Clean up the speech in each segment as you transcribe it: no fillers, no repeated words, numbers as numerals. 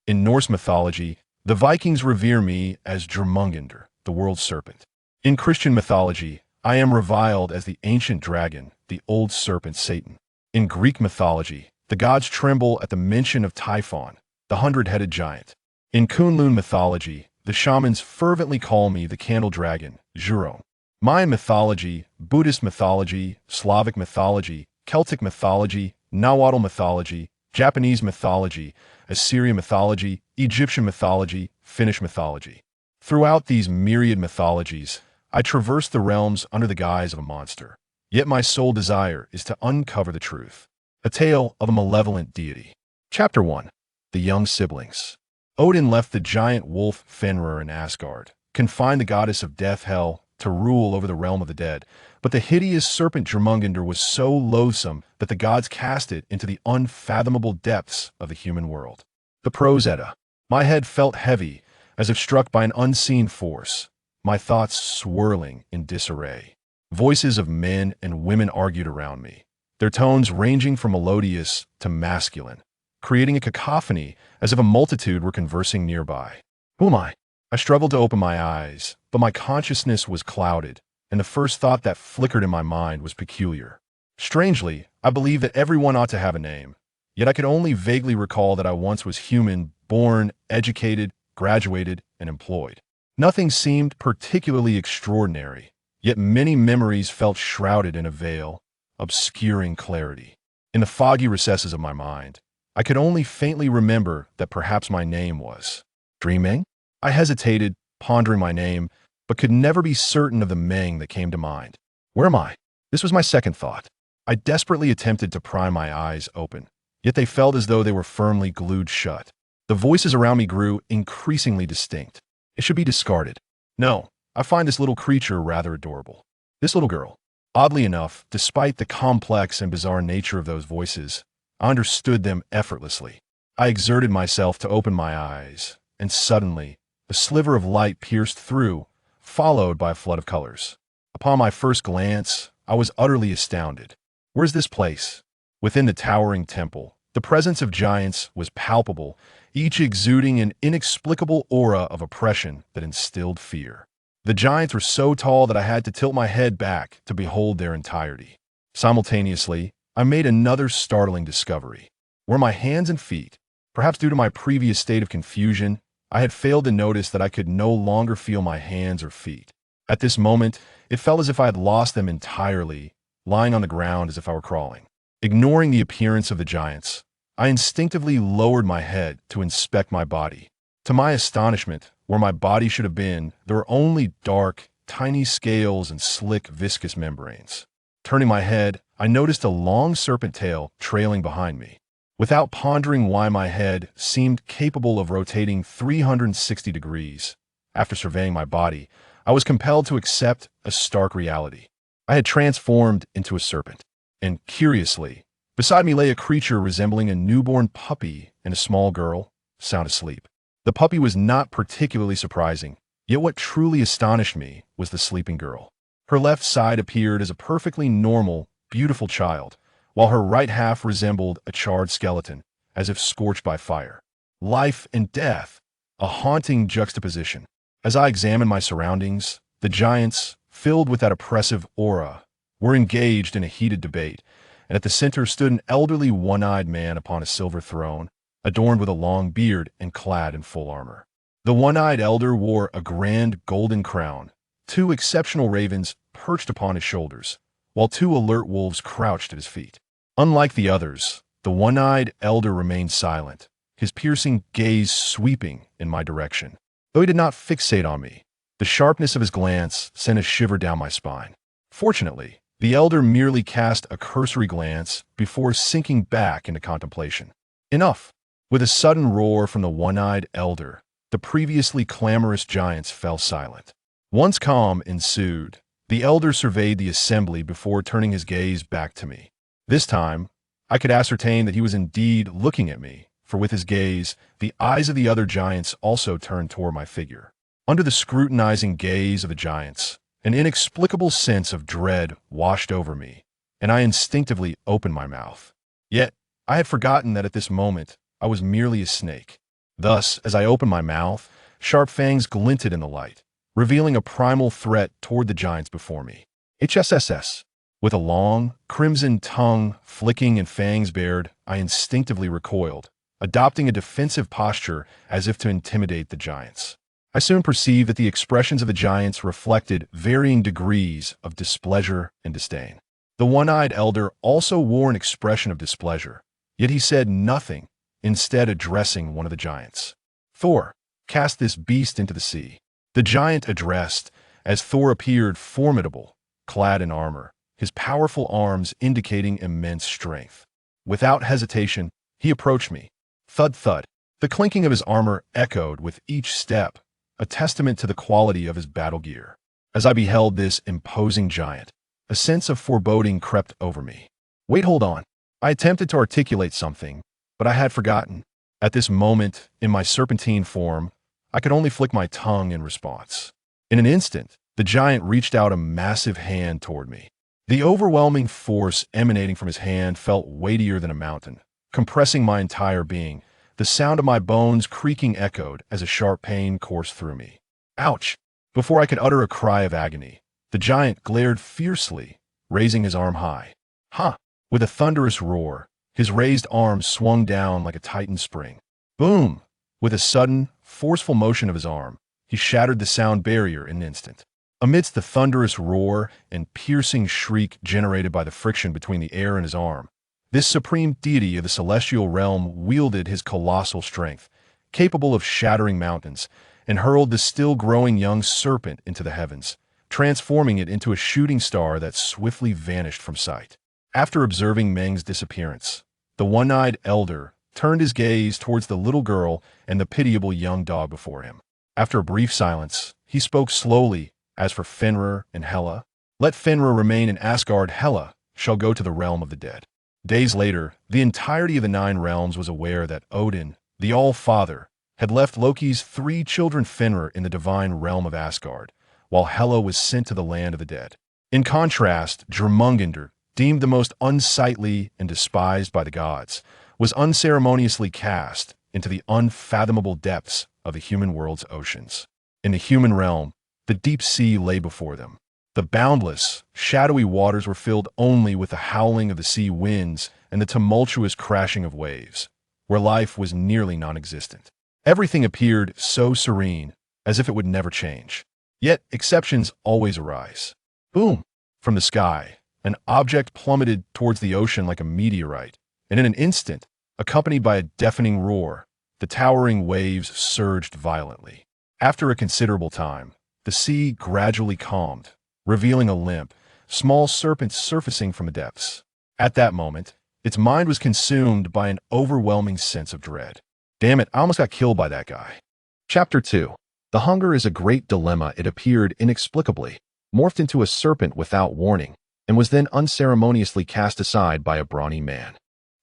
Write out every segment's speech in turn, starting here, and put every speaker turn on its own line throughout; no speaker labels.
In Norse mythology, the Vikings revere me as Jörmungandr, the World Serpent. In Christian mythology, I am reviled as the ancient dragon, the old serpent Satan. In Greek mythology, the gods tremble at the mention of Typhon, the hundred-headed giant. In Kunlun mythology, the shamans fervently call me the candle dragon, Zhujing. Mayan mythology, Buddhist mythology, Slavic mythology, Celtic mythology, Nahuatl mythology, Japanese mythology, Assyrian mythology, Egyptian mythology, Finnish mythology. Throughout these myriad mythologies, I traverse the realms under the guise of a monster. Yet my sole desire is to uncover the truth. A tale of a malevolent deity. Chapter 1. The Young Siblings. Odin left the giant wolf Fenrir in Asgard, confined the goddess of death Hel to rule over the realm of the dead, but the hideous serpent Jörmungandr was so loathsome that the gods cast it into the unfathomable depths of the human world. The Prose Edda. My head felt heavy, as if struck by an unseen force, my thoughts swirling in disarray. Voices of men and women argued around me, their tones ranging from melodious to masculine, creating a cacophony as if a multitude were conversing nearby. Who am I? I struggled to open my eyes, but my consciousness was clouded, and the first thought that flickered in my mind was peculiar. Strangely, I believed that everyone ought to have a name, yet I could only vaguely recall that I once was human, born, educated, graduated, and employed. Nothing seemed particularly extraordinary, yet many memories felt shrouded in a veil, obscuring clarity. In the foggy recesses of my mind, I could only faintly remember that perhaps my name was Dreaming? I hesitated, pondering my name, but could never be certain of the Meng that came to mind. Where am I? This was my second thought. I desperately attempted to pry my eyes open, yet they felt as though they were firmly glued shut. The voices around me grew increasingly distinct. It should be discarded. No, I find this little creature rather adorable. This little girl. Oddly enough, despite the complex and bizarre nature of those voices, I understood them effortlessly. I exerted myself to open my eyes, and suddenly, a sliver of light pierced through, followed by a flood of colors. Upon my first glance, I was utterly astounded. Where's this place? Within the towering temple, the presence of giants was palpable, each exuding an inexplicable aura of oppression that instilled fear. The giants were so tall that I had to tilt my head back to behold their entirety. Simultaneously, I made another startling discovery. Were my hands and feet, perhaps due to my previous state of confusion, I had failed to notice that I could no longer feel my hands or feet. At this moment, it felt as if I had lost them entirely, lying on the ground as if I were crawling. Ignoring the appearance of the giants, I instinctively lowered my head to inspect my body. To my astonishment, where my body should have been, there were only dark, tiny scales and slick, viscous membranes. Turning my head, I noticed a long serpent tail trailing behind me. Without pondering why my head seemed capable of rotating 360 degrees, after surveying my body, I was compelled to accept a stark reality. I had transformed into a serpent, and curiously, beside me lay a creature resembling a newborn puppy and a small girl, sound asleep. The puppy was not particularly surprising, yet what truly astonished me was the sleeping girl. Her left side appeared as a perfectly normal, beautiful child, while her right half resembled a charred skeleton, as if scorched by fire. Life and death, a haunting juxtaposition. As I examined my surroundings, the giants, filled with that oppressive aura, were engaged in a heated debate, and at the center stood an elderly one-eyed man upon a silver throne, adorned with a long beard and clad in full armor. The one-eyed elder wore a grand golden crown, 2 exceptional ravens perched upon his shoulders, while 2 alert wolves crouched at his feet. Unlike the others, the one-eyed elder remained silent, his piercing gaze sweeping in my direction. Though he did not fixate on me, the sharpness of his glance sent a shiver down my spine. Fortunately, the elder merely cast a cursory glance before sinking back into contemplation. Enough! With a sudden roar from the one-eyed elder, the previously clamorous giants fell silent. Once calm ensued, the elder surveyed the assembly before turning his gaze back to me. This time, I could ascertain that he was indeed looking at me, for with his gaze, the eyes of the other giants also turned toward my figure. Under the scrutinizing gaze of the giants, an inexplicable sense of dread washed over me, and I instinctively opened my mouth. Yet, I had forgotten that at this moment, I was merely a snake. Thus, as I opened my mouth, sharp fangs glinted in the light, revealing a primal threat toward the giants before me. HSSS. With a long, crimson tongue flicking and fangs bared, I instinctively recoiled, adopting a defensive posture as if to intimidate the giants. I soon perceived that the expressions of the giants reflected varying degrees of displeasure and disdain. The one-eyed elder also wore an expression of displeasure, yet he said nothing, instead addressing one of the giants. "Thor, cast this beast into the sea." The giant addressed, as Thor appeared formidable, clad in armor, his powerful arms indicating immense strength. Without hesitation, he approached me. Thud thud. The clinking of his armor echoed with each step, a testament to the quality of his battle gear. As I beheld this imposing giant, a sense of foreboding crept over me. Wait, hold on. I attempted to articulate something, but I had forgotten. At this moment, in my serpentine form, I could only flick my tongue in response. In an instant, the giant reached out a massive hand toward me. The overwhelming force emanating from his hand felt weightier than a mountain, compressing my entire being. The sound of my bones creaking echoed as a sharp pain coursed through me. Ouch! Before I could utter a cry of agony, the giant glared fiercely, raising his arm high. Ha! With a thunderous roar, his raised arm swung down like a titan spring. Boom! With a sudden, forceful motion of his arm, he shattered the sound barrier in an instant. Amidst the thunderous roar and piercing shriek generated by the friction between the air and his arm, this supreme deity of the celestial realm wielded his colossal strength, capable of shattering mountains, and hurled the still-growing young serpent into the heavens, transforming it into a shooting star that swiftly vanished from sight. After observing Meng's disappearance, the one-eyed elder turned his gaze towards the little girl and the pitiable young dog before him. After a brief silence, he spoke slowly. As for Fenrir and Hela, let Fenrir remain in Asgard. Hela shall go to the realm of the dead. Days later, the entirety of the 9 realms was aware that Odin, the All-Father, had left Loki's 3 children Fenrir in the divine realm of Asgard, while Hela was sent to the land of the dead. In contrast, Jörmungandr, deemed the most unsightly and despised by the gods, was unceremoniously cast into the unfathomable depths of the human world's oceans. In the human realm, the deep sea lay before them. The boundless, shadowy waters were filled only with the howling of the sea winds and the tumultuous crashing of waves, where life was nearly non-existent. Everything appeared so serene, as if it would never change. Yet exceptions always arise. Boom! From the sky, an object plummeted towards the ocean like a meteorite, and in an instant, accompanied by a deafening roar, the towering waves surged violently. After a considerable time, the sea gradually calmed, revealing a limp, small serpent surfacing from the depths. At that moment, its mind was consumed by an overwhelming sense of dread. Damn it, I almost got killed by that guy. Chapter 2. The hunger is a great dilemma. It appeared inexplicably, morphed into a serpent without warning, and was then unceremoniously cast aside by a brawny man,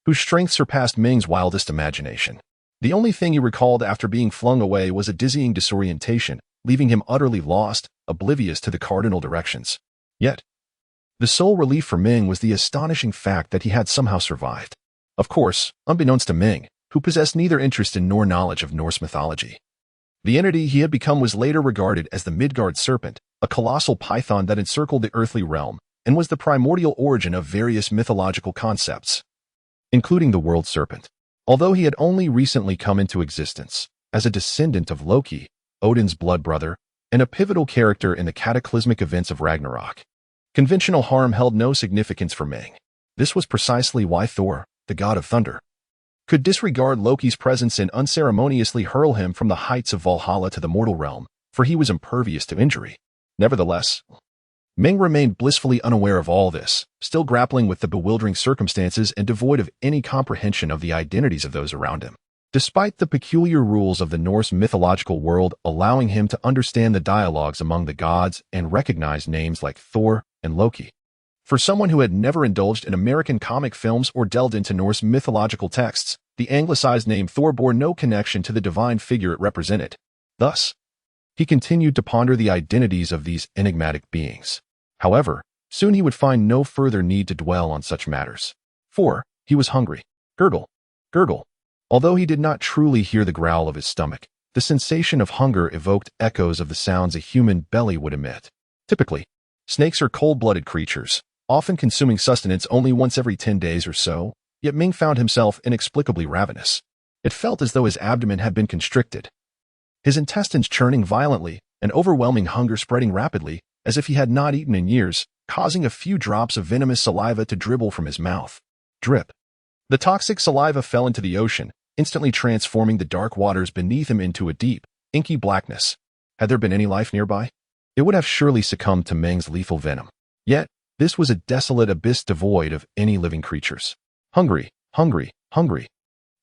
whose strength surpassed Ming's wildest imagination. The only thing he recalled after being flung away was a dizzying disorientation, leaving him utterly lost, oblivious to the cardinal directions. Yet, the sole relief for Ming was the astonishing fact that he had somehow survived. Of course, unbeknownst to Ming, who possessed neither interest in nor knowledge of Norse mythology. The entity he had become was later regarded as the Midgard serpent, a colossal python that encircled the earthly realm, and was the primordial origin of various mythological concepts, including the World Serpent. Although he had only recently come into existence, as a descendant of Loki, Odin's blood brother, and a pivotal character in the cataclysmic events of Ragnarok, conventional harm held no significance for Ming. This was precisely why Thor, the god of thunder, could disregard Loki's presence and unceremoniously hurl him from the heights of Valhalla to the mortal realm, for he was impervious to injury. Nevertheless, Ming remained blissfully unaware of all this, still grappling with the bewildering circumstances and devoid of any comprehension of the identities of those around him. Despite the peculiar rules of the Norse mythological world allowing him to understand the dialogues among the gods and recognize names like Thor and Loki, for someone who had never indulged in American comic films or delved into Norse mythological texts, the anglicized name Thor bore no connection to the divine figure it represented. Thus, he continued to ponder the identities of these enigmatic beings. However, soon he would find no further need to dwell on such matters. For he was hungry. Gurgle, gurgle. Although he did not truly hear the growl of his stomach, the sensation of hunger evoked echoes of the sounds a human belly would emit. Typically, snakes are cold-blooded creatures, often consuming sustenance only once every 10 days or so, yet Ming found himself inexplicably ravenous. It felt as though his abdomen had been constricted, his intestines churning violently, and overwhelming hunger spreading rapidly, as if he had not eaten in years, causing a few drops of venomous saliva to dribble from his mouth. Drip. The toxic saliva fell into the ocean, instantly transforming the dark waters beneath him into a deep, inky blackness. Had there been any life nearby, it would have surely succumbed to Meng's lethal venom. Yet, this was a desolate abyss devoid of any living creatures. Hungry, hungry, hungry.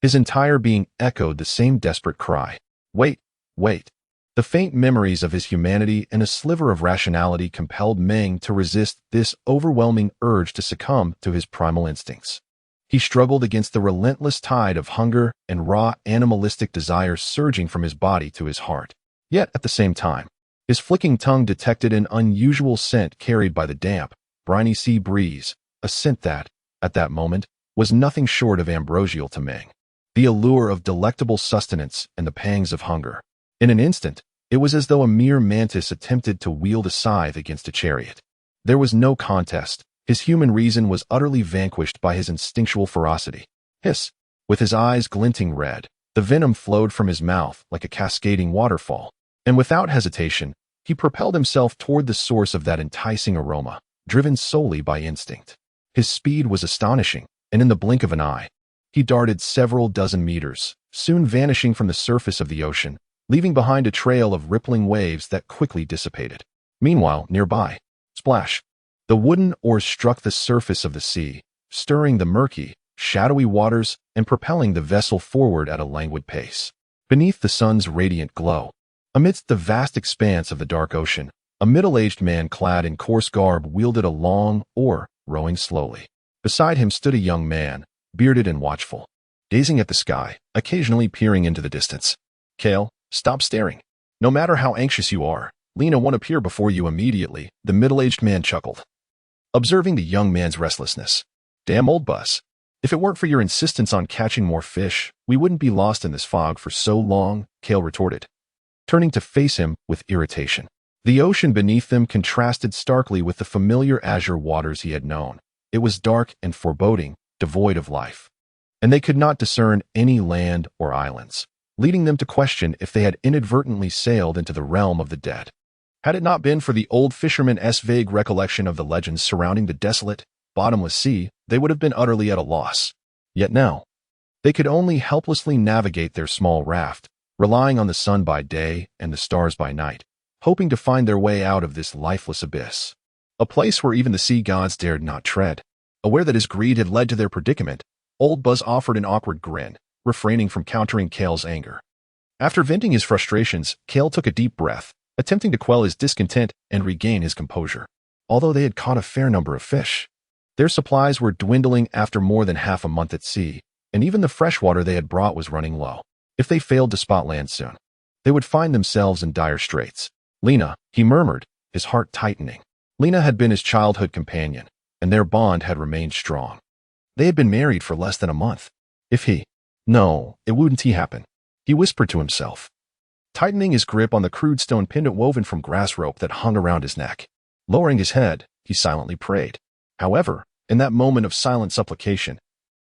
His entire being echoed the same desperate cry. Wait, wait. The faint memories of his humanity and a sliver of rationality compelled Meng to resist this overwhelming urge to succumb to his primal instincts. He struggled against the relentless tide of hunger and raw animalistic desires surging from his body to his heart. Yet, at the same time, his flicking tongue detected an unusual scent carried by the damp, briny sea breeze, a scent that, at that moment, was nothing short of ambrosial to Meng. The allure of delectable sustenance and the pangs of hunger. In an instant, it was as though a mere mantis attempted to wield a scythe against a chariot. There was no contest. His human reason was utterly vanquished by his instinctual ferocity. Hiss! With his eyes glinting red, the venom flowed from his mouth like a cascading waterfall, and without hesitation, he propelled himself toward the source of that enticing aroma, driven solely by instinct. His speed was astonishing, and in the blink of an eye, he darted several dozen meters, soon vanishing from the surface of the ocean, leaving behind a trail of rippling waves that quickly dissipated. Meanwhile, nearby, splash! The wooden oars struck the surface of the sea, stirring the murky, shadowy waters and propelling the vessel forward at a languid pace. Beneath the sun's radiant glow, amidst the vast expanse of the dark ocean, a middle-aged man clad in coarse garb wielded a long oar, rowing slowly. Beside him stood a young man, bearded and watchful, gazing at the sky, occasionally peering into the distance. Kale, stop staring. No matter how anxious you are, Lena won't appear before you immediately, the middle-aged man chuckled, observing the young man's restlessness. Damn old bus. If it weren't for your insistence on catching more fish, we wouldn't be lost in this fog for so long, Kale retorted, turning to face him with irritation. The ocean beneath them contrasted starkly with the familiar azure waters he had known. It was dark and foreboding, devoid of life, and they could not discern any land or islands, leading them to question if they had inadvertently sailed into the realm of the dead. Had it not been for the old fisherman's vague recollection of the legends surrounding the desolate, bottomless sea, they would have been utterly at a loss. Yet now, they could only helplessly navigate their small raft, relying on the sun by day and the stars by night, hoping to find their way out of this lifeless abyss. A place where even the sea gods dared not tread. Aware that his greed had led to their predicament, Old Buzz offered an awkward grin, refraining from countering Kale's anger. After venting his frustrations, Kale took a deep breath, attempting to quell his discontent and regain his composure. Although they had caught a fair number of fish, their supplies were dwindling after more than half a month at sea, and even the fresh water they had brought was running low. If they failed to spot land soon, they would find themselves in dire straits. Lena, he murmured, his heart tightening. Lena had been his childhood companion, and their bond had remained strong. They had been married for less than a month. No, it wouldn't happen, he whispered to himself, tightening his grip on the crude stone pendant woven from grass rope that hung around his neck. Lowering his head, he silently prayed. However, in that moment of silent supplication,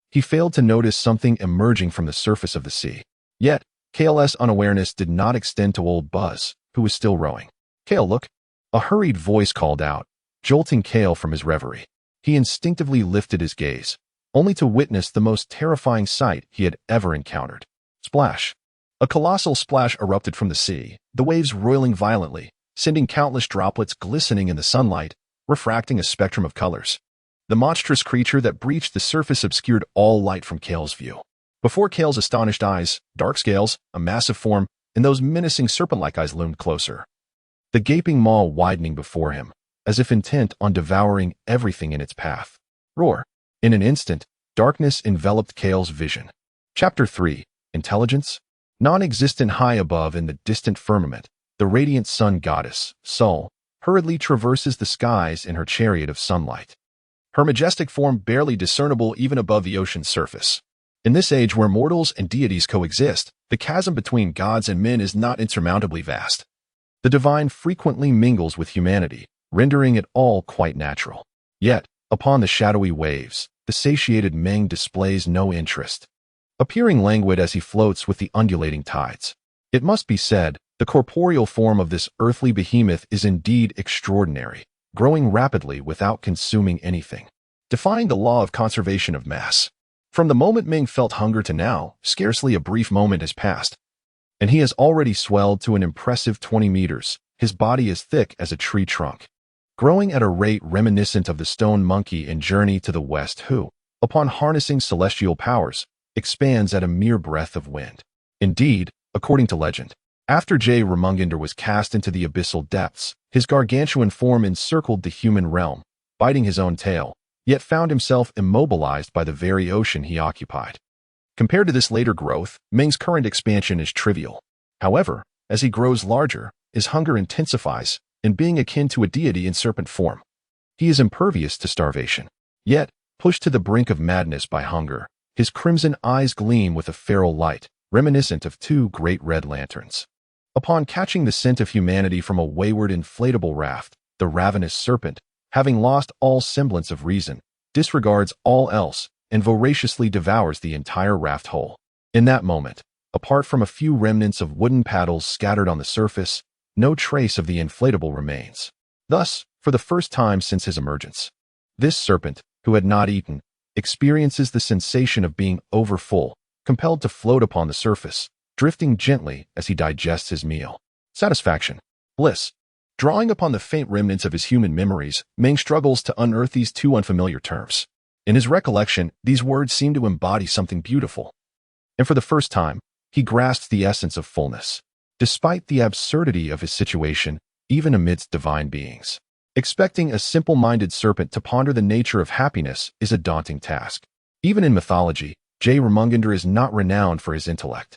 he failed to notice something emerging from the surface of the sea. Yet, Kale's unawareness did not extend to Old Buzz, who was still rowing. Kale, look! A hurried voice called out, jolting Kale from his reverie. He instinctively lifted his gaze, only to witness the most terrifying sight he had ever encountered. Splash! A colossal splash erupted from the sea, the waves roiling violently, sending countless droplets glistening in the sunlight, refracting a spectrum of colors. The monstrous creature that breached the surface obscured all light from Kale's view. Before Kale's astonished eyes, dark scales, a massive form, and those menacing serpent-like eyes loomed closer. The gaping maw widening before him, as if intent on devouring everything in its path. Roar! In an instant, darkness enveloped Kale's vision. Chapter 3. Intelligence? Non-existent high above in the distant firmament, the radiant sun goddess, Sol, hurriedly traverses the skies in her chariot of sunlight. Her majestic form barely discernible even above the ocean's surface. In this age where mortals and deities coexist, the chasm between gods and men is not insurmountably vast. The divine frequently mingles with humanity, rendering it all quite natural. Yet, upon the shadowy waves, the satiated Meng displays no interest, appearing languid as he floats with the undulating tides. It must be said, the corporeal form of this earthly behemoth is indeed extraordinary, growing rapidly without consuming anything, defying the law of conservation of mass. From the moment Meng felt hunger to now, scarcely a brief moment has passed, and he has already swelled to an impressive 20 meters, his body as thick as a tree trunk, growing at a rate reminiscent of the stone monkey in Journey to the West who, upon harnessing celestial powers, expands at a mere breath of wind. Indeed, according to legend, after Jörmungandr was cast into the abyssal depths, his gargantuan form encircled the human realm, biting his own tail, yet found himself immobilized by the very ocean he occupied. Compared to this later growth, Meng's current expansion is trivial. However, as he grows larger, his hunger intensifies, in being akin to a deity in serpent form. He is impervious to starvation. Yet, pushed to the brink of madness by hunger, his crimson eyes gleam with a feral light, reminiscent of two great red lanterns. Upon catching the scent of humanity from a wayward inflatable raft, the ravenous serpent, having lost all semblance of reason, disregards all else and voraciously devours the entire raft whole. In that moment, apart from a few remnants of wooden paddles scattered on the surface, no trace of the inflatable remains. Thus, for the first time since his emergence, this serpent, who had not eaten, experiences the sensation of being overfull, compelled to float upon the surface, drifting gently as he digests his meal. Satisfaction. Bliss. Drawing upon the faint remnants of his human memories, Meng struggles to unearth these two unfamiliar terms. In his recollection, these words seem to embody something beautiful. And for the first time, he grasps the essence of fullness. Despite the absurdity of his situation, even amidst divine beings, expecting a simple-minded serpent to ponder the nature of happiness is a daunting task. Even in mythology, Jörmungandr is not renowned for his intellect.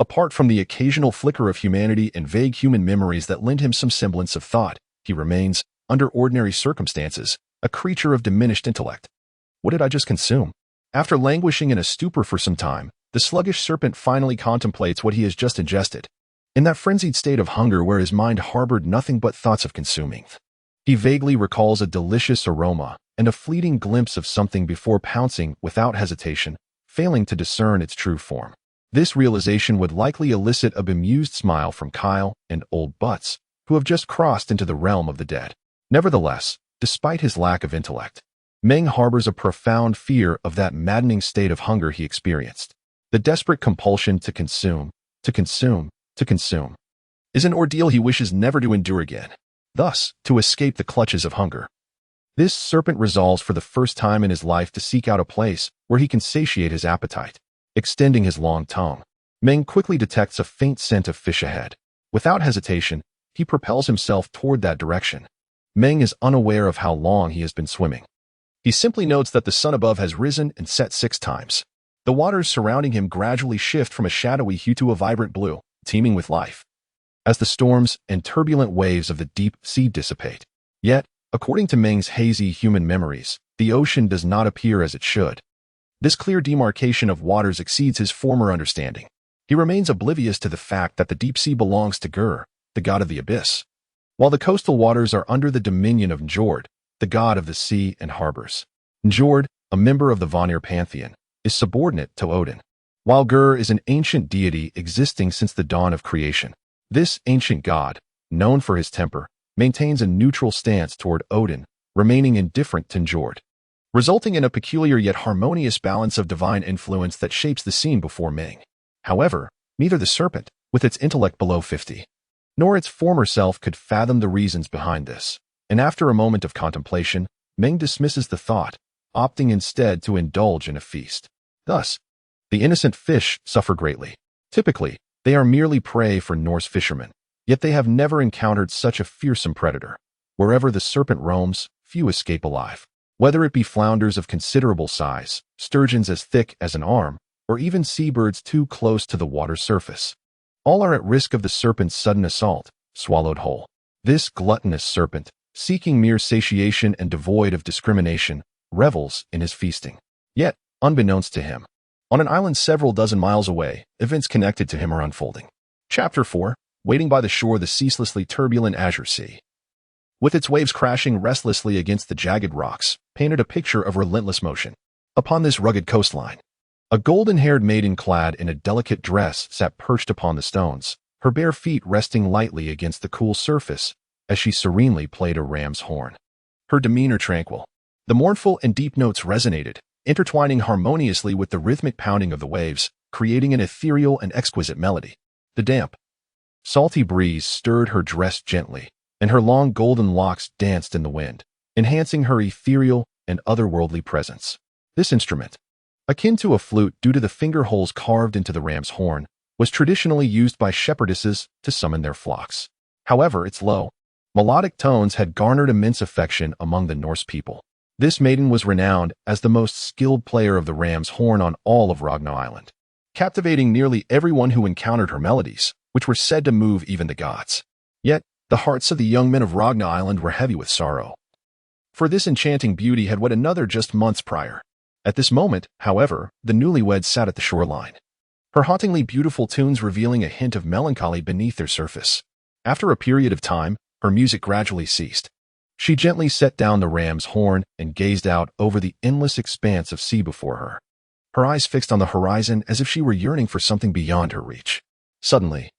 Apart from the occasional flicker of humanity and vague human memories that lend him some semblance of thought, he remains, under ordinary circumstances, a creature of diminished intellect. What did I just consume? After languishing in a stupor for some time, the sluggish serpent finally contemplates what he has just ingested. In that frenzied state of hunger where his mind harbored nothing but thoughts of consuming, he vaguely recalls a delicious aroma and a fleeting glimpse of something before pouncing without hesitation, failing to discern its true form. This realization would likely elicit a bemused smile from Kyle and Old Butts, who have just crossed into the realm of the dead. Nevertheless, despite his lack of intellect, Meng harbors a profound fear of that maddening state of hunger he experienced. The desperate compulsion to consume, is an ordeal he wishes never to endure again. Thus, to escape the clutches of hunger, this serpent resolves for the first time in his life to seek out a place where he can satiate his appetite. Extending his long tongue, Meng quickly detects a faint scent of fish ahead. Without hesitation, he propels himself toward that direction. Meng is unaware of how long he has been swimming. He simply notes that the sun above has risen and set 6 times. The waters surrounding him gradually shift from a shadowy hue to a vibrant blue, teeming with life, as the storms and turbulent waves of the deep sea dissipate. Yet, according to Meng's hazy human memories, the ocean does not appear as it should. This clear demarcation of waters exceeds his former understanding. He remains oblivious to the fact that the deep sea belongs to Gur, the god of the abyss, while the coastal waters are under the dominion of Njord, the god of the sea and harbors. Njord, a member of the Vanir Pantheon, is subordinate to Odin, while Gur is an ancient deity existing since the dawn of creation. This ancient god, known for his temper, maintains a neutral stance toward Odin, remaining indifferent to Njord, resulting in a peculiar yet harmonious balance of divine influence that shapes the scene before Meng. However, neither the serpent, with its intellect below 50, nor its former self could fathom the reasons behind this, and after a moment of contemplation, Meng dismisses the thought, opting instead to indulge in a feast. Thus, the innocent fish suffer greatly. Typically, they are merely prey for Norse fishermen, yet they have never encountered such a fearsome predator. Wherever the serpent roams, few escape alive. Whether it be flounders of considerable size, sturgeons as thick as an arm, or even seabirds too close to the water's surface, all are at risk of the serpent's sudden assault, swallowed whole. This gluttonous serpent, seeking mere satiation and devoid of discrimination, revels in his feasting. Yet, unbeknownst to him, On an island several dozen miles away, events connected to him are unfolding. Chapter 4. Waiting by the shore, the ceaselessly turbulent azure sea, with its waves crashing restlessly against the jagged rocks, painted a picture of relentless motion. Upon this rugged coastline, a golden-haired maiden clad in a delicate dress sat perched upon the stones, her bare feet resting lightly against the cool surface as she serenely played a ram's horn. Her demeanor tranquil. The mournful and deep notes resonated, intertwining harmoniously with the rhythmic pounding of the waves, creating an ethereal and exquisite melody. The damp, salty breeze stirred her dress gently, and her long golden locks danced in the wind, enhancing her ethereal and otherworldly presence. This instrument, akin to a flute due to the finger holes carved into the ram's horn, was traditionally used by shepherdesses to summon their flocks. However, its low, melodic tones had garnered immense affection among the Norse people. This maiden was renowned as the most skilled player of the ram's horn on all of Ragnar Island, captivating nearly everyone who encountered her melodies, which were said to move even the gods. Yet, the hearts of the young men of Ragnar Island were heavy with sorrow, for this enchanting beauty had wed another just months prior. At this moment, however, the newlyweds sat at the shoreline, her hauntingly beautiful tunes revealing a hint of melancholy beneath their surface. After a period of time, her music gradually ceased. She gently set down the ram's horn and gazed out over the endless expanse of sea before her, her eyes fixed on the horizon as if she were yearning for something beyond her reach. Suddenly,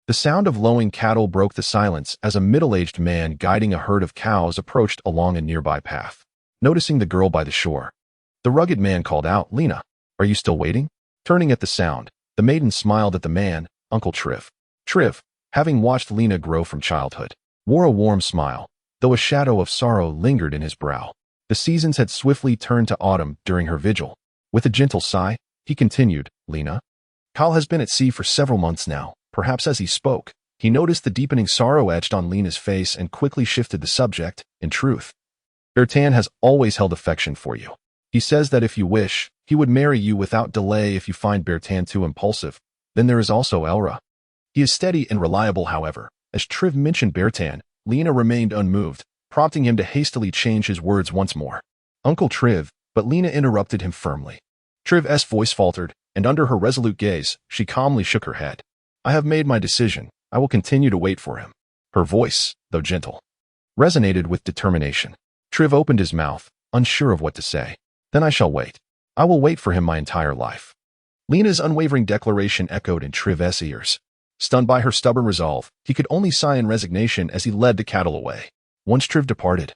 the sound of lowing cattle broke the silence as a middle-aged man guiding a herd of cows approached along a nearby path. Noticing the girl by the shore, the rugged man called out, "Lena, are you still waiting?" Turning at the sound, the maiden smiled at the man, Uncle Triv. Triv, having watched Lena grow from childhood, wore a warm smile, though a shadow of sorrow lingered in his brow. The seasons had swiftly turned to autumn during her vigil. With a gentle sigh, he continued, "Lena, Kyle has been at sea for several months now." Perhaps as he spoke, he noticed the deepening sorrow etched on Lena's face and quickly shifted the subject. "In truth, Bertan has always held affection for you. He says that if you wish, he would marry you without delay. If you find Bertan too impulsive, then there is also Elra. He is steady and reliable." However, as Triv mentioned Bertan, Lena remained unmoved, prompting him to hastily change his words once more. "Uncle Triv," but Lena interrupted him firmly. Triv's voice faltered, and under her resolute gaze, she calmly shook her head. "I have made my decision. I will continue to wait for him." Her voice, though gentle, resonated with determination. Triv opened his mouth, unsure of what to say. "Then I shall wait. I will wait for him my entire life." Lena's unwavering declaration echoed in Triv's ears. Stunned by her stubborn resolve, he could only sigh in resignation as he led the cattle away. Once Triv departed,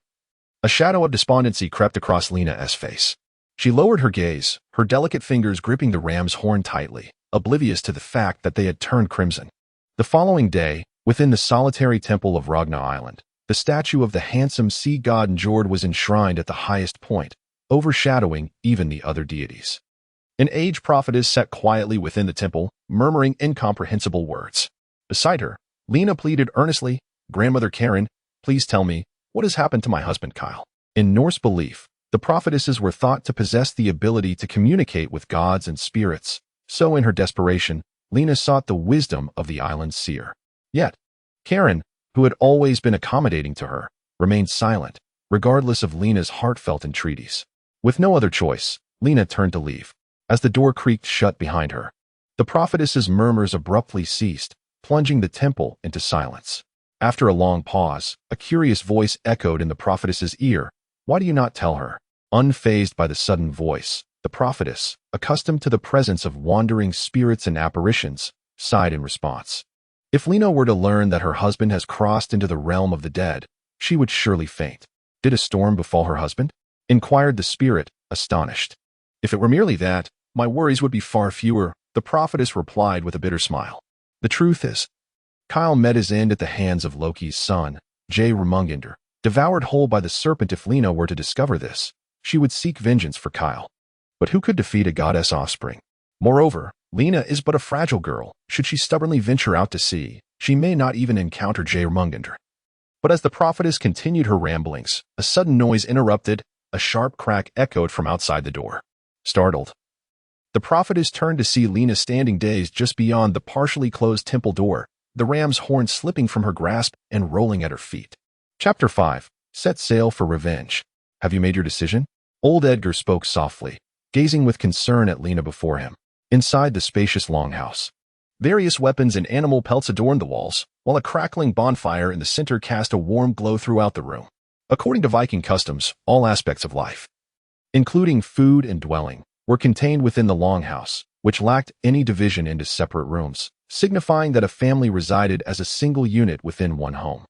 a shadow of despondency crept across Lena's face. She lowered her gaze, her delicate fingers gripping the ram's horn tightly, oblivious to the fact that they had turned crimson. The following day, within the solitary temple of Ragnar Island, the statue of the handsome sea god Njord was enshrined at the highest point, overshadowing even the other deities. An aged prophetess sat quietly within the temple, murmuring incomprehensible words. Beside her, Lena pleaded earnestly, "Grandmother Karen, please tell me, what has happened to my husband Kyle?" In Norse belief, the prophetesses were thought to possess the ability to communicate with gods and spirits, so in her desperation, Lena sought the wisdom of the island's seer. Yet, Karen, who had always been accommodating to her, remained silent, regardless of Lena's heartfelt entreaties. With no other choice, Lena turned to leave. As the door creaked shut behind her, the prophetess's murmurs abruptly ceased, plunging the temple into silence. After a long pause, a curious voice echoed in the prophetess's ear. "Why do you not tell her?" Unfazed by the sudden voice, the prophetess, accustomed to the presence of wandering spirits and apparitions, sighed in response. If Lena were to learn that her husband has crossed into the realm of the dead, she would surely faint. "Did a storm befall her husband?" inquired the spirit, astonished. "If it were merely that, my worries would be far fewer," the prophetess replied with a bitter smile. "The truth is, Kyle met his end at the hands of Loki's son, Jörmungandr, devoured whole by the serpent. If Lena were to discover this, she would seek vengeance for Kyle. But who could defeat a goddess offspring? Moreover, Lena is but a fragile girl. Should she stubbornly venture out to sea, she may not even encounter Jörmungandr." But as the prophetess continued her ramblings, a sudden noise interrupted. A sharp crack echoed from outside the door. Startled, the prophetess turned to see Lena standing dazed just beyond the partially closed temple door, the ram's horn slipping from her grasp and rolling at her feet. Chapter 5. Set sail for revenge. "Have you made your decision?" Old Edgar spoke softly, gazing with concern at Lena before him. Inside the spacious longhouse, various weapons and animal pelts adorned the walls, while a crackling bonfire in the center cast a warm glow throughout the room. According to Viking customs, all aspects of life, including food and dwelling, were contained within the longhouse, which lacked any division into separate rooms, signifying that a family resided as a single unit within one home.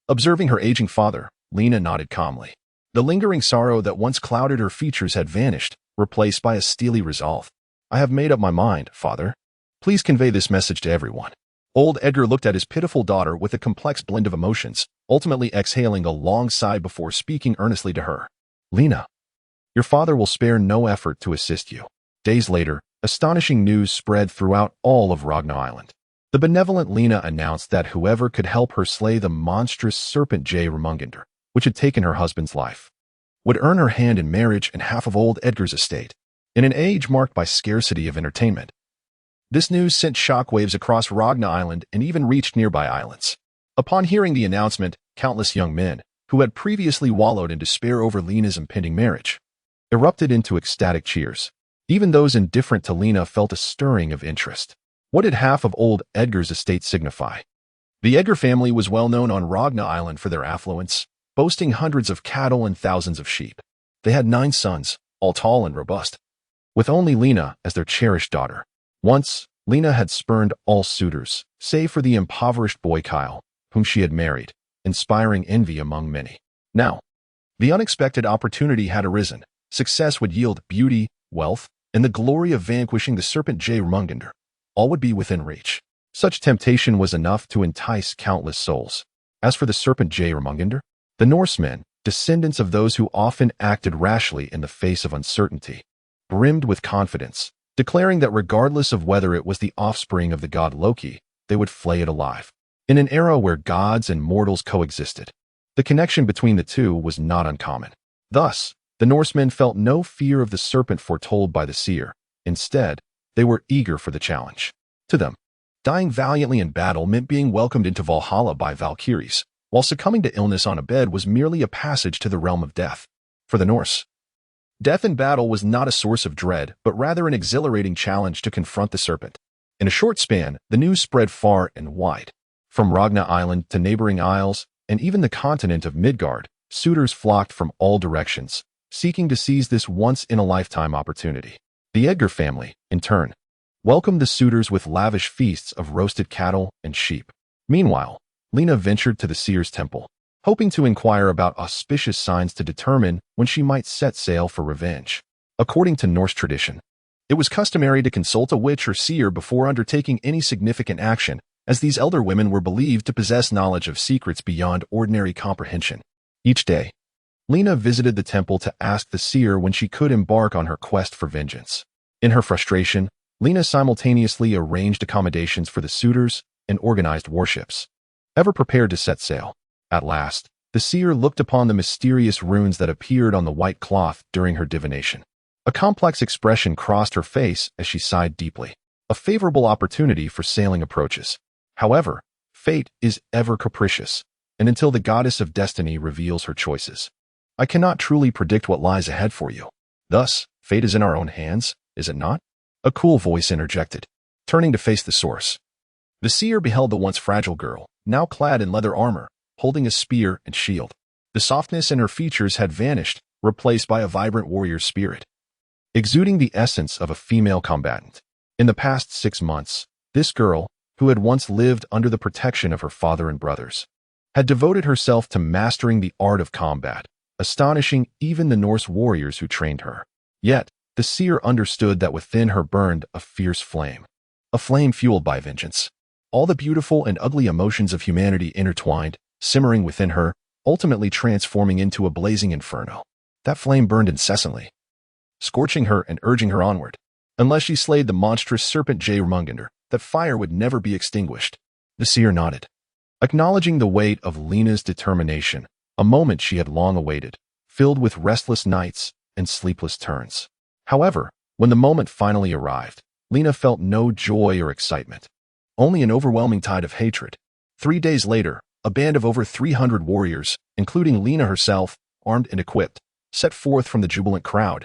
Observing her aging father, Lena nodded calmly. The lingering sorrow that once clouded her features had vanished, replaced by a steely resolve. I have made up my mind, father. Please convey this message to everyone. Old Edgar looked at his pitiful daughter with a complex blend of emotions, ultimately exhaling a long sigh before speaking earnestly to her. Lena, your father will spare no effort to assist you. Days later, astonishing news spread throughout all of Ragna Island. The benevolent Lena announced that whoever could help her slay the monstrous serpent Jörmungandr, which had taken her husband's life, would earn her hand in marriage and half of old Edgar's estate. In an age marked by scarcity of entertainment, this news sent shockwaves across Ragna Island and even reached nearby islands. Upon hearing the announcement, countless young men, who had previously wallowed in despair over Lena's impending marriage, erupted into ecstatic cheers. Even those indifferent to Lena felt a stirring of interest. What did half of old Edgar's estate signify? The Edgar family was well known on Ragna Island for their affluence, boasting hundreds of cattle and thousands of sheep. They had 9 sons, all tall and robust, with only Lena as their cherished daughter. Once, Lena had spurned all suitors, save for the impoverished boy Kyle, whom she had married, inspiring envy among many. Now, the unexpected opportunity had arisen. Success would yield beauty, wealth, and the glory of vanquishing the serpent Jörmungandr. All would be within reach. Such temptation was enough to entice countless souls. As for the serpent Jörmungandr, the Norsemen, descendants of those who often acted rashly in the face of uncertainty, brimmed with confidence, declaring that regardless of whether it was the offspring of the god Loki, they would flay it alive. In an era where gods and mortals coexisted, the connection between the two was not uncommon. Thus, the Norsemen felt no fear of the serpent foretold by the seer. Instead, they were eager for the challenge. To them, dying valiantly in battle meant being welcomed into Valhalla by Valkyries, while succumbing to illness on a bed was merely a passage to the realm of death. For the Norse, death in battle was not a source of dread, but rather an exhilarating challenge to confront the serpent. In a short span, the news spread far and wide. From Ragna Island to neighboring isles, and even the continent of Midgard, suitors flocked from all directions, seeking to seize this once-in-a-lifetime opportunity. The Edgar family, in turn, welcomed the suitors with lavish feasts of roasted cattle and sheep. Meanwhile, Lena ventured to the seer's temple, hoping to inquire about auspicious signs to determine when she might set sail for revenge. According to Norse tradition, it was customary to consult a witch or seer before undertaking any significant action, as these elder women were believed to possess knowledge of secrets beyond ordinary comprehension. Each day, Lena visited the temple to ask the seer when she could embark on her quest for vengeance. In her frustration, Lena simultaneously arranged accommodations for the suitors and organized warships, ever prepared to set sail. At last, the seer looked upon the mysterious runes that appeared on the white cloth during her divination. A complex expression crossed her face as she sighed deeply. A favorable opportunity for sailing approaches. However, fate is ever capricious, and until the goddess of destiny reveals her choices, I cannot truly predict what lies ahead for you. Thus, fate is in our own hands, is it not? A cool voice interjected. Turning to face the source, the seer beheld the once fragile girl, now clad in leather armor, holding a spear and shield. The softness in her features had vanished, replaced by a vibrant warrior spirit, exuding the essence of a female combatant. In the past 6 months, this girl, who had once lived under the protection of her father and brothers, had devoted herself to mastering the art of combat, astonishing even the Norse warriors who trained her. Yet, the seer understood that within her burned a fierce flame, a flame fueled by vengeance. All the beautiful and ugly emotions of humanity intertwined, simmering within her, ultimately transforming into a blazing inferno. That flame burned incessantly, scorching her and urging her onward. Unless she slayed the monstrous serpent Jörmungandr, that fire would never be extinguished. The seer nodded, acknowledging the weight of Lena's determination, a moment she had long awaited, filled with restless nights and sleepless turns. However, when the moment finally arrived, Lena felt no joy or excitement, only an overwhelming tide of hatred. 3 days later, a band of over 300 warriors, including Lena herself, armed and equipped, set forth from the jubilant crowd,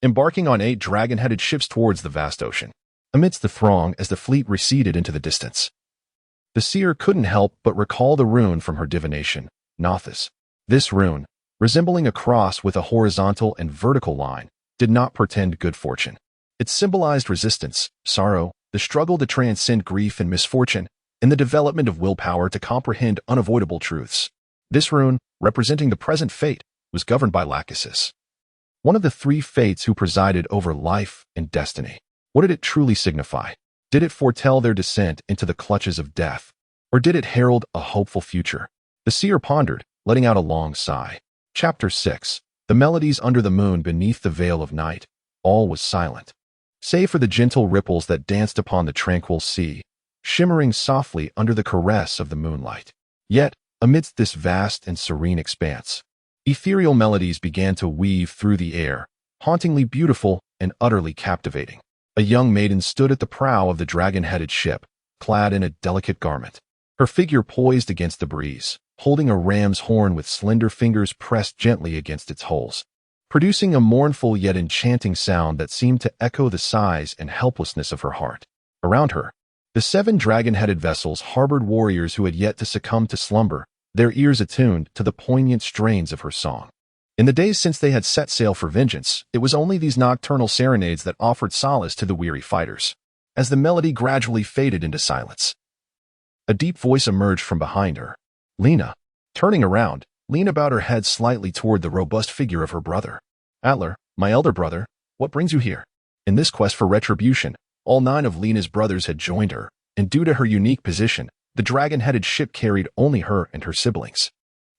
embarking on 8 dragon-headed ships towards the vast ocean. amidst the throng as the fleet receded into the distance. The seer couldn't help but recall the rune from her divination, Nothus. This rune, resembling a cross with a horizontal and vertical line, did not portend good fortune. It symbolized resistance, sorrow, the struggle to transcend grief and misfortune, and the development of willpower to comprehend unavoidable truths. This rune, representing the present fate, was governed by Lachesis, one of the three fates who presided over life and destiny. What did it truly signify? Did it foretell their descent into the clutches of death, or did it herald a hopeful future? The seer pondered, letting out a long sigh. Chapter 6. The melodies under the moon beneath the veil of night. All was silent, save for the gentle ripples that danced upon the tranquil sea, shimmering softly under the caress of the moonlight. Yet, amidst this vast and serene expanse, ethereal melodies began to weave through the air, hauntingly beautiful and utterly captivating. A young maiden stood at the prow of the dragon-headed ship, clad in a delicate garment, her figure poised against the breeze, holding a ram's horn with slender fingers pressed gently against its holes, producing a mournful yet enchanting sound that seemed to echo the sighs and helplessness of her heart. Around her, the 7 dragon-headed vessels harbored warriors who had yet to succumb to slumber, their ears attuned to the poignant strains of her song. In the days since they had set sail for vengeance, it was only these nocturnal serenades that offered solace to the weary fighters. As the melody gradually faded into silence, a deep voice emerged from behind her. Lena. Turning around, Lena bowed her head slightly toward the robust figure of her brother. Atler, my elder brother, what brings you here? In this quest for retribution, all 9 of Lena's brothers had joined her, and due to her unique position, the dragon-headed ship carried only her and her siblings.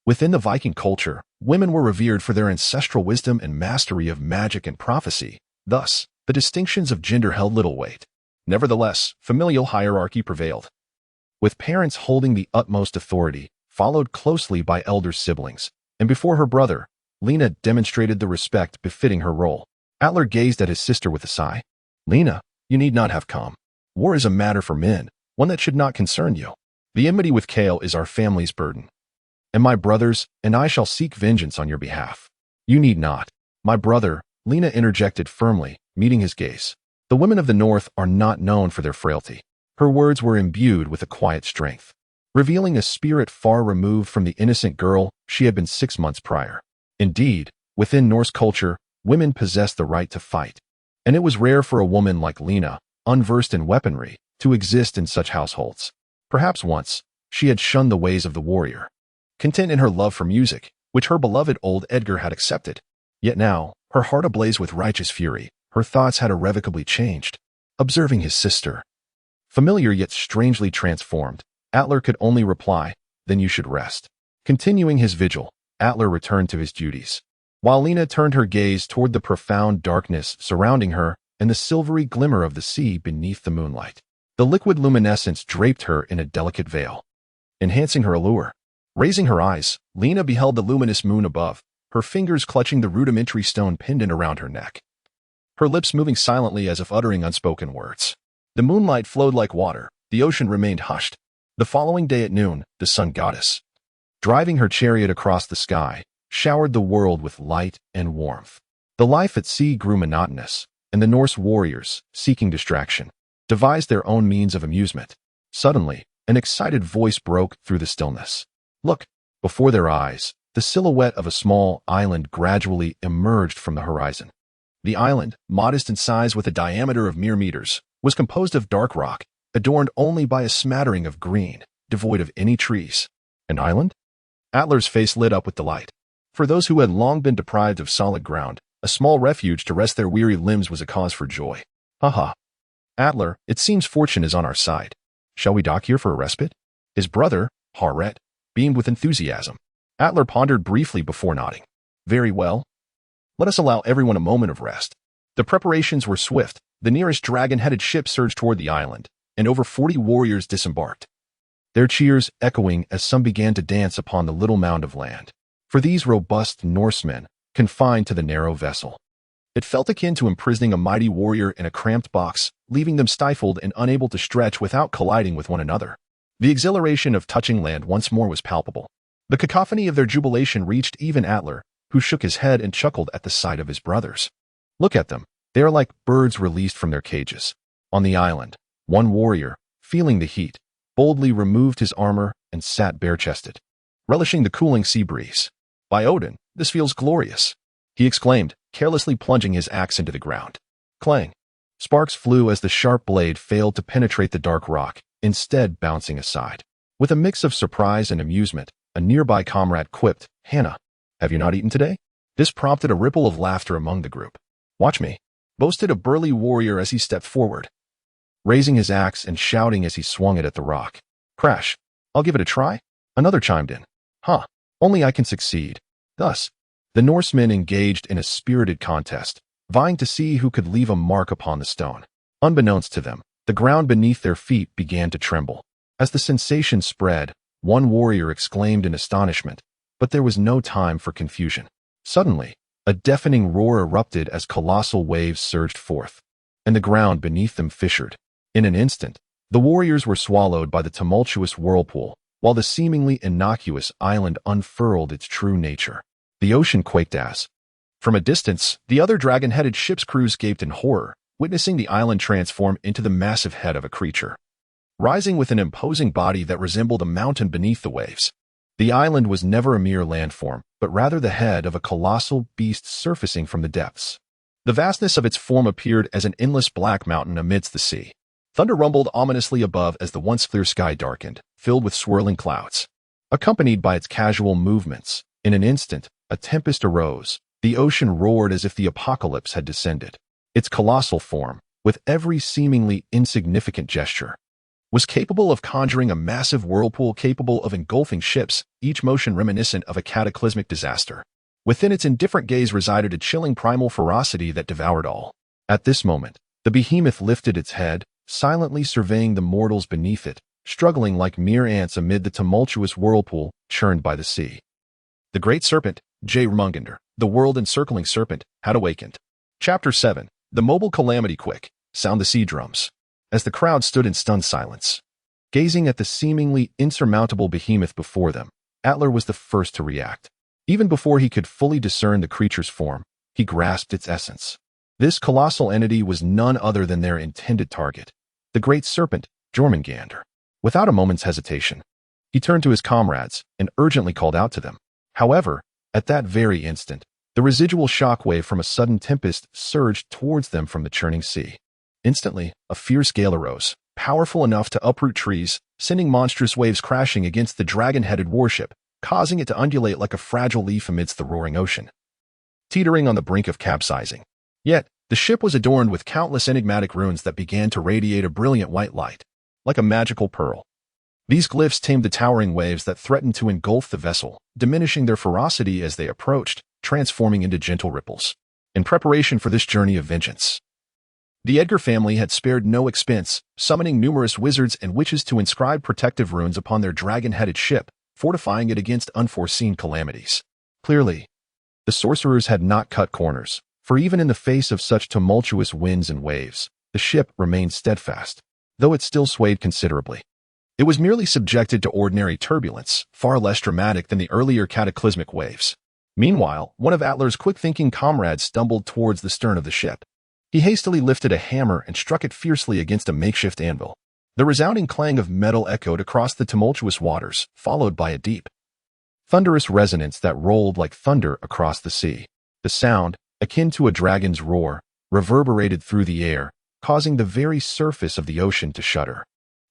Within the Viking culture, women were revered for their ancestral wisdom and mastery of magic and prophecy. Thus, the distinctions of gender held little weight. Nevertheless, familial hierarchy prevailed, with parents holding the utmost authority, followed closely by elder siblings, and before her brother, Lena demonstrated the respect befitting her role. Atler gazed at his sister with a sigh. Lena, you need not have come. War is a matter for men, one that should not concern you. The enmity with Kale is our family's burden, and my brothers and I shall seek vengeance on your behalf. You need not. My brother, Lena interjected firmly, meeting his gaze. The women of the North are not known for their frailty. Her words were imbued with a quiet strength, revealing a spirit far removed from the innocent girl she had been 6 months prior. Indeed, within Norse culture, women possessed the right to fight, and it was rare for a woman like Lena, unversed in weaponry, to exist in such households. Perhaps once, she had shunned the ways of the warrior, content in her love for music, which her beloved old Edgar had accepted. Yet now, her heart ablaze with righteous fury, her thoughts had irrevocably changed. Observing his sister, familiar yet strangely transformed, Atler could only reply, then you should rest. Continuing his vigil, Atler returned to his duties, while Lena turned her gaze toward the profound darkness surrounding her and the silvery glimmer of the sea beneath the moonlight. The liquid luminescence draped her in a delicate veil, enhancing her allure. Raising her eyes, Lena beheld the luminous moon above, her fingers clutching the rudimentary stone pendant around her neck, her lips moving silently as if uttering unspoken words. The moonlight flowed like water, the ocean remained hushed. The following day at noon, the sun goddess, driving her chariot across the sky, showered the world with light and warmth. The life at sea grew monotonous, and the Norse warriors, seeking distraction, devised their own means of amusement. Suddenly, an excited voice broke through the stillness. Look! Before their eyes, the silhouette of a small island gradually emerged from the horizon. The island, modest in size with a diameter of mere meters, was composed of dark rock, adorned only by a smattering of green, devoid of any trees. An island? Atler's face lit up with delight. For those who had long been deprived of solid ground, a small refuge to rest their weary limbs was a cause for joy. Haha. Atler, it seems fortune is on our side. Shall we dock here for a respite? His brother, Harret, beamed with enthusiasm. Atler pondered briefly before nodding. Very well. Let us allow everyone a moment of rest. The preparations were swift. The nearest dragon-headed ship surged toward the island, and over 40 warriors disembarked, their cheers echoing as some began to dance upon the little mound of land. For these robust Norsemen, confined to the narrow vessel, it felt akin to imprisoning a mighty warrior in a cramped box, leaving them stifled and unable to stretch without colliding with one another. The exhilaration of touching land once more was palpable. The cacophony of their jubilation reached even Atler, who shook his head and chuckled at the sight of his brothers. Look at them. They are like birds released from their cages. On the island, one warrior, feeling the heat, boldly removed his armor and sat bare-chested, relishing the cooling sea breeze. "By Odin, this feels glorious," he exclaimed, carelessly plunging his axe into the ground. Clang! Sparks flew as the sharp blade failed to penetrate the dark rock, instead bouncing aside. With a mix of surprise and amusement, a nearby comrade quipped, "Hannah, have you not eaten today?" This prompted a ripple of laughter among the group. "Watch me," boasted a burly warrior as he stepped forward, raising his axe and shouting as he swung it at the rock. "Crash! I'll give it a try," another chimed in. "Huh, only I can succeed." Thus, the Norsemen engaged in a spirited contest, vying to see who could leave a mark upon the stone. Unbeknownst to them, the ground beneath their feet began to tremble. As the sensation spread, one warrior exclaimed in astonishment, but there was no time for confusion. Suddenly, a deafening roar erupted as colossal waves surged forth, and the ground beneath them fissured. In an instant, the warriors were swallowed by the tumultuous whirlpool, while the seemingly innocuous island unfurled its true nature. The ocean quaked as, from a distance, the other dragon-headed ship's crews gaped in horror, witnessing the island transform into the massive head of a creature, rising with an imposing body that resembled a mountain beneath the waves. The island was never a mere landform, but rather the head of a colossal beast surfacing from the depths. The vastness of its form appeared as an endless black mountain amidst the sea. Thunder rumbled ominously above as the once clear sky darkened, filled with swirling clouds. Accompanied by its casual movements, in an instant, a tempest arose. The ocean roared as if the apocalypse had descended. Its colossal form, with every seemingly insignificant gesture, was capable of conjuring a massive whirlpool capable of engulfing ships, each motion reminiscent of a cataclysmic disaster. Within its indifferent gaze resided a chilling primal ferocity that devoured all. At this moment, the behemoth lifted its head, silently surveying the mortals beneath it, struggling like mere ants amid the tumultuous whirlpool churned by the sea. The great serpent, Jörmungandr, the world-encircling serpent, had awakened. Chapter 7. The mobile calamity. Quick, sound the sea drums. As the crowd stood in stunned silence, gazing at the seemingly insurmountable behemoth before them, Atlar was the first to react. Even before he could fully discern the creature's form, he grasped its essence. This colossal entity was none other than their intended target, the great serpent, Jörmungandr. Without a moment's hesitation, he turned to his comrades and urgently called out to them. However, at that very instant, the residual shockwave from a sudden tempest surged towards them from the churning sea. Instantly, a fierce gale arose, powerful enough to uproot trees, sending monstrous waves crashing against the dragon-headed warship, causing it to undulate like a fragile leaf amidst the roaring ocean, teetering on the brink of capsizing. Yet, the ship was adorned with countless enigmatic runes that began to radiate a brilliant white light, like a magical pearl. These glyphs tamed the towering waves that threatened to engulf the vessel, diminishing their ferocity as they approached, transforming into gentle ripples. In preparation for this journey of vengeance, the Edgar family had spared no expense, summoning numerous wizards and witches to inscribe protective runes upon their dragon-headed ship, fortifying it against unforeseen calamities. Clearly, the sorcerers had not cut corners, for even in the face of such tumultuous winds and waves, the ship remained steadfast, though it still swayed considerably. It was merely subjected to ordinary turbulence, far less dramatic than the earlier cataclysmic waves. Meanwhile, one of Atlar's quick-thinking comrades stumbled towards the stern of the ship. He hastily lifted a hammer and struck it fiercely against a makeshift anvil. The resounding clang of metal echoed across the tumultuous waters, followed by a deep, thunderous resonance that rolled like thunder across the sea. The sound, akin to a dragon's roar, reverberated through the air, causing the very surface of the ocean to shudder.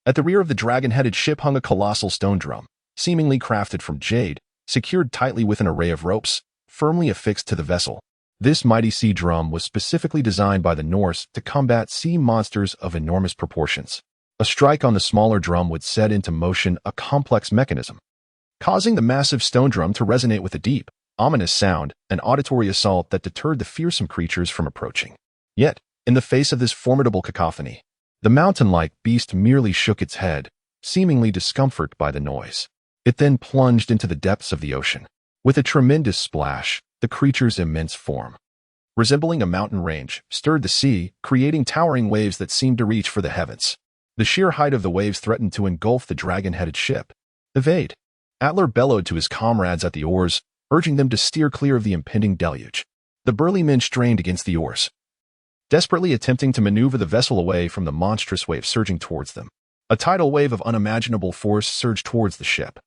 At the rear of the dragon-headed ship hung a colossal stone drum, seemingly crafted from jade, secured tightly with an array of ropes, firmly affixed to the vessel. This mighty sea drum was specifically designed by the Norse to combat sea monsters of enormous proportions. A strike on the smaller drum would set into motion a complex mechanism, causing the massive stone drum to resonate with a deep, ominous sound, an auditory assault that deterred the fearsome creatures from approaching. Yet, in the face of this formidable cacophony, the mountain-like beast merely shook its head, seemingly discomforted by the noise. It then plunged into the depths of the ocean. With a tremendous splash, the creature's immense form, resembling a mountain range, stirred the sea, creating towering waves that seemed to reach for the heavens. The sheer height of the waves threatened to engulf the dragon-headed ship. "Evade!" Atlar bellowed to his comrades at the oars, urging them to steer clear of the impending deluge. The burly men strained against the oars, desperately attempting to maneuver the vessel away from the monstrous wave surging towards them. A tidal wave of unimaginable force surged towards the ship,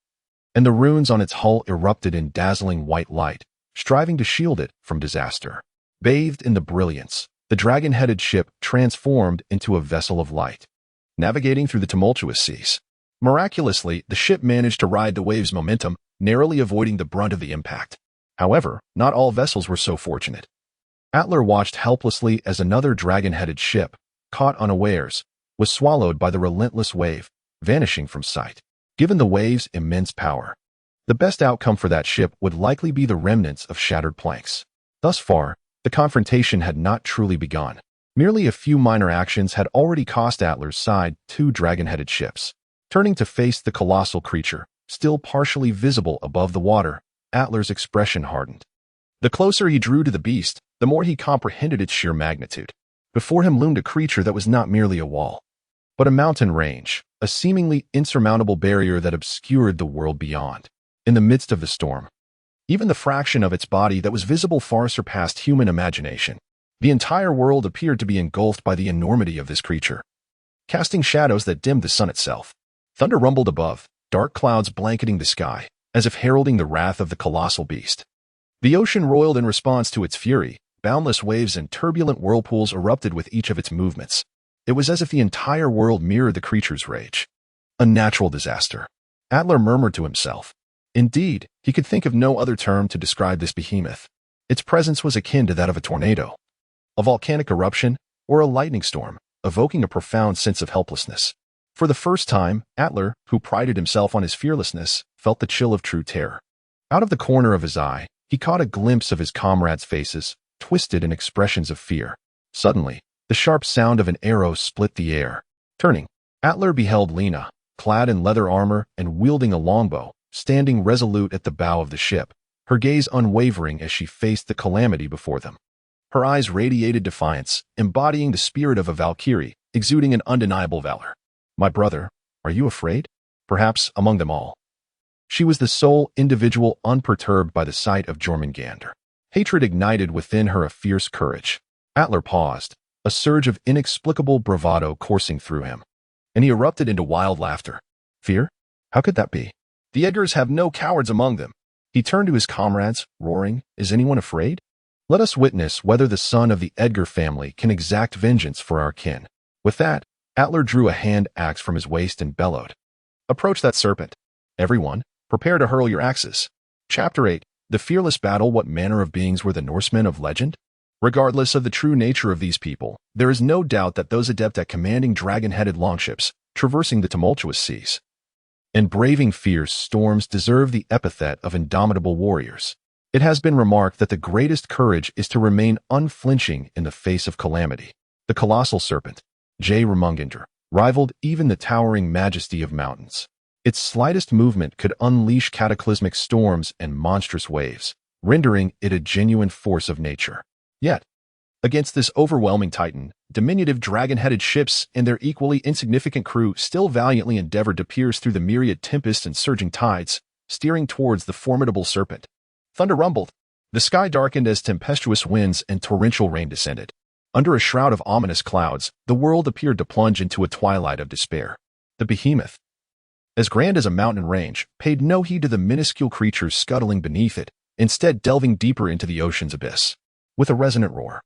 and the runes on its hull erupted in dazzling white light, striving to shield it from disaster. Bathed in the brilliance, the dragon-headed ship transformed into a vessel of light, navigating through the tumultuous seas. Miraculously, the ship managed to ride the wave's momentum, narrowly avoiding the brunt of the impact. However, not all vessels were so fortunate. Atlar watched helplessly as another dragon-headed ship, caught unawares, was swallowed by the relentless wave, vanishing from sight. Given the wave's immense power, the best outcome for that ship would likely be the remnants of shattered planks. Thus far, the confrontation had not truly begun. Merely a few minor actions had already cost Atlar's side 2 dragon-headed ships. Turning to face the colossal creature, still partially visible above the water, Atlar's expression hardened. The closer he drew to the beast, the more he comprehended its sheer magnitude. Before him loomed a creature that was not merely a wall, but a mountain range, a seemingly insurmountable barrier that obscured the world beyond. In the midst of the storm, even the fraction of its body that was visible far surpassed human imagination. The entire world appeared to be engulfed by the enormity of this creature, casting shadows that dimmed the sun itself. Thunder rumbled above, dark clouds blanketing the sky, as if heralding the wrath of the colossal beast. The ocean roiled in response to its fury. Boundless waves and turbulent whirlpools erupted with each of its movements. It was as if the entire world mirrored the creature's rage. A natural disaster. Atlar murmured to himself. Indeed, he could think of no other term to describe this behemoth. Its presence was akin to that of a tornado, a volcanic eruption, or a lightning storm, evoking a profound sense of helplessness. For the first time, Atlar, who prided himself on his fearlessness, felt the chill of true terror. Out of the corner of his eye, he caught a glimpse of his comrades' faces, twisted in expressions of fear. Suddenly, the sharp sound of an arrow split the air. Turning, Atlar beheld Lena, clad in leather armor and wielding a longbow, standing resolute at the bow of the ship, her gaze unwavering as she faced the calamity before them. Her eyes radiated defiance, embodying the spirit of a Valkyrie, exuding an undeniable valor. "My brother, are you afraid?" Perhaps among them all, she was the sole individual unperturbed by the sight of Jörmungandr. Hatred ignited within her a fierce courage. Atlar paused, a surge of inexplicable bravado coursing through him, and he erupted into wild laughter. Fear? How could that be? The Edgars have no cowards among them. He turned to his comrades, roaring, "Is anyone afraid? Let us witness whether the son of the Edgar family can exact vengeance for our kin." With that, Atlar drew a hand axe from his waist and bellowed, "Approach that serpent. Everyone, prepare to hurl your axes." Chapter 8. The Fearless Battle. What manner of beings were the Norsemen of legend? Regardless of the true nature of these people, there is no doubt that those adept at commanding dragon-headed longships, traversing the tumultuous seas, and braving fierce storms deserve the epithet of indomitable warriors. It has been remarked that the greatest courage is to remain unflinching in the face of calamity. The colossal serpent, Jörmungandr, rivaled even the towering majesty of mountains. Its slightest movement could unleash cataclysmic storms and monstrous waves, rendering it a genuine force of nature. Yet, against this overwhelming titan, diminutive dragon-headed ships and their equally insignificant crew still valiantly endeavored to pierce through the myriad tempests and surging tides, steering towards the formidable serpent. Thunder rumbled. The sky darkened as tempestuous winds and torrential rain descended. Under a shroud of ominous clouds, the world appeared to plunge into a twilight of despair. The behemoth, as grand as a mountain range, paid no heed to the minuscule creatures scuttling beneath it, instead delving deeper into the ocean's abyss. With a resonant roar,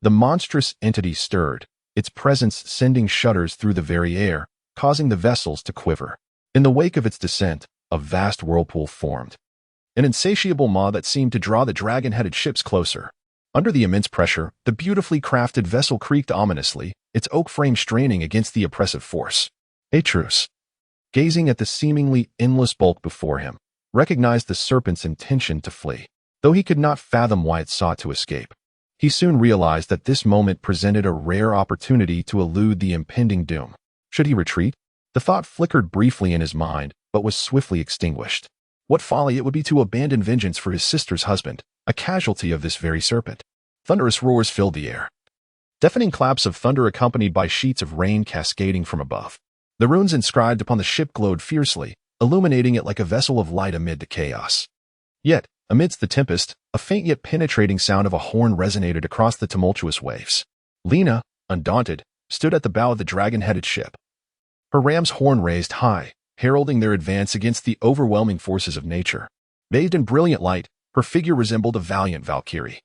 the monstrous entity stirred, its presence sending shudders through the very air, causing the vessels to quiver. In the wake of its descent, a vast whirlpool formed, an insatiable maw that seemed to draw the dragon-headed ships closer. Under the immense pressure, the beautifully crafted vessel creaked ominously, its oak frame straining against the oppressive force. A truce. Gazing at the seemingly endless bulk before him, recognized the serpent's intention to flee. Though he could not fathom why it sought to escape, he soon realized that this moment presented a rare opportunity to elude the impending doom. Should he retreat? The thought flickered briefly in his mind, but was swiftly extinguished. What folly it would be to abandon vengeance for his sister's husband, a casualty of this very serpent. Thunderous roars filled the air, deafening claps of thunder accompanied by sheets of rain cascading from above. The runes inscribed upon the ship glowed fiercely, illuminating it like a vessel of light amid the chaos. Yet, amidst the tempest, a faint yet penetrating sound of a horn resonated across the tumultuous waves. Lena, undaunted, stood at the bow of the dragon-headed ship. Her ram's horn raised high, heralding their advance against the overwhelming forces of nature. Bathed in brilliant light, her figure resembled a valiant Valkyrie,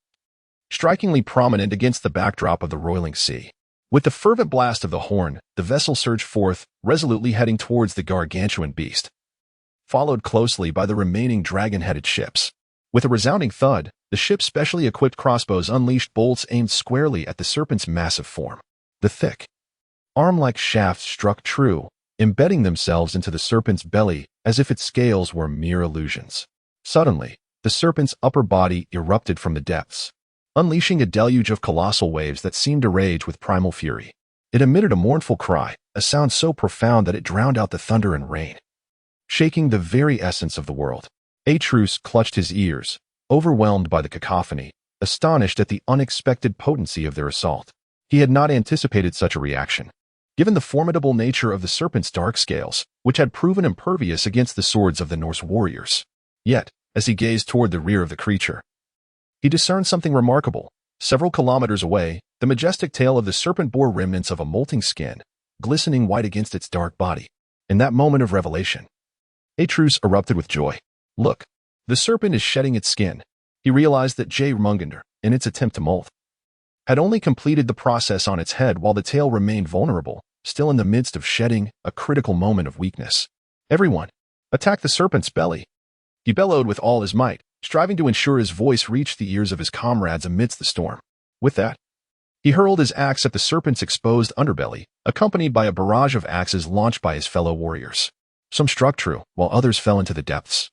strikingly prominent against the backdrop of the roiling sea. With the fervent blast of the horn, the vessel surged forth, resolutely heading towards the gargantuan beast, followed closely by the remaining dragon-headed ships. With a resounding thud, the ship's specially equipped crossbows unleashed bolts aimed squarely at the serpent's massive form. The thick, arm-like shafts struck true, embedding themselves into the serpent's belly as if its scales were mere illusions. Suddenly, the serpent's upper body erupted from the depths, unleashing a deluge of colossal waves that seemed to rage with primal fury. It emitted a mournful cry, a sound so profound that it drowned out the thunder and rain, shaking the very essence of the world. Atreus clutched his ears, overwhelmed by the cacophony, astonished at the unexpected potency of their assault. He had not anticipated such a reaction, given the formidable nature of the serpent's dark scales, which had proven impervious against the swords of the Norse warriors. Yet, as he gazed toward the rear of the creature, he discerned something remarkable. Several kilometers away, the majestic tail of the serpent bore remnants of a molting skin, glistening white against its dark body. In that moment of revelation, Atreus erupted with joy. Look, the serpent is shedding its skin. He realized that Jörmungandr, in its attempt to molt, had only completed the process on its head while the tail remained vulnerable, still in the midst of shedding, a critical moment of weakness. Everyone, attack the serpent's belly. He bellowed with all his might, striving to ensure his voice reached the ears of his comrades amidst the storm. With that, he hurled his axe at the serpent's exposed underbelly, accompanied by a barrage of axes launched by his fellow warriors. Some struck true, while others fell into the depths.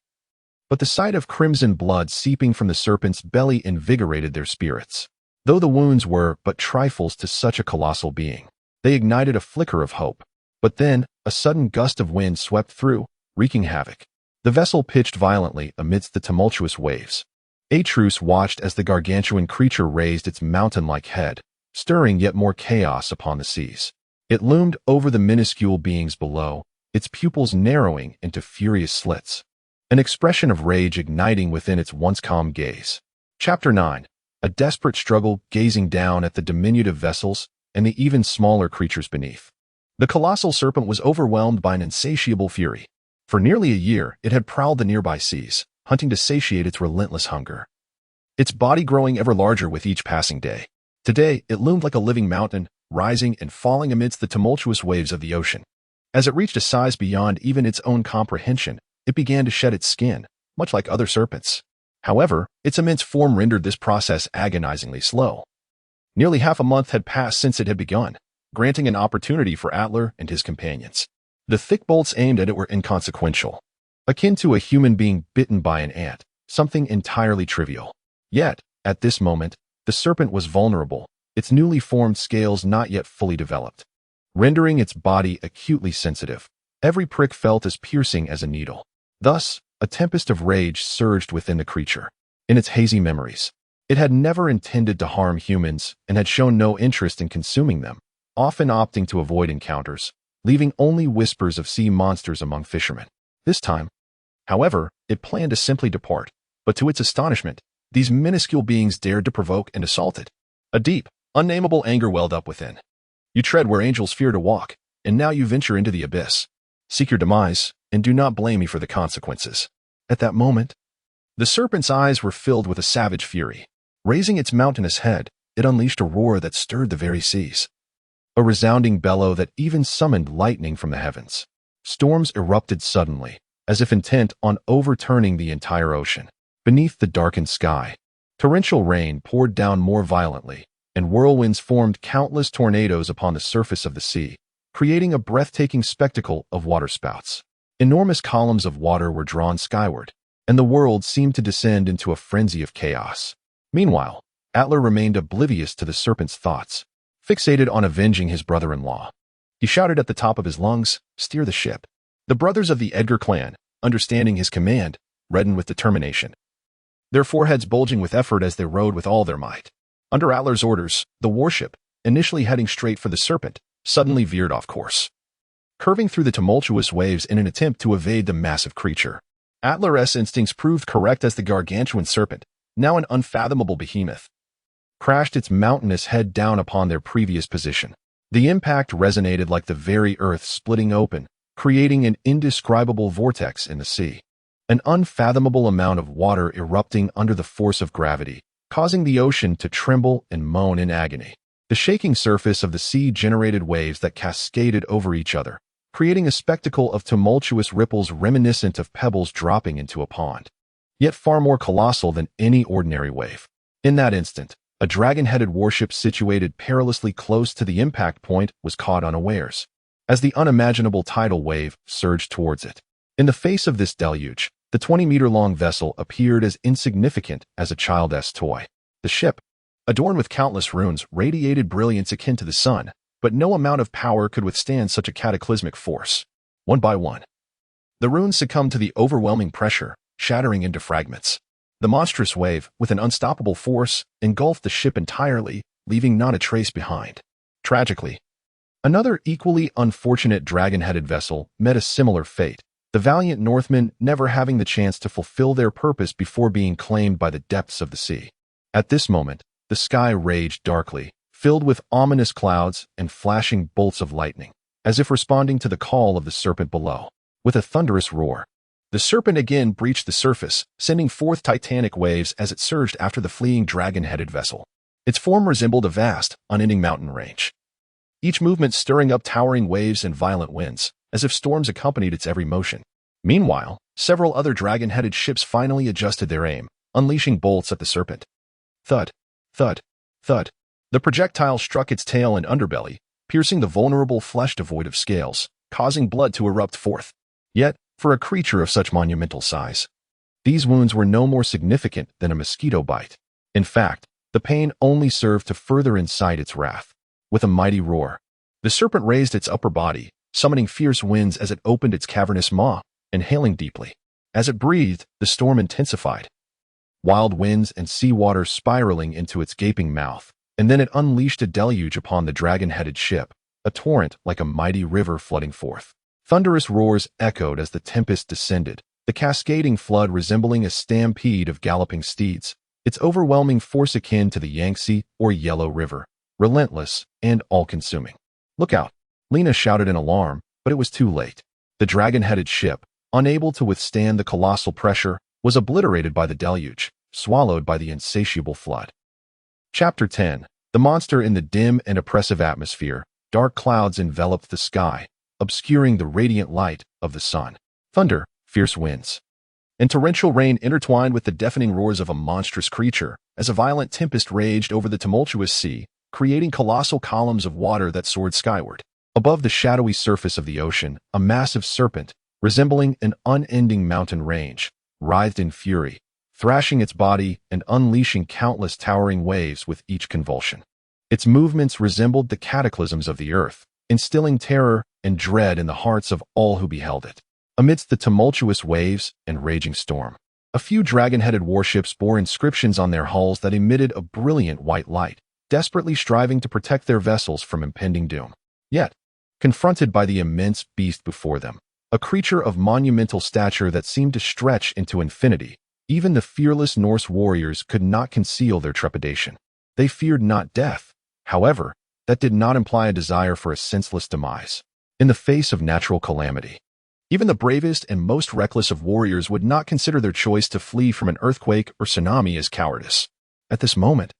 But the sight of crimson blood seeping from the serpent's belly invigorated their spirits. Though the wounds were but trifles to such a colossal being, they ignited a flicker of hope. But then, a sudden gust of wind swept through, wreaking havoc. The vessel pitched violently amidst the tumultuous waves. Atreus watched as the gargantuan creature raised its mountain-like head, stirring yet more chaos upon the seas. It loomed over the minuscule beings below, its pupils narrowing into furious slits, an expression of rage igniting within its once calm gaze. Chapter 9. A desperate struggle gazing down at the diminutive vessels and the even smaller creatures beneath. The colossal serpent was overwhelmed by an insatiable fury. For nearly a year, it had prowled the nearby seas, hunting to satiate its relentless hunger, its body growing ever larger with each passing day. Today, it loomed like a living mountain, rising and falling amidst the tumultuous waves of the ocean. As it reached a size beyond even its own comprehension, it began to shed its skin, much like other serpents. However, its immense form rendered this process agonizingly slow. Nearly half a month had passed since it had begun, granting an opportunity for Atlar and his companions. The thick bolts aimed at it were inconsequential, akin to a human being bitten by an ant, something entirely trivial. Yet, at this moment, the serpent was vulnerable, its newly formed scales not yet fully developed, rendering its body acutely sensitive. Every prick felt as piercing as a needle. Thus, a tempest of rage surged within the creature. In its hazy memories, it had never intended to harm humans and had shown no interest in consuming them, often opting to avoid encounters, leaving only whispers of sea monsters among fishermen. This time, however, it planned to simply depart, but to its astonishment, these minuscule beings dared to provoke and assault it. A deep, unnameable anger welled up within. You tread where angels fear to walk, and now you venture into the abyss. Seek your demise, and do not blame me for the consequences. At that moment, the serpent's eyes were filled with a savage fury. Raising its mountainous head, it unleashed a roar that stirred the very seas, a resounding bellow that even summoned lightning from the heavens. Storms erupted suddenly, as if intent on overturning the entire ocean. Beneath the darkened sky, torrential rain poured down more violently, and whirlwinds formed countless tornadoes upon the surface of the sea, creating a breathtaking spectacle of waterspouts. Enormous columns of water were drawn skyward, and the world seemed to descend into a frenzy of chaos. Meanwhile, Atlar remained oblivious to the serpent's thoughts, fixated on avenging his brother-in-law. He shouted at the top of his lungs, "Steer the ship." The brothers of the Edgar clan, understanding his command, reddened with determination, their foreheads bulging with effort as they rowed with all their might. Under Atlar's orders, the warship, initially heading straight for the serpent, suddenly veered off course, curving through the tumultuous waves in an attempt to evade the massive creature. Atlar's instincts proved correct as the gargantuan serpent, now an unfathomable behemoth, crashed its mountainous head down upon their previous position. The impact resonated like the very earth splitting open, creating an indescribable vortex in the sea. An unfathomable amount of water erupting under the force of gravity, causing the ocean to tremble and moan in agony. The shaking surface of the sea generated waves that cascaded over each other, creating a spectacle of tumultuous ripples reminiscent of pebbles dropping into a pond, yet far more colossal than any ordinary wave. In that instant, a dragon-headed warship situated perilously close to the impact point was caught unawares, as the unimaginable tidal wave surged towards it. In the face of this deluge, the 20-meter-long vessel appeared as insignificant as a child's toy. The ship, adorned with countless runes, radiated brilliance akin to the sun, but no amount of power could withstand such a cataclysmic force. One by one, the runes succumbed to the overwhelming pressure, shattering into fragments. The monstrous wave, with an unstoppable force, engulfed the ship entirely, leaving not a trace behind. Tragically, another equally unfortunate dragon-headed vessel met a similar fate, the valiant Northmen never having the chance to fulfill their purpose before being claimed by the depths of the sea. At this moment, the sky raged darkly, filled with ominous clouds and flashing bolts of lightning, as if responding to the call of the serpent below. With a thunderous roar, the serpent again breached the surface, sending forth titanic waves as it surged after the fleeing dragon-headed vessel. Its form resembled a vast, unending mountain range, each movement stirring up towering waves and violent winds, as if storms accompanied its every motion. Meanwhile, several other dragon-headed ships finally adjusted their aim, unleashing bolts at the serpent. Thud, thud, thud. The projectile struck its tail and underbelly, piercing the vulnerable flesh devoid of scales, causing blood to erupt forth. Yet, for a creature of such monumental size, these wounds were no more significant than a mosquito bite. In fact, the pain only served to further incite its wrath. With a mighty roar, the serpent raised its upper body, summoning fierce winds as it opened its cavernous maw, inhaling deeply. As it breathed, the storm intensified, wild winds and seawater spiraling into its gaping mouth, and then it unleashed a deluge upon the dragon-headed ship, a torrent like a mighty river flooding forth. Thunderous roars echoed as the tempest descended, the cascading flood resembling a stampede of galloping steeds, its overwhelming force akin to the Yangtze or Yellow River, relentless and all-consuming. "Look out!" Lena shouted in alarm, but it was too late. The dragon-headed ship, unable to withstand the colossal pressure, was obliterated by the deluge, swallowed by the insatiable flood. Chapter 10. The monster in the dim and oppressive atmosphere. Dark clouds enveloped the sky, obscuring the radiant light of the sun. Thunder, fierce winds, and torrential rain intertwined with the deafening roars of a monstrous creature as a violent tempest raged over the tumultuous sea, creating colossal columns of water that soared skyward. Above the shadowy surface of the ocean, a massive serpent, resembling an unending mountain range, writhed in fury, thrashing its body and unleashing countless towering waves with each convulsion. Its movements resembled the cataclysms of the earth, instilling terror and dread in the hearts of all who beheld it. Amidst the tumultuous waves and raging storm, a few dragon-headed warships bore inscriptions on their hulls that emitted a brilliant white light, desperately striving to protect their vessels from impending doom. Yet, confronted by the immense beast before them, a creature of monumental stature that seemed to stretch into infinity, even the fearless Norse warriors could not conceal their trepidation. They feared not death. However, that did not imply a desire for a senseless demise. In the face of natural calamity, even the bravest and most reckless of warriors would not consider their choice to flee from an earthquake or tsunami as cowardice. At this moment,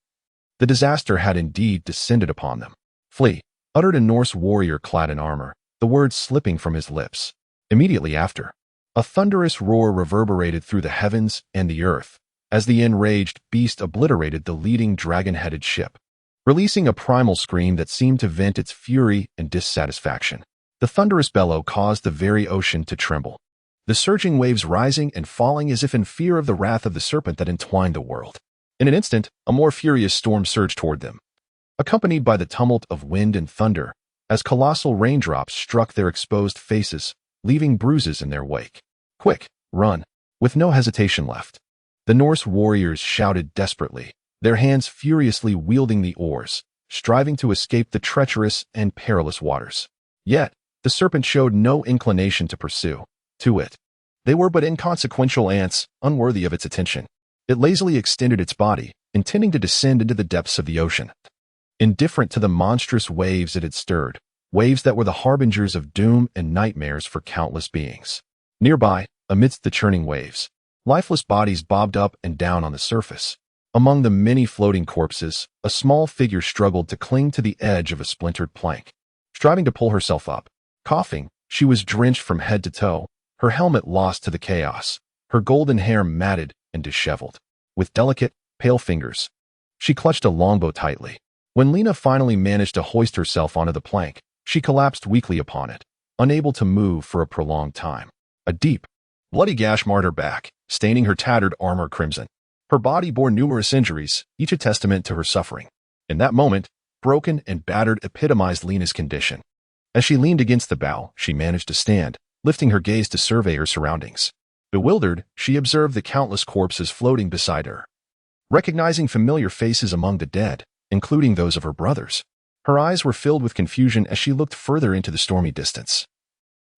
the disaster had indeed descended upon them. "Flee," uttered a Norse warrior clad in armor, the words slipping from his lips. Immediately after, a thunderous roar reverberated through the heavens and the earth, as the enraged beast obliterated the leading dragon-headed ship, releasing a primal scream that seemed to vent its fury and dissatisfaction. The thunderous bellow caused the very ocean to tremble, the surging waves rising and falling as if in fear of the wrath of the serpent that entwined the world. In an instant, a more furious storm surged toward them, accompanied by the tumult of wind and thunder, as colossal raindrops struck their exposed faces, leaving bruises in their wake. "Quick, run!" With no hesitation left, the Norse warriors shouted desperately, their hands furiously wielding the oars, striving to escape the treacherous and perilous waters. Yet, the serpent showed no inclination to pursue. To it, they were but inconsequential ants, unworthy of its attention. It lazily extended its body, intending to descend into the depths of the ocean. Indifferent to the monstrous waves it had stirred, waves that were the harbingers of doom and nightmares for countless beings. Nearby, amidst the churning waves, lifeless bodies bobbed up and down on the surface. Among the many floating corpses, a small figure struggled to cling to the edge of a splintered plank. Striving to pull herself up, coughing, she was drenched from head to toe, her helmet lost to the chaos, her golden hair matted and disheveled. With delicate, pale fingers, she clutched a longbow tightly. When Lena finally managed to hoist herself onto the plank, she collapsed weakly upon it, unable to move for a prolonged time. A deep, bloody gash marred her back, staining her tattered armor crimson. Her body bore numerous injuries, each a testament to her suffering. In that moment, broken and battered epitomized Lena's condition. As she leaned against the bow, she managed to stand, lifting her gaze to survey her surroundings. Bewildered, she observed the countless corpses floating beside her. Recognizing familiar faces among the dead, including those of her brothers, her eyes were filled with confusion as she looked further into the stormy distance,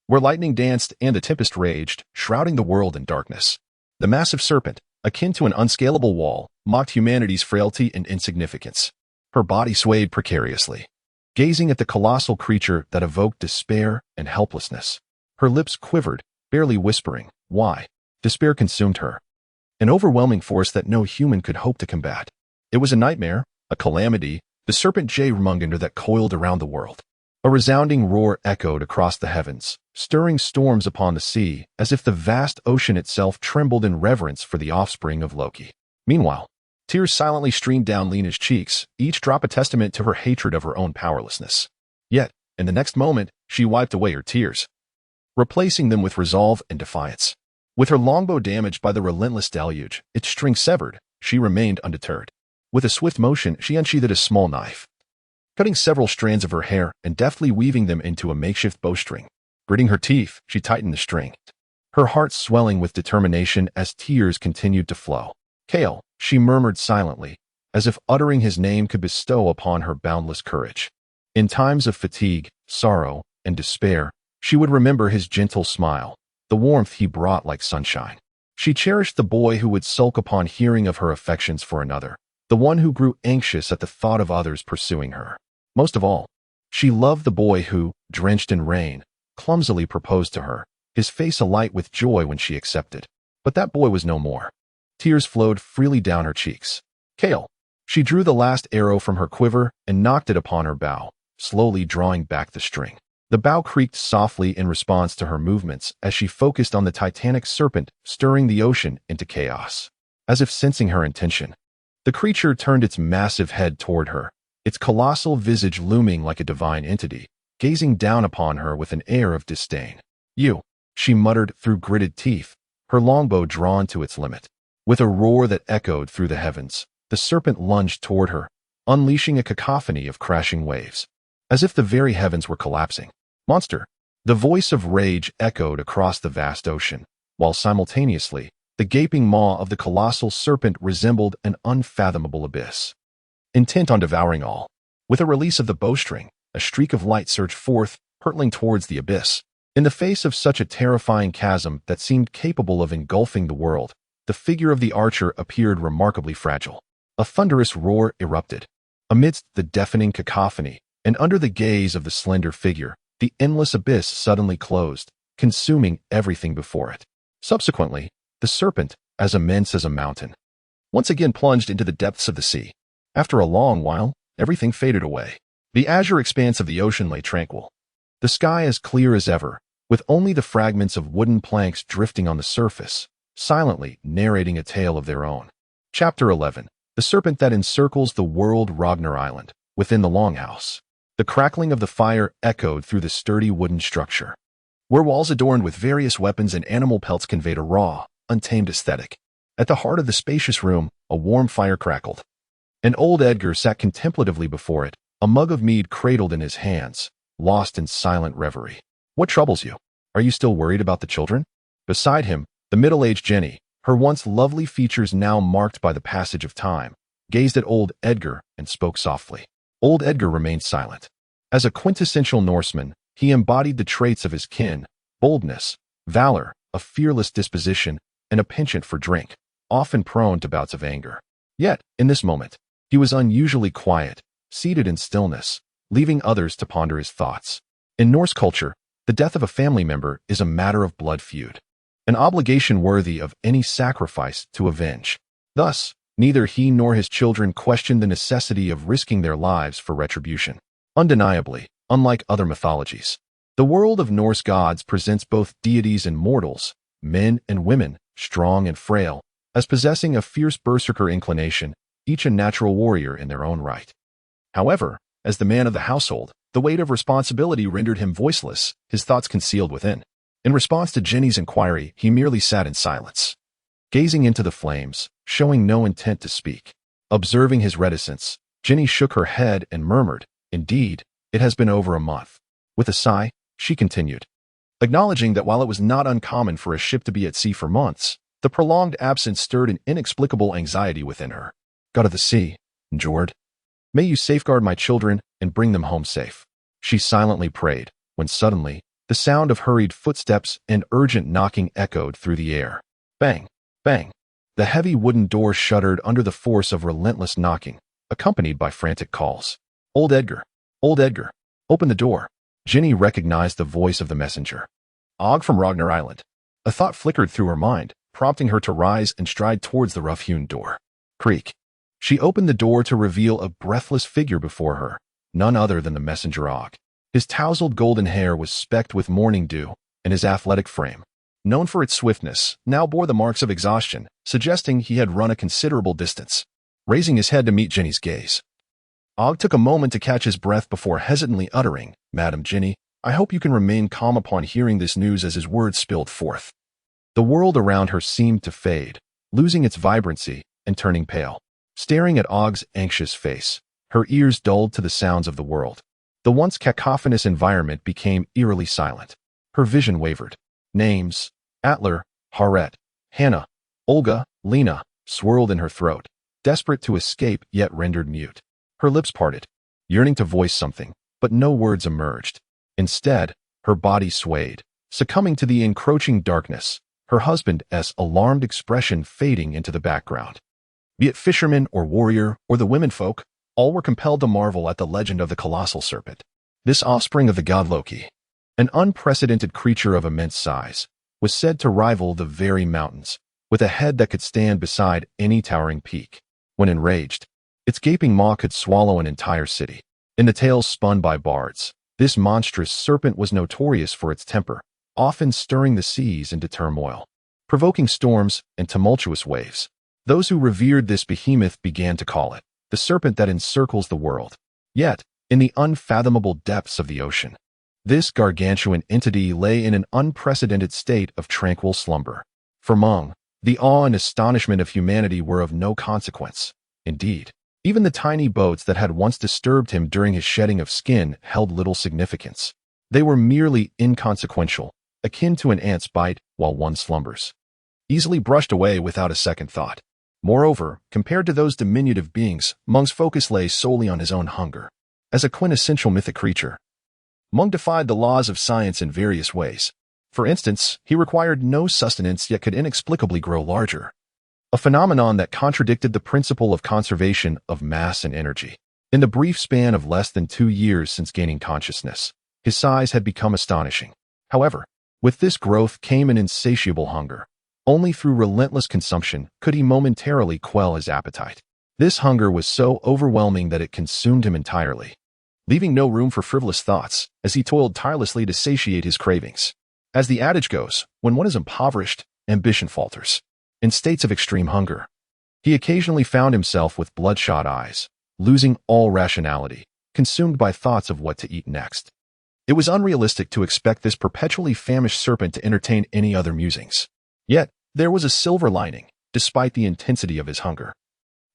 where lightning danced and the tempest raged, shrouding the world in darkness. The massive serpent, akin to an unscalable wall, mocked humanity's frailty and insignificance. Her body swayed precariously, gazing at the colossal creature that evoked despair and helplessness. Her lips quivered, barely whispering, "Why?" Despair consumed her, an overwhelming force that no human could hope to combat. It was a nightmare, a calamity, the serpent Jörmungandr that coiled around the world. A resounding roar echoed across the heavens, stirring storms upon the sea, as if the vast ocean itself trembled in reverence for the offspring of Loki. Meanwhile, tears silently streamed down Lena's cheeks, each drop a testament to her hatred of her own powerlessness. Yet, in the next moment, she wiped away her tears, replacing them with resolve and defiance. With her longbow damaged by the relentless deluge, its string severed, she remained undeterred. With a swift motion, she unsheathed a small knife, cutting several strands of her hair and deftly weaving them into a makeshift bowstring. Gritting her teeth, she tightened the string, her heart swelling with determination as tears continued to flow. "Kale," she murmured silently, as if uttering his name could bestow upon her boundless courage. In times of fatigue, sorrow, and despair, she would remember his gentle smile, the warmth he brought like sunshine. She cherished the boy who would sulk upon hearing of her affections for another, the one who grew anxious at the thought of others pursuing her. Most of all, she loved the boy who, drenched in rain, clumsily proposed to her, his face alight with joy when she accepted. But that boy was no more. Tears flowed freely down her cheeks. "Kale." She drew the last arrow from her quiver and knocked it upon her bow, slowly drawing back the string. The bow creaked softly in response to her movements as she focused on the titanic serpent stirring the ocean into chaos. As if sensing her intention, the creature turned its massive head toward her, its colossal visage looming like a divine entity, gazing down upon her with an air of disdain. "You," she muttered through gritted teeth, her longbow drawn to its limit. With a roar that echoed through the heavens, the serpent lunged toward her, unleashing a cacophony of crashing waves, as if the very heavens were collapsing. "Monster!" The voice of rage echoed across the vast ocean, while simultaneously, the gaping maw of the colossal serpent resembled an unfathomable abyss, intent on devouring all. With a release of the bowstring, a streak of light surged forth, hurtling towards the abyss. In the face of such a terrifying chasm that seemed capable of engulfing the world, the figure of the archer appeared remarkably fragile. A thunderous roar erupted. Amidst the deafening cacophony, and under the gaze of the slender figure, the endless abyss suddenly closed, consuming everything before it. Subsequently, the serpent, as immense as a mountain, once again plunged into the depths of the sea. After a long while, everything faded away. The azure expanse of the ocean lay tranquil, the sky as clear as ever, with only the fragments of wooden planks drifting on the surface, silently narrating a tale of their own. Chapter 11. The Serpent That Encircles the World. Ragnar Island, within the Longhouse. The crackling of the fire echoed through the sturdy wooden structure, where walls adorned with various weapons and animal pelts conveyed a raw, untamed aesthetic. At the heart of the spacious room, a warm fire crackled. And old Edgar sat contemplatively before it, a mug of mead cradled in his hands, lost in silent reverie. "What troubles you? Are you still worried about the children?" Beside him, the middle-aged Jenny, her once lovely features now marked by the passage of time, gazed at old Edgar and spoke softly. Old Edgar remained silent. As a quintessential Norseman, he embodied the traits of his kin: boldness, valor, a fearless disposition, and a penchant for drink. often prone to bouts of anger. Yet, in this moment, he was unusually quiet, seated in stillness, leaving others to ponder his thoughts. In Norse culture, the death of a family member is a matter of blood feud, an obligation worthy of any sacrifice to avenge. Thus, neither he nor his children questioned the necessity of risking their lives for retribution. Undeniably, unlike other mythologies, the world of Norse gods presents both deities and mortals, men and women, strong and frail, as possessing a fierce berserker inclination, each a natural warrior in their own right. However, as the man of the household, the weight of responsibility rendered him voiceless, his thoughts concealed within. In response to Jenny's inquiry, he merely sat in silence, gazing into the flames, showing no intent to speak. Observing his reticence, Jenny shook her head and murmured, "Indeed, it has been over a month." With a sigh, she continued, acknowledging that while it was not uncommon for a ship to be at sea for months, the prolonged absence stirred an inexplicable anxiety within her. "God of the sea, Jord, may you safeguard my children and bring them home safe." She silently prayed, when suddenly, the sound of hurried footsteps and urgent knocking echoed through the air. Bang! Bang! The heavy wooden door shuddered under the force of relentless knocking, accompanied by frantic calls. "Old Edgar! Old Edgar! Open the door!" Jenny recognized the voice of the messenger. Og from Ragnar Island. A thought flickered through her mind, prompting her to rise and stride towards the rough-hewn door. Creak. She opened the door to reveal a breathless figure before her, none other than the messenger Og. His tousled golden hair was specked with morning dew, and his athletic frame, known for its swiftness, now bore the marks of exhaustion, suggesting he had run a considerable distance. Raising his head to meet Jenny's gaze, Og took a moment to catch his breath before hesitantly uttering, "Madam Jenny, I hope you can remain calm upon hearing this news," as his words spilled forth. The world around her seemed to fade, losing its vibrancy and turning pale. Staring at Og's anxious face, her ears dulled to the sounds of the world. The once cacophonous environment became eerily silent. Her vision wavered. Names, Atler, Haret, Hannah, Olga, Lena, swirled in her throat, desperate to escape yet rendered mute. Her lips parted, yearning to voice something, but no words emerged. Instead, her body swayed, succumbing to the encroaching darkness, her husband's alarmed expression fading into the background. Be it fisherman or warrior or the womenfolk, all were compelled to marvel at the legend of the colossal serpent. This offspring of the god Loki, an unprecedented creature of immense size, was said to rival the very mountains, with a head that could stand beside any towering peak. When enraged, its gaping maw could swallow an entire city. In the tales spun by bards, this monstrous serpent was notorious for its temper, often stirring the seas into turmoil, provoking storms and tumultuous waves. Those who revered this behemoth began to call it the serpent that encircles the world. Yet, in the unfathomable depths of the ocean, this gargantuan entity lay in an unprecedented state of tranquil slumber. For Mung, the awe and astonishment of humanity were of no consequence. Indeed, even the tiny boats that had once disturbed him during his shedding of skin held little significance. They were merely inconsequential, akin to an ant's bite while one slumbers, easily brushed away without a second thought. Moreover, compared to those diminutive beings, Mung's focus lay solely on his own hunger. As a quintessential mythic creature, Mung defied the laws of science in various ways. For instance, he required no sustenance yet could inexplicably grow larger, a phenomenon that contradicted the principle of conservation of mass and energy. In the brief span of less than 2 years since gaining consciousness, his size had become astonishing. However, with this growth came an insatiable hunger. Only through relentless consumption could he momentarily quell his appetite. This hunger was so overwhelming that it consumed him entirely, leaving no room for frivolous thoughts as he toiled tirelessly to satiate his cravings. As the adage goes, when one is impoverished, ambition falters. In states of extreme hunger, he occasionally found himself with bloodshot eyes, losing all rationality, consumed by thoughts of what to eat next. It was unrealistic to expect this perpetually famished serpent to entertain any other musings. Yet, there was a silver lining, despite the intensity of his hunger.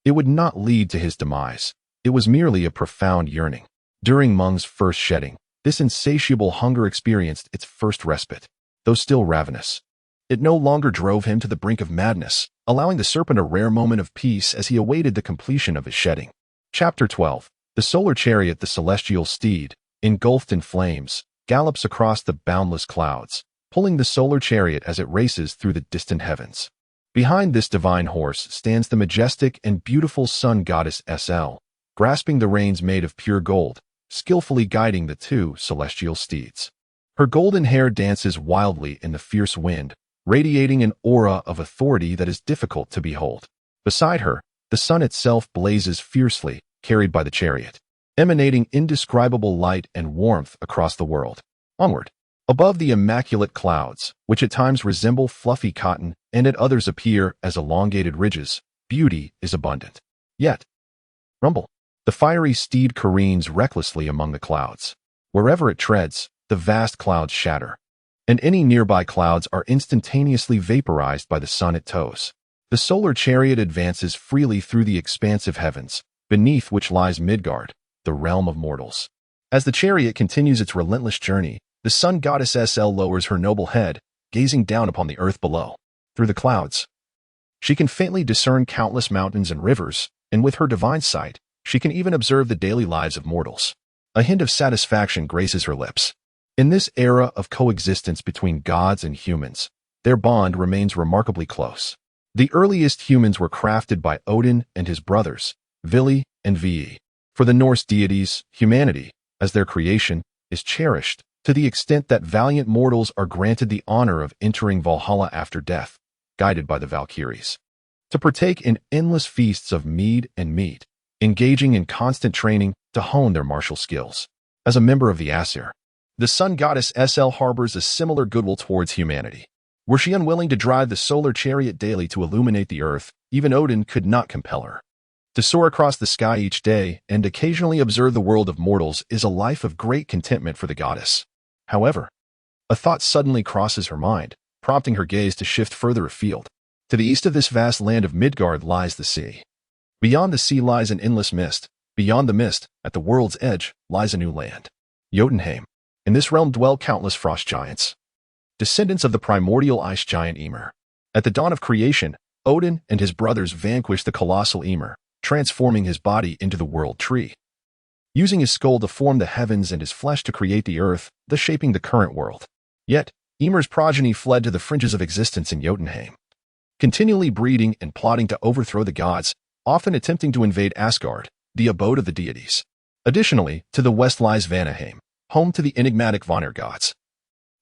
It would not lead to his demise. It was merely a profound yearning. During Mung's first shedding, this insatiable hunger experienced its first respite. Though still ravenous, it no longer drove him to the brink of madness, allowing the serpent a rare moment of peace as he awaited the completion of his shedding. Chapter 12. The solar chariot, the celestial steed, engulfed in flames, gallops across the boundless clouds, pulling the solar chariot as it races through the distant heavens. Behind this divine horse stands the majestic and beautiful sun goddess SL, grasping the reins made of pure gold, skillfully guiding the two celestial steeds. Her golden hair dances wildly in the fierce wind, radiating an aura of authority that is difficult to behold. Beside her, the sun itself blazes fiercely, carried by the chariot, emanating indescribable light and warmth across the world. Onward. Above the immaculate clouds, which at times resemble fluffy cotton and at others appear as elongated ridges, beauty is abundant. Yet, rumble. The fiery steed careens recklessly among the clouds. Wherever it treads, the vast clouds shatter, and any nearby clouds are instantaneously vaporized by the sun it tows. The solar chariot advances freely through the expansive heavens, beneath which lies Midgard, the realm of mortals. As the chariot continues its relentless journey, the sun goddess SL lowers her noble head, gazing down upon the earth below. Through the clouds, she can faintly discern countless mountains and rivers, and with her divine sight, she can even observe the daily lives of mortals. A hint of satisfaction graces her lips. In this era of coexistence between gods and humans, their bond remains remarkably close. The earliest humans were crafted by Odin and his brothers, Vili and Ve. For the Norse deities, humanity, as their creation, is cherished to the extent that valiant mortals are granted the honor of entering Valhalla after death, guided by the Valkyries, to partake in endless feasts of mead and meat, engaging in constant training to hone their martial skills. As a member of the Asir, the sun goddess SL harbors a similar goodwill towards humanity. Were she unwilling to drive the solar chariot daily to illuminate the earth, even Odin could not compel her. To soar across the sky each day and occasionally observe the world of mortals is a life of great contentment for the goddess. However, a thought suddenly crosses her mind, prompting her gaze to shift further afield. To the east of this vast land of Midgard lies the sea. Beyond the sea lies an endless mist. Beyond the mist, at the world's edge, lies a new land, Jotunheim. In this realm dwell countless frost giants, descendants of the primordial ice giant Ymir. At the dawn of creation, Odin and his brothers vanquished the colossal Ymir, transforming his body into the world tree, using his skull to form the heavens and his flesh to create the earth, thus shaping the current world. Yet, Ymir's progeny fled to the fringes of existence in Jotunheim, continually breeding and plotting to overthrow the gods, often attempting to invade Asgard, the abode of the deities. Additionally, to the west lies Vanaheim, home to the enigmatic Vanir gods,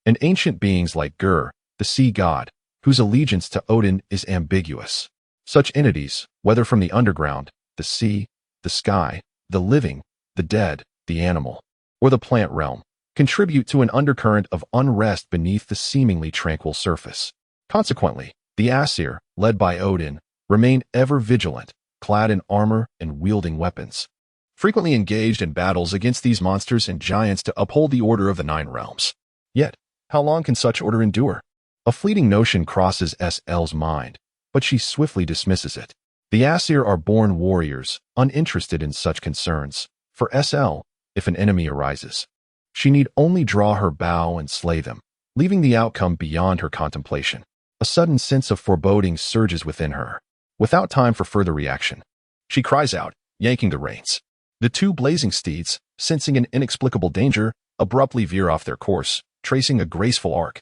and ancient beings like Gur, the sea god, whose allegiance to Odin is ambiguous. Such entities, whether from the underground, the sea, the sky, the living, the dead, the animal, or the plant realm, contribute to an undercurrent of unrest beneath the seemingly tranquil surface. Consequently, the Asir, led by Odin, remain ever vigilant, clad in armor and wielding weapons, frequently engaged in battles against these monsters and giants to uphold the order of the nine realms. Yet, how long can such order endure? A fleeting notion crosses SL's mind, but she swiftly dismisses it. The Asir are born warriors, uninterested in such concerns. For SL, if an enemy arises, she need only draw her bow and slay them, leaving the outcome beyond her contemplation. A sudden sense of foreboding surges within her. Without time for further reaction, she cries out, yanking the reins. The two blazing steeds, sensing an inexplicable danger, abruptly veer off their course, tracing a graceful arc,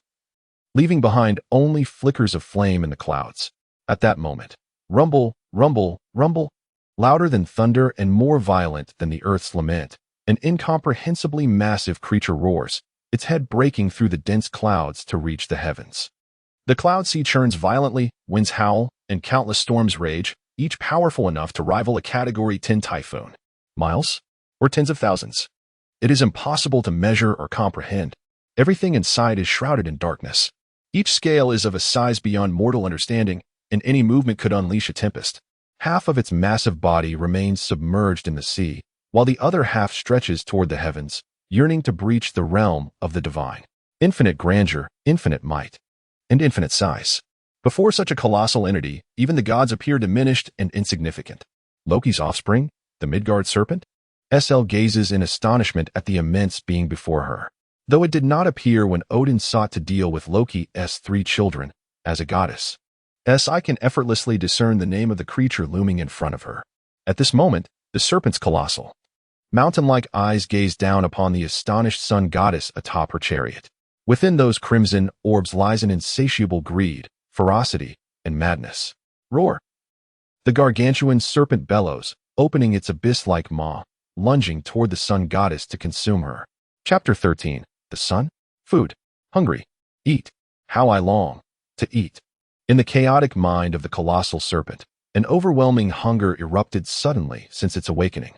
leaving behind only flickers of flame in the clouds. At that moment, rumble, rumble, rumble, louder than thunder and more violent than the earth's lament, an incomprehensibly massive creature roars, its head breaking through the dense clouds to reach the heavens. The cloud sea churns violently, winds howl, and countless storms rage, each powerful enough to rival a Category 10 typhoon. Miles? Or tens of thousands? It is impossible to measure or comprehend. Everything inside is shrouded in darkness. Each scale is of a size beyond mortal understanding, and any movement could unleash a tempest. Half of its massive body remains submerged in the sea, while the other half stretches toward the heavens, yearning to breach the realm of the divine. Infinite grandeur, infinite might, and infinite size. Before such a colossal entity, even the gods appear diminished and insignificant. Loki's offspring, the Midgard serpent? SL gazes in astonishment at the immense being before her. Though it did not appear when Odin sought to deal with Loki's 3 children, as a goddess, I can effortlessly discern the name of the creature looming in front of her. At this moment, the serpent's colossal, mountain-like eyes gaze down upon the astonished sun goddess atop her chariot. Within those crimson orbs lies an insatiable greed, ferocity, and madness. Roar! The gargantuan serpent bellows, opening its abyss-like maw, lunging toward the sun goddess to consume her. Chapter 13. The sun? Food. Hungry. Eat. How I long to eat. In the chaotic mind of the colossal serpent, an overwhelming hunger erupted suddenly since its awakening,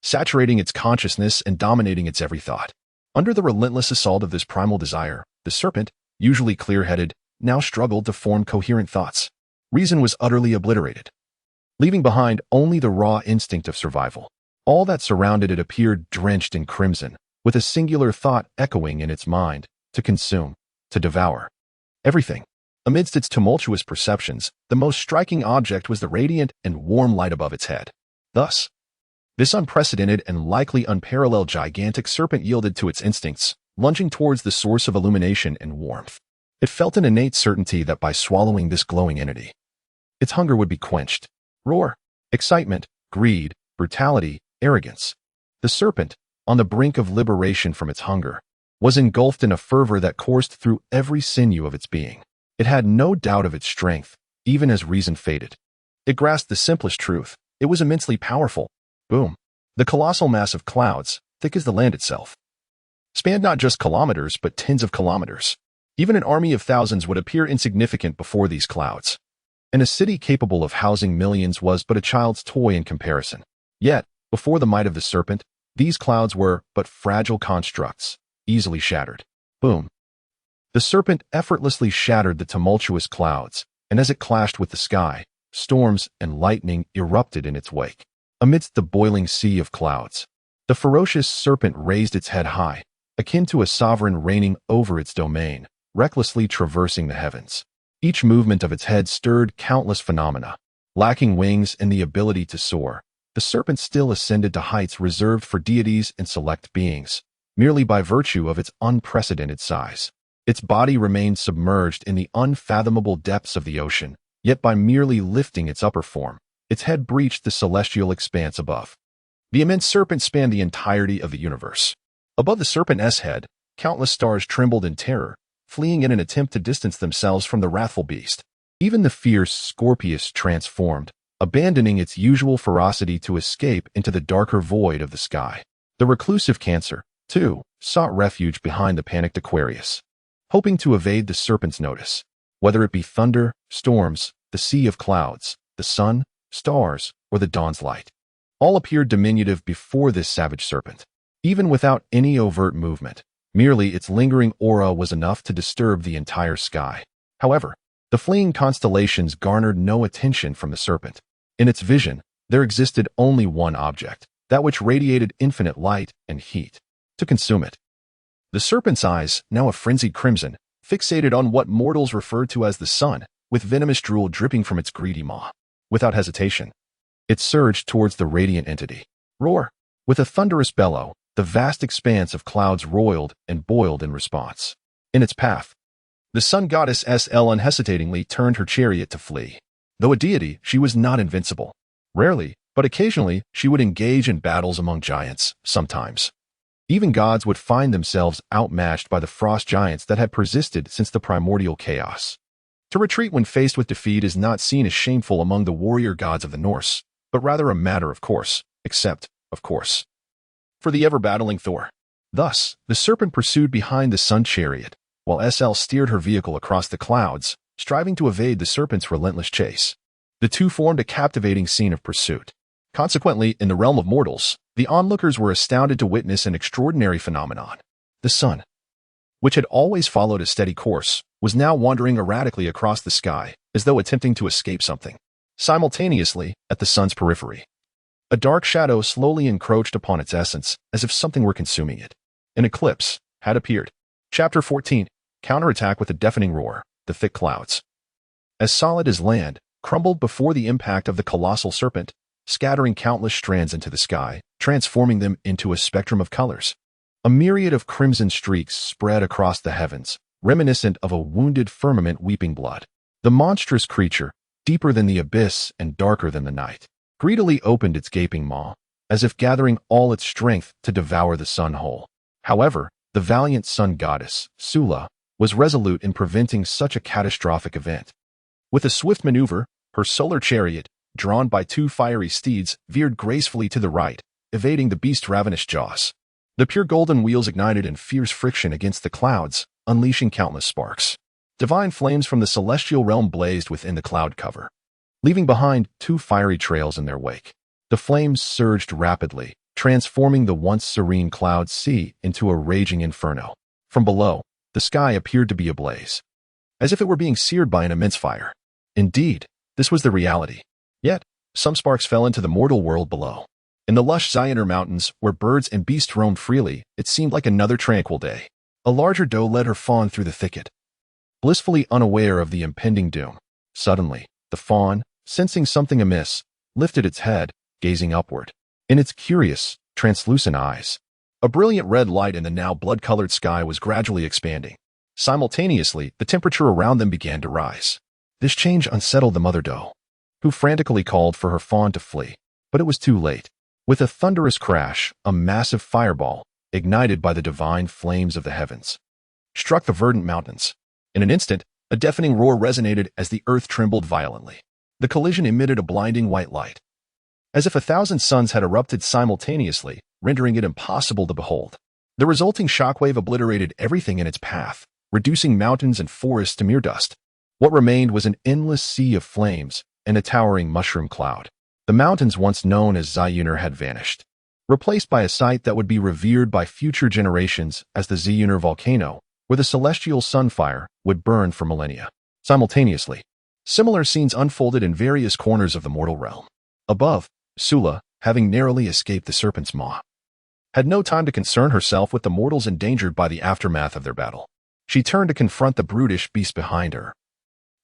saturating its consciousness and dominating its every thought. Under the relentless assault of this primal desire, the serpent, usually clear-headed, now struggled to form coherent thoughts. Reason was utterly obliterated, leaving behind only the raw instinct of survival. All that surrounded it appeared drenched in crimson, with a singular thought echoing in its mind: to consume, to devour. Everything. Amidst its tumultuous perceptions, the most striking object was the radiant and warm light above its head. Thus, this unprecedented and likely unparalleled gigantic serpent yielded to its instincts, lunging towards the source of illumination and warmth. It felt an innate certainty that by swallowing this glowing entity, its hunger would be quenched. Roar! Excitement, greed, brutality, arrogance. The serpent, on the brink of liberation from its hunger, was engulfed in a fervor that coursed through every sinew of its being. It had no doubt of its strength, even as reason faded. It grasped the simplest truth: it was immensely powerful. Boom! The colossal mass of clouds, thick as the land itself, spanned not just kilometers but tens of kilometers. Even an army of thousands would appear insignificant before these clouds, and a city capable of housing millions was but a child's toy in comparison. Yet, before the might of the serpent, these clouds were but fragile constructs, easily shattered. Boom! The serpent effortlessly shattered the tumultuous clouds, and as it clashed with the sky, storms and lightning erupted in its wake. Amidst the boiling sea of clouds, the ferocious serpent raised its head high, akin to a sovereign reigning over its domain, recklessly traversing the heavens. Each movement of its head stirred countless phenomena. Lacking wings and the ability to soar, the serpent still ascended to heights reserved for deities and select beings, merely by virtue of its unprecedented size. Its body remained submerged in the unfathomable depths of the ocean, yet by merely lifting its upper form, its head breached the celestial expanse above. The immense serpent spanned the entirety of the universe. Above the serpent's head, countless stars trembled in terror, fleeing in an attempt to distance themselves from the wrathful beast. Even the fierce Scorpius transformed, abandoning its usual ferocity to escape into the darker void of the sky. The reclusive Cancer, too, sought refuge behind the panicked Aquarius, hoping to evade the serpent's notice. Whether it be thunder, storms, the sea of clouds, the sun, stars, or the dawn's light, all appeared diminutive before this savage serpent. Even without any overt movement, merely its lingering aura was enough to disturb the entire sky. However, the fleeing constellations garnered no attention from the serpent. In its vision, there existed only one object, that which radiated infinite light and heat, to consume it. The serpent's eyes, now a frenzied crimson, fixated on what mortals referred to as the sun, with venomous drool dripping from its greedy maw. Without hesitation, it surged towards the radiant entity. Roar! With a thunderous bellow, the vast expanse of clouds roiled and boiled in response. In its path, the sun goddess SL unhesitatingly turned her chariot to flee. Though a deity, she was not invincible. Rarely, but occasionally, she would engage in battles among giants. Sometimes, even gods would find themselves outmatched by the frost giants that had persisted since the primordial chaos. To retreat when faced with defeat is not seen as shameful among the warrior gods of the Norse, but rather a matter of course, except, of course, for the ever-battling Thor. Thus, the serpent pursued behind the sun chariot, while SL steered her vehicle across the clouds, striving to evade the serpent's relentless chase. The two formed a captivating scene of pursuit. Consequently, in the realm of mortals, the onlookers were astounded to witness an extraordinary phenomenon. The sun, which had always followed a steady course, was now wandering erratically across the sky, as though attempting to escape something. Simultaneously, at the sun's periphery, a dark shadow slowly encroached upon its essence, as if something were consuming it. An eclipse had appeared. Chapter 14. Counterattack with a deafening roar. The thick clouds, as solid as land, crumbled before the impact of the colossal serpent, scattering countless strands into the sky, transforming them into a spectrum of colors. A myriad of crimson streaks spread across the heavens, reminiscent of a wounded firmament weeping blood. The monstrous creature, deeper than the abyss and darker than the night, greedily opened its gaping maw, as if gathering all its strength to devour the sun whole. However, the valiant sun goddess, Sula, was resolute in preventing such a catastrophic event. With a swift maneuver, her solar chariot, drawn by two fiery steeds, veered gracefully to the right, evading the beast's ravenous jaws. The pure golden wheels ignited in fierce friction against the clouds, unleashing countless sparks. Divine flames from the celestial realm blazed within the cloud cover, leaving behind two fiery trails in their wake. The flames surged rapidly, transforming the once serene cloud sea into a raging inferno. From below, the sky appeared to be ablaze, as if it were being seared by an immense fire. Indeed, this was the reality. Yet, some sparks fell into the mortal world below. In the lush Zhujing mountains, where birds and beasts roamed freely, it seemed like another tranquil day. A larger doe led her fawn through the thicket, blissfully unaware of the impending doom. Suddenly, the fawn, sensing something amiss, lifted its head, gazing upward. In its curious, translucent eyes, a brilliant red light in the now blood-colored sky was gradually expanding. Simultaneously, the temperature around them began to rise. This change unsettled the mother doe, who frantically called for her fawn to flee. But it was too late. With a thunderous crash, a massive fireball, ignited by the divine flames of the heavens, struck the verdant mountains. In an instant, a deafening roar resonated as the earth trembled violently. The collision emitted a blinding white light, as if 1,000 suns had erupted simultaneously, rendering it impossible to behold. The resulting shockwave obliterated everything in its path, reducing mountains and forests to mere dust. What remained was an endless sea of flames and a towering mushroom cloud. The mountains once known as Zhujing had vanished, replaced by a site that would be revered by future generations as the Zhujing volcano, where the celestial sunfire would burn for millennia. Simultaneously, similar scenes unfolded in various corners of the mortal realm. Above, Sula, having narrowly escaped the serpent's maw, had no time to concern herself with the mortals endangered by the aftermath of their battle. She turned to confront the brutish beast behind her.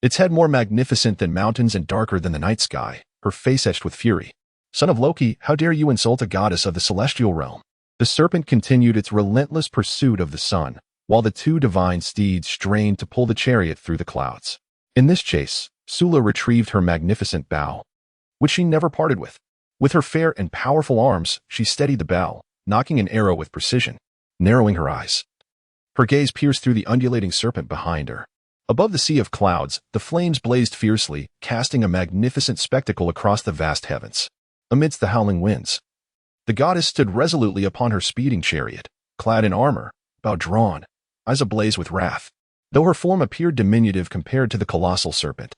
Its head more magnificent than mountains and darker than the night sky, her face etched with fury. "Son of Loki, how dare you insult a goddess of the celestial realm?" The serpent continued its relentless pursuit of the sun, while the two divine steeds strained to pull the chariot through the clouds. In this chase, Sula retrieved her magnificent bow, which she never parted with. With her fair and powerful arms, she steadied the bow, knocking an arrow with precision, narrowing her eyes. Her gaze pierced through the undulating serpent behind her. Above the sea of clouds, the flames blazed fiercely, casting a magnificent spectacle across the vast heavens. Amidst the howling winds, the goddess stood resolutely upon her speeding chariot, clad in armor, bow drawn, eyes ablaze with wrath. Though her form appeared diminutive compared to the colossal serpent,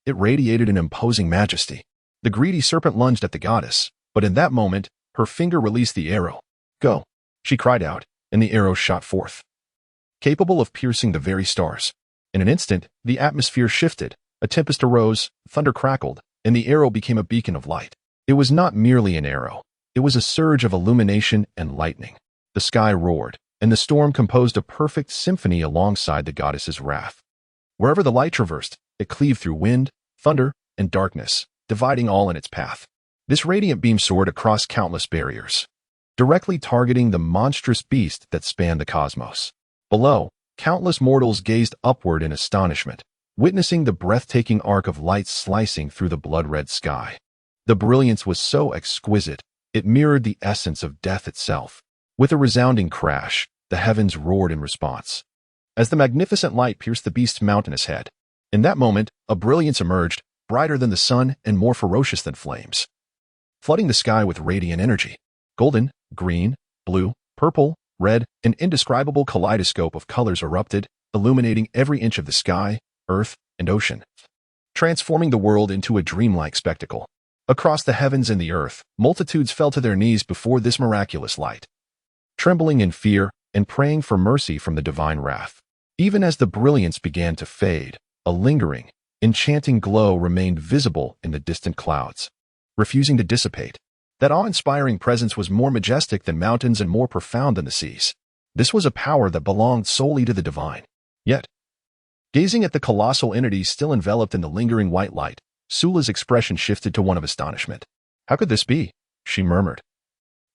it radiated an imposing majesty. The greedy serpent lunged at the goddess, but in that moment, her finger released the arrow. "Go," she cried out, and the arrow shot forth, capable of piercing the very stars. In an instant, the atmosphere shifted, a tempest arose, thunder crackled, and the arrow became a beacon of light. It was not merely an arrow. It was a surge of illumination and lightning. The sky roared, and the storm composed a perfect symphony alongside the goddess's wrath. Wherever the light traversed, it cleaved through wind, thunder, and darkness, dividing all in its path. This radiant beam soared across countless barriers, directly targeting the monstrous beast that spanned the cosmos. Below, countless mortals gazed upward in astonishment, witnessing the breathtaking arc of light slicing through the blood-red sky. The brilliance was so exquisite, it mirrored the essence of death itself. With a resounding crash, the heavens roared in response, as the magnificent light pierced the beast's mountainous head. In that moment, a brilliance emerged, brighter than the sun and more ferocious than flames, flooding the sky with radiant energy. Golden, green, blue, purple, red, an indescribable kaleidoscope of colors erupted, illuminating every inch of the sky, earth, and ocean, transforming the world into a dreamlike spectacle. Across the heavens and the earth, multitudes fell to their knees before this miraculous light, trembling in fear and praying for mercy from the divine wrath. Even as the brilliance began to fade, a lingering, enchanting glow remained visible in the distant clouds, refusing to dissipate. That awe-inspiring presence was more majestic than mountains and more profound than the seas. This was a power that belonged solely to the divine. Yet, gazing at the colossal entity still enveloped in the lingering white light, Sula's expression shifted to one of astonishment. "How could this be?" she murmured,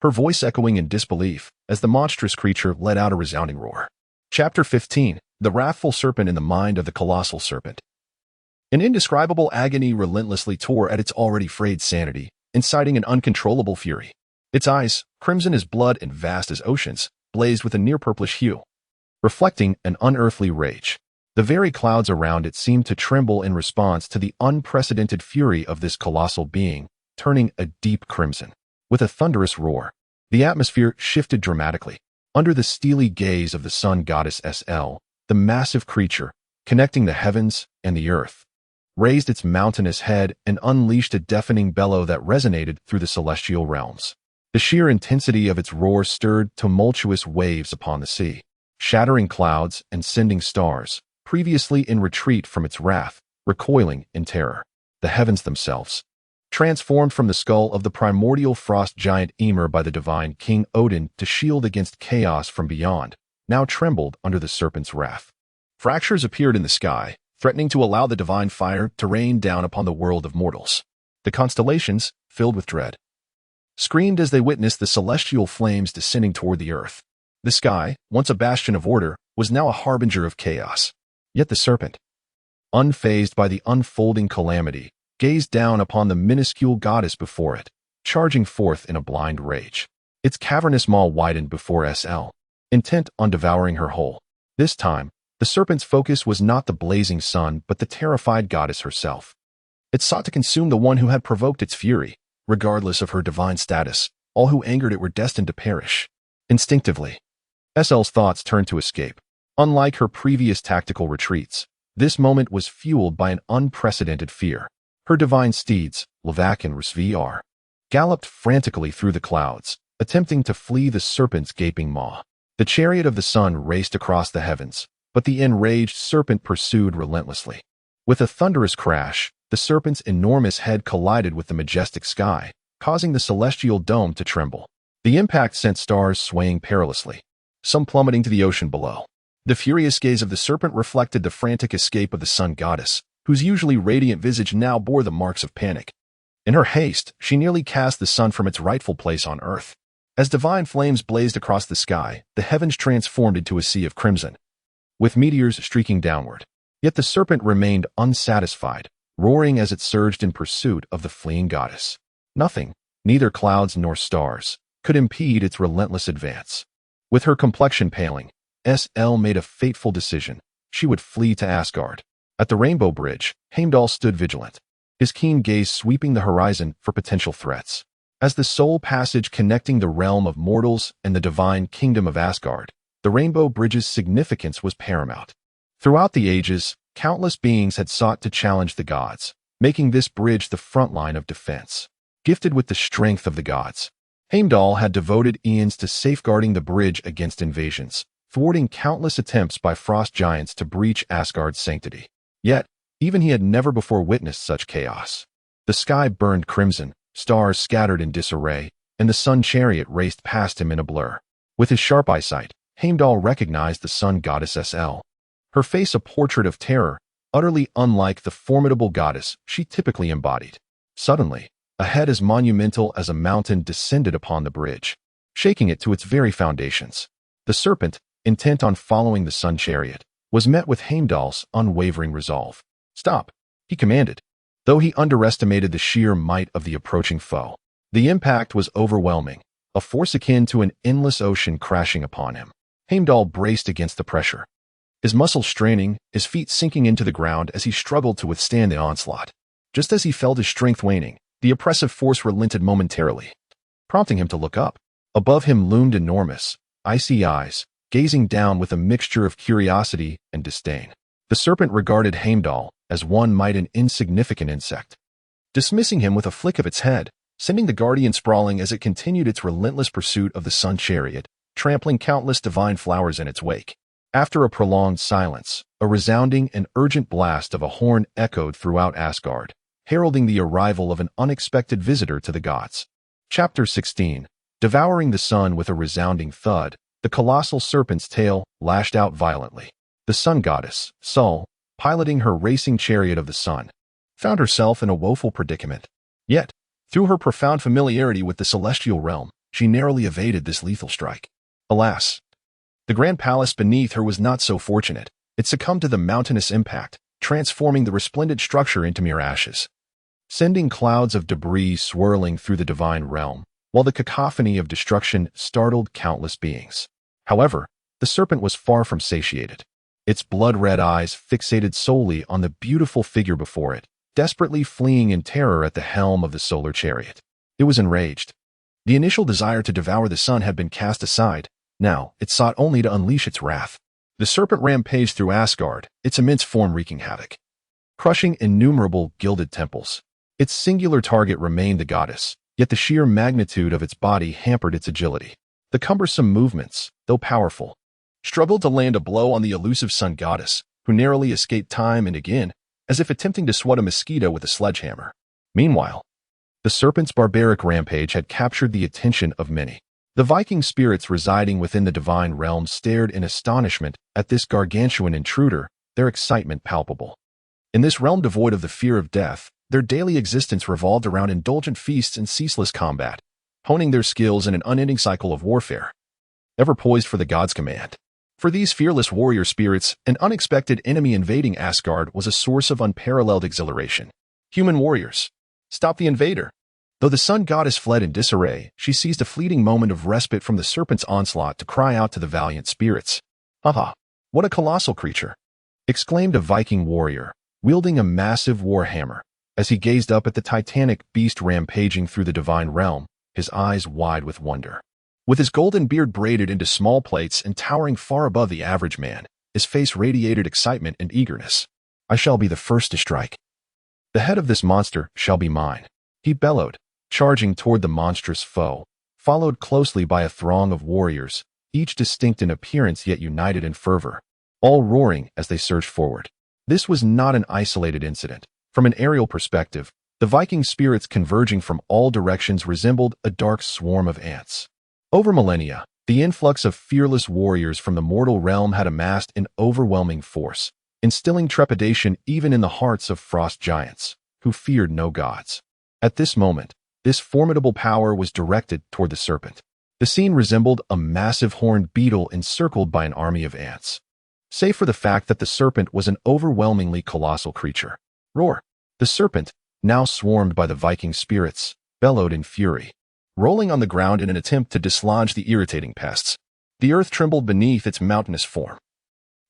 her voice echoing in disbelief as the monstrous creature let out a resounding roar. Chapter 15: The Wrathful Serpent in the Mind of the Colossal Serpent. An indescribable agony relentlessly tore at its already frayed sanity, inciting an uncontrollable fury. Its eyes, crimson as blood and vast as oceans, blazed with a near-purplish hue, reflecting an unearthly rage. The very clouds around it seemed to tremble in response to the unprecedented fury of this colossal being, turning a deep crimson. With a thunderous roar, the atmosphere shifted dramatically. Under the steely gaze of the sun goddess SL, the massive creature, connecting the heavens and the earth, raised its mountainous head and unleashed a deafening bellow that resonated through the celestial realms. The sheer intensity of its roar stirred tumultuous waves upon the sea, shattering clouds and sending stars, previously in retreat from its wrath, recoiling in terror. The heavens themselves, transformed from the skull of the primordial frost giant Ymir by the divine King Odin to shield against chaos from beyond, now trembled under the serpent's wrath. Fractures appeared in the sky, threatening to allow the divine fire to rain down upon the world of mortals. The constellations, filled with dread, screamed as they witnessed the celestial flames descending toward the earth. The sky, once a bastion of order, was now a harbinger of chaos. Yet the serpent, unfazed by the unfolding calamity, gazed down upon the minuscule goddess before it, charging forth in a blind rage. Its cavernous maw widened before SL, intent on devouring her whole. This time, the serpent's focus was not the blazing sun but the terrified goddess herself. It sought to consume the one who had provoked its fury. Regardless of her divine status, all who angered it were destined to perish. Instinctively, SL's thoughts turned to escape. Unlike her previous tactical retreats, this moment was fueled by an unprecedented fear. Her divine steeds, Levac and revere, galloped frantically through the clouds, attempting to flee the serpent's gaping maw. The chariot of the sun raced across the heavens, but the enraged serpent pursued relentlessly. With a thunderous crash, the serpent's enormous head collided with the majestic sky, causing the celestial dome to tremble. The impact sent stars swaying perilously, some plummeting to the ocean below. The furious gaze of the serpent reflected the frantic escape of the sun goddess, whose usually radiant visage now bore the marks of panic. In her haste, she nearly cast the sun from its rightful place on earth. As divine flames blazed across the sky, the heavens transformed into a sea of crimson, with meteors streaking downward. Yet the serpent remained unsatisfied, roaring as it surged in pursuit of the fleeing goddess. Nothing, neither clouds nor stars, could impede its relentless advance. With her complexion paling, SL made a fateful decision. She would flee to Asgard. At the Rainbow Bridge, Heimdall stood vigilant, his keen gaze sweeping the horizon for potential threats. As the sole passage connecting the realm of mortals and the divine kingdom of Asgard, the Rainbow Bridge's significance was paramount. Throughout the ages, countless beings had sought to challenge the gods, making this bridge the front line of defense. Gifted with the strength of the gods, Heimdall had devoted eons to safeguarding the bridge against invasions, thwarting countless attempts by frost giants to breach Asgard's sanctity. Yet, even he had never before witnessed such chaos. The sky burned crimson, stars scattered in disarray, and the sun chariot raced past him in a blur. With his sharp eyesight, Heimdall recognized the sun goddess SL. Her face a portrait of terror, utterly unlike the formidable goddess she typically embodied. Suddenly, a head as monumental as a mountain descended upon the bridge, shaking it to its very foundations. The serpent, intent on following the sun chariot, was met with Heimdall's unwavering resolve. "Stop," he commanded. Though he underestimated the sheer might of the approaching foe, the impact was overwhelming, a force akin to an endless ocean crashing upon him. Heimdall braced against the pressure, his muscles straining, his feet sinking into the ground as he struggled to withstand the onslaught. Just as he felt his strength waning, the oppressive force relented momentarily, prompting him to look up. Above him loomed enormous, icy eyes, gazing down with a mixture of curiosity and disdain. The serpent regarded Heimdall as one might an insignificant insect, dismissing him with a flick of its head, sending the guardian sprawling as it continued its relentless pursuit of the sun chariot, trampling countless divine flowers in its wake. After a prolonged silence, a resounding and urgent blast of a horn echoed throughout Asgard, heralding the arrival of an unexpected visitor to the gods. Chapter 16. Devouring the sun with a resounding thud, the colossal serpent's tail lashed out violently. The sun goddess, Sol, piloting her racing chariot of the sun, found herself in a woeful predicament. Yet, through her profound familiarity with the celestial realm, she narrowly evaded this lethal strike. Alas, the grand palace beneath her was not so fortunate. It succumbed to the mountainous impact, transforming the resplendent structure into mere ashes, sending clouds of debris swirling through the divine realm, while the cacophony of destruction startled countless beings. However, the serpent was far from satiated. its blood-red eyes fixated solely on the beautiful figure before it, desperately fleeing in terror at the helm of the solar chariot. It was enraged. The initial desire to devour the sun had been cast aside. Now, it sought only to unleash its wrath. The serpent rampaged through Asgard, its immense form wreaking havoc, crushing innumerable gilded temples. Its singular target remained the goddess, yet the sheer magnitude of its body hampered its agility. The cumbersome movements, though powerful, struggled to land a blow on the elusive sun goddess, who narrowly escaped time and again, as if attempting to swat a mosquito with a sledgehammer. Meanwhile, the serpent's barbaric rampage had captured the attention of many. The Viking spirits residing within the divine realm stared in astonishment at this gargantuan intruder, their excitement palpable. In this realm devoid of the fear of death, their daily existence revolved around indulgent feasts and ceaseless combat, honing their skills in an unending cycle of warfare, ever poised for the god's command. For these fearless warrior spirits, an unexpected enemy invading Asgard was a source of unparalleled exhilaration. Human warriors, stop the invader! Though the sun goddess fled in disarray, she seized a fleeting moment of respite from the serpent's onslaught to cry out to the valiant spirits. "Haha! What a colossal creature!" exclaimed a Viking warrior, wielding a massive war hammer, as he gazed up at the titanic beast rampaging through the divine realm, his eyes wide with wonder. With his golden beard braided into small plaits and towering far above the average man, his face radiated excitement and eagerness. "I shall be the first to strike. The head of this monster shall be mine," he bellowed, charging toward the monstrous foe, followed closely by a throng of warriors, each distinct in appearance yet united in fervor, all roaring as they surged forward. This was not an isolated incident. From an aerial perspective, the Viking spirits converging from all directions resembled a dark swarm of ants. Over millennia, the influx of fearless warriors from the mortal realm had amassed an overwhelming force, instilling trepidation even in the hearts of frost giants, who feared no gods. At this moment, this formidable power was directed toward the serpent. The scene resembled a massive horned beetle encircled by an army of ants. Save for the fact that the serpent was an overwhelmingly colossal creature. Roar! The serpent, now swarmed by the Viking spirits, bellowed in fury, rolling on the ground in an attempt to dislodge the irritating pests. The earth trembled beneath its mountainous form,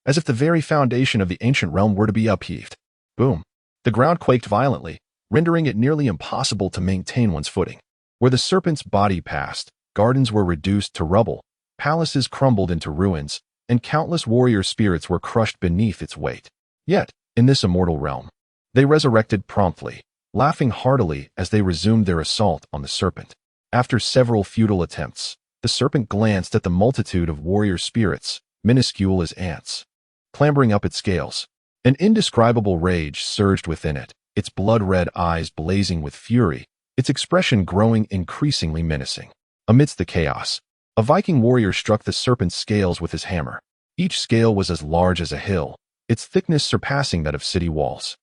as if the very foundation of the ancient realm were to be upheaved. Boom! The ground quaked violently, rendering it nearly impossible to maintain one's footing. Where the serpent's body passed, gardens were reduced to rubble, palaces crumbled into ruins, and countless warrior spirits were crushed beneath its weight. Yet, in this immortal realm, they resurrected promptly, laughing heartily as they resumed their assault on the serpent. After several futile attempts, the serpent glanced at the multitude of warrior spirits, minuscule as ants, clambering up its scales. An indescribable rage surged within it, its blood-red eyes blazing with fury, its expression growing increasingly menacing. Amidst the chaos, a Viking warrior struck the serpent's scales with his hammer. Each scale was as large as a hill, its thickness surpassing that of city walls.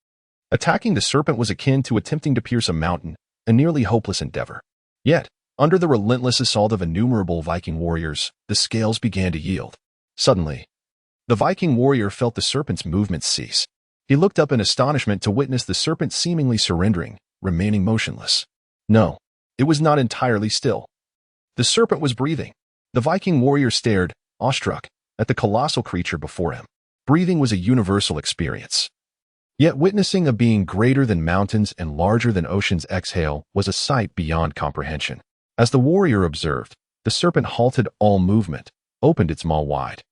Attacking the serpent was akin to attempting to pierce a mountain, a nearly hopeless endeavor. Yet, under the relentless assault of innumerable Viking warriors, the scales began to yield. Suddenly, the Viking warrior felt the serpent's movements cease. He looked up in astonishment to witness the serpent seemingly surrendering, remaining motionless. No, it was not entirely still. The serpent was breathing. The Viking warrior stared, awestruck, at the colossal creature before him. Breathing was a universal experience. Yet witnessing a being greater than mountains and larger than oceans exhale was a sight beyond comprehension. As the warrior observed, the serpent halted all movement, opened its maw wide,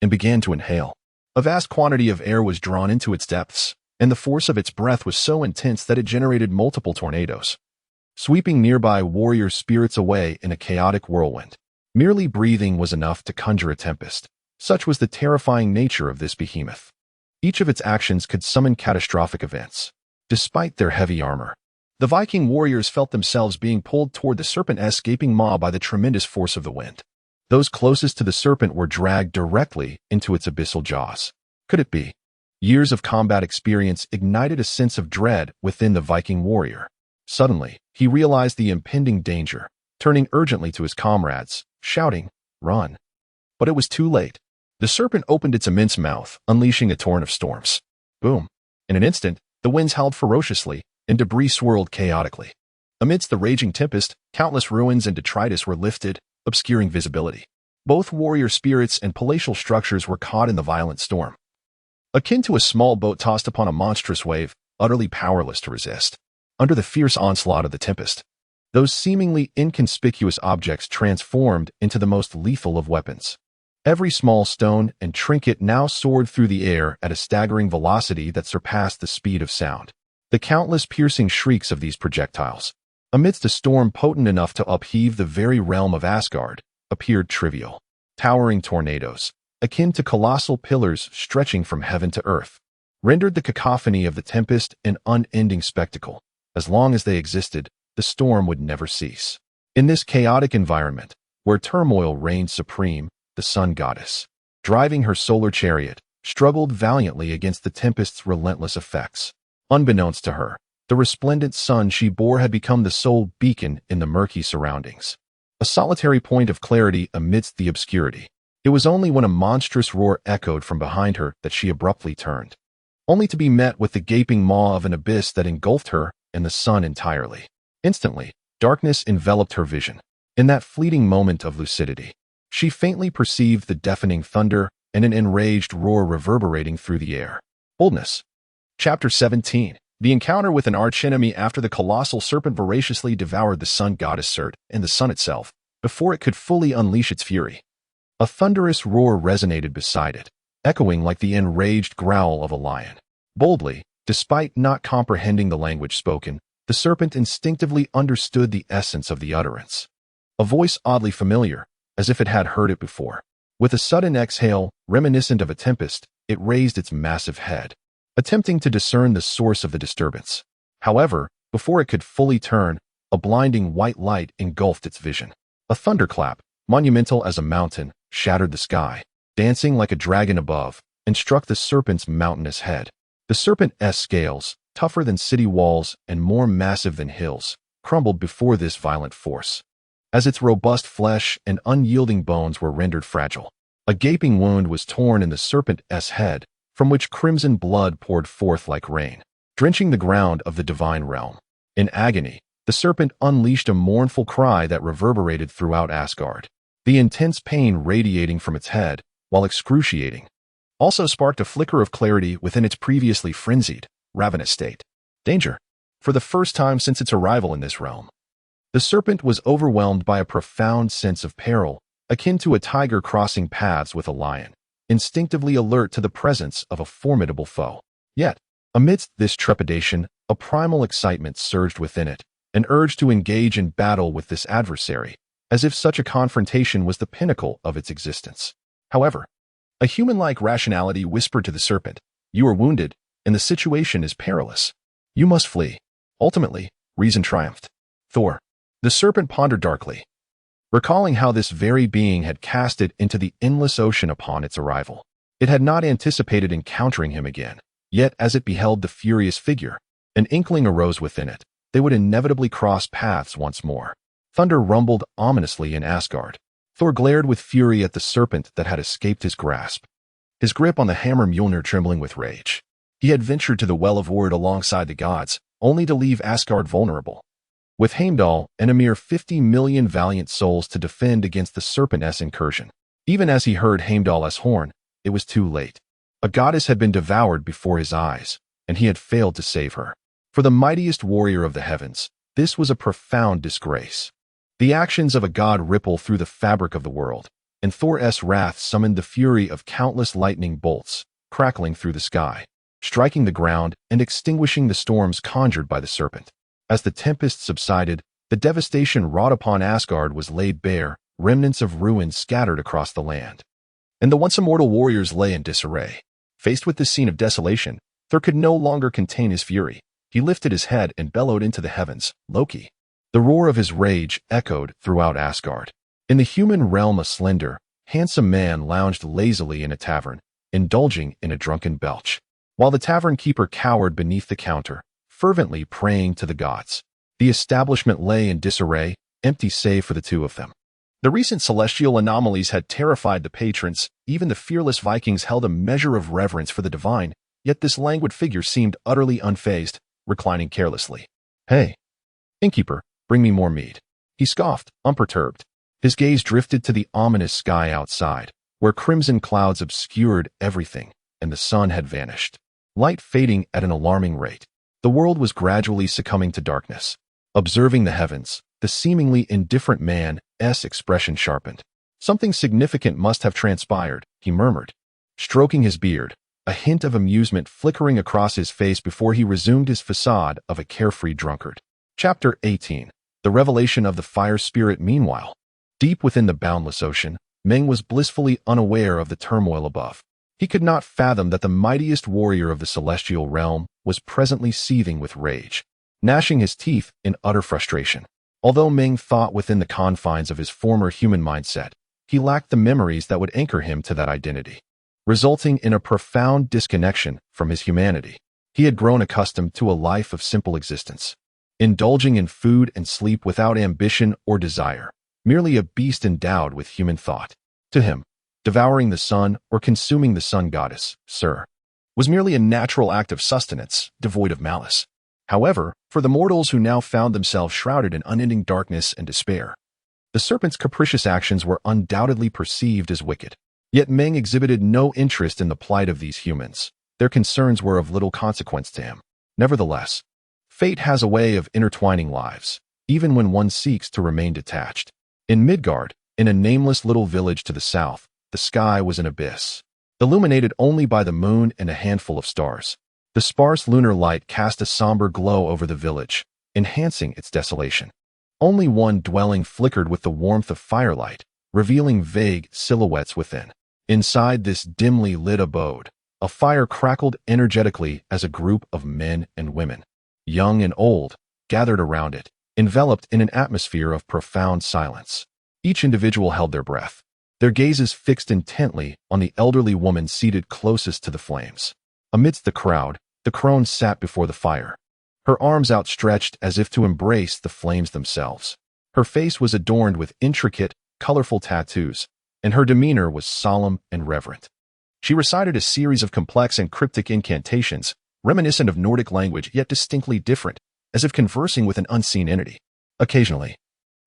and began to inhale. A vast quantity of air was drawn into its depths, and the force of its breath was so intense that it generated multiple tornadoes, sweeping nearby warrior spirits away in a chaotic whirlwind. Merely breathing was enough to conjure a tempest. Such was the terrifying nature of this behemoth. Each of its actions could summon catastrophic events. Despite their heavy armor, the Viking warriors felt themselves being pulled toward the serpent-esque gaping maw by the tremendous force of the wind. Those closest to the serpent were dragged directly into its abyssal jaws. Could it be? Years of combat experience ignited a sense of dread within the Viking warrior. Suddenly, he realized the impending danger, turning urgently to his comrades, shouting, "Run!" But it was too late. The serpent opened its immense mouth, unleashing a torrent of storms. Boom! In an instant, the winds howled ferociously, and debris swirled chaotically. Amidst the raging tempest, countless ruins and detritus were lifted, obscuring visibility. Both warrior spirits and palatial structures were caught in the violent storm. akin to a small boat tossed upon a monstrous wave, utterly powerless to resist. Under the fierce onslaught of the tempest, those seemingly inconspicuous objects transformed into the most lethal of weapons. Every small stone and trinket now soared through the air at a staggering velocity that surpassed the speed of sound. The countless piercing shrieks of these projectiles, amidst a storm potent enough to upheave the very realm of Asgard, appeared trivial. Towering tornadoes, akin to colossal pillars stretching from heaven to earth, rendered the cacophony of the tempest an unending spectacle. As long as they existed, the storm would never cease. In this chaotic environment, where turmoil reigned supreme, the sun goddess, driving her solar chariot, struggled valiantly against the tempest's relentless effects. Unbeknownst to her, the resplendent sun she bore had become the sole beacon in the murky surroundings, a solitary point of clarity amidst the obscurity. It was only when a monstrous roar echoed from behind her that she abruptly turned, only to be met with the gaping maw of an abyss that engulfed her and the sun entirely. Instantly, darkness enveloped her vision. In that fleeting moment of lucidity, she faintly perceived the deafening thunder and an enraged roar reverberating through the air. Boldness. Chapter 17. The encounter with an archenemy after the colossal serpent voraciously devoured the sun goddess Surt and the sun itself, before it could fully unleash its fury. A thunderous roar resonated beside it, echoing like the enraged growl of a lion. Boldly, despite not comprehending the language spoken, the serpent instinctively understood the essence of the utterance. A voice oddly familiar, as if it had heard it before. With a sudden exhale, reminiscent of a tempest, it raised its massive head, attempting to discern the source of the disturbance. However, before it could fully turn, a blinding white light engulfed its vision. A thunderclap, monumental as a mountain, shattered the sky, dancing like a dragon above, and struck the serpent's mountainous head. The serpent's scales, tougher than city walls and more massive than hills, crumbled before this violent force, as its robust flesh and unyielding bones were rendered fragile. A gaping wound was torn in the serpent's head, from which crimson blood poured forth like rain, drenching the ground of the divine realm. In agony, the serpent unleashed a mournful cry that reverberated throughout Asgard. The intense pain radiating from its head, while excruciating, also sparked a flicker of clarity within its previously frenzied, ravenous state. Danger. For the first time since its arrival in this realm, the serpent was overwhelmed by a profound sense of peril, akin to a tiger crossing paths with a lion, instinctively alert to the presence of a formidable foe. Yet, amidst this trepidation, a primal excitement surged within it, an urge to engage in battle with this adversary, as if such a confrontation was the pinnacle of its existence. However, a human-like rationality whispered to the serpent, "You are wounded, and the situation is perilous. You must flee." Ultimately, reason triumphed. Thor. The serpent pondered darkly, recalling how this very being had cast it into the endless ocean upon its arrival. It had not anticipated encountering him again, yet as it beheld the furious figure, an inkling arose within it. They would inevitably cross paths once more. Thunder rumbled ominously in Asgard. Thor glared with fury at the serpent that had escaped his grasp, his grip on the hammer Mjolnir trembling with rage. He had ventured to the Well of Ord alongside the gods, only to leave Asgard vulnerable, with Heimdall and a mere 50 million valiant souls to defend against the serpent's incursion. Even as he heard Heimdall's horn, it was too late. A goddess had been devoured before his eyes, and he had failed to save her. For the mightiest warrior of the heavens, this was a profound disgrace. The actions of a god ripple through the fabric of the world, and Thor's wrath summoned the fury of countless lightning bolts, crackling through the sky, striking the ground and extinguishing the storms conjured by the serpent. As the tempest subsided, the devastation wrought upon Asgard was laid bare, remnants of ruins scattered across the land. And the once immortal warriors lay in disarray. Faced with this scene of desolation, Thor could no longer contain his fury. He lifted his head and bellowed into the heavens, "Loki." The roar of his rage echoed throughout Asgard. In the human realm, a slender, handsome man lounged lazily in a tavern, indulging in a drunken belch, while the tavern keeper cowered beneath the counter, fervently praying to the gods. The establishment lay in disarray, empty save for the two of them. The recent celestial anomalies had terrified the patrons. Even the fearless Vikings held a measure of reverence for the divine, yet this languid figure seemed utterly unfazed, reclining carelessly. "Hey, innkeeper, bring me more mead," he scoffed, unperturbed. His gaze drifted to the ominous sky outside, where crimson clouds obscured everything, and the sun had vanished. Light fading at an alarming rate. The world was gradually succumbing to darkness. Observing the heavens, the seemingly indifferent man's expression sharpened. Something significant must have transpired, he murmured, stroking his beard, a hint of amusement flickering across his face before he resumed his facade of a carefree drunkard. Chapter 18. The Revelation of the Fire Spirit. Meanwhile, deep within the boundless ocean, Meng was blissfully unaware of the turmoil above. He could not fathom that the mightiest warrior of the celestial realm was presently seething with rage, gnashing his teeth in utter frustration. Although Meng thought within the confines of his former human mindset, he lacked the memories that would anchor him to that identity, resulting in a profound disconnection from his humanity. He had grown accustomed to a life of simple existence, indulging in food and sleep without ambition or desire, merely a beast endowed with human thought. To him, devouring the sun or consuming the sun goddess, sir, was merely a natural act of sustenance, devoid of malice. However, for the mortals who now found themselves shrouded in unending darkness and despair, the serpent's capricious actions were undoubtedly perceived as wicked. Yet Meng exhibited no interest in the plight of these humans. Their concerns were of little consequence to him. Nevertheless, fate has a way of intertwining lives, even when one seeks to remain detached. In Midgard, in a nameless little village to the south, the sky was an abyss, illuminated only by the moon and a handful of stars. The sparse lunar light cast a somber glow over the village, enhancing its desolation. Only one dwelling flickered with the warmth of firelight, revealing vague silhouettes within. Inside this dimly lit abode, a fire crackled energetically as a group of men and women, young and old, gathered around it, enveloped in an atmosphere of profound silence. Each individual held their breath, their gazes fixed intently on the elderly woman seated closest to the flames. Amidst the crowd, the crone sat before the fire, her arms outstretched as if to embrace the flames themselves. Her face was adorned with intricate, colorful tattoos, and her demeanor was solemn and reverent. She recited a series of complex and cryptic incantations, reminiscent of Nordic language yet distinctly different, as if conversing with an unseen entity. Occasionally,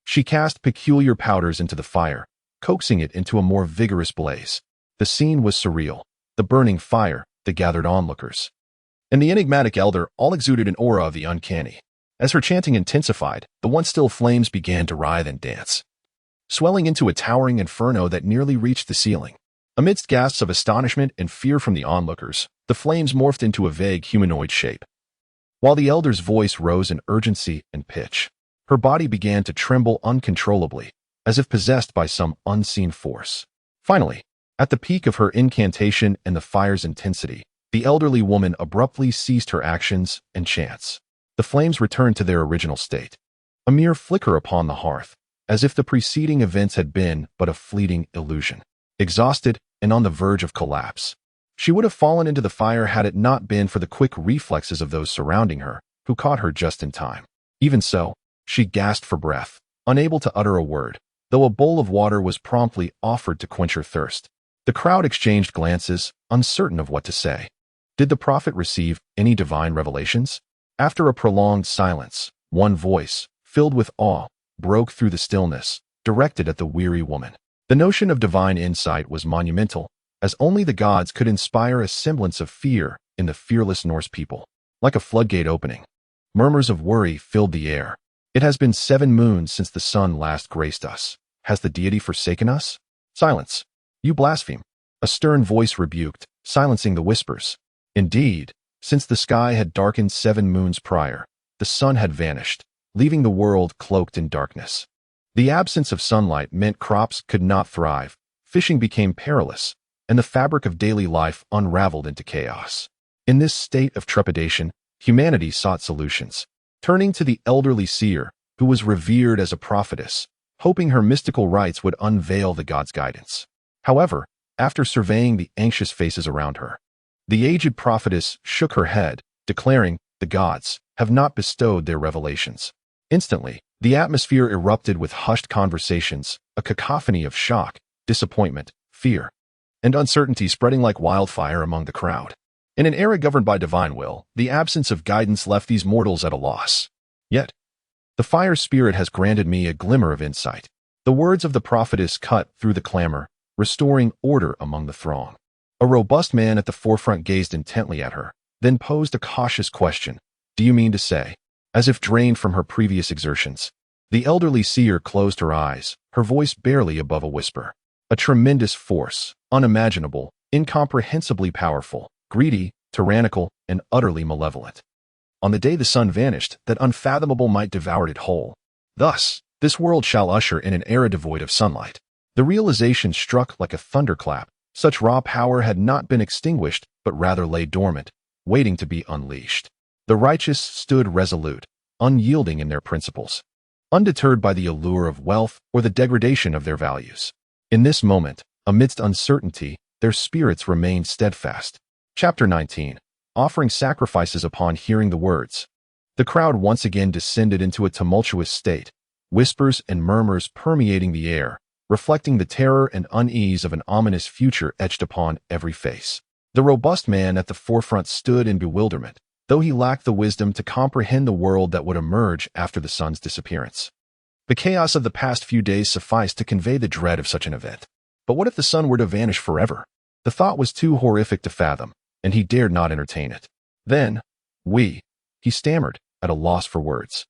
she cast peculiar powders into the fire, coaxing it into a more vigorous blaze. The scene was surreal. The burning fire, the gathered onlookers, and the enigmatic elder all exuded an aura of the uncanny. As her chanting intensified, the once still flames began to writhe and dance, swelling into a towering inferno that nearly reached the ceiling. Amidst gasps of astonishment and fear from the onlookers, the flames morphed into a vague humanoid shape. While the elder's voice rose in urgency and pitch, her body began to tremble uncontrollably, as if possessed by some unseen force. Finally, at the peak of her incantation and the fire's intensity, the elderly woman abruptly ceased her actions and chants. The flames returned to their original state, a mere flicker upon the hearth, as if the preceding events had been but a fleeting illusion. Exhausted and on the verge of collapse, she would have fallen into the fire had it not been for the quick reflexes of those surrounding her, who caught her just in time. Even so, she gasped for breath, unable to utter a word, though a bowl of water was promptly offered to quench her thirst. The crowd exchanged glances, uncertain of what to say. Did the prophet receive any divine revelations? After a prolonged silence, one voice, filled with awe, broke through the stillness, directed at the weary woman. The notion of divine insight was monumental, as only the gods could inspire a semblance of fear in the fearless Norse people. Like a floodgate opening, murmurs of worry filled the air. It has been 7 moons since the sun last graced us. Has the deity forsaken us? Silence. You blaspheme. A stern voice rebuked, silencing the whispers. Indeed, since the sky had darkened 7 moons prior, the sun had vanished, leaving the world cloaked in darkness. The absence of sunlight meant crops could not thrive, fishing became perilous, and the fabric of daily life unraveled into chaos. In this state of trepidation, humanity sought solutions, turning to the elderly seer, who was revered as a prophetess, hoping her mystical rites would unveil the god's guidance. However, after surveying the anxious faces around her, the aged prophetess shook her head, declaring, "The gods have not bestowed their revelations." Instantly, the atmosphere erupted with hushed conversations, a cacophony of shock, disappointment, fear, and uncertainty spreading like wildfire among the crowd. In an era governed by divine will, the absence of guidance left these mortals at a loss. Yet, the fire spirit has granted me a glimmer of insight. The words of the prophetess cut through the clamor, restoring order among the throng. A robust man at the forefront gazed intently at her, then posed a cautious question. Do you mean to say? As if drained from her previous exertions. The elderly seer closed her eyes, her voice barely above a whisper. A tremendous force, unimaginable, incomprehensibly powerful, greedy, tyrannical, and utterly malevolent. On the day the sun vanished, that unfathomable might devoured it whole. Thus, this world shall usher in an era devoid of sunlight. The realization struck like a thunderclap. Such raw power had not been extinguished, but rather lay dormant, waiting to be unleashed. The righteous stood resolute, unyielding in their principles, undeterred by the allure of wealth or the degradation of their values. In this moment, amidst uncertainty, their spirits remained steadfast. Chapter 19. Offering sacrifices upon hearing the words. The crowd once again descended into a tumultuous state, whispers and murmurs permeating the air, reflecting the terror and unease of an ominous future etched upon every face. The robust man at the forefront stood in bewilderment, though he lacked the wisdom to comprehend the world that would emerge after the sun's disappearance. The chaos of the past few days sufficed to convey the dread of such an event. But what if the sun were to vanish forever? The thought was too horrific to fathom, and he dared not entertain it. Then, he stammered, at a loss for words.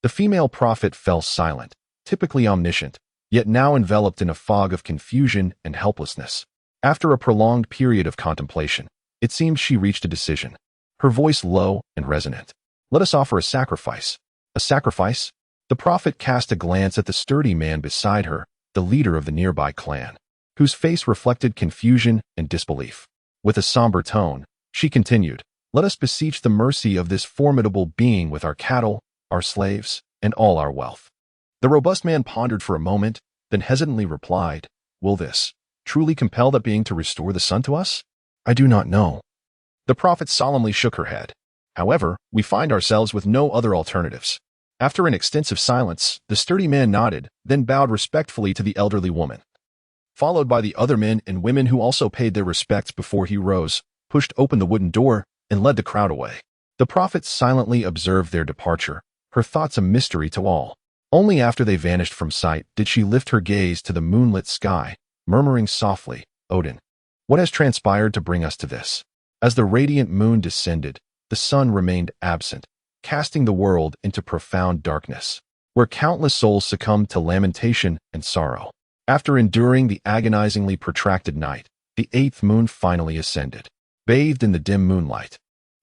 The female prophet fell silent, typically omniscient, yet now enveloped in a fog of confusion and helplessness. After a prolonged period of contemplation, it seemed she reached a decision. Her voice low and resonant. Let us offer a sacrifice. A sacrifice? The prophet cast a glance at the sturdy man beside her, the leader of the nearby clan, whose face reflected confusion and disbelief. With a somber tone, she continued, let us beseech the mercy of this formidable being with our cattle, our slaves, and all our wealth. The robust man pondered for a moment, then hesitantly replied, will this truly compel that being to restore the sun to us? I do not know. The prophet solemnly shook her head. However, we find ourselves with no other alternatives. After an extensive silence, the sturdy man nodded, then bowed respectfully to the elderly woman. Followed by the other men and women who also paid their respects before he rose, pushed open the wooden door, and led the crowd away. The prophet silently observed their departure, her thoughts a mystery to all. Only after they vanished from sight did she lift her gaze to the moonlit sky, murmuring softly, Odin, what has transpired to bring us to this? As the radiant moon descended, the sun remained absent, casting the world into profound darkness, where countless souls succumbed to lamentation and sorrow. After enduring the agonizingly protracted night, the eighth moon finally ascended, bathed in the dim moonlight.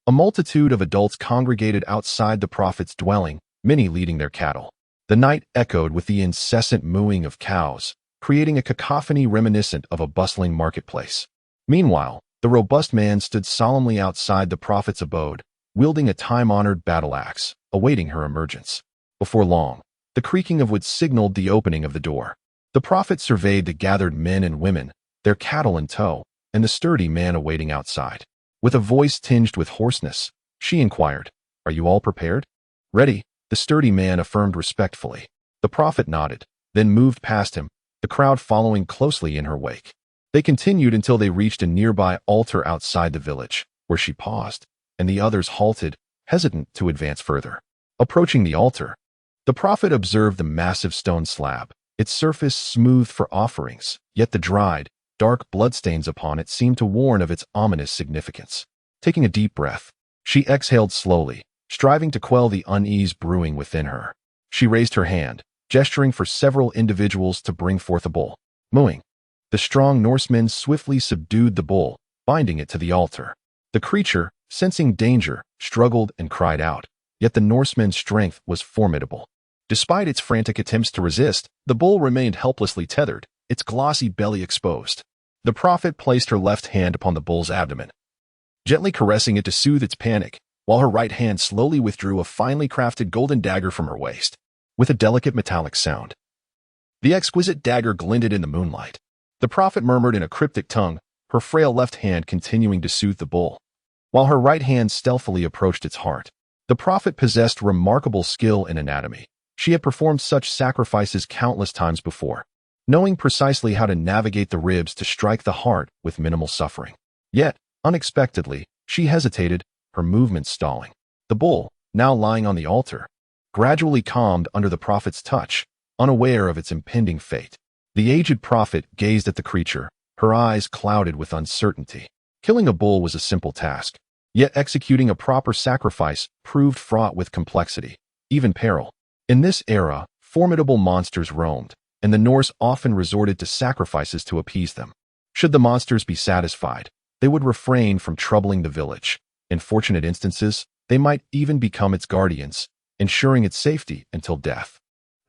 A multitude of adults congregated outside the prophet's dwelling, many leading their cattle. The night echoed with the incessant mooing of cows, creating a cacophony reminiscent of a bustling marketplace. Meanwhile, the robust man stood solemnly outside the prophet's abode, wielding a time-honored battle axe, awaiting her emergence. Before long, the creaking of wood signaled the opening of the door. The prophet surveyed the gathered men and women, their cattle in tow, and the sturdy man awaiting outside. With a voice tinged with hoarseness, she inquired, are you all prepared? Ready, the sturdy man affirmed respectfully. The prophet nodded, then moved past him, the crowd following closely in her wake. They continued until they reached a nearby altar outside the village, where she paused, and the others halted, hesitant to advance further. Approaching the altar, the prophet observed the massive stone slab, its surface smooth for offerings, yet the dried, dark bloodstains upon it seemed to warn of its ominous significance. Taking a deep breath, she exhaled slowly, striving to quell the unease brewing within her. She raised her hand, gesturing for several individuals to bring forth a bull. Mooing. The strong Norsemen swiftly subdued the bull, binding it to the altar. The creature, sensing danger, struggled and cried out, yet the Norsemen's strength was formidable. Despite its frantic attempts to resist, the bull remained helplessly tethered, its glossy belly exposed. The prophet placed her left hand upon the bull's abdomen, gently caressing it to soothe its panic, while her right hand slowly withdrew a finely crafted golden dagger from her waist. With a delicate metallic sound, the exquisite dagger glinted in the moonlight. The prophet murmured in a cryptic tongue, her frail left hand continuing to soothe the bull, while her right hand stealthily approached its heart. The prophet possessed remarkable skill in anatomy. She had performed such sacrifices countless times before, knowing precisely how to navigate the ribs to strike the heart with minimal suffering. Yet, unexpectedly, she hesitated, her movements stalling. The bull, now lying on the altar, gradually calmed under the prophet's touch, unaware of its impending fate. The aged prophet gazed at the creature, her eyes clouded with uncertainty. Killing a bull was a simple task, yet executing a proper sacrifice proved fraught with complexity, even peril. In this era, formidable monsters roamed, and the Norse often resorted to sacrifices to appease them. Should the monsters be satisfied, they would refrain from troubling the village. In fortunate instances, they might even become its guardians, ensuring its safety until death.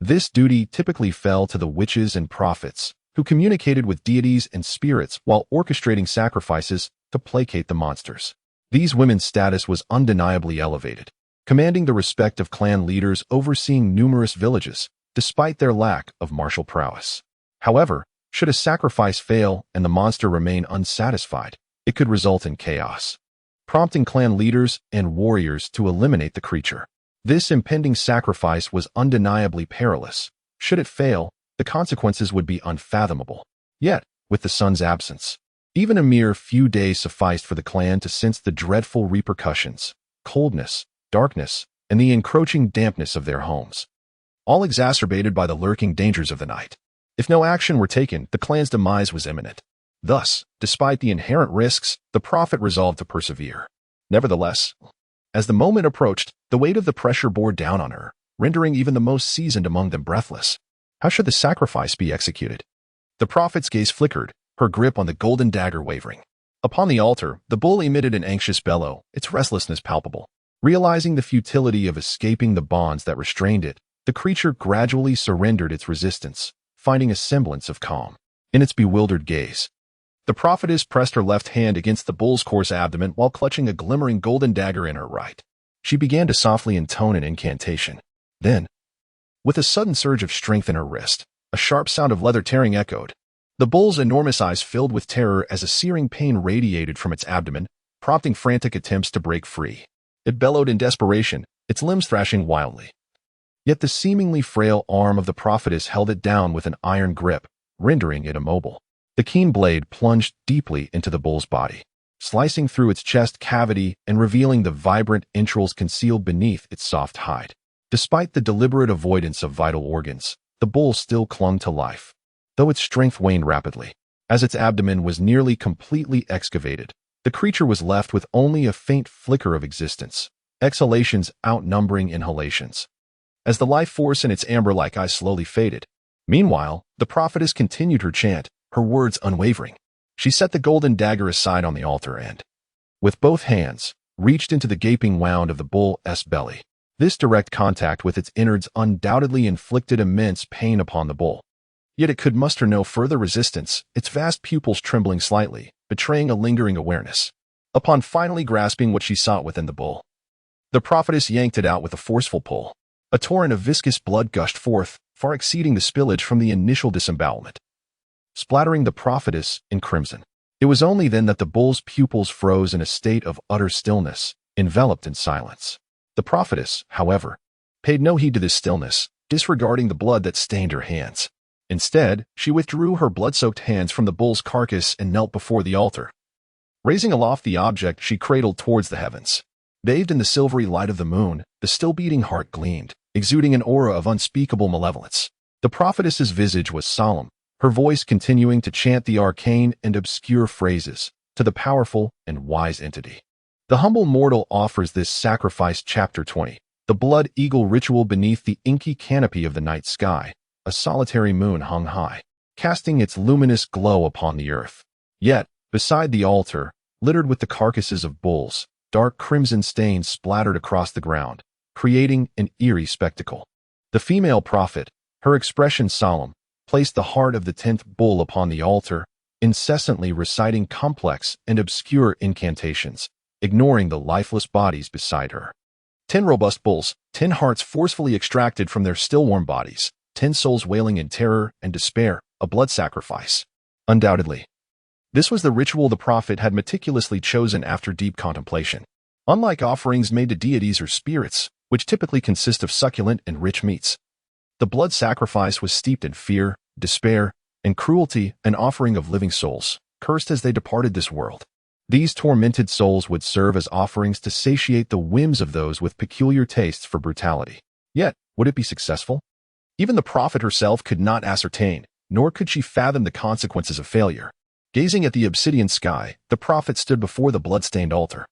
This duty typically fell to the witches and prophets, who communicated with deities and spirits while orchestrating sacrifices to placate the monsters. These women's status was undeniably elevated, commanding the respect of clan leaders overseeing numerous villages, despite their lack of martial prowess. However, should a sacrifice fail and the monster remain unsatisfied, it could result in chaos, prompting clan leaders and warriors to eliminate the creature. This impending sacrifice was undeniably perilous. Should it fail, the consequences would be unfathomable. Yet, with the sun's absence, even a mere few days sufficed for the clan to sense the dreadful repercussions: coldness, darkness, and the encroaching dampness of their homes, all exacerbated by the lurking dangers of the night. If no action were taken, the clan's demise was imminent. Thus, despite the inherent risks, the prophet resolved to persevere. Nevertheless, as the moment approached, the weight of the pressure bore down on her, rendering even the most seasoned among them breathless. How should the sacrifice be executed? The prophet's gaze flickered, her grip on the golden dagger wavering. Upon the altar, the bull emitted an anxious bellow, its restlessness palpable. Realizing the futility of escaping the bonds that restrained it, the creature gradually surrendered its resistance, finding a semblance of calm in its bewildered gaze. The prophetess pressed her left hand against the bull's coarse abdomen while clutching a glimmering golden dagger in her right. She began to softly intone an incantation. Then, with a sudden surge of strength in her wrist, a sharp sound of leather tearing echoed. The bull's enormous eyes filled with terror as a searing pain radiated from its abdomen, prompting frantic attempts to break free. It bellowed in desperation, its limbs thrashing wildly. Yet the seemingly frail arm of the prophetess held it down with an iron grip, rendering it immobile. The keen blade plunged deeply into the bull's body, slicing through its chest cavity and revealing the vibrant entrails concealed beneath its soft hide. Despite the deliberate avoidance of vital organs, the bull still clung to life, though its strength waned rapidly. As its abdomen was nearly completely excavated, the creature was left with only a faint flicker of existence, exhalations outnumbering inhalations, as the life force in its amber-like eyes slowly faded. Meanwhile, the prophetess continued her chant, her words unwavering. She set the golden dagger aside on the altar and, with both hands, reached into the gaping wound of the bull's belly. This direct contact with its innards undoubtedly inflicted immense pain upon the bull. Yet it could muster no further resistance, its vast pupils trembling slightly, betraying a lingering awareness. Upon finally grasping what she sought within the bull, the prophetess yanked it out with a forceful pull. A torrent of viscous blood gushed forth, far exceeding the spillage from the initial disembowelment, splattering the prophetess in crimson. It was only then that the bull's pupils froze in a state of utter stillness, enveloped in silence. The prophetess, however, paid no heed to this stillness, disregarding the blood that stained her hands. Instead, she withdrew her blood-soaked hands from the bull's carcass and knelt before the altar. Raising aloft the object, she cradled towards the heavens. Bathed in the silvery light of the moon, the still-beating heart gleamed, exuding an aura of unspeakable malevolence. The prophetess's visage was solemn, her voice continuing to chant the arcane and obscure phrases to the powerful and wise entity. The humble mortal offers this sacrifice. Chapter 20. The blood eagle ritual. Beneath the inky canopy of the night sky, a solitary moon hung high, casting its luminous glow upon the earth. Yet, beside the altar, littered with the carcasses of bulls, dark crimson stains splattered across the ground, creating an eerie spectacle. The female prophet, her expression solemn, placed the heart of the 10th bull upon the altar, incessantly reciting complex and obscure incantations, ignoring the lifeless bodies beside her. 10 robust bulls, 10 hearts forcefully extracted from their still-warm bodies, 10 souls wailing in terror and despair, a blood sacrifice. Undoubtedly, this was the ritual the prophet had meticulously chosen after deep contemplation. Unlike offerings made to deities or spirits, which typically consist of succulent and rich meats, the blood sacrifice was steeped in fear, despair, and cruelty, an offering of living souls, cursed as they departed this world. These tormented souls would serve as offerings to satiate the whims of those with peculiar tastes for brutality. Yet, would it be successful? Even the prophet herself could not ascertain, nor could she fathom the consequences of failure. Gazing at the obsidian sky, the prophet stood before the blood-stained altar,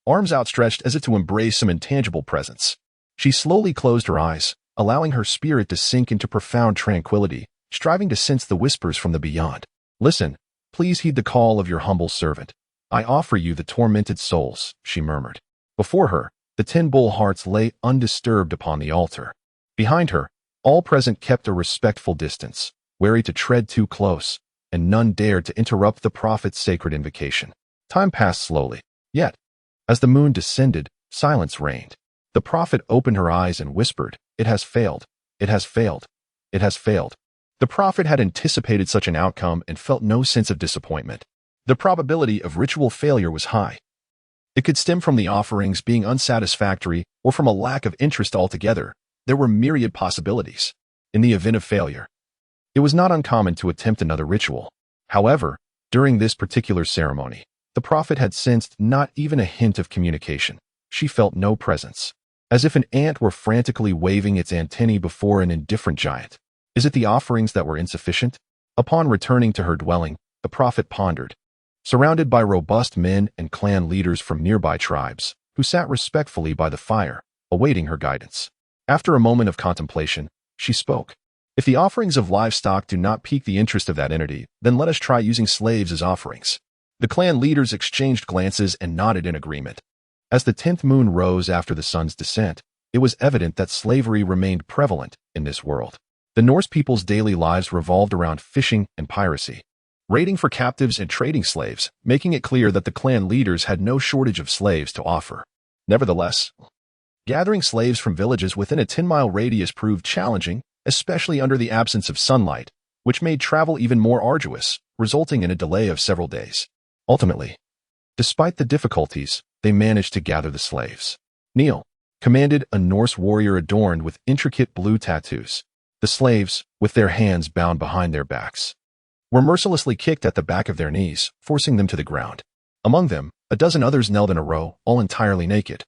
arms outstretched as if to embrace some intangible presence. She slowly closed her eyes, allowing her spirit to sink into profound tranquility, striving to sense the whispers from the beyond. "Listen, please heed the call of your humble servant. I offer you the tormented souls," she murmured. Before her, the 10 bull hearts lay undisturbed upon the altar. Behind her, all present kept a respectful distance, wary to tread too close, and none dared to interrupt the prophet's sacred invocation. Time passed slowly, yet, as the moon descended, silence reigned. The prophet opened her eyes and whispered, "It has failed. It has failed. It has failed." The prophet had anticipated such an outcome and felt no sense of disappointment. The probability of ritual failure was high. It could stem from the offerings being unsatisfactory or from a lack of interest altogether. There were myriad possibilities. In the event of failure, it was not uncommon to attempt another ritual. However, during this particular ceremony, the prophet had sensed not even a hint of communication. She felt no presence, as if an ant were frantically waving its antennae before an indifferent giant. Is it the offerings that were insufficient? Upon returning to her dwelling, the prophet pondered, surrounded by robust men and clan leaders from nearby tribes, who sat respectfully by the fire, awaiting her guidance. After a moment of contemplation, she spoke. "If the offerings of livestock do not pique the interest of that entity, then let us try using slaves as offerings." The clan leaders exchanged glances and nodded in agreement. As the 10th moon rose after the sun's descent, it was evident that slavery remained prevalent in this world. The Norse people's daily lives revolved around fishing and piracy, raiding for captives and trading slaves, making it clear that the clan leaders had no shortage of slaves to offer. Nevertheless, gathering slaves from villages within a 10-mile radius proved challenging, especially under the absence of sunlight, which made travel even more arduous, resulting in a delay of several days. Ultimately, despite the difficulties, they managed to gather the slaves. "Kneel," commanded a Norse warrior adorned with intricate blue tattoos. The slaves, with their hands bound behind their backs, were mercilessly kicked at the back of their knees, forcing them to the ground. Among them, a dozen others knelt in a row, all entirely naked,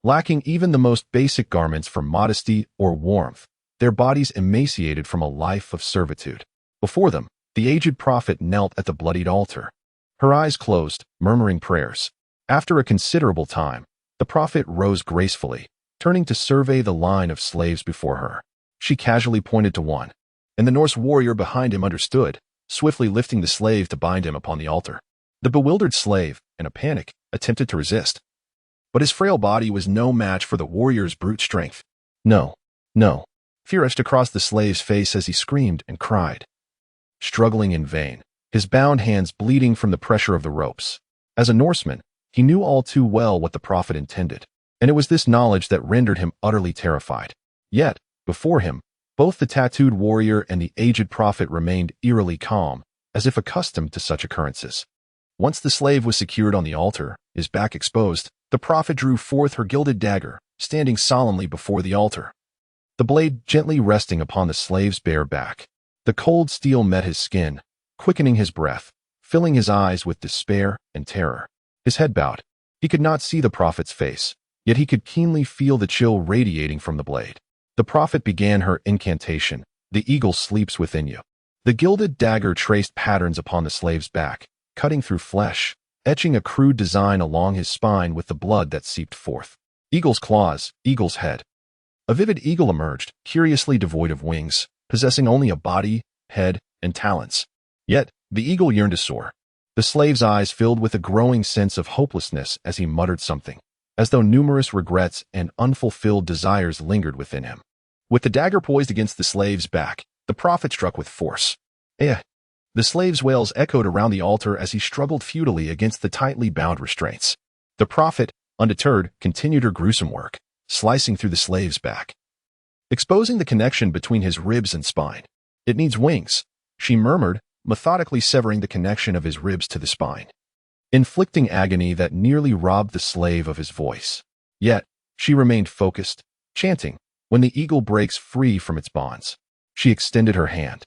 lacking even the most basic garments for modesty or warmth, their bodies emaciated from a life of servitude. Before them, the aged prophet knelt at the bloodied altar, her eyes closed, murmuring prayers. After a considerable time, the prophet rose gracefully, turning to survey the line of slaves before her. She casually pointed to one, and the Norse warrior behind him understood, swiftly lifting the slave to bind him upon the altar. The bewildered slave, in a panic, attempted to resist, but his frail body was no match for the warrior's brute strength. "No, no." Fear etched across the slave's face as he screamed and cried, struggling in vain, his bound hands bleeding from the pressure of the ropes. As a Norseman, he knew all too well what the prophet intended, and it was this knowledge that rendered him utterly terrified. Yet, before him, both the tattooed warrior and the aged prophet remained eerily calm, as if accustomed to such occurrences. Once the slave was secured on the altar, his back exposed, the prophet drew forth her gilded dagger, standing solemnly before the altar, the blade gently resting upon the slave's bare back. The cold steel met his skin, quickening his breath, filling his eyes with despair and terror. His head bowed. He could not see the prophet's face, yet he could keenly feel the chill radiating from the blade. The prophet began her incantation, "The eagle sleeps within you." The gilded dagger traced patterns upon the slave's back, cutting through flesh, etching a crude design along his spine with the blood that seeped forth. Eagle's claws, eagle's head. A vivid eagle emerged, curiously devoid of wings, possessing only a body, head, and talons. Yet, the eagle yearned to soar. The slave's eyes filled with a growing sense of hopelessness as he muttered something, as though numerous regrets and unfulfilled desires lingered within him. With the dagger poised against the slave's back, the prophet struck with force. "Eh!" The slave's wails echoed around the altar as he struggled futilely against the tightly bound restraints. The prophet, undeterred, continued her gruesome work, slicing through the slave's back, exposing the connection between his ribs and spine. "It needs wings," she murmured, methodically severing the connection of his ribs to the spine, inflicting agony that nearly robbed the slave of his voice. Yet, she remained focused, chanting, "When the eagle breaks free from its bonds." She extended her hand,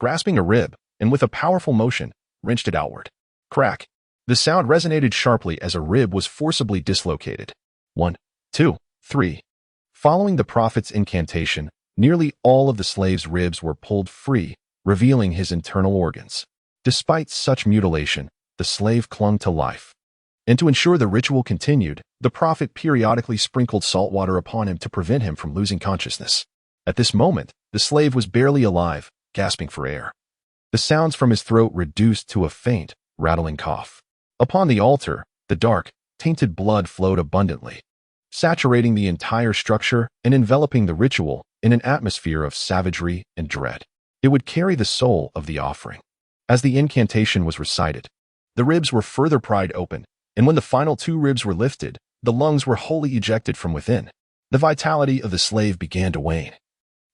grasping a rib, and with a powerful motion, wrenched it outward. Crack! The sound resonated sharply as a rib was forcibly dislocated. 1, 2, 3. Following the prophet's incantation, nearly all of the slave's ribs were pulled free, revealing his internal organs. Despite such mutilation, the slave clung to life. And to ensure the ritual continued, the prophet periodically sprinkled salt water upon him to prevent him from losing consciousness. At this moment, the slave was barely alive, gasping for air. The sounds from his throat reduced to a faint, rattling cough. Upon the altar, the dark, tainted blood flowed abundantly, saturating the entire structure and enveloping the ritual in an atmosphere of savagery and dread. It would carry the soul of the offering. As the incantation was recited, the ribs were further pried open, and when the final 2 ribs were lifted, the lungs were wholly ejected from within. The vitality of the slave began to wane,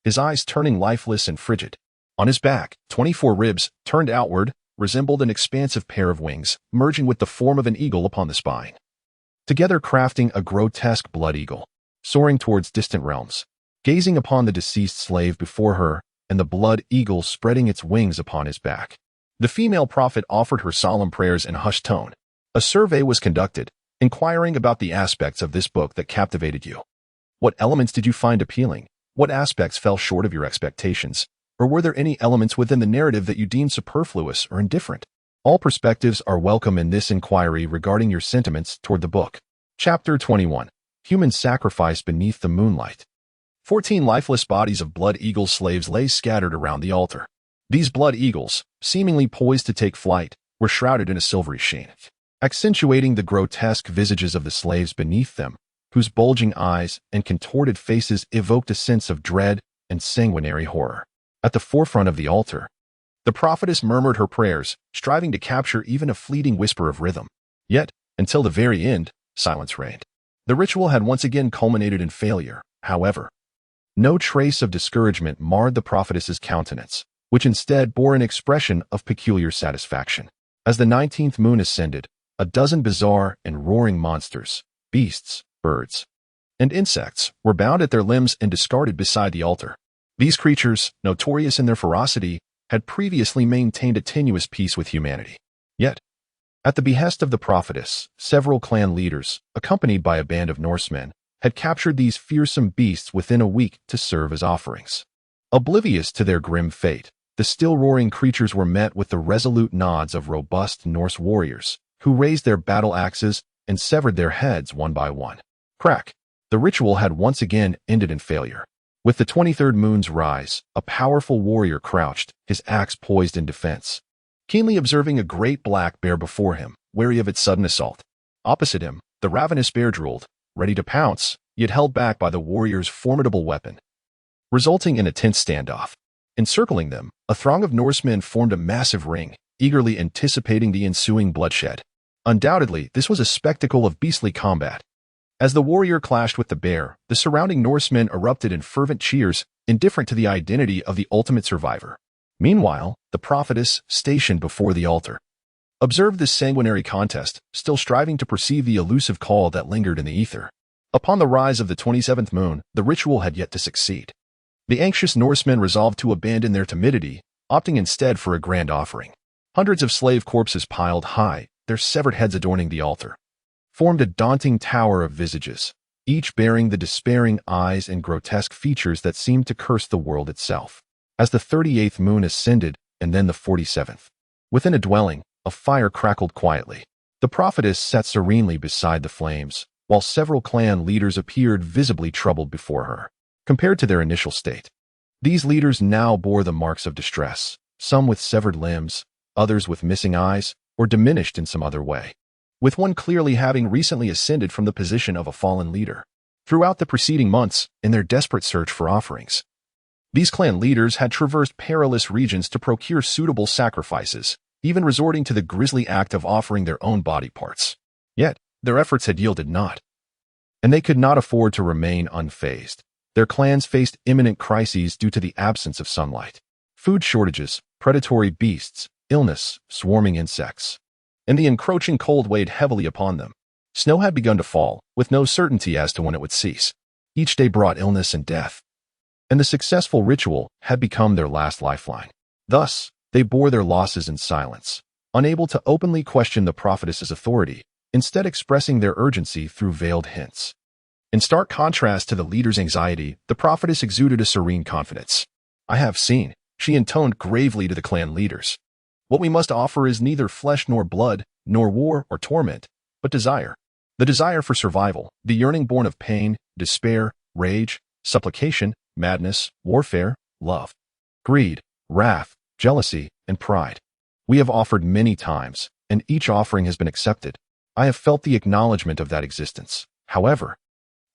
his eyes turning lifeless and frigid. On his back, 24 ribs, turned outward, resembled an expansive pair of wings, merging with the form of an eagle upon the spine, together crafting a grotesque blood eagle, soaring towards distant realms. Gazing upon the deceased slave before her, and the blood eagle spreading its wings upon his back, the female prophet offered her solemn prayers in a hushed tone. A survey was conducted, inquiring about the aspects of this book that captivated you. What elements did you find appealing? What aspects fell short of your expectations? Or were there any elements within the narrative that you deemed superfluous or indifferent? All perspectives are welcome in this inquiry regarding your sentiments toward the book. Chapter 21. Human Sacrifice Beneath the Moonlight. 14 lifeless bodies of blood eagle slaves lay scattered around the altar. These blood eagles, seemingly poised to take flight, were shrouded in a silvery sheen, accentuating the grotesque visages of the slaves beneath them, whose bulging eyes and contorted faces evoked a sense of dread and sanguinary horror. At the forefront of the altar, the prophetess murmured her prayers, striving to capture even a fleeting whisper of rhythm. Yet, until the very end, silence reigned. The ritual had once again culminated in failure, however. No trace of discouragement marred the prophetess's countenance, which instead bore an expression of peculiar satisfaction. As the 19th moon ascended, a dozen bizarre and roaring monsters, beasts, birds, and insects were bound at their limbs and discarded beside the altar. These creatures, notorious in their ferocity, had previously maintained a tenuous peace with humanity. Yet, at the behest of the prophetess, several clan leaders, accompanied by a band of Norsemen, had captured these fearsome beasts within a week to serve as offerings. Oblivious to their grim fate, the still-roaring creatures were met with the resolute nods of robust Norse warriors, who raised their battle axes and severed their heads one by one. Crack! The ritual had once again ended in failure. With the 23rd moon's rise, a powerful warrior crouched, his axe poised in defense, keenly observing a great black bear before him, wary of its sudden assault. Opposite him, the ravenous bear drooled, ready to pounce, yet held back by the warrior's formidable weapon, resulting in a tense standoff. Encircling them, a throng of Norsemen formed a massive ring, eagerly anticipating the ensuing bloodshed. Undoubtedly, this was a spectacle of beastly combat. As the warrior clashed with the bear, the surrounding Norsemen erupted in fervent cheers, indifferent to the identity of the ultimate survivor. Meanwhile, the prophetess, stationed before the altar, observed this sanguinary contest, still striving to perceive the elusive call that lingered in the ether. Upon the rise of the 27th moon, the ritual had yet to succeed. The anxious Norsemen resolved to abandon their timidity, opting instead for a grand offering. Hundreds of slave corpses piled high, their severed heads adorning the altar, formed a daunting tower of visages, each bearing the despairing eyes and grotesque features that seemed to curse the world itself. As the 38th moon ascended, and then the 47th, within a dwelling, a fire crackled quietly. The prophetess sat serenely beside the flames, while several clan leaders appeared visibly troubled before her. Compared to their initial state, these leaders now bore the marks of distress, some with severed limbs, others with missing eyes, or diminished in some other way, with one clearly having recently ascended from the position of a fallen leader. Throughout the preceding months, in their desperate search for offerings, these clan leaders had traversed perilous regions to procure suitable sacrifices, even resorting to the grisly act of offering their own body parts. Yet, their efforts had yielded naught, and they could not afford to remain unfazed. Their clans faced imminent crises due to the absence of sunlight, food shortages, predatory beasts, illness, swarming insects, and the encroaching cold weighed heavily upon them. Snow had begun to fall, with no certainty as to when it would cease. Each day brought illness and death, and the successful ritual had become their last lifeline. Thus, they bore their losses in silence, unable to openly question the prophetess's authority, instead expressing their urgency through veiled hints. In stark contrast to the leader's anxiety, the prophetess exuded a serene confidence. "I have seen," she intoned gravely to the clan leaders. What we must offer is neither flesh nor blood, nor war or torment, but desire. The desire for survival, the yearning born of pain, despair, rage, supplication, madness, warfare, love, greed, wrath, jealousy, and pride. We have offered many times, and each offering has been accepted. I have felt the acknowledgement of that existence. However,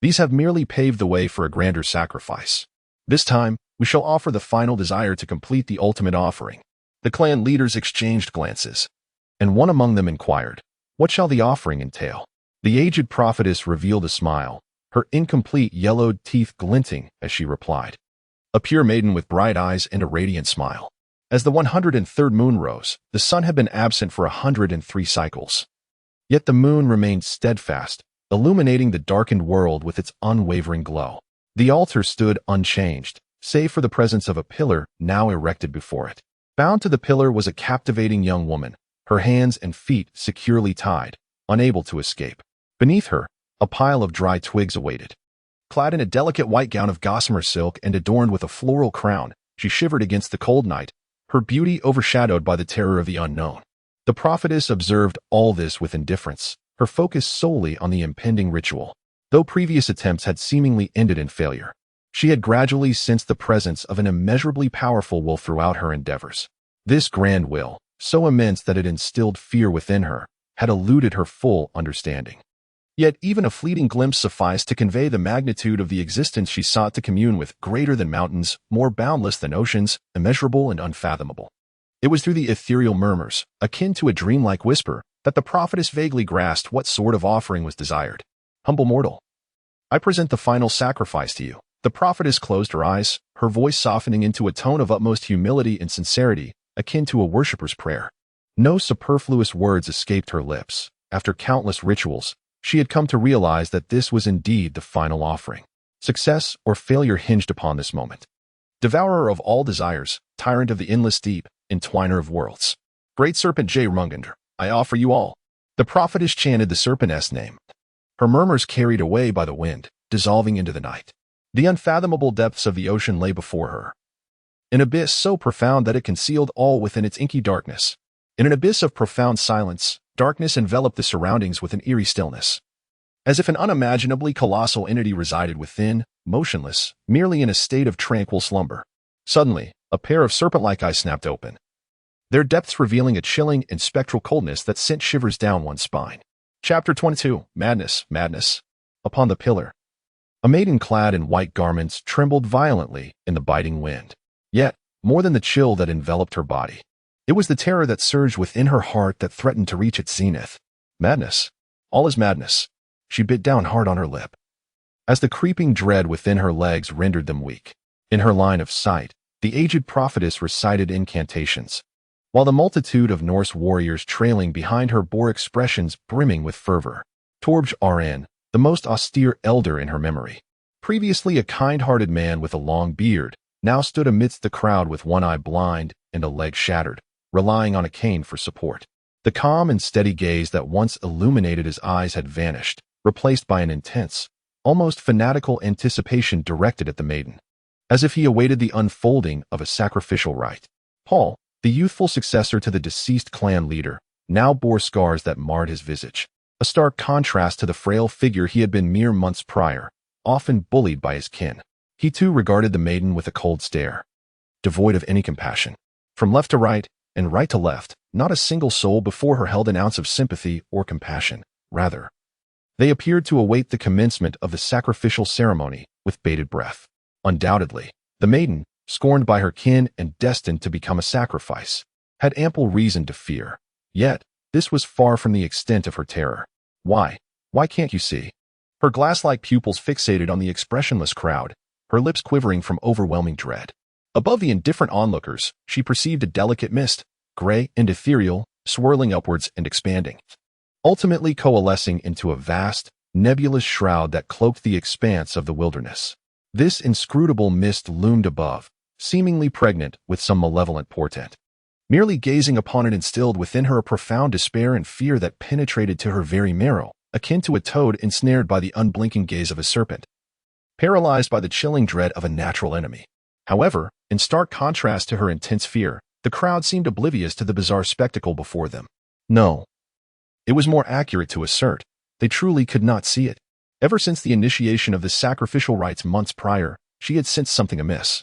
these have merely paved the way for a grander sacrifice. This time, we shall offer the final desire to complete the ultimate offering. The clan leaders exchanged glances, and one among them inquired, "What shall the offering entail?" The aged prophetess revealed a smile, her incomplete yellowed teeth glinting as she replied. A pure maiden with bright eyes and a radiant smile. As the 103rd moon rose, the sun had been absent for 103 cycles. Yet the moon remained steadfast, illuminating the darkened world with its unwavering glow. The altar stood unchanged, save for the presence of a pillar now erected before it. Bound to the pillar was a captivating young woman, her hands and feet securely tied, unable to escape. Beneath her, a pile of dry twigs awaited. Clad in a delicate white gown of gossamer silk and adorned with a floral crown, she shivered against the cold night, her beauty overshadowed by the terror of the unknown. The prophetess observed all this with indifference, her focus solely on the impending ritual. Though previous attempts had seemingly ended in failure, she had gradually sensed the presence of an immeasurably powerful will throughout her endeavors. This grand will, so immense that it instilled fear within her, had eluded her full understanding. Yet even a fleeting glimpse sufficed to convey the magnitude of the existence she sought to commune with, greater than mountains, more boundless than oceans, immeasurable and unfathomable. It was through the ethereal murmurs, akin to a dreamlike whisper, that the prophetess vaguely grasped what sort of offering was desired. "Humble mortal, I present the final sacrifice to you." The prophetess closed her eyes, her voice softening into a tone of utmost humility and sincerity, akin to a worshipper's prayer. No superfluous words escaped her lips. After countless rituals, she had come to realize that this was indeed the final offering. Success or failure hinged upon this moment. Devourer of all desires, tyrant of the endless deep, entwiner of worlds. Great Serpent Jörmungandr, I offer you all. The prophetess chanted the serpentess name. Her murmurs carried away by the wind, dissolving into the night. The unfathomable depths of the ocean lay before her. An abyss so profound that it concealed all within its inky darkness. In an abyss of profound silence, darkness enveloped the surroundings with an eerie stillness. As if an unimaginably colossal entity resided within, motionless, merely in a state of tranquil slumber. Suddenly, a pair of serpent-like eyes snapped open, their depths revealing a chilling and spectral coldness that sent shivers down one's spine. Chapter 22, Madness, Madness. Upon the pillar, a maiden clad in white garments trembled violently in the biting wind. Yet, more than the chill that enveloped her body, it was the terror that surged within her heart that threatened to reach its zenith. Madness. All is madness. She bit down hard on her lip, as the creeping dread within her legs rendered them weak. In her line of sight, the aged prophetess recited incantations, while the multitude of Norse warriors trailing behind her bore expressions brimming with fervor. Torbj Rn, the most austere elder in her memory, previously a kind-hearted man with a long beard, now stood amidst the crowd with one eye blind and a leg shattered, relying on a cane for support. The calm and steady gaze that once illuminated his eyes had vanished, replaced by an intense, almost fanatical anticipation directed at the maiden, as if he awaited the unfolding of a sacrificial rite. Paul, the youthful successor to the deceased clan leader, now bore scars that marred his visage, a stark contrast to the frail figure he had been mere months prior, often bullied by his kin. He too regarded the maiden with a cold stare, devoid of any compassion. From left to right, and right to left, not a single soul before her held an ounce of sympathy or compassion. Rather, they appeared to await the commencement of the sacrificial ceremony with bated breath. Undoubtedly, the maiden, scorned by her kin and destined to become a sacrifice, had ample reason to fear. Yet, this was far from the extent of her terror. Why can't you see? Her glass-like pupils fixated on the expressionless crowd, her lips quivering from overwhelming dread. Above the indifferent onlookers, she perceived a delicate mist, gray and ethereal, swirling upwards and expanding, ultimately coalescing into a vast, nebulous shroud that cloaked the expanse of the wilderness. This inscrutable mist loomed above, seemingly pregnant with some malevolent portent. Merely gazing upon it instilled within her a profound despair and fear that penetrated to her very marrow, akin to a toad ensnared by the unblinking gaze of a serpent, paralyzed by the chilling dread of a natural enemy. However, in stark contrast to her intense fear, the The crowd seemed oblivious to the bizarre spectacle before them. No. It was more accurate to assert. They truly could not see it. Ever since the initiation of the sacrificial rites months prior, she had sensed something amiss.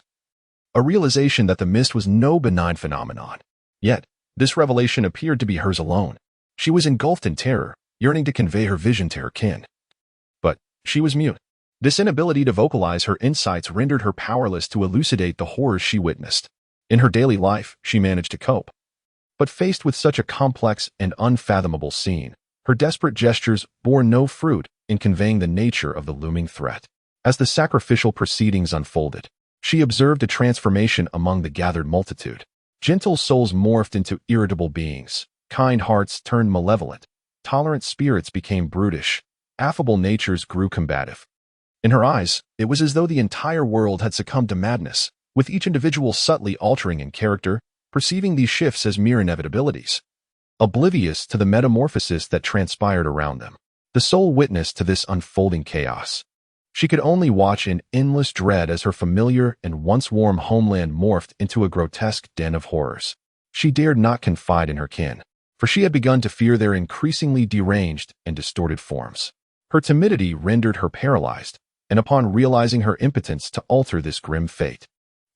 A realization that the mist was no benign phenomenon. Yet, this revelation appeared to be hers alone. She was engulfed in terror, yearning to convey her vision to her kin. But she was mute. This inability to vocalize her insights rendered her powerless to elucidate the horrors she witnessed. In her daily life, she managed to cope. But faced with such a complex and unfathomable scene, her desperate gestures bore no fruit in conveying the nature of the looming threat. As the sacrificial proceedings unfolded, she observed a transformation among the gathered multitude. Gentle souls morphed into irritable beings, kind hearts turned malevolent, tolerant spirits became brutish, affable natures grew combative. In her eyes, it was as though the entire world had succumbed to madness, with each individual subtly altering in character, perceiving these shifts as mere inevitabilities. Oblivious to the metamorphosis that transpired around them, the sole witness to this unfolding chaos. She could only watch in endless dread as her familiar and once warm homeland morphed into a grotesque den of horrors. She dared not confide in her kin, for she had begun to fear their increasingly deranged and distorted forms. Her timidity rendered her paralyzed, and upon realizing her impotence to alter this grim fate,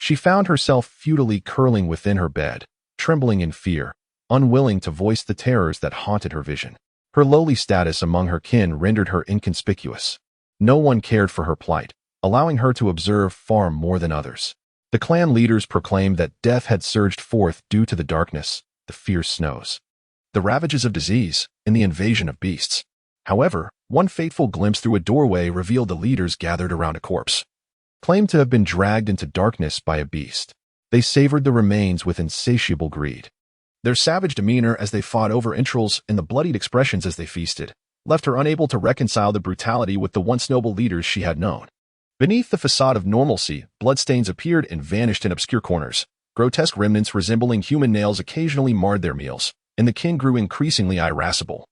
she found herself futilely curling within her bed, trembling in fear, unwilling to voice the terrors that haunted her vision. Her lowly status among her kin rendered her inconspicuous. No one cared for her plight, allowing her to observe far more than others. The clan leaders proclaimed that death had surged forth due to the darkness, the fierce snows, the ravages of disease, and the invasion of beasts. However, one fateful glimpse through a doorway revealed the leaders gathered around a corpse, claimed to have been dragged into darkness by a beast. They savored the remains with insatiable greed. Their savage demeanor as they fought over entrails and the bloodied expressions as they feasted left her unable to reconcile the brutality with the once noble leaders she had known. Beneath the facade of normalcy, bloodstains appeared and vanished in obscure corners. Grotesque remnants resembling human nails occasionally marred their meals, and the kin grew increasingly irascible,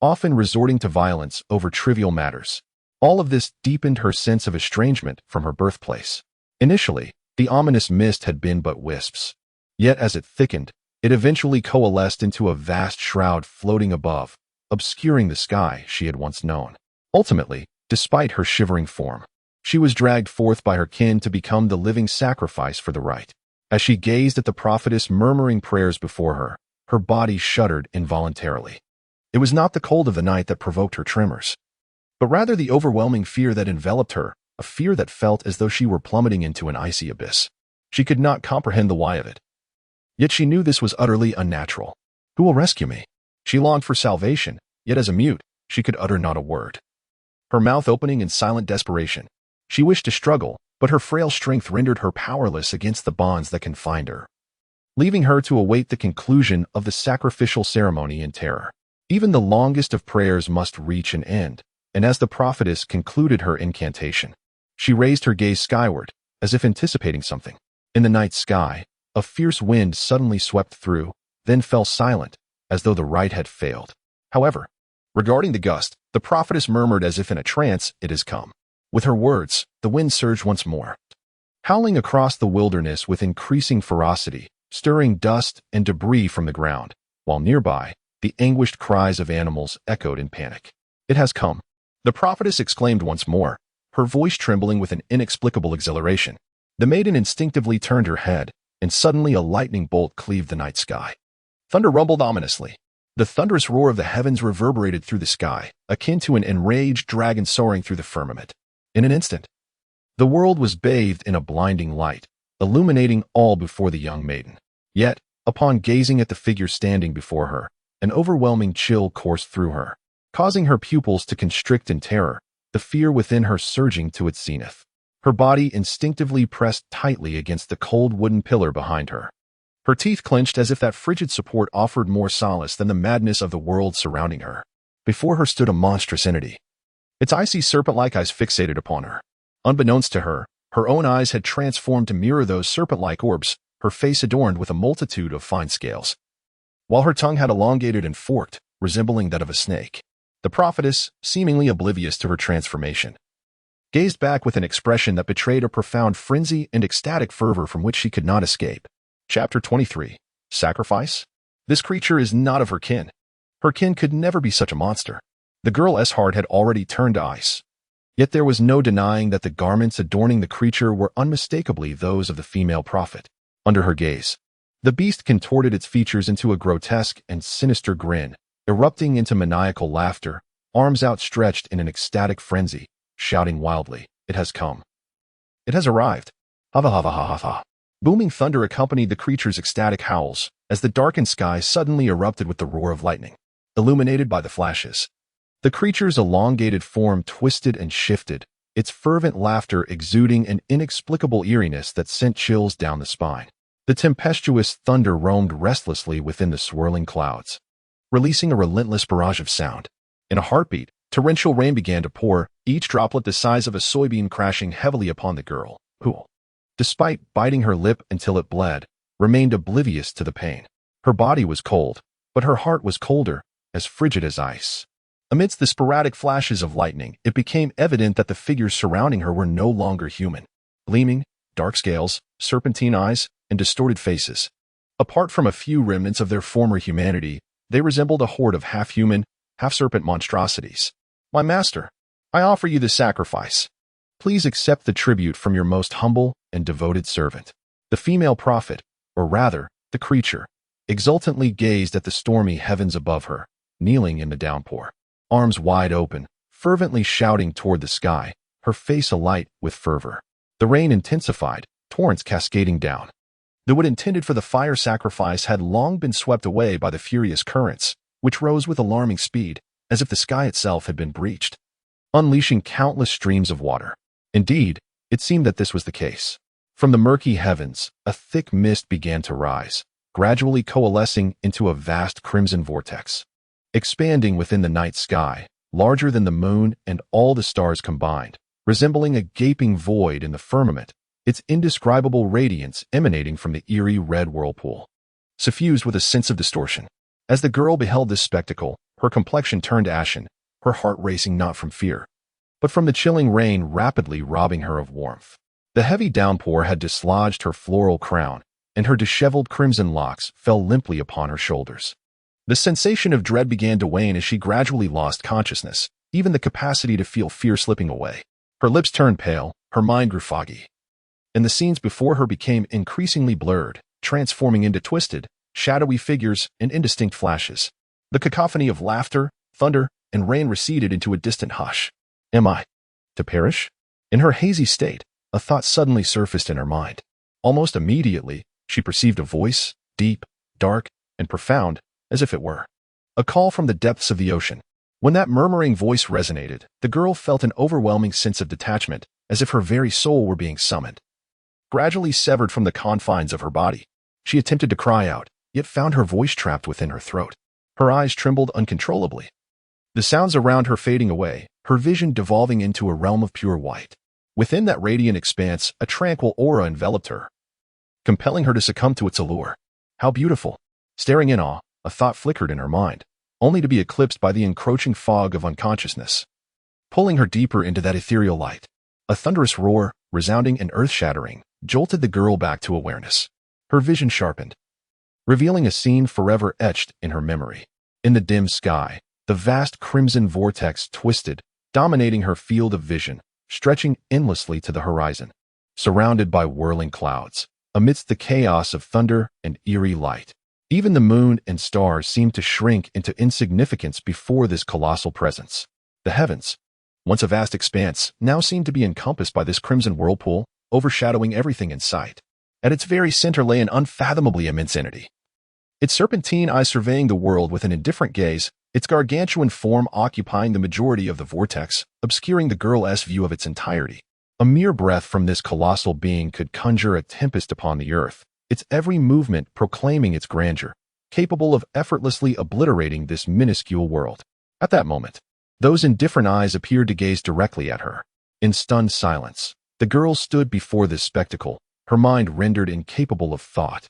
often resorting to violence over trivial matters. All of this deepened her sense of estrangement from her birthplace. Initially, the ominous mist had been but wisps. Yet as it thickened, it eventually coalesced into a vast shroud floating above, obscuring the sky she had once known. Ultimately, despite her shivering form, she was dragged forth by her kin to become the living sacrifice for the rite. As she gazed at the prophetess murmuring prayers before her, her body shuddered involuntarily. It was not the cold of the night that provoked her tremors, but rather the overwhelming fear that enveloped her, a fear that felt as though she were plummeting into an icy abyss. She could not comprehend the why of it. Yet she knew this was utterly unnatural. Who will rescue me? She longed for salvation, yet as a mute, she could utter not a word. Her mouth opening in silent desperation. She wished to struggle, but her frail strength rendered her powerless against the bonds that confined her, leaving her to await the conclusion of the sacrificial ceremony in terror. Even the longest of prayers must reach an end, and as the prophetess concluded her incantation, she raised her gaze skyward, as if anticipating something. In the night sky, a fierce wind suddenly swept through, then fell silent, as though the rite had failed. However, regarding the gust, the prophetess murmured as if in a trance, "It has come." With her words, the wind surged once more, howling across the wilderness with increasing ferocity, stirring dust and debris from the ground, while nearby, the anguished cries of animals echoed in panic. "It has come," the prophetess exclaimed once more, her voice trembling with an inexplicable exhilaration. The maiden instinctively turned her head, and suddenly a lightning bolt cleaved the night sky. Thunder rumbled ominously. The thunderous roar of the heavens reverberated through the sky, akin to an enraged dragon soaring through the firmament. In an instant, the world was bathed in a blinding light, illuminating all before the young maiden. Yet, upon gazing at the figure standing before her, an overwhelming chill coursed through her, causing her pupils to constrict in terror, the fear within her surging to its zenith. Her body instinctively pressed tightly against the cold wooden pillar behind her. Her teeth clenched as if that frigid support offered more solace than the madness of the world surrounding her. Before her stood a monstrous entity, its icy serpent-like eyes fixated upon her. Unbeknownst to her, her own eyes had transformed to mirror those serpent-like orbs, her face adorned with a multitude of fine scales, while her tongue had elongated and forked, resembling that of a snake. The prophetess, seemingly oblivious to her transformation, gazed back with an expression that betrayed a profound frenzy and ecstatic fervor from which she could not escape. Chapter 23. Sacrifice? This creature is not of her kin. Her kin could never be such a monster. The girl's heart had already turned to ice. Yet there was no denying that the garments adorning the creature were unmistakably those of the female prophet. Under her gaze, the beast contorted its features into a grotesque and sinister grin, erupting into maniacal laughter, arms outstretched in an ecstatic frenzy, shouting wildly, "It has come. It has arrived." Hava hava ha ha ha. Booming thunder accompanied the creature's ecstatic howls as the darkened sky suddenly erupted with the roar of lightning, illuminated by the flashes. The creature's elongated form twisted and shifted, its fervent laughter exuding an inexplicable eeriness that sent chills down the spine. The tempestuous thunder roamed restlessly within the swirling clouds, releasing a relentless barrage of sound. In a heartbeat, torrential rain began to pour, each droplet the size of a soybean crashing heavily upon the girl, who, despite biting her lip until it bled, remained oblivious to the pain. Her body was cold, but her heart was colder, as frigid as ice. Amidst the sporadic flashes of lightning, it became evident that the figures surrounding her were no longer human. Gleaming, dark scales, serpentine eyes, and distorted faces. Apart from a few remnants of their former humanity, they resembled a horde of half-human, half-serpent monstrosities. "My master, I offer you the sacrifice. Please accept the tribute from your most humble and devoted servant." The female prophet, or rather, the creature, exultantly gazed at the stormy heavens above her, kneeling in the downpour, arms wide open, fervently shouting toward the sky, her face alight with fervor. The rain intensified, torrents cascading down. The wood intended for the fire sacrifice had long been swept away by the furious currents, which rose with alarming speed, as if the sky itself had been breached, unleashing countless streams of water. Indeed, it seemed that this was the case. From the murky heavens, a thick mist began to rise, gradually coalescing into a vast crimson vortex, expanding within the night sky, larger than the moon and all the stars combined, resembling a gaping void in the firmament, its indescribable radiance emanating from the eerie red whirlpool, suffused with a sense of distortion. As the girl beheld this spectacle, her complexion turned ashen, her heart racing not from fear, but from the chilling rain rapidly robbing her of warmth. The heavy downpour had dislodged her floral crown, and her disheveled crimson locks fell limply upon her shoulders. The sensation of dread began to wane as she gradually lost consciousness, even the capacity to feel fear slipping away. Her lips turned pale, her mind grew foggy, and the scenes before her became increasingly blurred, transforming into twisted, shadowy figures and indistinct flashes. The cacophony of laughter, thunder, and rain receded into a distant hush. Am I to perish? In her hazy state, a thought suddenly surfaced in her mind. Almost immediately, she perceived a voice, deep, dark, and profound, as if it were a call from the depths of the ocean. When that murmuring voice resonated, the girl felt an overwhelming sense of detachment, as if her very soul were being summoned. Gradually severed from the confines of her body, she attempted to cry out, yet found her voice trapped within her throat. Her eyes trembled uncontrollably, the sounds around her fading away, her vision devolving into a realm of pure white. Within that radiant expanse, a tranquil aura enveloped her, compelling her to succumb to its allure. How beautiful! Staring in awe, a thought flickered in her mind, only to be eclipsed by the encroaching fog of unconsciousness, pulling her deeper into that ethereal light. A thunderous roar, resounding and earth-shattering, jolted the girl back to awareness. Her vision sharpened, revealing a scene forever etched in her memory. In the dim sky, the vast crimson vortex twisted, dominating her field of vision, stretching endlessly to the horizon. Surrounded by whirling clouds, amidst the chaos of thunder and eerie light, even the moon and stars seemed to shrink into insignificance before this colossal presence. The heavens, once a vast expanse, now seemed to be encompassed by this crimson whirlpool, overshadowing everything in sight. At its very center lay an unfathomably immense entity, its serpentine eyes surveying the world with an indifferent gaze, its gargantuan form occupying the majority of the vortex, obscuring the girl's view of its entirety. A mere breath from this colossal being could conjure a tempest upon the earth, its every movement proclaiming its grandeur, capable of effortlessly obliterating this minuscule world. At that moment, those indifferent eyes appeared to gaze directly at her. In stunned silence, the girl stood before this spectacle, her mind rendered incapable of thought,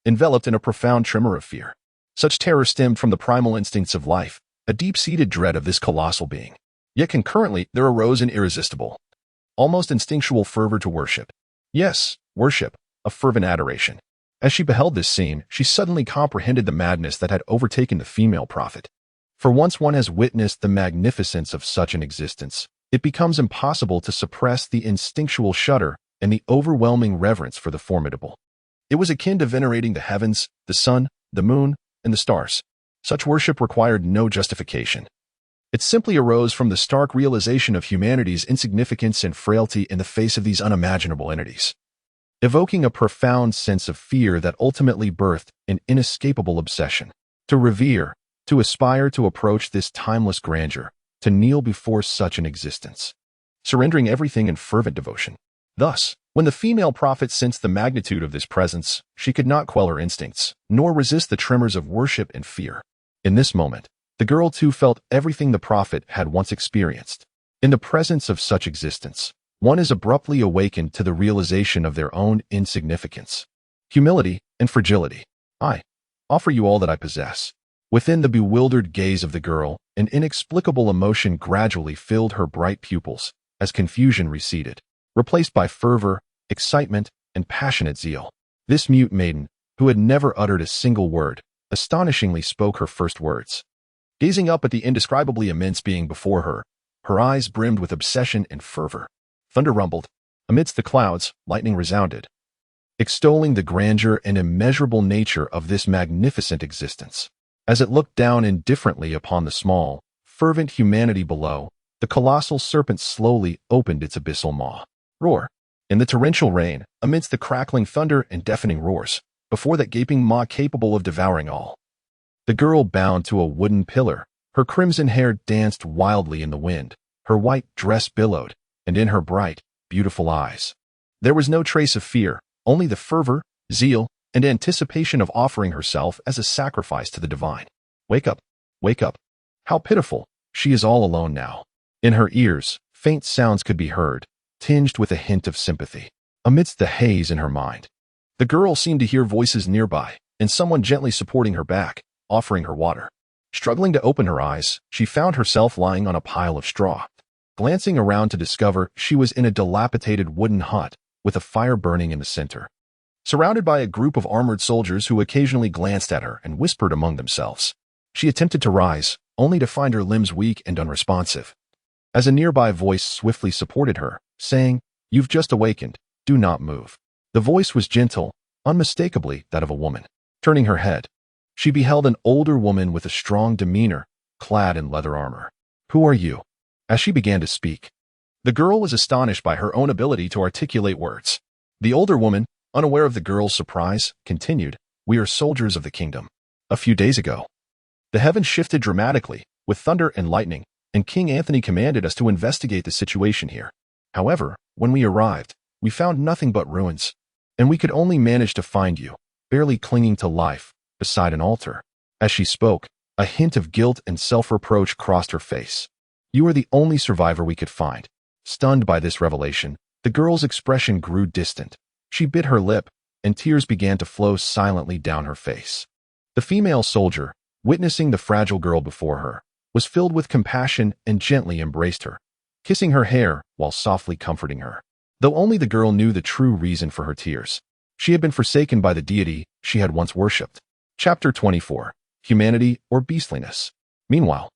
enveloped in a profound tremor of fear. Such terror stemmed from the primal instincts of life, a deep-seated dread of this colossal being. Yet concurrently, there arose an irresistible, almost instinctual fervor to worship. Yes, worship, a fervent adoration. As she beheld this scene, she suddenly comprehended the madness that had overtaken the female prophet. For once one has witnessed the magnificence of such an existence, it becomes impossible to suppress the instinctual shudder and the overwhelming reverence for the formidable. It was akin to venerating the heavens, the sun, the moon, and the stars. Such worship required no justification. It simply arose from the stark realization of humanity's insignificance and frailty in the face of these unimaginable entities, evoking a profound sense of fear that ultimately birthed an inescapable obsession. To revere, to aspire to approach this timeless grandeur, to kneel before such an existence, surrendering everything in fervent devotion. Thus, when the female prophet sensed the magnitude of this presence, she could not quell her instincts, nor resist the tremors of worship and fear. In this moment, the girl too felt everything the prophet had once experienced. In the presence of such existence, one is abruptly awakened to the realization of their own insignificance, humility, and fragility. I offer you all that I possess. Within the bewildered gaze of the girl, an inexplicable emotion gradually filled her bright pupils as confusion receded, replaced by fervor, excitement, and passionate zeal. This mute maiden, who had never uttered a single word, astonishingly spoke her first words. Gazing up at the indescribably immense being before her, her eyes brimmed with obsession and fervor. Thunder rumbled. Amidst the clouds, lightning resounded, extolling the grandeur and immeasurable nature of this magnificent existence. As it looked down indifferently upon the small, fervent humanity below, the colossal serpent slowly opened its abyssal maw. Roar! In the torrential rain, amidst the crackling thunder and deafening roars, before that gaping maw capable of devouring all, the girl bound to a wooden pillar, her crimson hair danced wildly in the wind, her white dress billowed, and in her bright, beautiful eyes there was no trace of fear, only the fervor, zeal, and anticipation of offering herself as a sacrifice to the divine. Wake up, wake up. How pitiful, she is all alone now. In her ears, faint sounds could be heard, tinged with a hint of sympathy. Amidst the haze in her mind, the girl seemed to hear voices nearby, and someone gently supporting her back, offering her water. Struggling to open her eyes, she found herself lying on a pile of straw. Glancing around to discover she was in a dilapidated wooden hut, with a fire burning in the center, surrounded by a group of armored soldiers who occasionally glanced at her and whispered among themselves. She attempted to rise, only to find her limbs weak and unresponsive, as a nearby voice swiftly supported her, saying, "You've just awakened, do not move." The voice was gentle, unmistakably that of a woman. Turning her head, she beheld an older woman with a strong demeanor, clad in leather armor. "Who are you?" As she began to speak, the girl was astonished by her own ability to articulate words. The older woman, unaware of the girl's surprise, continued, "We are soldiers of the kingdom. A few days ago, the heavens shifted dramatically, with thunder and lightning, and King Anthony commanded us to investigate the situation here. However, when we arrived, we found nothing but ruins, and we could only manage to find you, barely clinging to life, beside an altar." As she spoke, a hint of guilt and self-reproach crossed her face. "You are the only survivor we could find." Stunned by this revelation, the girl's expression grew distant. She bit her lip, and tears began to flow silently down her face. The female soldier, witnessing the fragile girl before her, was filled with compassion and gently embraced her, kissing her hair while softly comforting her. Though only the girl knew the true reason for her tears. She had been forsaken by the deity she had once worshipped. Chapter 24. Humanity or Beastliness. Meanwhile,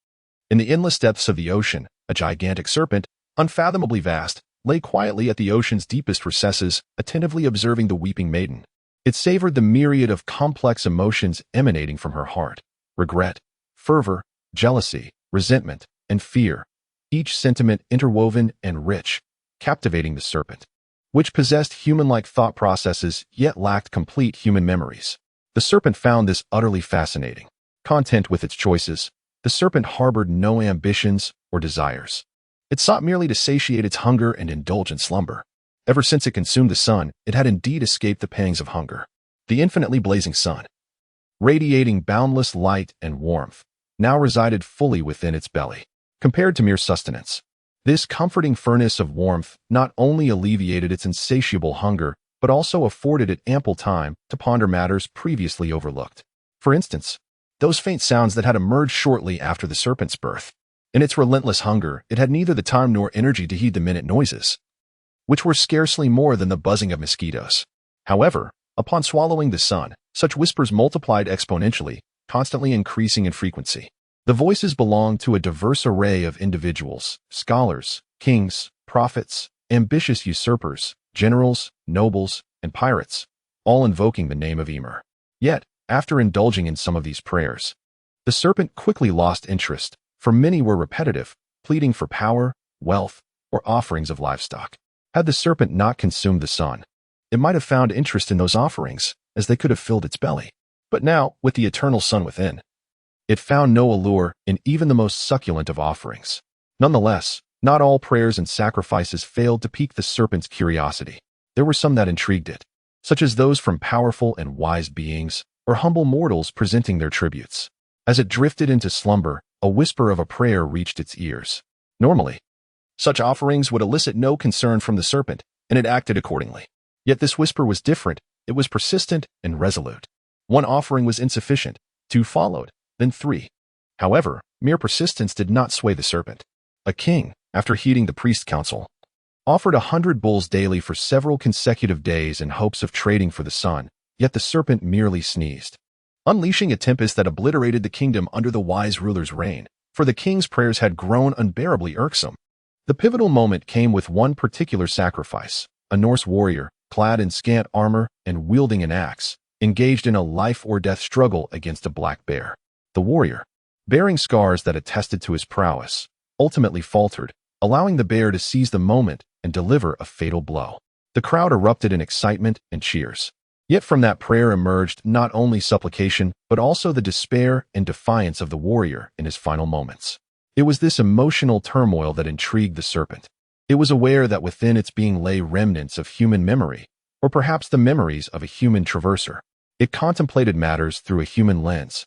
in the endless depths of the ocean, a gigantic serpent, unfathomably vast, lay quietly at the ocean's deepest recesses, attentively observing the weeping maiden. It savored the myriad of complex emotions emanating from her heart: regret, fervor, jealousy, resentment, and fear, each sentiment interwoven and rich, captivating the serpent, which possessed human-like thought processes yet lacked complete human memories. The serpent found this utterly fascinating. Content with its choices, the serpent harbored no ambitions or desires. It sought merely to satiate its hunger and indulge in slumber. Ever since it consumed the sun, it had indeed escaped the pangs of hunger. The infinitely blazing sun, radiating boundless light and warmth, now resided fully within its belly. Compared to mere sustenance, this comforting furnace of warmth not only alleviated its insatiable hunger, but also afforded it ample time to ponder matters previously overlooked. For instance, those faint sounds that had emerged shortly after the serpent's birth. In its relentless hunger, it had neither the time nor energy to heed the minute noises, which were scarcely more than the buzzing of mosquitoes. However, Upon swallowing the sun, such whispers multiplied exponentially, constantly increasing in frequency. The voices belonged to a diverse array of individuals, scholars, kings, prophets, ambitious usurpers, generals, nobles, and pirates, all invoking the name of Ymir. Yet, after indulging in some of these prayers, the serpent quickly lost interest, for many were repetitive, pleading for power, wealth, or offerings of livestock. Had the serpent not consumed the sun, it might have found interest in those offerings, as they could have filled its belly. But now, with the eternal sun within, it found no allure in even the most succulent of offerings. Nonetheless, not all prayers and sacrifices failed to pique the serpent's curiosity. There were some that intrigued it, such as those from powerful and wise beings, or humble mortals presenting their tributes. As it drifted into slumber, a whisper of a prayer reached its ears. Normally, such offerings would elicit no concern from the serpent, and it acted accordingly. Yet this whisper was different. It was persistent and resolute. One offering was insufficient, 2 followed, then 3. However, mere persistence did not sway the serpent. A king, after heeding the priest's counsel, offered 100 bulls daily for several consecutive days in hopes of trading for the sun, yet the serpent merely sneezed, unleashing a tempest that obliterated the kingdom under the wise ruler's reign, for the king's prayers had grown unbearably irksome. The pivotal moment came with one particular sacrifice. A Norse warrior, clad in scant armor and wielding an axe, engaged in a life-or-death struggle against a black bear. The warrior, bearing scars that attested to his prowess, ultimately faltered, allowing the bear to seize the moment and deliver a fatal blow. The crowd erupted in excitement and cheers. Yet from that prayer emerged not only supplication, but also the despair and defiance of the warrior in his final moments. It was this emotional turmoil that intrigued the serpent. It was aware that within its being lay remnants of human memory, or perhaps the memories of a human traverser. It contemplated matters through a human lens.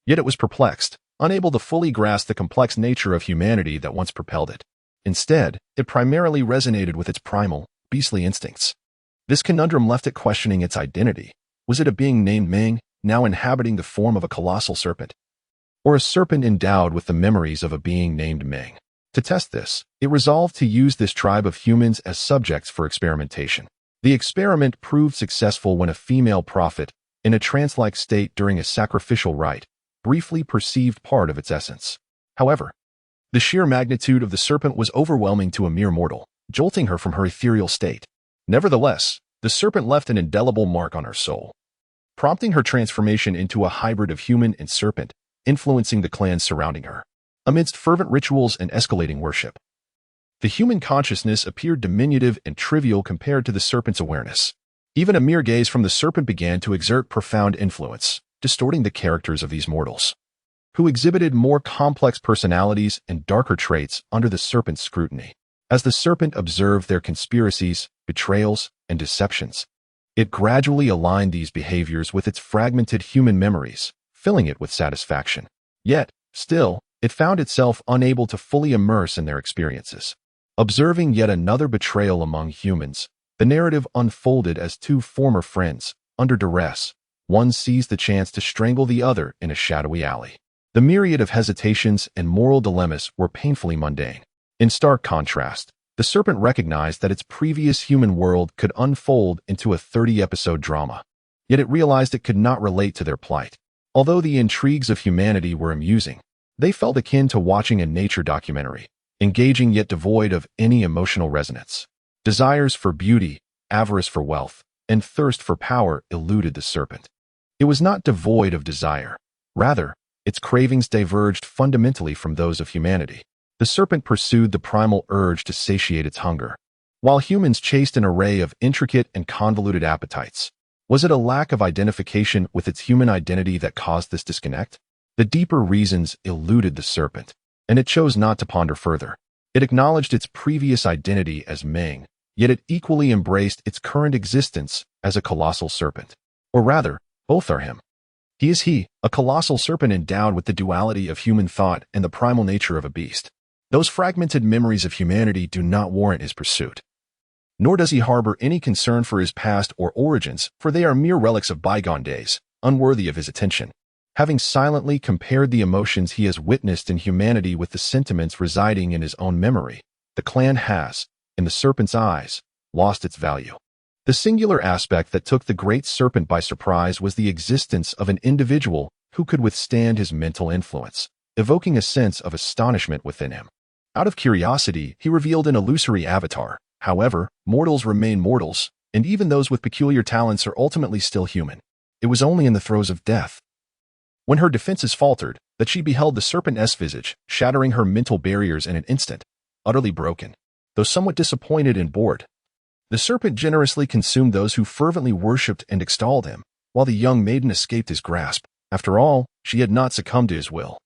Yet it was perplexed, unable to fully grasp the complex nature of humanity that once propelled it. Instead, it primarily resonated with its primal, beastly instincts. This conundrum left it questioning its identity. Was it a being named Ming, now inhabiting the form of a colossal serpent? Or a serpent endowed with the memories of a being named Ming? To test this, it resolved to use this tribe of humans as subjects for experimentation. The experiment proved successful when a female prophet, in a trance-like state during a sacrificial rite, briefly perceived part of its essence. However, the sheer magnitude of the serpent was overwhelming to a mere mortal, jolting her from her ethereal state. Nevertheless, the serpent left an indelible mark on her soul, prompting her transformation into a hybrid of human and serpent, influencing the clans surrounding her. Amidst fervent rituals and escalating worship, the human consciousness appeared diminutive and trivial compared to the serpent's awareness. Even a mere gaze from the serpent began to exert profound influence, distorting the characters of these mortals, who exhibited more complex personalities and darker traits under the serpent's scrutiny. As the serpent observed their conspiracies, betrayals, and deceptions, it gradually aligned these behaviors with its fragmented human memories, filling it with satisfaction. Yet, still, it found itself unable to fully immerse in their experiences. Observing yet another betrayal among humans, the narrative unfolded as 2 former friends, under duress, one seized the chance to strangle the other in a shadowy alley. The myriad of hesitations and moral dilemmas were painfully mundane. In stark contrast, the serpent recognized that its previous human world could unfold into a 30-episode drama. Yet it realized it could not relate to their plight. Although the intrigues of humanity were amusing, they felt akin to watching a nature documentary, engaging yet devoid of any emotional resonance. Desires for beauty, avarice for wealth, and thirst for power eluded the serpent. It was not devoid of desire. Rather, its cravings diverged fundamentally from those of humanity. The serpent pursued the primal urge to satiate its hunger, while humans chased an array of intricate and convoluted appetites. Was it a lack of identification with its human identity that caused this disconnect? The deeper reasons eluded the serpent, and it chose not to ponder further. It acknowledged its previous identity as Ming, yet it equally embraced its current existence as a colossal serpent. Or rather, both are him. He is he, a colossal serpent endowed with the duality of human thought and the primal nature of a beast. Those fragmented memories of humanity do not warrant his pursuit. Nor does he harbor any concern for his past or origins, for they are mere relics of bygone days, unworthy of his attention. Having silently compared the emotions he has witnessed in humanity with the sentiments residing in his own memory, the clan has, in the serpent's eyes, lost its value. The singular aspect that took the great serpent by surprise was the existence of an individual who could withstand his mental influence, evoking a sense of astonishment within him. Out of curiosity, he revealed an illusory avatar. However, mortals remain mortals, and even those with peculiar talents are ultimately still human. It was only in the throes of death, when her defenses faltered, that she beheld the serpent's visage, shattering her mental barriers in an instant, utterly broken. Though somewhat disappointed and bored, the serpent generously consumed those who fervently worshipped and extolled him, while the young maiden escaped his grasp. After all, she had not succumbed to his will.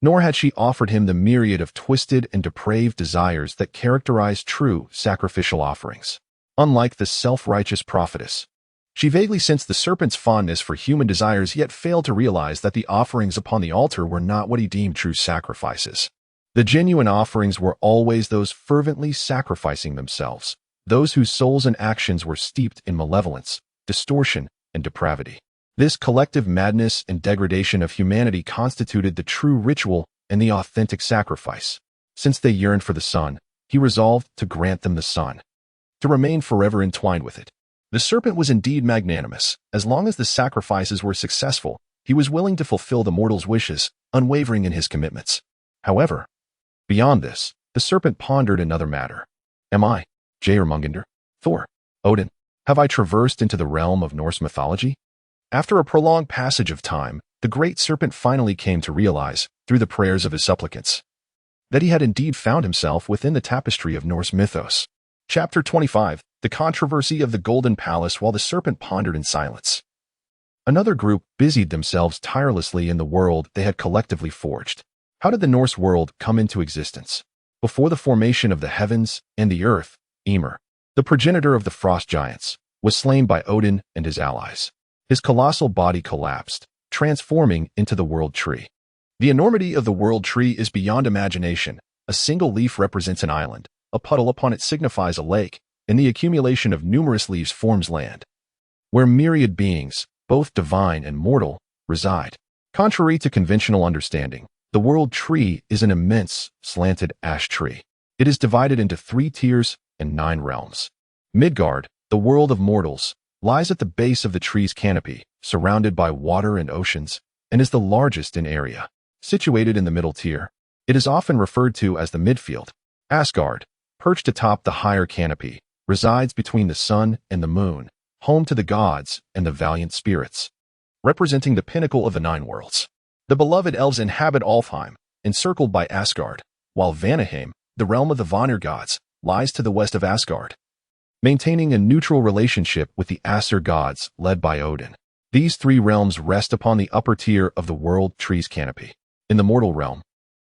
Nor had she offered him the myriad of twisted and depraved desires that characterize true sacrificial offerings. Unlike the self-righteous prophetess, she vaguely sensed the serpent's fondness for human desires, yet failed to realize that the offerings upon the altar were not what he deemed true sacrifices. The genuine offerings were always those fervently sacrificing themselves, those whose souls and actions were steeped in malevolence, distortion, and depravity. This collective madness and degradation of humanity constituted the true ritual and the authentic sacrifice. Since they yearned for the sun, he resolved to grant them the sun, to remain forever entwined with it. The serpent was indeed magnanimous. As long as the sacrifices were successful, he was willing to fulfill the mortal's wishes, unwavering in his commitments. However, beyond this, the serpent pondered another matter. Am I, Jörmungandr, Thor, Odin, have I traversed into the realm of Norse mythology? After a prolonged passage of time, the great serpent finally came to realize, through the prayers of his supplicants, that he had indeed found himself within the tapestry of Norse mythos. Chapter 25, The Controversy of the Golden Palace. While the serpent pondered in silence, another group busied themselves tirelessly in the world they had collectively forged. How did the Norse world come into existence? Before the formation of the heavens and the earth, Ymir, the progenitor of the frost giants, was slain by Odin and his allies. His colossal body collapsed, transforming into the world tree. The enormity of the world tree is beyond imagination. A single leaf represents an island, a puddle upon it signifies a lake, and the accumulation of numerous leaves forms land, where myriad beings, both divine and mortal, reside. Contrary to conventional understanding, the world tree is an immense, slanted ash tree. It is divided into 3 tiers and 9 realms. Midgard, the world of mortals, lies at the base of the tree's canopy, surrounded by water and oceans, and is the largest in area. Situated in the middle tier, it is often referred to as the midfield. Asgard, perched atop the higher canopy, resides between the sun and the moon, home to the gods and the valiant spirits, representing the pinnacle of the 9 worlds. The beloved elves inhabit Alfheim, encircled by Asgard, while Vanaheim, the realm of the Vanir gods, lies to the west of Asgard, maintaining a neutral relationship with the Aesir gods led by Odin. These 3 realms rest upon the upper tier of the world tree's canopy. In the mortal realm,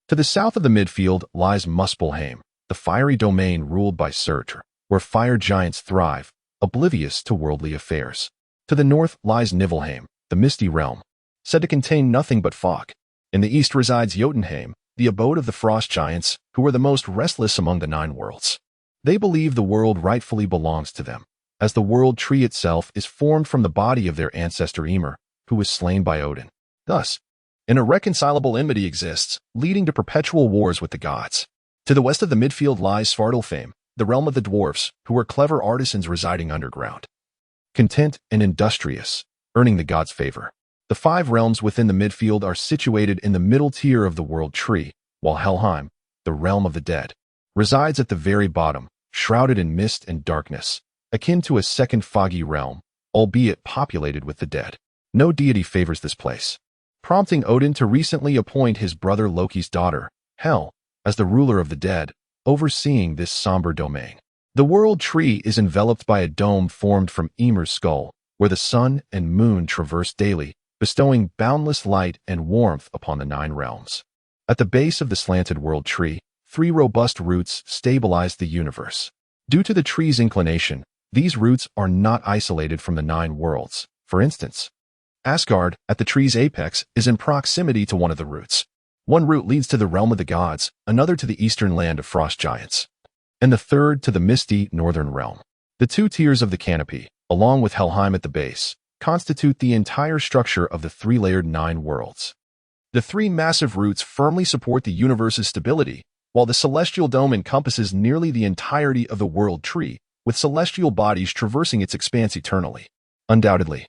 to the south of the midfield lies Muspelheim, the fiery domain ruled by Surtr, where fire giants thrive, oblivious to worldly affairs. To the north lies Niflheim, the misty realm, said to contain nothing but fog. In the east resides Jotunheim, the abode of the frost giants, who are the most restless among the 9 worlds. They believe the world rightfully belongs to them, as the world tree itself is formed from the body of their ancestor Ymir, who was slain by Odin. Thus, an irreconcilable enmity exists, leading to perpetual wars with the gods. To the west of the midfield lies Svartalfheim, the realm of the dwarfs, who are clever artisans residing underground, content and industrious, earning the gods' favor. The 5 realms within the midfield are situated in the middle tier of the world tree, while Helheim, the realm of the dead, resides at the very bottom, shrouded in mist and darkness, akin to a second foggy realm, albeit populated with the dead. No deity favors this place, prompting Odin to recently appoint his brother Loki's daughter, Hel, as the ruler of the dead, overseeing this somber domain. The world tree is enveloped by a dome formed from Ymir's skull, where the sun and moon traverse daily, bestowing boundless light and warmth upon the 9 realms. At the base of the slanted world tree, 3 robust roots stabilize the universe. Due to the tree's inclination, these roots are not isolated from the 9 worlds. For instance, Asgard, at the tree's apex, is in proximity to one of the roots. One root leads to the realm of the gods, another to the eastern land of frost giants, and the third to the misty northern realm. The 2 tiers of the canopy, along with Helheim at the base, constitute the entire structure of the 3-layered 9 worlds. The 3 massive roots firmly support the universe's stability, while the celestial dome encompasses nearly the entirety of the world tree, with celestial bodies traversing its expanse eternally. Undoubtedly,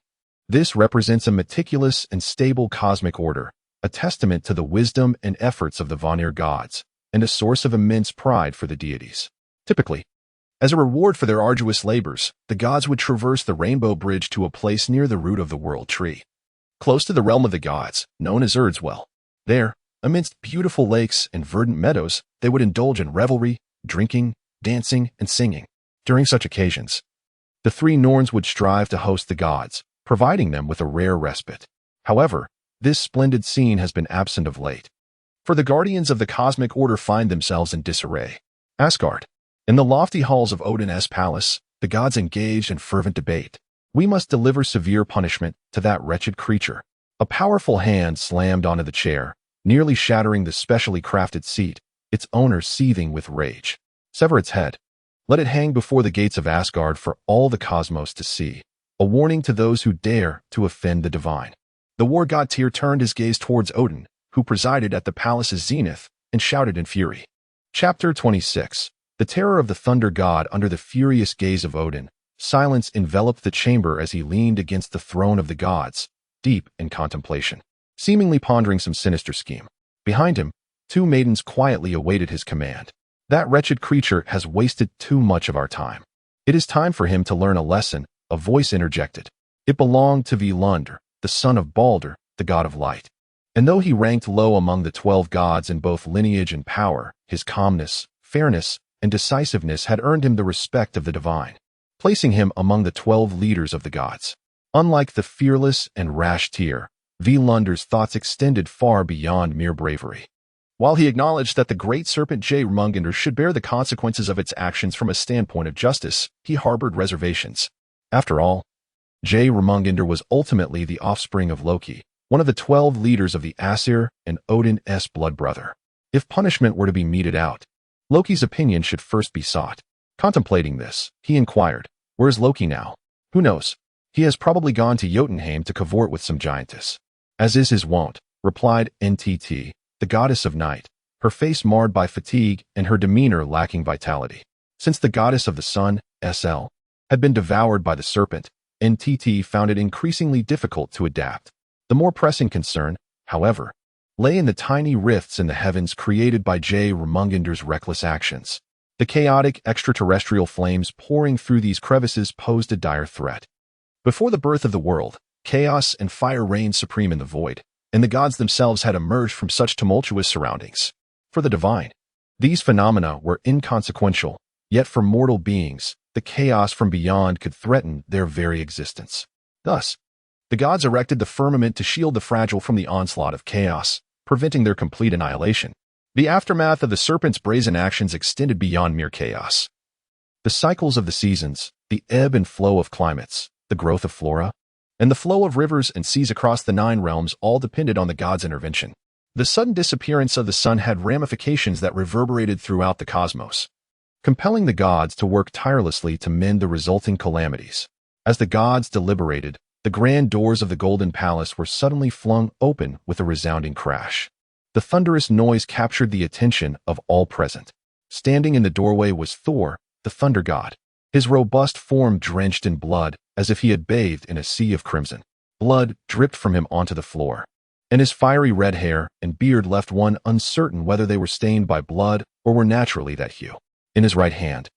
this represents a meticulous and stable cosmic order, a testament to the wisdom and efforts of the Vanir gods, and a source of immense pride for the deities. Typically, as a reward for their arduous labors, the gods would traverse the rainbow bridge to a place near the root of the world tree, close to the realm of the gods, known as Erdswell. There, amidst beautiful lakes and verdant meadows, they would indulge in revelry, drinking, dancing, and singing. During such occasions, the three Norns would strive to host the gods, providing them with a rare respite. However, this splendid scene has been absent of late, for the guardians of the cosmic order find themselves in disarray. Asgard. In the lofty halls of Odin's palace, the gods engaged in fervent debate. We must deliver severe punishment to that wretched creature. A powerful hand slammed onto the chair, nearly shattering the specially crafted seat, its owner seething with rage. Sever its head. Let it hang before the gates of Asgard for all the cosmos to see, a warning to those who dare to offend the divine. The war god Tyr turned his gaze towards Odin, who presided at the palace's zenith, and shouted in fury. Chapter 26. The terror of the thunder god under the furious gaze of Odin. Silence enveloped the chamber as he leaned against the throne of the gods, deep in contemplation, seemingly pondering some sinister scheme. Behind him, two maidens quietly awaited his command. That wretched creature has wasted too much of our time. It is time for him to learn a lesson, a voice interjected. It belonged to Volundr, the son of Baldur, the god of light. And though he ranked low among the 12 gods in both lineage and power, his calmness, fairness, and decisiveness had earned him the respect of the divine, placing him among the 12 leaders of the gods. Unlike the fearless and rash Tyr, Volundr's thoughts extended far beyond mere bravery. While he acknowledged that the great serpent Jörmungandr should bear the consequences of its actions from a standpoint of justice, he harbored reservations. After all, Jörmungandr was ultimately the offspring of Loki, one of the 12 leaders of the Aesir and Odin's blood brother. If punishment were to be meted out, Loki's opinion should first be sought. Contemplating this, he inquired, "Where is Loki now?" "Who knows? He has probably gone to Jotunheim to cavort with some giantess." "As is his wont," replied Ntt, the goddess of night, her face marred by fatigue and her demeanor lacking vitality. Since the goddess of the sun, Sl, had been devoured by the serpent, Ntt found it increasingly difficult to adapt. The more pressing concern, however, lay in the tiny rifts in the heavens created by Jörmungandr's reckless actions. The chaotic extraterrestrial flames pouring through these crevices posed a dire threat. Before the birth of the world, chaos and fire reigned supreme in the void, and the gods themselves had emerged from such tumultuous surroundings. For the divine, these phenomena were inconsequential, yet for mortal beings, the chaos from beyond could threaten their very existence. Thus, the gods erected the firmament to shield the fragile from the onslaught of chaos, preventing their complete annihilation. The aftermath of the serpent's brazen actions extended beyond mere chaos. The cycles of the seasons, the ebb and flow of climates, the growth of flora, and the flow of rivers and seas across the 9 realms all depended on the gods' intervention. The sudden disappearance of the sun had ramifications that reverberated throughout the cosmos, compelling the gods to work tirelessly to mend the resulting calamities. As the gods deliberated, the grand doors of the Golden Palace were suddenly flung open with a resounding crash. The thunderous noise captured the attention of all present. Standing in the doorway was Thor, the thunder god, his robust form drenched in blood as if he had bathed in a sea of crimson. Blood dripped from him onto the floor, and his fiery red hair and beard left one uncertain whether they were stained by blood or were naturally that hue. In his right hand,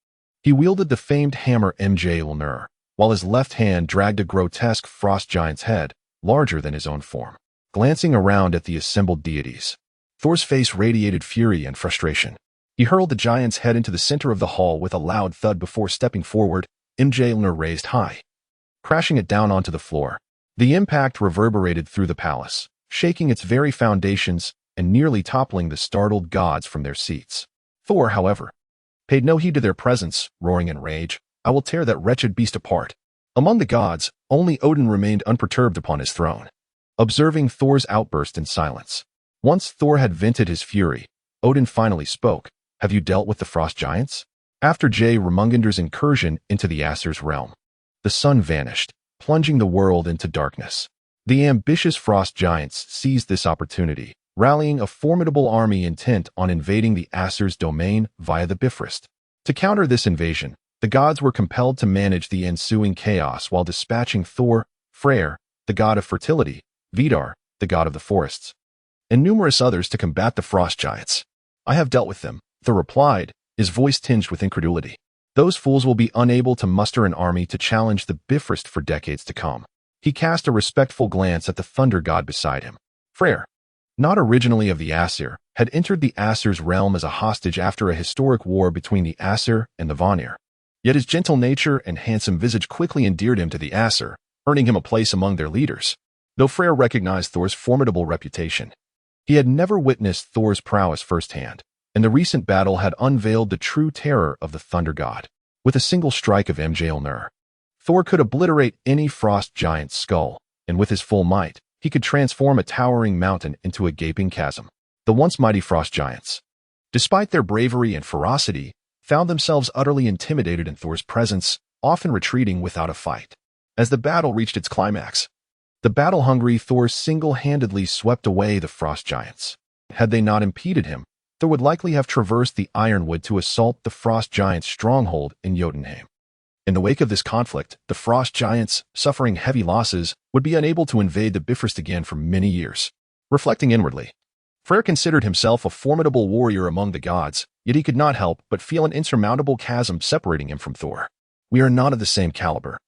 he wielded the famed hammer Mjolnir, while his left hand dragged a grotesque frost giant's head, larger than his own form. Glancing around at the assembled deities, Thor's face radiated fury and frustration. He hurled the giant's head into the center of the hall with a loud thud before stepping forward, Mjolnir raised high, crashing it down onto the floor. The impact reverberated through the palace, shaking its very foundations and nearly toppling the startled gods from their seats. Thor, however, paid no heed to their presence, roaring in rage, "I will tear that wretched beast apart." Among the gods, only Odin remained unperturbed upon his throne, observing Thor's outburst in silence. Once Thor had vented his fury, Odin finally spoke, "Have you dealt with the frost giants?" After Jörmungandr's incursion into the Aesir's realm, the sun vanished, plunging the world into darkness. The ambitious frost giants seized this opportunity, rallying a formidable army intent on invading the Aesir's domain via the Bifrost. To counter this invasion, The gods were compelled to manage the ensuing chaos while dispatching Thor, Freyr, the god of fertility, Vidar, the god of the forests, and numerous others to combat the frost giants. I have dealt with them, Thor replied, his voice tinged with incredulity. Those fools will be unable to muster an army to challenge the Bifrost for decades to come. He cast a respectful glance at the thunder god beside him. Freyr, not originally of the Aesir, had entered the Aesir's realm as a hostage after a historic war between the Aesir and the Vanir. Yet his gentle nature and handsome visage quickly endeared him to the Aesir, earning him a place among their leaders. Though Freyr recognized Thor's formidable reputation, he had never witnessed Thor's prowess firsthand, and the recent battle had unveiled the true terror of the thunder god. With a single strike of Mjolnir, Thor could obliterate any frost giant's skull, and with his full might, he could transform a towering mountain into a gaping chasm. The once mighty frost giants, despite their bravery and ferocity, found themselves utterly intimidated in Thor's presence, often retreating without a fight. As the battle reached its climax, the battle-hungry Thor single-handedly swept away the frost giants. Had they not impeded him, Thor would likely have traversed the Ironwood to assault the frost giants' stronghold in Jotunheim. In the wake of this conflict, the frost giants, suffering heavy losses, would be unable to invade the Bifrost again for many years. Reflecting inwardly, Freyr considered himself a formidable warrior among the gods, yet he could not help but feel an insurmountable chasm separating him from Thor. We are not of the same caliber.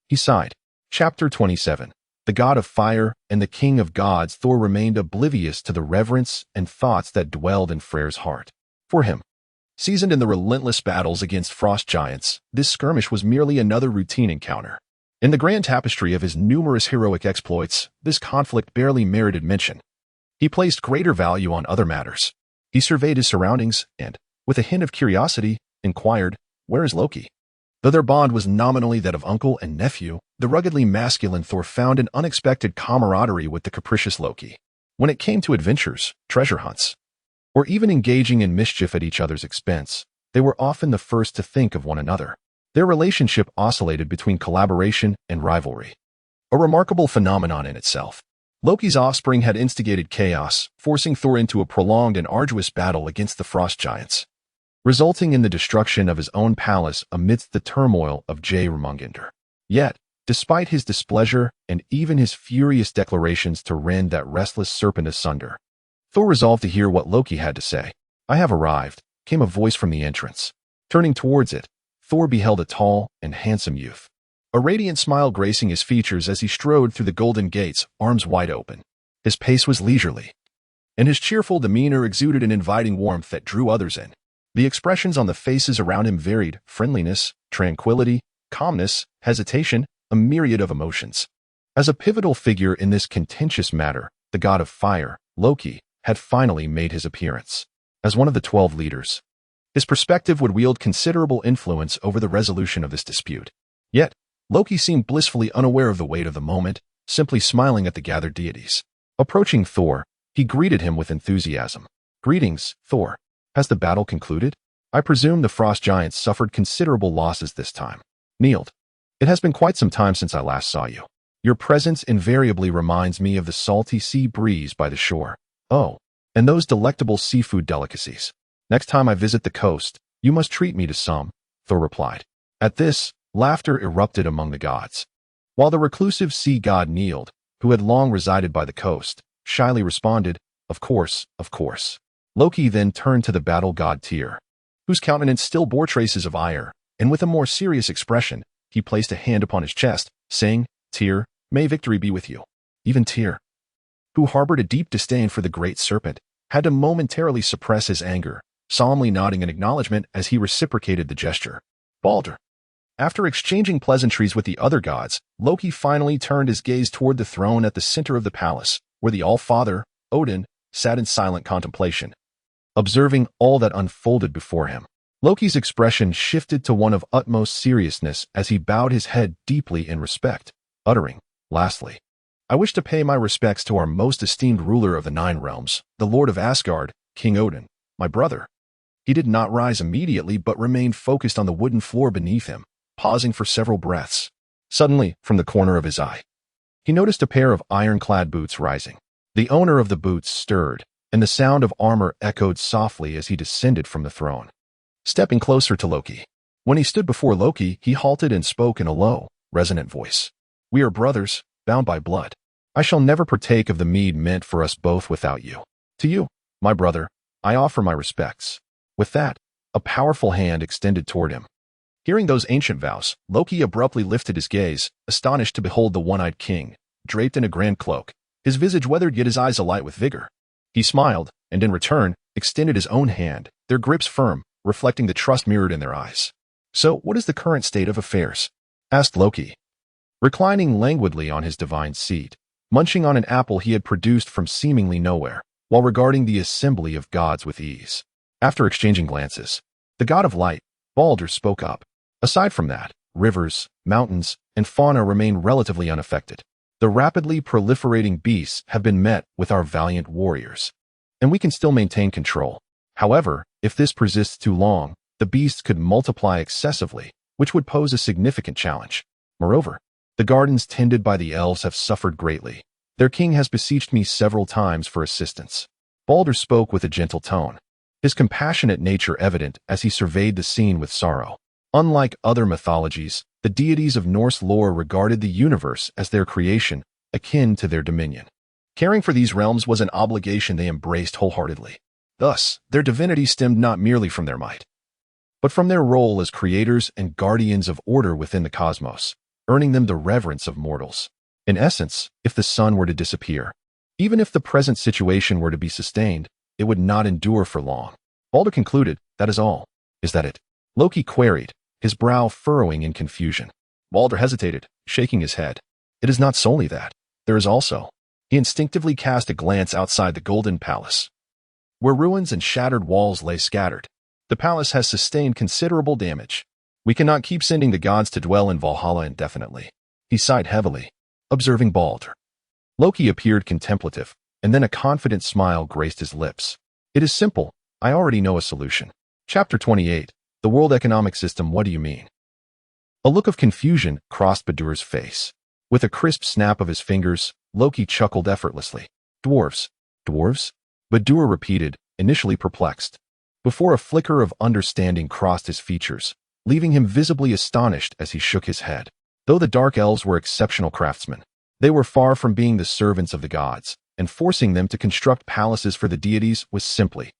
He sighed. Chapter 27. The god of fire and the king of gods, Thor remained oblivious to the reverence and thoughts that dwelled in Freyr's heart. For him, seasoned in the relentless battles against frost giants, this skirmish was merely another routine encounter. In the grand tapestry of his numerous heroic exploits, this conflict barely merited mention. He placed greater value on other matters. He surveyed his surroundings and, with a hint of curiosity, inquired, "Where is Loki?" Though their bond was nominally that of uncle and nephew, the ruggedly masculine Thor found an unexpected camaraderie with the capricious Loki. When it came to adventures, treasure hunts, or even engaging in mischief at each other's expense, they were often the first to think of one another. Their relationship oscillated between collaboration and rivalry, a remarkable phenomenon in itself. Loki's offspring had instigated chaos, forcing Thor into a prolonged and arduous battle against the frost giants, resulting in the destruction of his own palace amidst the turmoil of Jörmungandr. Yet, despite his displeasure and even his furious declarations to rend that restless serpent asunder, Thor resolved to hear what Loki had to say. "I have arrived," came a voice from the entrance. Turning towards it, Thor beheld a tall and handsome youth, a radiant smile gracing his features as he strode through the golden gates, arms wide open. His pace was leisurely, and his cheerful demeanor exuded an inviting warmth that drew others in. The expressions on the faces around him varied: friendliness, tranquility, calmness, hesitation, a myriad of emotions. As a pivotal figure in this contentious matter, the god of fire, Loki, had finally made his appearance. As one of the 12 leaders, his perspective would wield considerable influence over the resolution of this dispute. Yet, Loki seemed blissfully unaware of the weight of the moment, simply smiling at the gathered deities. Approaching Thor, he greeted him with enthusiasm. "Greetings, Thor. Has the battle concluded? I presume the frost giants suffered considerable losses this time." Kneeled. "It has been quite some time since I last saw you. Your presence invariably reminds me of the salty sea breeze by the shore. Oh, and those delectable seafood delicacies. Next time I visit the coast, you must treat me to some," Thor replied. At this, laughter erupted among the gods. While the reclusive sea god Nield, who had long resided by the coast, shyly responded, "Of course, of course." Loki then turned to the battle god Tyr, whose countenance still bore traces of ire, and with a more serious expression, he placed a hand upon his chest, saying, "Tyr, may victory be with you." Even Tyr, who harbored a deep disdain for the great serpent, had to momentarily suppress his anger, solemnly nodding in acknowledgement as he reciprocated the gesture. Baldur. After exchanging pleasantries with the other gods, Loki finally turned his gaze toward the throne at the center of the palace, where the All-Father, Odin, sat in silent contemplation, observing all that unfolded before him. Loki's expression shifted to one of utmost seriousness as he bowed his head deeply in respect, uttering, "Lastly, I wish to pay my respects to our most esteemed ruler of the 9 realms, the Lord of Asgard, King Odin, my brother." He did not rise immediately but remained focused on the wooden floor beneath him, pausing for several breaths. Suddenly, from the corner of his eye, he noticed a pair of ironclad boots rising. The owner of the boots stirred, and the sound of armor echoed softly as he descended from the throne. Stepping closer to Loki, When he stood before Loki, he halted and spoke in a low, resonant voice. "We are brothers, bound by blood. I shall never partake of the mead meant for us both without you. To you, my brother, I offer my respects." With that, a powerful hand extended toward him. Hearing those ancient vows, Loki abruptly lifted his gaze, astonished to behold the one-eyed king, draped in a grand cloak, his visage weathered yet his eyes alight with vigor. He smiled, and in return, extended his own hand, their grips firm, reflecting the trust mirrored in their eyes. "So, what is the current state of affairs?" asked Loki. Reclining languidly on his divine seat, munching on an apple he had produced from seemingly nowhere, while regarding the assembly of gods with ease. After exchanging glances, the god of light, Baldur, spoke up. Aside from that, rivers, mountains, and fauna remain relatively unaffected. The rapidly proliferating beasts have been met with our valiant warriors, and we can still maintain control. However, if this persists too long, the beasts could multiply excessively, which would pose a significant challenge. Moreover, the gardens tended by the elves have suffered greatly. Their king has beseeched me several times for assistance. Baldur spoke with a gentle tone, his compassionate nature evident as he surveyed the scene with sorrow. Unlike other mythologies, the deities of Norse lore regarded the universe as their creation, akin to their dominion. Caring for these realms was an obligation they embraced wholeheartedly. Thus, their divinity stemmed not merely from their might, but from their role as creators and guardians of order within the cosmos, earning them the reverence of mortals. In essence, if the sun were to disappear, even if the present situation were to be sustained, it would not endure for long. Baldur concluded, "That is all." "Is that it?" Loki queried, his brow furrowing in confusion. Baldur hesitated, shaking his head. "It is not solely that. There is also—" He instinctively cast a glance outside the Golden Palace, where ruins and shattered walls lay scattered. "The palace has sustained considerable damage. We cannot keep sending the gods to dwell in Valhalla indefinitely." He sighed heavily, observing Baldur. Loki appeared contemplative, and then a confident smile graced his lips. "It is simple. I already know a solution." Chapter 28. The World Economic System. What do you mean? A look of confusion crossed Badur's face. With a crisp snap of his fingers, Loki chuckled effortlessly. "Dwarves. Dwarves?" Badur repeated, initially perplexed, before a flicker of understanding crossed his features, leaving him visibly astonished as he shook his head. Though the Dark Elves were exceptional craftsmen, they were far from being the servants of the gods, and forcing them to construct palaces for the deities was simply,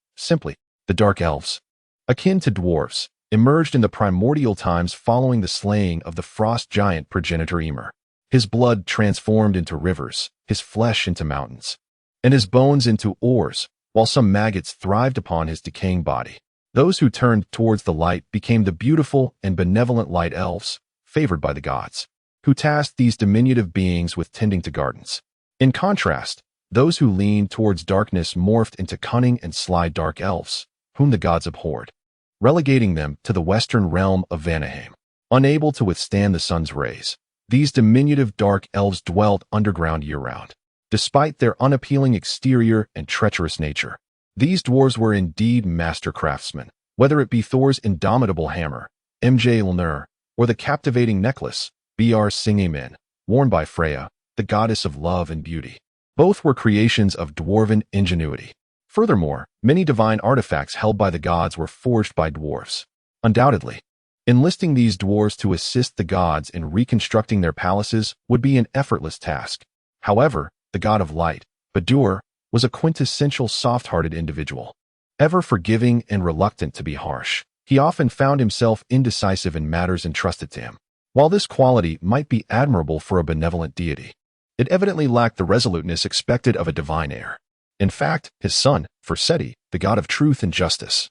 the Dark Elves, akin to dwarves, emerged in the primordial times following the slaying of the frost giant progenitor Ymir. His blood transformed into rivers, his flesh into mountains, and his bones into ores, while some maggots thrived upon his decaying body. Those who turned towards the light became the beautiful and benevolent light elves, favored by the gods, who tasked these diminutive beings with tending to gardens. In contrast, those who leaned towards darkness morphed into cunning and sly dark elves, whom the gods abhorred, relegating them to the western realm of Vanaheim. Unable to withstand the sun's rays, these diminutive dark elves dwelt underground year-round. Despite their unappealing exterior and treacherous nature, these dwarves were indeed master craftsmen, whether it be Thor's indomitable hammer, Mjolnir, or the captivating necklace, Br Singamen, worn by Freya, the goddess of love and beauty. Both were creations of dwarven ingenuity. Furthermore, many divine artifacts held by the gods were forged by dwarves. Undoubtedly, enlisting these dwarves to assist the gods in reconstructing their palaces would be an effortless task. However, the god of light, Badur, was a quintessential soft-hearted individual. Ever forgiving and reluctant to be harsh, he often found himself indecisive in matters entrusted to him. While this quality might be admirable for a benevolent deity, it evidently lacked the resoluteness expected of a divine heir. In fact, his son, Forseti, the god of truth and justice,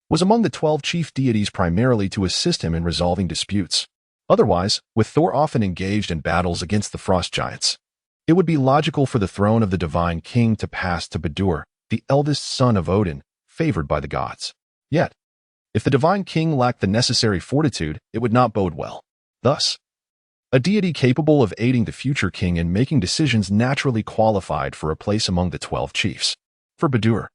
was among the 12 chief deities primarily to assist him in resolving disputes. Otherwise, with Thor often engaged in battles against the frost giants, it would be logical for the throne of the divine king to pass to Badur, the eldest son of Odin, favored by the gods. Yet, if the divine king lacked the necessary fortitude, it would not bode well. Thus, a deity capable of aiding the future king in making decisions naturally qualified for a place among the 12 chiefs. For Badur,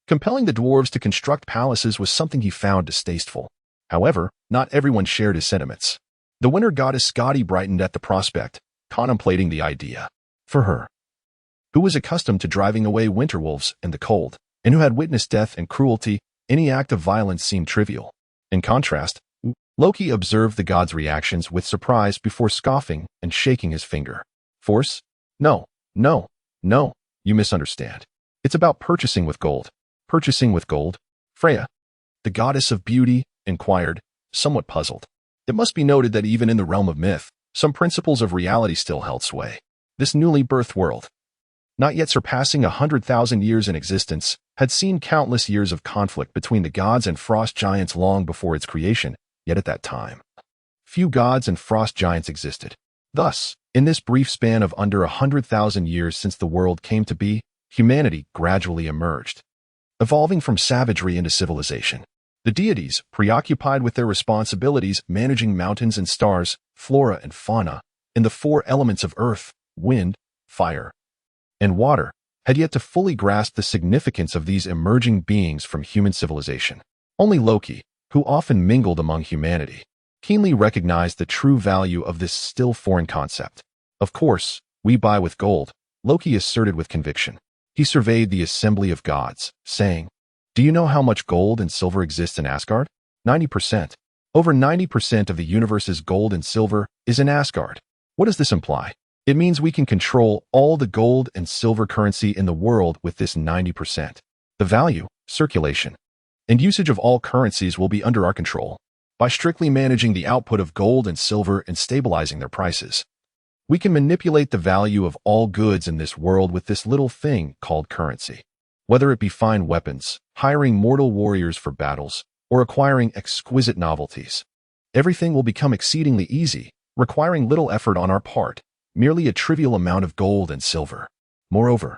compelling the dwarves to construct palaces was something he found distasteful. However, not everyone shared his sentiments. The winter goddess Skadi brightened at the prospect, contemplating the idea. For her, who was accustomed to driving away winter wolves and the cold, and who had witnessed death and cruelty, any act of violence seemed trivial. In contrast, Loki observed the god's reactions with surprise before scoffing and shaking his finger. Force? No, no, no, you misunderstand. It's about purchasing with gold. Purchasing with gold? Freya, the goddess of beauty, inquired, somewhat puzzled. It must be noted that even in the realm of myth, some principles of reality still held sway. This newly birthed world, not yet surpassing 100,000 years in existence, had seen countless years of conflict between the gods and frost giants long before its creation, yet at that time, few gods and frost giants existed. Thus, in this brief span of under 100,000 years since the world came to be, humanity gradually emerged, evolving from savagery into civilization. The deities, preoccupied with their responsibilities managing mountains and stars, flora and fauna, and the four elements of earth, wind, fire, and water, had yet to fully grasp the significance of these emerging beings from human civilization. Only Loki, who often mingled among humanity, keenly recognized the true value of this still foreign concept. Of course, we buy with gold, Loki asserted with conviction. He surveyed the assembly of gods, saying, "Do you know how much gold and silver exists in Asgard? 90%. Over 90% of the universe's gold and silver is in Asgard. What does this imply? It means we can control all the gold and silver currency in the world with this 90%. The value, circulation, and usage of all currencies will be under our control. By strictly managing the output of gold and silver and stabilizing their prices, we can manipulate the value of all goods in this world with this little thing called currency. Whether it be fine weapons, hiring mortal warriors for battles, or acquiring exquisite novelties, everything will become exceedingly easy, requiring little effort on our part, merely a trivial amount of gold and silver. Moreover,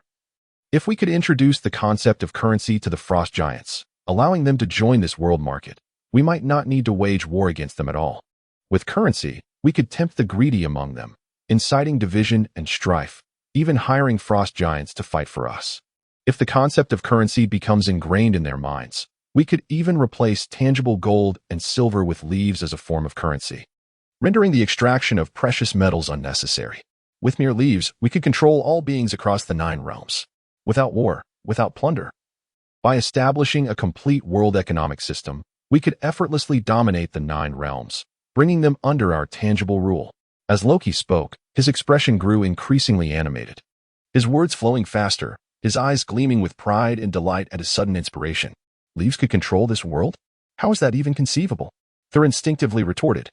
if we could introduce the concept of currency to the frost giants, allowing them to join this world market, we might not need to wage war against them at all. With currency, we could tempt the greedy among them, inciting division and strife, even hiring frost giants to fight for us. If the concept of currency becomes ingrained in their minds, we could even replace tangible gold and silver with leaves as a form of currency, rendering the extraction of precious metals unnecessary. With mere leaves, we could control all beings across the 9 realms, without war, without plunder. By establishing a complete world economic system, we could effortlessly dominate the 9 realms, bringing them under our tangible rule. As Loki spoke, his expression grew increasingly animated, his words flowing faster, his eyes gleaming with pride and delight at his sudden inspiration. Leaves could control this world? How is that even conceivable? Thor instinctively retorted,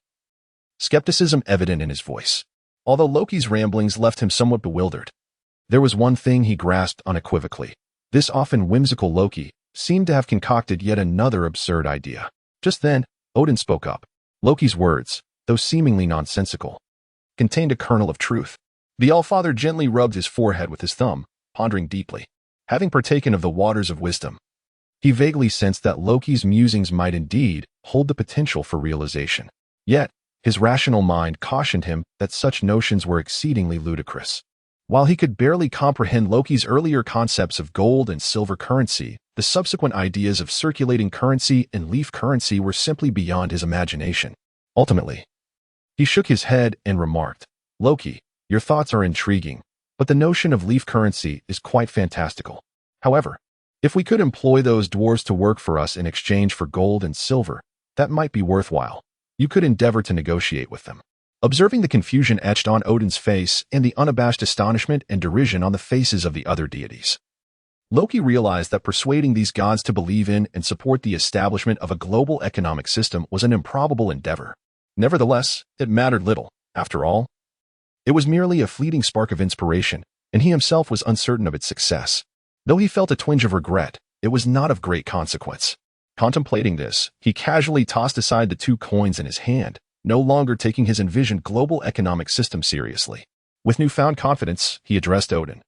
skepticism evident in his voice. Although Loki's ramblings left him somewhat bewildered, there was one thing he grasped unequivocally. This often whimsical Loki seemed to have concocted yet another absurd idea. Just then, Odin spoke up. Loki's words, though seemingly nonsensical, contained a kernel of truth. The Allfather gently rubbed his forehead with his thumb, pondering deeply. Having partaken of the waters of wisdom, he vaguely sensed that Loki's musings might indeed hold the potential for realization. Yet, his rational mind cautioned him that such notions were exceedingly ludicrous. While he could barely comprehend Loki's earlier concepts of gold and silver currency, the subsequent ideas of circulating currency and leaf currency were simply beyond his imagination. Ultimately, he shook his head and remarked, "Loki, your thoughts are intriguing, but the notion of leaf currency is quite fantastical. However, if we could employ those dwarves to work for us in exchange for gold and silver, that might be worthwhile. You could endeavor to negotiate with them." Observing the confusion etched on Odin's face and the unabashed astonishment and derision on the faces of the other deities, Loki realized that persuading these gods to believe in and support the establishment of a global economic system was an improbable endeavor. Nevertheless, it mattered little. After all, it was merely a fleeting spark of inspiration, and he himself was uncertain of its success. Though he felt a twinge of regret, it was not of great consequence. Contemplating this, he casually tossed aside the 2 coins in his hand, no longer taking his envisioned global economic system seriously. With newfound confidence, he addressed Odin.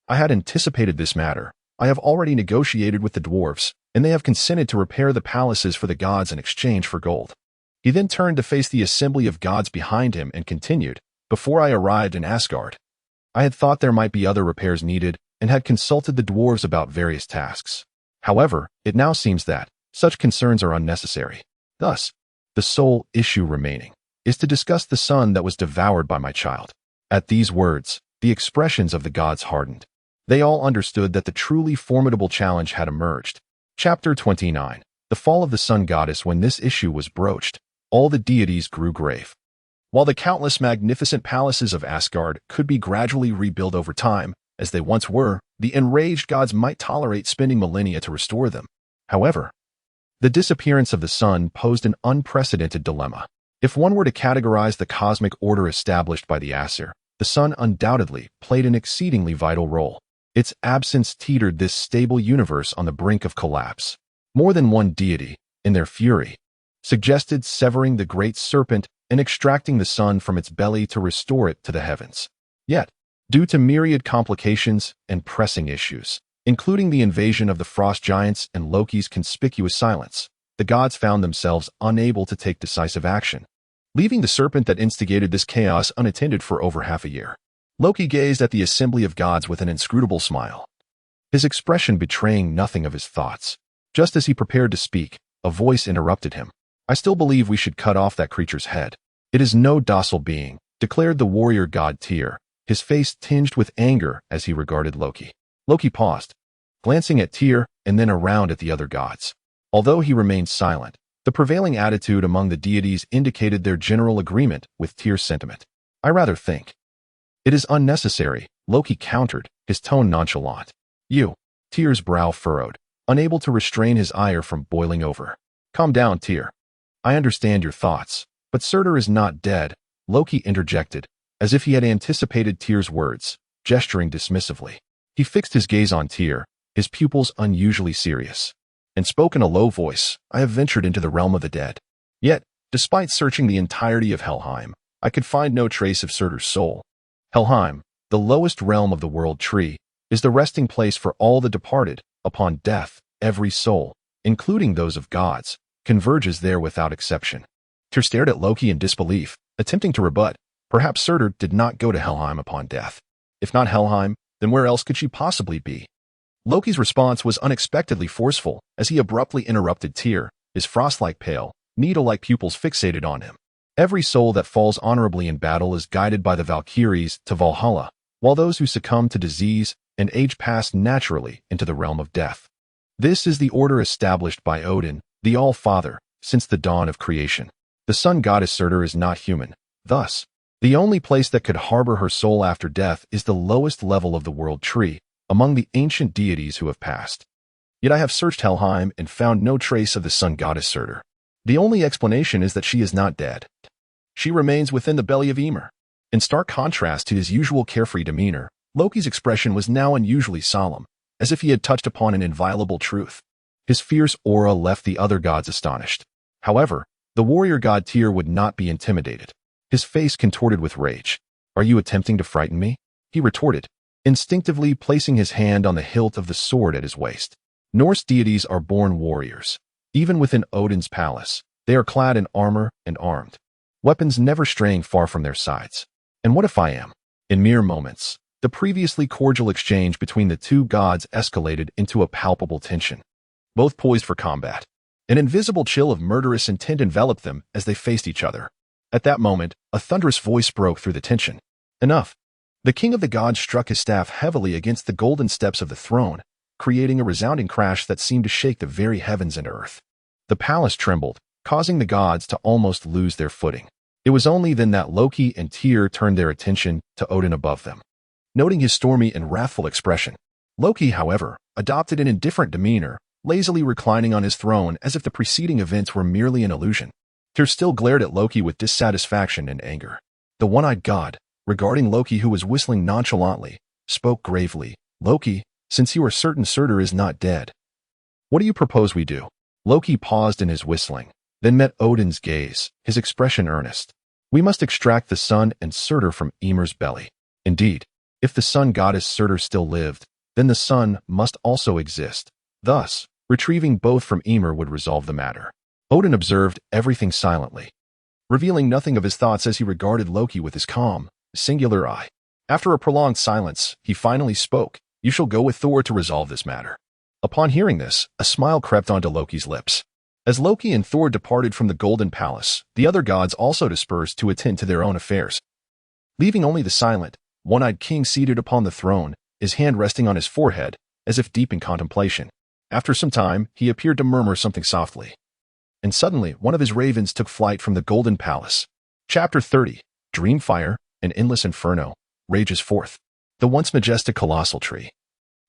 "I had anticipated this matter. I have already negotiated with the dwarves, and they have consented to repair the palaces for the gods in exchange for gold." He then turned to face the assembly of gods behind him and continued, "Before I arrived in Asgard, I had thought there might be other repairs needed and had consulted the dwarves about various tasks. However, it now seems that such concerns are unnecessary. Thus, the sole issue remaining is to discuss the son that was devoured by my child." At these words, the expressions of the gods hardened. They all understood that the truly formidable challenge had emerged. Chapter 29. The Fall of the Sun Goddess. When this issue was broached, all the deities grew grave. While the countless magnificent palaces of Asgard could be gradually rebuilt over time, as they once were, the enraged gods might tolerate spending millennia to restore them. However, the disappearance of the sun posed an unprecedented dilemma. If one were to categorize the cosmic order established by the Aesir, the sun undoubtedly played an exceedingly vital role. Its absence teetered this stable universe on the brink of collapse. More than one deity, in their fury, suggested severing the great serpent and extracting the sun from its belly to restore it to the heavens. Yet, due to myriad complications and pressing issues, including the invasion of the frost giants and Loki's conspicuous silence, the gods found themselves unable to take decisive action, leaving the serpent that instigated this chaos unattended for over half a year. Loki gazed at the assembly of gods with an inscrutable smile, his expression betraying nothing of his thoughts. Just as he prepared to speak, a voice interrupted him. "I still believe we should cut off that creature's head. It is no docile being," declared the warrior god Tyr, his face tinged with anger as he regarded Loki. Loki paused, glancing at Tyr and then around at the other gods. Although he remained silent, the prevailing attitude among the deities indicated their general agreement with Tyr's sentiment. "I rather think it is unnecessary," Loki countered, his tone nonchalant. "You." Tyr's brow furrowed, unable to restrain his ire from boiling over. "Calm down, Tyr. I understand your thoughts, but Surtur is not dead," Loki interjected, as if he had anticipated Tyr's words, gesturing dismissively. He fixed his gaze on Tyr, his pupils unusually serious, and spoke in a low voice. "I have ventured into the realm of the dead. Yet, despite searching the entirety of Helheim, I could find no trace of Surtur's soul. Helheim, the lowest realm of the world tree, is the resting place for all the departed. Upon death, every soul, including those of gods, converges there without exception." Tyr stared at Loki in disbelief, attempting to rebut. Perhaps Surtur did not go to Helheim upon death. If not Helheim, then where else could she possibly be? Loki's response was unexpectedly forceful, as he abruptly interrupted Tyr, his frost-like pale, needle-like pupils fixated on him. "Every soul that falls honorably in battle is guided by the Valkyries to Valhalla, while those who succumb to disease and age pass naturally into the realm of death. This is the order established by Odin, the All-Father, since the dawn of creation. The sun goddess Surtur is not human. Thus, the only place that could harbor her soul after death is the lowest level of the world tree, among the ancient deities who have passed. Yet I have searched Helheim and found no trace of the sun goddess Surtur. The only explanation is that she is not dead. She remains within the belly of Ymir." In stark contrast to his usual carefree demeanor, Loki's expression was now unusually solemn, as if he had touched upon an inviolable truth. His fierce aura left the other gods astonished. However, the warrior god Tyr would not be intimidated. His face contorted with rage. "Are you attempting to frighten me?" he retorted, instinctively placing his hand on the hilt of the sword at his waist. Norse deities are born warriors. Even within Odin's palace, they are clad in armor and armed, weapons never straying far from their sides. And what if I am? In mere moments, the previously cordial exchange between the two gods escalated into a palpable tension. Both poised for combat. An invisible chill of murderous intent enveloped them as they faced each other. At that moment, a thunderous voice broke through the tension. "Enough." The king of the gods struck his staff heavily against the golden steps of the throne, creating a resounding crash that seemed to shake the very heavens and earth. The palace trembled, causing the gods to almost lose their footing. It was only then that Loki and Tyr turned their attention to Odin above them. Noting his stormy and wrathful expression, Loki, however, adopted an indifferent demeanor, lazily reclining on his throne as if the preceding events were merely an illusion. Tyr still glared at Loki with dissatisfaction and anger. The one-eyed god, regarding Loki who was whistling nonchalantly, spoke gravely. "Loki, since you are certain Surtur is not dead, what do you propose we do?" Loki paused in his whistling, then met Odin's gaze, his expression earnest. "We must extract the sun and Surtur from Ymir's belly. Indeed, if the sun goddess Surtur still lived, then the sun must also exist. Thus, retrieving both from Ymir would resolve the matter." Odin observed everything silently, revealing nothing of his thoughts as he regarded Loki with his calm, singular eye. After a prolonged silence, he finally spoke. "You shall go with Thor to resolve this matter." Upon hearing this, a smile crept onto Loki's lips. As Loki and Thor departed from the Golden Palace, the other gods also dispersed to attend to their own affairs, leaving only the silent, one-eyed king seated upon the throne, his hand resting on his forehead, as if deep in contemplation. After some time, he appeared to murmur something softly. and suddenly one of his ravens took flight from the Golden Palace. Chapter 30. Dream fire, an endless inferno, rages forth. The once majestic colossal tree,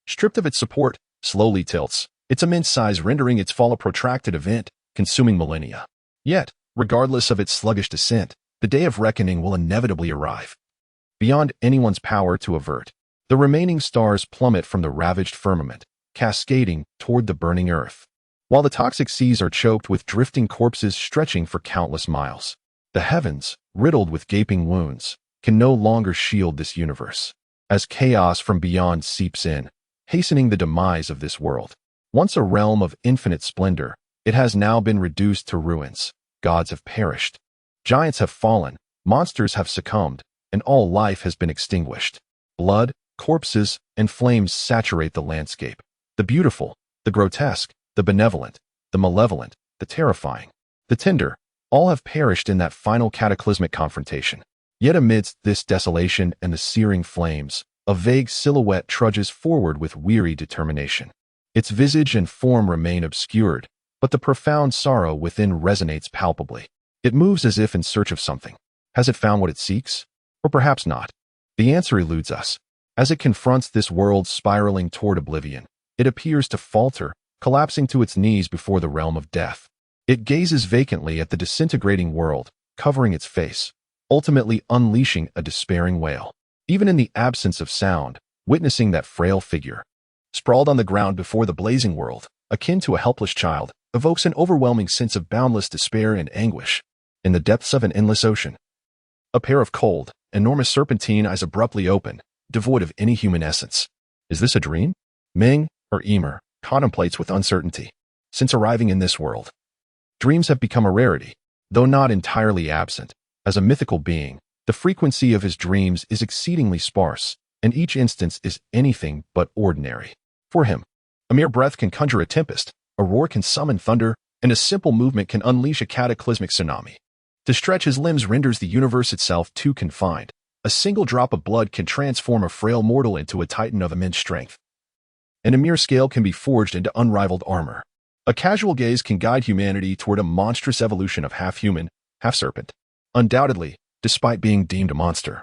stripped of its support, slowly tilts, its immense size rendering its fall a protracted event, consuming millennia. Yet, regardless of its sluggish descent, the day of reckoning will inevitably arrive. Beyond anyone's power to avert, the remaining stars plummet from the ravaged firmament, cascading toward the burning earth, while the toxic seas are choked with drifting corpses stretching for countless miles. The heavens, riddled with gaping wounds, can no longer shield this universe, as chaos from beyond seeps in, hastening the demise of this world. Once a realm of infinite splendor, it has now been reduced to ruins. Gods have perished. Giants have fallen, monsters have succumbed, and all life has been extinguished. Blood, corpses, and flames saturate the landscape. The beautiful, the grotesque, the benevolent, the malevolent, the terrifying, the tender, all have perished in that final cataclysmic confrontation. Yet amidst this desolation and the searing flames, a vague silhouette trudges forward with weary determination. Its visage and form remain obscured, but the profound sorrow within resonates palpably. It moves as if in search of something. Has it found what it seeks? Or perhaps not. The answer eludes us. As it confronts this world spiraling toward oblivion, it appears to falter, collapsing to its knees before the realm of death. It gazes vacantly at the disintegrating world, covering its face, ultimately unleashing a despairing wail. Even in the absence of sound, witnessing that frail figure, sprawled on the ground before the blazing world, akin to a helpless child, evokes an overwhelming sense of boundless despair and anguish. In the depths of an endless ocean, a pair of cold, enormous serpentine eyes abruptly open, devoid of any human essence. Is this a dream? Ming, or Emer, contemplates with uncertainty. Since arriving in this world, dreams have become a rarity, though not entirely absent. As a mythical being, the frequency of his dreams is exceedingly sparse, and each instance is anything but ordinary. For him, a mere breath can conjure a tempest, a roar can summon thunder, and a simple movement can unleash a cataclysmic tsunami. To stretch his limbs renders the universe itself too confined. A single drop of blood can transform a frail mortal into a titan of immense strength, and a mere scale can be forged into unrivaled armor. A casual gaze can guide humanity toward a monstrous evolution of half-human, half-serpent. Undoubtedly, despite being deemed a monster,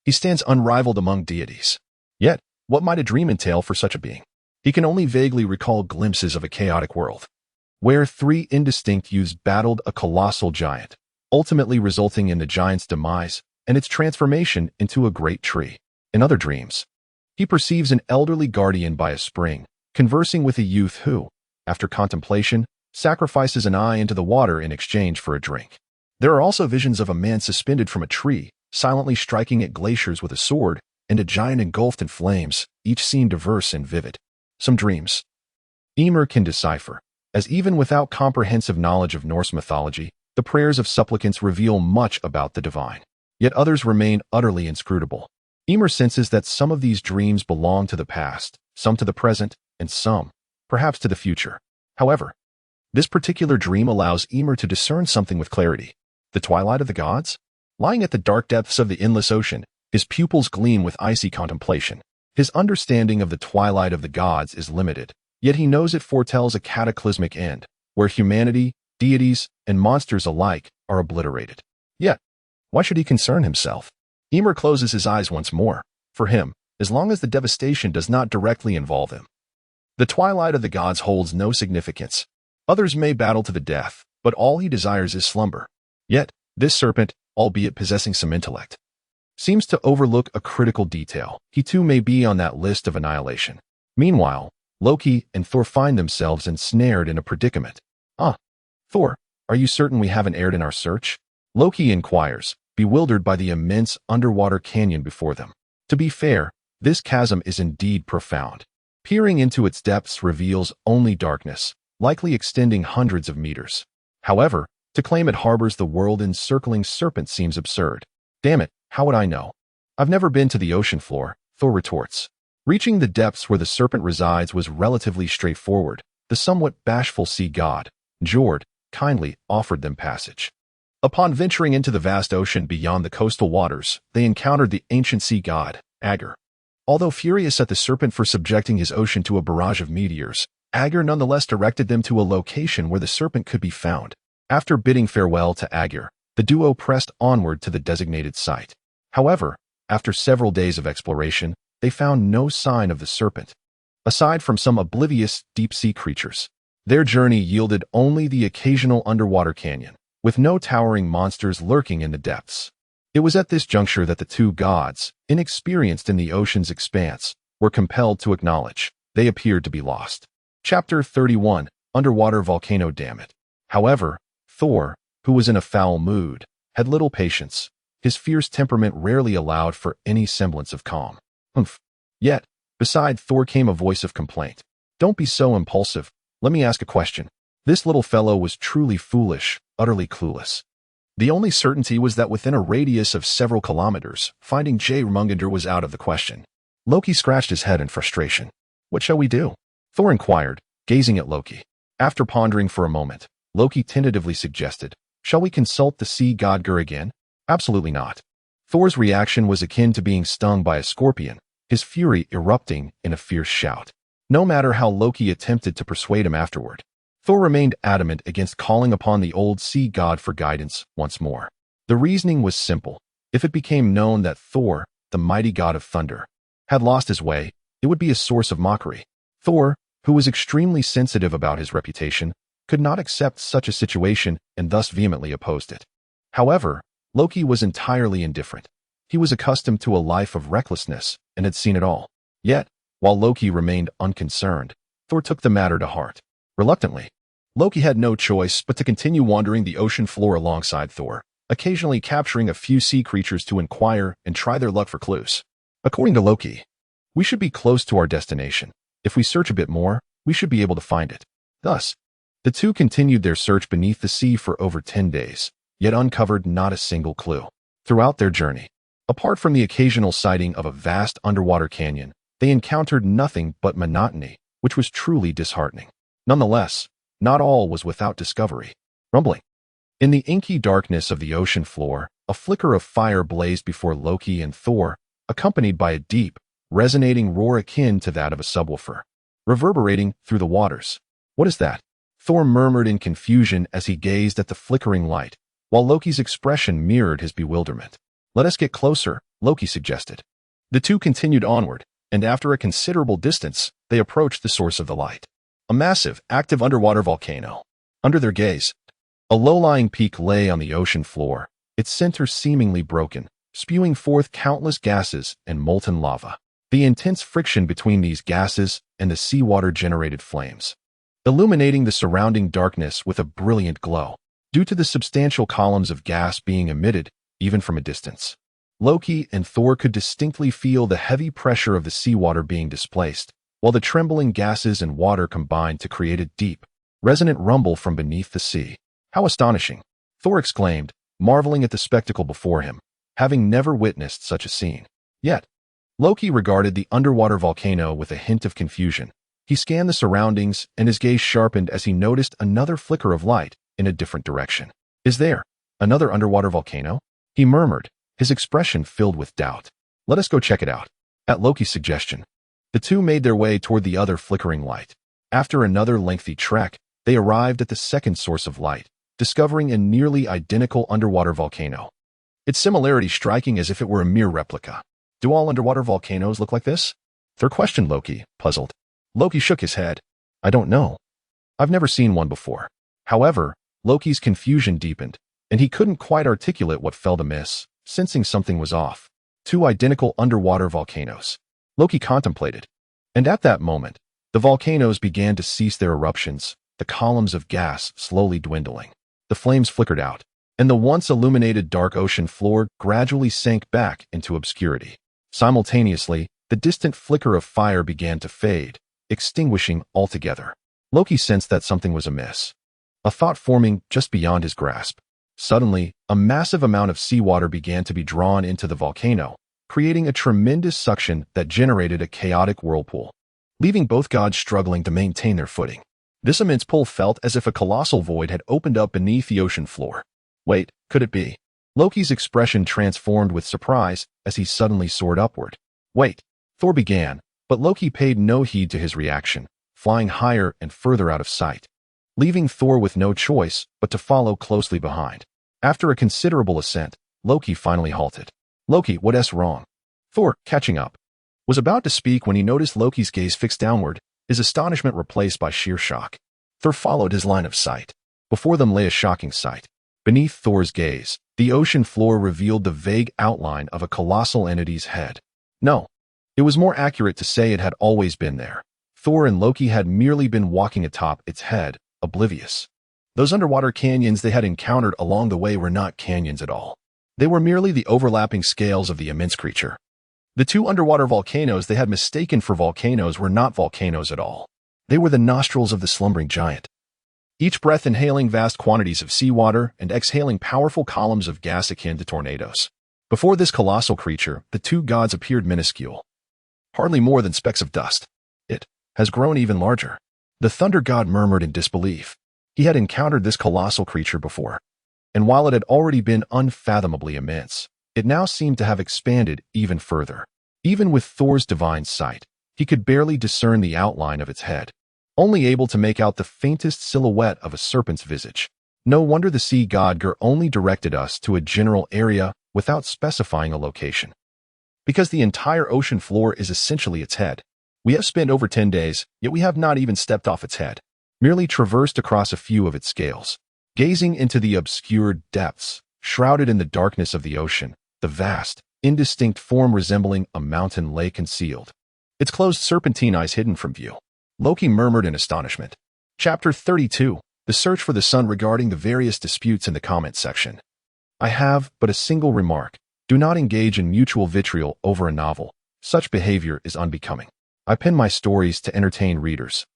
he stands unrivaled among deities. Yet, what might a dream entail for such a being? He can only vaguely recall glimpses of a chaotic world, where three indistinct youths battled a colossal giant, ultimately resulting in the giant's demise and its transformation into a great tree. In other dreams, he perceives an elderly guardian by a spring, conversing with a youth who, after contemplation, sacrifices an eye into the water in exchange for a drink. There are also visions of a man suspended from a tree, silently striking at glaciers with a sword, and a giant engulfed in flames, each scene diverse and vivid. Some dreams Emer can decipher, as even without comprehensive knowledge of Norse mythology, the prayers of supplicants reveal much about the divine. Yet others remain utterly inscrutable. Emer senses that some of these dreams belong to the past, some to the present, and some, perhaps, to the future. However, this particular dream allows Emer to discern something with clarity. The twilight of the gods? Lying at the dark depths of the endless ocean, his pupils gleam with icy contemplation. His understanding of the twilight of the gods is limited, yet he knows it foretells a cataclysmic end, where humanity, deities, and monsters alike are obliterated. Yet, why should he concern himself? Emer closes his eyes once more. For him, as long as the devastation does not directly involve him, the twilight of the gods holds no significance. Others may battle to the death, but all he desires is slumber. Yet, this serpent, albeit possessing some intellect, seems to overlook a critical detail. He too may be on that list of annihilation. Meanwhile, Loki and Thor find themselves ensnared in a predicament. Thor, are you certain we haven't erred in our search? Loki inquires, bewildered by the immense underwater canyon before them. To be fair, this chasm is indeed profound. Peering into its depths reveals only darkness, likely extending hundreds of meters. However, to claim it harbors the world-encircling serpent seems absurd. Damn it, how would I know? I've never been to the ocean floor, Thor retorts. Reaching the depths where the serpent resides was relatively straightforward. The somewhat bashful sea god, Jord, kindly offered them passage. Upon venturing into the vast ocean beyond the coastal waters, they encountered the ancient sea god, Agur. Although furious at the serpent for subjecting his ocean to a barrage of meteors, Aegir nonetheless directed them to a location where the serpent could be found. After bidding farewell to Aegir, the duo pressed onward to the designated site. However, after several days of exploration, they found no sign of the serpent. Aside from some oblivious deep-sea creatures, their journey yielded only the occasional underwater canyon, with no towering monsters lurking in the depths. It was at this juncture that the two gods, inexperienced in the ocean's expanse, were compelled to acknowledge they appeared to be lost. Chapter 31, Underwater Volcano Damned. However, Thor, who was in a foul mood, had little patience. His fierce temperament rarely allowed for any semblance of calm. Yet, beside Thor came a voice of complaint. Don't be so impulsive. Let me ask a question. This little fellow was truly foolish, utterly clueless. The only certainty was that within a radius of several kilometers, finding Jörmungandr was out of the question. Loki scratched his head in frustration. What shall we do? Thor inquired, gazing at Loki. After pondering for a moment, Loki tentatively suggested, shall we consult the sea god Gur again? Absolutely not. Thor's reaction was akin to being stung by a scorpion, his fury erupting in a fierce shout. No matter how Loki attempted to persuade him afterward, Thor remained adamant against calling upon the old sea god for guidance once more. The reasoning was simple. If it became known that Thor, the mighty god of thunder, had lost his way, it would be a source of mockery. Thor, who was extremely sensitive about his reputation, could not accept such a situation and thus vehemently opposed it. However, Loki was entirely indifferent. He was accustomed to a life of recklessness and had seen it all. Yet, while Loki remained unconcerned, Thor took the matter to heart. Reluctantly, Loki had no choice but to continue wandering the ocean floor alongside Thor, occasionally capturing a few sea creatures to inquire and try their luck for clues. According to Loki, we should be close to our destination. If we search a bit more, we should be able to find it. Thus, the two continued their search beneath the sea for over 10 days, yet uncovered not a single clue. Throughout their journey, apart from the occasional sighting of a vast underwater canyon, they encountered nothing but monotony, which was truly disheartening. Nonetheless, not all was without discovery. Rumbling. In the inky darkness of the ocean floor, a flicker of fire blazed before Loki and Thor, accompanied by a deep, resonating roar akin to that of a subwoofer, reverberating through the waters. What is that? Thor murmured in confusion as he gazed at the flickering light, while Loki's expression mirrored his bewilderment. Let us get closer, Loki suggested. The two continued onward, and after a considerable distance, they approached the source of the light. A massive, active underwater volcano. Under their gaze, a low-lying peak lay on the ocean floor, its center seemingly broken, spewing forth countless gases and molten lava. The intense friction between these gases and the seawater generated flames, illuminating the surrounding darkness with a brilliant glow, due to the substantial columns of gas being emitted even from a distance. Loki and Thor could distinctly feel the heavy pressure of the seawater being displaced, while the trembling gases and water combined to create a deep, resonant rumble from beneath the sea. How astonishing! Thor exclaimed, marveling at the spectacle before him, having never witnessed such a scene. Yet, Loki regarded the underwater volcano with a hint of confusion. He scanned the surroundings, and his gaze sharpened as he noticed another flicker of light in a different direction. Is there another underwater volcano? He murmured, his expression filled with doubt. Let us go check it out. At Loki's suggestion, the two made their way toward the other flickering light. After another lengthy trek, they arrived at the second source of light, discovering a nearly identical underwater volcano, its similarity striking as if it were a mere replica. Do all underwater volcanoes look like this? Thor questioned Loki, puzzled. Loki shook his head. I don't know. I've never seen one before. However, Loki's confusion deepened, and he couldn't quite articulate what felt amiss, sensing something was off. Two identical underwater volcanoes. Loki contemplated. And at that moment, the volcanoes began to cease their eruptions, the columns of gas slowly dwindling. The flames flickered out, and the once illuminated dark ocean floor gradually sank back into obscurity. Simultaneously, the distant flicker of fire began to fade, extinguishing altogether. Loki sensed that something was amiss, a thought forming just beyond his grasp. Suddenly, a massive amount of seawater began to be drawn into the volcano, creating a tremendous suction that generated a chaotic whirlpool, leaving both gods struggling to maintain their footing. This immense pull felt as if a colossal void had opened up beneath the ocean floor. Wait, could it be? Loki's expression transformed with surprise as he suddenly soared upward. Wait, Thor began, but Loki paid no heed to his reaction, flying higher and further out of sight, leaving Thor with no choice but to follow closely behind. After a considerable ascent, Loki finally halted. "Loki, what's wrong?" Thor, catching up, was about to speak when he noticed Loki's gaze fixed downward, his astonishment replaced by sheer shock. Thor followed his line of sight. Before them lay a shocking sight. Beneath Thor's gaze, the ocean floor revealed the vague outline of a colossal entity's head. No, it was more accurate to say it had always been there. Thor and Loki had merely been walking atop its head, oblivious. Those underwater canyons they had encountered along the way were not canyons at all. They were merely the overlapping scales of the immense creature. The two underwater volcanoes they had mistaken for volcanoes were not volcanoes at all. They were the nostrils of the slumbering giant. Each breath inhaling vast quantities of seawater and exhaling powerful columns of gas akin to tornadoes. Before this colossal creature, the two gods appeared minuscule, hardly more than specks of dust. It has grown even larger. The thunder god murmured in disbelief. He had encountered this colossal creature before, and while it had already been unfathomably immense, it now seemed to have expanded even further. Even with Thor's divine sight, he could barely discern the outline of its head, only able to make out the faintest silhouette of a serpent's visage. No wonder the sea god only directed us to a general area without specifying a location. Because the entire ocean floor is essentially its head. We have spent over 10 days, yet we have not even stepped off its head, merely traversed across a few of its scales. Gazing into the obscured depths, shrouded in the darkness of the ocean, the vast, indistinct form resembling a mountain lay concealed, its closed serpentine eyes hidden from view. Loki murmured in astonishment. Chapter 32. The search for the sun. Regarding the various disputes in the comment section, I have but a single remark. Do not engage in mutual vitriol over a novel. Such behavior is unbecoming. I pen my stories to entertain readers,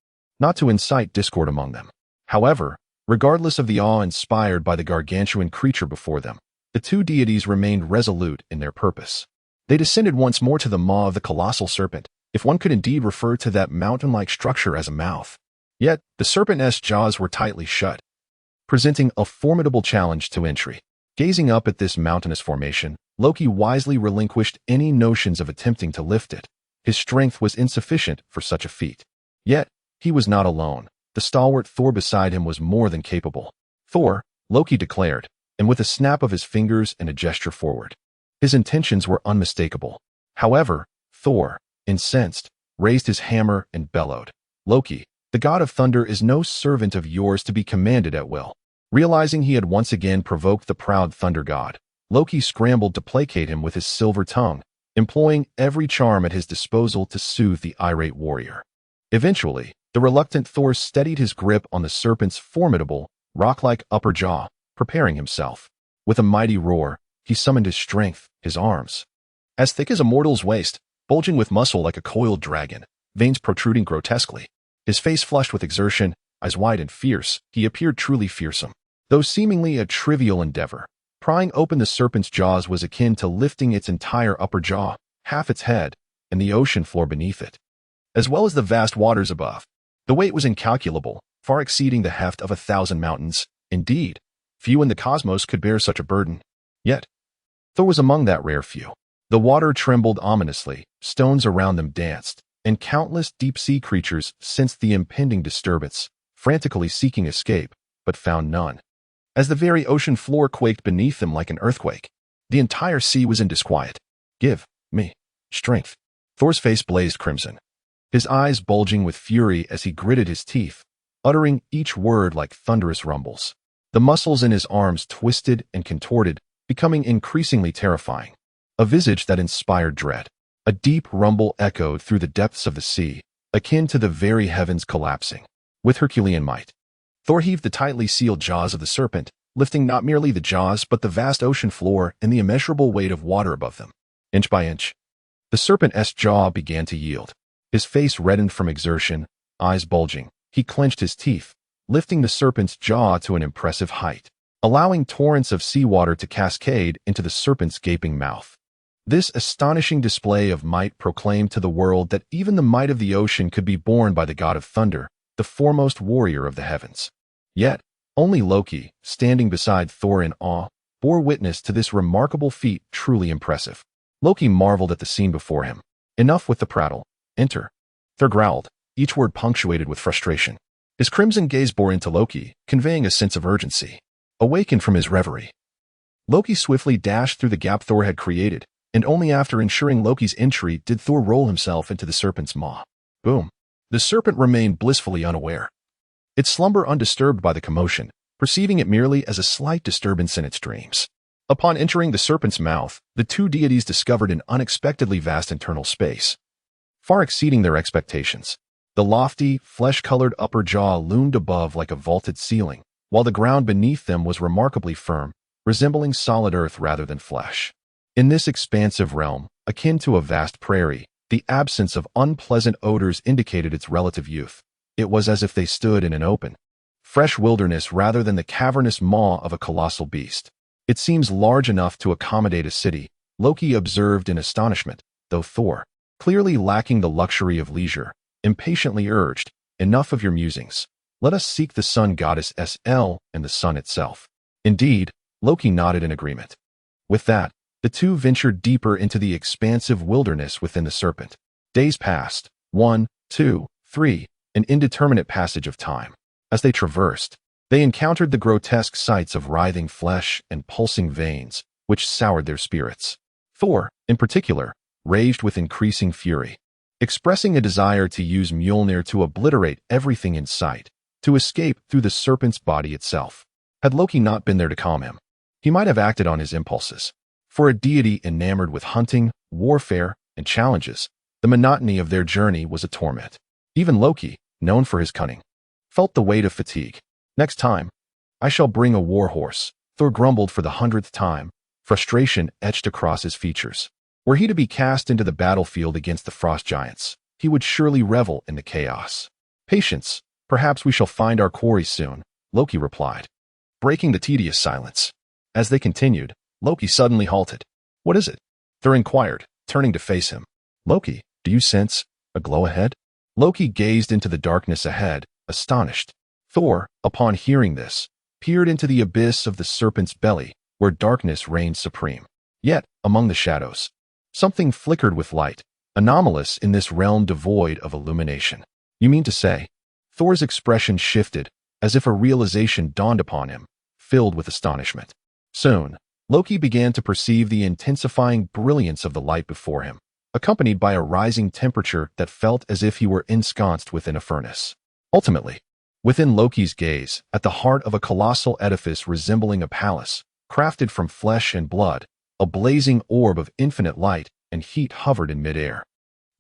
not to incite discord among them. However, regardless of the awe inspired by the gargantuan creature before them, the two deities remained resolute in their purpose. They descended once more to the maw of the colossal serpent, if one could indeed refer to that mountain-like structure as a mouth. Yet, the serpent's jaws were tightly shut, presenting a formidable challenge to entry. Gazing up at this mountainous formation, Loki wisely relinquished any notions of attempting to lift it. His strength was insufficient for such a feat. Yet, he was not alone. The stalwart Thor beside him was more than capable. "Thor," Loki declared, and with a snap of his fingers and a gesture forward. His intentions were unmistakable. However, Thor, incensed, raised his hammer and bellowed. "Loki, the god of thunder is no servant of yours to be commanded at will." Realizing he had once again provoked the proud thunder god, Loki scrambled to placate him with his silver tongue, employing every charm at his disposal to soothe the irate warrior. Eventually, the reluctant Thor steadied his grip on the serpent's formidable, rock-like upper jaw, preparing himself. With a mighty roar, he summoned his strength, his arms, as thick as a mortal's waist, bulging with muscle like a coiled dragon, veins protruding grotesquely. His face flushed with exertion, eyes wide and fierce, he appeared truly fearsome. Though seemingly a trivial endeavor, prying open the serpent's jaws was akin to lifting its entire upper jaw, half its head, and the ocean floor beneath it, as well as the vast waters above. The weight was incalculable, far exceeding the heft of 1,000 mountains. Indeed, few in the cosmos could bear such a burden. Yet, Thor was among that rare few. The water trembled ominously, stones around them danced, and countless deep-sea creatures sensed the impending disturbance, frantically seeking escape, but found none. As the very ocean floor quaked beneath them like an earthquake, the entire sea was in disquiet. "Give me strength." Thor's face blazed crimson, his eyes bulging with fury as he gritted his teeth, uttering each word like thunderous rumbles. The muscles in his arms twisted and contorted, becoming increasingly terrifying. A visage that inspired dread. A deep rumble echoed through the depths of the sea, akin to the very heavens collapsing. With Herculean might, Thor heaved the tightly sealed jaws of the serpent, lifting not merely the jaws but the vast ocean floor and the immeasurable weight of water above them. Inch by inch, the serpent's jaw began to yield. His face reddened from exertion, eyes bulging. He clenched his teeth, lifting the serpent's jaw to an impressive height, allowing torrents of seawater to cascade into the serpent's gaping mouth. This astonishing display of might proclaimed to the world that even the might of the ocean could be borne by the god of thunder, the foremost warrior of the heavens. Yet, only Loki, standing beside Thor in awe, bore witness to this remarkable feat truly impressive. Loki marveled at the scene before him. "Enough with the prattle. Enter." Thor growled, each word punctuated with frustration. His crimson gaze bore into Loki, conveying a sense of urgency. Awakened from his reverie, Loki swiftly dashed through the gap Thor had created, and only after ensuring Loki's entry did Thor roll himself into the serpent's maw. Boom. The serpent remained blissfully unaware. Its slumber undisturbed by the commotion, perceiving it merely as a slight disturbance in its dreams. Upon entering the serpent's mouth, the two deities discovered an unexpectedly vast internal space, far exceeding their expectations. The lofty, flesh-colored upper jaw loomed above like a vaulted ceiling, while the ground beneath them was remarkably firm, resembling solid earth rather than flesh. In this expansive realm, akin to a vast prairie, the absence of unpleasant odors indicated its relative youth. It was as if they stood in an open, fresh wilderness rather than the cavernous maw of a colossal beast. It seems large enough to accommodate a city, Loki observed in astonishment, though Thor, clearly lacking the luxury of leisure, impatiently urged, "Enough of your musings. Let us seek the sun goddess Sl and the sun itself." Indeed, Loki nodded in agreement. With that, the two ventured deeper into the expansive wilderness within the serpent. Days passed, 1, 2, 3, an indeterminate passage of time. As they traversed, they encountered the grotesque sights of writhing flesh and pulsing veins, which soured their spirits. Thor, in particular, raged with increasing fury, expressing a desire to use Mjolnir to obliterate everything in sight, to escape through the serpent's body itself. Had Loki not been there to calm him, he might have acted on his impulses. For a deity enamored with hunting, warfare, and challenges, the monotony of their journey was a torment. Even Loki, known for his cunning, felt the weight of fatigue. "Next time, I shall bring a war horse," Thor grumbled for the 100th time, frustration etched across his features. Were he to be cast into the battlefield against the frost giants, he would surely revel in the chaos. "Patience, perhaps we shall find our quarry soon," Loki replied, breaking the tedious silence. As they continued, Loki suddenly halted. "What is it?" Thor inquired, turning to face him. "Loki, do you sense a glow ahead?" Loki gazed into the darkness ahead, astonished. Thor, upon hearing this, peered into the abyss of the serpent's belly, where darkness reigned supreme. Yet, among the shadows, something flickered with light, anomalous in this realm devoid of illumination. "You mean to say?" Thor's expression shifted, as if a realization dawned upon him, filled with astonishment. Soon, Loki began to perceive the intensifying brilliance of the light before him, accompanied by a rising temperature that felt as if he were ensconced within a furnace. Ultimately, within Loki's gaze, at the heart of a colossal edifice resembling a palace, crafted from flesh and blood, a blazing orb of infinite light and heat hovered in midair,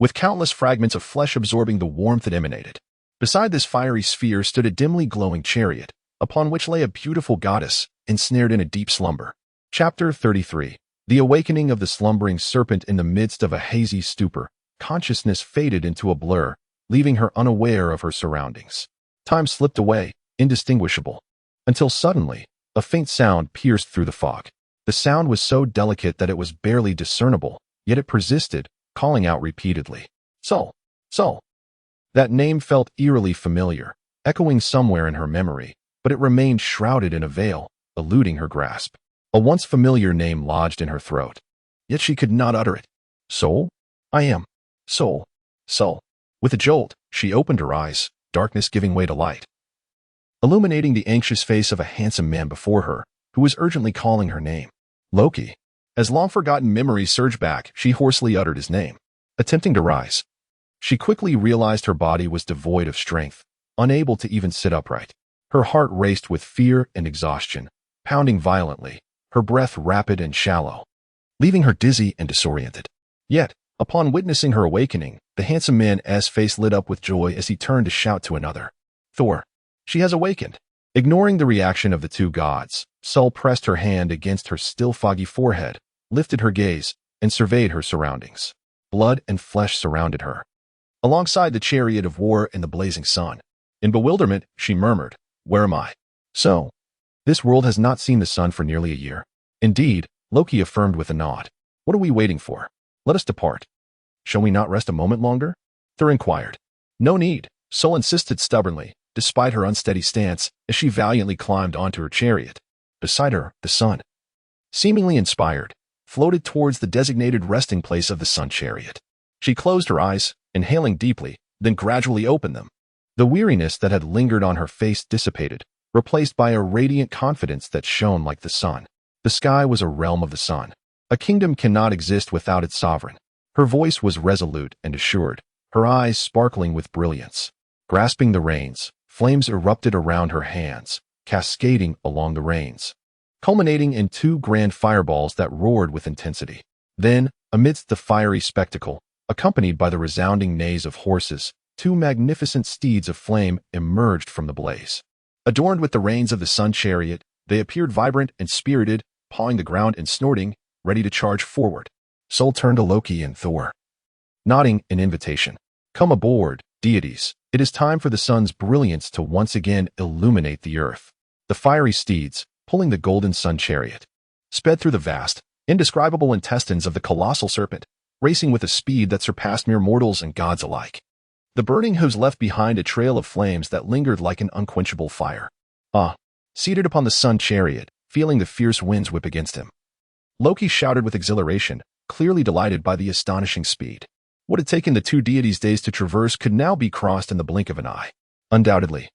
with countless fragments of flesh absorbing the warmth it emanated. Beside this fiery sphere stood a dimly glowing chariot, upon which lay a beautiful goddess, ensnared in a deep slumber. Chapter 33. The awakening of the slumbering serpent. In the midst of a hazy stupor, consciousness faded into a blur, leaving her unaware of her surroundings. Time slipped away, indistinguishable, until suddenly, a faint sound pierced through the fog. The sound was so delicate that it was barely discernible, yet it persisted, calling out repeatedly. "Sol! Sol!" That name felt eerily familiar, echoing somewhere in her memory, but it remained shrouded in a veil, eluding her grasp. A once familiar name lodged in her throat, yet she could not utter it. "Sol? I am. Sol. Sol." With a jolt, she opened her eyes, darkness giving way to light, illuminating the anxious face of a handsome man before her, who was urgently calling her name. "Loki." As long-forgotten memories surged back, she hoarsely uttered his name. Attempting to rise, she quickly realized her body was devoid of strength, unable to even sit upright. Her heart raced with fear and exhaustion, pounding violently, her breath rapid and shallow, leaving her dizzy and disoriented. Yet, upon witnessing her awakening, the handsome man's face lit up with joy as he turned to shout to another. "Thor, she has awakened." Ignoring the reaction of the two gods, Sol pressed her hand against her still foggy forehead, lifted her gaze, and surveyed her surroundings. Blood and flesh surrounded her, alongside the chariot of war and the blazing sun. In bewilderment, she murmured, "Where am I?" "So, this world has not seen the sun for nearly a year." "Indeed," Loki affirmed with a nod. "What are we waiting for? Let us depart." "Shall we not rest a moment longer?" Thor inquired. "No need," Sol insisted stubbornly, despite her unsteady stance, as she valiantly climbed onto her chariot. Beside her, the sun, seemingly inspired, floated towards the designated resting place of the sun chariot. She closed her eyes, inhaling deeply, then gradually opened them. The weariness that had lingered on her face dissipated, replaced by a radiant confidence that shone like the sun. The sky was a realm of the sun. A kingdom cannot exist without its sovereign. Her voice was resolute and assured, her eyes sparkling with brilliance. Grasping the reins, flames erupted around her hands, cascading along the reins, culminating in two grand fireballs that roared with intensity. Then, amidst the fiery spectacle, accompanied by the resounding neighs of horses, two magnificent steeds of flame emerged from the blaze. Adorned with the reins of the sun chariot, they appeared vibrant and spirited, pawing the ground and snorting, ready to charge forward. Sol turned to Loki and Thor, nodding in invitation. Come aboard, deities. It is time for the sun's brilliance to once again illuminate the earth. The fiery steeds, pulling the golden sun chariot, sped through the vast, indescribable intestines of the colossal serpent, racing with a speed that surpassed mere mortals and gods alike. The burning hooves left behind a trail of flames that lingered like an unquenchable fire. Seated upon the sun chariot, feeling the fierce winds whip against him, Loki shouted with exhilaration, clearly delighted by the astonishing speed. What had taken the two deities days to traverse could now be crossed in the blink of an eye. Undoubtedly,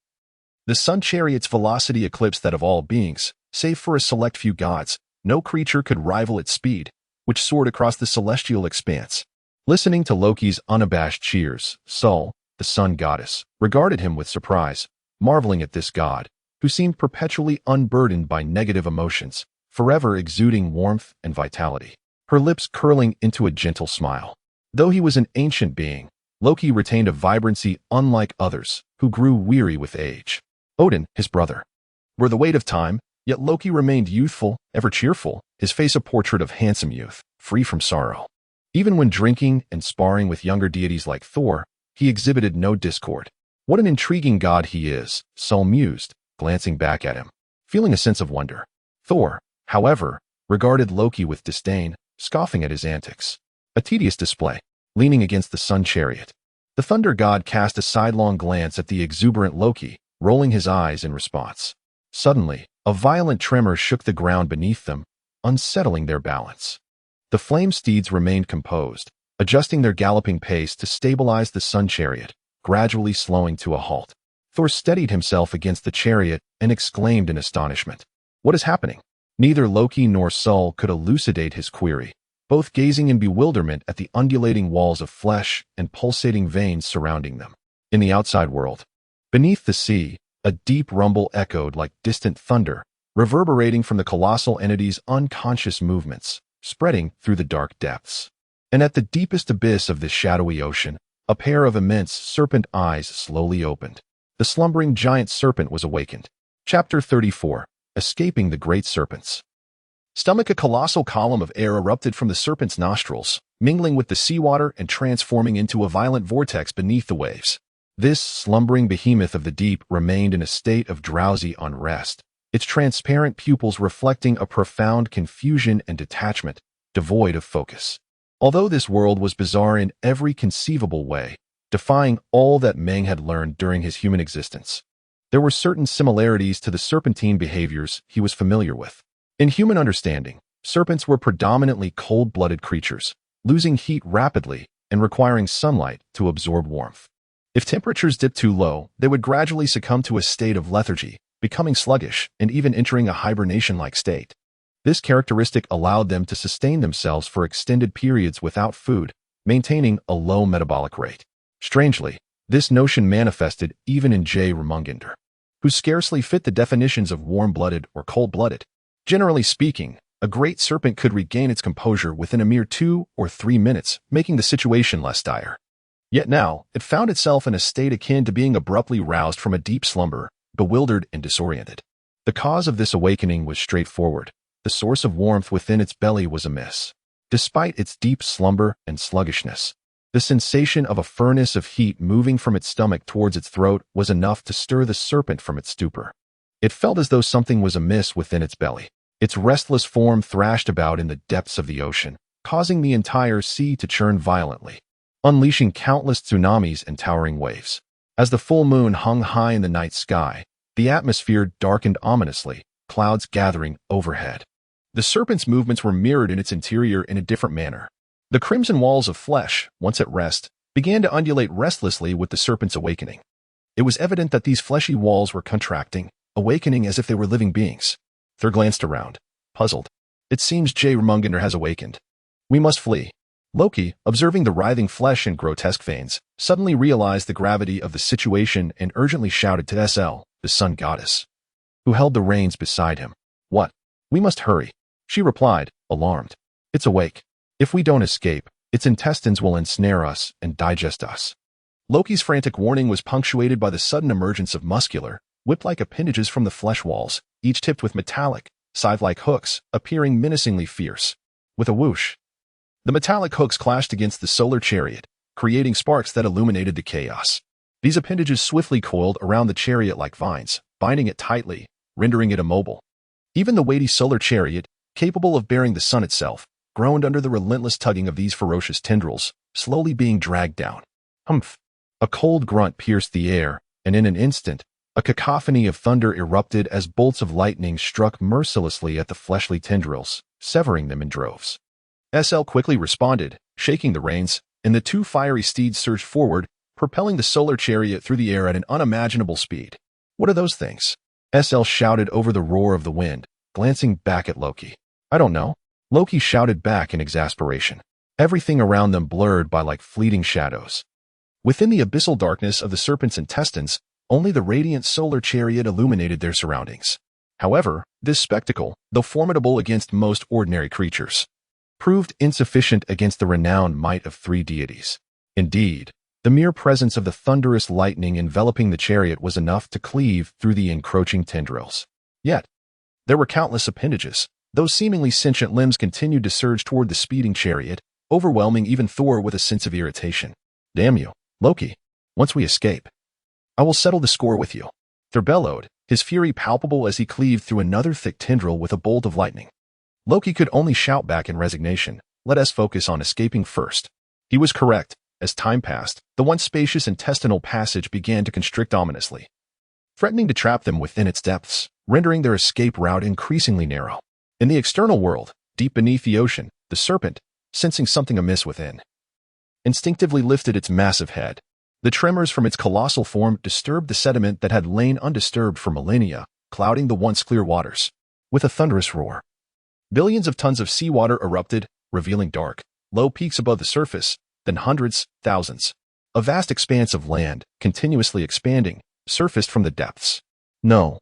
the sun chariot's velocity eclipsed that of all beings, save for a select few gods. No creature could rival its speed, which soared across the celestial expanse. Listening to Loki's unabashed cheers, Sol, the sun goddess, regarded him with surprise, marveling at this god, who seemed perpetually unburdened by negative emotions, forever exuding warmth and vitality, her lips curling into a gentle smile. Though he was an ancient being, Loki retained a vibrancy unlike others, who grew weary with age. Odin, his brother, bore the weight of time, yet Loki remained youthful, ever cheerful, his face a portrait of handsome youth, free from sorrow. Even when drinking and sparring with younger deities like Thor, he exhibited no discord. What an intriguing god he is, Sol mused, glancing back at him, feeling a sense of wonder. Thor, however, regarded Loki with disdain, scoffing at his antics. A tedious display, leaning against the sun chariot. The thunder god cast a sidelong glance at the exuberant Loki, rolling his eyes in response. Suddenly, a violent tremor shook the ground beneath them, unsettling their balance. The flame steeds remained composed, adjusting their galloping pace to stabilize the sun chariot, gradually slowing to a halt. Thor steadied himself against the chariot and exclaimed in astonishment. What is happening? Neither Loki nor Sol could elucidate his query, both gazing in bewilderment at the undulating walls of flesh and pulsating veins surrounding them. In the outside world, beneath the sea, a deep rumble echoed like distant thunder, reverberating from the colossal entity's unconscious movements, spreading through the dark depths. And at the deepest abyss of this shadowy ocean, a pair of immense serpent eyes slowly opened. The slumbering giant serpent was awakened. Chapter 34. Escaping the Great Serpents. A colossal column of air erupted from the serpent's nostrils, mingling with the seawater and transforming into a violent vortex beneath the waves. This slumbering behemoth of the deep remained in a state of drowsy unrest, its transparent pupils reflecting a profound confusion and detachment, devoid of focus. Although this world was bizarre in every conceivable way, defying all that Meng had learned during his human existence, there were certain similarities to the serpentine behaviors he was familiar with. In human understanding, serpents were predominantly cold-blooded creatures, losing heat rapidly and requiring sunlight to absorb warmth. If temperatures dipped too low, they would gradually succumb to a state of lethargy, becoming sluggish and even entering a hibernation-like state. This characteristic allowed them to sustain themselves for extended periods without food, maintaining a low metabolic rate. Strangely, this notion manifested even in Jörmungandr, who scarcely fit the definitions of warm-blooded or cold-blooded. Generally speaking, a great serpent could regain its composure within a mere 2 or 3 minutes, making the situation less dire. Yet now, it found itself in a state akin to being abruptly roused from a deep slumber, bewildered and disoriented. The cause of this awakening was straightforward. The source of warmth within its belly was amiss. Despite its deep slumber and sluggishness, the sensation of a furnace of heat moving from its stomach towards its throat was enough to stir the serpent from its stupor. It felt as though something was amiss within its belly. Its restless form thrashed about in the depths of the ocean, causing the entire sea to churn violently, unleashing countless tsunamis and towering waves. As the full moon hung high in the night sky, the atmosphere darkened ominously, clouds gathering overhead. The serpent's movements were mirrored in its interior in a different manner. The crimson walls of flesh, once at rest, began to undulate restlessly with the serpent's awakening. It was evident that these fleshy walls were contracting, awakening as if they were living beings. Thor glanced around, puzzled. It seems Jörmungandr has awakened. We must flee. Loki, observing the writhing flesh and grotesque veins, suddenly realized the gravity of the situation and urgently shouted to Sl, the sun goddess, who held the reins beside him. What? We must hurry. She replied, alarmed. It's awake. If we don't escape, its intestines will ensnare us and digest us. Loki's frantic warning was punctuated by the sudden emergence of muscular, whip-like appendages from the flesh walls, each tipped with metallic, scythe-like hooks, appearing menacingly fierce. With a whoosh, the metallic hooks clashed against the solar chariot, creating sparks that illuminated the chaos. These appendages swiftly coiled around the chariot like vines, binding it tightly, rendering it immobile. Even the weighty solar chariot, capable of bearing the sun itself, groaned under the relentless tugging of these ferocious tendrils, slowly being dragged down. Humph! A cold grunt pierced the air, and in an instant, a cacophony of thunder erupted as bolts of lightning struck mercilessly at the fleshly tendrils, severing them in droves. Sl quickly responded, shaking the reins, and the two fiery steeds surged forward, propelling the solar chariot through the air at an unimaginable speed. What are those things? Sl shouted over the roar of the wind, glancing back at Loki. I don't know. Loki shouted back in exasperation. Everything around them blurred by like fleeting shadows. Within the abyssal darkness of the serpent's intestines, only the radiant solar chariot illuminated their surroundings. However, this spectacle, though formidable against most ordinary creatures, proved insufficient against the renowned might of three deities. Indeed, the mere presence of the thunderous lightning enveloping the chariot was enough to cleave through the encroaching tendrils. Yet, there were countless appendages. Those seemingly sentient limbs continued to surge toward the speeding chariot, overwhelming even Thor with a sense of irritation. Damn you, Loki. Once we escape, I will settle the score with you. Thor bellowed, his fury palpable as he cleaved through another thick tendril with a bolt of lightning. Loki could only shout back in resignation, let us focus on escaping first. He was correct. As time passed, the once spacious intestinal passage began to constrict ominously, threatening to trap them within its depths, rendering their escape route increasingly narrow. In the external world, deep beneath the ocean, the serpent, sensing something amiss within, instinctively lifted its massive head. The tremors from its colossal form disturbed the sediment that had lain undisturbed for millennia, clouding the once clear waters. With a thunderous roar, billions of tons of seawater erupted, revealing dark, low peaks above the surface, then hundreds, thousands. A vast expanse of land, continuously expanding, surfaced from the depths. No,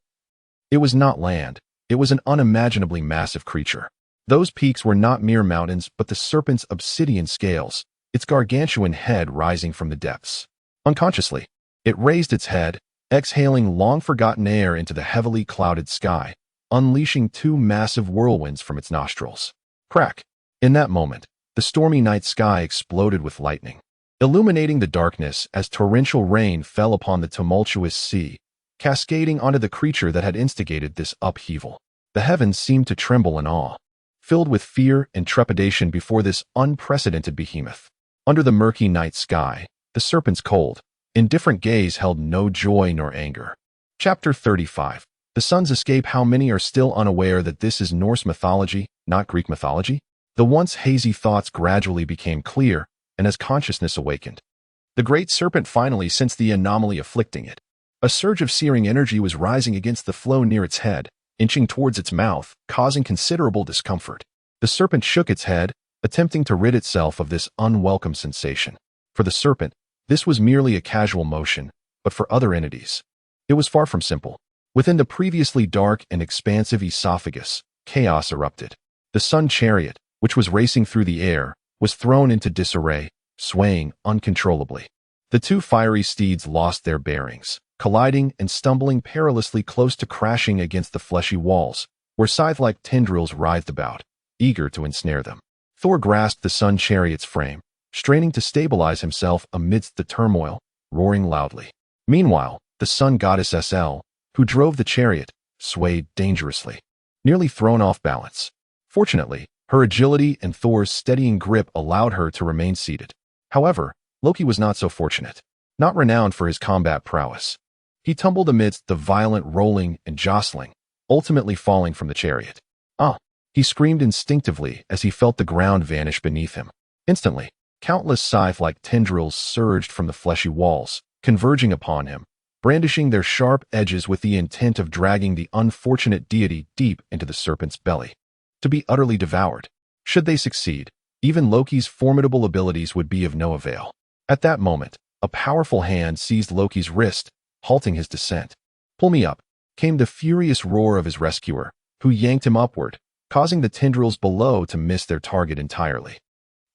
it was not land. It was an unimaginably massive creature. Those peaks were not mere mountains, but the serpent's obsidian scales, its gargantuan head rising from the depths. Unconsciously, it raised its head, exhaling long-forgotten air into the heavily clouded sky, unleashing two massive whirlwinds from its nostrils. Crack! In that moment, the stormy night sky exploded with lightning, illuminating the darkness as torrential rain fell upon the tumultuous sea, cascading onto the creature that had instigated this upheaval. The heavens seemed to tremble in awe, filled with fear and trepidation before this unprecedented behemoth. Under the murky night sky, the serpent's cold, indifferent gaze held no joy nor anger. Chapter 35. The Sun's Escape. How many are still unaware that this is Norse mythology, not Greek mythology? The once hazy thoughts gradually became clear, and as consciousness awakened, the great serpent finally sensed the anomaly afflicting it. A surge of searing energy was rising against the flow near its head, inching towards its mouth, causing considerable discomfort. The serpent shook its head, attempting to rid itself of this unwelcome sensation. For the serpent, this was merely a casual motion, but for other entities, it was far from simple. Within the previously dark and expansive esophagus, chaos erupted. The sun chariot, which was racing through the air, was thrown into disarray, swaying uncontrollably. The two fiery steeds lost their bearings, colliding and stumbling perilously close to crashing against the fleshy walls, where scythe-like tendrils writhed about, eager to ensnare them. Thor grasped the sun chariot's frame, straining to stabilize himself amidst the turmoil, roaring loudly. Meanwhile, the sun goddess Sl, who drove the chariot, swayed dangerously, nearly thrown off balance. Fortunately, her agility and Thor's steadying grip allowed her to remain seated. However, Loki was not so fortunate. Not renowned for his combat prowess, he tumbled amidst the violent rolling and jostling, ultimately falling from the chariot. Ah! He screamed instinctively as he felt the ground vanish beneath him. Instantly, Countless scythe-like tendrils surged from the fleshy walls, converging upon him, brandishing their sharp edges with the intent of dragging the unfortunate deity deep into the serpent's belly, to be utterly devoured. Should they succeed, even Loki's formidable abilities would be of no avail. At that moment, a powerful hand seized Loki's wrist, halting his descent. "Pull me up," came the furious roar of his rescuer, who yanked him upward, causing the tendrils below to miss their target entirely.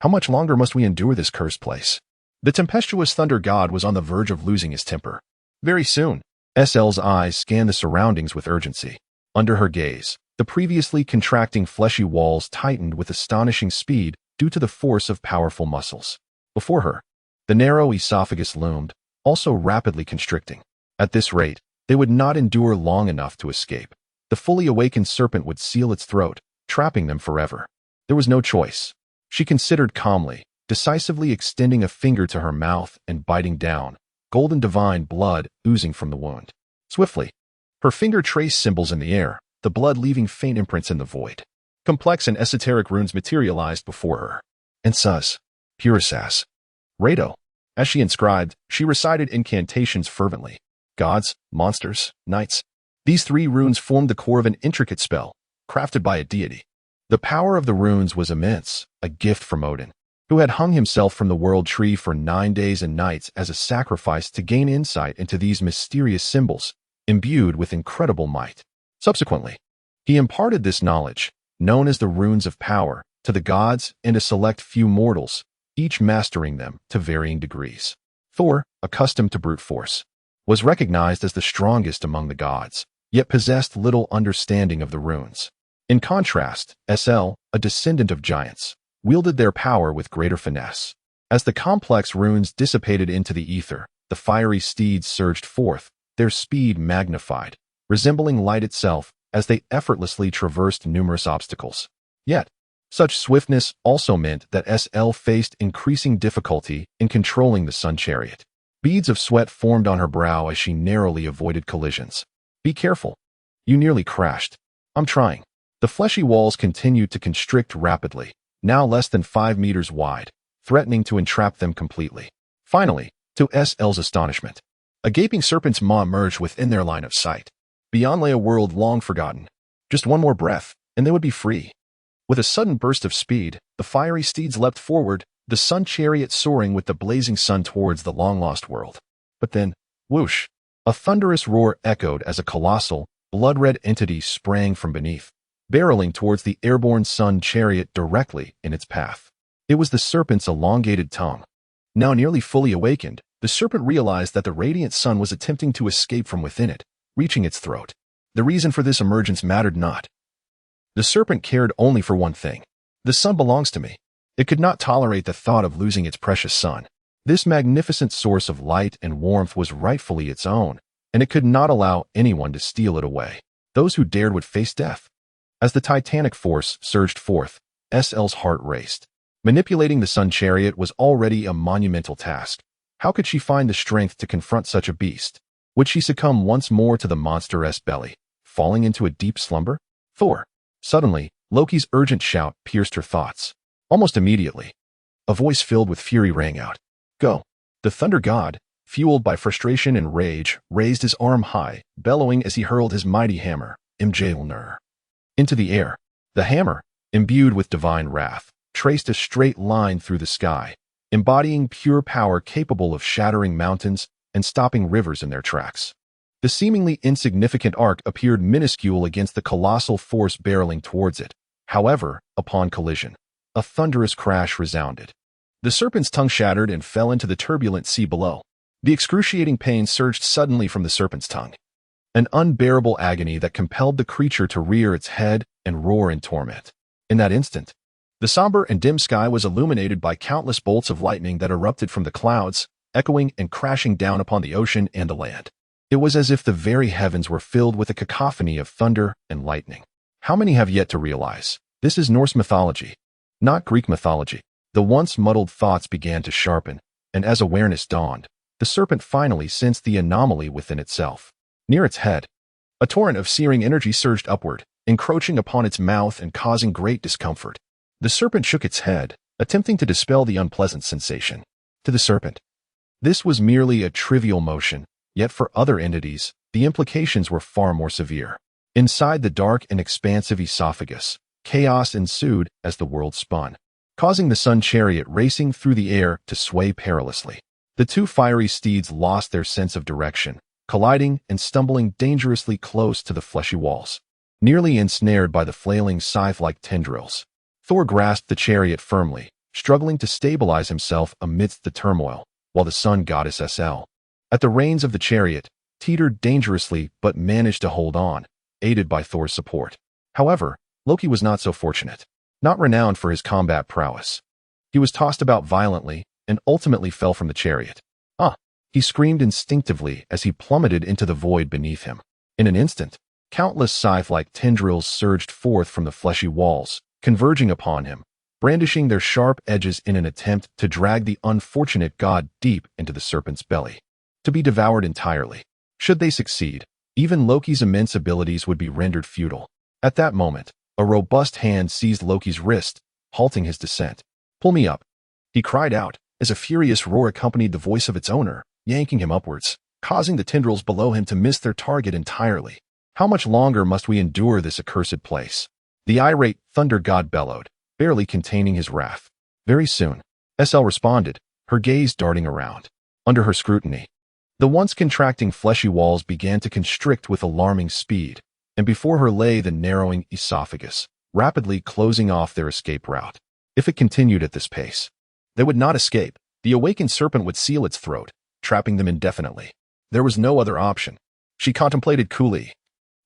How much longer must we endure this cursed place? The tempestuous thunder god was on the verge of losing his temper. Very soon, SL's eyes scanned the surroundings with urgency. Under her gaze, the previously contracting fleshy walls tightened with astonishing speed due to the force of powerful muscles. Before her, the narrow esophagus loomed, also rapidly constricting. At this rate, they would not endure long enough to escape. The fully awakened serpent would seal its throat, trapping them forever. There was no choice. She considered calmly, decisively extending a finger to her mouth and biting down, golden divine blood oozing from the wound. Swiftly, her finger traced symbols in the air, the blood leaving faint imprints in the void. Complex and esoteric runes materialized before her. Ensuz, Purisas, Rado. As she inscribed, she recited incantations fervently. Gods, monsters, knights. These 3 runes formed the core of an intricate spell, crafted by a deity. The power of the runes was immense, a gift from Odin, who had hung himself from the world tree for 9 days and nights as a sacrifice to gain insight into these mysterious symbols, imbued with incredible might. Subsequently, he imparted this knowledge, known as the runes of power, to the gods and a select few mortals, each mastering them to varying degrees. Thor, accustomed to brute force, was recognized as the strongest among the gods, yet possessed little understanding of the runes. In contrast, SL, a descendant of giants, wielded their power with greater finesse. As the complex runes dissipated into the ether, the fiery steeds surged forth, their speed magnified, resembling light itself as they effortlessly traversed numerous obstacles. Yet, such swiftness also meant that SL faced increasing difficulty in controlling the sun chariot. Beads of sweat formed on her brow as she narrowly avoided collisions. "Be careful. You nearly crashed." "I'm trying." The fleshy walls continued to constrict rapidly, now less than 5 meters wide, threatening to entrap them completely. Finally, to SL's astonishment, a gaping serpent's maw emerged within their line of sight. Beyond lay a world long forgotten. Just one more breath, and they would be free. With a sudden burst of speed, the fiery steeds leapt forward, the sun chariot soaring with the blazing sun towards the long-lost world. But then, whoosh! A thunderous roar echoed as a colossal, blood-red entity sprang from beneath, barreling towards the airborne sun chariot directly in its path. It was the serpent's elongated tongue. Now nearly fully awakened, the serpent realized that the radiant sun was attempting to escape from within it, reaching its throat. The reason for this emergence mattered not. The serpent cared only for one thing. The sun belongs to me. It could not tolerate the thought of losing its precious sun. This magnificent source of light and warmth was rightfully its own, and it could not allow anyone to steal it away. Those who dared would face death. As the titanic force surged forth, SL's heart raced. Manipulating the sun chariot was already a monumental task. How could she find the strength to confront such a beast? Would she succumb once more to the monstrous belly, falling into a deep slumber? Thor. Suddenly, Loki's urgent shout pierced her thoughts. Almost immediately, a voice filled with fury rang out. "Go!" The thunder god, fueled by frustration and rage, raised his arm high, bellowing as he hurled his mighty hammer, Mjolnir, into the air. The hammer, imbued with divine wrath, traced a straight line through the sky, embodying pure power capable of shattering mountains and stopping rivers in their tracks. The seemingly insignificant arc appeared minuscule against the colossal force barreling towards it. However, upon collision, a thunderous crash resounded. The serpent's tongue shattered and fell into the turbulent sea below. The excruciating pain surged suddenly from the serpent's tongue, an unbearable agony that compelled the creature to rear its head and roar in torment. In that instant, the somber and dim sky was illuminated by countless bolts of lightning that erupted from the clouds, echoing and crashing down upon the ocean and the land. It was as if the very heavens were filled with a cacophony of thunder and lightning. How many have yet to realize? This is Norse mythology, not Greek mythology. The once muddled thoughts began to sharpen, and as awareness dawned, the serpent finally sensed the anomaly within itself. Near its head, a torrent of searing energy surged upward, encroaching upon its mouth and causing great discomfort. The serpent shook its head, attempting to dispel the unpleasant sensation. To the serpent, this was merely a trivial motion, yet for other entities, the implications were far more severe. Inside the dark and expansive esophagus, chaos ensued as the world spun, causing the sun chariot racing through the air to sway perilously. The two fiery steeds lost their sense of direction, colliding and stumbling dangerously close to the fleshy walls. Nearly ensnared by the flailing scythe-like tendrils, Thor grasped the chariot firmly, struggling to stabilize himself amidst the turmoil, while the sun goddess SL, at the reins of the chariot, teetered dangerously but managed to hold on, aided by Thor's support. However, Loki was not so fortunate. Not renowned for his combat prowess, he was tossed about violently and ultimately fell from the chariot. He screamed instinctively as he plummeted into the void beneath him. In an instant, countless scythe-like tendrils surged forth from the fleshy walls, converging upon him, brandishing their sharp edges in an attempt to drag the unfortunate god deep into the serpent's belly, to be devoured entirely. Should they succeed, even Loki's immense abilities would be rendered futile. At that moment, a robust hand seized Loki's wrist, halting his descent. "Pull me up," he cried out, as a furious roar accompanied the voice of its owner, yanking him upwards, causing the tendrils below him to miss their target entirely. "How much longer must we endure this accursed place?" The irate thunder god bellowed, barely containing his wrath. Very soon, SL responded, her gaze darting around. Under her scrutiny, the once contracting fleshy walls began to constrict with alarming speed, and before her lay the narrowing esophagus, rapidly closing off their escape route. If it continued at this pace, they would not escape. The awakened serpent would seal its throat, trapping them indefinitely. There was no other option. She contemplated coolly,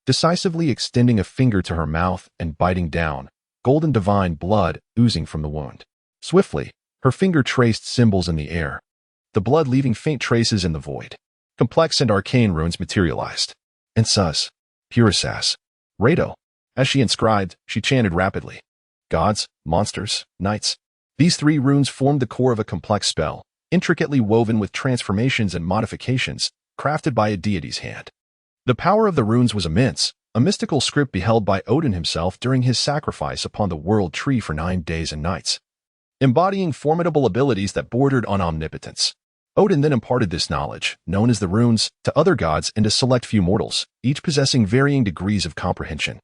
decisively extending a finger to her mouth and biting down, golden divine blood oozing from the wound. Swiftly, her finger traced symbols in the air, the blood leaving faint traces in the void. Complex and arcane runes materialized. Ensuz, Purasas, Rado. As she inscribed, she chanted rapidly. Gods, monsters, knights. These three runes formed the core of a complex spell, intricately woven with transformations and modifications, crafted by a deity's hand. The power of the runes was immense, a mystical script beheld by Odin himself during his sacrifice upon the world tree for 9 days and nights, embodying formidable abilities that bordered on omnipotence. Odin then imparted this knowledge, known as the runes, to other gods and a select few mortals, each possessing varying degrees of comprehension.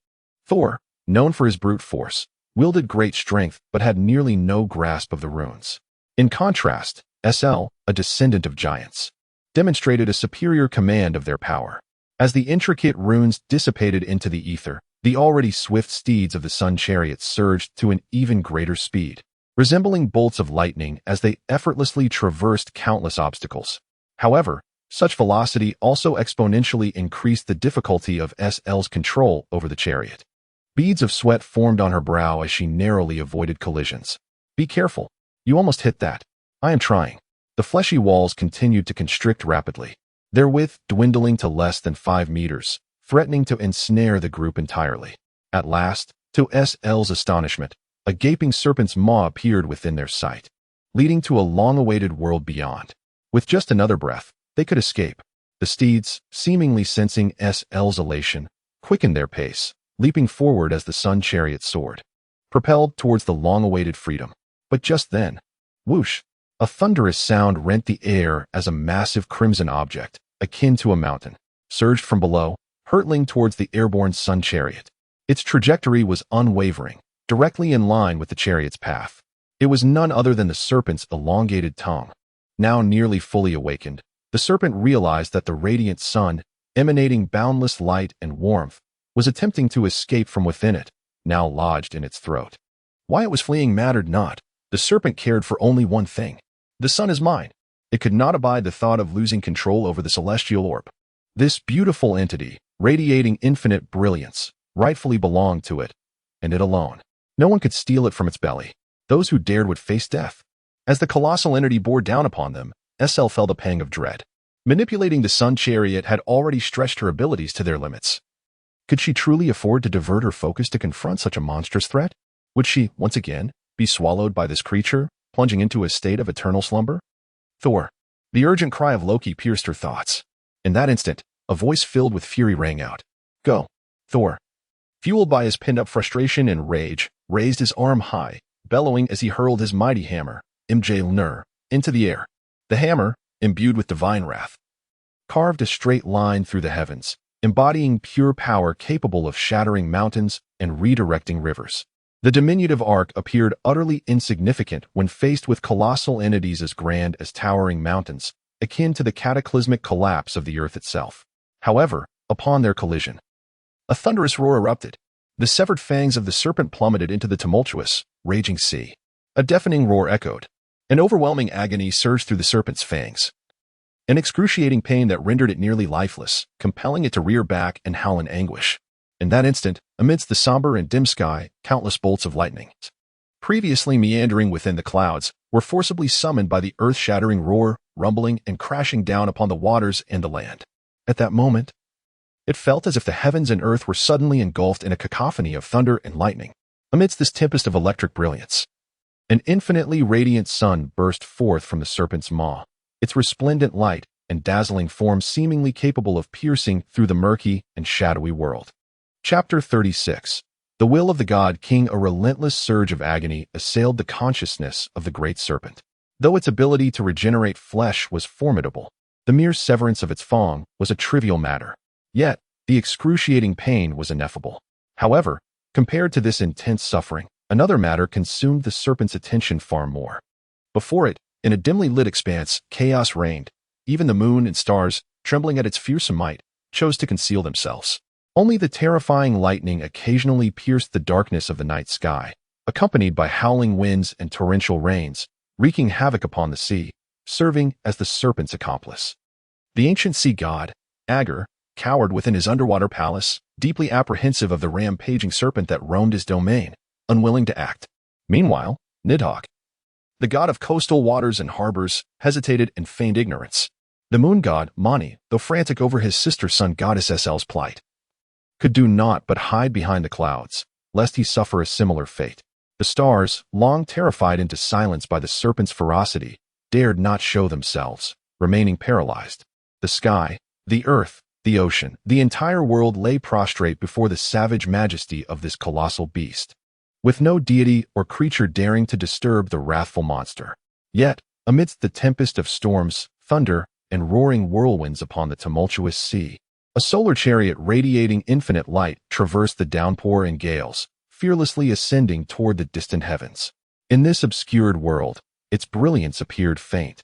Thor, known for his brute force, wielded great strength but had nearly no grasp of the runes. In contrast, SL, a descendant of giants, demonstrated a superior command of their power. As the intricate runes dissipated into the ether, the already swift steeds of the sun chariot surged to an even greater speed, resembling bolts of lightning as they effortlessly traversed countless obstacles. However, such velocity also exponentially increased the difficulty of SL's control over the chariot. Beads of sweat formed on her brow as she narrowly avoided collisions. "Be careful. You almost hit that." "I am trying." The fleshy walls continued to constrict rapidly, their width dwindling to less than 5 meters, threatening to ensnare the group entirely. At last, to SL's astonishment, a gaping serpent's maw appeared within their sight, leading to a long-awaited world beyond. With just another breath, they could escape. The steeds, seemingly sensing SL's elation, quickened their pace, leaping forward as the sun chariot soared, propelled towards the long-awaited freedom. But just then, whoosh, a thunderous sound rent the air as a massive crimson object, akin to a mountain, surged from below, hurtling towards the airborne sun chariot. Its trajectory was unwavering, directly in line with the chariot's path. It was none other than the serpent's elongated tongue. Now nearly fully awakened, the serpent realized that the radiant sun, emanating boundless light and warmth, was attempting to escape from within it, now lodged in its throat. Why it was fleeing mattered not. The serpent cared for only one thing. The sun is mine. It could not abide the thought of losing control over the celestial orb. This beautiful entity, radiating infinite brilliance, rightfully belonged to it, and it alone. No one could steal it from its belly. Those who dared would face death. As the colossal entity bore down upon them, SL felt a pang of dread. Manipulating the sun chariot had already stretched her abilities to their limits. Could she truly afford to divert her focus to confront such a monstrous threat? Would she, once again, be swallowed by this creature, plunging into a state of eternal slumber? Thor. The urgent cry of Loki pierced her thoughts. In that instant, a voice filled with fury rang out. Go. Thor, fueled by his pinned-up frustration and rage, raised his arm high, bellowing as he hurled his mighty hammer, Mjolnir, into the air. The hammer, imbued with divine wrath, carved a straight line through the heavens, embodying pure power capable of shattering mountains and redirecting rivers. The diminutive ark appeared utterly insignificant when faced with colossal entities as grand as towering mountains, akin to the cataclysmic collapse of the earth itself. However, upon their collision, a thunderous roar erupted. The severed fangs of the serpent plummeted into the tumultuous, raging sea. A deafening roar echoed. An overwhelming agony surged through the serpent's fangs. An excruciating pain that rendered it nearly lifeless, compelling it to rear back and howl in anguish. In that instant, amidst the somber and dim sky, countless bolts of lightning, previously meandering within the clouds, were forcibly summoned by the earth-shattering roar, rumbling and crashing down upon the waters and the land. At that moment, it felt as if the heavens and earth were suddenly engulfed in a cacophony of thunder and lightning. Amidst this tempest of electric brilliance, an infinitely radiant sun burst forth from the serpent's maw, its resplendent light and dazzling form seemingly capable of piercing through the murky and shadowy world. Chapter 36. The will of the god king. A relentless surge of agony assailed the consciousness of the great serpent. Though its ability to regenerate flesh was formidable, the mere severance of its fang was a trivial matter. Yet, the excruciating pain was ineffable. However, compared to this intense suffering, another matter consumed the serpent's attention far more. Before it, in a dimly lit expanse, chaos reigned. Even the moon and stars, trembling at its fearsome might, chose to conceal themselves. Only the terrifying lightning occasionally pierced the darkness of the night sky, accompanied by howling winds and torrential rains, wreaking havoc upon the sea, serving as the serpent's accomplice. The ancient sea god, Agur, cowered within his underwater palace, deeply apprehensive of the rampaging serpent that roamed his domain, unwilling to act. Meanwhile, Nidhogg, the god of coastal waters and harbors, hesitated and feigned ignorance. The moon god, Mani, though frantic over his sister-sun goddess Esel's plight, could do naught but hide behind the clouds, lest he suffer a similar fate. The stars, long terrified into silence by the serpent's ferocity, dared not show themselves, remaining paralyzed. The sky, the earth, the ocean, the entire world lay prostrate before the savage majesty of this colossal beast, with no deity or creature daring to disturb the wrathful monster. Yet, amidst the tempest of storms, thunder, and roaring whirlwinds upon the tumultuous sea, a solar chariot radiating infinite light traversed the downpour and gales, fearlessly ascending toward the distant heavens. In this obscured world, its brilliance appeared faint,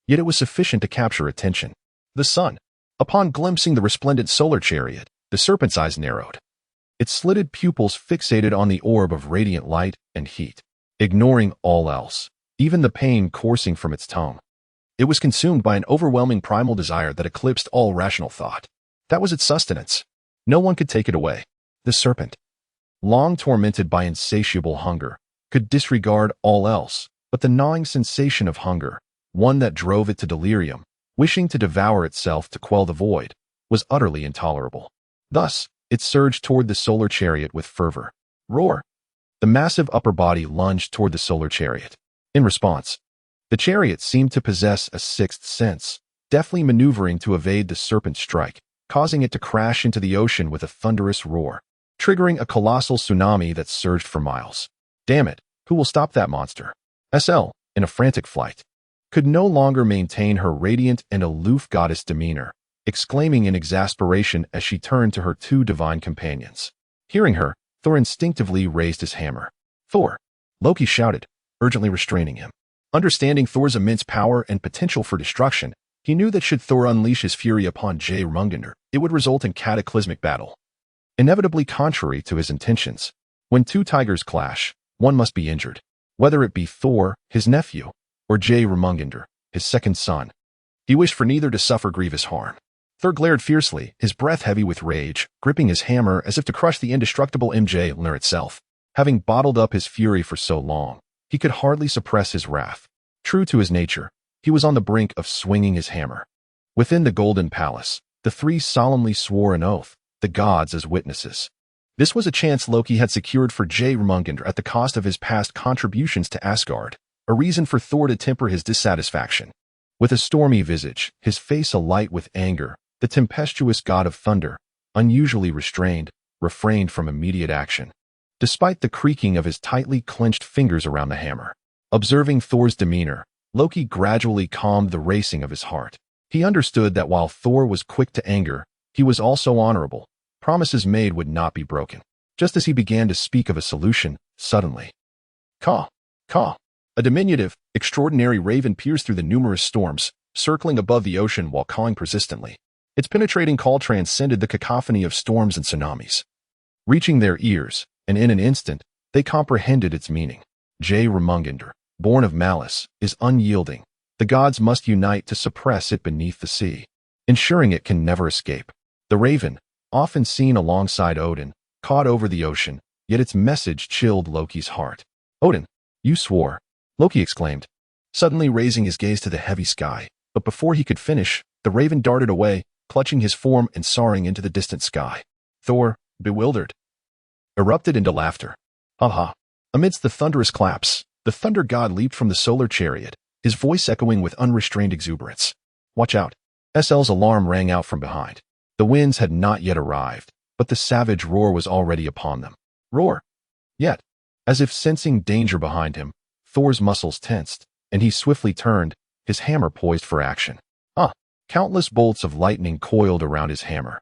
yet it was sufficient to capture attention. The sun. Upon glimpsing the resplendent solar chariot, the serpent's eyes narrowed. Its slitted pupils fixated on the orb of radiant light and heat, ignoring all else, even the pain coursing from its tongue. It was consumed by an overwhelming primal desire that eclipsed all rational thought. That was its sustenance. No one could take it away. The serpent, long tormented by insatiable hunger, could disregard all else but the gnawing sensation of hunger, one that drove it to delirium. Wishing to devour itself to quell the void, was utterly intolerable. Thus, it surged toward the solar chariot with fervor. Roar! The massive upper body lunged toward the solar chariot. In response, the chariot seemed to possess a sixth sense, deftly maneuvering to evade the serpent's strike, causing it to crash into the ocean with a thunderous roar, triggering a colossal tsunami that surged for miles. Damn it, who will stop that monster? Esel, in a frantic flight, could no longer maintain her radiant and aloof goddess demeanor, exclaiming in exasperation as she turned to her two divine companions. Hearing her, Thor instinctively raised his hammer. Thor! Loki shouted, urgently restraining him. Understanding Thor's immense power and potential for destruction, he knew that should Thor unleash his fury upon Jörmungandr, it would result in cataclysmic battle. Inevitably contrary to his intentions, when two tigers clash, one must be injured, whether it be Thor, his nephew, or Jörmungandr, his second son. He wished for neither to suffer grievous harm. Thor glared fiercely, his breath heavy with rage, gripping his hammer as if to crush the indestructible Mjolnir itself. Having bottled up his fury for so long, he could hardly suppress his wrath. True to his nature, he was on the brink of swinging his hammer. Within the Golden Palace, the three solemnly swore an oath, the gods as witnesses. This was a chance Loki had secured for Jörmungandr at the cost of his past contributions to Asgard, a reason for Thor to temper his dissatisfaction. With a stormy visage, his face alight with anger, the tempestuous god of thunder, unusually restrained, refrained from immediate action. despite the creaking of his tightly clenched fingers around the hammer. Observing Thor's demeanor, Loki gradually calmed the racing of his heart. He understood that while Thor was quick to anger, he was also honorable. Promises made would not be broken. Just as he began to speak of a solution, suddenly, caw, caw. A diminutive, extraordinary raven peers through the numerous storms, circling above the ocean while cawing persistently. Its penetrating call transcended the cacophony of storms and tsunamis. Reaching their ears, and in an instant, they comprehended its meaning. Jörmungandr, born of malice, is unyielding. The gods must unite to suppress it beneath the sea, ensuring it can never escape. The raven, often seen alongside Odin, cawed over the ocean, yet its message chilled Loki's heart. Odin, you swore, Loki exclaimed, suddenly raising his gaze to the heavy sky. But before he could finish, the raven darted away, clutching his form and soaring into the distant sky. Thor, bewildered, erupted into laughter. Ha ha. Amidst the thunderous claps, the thunder god leaped from the solar chariot, his voice echoing with unrestrained exuberance. Watch out. SL's alarm rang out from behind. The winds had not yet arrived, but the savage roar was already upon them. Roar. Yet, as if sensing danger behind him, Thor's muscles tensed, and he swiftly turned, his hammer poised for action. Countless bolts of lightning coiled around his hammer,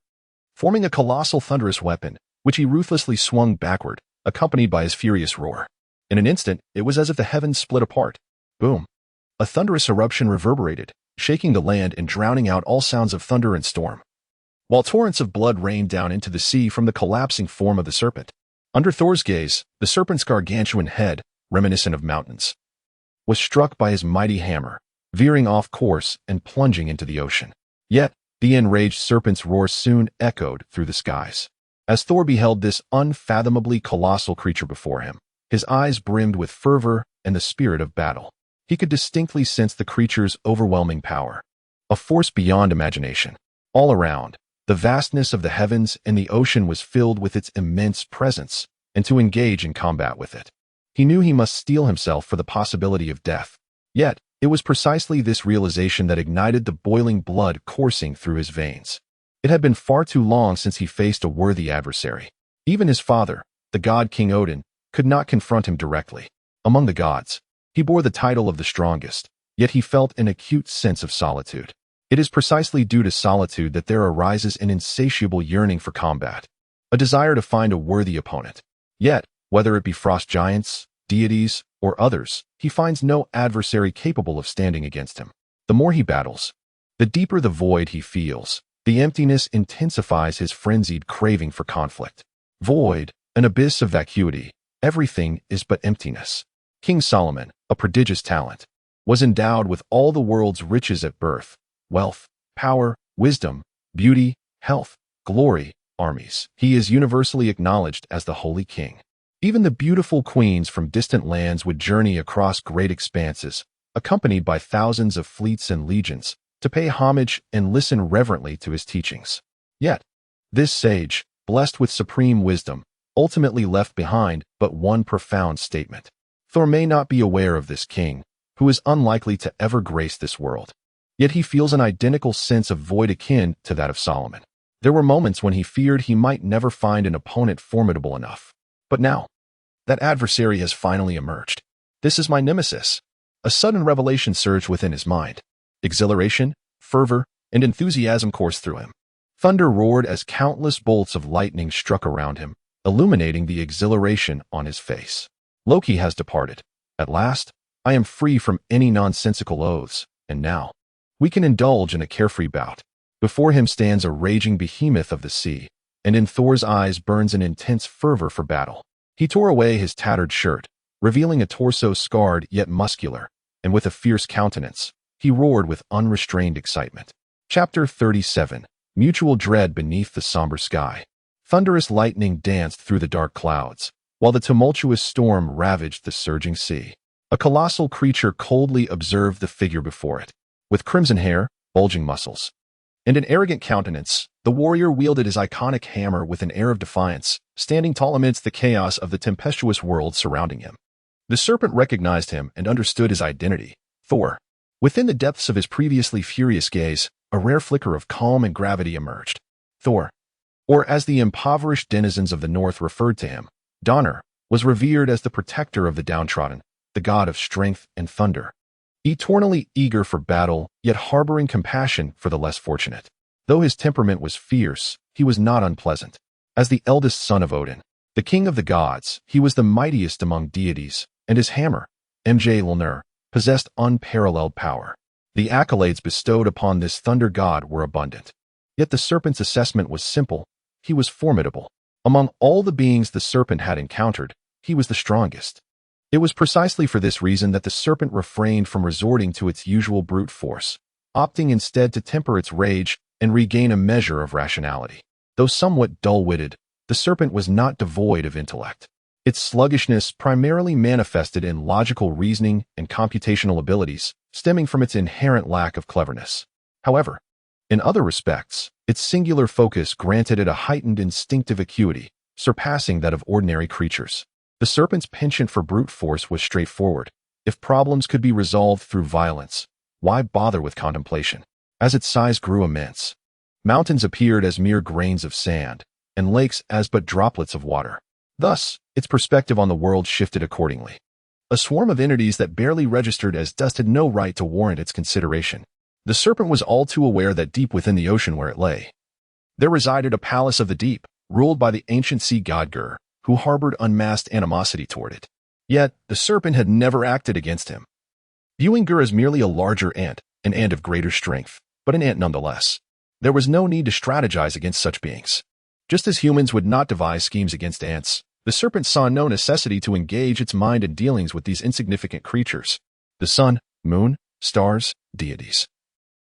forming a colossal thunderous weapon, which he ruthlessly swung backward, accompanied by his furious roar. In an instant, it was as if the heavens split apart. Boom. A thunderous eruption reverberated, shaking the land and drowning out all sounds of thunder and storm, while torrents of blood rained down into the sea from the collapsing form of the serpent. Under Thor's gaze, the serpent's gargantuan head, reminiscent of mountains, was struck by his mighty hammer, veering off course and plunging into the ocean. Yet, the enraged serpent's roar soon echoed through the skies. As Thor beheld this unfathomably colossal creature before him, his eyes brimmed with fervor and the spirit of battle. He could distinctly sense the creature's overwhelming power, a force beyond imagination. All around, the vastness of the heavens and the ocean was filled with its immense presence, and to engage in combat with it, he knew he must steel himself for the possibility of death. Yet, it was precisely this realization that ignited the boiling blood coursing through his veins. It had been far too long since he faced a worthy adversary. Even his father, the god King Odin, could not confront him directly. Among the gods, he bore the title of the strongest, yet he felt an acute sense of solitude. It is precisely due to solitude that there arises an insatiable yearning for combat, a desire to find a worthy opponent. Yet, whether it be frost giants, deities, or others, he finds no adversary capable of standing against him. The more he battles, the deeper the void he feels. The emptiness intensifies his frenzied craving for conflict. Void, an abyss of vacuity, everything is but emptiness. King Solomon, a prodigious talent, was endowed with all the world's riches at birth: wealth, power, wisdom, beauty, health, glory, armies. He is universally acknowledged as the holy king. Even the beautiful queens from distant lands would journey across great expanses, accompanied by thousands of fleets and legions, to pay homage and listen reverently to his teachings. Yet, this sage, blessed with supreme wisdom, ultimately left behind but one profound statement. Thor may not be aware of this king, who is unlikely to ever grace this world. Yet he feels an identical sense of void akin to that of Solomon. There were moments when he feared he might never find an opponent formidable enough. But now, that adversary has finally emerged. This is my nemesis. A sudden revelation surged within his mind. Exhilaration, fervor, and enthusiasm coursed through him. Thunder roared as countless bolts of lightning struck around him, illuminating the exhilaration on his face. Loki has departed. At last, I am free from any nonsensical oaths, and now, we can indulge in a carefree bout. Before him stands a raging behemoth of the sea, and in Thor's eyes burns an intense fervor for battle. He tore away his tattered shirt, revealing a torso scarred yet muscular, and with a fierce countenance, he roared with unrestrained excitement. Chapter 37. Mutual Dread Beneath the Somber Sky. Thunderous lightning danced through the dark clouds, while the tumultuous storm ravaged the surging sea. A colossal creature coldly observed the figure before it. With crimson hair, bulging muscles, and an arrogant countenance, the warrior wielded his iconic hammer with an air of defiance, standing tall amidst the chaos of the tempestuous world surrounding him. The serpent recognized him and understood his identity: Thor. Within the depths of his previously furious gaze, a rare flicker of calm and gravity emerged. Thor, or as the impoverished denizens of the north referred to him, Donner, was revered as the protector of the downtrodden, the god of strength and thunder. Eternally eager for battle, yet harboring compassion for the less fortunate. Though his temperament was fierce, he was not unpleasant. As the eldest son of Odin, the king of the gods, he was the mightiest among deities, and his hammer, Mjolnir, possessed unparalleled power. The accolades bestowed upon this thunder god were abundant. Yet the serpent's assessment was simple. He was formidable. Among all the beings the serpent had encountered, he was the strongest. It was precisely for this reason that the serpent refrained from resorting to its usual brute force, opting instead to temper its rage and regain a measure of rationality. Though somewhat dull-witted, the serpent was not devoid of intellect. Its sluggishness primarily manifested in logical reasoning and computational abilities, stemming from its inherent lack of cleverness. However, in other respects, its singular focus granted it a heightened instinctive acuity, surpassing that of ordinary creatures. The serpent's penchant for brute force was straightforward. If problems could be resolved through violence, why bother with contemplation? As its size grew immense, mountains appeared as mere grains of sand, and lakes as but droplets of water. Thus, its perspective on the world shifted accordingly. A swarm of entities that barely registered as dust had no right to warrant its consideration. The serpent was all too aware that deep within the ocean where it lay, there resided a palace of the deep, ruled by the ancient sea god Gur, who harbored unmasked animosity toward it. Yet, the serpent had never acted against him. Viewing Gur as merely a larger ant, an ant of greater strength, but an ant nonetheless, there was no need to strategize against such beings. Just as humans would not devise schemes against ants, the serpent saw no necessity to engage its mind in dealings with these insignificant creatures. The sun, moon, stars, deities,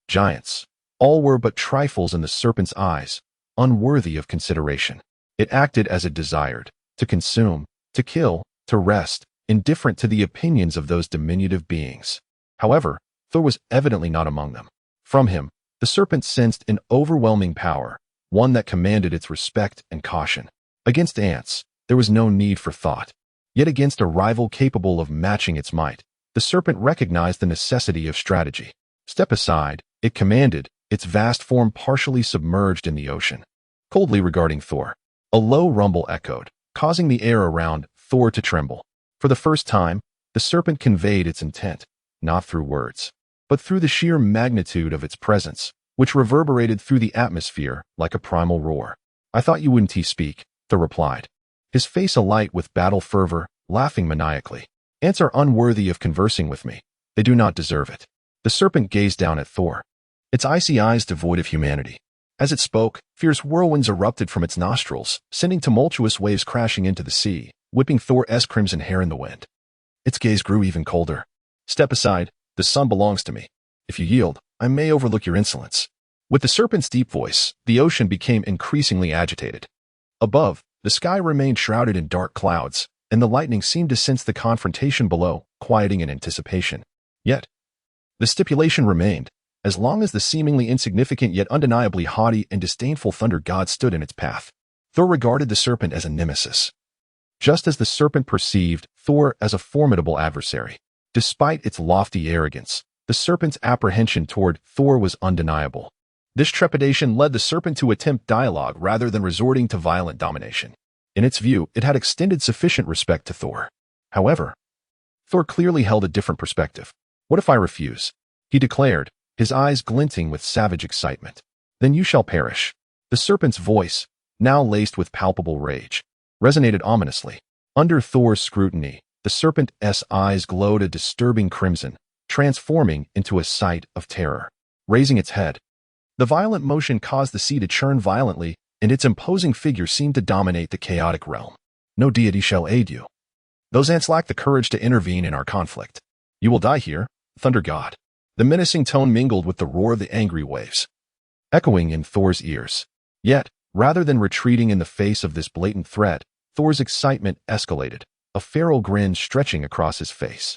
giants, all were but trifles in the serpent's eyes, unworthy of consideration. It acted as it desired, to consume, to kill, to rest, indifferent to the opinions of those diminutive beings. However, Thor was evidently not among them. From him, the serpent sensed an overwhelming power, one that commanded its respect and caution. Against ants, there was no need for thought. Yet against a rival capable of matching its might, the serpent recognized the necessity of strategy. Step aside, it commanded, its vast form partially submerged in the ocean. Coldly regarding Thor, a low rumble echoed, causing the air around Thor to tremble. For the first time, the serpent conveyed its intent, not through words, but through the sheer magnitude of its presence, which reverberated through the atmosphere like a primal roar. "I thought you wouldn't speak," Thor replied, his face alight with battle fervor, laughing maniacally. "Ants are unworthy of conversing with me. They do not deserve it." The serpent gazed down at Thor, its icy eyes devoid of humanity. As it spoke, fierce whirlwinds erupted from its nostrils, sending tumultuous waves crashing into the sea, whipping Thor's crimson hair in the wind. Its gaze grew even colder. "Step aside, the sun belongs to me. If you yield, I may overlook your insolence." With the serpent's deep voice, the ocean became increasingly agitated. Above, the sky remained shrouded in dark clouds, and the lightning seemed to sense the confrontation below, quieting in anticipation. Yet, the stipulation remained. As long as the seemingly insignificant yet undeniably haughty and disdainful thunder god stood in its path, Thor regarded the serpent as a nemesis. Just as the serpent perceived Thor as a formidable adversary. Despite its lofty arrogance, the serpent's apprehension toward Thor was undeniable. This trepidation led the serpent to attempt dialogue rather than resorting to violent domination. In its view, it had extended sufficient respect to Thor. However, Thor clearly held a different perspective. "What if I refuse?" he declared, his eyes glinting with savage excitement. "Then you shall perish." The serpent's voice, now laced with palpable rage, resonated ominously. Under Thor's scrutiny, the serpent's eyes glowed a disturbing crimson, transforming into a sight of terror. Raising its head, the violent motion caused the sea to churn violently, and its imposing figure seemed to dominate the chaotic realm. "No deity shall aid you. Those ants lack the courage to intervene in our conflict. You will die here, thunder god." The menacing tone mingled with the roar of the angry waves, echoing in Thor's ears. Yet, rather than retreating in the face of this blatant threat, Thor's excitement escalated, a feral grin stretching across his face.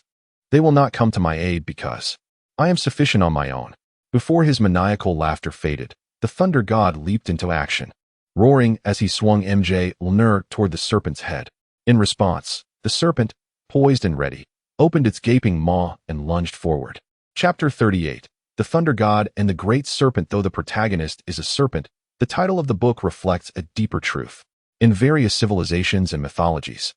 "They will not come to my aid because I am sufficient on my own." Before his maniacal laughter faded, the thunder god leaped into action, roaring as he swung Mjolnir toward the serpent's head. In response, the serpent, poised and ready, opened its gaping maw and lunged forward. Chapter 38. The Thunder God and the Great Serpent. Though the protagonist is a serpent, the title of the book reflects a deeper truth. In various civilizations and mythologies,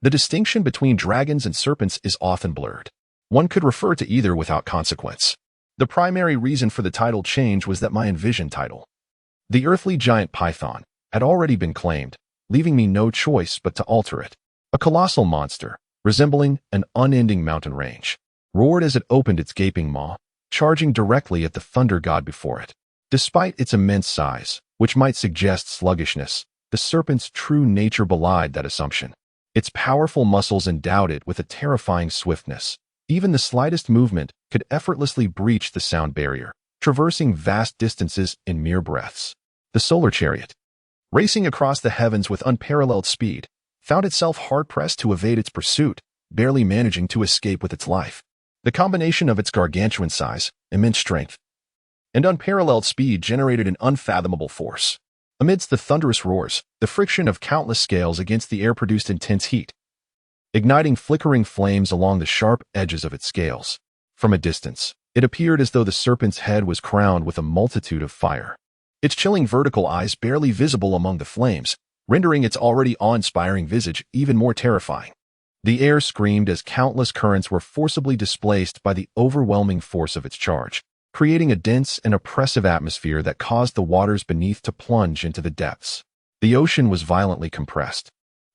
The distinction between dragons and serpents is often blurred. One could refer to either without consequence. The primary reason for the title change was that my envisioned title, the earthly giant Python, had already been claimed, leaving me no choice but to alter it. A colossal monster, resembling an unending mountain range, roared as it opened its gaping maw, charging directly at the thunder god before it. Despite its immense size, which might suggest sluggishness, the serpent's true nature belied that assumption. Its powerful muscles endowed it with a terrifying swiftness. Even the slightest movement could effortlessly breach the sound barrier, traversing vast distances in mere breaths. The solar chariot, racing across the heavens with unparalleled speed, found itself hard-pressed to evade its pursuit, barely managing to escape with its life. The combination of its gargantuan size, immense strength, and unparalleled speed generated an unfathomable force. Amidst the thunderous roars, the friction of countless scales against the air produced intense heat, igniting flickering flames along the sharp edges of its scales. From a distance, it appeared as though the serpent's head was crowned with a multitude of fire. Its chilling vertical eyes barely visible among the flames, rendering its already awe-inspiring visage even more terrifying. The air screamed as countless currents were forcibly displaced by the overwhelming force of its charge, creating a dense and oppressive atmosphere that caused the waters beneath to plunge into the depths. The ocean was violently compressed,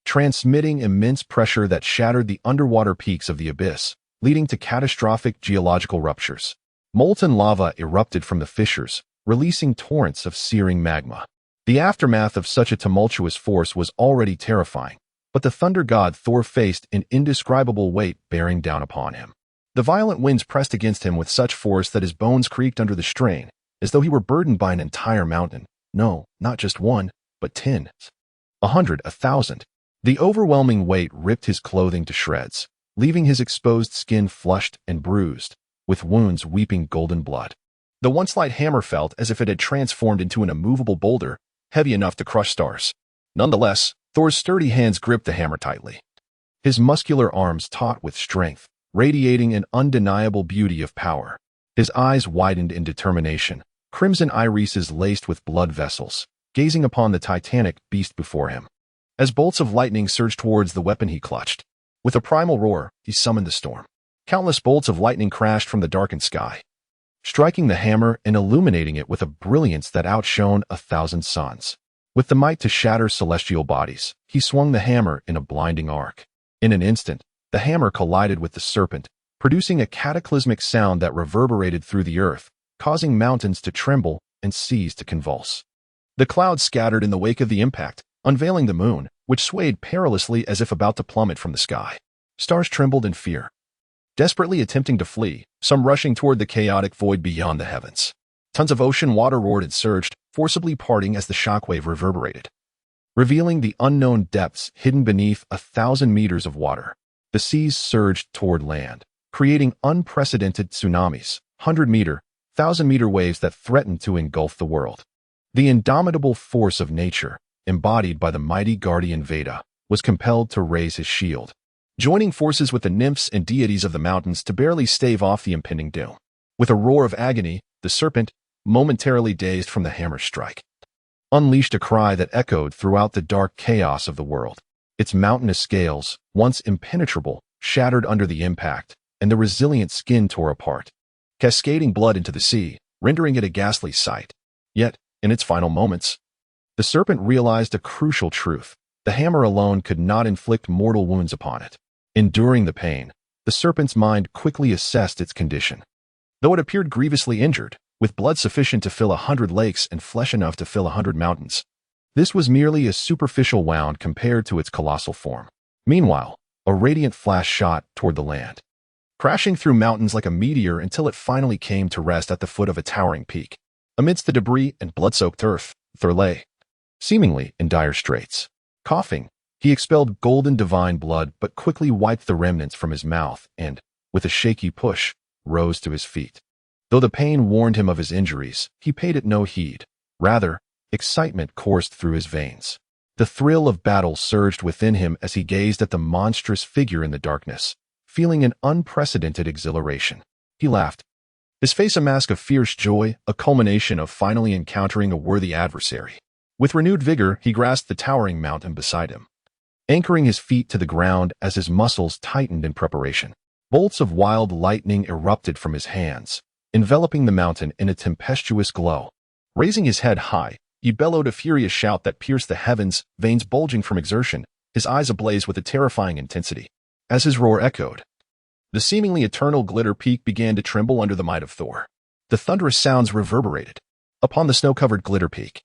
transmitting immense pressure that shattered the underwater peaks of the abyss, leading to catastrophic geological ruptures. Molten lava erupted from the fissures, releasing torrents of searing magma. The aftermath of such a tumultuous force was already terrifying, but the thunder god Thor faced an indescribable weight bearing down upon him. The violent winds pressed against him with such force that his bones creaked under the strain, as though he were burdened by an entire mountain. No, not just one, but 10, 100, 1,000. The overwhelming weight ripped his clothing to shreds, leaving his exposed skin flushed and bruised, with wounds weeping golden blood. The once light hammer felt as if it had transformed into an immovable boulder, heavy enough to crush stars. Nonetheless, Thor's sturdy hands gripped the hammer tightly. His muscular arms taut with strength, radiating an undeniable beauty of power. His eyes widened in determination, crimson irises laced with blood vessels, gazing upon the titanic beast before him. As bolts of lightning surged towards the weapon he clutched, with a primal roar, he summoned the storm. Countless bolts of lightning crashed from the darkened sky, striking the hammer and illuminating it with a brilliance that outshone 1,000 suns. With the might to shatter celestial bodies, he swung the hammer in a blinding arc. In an instant, the hammer collided with the serpent, producing a cataclysmic sound that reverberated through the earth, causing mountains to tremble and seas to convulse. The clouds scattered in the wake of the impact, unveiling the moon, which swayed perilously as if about to plummet from the sky. Stars trembled in fear, desperately attempting to flee, some rushing toward the chaotic void beyond the heavens. Tons of ocean water roared and surged, forcibly parting as the shockwave reverberated, revealing the unknown depths hidden beneath 1,000 meters of water. The seas surged toward land, creating unprecedented tsunamis, 100-meter, 1,000-meter waves that threatened to engulf the world. The indomitable force of nature, embodied by the mighty guardian Veda, was compelled to raise his shield, joining forces with the nymphs and deities of the mountains to barely stave off the impending doom. With a roar of agony, the serpent, momentarily dazed from the hammer's strike, unleashed a cry that echoed throughout the dark chaos of the world. Its mountainous scales, once impenetrable, shattered under the impact, and the resilient skin tore apart, cascading blood into the sea, rendering it a ghastly sight. Yet, in its final moments, the serpent realized a crucial truth. The hammer alone could not inflict mortal wounds upon it. Enduring the pain, the serpent's mind quickly assessed its condition. Though it appeared grievously injured, with blood sufficient to fill 100 lakes and flesh enough to fill 100 mountains, this was merely a superficial wound compared to its colossal form. Meanwhile, a radiant flash shot toward the land, crashing through mountains like a meteor until it finally came to rest at the foot of a towering peak. Amidst the debris and blood-soaked earth, Thor lay, seemingly in dire straits. Coughing, he expelled golden divine blood but quickly wiped the remnants from his mouth and, with a shaky push, rose to his feet. Though the pain warned him of his injuries, he paid it no heed. Rather, excitement coursed through his veins. The thrill of battle surged within him as he gazed at the monstrous figure in the darkness, feeling an unprecedented exhilaration. He laughed, his face a mask of fierce joy, a culmination of finally encountering a worthy adversary. With renewed vigor, he grasped the towering mountain beside him, anchoring his feet to the ground as his muscles tightened in preparation. Bolts of wild lightning erupted from his hands, enveloping the mountain in a tempestuous glow. Raising his head high, he bellowed a furious shout that pierced the heavens, veins bulging from exertion, his eyes ablaze with a terrifying intensity. As his roar echoed, the seemingly eternal glitter peak began to tremble under the might of Thor. The thunderous sounds reverberated upon the snow-covered glitter peak.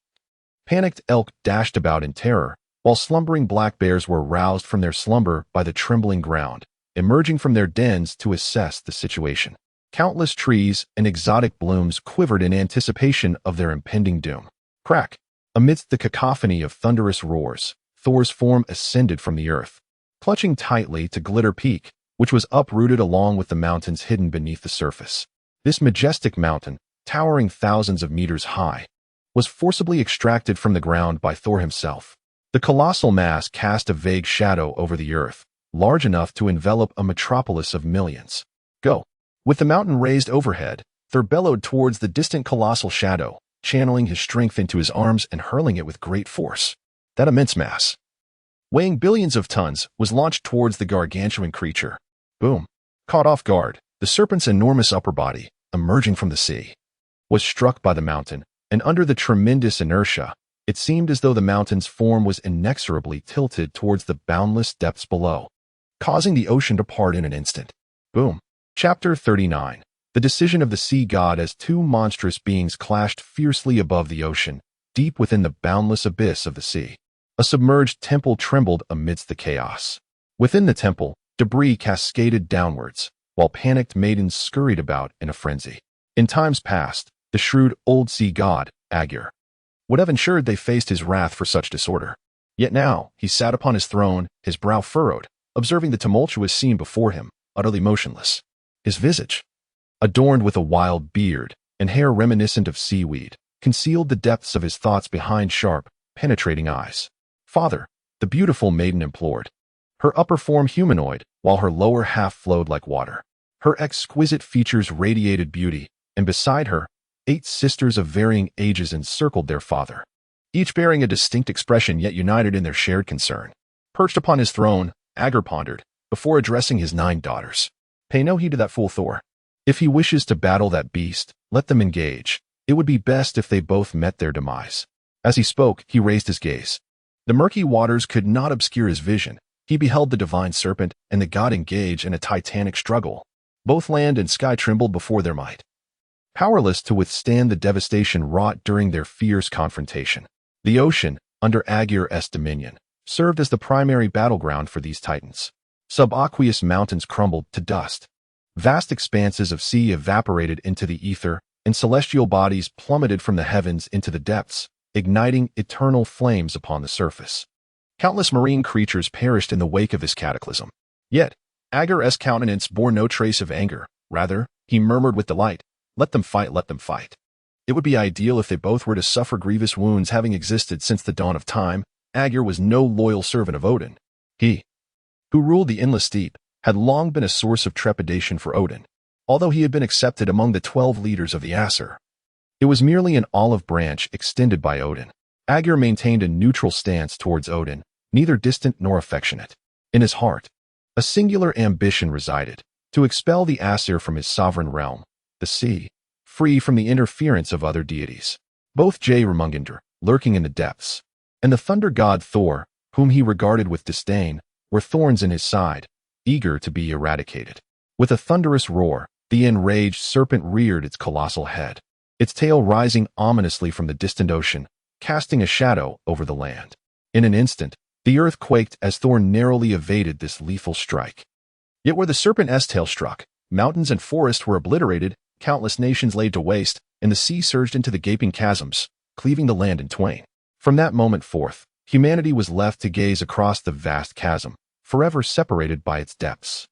Panicked elk dashed about in terror, while slumbering black bears were roused from their slumber by the trembling ground, emerging from their dens to assess the situation. Countless trees and exotic blooms quivered in anticipation of their impending doom. Crack! Amidst the cacophony of thunderous roars, Thor's form ascended from the earth, clutching tightly to Glitter Peak, which was uprooted along with the mountains hidden beneath the surface. This majestic mountain, towering thousands of meters high, was forcibly extracted from the ground by Thor himself. The colossal mass cast a vague shadow over the earth, large enough to envelop a metropolis of millions. Go! With the mountain raised overhead, Thor bellowed towards the distant colossal shadow, channeling his strength into his arms and hurling it with great force. That immense mass, weighing billions of tons, was launched towards the gargantuan creature. Boom! Caught off guard, the serpent's enormous upper body, emerging from the sea, was struck by the mountain, and under the tremendous inertia, it seemed as though the mountain's form was inexorably tilted towards the boundless depths below, causing the ocean to part in an instant. Boom! Chapter 39. The decision of the sea god as two monstrous beings clashed fiercely above the ocean, deep within the boundless abyss of the sea. A submerged temple trembled amidst the chaos. Within the temple, debris cascaded downwards, while panicked maidens scurried about in a frenzy. In times past, the shrewd old sea god, Aegir, would have ensured they faced his wrath for such disorder. Yet now, he sat upon his throne, his brow furrowed, observing the tumultuous scene before him, utterly motionless. His visage, adorned with a wild beard and hair reminiscent of seaweed, concealed the depths of his thoughts behind sharp, penetrating eyes. Father, the beautiful maiden implored, her upper form humanoid, while her lower half flowed like water. Her exquisite features radiated beauty, and beside her, 8 sisters of varying ages encircled their father, each bearing a distinct expression yet united in their shared concern. Perched upon his throne, Aegir pondered, before addressing his 9 daughters. Pay no heed to that fool Thor. If he wishes to battle that beast, let them engage. It would be best if they both met their demise. As he spoke, he raised his gaze. The murky waters could not obscure his vision. He beheld the divine serpent and the god engage in a titanic struggle. Both land and sky trembled before their might, powerless to withstand the devastation wrought during their fierce confrontation. The ocean, under Aegir's dominion, served as the primary battleground for these titans. Subaqueous mountains crumbled to dust. Vast expanses of sea evaporated into the ether, and celestial bodies plummeted from the heavens into the depths, igniting eternal flames upon the surface. Countless marine creatures perished in the wake of this cataclysm. Yet, Aegir's countenance bore no trace of anger. Rather, he murmured with delight, "Let them fight, let them fight." It would be ideal if they both were to suffer grievous wounds. Having existed since the dawn of time, Aegir was no loyal servant of Odin. He, who ruled the endless steep, had long been a source of trepidation for Odin. Although he had been accepted among the 12 leaders of the Aesir, it was merely an olive branch extended by Odin. Aegir maintained a neutral stance towards Odin, neither distant nor affectionate. In his heart, a singular ambition resided, to expel the Aesir from his sovereign realm, the sea, free from the interference of other deities. Both Jörmungandr, lurking in the depths, and the thunder god Thor, whom he regarded with disdain, were thorns in his side, eager to be eradicated. With a thunderous roar, the enraged serpent reared its colossal head, its tail rising ominously from the distant ocean, casting a shadow over the land. In an instant, the earth quaked as Thor narrowly evaded this lethal strike. Yet where the serpent's tail struck, mountains and forests were obliterated, countless nations laid to waste, and the sea surged into the gaping chasms, cleaving the land in twain. From that moment forth, humanity was left to gaze across the vast chasm, forever separated by its depths.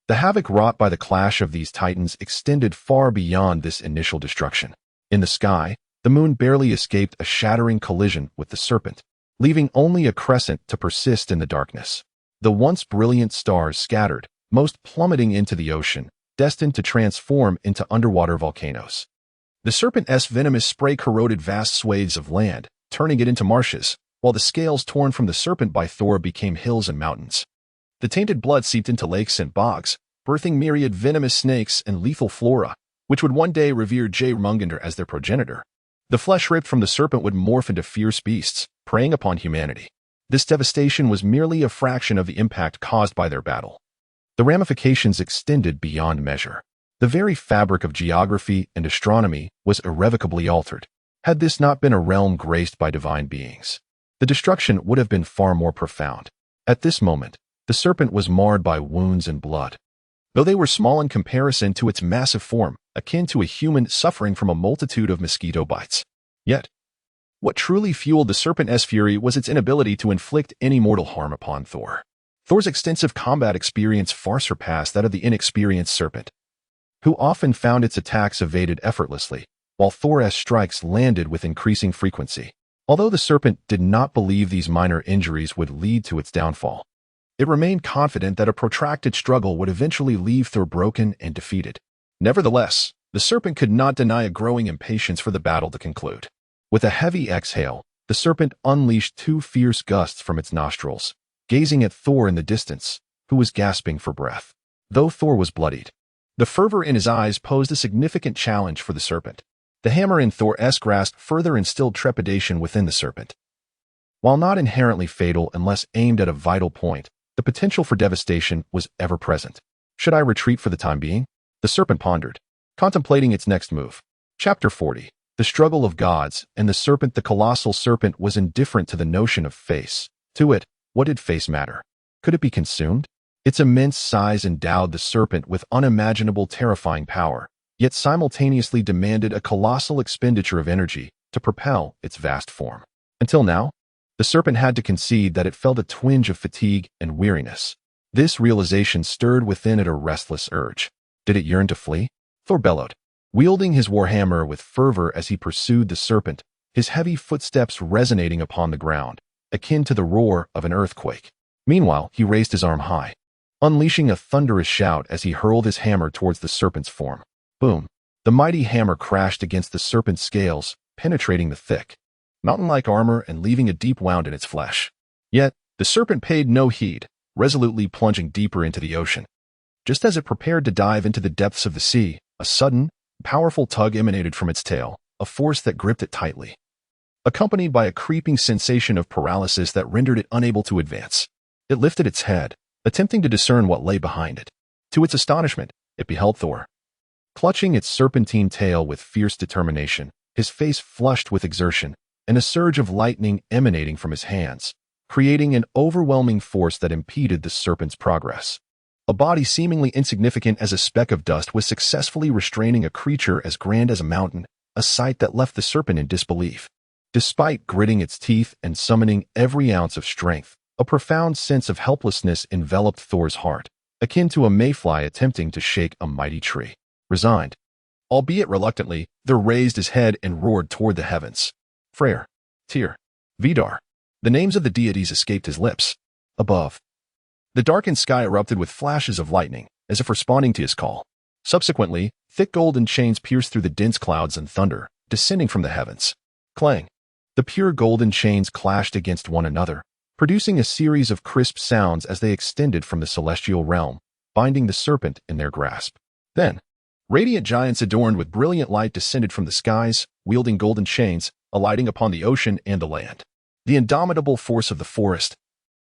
The havoc wrought by the clash of these titans extended far beyond this initial destruction. In the sky, the moon barely escaped a shattering collision with the serpent, leaving only a crescent to persist in the darkness. The once brilliant stars scattered, most plummeting into the ocean, destined to transform into underwater volcanoes. The serpent's venomous spray corroded vast swathes of land, turning it into marshes, while the scales torn from the serpent by Thor became hills and mountains. The tainted blood seeped into lakes and bogs, birthing myriad venomous snakes and lethal flora, which would one day revere Jörmungandr as their progenitor. The flesh ripped from the serpent would morph into fierce beasts, preying upon humanity. This devastation was merely a fraction of the impact caused by their battle. The ramifications extended beyond measure. The very fabric of geography and astronomy was irrevocably altered. Had this not been a realm graced by divine beings, the destruction would have been far more profound. At this moment, the serpent was marred by wounds and blood. Though they were small in comparison to its massive form, akin to a human suffering from a multitude of mosquito bites. Yet, what truly fueled the serpent's fury was its inability to inflict any mortal harm upon Thor. Thor's extensive combat experience far surpassed that of the inexperienced serpent, who often found its attacks evaded effortlessly, while Thor's strikes landed with increasing frequency. Although the serpent did not believe these minor injuries would lead to its downfall, it remained confident that a protracted struggle would eventually leave Thor broken and defeated. Nevertheless, the serpent could not deny a growing impatience for the battle to conclude. With a heavy exhale, the serpent unleashed 2 fierce gusts from its nostrils, gazing at Thor in the distance, who was gasping for breath. Though Thor was bloodied, the fervor in his eyes posed a significant challenge for the serpent. The hammer in Thor's grasp further instilled trepidation within the serpent. While not inherently fatal unless aimed at a vital point, the potential for devastation was ever present. Should I retreat for the time being? The serpent pondered, contemplating its next move. Chapter 40. The Struggle of Gods and the Serpent. The colossal serpent was indifferent to the notion of face. To it, what did face matter? Could it be consumed? Its immense size endowed the serpent with unimaginable terrifying power, yet simultaneously demanded a colossal expenditure of energy to propel its vast form. Until now, the serpent had to concede that it felt a twinge of fatigue and weariness. This realization stirred within it a restless urge. Did it yearn to flee? Thor bellowed, wielding his warhammer with fervor as he pursued the serpent, his heavy footsteps resonating upon the ground, akin to the roar of an earthquake. Meanwhile, he raised his arm high, unleashing a thunderous shout as he hurled his hammer towards the serpent's form. Boom! The mighty hammer crashed against the serpent's scales, penetrating the thick, mountain-like armor and leaving a deep wound in its flesh. Yet, the serpent paid no heed, resolutely plunging deeper into the ocean. Just as it prepared to dive into the depths of the sea, a sudden, powerful tug emanated from its tail, a force that gripped it tightly, accompanied by a creeping sensation of paralysis that rendered it unable to advance. It lifted its head, attempting to discern what lay behind it. To its astonishment, it beheld Thor, clutching its serpentine tail with fierce determination, his face flushed with exertion, and a surge of lightning emanating from his hands, creating an overwhelming force that impeded the serpent's progress. A body seemingly insignificant as a speck of dust was successfully restraining a creature as grand as a mountain, a sight that left the serpent in disbelief. Despite gritting its teeth and summoning every ounce of strength, a profound sense of helplessness enveloped Thor's heart, akin to a mayfly attempting to shake a mighty tree. Resigned, albeit reluctantly, Thor raised his head and roared toward the heavens. Freyr, Tyr, Vidar. The names of the deities escaped his lips. Above, the darkened sky erupted with flashes of lightning, as if responding to his call. Subsequently, thick golden chains pierced through the dense clouds and thunder, descending from the heavens. Clang! The pure golden chains clashed against one another, producing a series of crisp sounds as they extended from the celestial realm, binding the serpent in their grasp. Then, radiant giants adorned with brilliant light descended from the skies, wielding golden chains, alighting upon the ocean and the land. The indomitable force of the forest,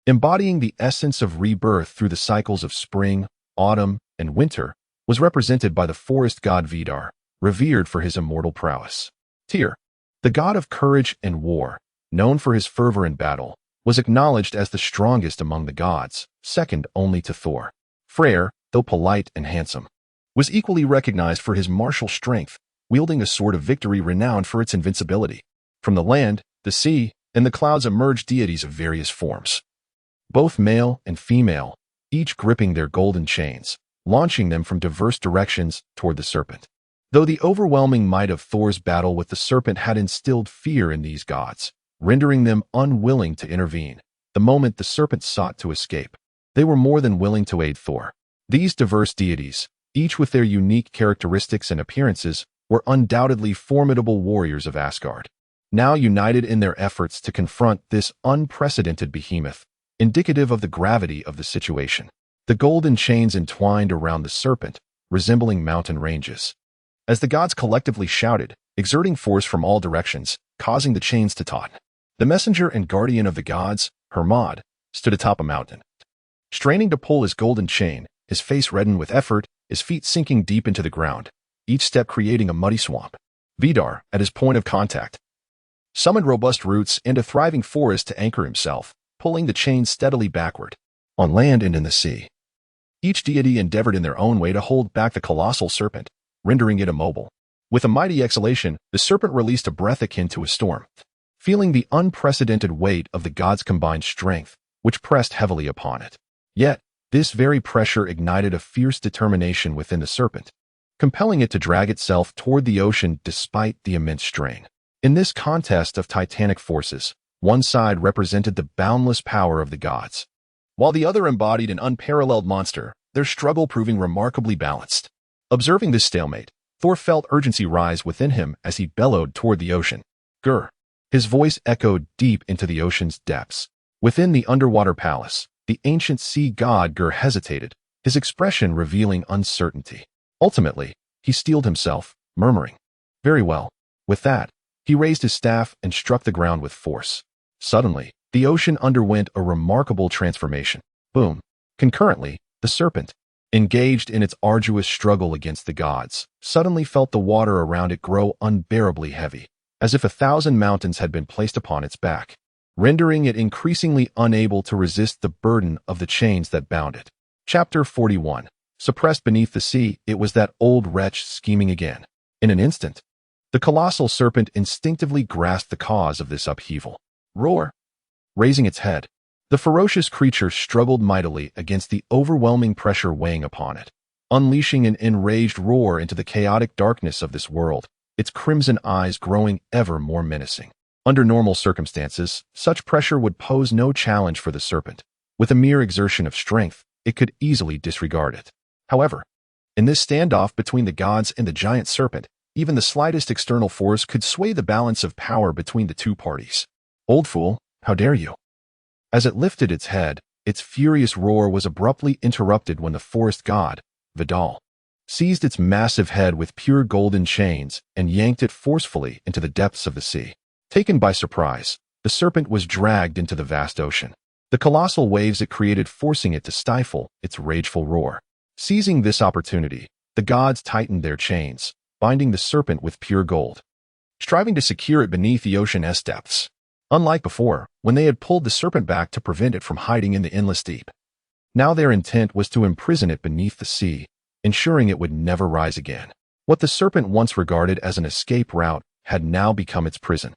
embodying the essence of rebirth through the cycles of spring, autumn, and winter, was represented by the forest god Vidar, revered for his immortal prowess. Tyr, the god of courage and war, known for his fervor in battle, was acknowledged as the strongest among the gods, second only to Thor. Freyr, though polite and handsome, was equally recognized for his martial strength, wielding a sword of victory renowned for its invincibility. From the land, the sea, and the clouds emerged deities of various forms, both male and female, each gripping their golden chains, launching them from diverse directions toward the serpent. Though the overwhelming might of Thor's battle with the serpent had instilled fear in these gods, rendering them unwilling to intervene, the moment the serpent sought to escape, they were more than willing to aid Thor. These diverse deities, each with their unique characteristics and appearances, were undoubtedly formidable warriors of Asgard. now united in their efforts to confront this unprecedented behemoth, indicative of the gravity of the situation. The golden chains entwined around the serpent, resembling mountain ranges. As the gods collectively shouted, exerting force from all directions, causing the chains to taut. The messenger and guardian of the gods, Hermod, stood atop a mountain. Straining to pull his golden chain, his face reddened with effort, his feet sinking deep into the ground, each step creating a muddy swamp. Vidar, at his point of contact, summoned robust roots and a thriving forest to anchor himself, pulling the chain steadily backward, on land and in the sea. Each deity endeavored in their own way to hold back the colossal serpent, rendering it immobile. With a mighty exhalation, the serpent released a breath akin to a storm, feeling the unprecedented weight of the gods' combined strength, which pressed heavily upon it. Yet, this very pressure ignited a fierce determination within the serpent, compelling it to drag itself toward the ocean despite the immense strain. In this contest of titanic forces, one side represented the boundless power of the gods, while the other embodied an unparalleled monster, their struggle proving remarkably balanced. Observing this stalemate, Thor felt urgency rise within him as he bellowed toward the ocean. Gur. His voice echoed deep into the ocean's depths. Within the underwater palace, the ancient sea god Gur hesitated, his expression revealing uncertainty. Ultimately, he steeled himself, murmuring, "Very well." With that, he raised his staff and struck the ground with force. Suddenly, the ocean underwent a remarkable transformation. Boom. Concurrently, the serpent, engaged in its arduous struggle against the gods, suddenly felt the water around it grow unbearably heavy, as if 1,000 mountains had been placed upon its back, rendering it increasingly unable to resist the burden of the chains that bound it. Chapter 41. Suppressed beneath the sea, it was that old wretch scheming again. In an instant, the colossal serpent instinctively grasped the cause of this upheaval. Roar! Raising its head, the ferocious creature struggled mightily against the overwhelming pressure weighing upon it, unleashing an enraged roar into the chaotic darkness of this world, its crimson eyes growing ever more menacing. Under normal circumstances, such pressure would pose no challenge for the serpent. With a mere exertion of strength, it could easily disregard it. However, in this standoff between the gods and the giant serpent, even the slightest external force could sway the balance of power between the two parties. "Old fool, how dare you?" As it lifted its head, its furious roar was abruptly interrupted when the forest god, Vidal, seized its massive head with pure golden chains and yanked it forcefully into the depths of the sea. Taken by surprise, the serpent was dragged into the vast ocean, the colossal waves it created forcing it to stifle its rageful roar. Seizing this opportunity, the gods tightened their chains, binding the serpent with pure gold, striving to secure it beneath the ocean's depths. Unlike before, when they had pulled the serpent back to prevent it from hiding in the endless deep, now their intent was to imprison it beneath the sea, ensuring it would never rise again. What the serpent once regarded as an escape route had now become its prison.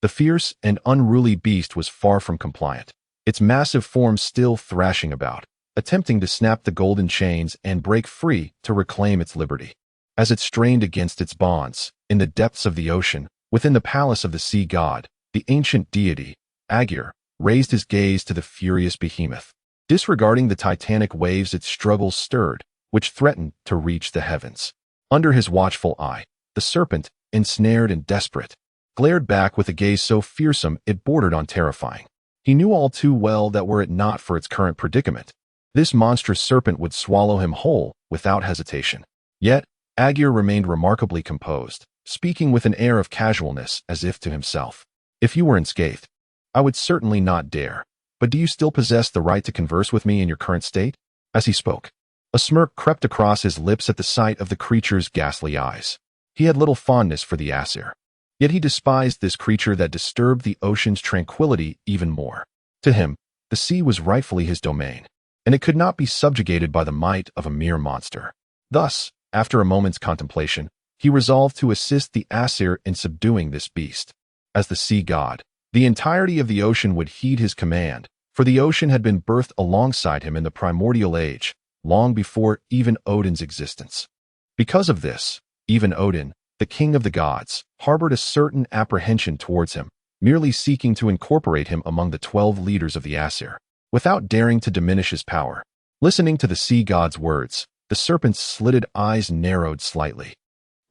The fierce and unruly beast was far from compliant, its massive form still thrashing about, attempting to snap the golden chains and break free to reclaim its liberty. As it strained against its bonds, in the depths of the ocean, within the palace of the sea god, the ancient deity, Aegir, raised his gaze to the furious behemoth. Disregarding the titanic waves its struggles stirred, which threatened to reach the heavens. Under his watchful eye, the serpent, ensnared and desperate, glared back with a gaze so fearsome it bordered on terrifying. He knew all too well that were it not for its current predicament, this monstrous serpent would swallow him whole without hesitation. Yet, Aegir remained remarkably composed, speaking with an air of casualness as if to himself. "If you were unscathed, I would certainly not dare, but do you still possess the right to converse with me in your current state?" As he spoke, a smirk crept across his lips at the sight of the creature's ghastly eyes. He had little fondness for the Aesir, yet he despised this creature that disturbed the ocean's tranquility even more. To him, the sea was rightfully his domain, and it could not be subjugated by the might of a mere monster. Thus, after a moment's contemplation, he resolved to assist the Aesir in subduing this beast. As the sea god, the entirety of the ocean would heed his command, for the ocean had been birthed alongside him in the primordial age, long before even Odin's existence. Because of this, even Odin, the king of the gods, harbored a certain apprehension towards him, merely seeking to incorporate him among the 12 leaders of the Aesir, without daring to diminish his power. Listening to the sea god's words, the serpent's slitted eyes narrowed slightly.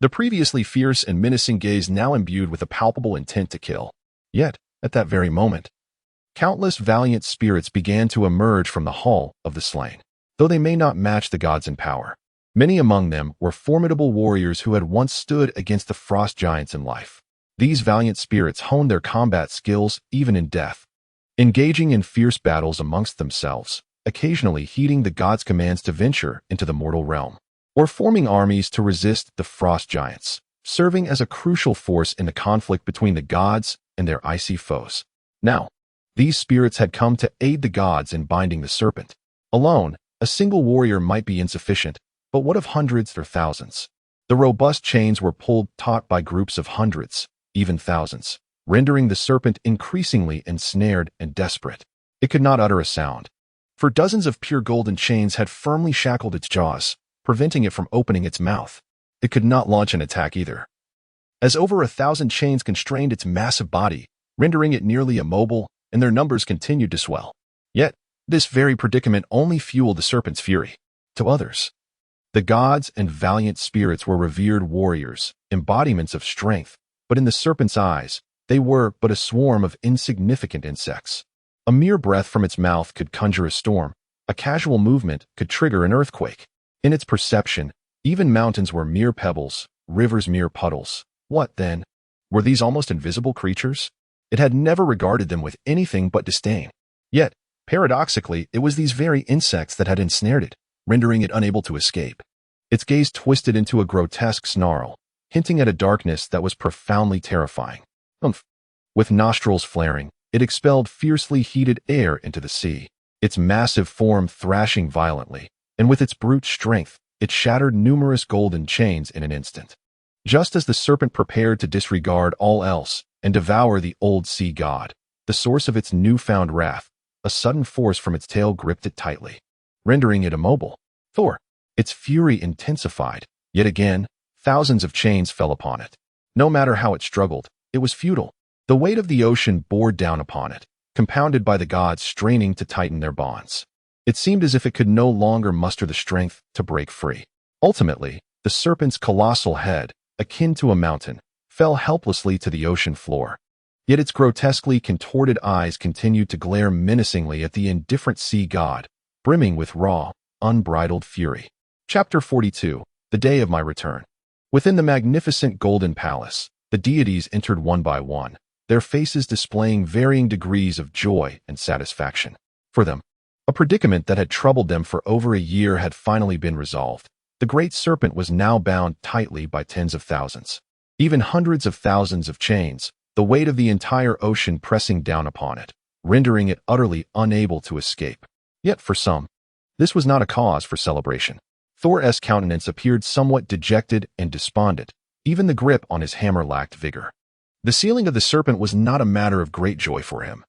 the previously fierce and menacing gaze now imbued with a palpable intent to kill. Yet, at that very moment, countless valiant spirits began to emerge from the hall of the slain. Though they may not match the gods in power, many among them were formidable warriors who had once stood against the frost giants in life. These valiant spirits honed their combat skills even in death, engaging in fierce battles amongst themselves, occasionally heeding the gods' commands to venture into the mortal realm, or forming armies to resist the frost giants, serving as a crucial force in the conflict between the gods and their icy foes. Now, these spirits had come to aid the gods in binding the serpent. Alone, a single warrior might be insufficient, but what of hundreds or thousands? The robust chains were pulled taut by groups of hundreds, even thousands, rendering the serpent increasingly ensnared and desperate. It could not utter a sound, for dozens of pure golden chains had firmly shackled its jaws, preventing it from opening its mouth. It could not launch an attack either, as over 1,000 chains constrained its massive body, rendering it nearly immobile, and their numbers continued to swell. Yet, this very predicament only fueled the serpent's fury. To others, the gods and valiant spirits were revered warriors, embodiments of strength, but in the serpent's eyes, they were but a swarm of insignificant insects. A mere breath from its mouth could conjure a storm. A casual movement could trigger an earthquake. In its perception, even mountains were mere pebbles, rivers mere puddles. What, then? Were these almost invisible creatures? It had never regarded them with anything but disdain. Yet, paradoxically, it was these very insects that had ensnared it, rendering it unable to escape. Its gaze twisted into a grotesque snarl, hinting at a darkness that was profoundly terrifying. Umph! With nostrils flaring, it expelled fiercely heated air into the sea, its massive form thrashing violently, and with its brute strength, it shattered numerous golden chains in an instant. Just as the serpent prepared to disregard all else and devour the old sea god, the source of its newfound wrath, a sudden force from its tail gripped it tightly, rendering it immobile. Thor! Its fury intensified. Yet again, thousands of chains fell upon it. No matter how it struggled, it was futile. The weight of the ocean bore down upon it, compounded by the gods straining to tighten their bonds. It seemed as if it could no longer muster the strength to break free. Ultimately, the serpent's colossal head, akin to a mountain, fell helplessly to the ocean floor. Yet its grotesquely contorted eyes continued to glare menacingly at the indifferent sea god, brimming with raw, unbridled fury. Chapter 42. The Day of My Return. Within the magnificent golden palace, the deities entered one by one, their faces displaying varying degrees of joy and satisfaction. For them, a predicament that had troubled them for over a year had finally been resolved. The great serpent was now bound tightly by tens of thousands, even hundreds of thousands of chains, the weight of the entire ocean pressing down upon it, rendering it utterly unable to escape. Yet for some, this was not a cause for celebration. Thor's countenance appeared somewhat dejected and despondent. Even the grip on his hammer lacked vigor. The sealing of the serpent was not a matter of great joy for him,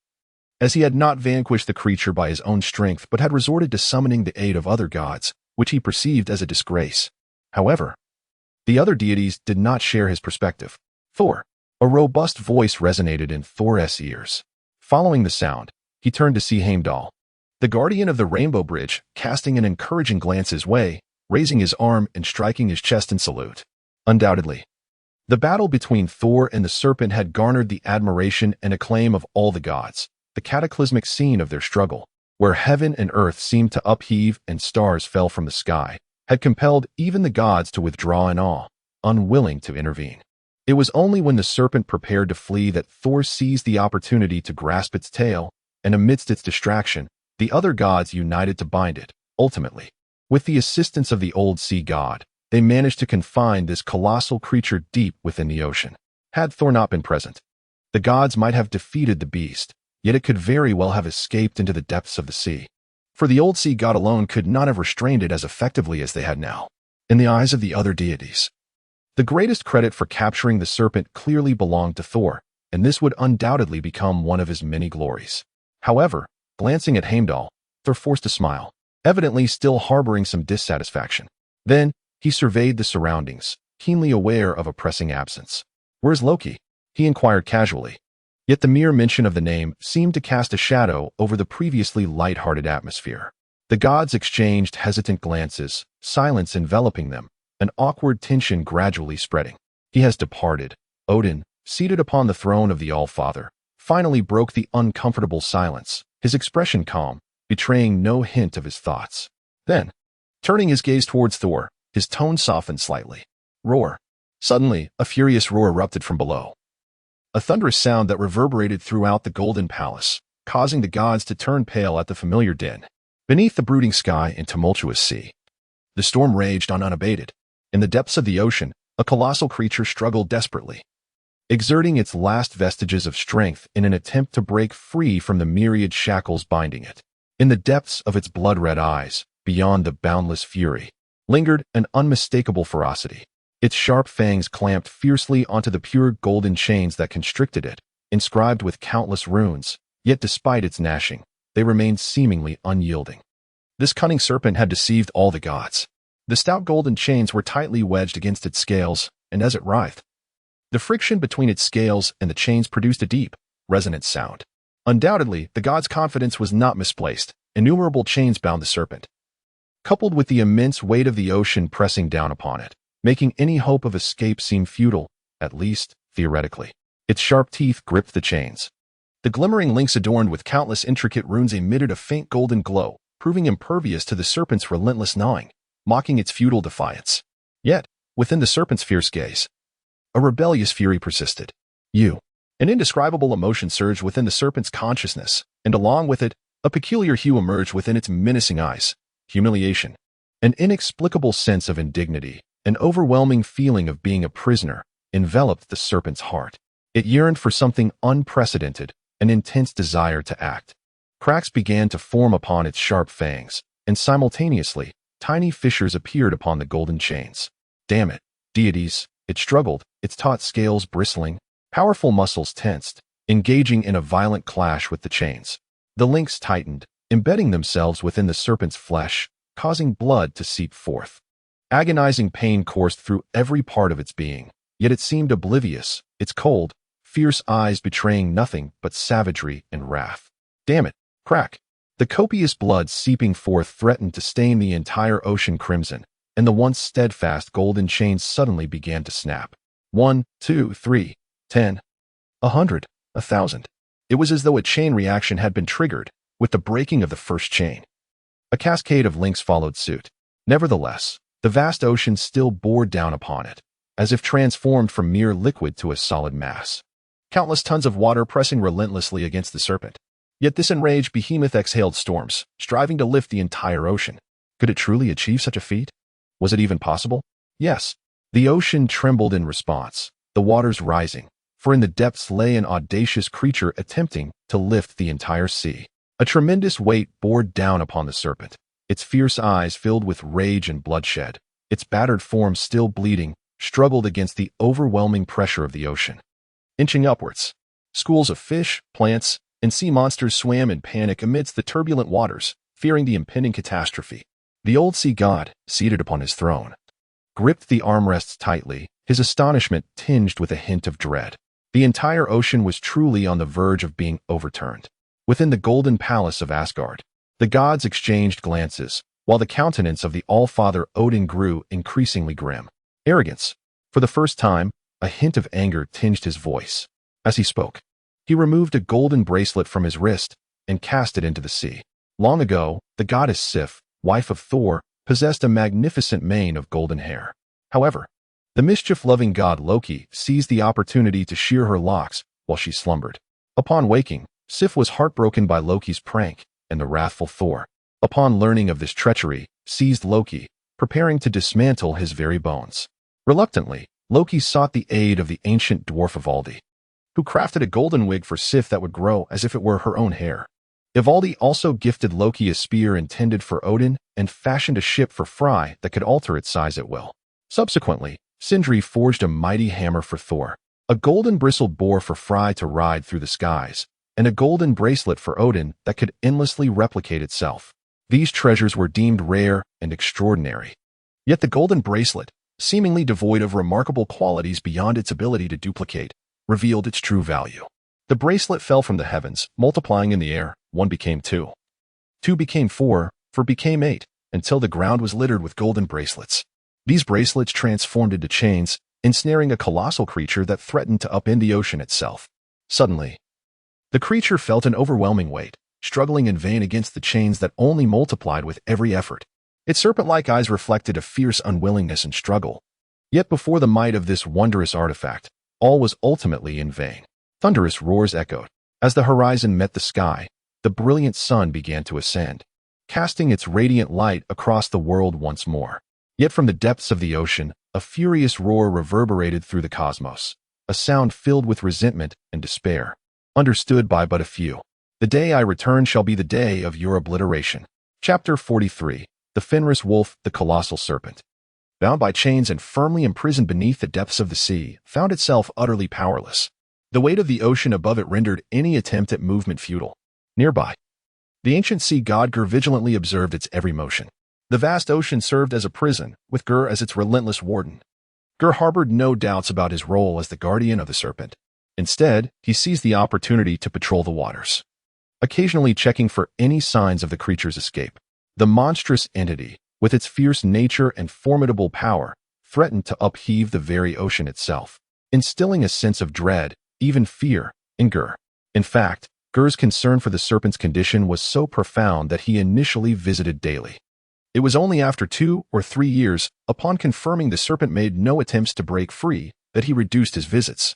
as he had not vanquished the creature by his own strength but had resorted to summoning the aid of other gods, which he perceived as a disgrace. However, the other deities did not share his perspective. Thor! A robust voice resonated in Thor's ears. Following the sound, he turned to see Heimdall, the guardian of the Rainbow Bridge, casting an encouraging glance his way, raising his arm and striking his chest in salute. Undoubtedly, the battle between Thor and the serpent had garnered the admiration and acclaim of all the gods. The cataclysmic scene of their struggle, where heaven and earth seemed to upheave and stars fell from the sky, had compelled even the gods to withdraw in awe, unwilling to intervene. It was only when the serpent prepared to flee that Thor seized the opportunity to grasp its tail, and amidst its distraction, the other gods united to bind it. Ultimately, with the assistance of the old sea god, they managed to confine this colossal creature deep within the ocean. Had Thor not been present, the gods might have defeated the beast, yet it could very well have escaped into the depths of the sea. For the old sea god alone could not have restrained it as effectively as they had now. In the eyes of the other deities, the greatest credit for capturing the serpent clearly belonged to Thor, and this would undoubtedly become one of his many glories. However, glancing at Heimdall, Thor forced a smile, evidently still harboring some dissatisfaction. Then, he surveyed the surroundings, keenly aware of a pressing absence. "Where's Loki?" he inquired casually. Yet the mere mention of the name seemed to cast a shadow over the previously light-hearted atmosphere. The gods exchanged hesitant glances, silence enveloping them, an awkward tension gradually spreading. He has departed. Odin, seated upon the throne of the All-Father, finally broke the uncomfortable silence, his expression calm, betraying no hint of his thoughts. Then, turning his gaze towards Thor, his tone softened slightly. Roar. Suddenly, a furious roar erupted from below. A thunderous sound that reverberated throughout the golden palace, causing the gods to turn pale at the familiar din. Beneath the brooding sky and tumultuous sea, the storm raged on unabated. In the depths of the ocean, a colossal creature struggled desperately, exerting its last vestiges of strength in an attempt to break free from the myriad shackles binding it. In the depths of its blood-red eyes, beyond the boundless fury, lingered an unmistakable ferocity. Its sharp fangs clamped fiercely onto the pure golden chains that constricted it, inscribed with countless runes, yet despite its gnashing, they remained seemingly unyielding. This cunning serpent had deceived all the gods. The stout golden chains were tightly wedged against its scales, and as it writhed, the friction between its scales and the chains produced a deep, resonant sound. Undoubtedly, the god's confidence was not misplaced. Innumerable chains bound the serpent, coupled with the immense weight of the ocean pressing down upon it, making any hope of escape seem futile, at least theoretically. Its sharp teeth gripped the chains. The glimmering links adorned with countless intricate runes emitted a faint golden glow, proving impervious to the serpent's relentless gnawing, mocking its futile defiance. Yet, within the serpent's fierce gaze, a rebellious fury persisted. An indescribable emotion surged within the serpent's consciousness, and along with it, a peculiar hue emerged within its menacing eyes. Humiliation. An inexplicable sense of indignity, an overwhelming feeling of being a prisoner, enveloped the serpent's heart. It yearned for something unprecedented, an intense desire to act. Cracks began to form upon its sharp fangs, and simultaneously, tiny fissures appeared upon the golden chains. Damn it, deities, it struggled, its taut scales bristling, powerful muscles tensed, engaging in a violent clash with the chains. The links tightened, embedding themselves within the serpent's flesh, causing blood to seep forth. Agonizing pain coursed through every part of its being, yet it seemed oblivious, its cold, fierce eyes betraying nothing but savagery and wrath. Damn it, crack! The copious blood seeping forth threatened to stain the entire ocean crimson, and the once steadfast golden chains suddenly began to snap. 1, 2, 3, 10, 100, 1,000. It was as though a chain reaction had been triggered, with the breaking of the first chain. A cascade of links followed suit. Nevertheless, the vast ocean still bore down upon it, as if transformed from mere liquid to a solid mass. Countless tons of water pressing relentlessly against the serpent. Yet this enraged behemoth exhaled storms, striving to lift the entire ocean. Could it truly achieve such a feat? Was it even possible? Yes. The ocean trembled in response, the waters rising, for in the depths lay an audacious creature attempting to lift the entire sea. A tremendous weight bore down upon the serpent, its fierce eyes filled with rage and bloodshed. Its battered form still bleeding, struggled against the overwhelming pressure of the ocean. Inching upwards, schools of fish, plants, and sea monsters swam in panic amidst the turbulent waters, fearing the impending catastrophe. The old sea god, seated upon his throne, gripped the armrests tightly, his astonishment tinged with a hint of dread. The entire ocean was truly on the verge of being overturned. Within the golden palace of Asgard, the gods exchanged glances, while the countenance of the All-Father Odin grew increasingly grim. Arrogance. For the first time, a hint of anger tinged his voice. As he spoke, he removed a golden bracelet from his wrist and cast it into the sea. Long ago, the goddess Sif, wife of Thor, possessed a magnificent mane of golden hair. However, the mischief-loving god Loki seized the opportunity to shear her locks while she slumbered. Upon waking, Sif was heartbroken by Loki's prank, and the wrathful Thor, upon learning of this treachery, seized Loki, preparing to dismantle his very bones. Reluctantly, Loki sought the aid of the ancient dwarf Ivaldi, who crafted a golden wig for Sif that would grow as if it were her own hair. Ivaldi also gifted Loki a spear intended for Odin and fashioned a ship for Frey that could alter its size at will. Subsequently, Sindri forged a mighty hammer for Thor, a golden bristled boar for Frey to ride through the skies, and a golden bracelet for Odin that could endlessly replicate itself. These treasures were deemed rare and extraordinary. Yet the golden bracelet, seemingly devoid of remarkable qualities beyond its ability to duplicate, revealed its true value. The bracelet fell from the heavens, multiplying in the air. 1 became 2. 2 became 4, 4 became 8, until the ground was littered with golden bracelets. These bracelets transformed into chains, ensnaring a colossal creature that threatened to upend the ocean itself. Suddenly, the creature felt an overwhelming weight, struggling in vain against the chains that only multiplied with every effort. Its serpent-like eyes reflected a fierce unwillingness and struggle. Yet before the might of this wondrous artifact, all was ultimately in vain. Thunderous roars echoed. As the horizon met the sky, the brilliant sun began to ascend, casting its radiant light across the world once more. Yet from the depths of the ocean, a furious roar reverberated through the cosmos, a sound filled with resentment and despair, understood by but a few. The day I return shall be the day of your obliteration. Chapter 43. The Fenris Wolf, the Colossal Serpent. Bound by chains and firmly imprisoned beneath the depths of the sea, found itself utterly powerless. The weight of the ocean above it rendered any attempt at movement futile. Nearby, the ancient sea god Gur vigilantly observed its every motion. The vast ocean served as a prison, with Gur as its relentless warden. Gur harbored no doubts about his role as the guardian of the serpent. Instead, he seized the opportunity to patrol the waters, occasionally checking for any signs of the creature's escape. The monstrous entity, with its fierce nature and formidable power, threatened to upheave the very ocean itself, instilling a sense of dread, even fear, in Gur. In fact, Gur's concern for the serpent's condition was so profound that he initially visited daily. It was only after 2 or 3 years, upon confirming the serpent made no attempts to break free, that he reduced his visits,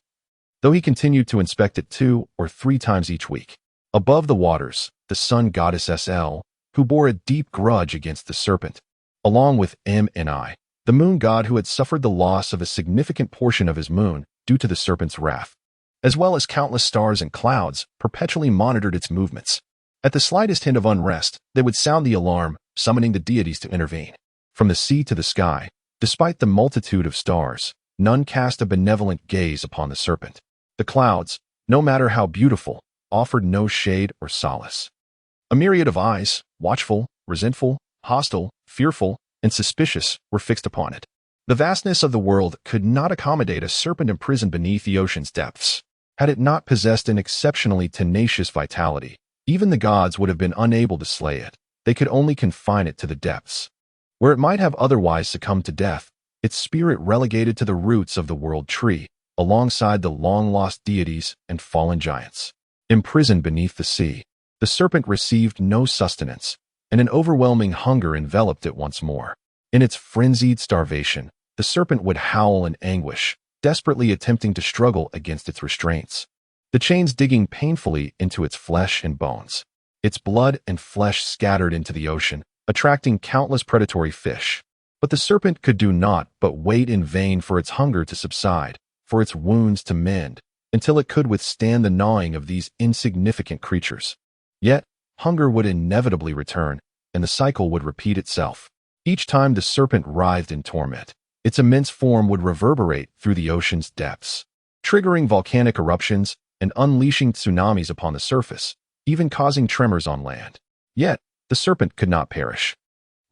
though he continued to inspect it 2 or 3 times each week. Above the waters, the sun goddess Sl, who bore a deep grudge against the serpent, along with Mni, the moon god who had suffered the loss of a significant portion of his moon due to the serpent's wrath, as well as countless stars and clouds, perpetually monitored its movements. At the slightest hint of unrest, they would sound the alarm, summoning the deities to intervene. From the sea to the sky, despite the multitude of stars, none cast a benevolent gaze upon the serpent. The clouds, no matter how beautiful, offered no shade or solace. A myriad of eyes, watchful, resentful, hostile, fearful, and suspicious, were fixed upon it. The vastness of the world could not accommodate a serpent imprisoned beneath the ocean's depths. Had it not possessed an exceptionally tenacious vitality, even the gods would have been unable to slay it. They could only confine it to the depths, where it might have otherwise succumbed to death, its spirit relegated to the roots of the world tree, alongside the long-lost deities and fallen giants. Imprisoned beneath the sea, the serpent received no sustenance, and an overwhelming hunger enveloped it once more. In its frenzied starvation, the serpent would howl in anguish, desperately attempting to struggle against its restraints, the chains digging painfully into its flesh and bones. Its blood and flesh scattered into the ocean, attracting countless predatory fish. But the serpent could do naught but wait in vain for its hunger to subside, for its wounds to mend, until it could withstand the gnawing of these insignificant creatures. Yet, hunger would inevitably return, and the cycle would repeat itself. Each time the serpent writhed in torment, its immense form would reverberate through the ocean's depths, triggering volcanic eruptions and unleashing tsunamis upon the surface, even causing tremors on land. Yet, the serpent could not perish.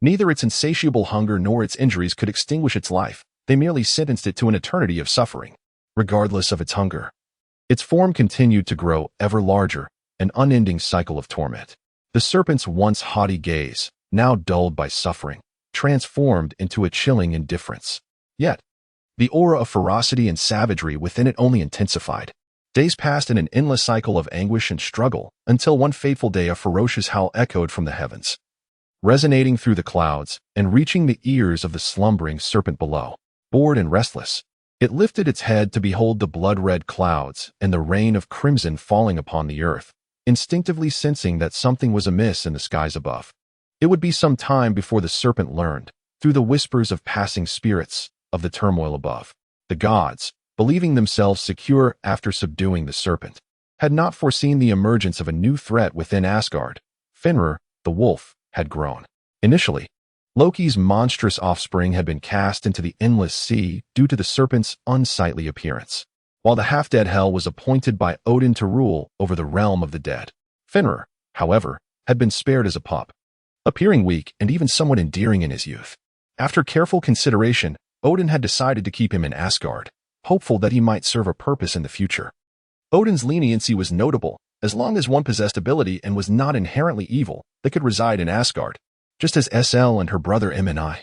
Neither its insatiable hunger nor its injuries could extinguish its life. They merely sentenced it to an eternity of suffering. Regardless of its hunger, its form continued to grow ever larger, an unending cycle of torment. The serpent's once haughty gaze, now dulled by suffering, transformed into a chilling indifference. Yet, the aura of ferocity and savagery within it only intensified. Days passed in an endless cycle of anguish and struggle, until one fateful day a ferocious howl echoed from the heavens, resonating through the clouds and reaching the ears of the slumbering serpent below. Bored and restless, it lifted its head to behold the blood-red clouds and the rain of crimson falling upon the earth, instinctively sensing that something was amiss in the skies above. It would be some time before the serpent learned, through the whispers of passing spirits, of the turmoil above. The gods, believing themselves secure after subduing the serpent, had not foreseen the emergence of a new threat within Asgard. Fenrir, the wolf, had grown. Initially, Loki's monstrous offspring had been cast into the endless sea due to the serpent's unsightly appearance, while the half-dead Hel was appointed by Odin to rule over the realm of the dead. Fenrir, however, had been spared as a pup, appearing weak and even somewhat endearing in his youth. After careful consideration, Odin had decided to keep him in Asgard, hopeful that he might serve a purpose in the future. Odin's leniency was notable. As long as one possessed ability and was not inherently evil, they could reside in Asgard, just as Sl and her brother Mni.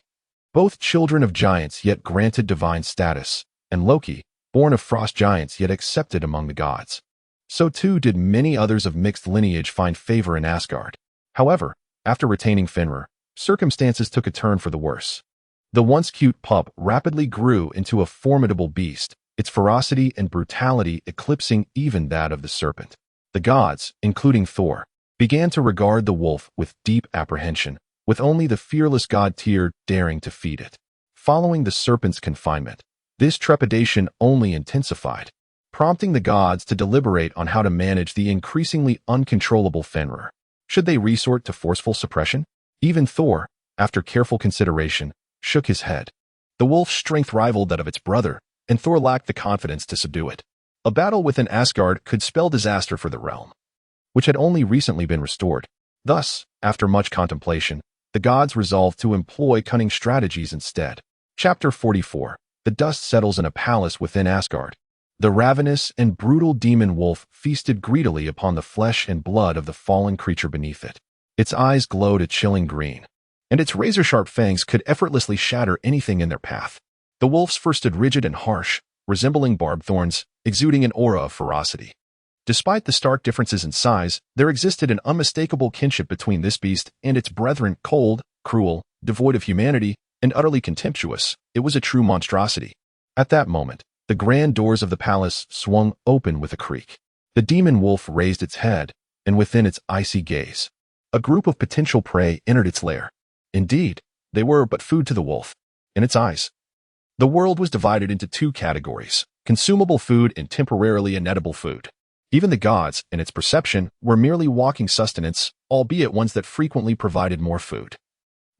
both children of giants yet granted divine status, and Loki, born of frost giants yet accepted among the gods. So too did many others of mixed lineage find favor in Asgard. However, after retaining Fenrir, circumstances took a turn for the worse. The once cute pup rapidly grew into a formidable beast, its ferocity and brutality eclipsing even that of the serpent. The gods, including Thor, began to regard the wolf with deep apprehension, with only the fearless god Tyr daring to feed it. Following the serpent's confinement, this trepidation only intensified, prompting the gods to deliberate on how to manage the increasingly uncontrollable Fenrir. Should they resort to forceful suppression? Even Thor, after careful consideration, shook his head. The wolf's strength rivaled that of its brother, and Thor lacked the confidence to subdue it. A battle within Asgard could spell disaster for the realm, which had only recently been restored. Thus, after much contemplation, the gods resolved to employ cunning strategies instead. Chapter 44. The dust settles in a palace within Asgard. The ravenous and brutal demon wolf feasted greedily upon the flesh and blood of the fallen creature beneath it. Its eyes glowed a chilling green, and its razor-sharp fangs could effortlessly shatter anything in their path. The wolf's fur stood rigid and harsh, resembling barbed thorns, exuding an aura of ferocity. Despite the stark differences in size, there existed an unmistakable kinship between this beast and its brethren. Cold, cruel, devoid of humanity, and utterly contemptuous, it was a true monstrosity. At that moment, the grand doors of the palace swung open with a creak. The demon wolf raised its head, and within its icy gaze, a group of potential prey entered its lair. Indeed, they were but food to the wolf. In its eyes, the world was divided into two categories: consumable food and temporarily inedible food. Even the gods, in its perception, were merely walking sustenance, albeit ones that frequently provided more food.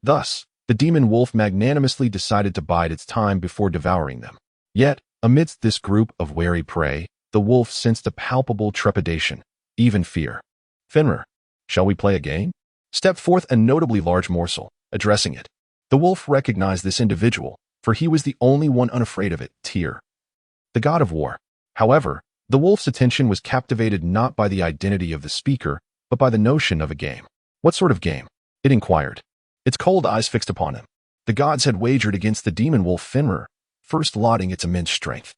Thus, the demon wolf magnanimously decided to bide its time before devouring them. Yet, amidst this group of wary prey, the wolf sensed a palpable trepidation, even fear. "Fenrir, shall we play a game?" Stepped forth a notably large morsel, addressing it. The wolf recognized this individual, for he was the only one unafraid of it, Tyr, the god of war. However, the wolf's attention was captivated not by the identity of the speaker, but by the notion of a game. "What sort of game?" it inquired, its cold eyes fixed upon him. The gods had wagered against the demon wolf Fenrir, first lauding its immense strength.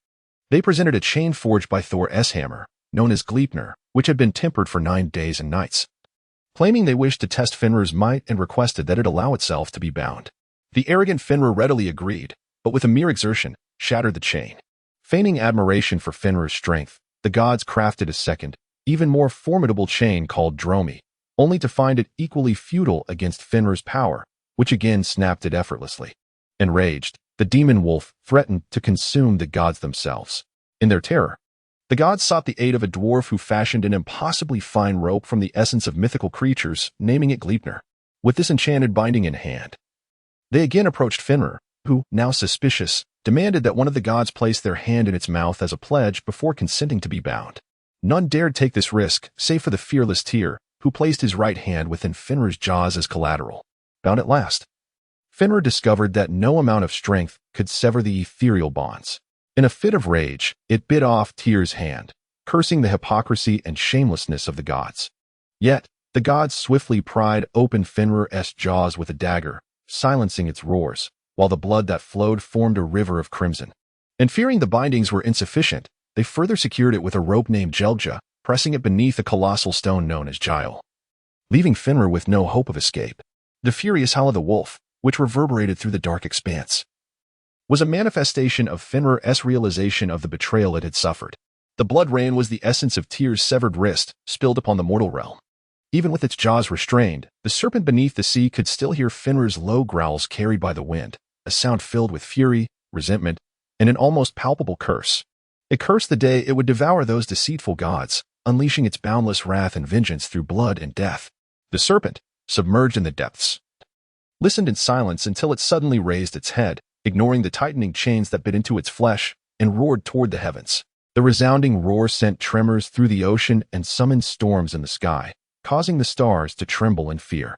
They presented a chain forged by Thor's hammer, known as Gleipnir, which had been tempered for 9 days and nights, claiming they wished to test Fenrir's might and requested that it allow itself to be bound. The arrogant Fenrir readily agreed, but with a mere exertion, shattered the chain. Feigning admiration for Fenrir's strength, the gods crafted a second, even more formidable chain called Dromi, only to find it equally futile against Fenrir's power, which again snapped it effortlessly. Enraged, the demon wolf threatened to consume the gods themselves. In their terror, the gods sought the aid of a dwarf who fashioned an impossibly fine rope from the essence of mythical creatures, naming it Gleipnir. With this enchanted binding in hand, they again approached Fenrir, who, now suspicious, demanded that one of the gods place their hand in its mouth as a pledge before consenting to be bound. None dared take this risk, save for the fearless Tyr, who placed his right hand within Fenrir's jaws as collateral. Bound at last, Fenrir discovered that no amount of strength could sever the ethereal bonds. In a fit of rage, it bit off Tyr's hand, cursing the hypocrisy and shamelessness of the gods. Yet, the gods swiftly pried open Fenrir's jaws with a dagger, silencing its roars, while the blood that flowed formed a river of crimson. And fearing the bindings were insufficient, they further secured it with a rope named Jelgja, pressing it beneath a colossal stone known as Gile, leaving Fenrir with no hope of escape. The furious howl of the wolf, which reverberated through the dark expanse, was a manifestation of Fenrir's realization of the betrayal it had suffered. The blood rain was the essence of Tyr's severed wrist, spilled upon the mortal realm. Even with its jaws restrained, the serpent beneath the sea could still hear Fenrir's low growls carried by the wind, a sound filled with fury, resentment, and an almost palpable curse. It cursed the day it would devour those deceitful gods, unleashing its boundless wrath and vengeance through blood and death. The serpent, submerged in the depths, listened in silence until it suddenly raised its head, ignoring the tightening chains that bit into its flesh, and roared toward the heavens. The resounding roar sent tremors through the ocean and summoned storms in the sky, causing the stars to tremble in fear.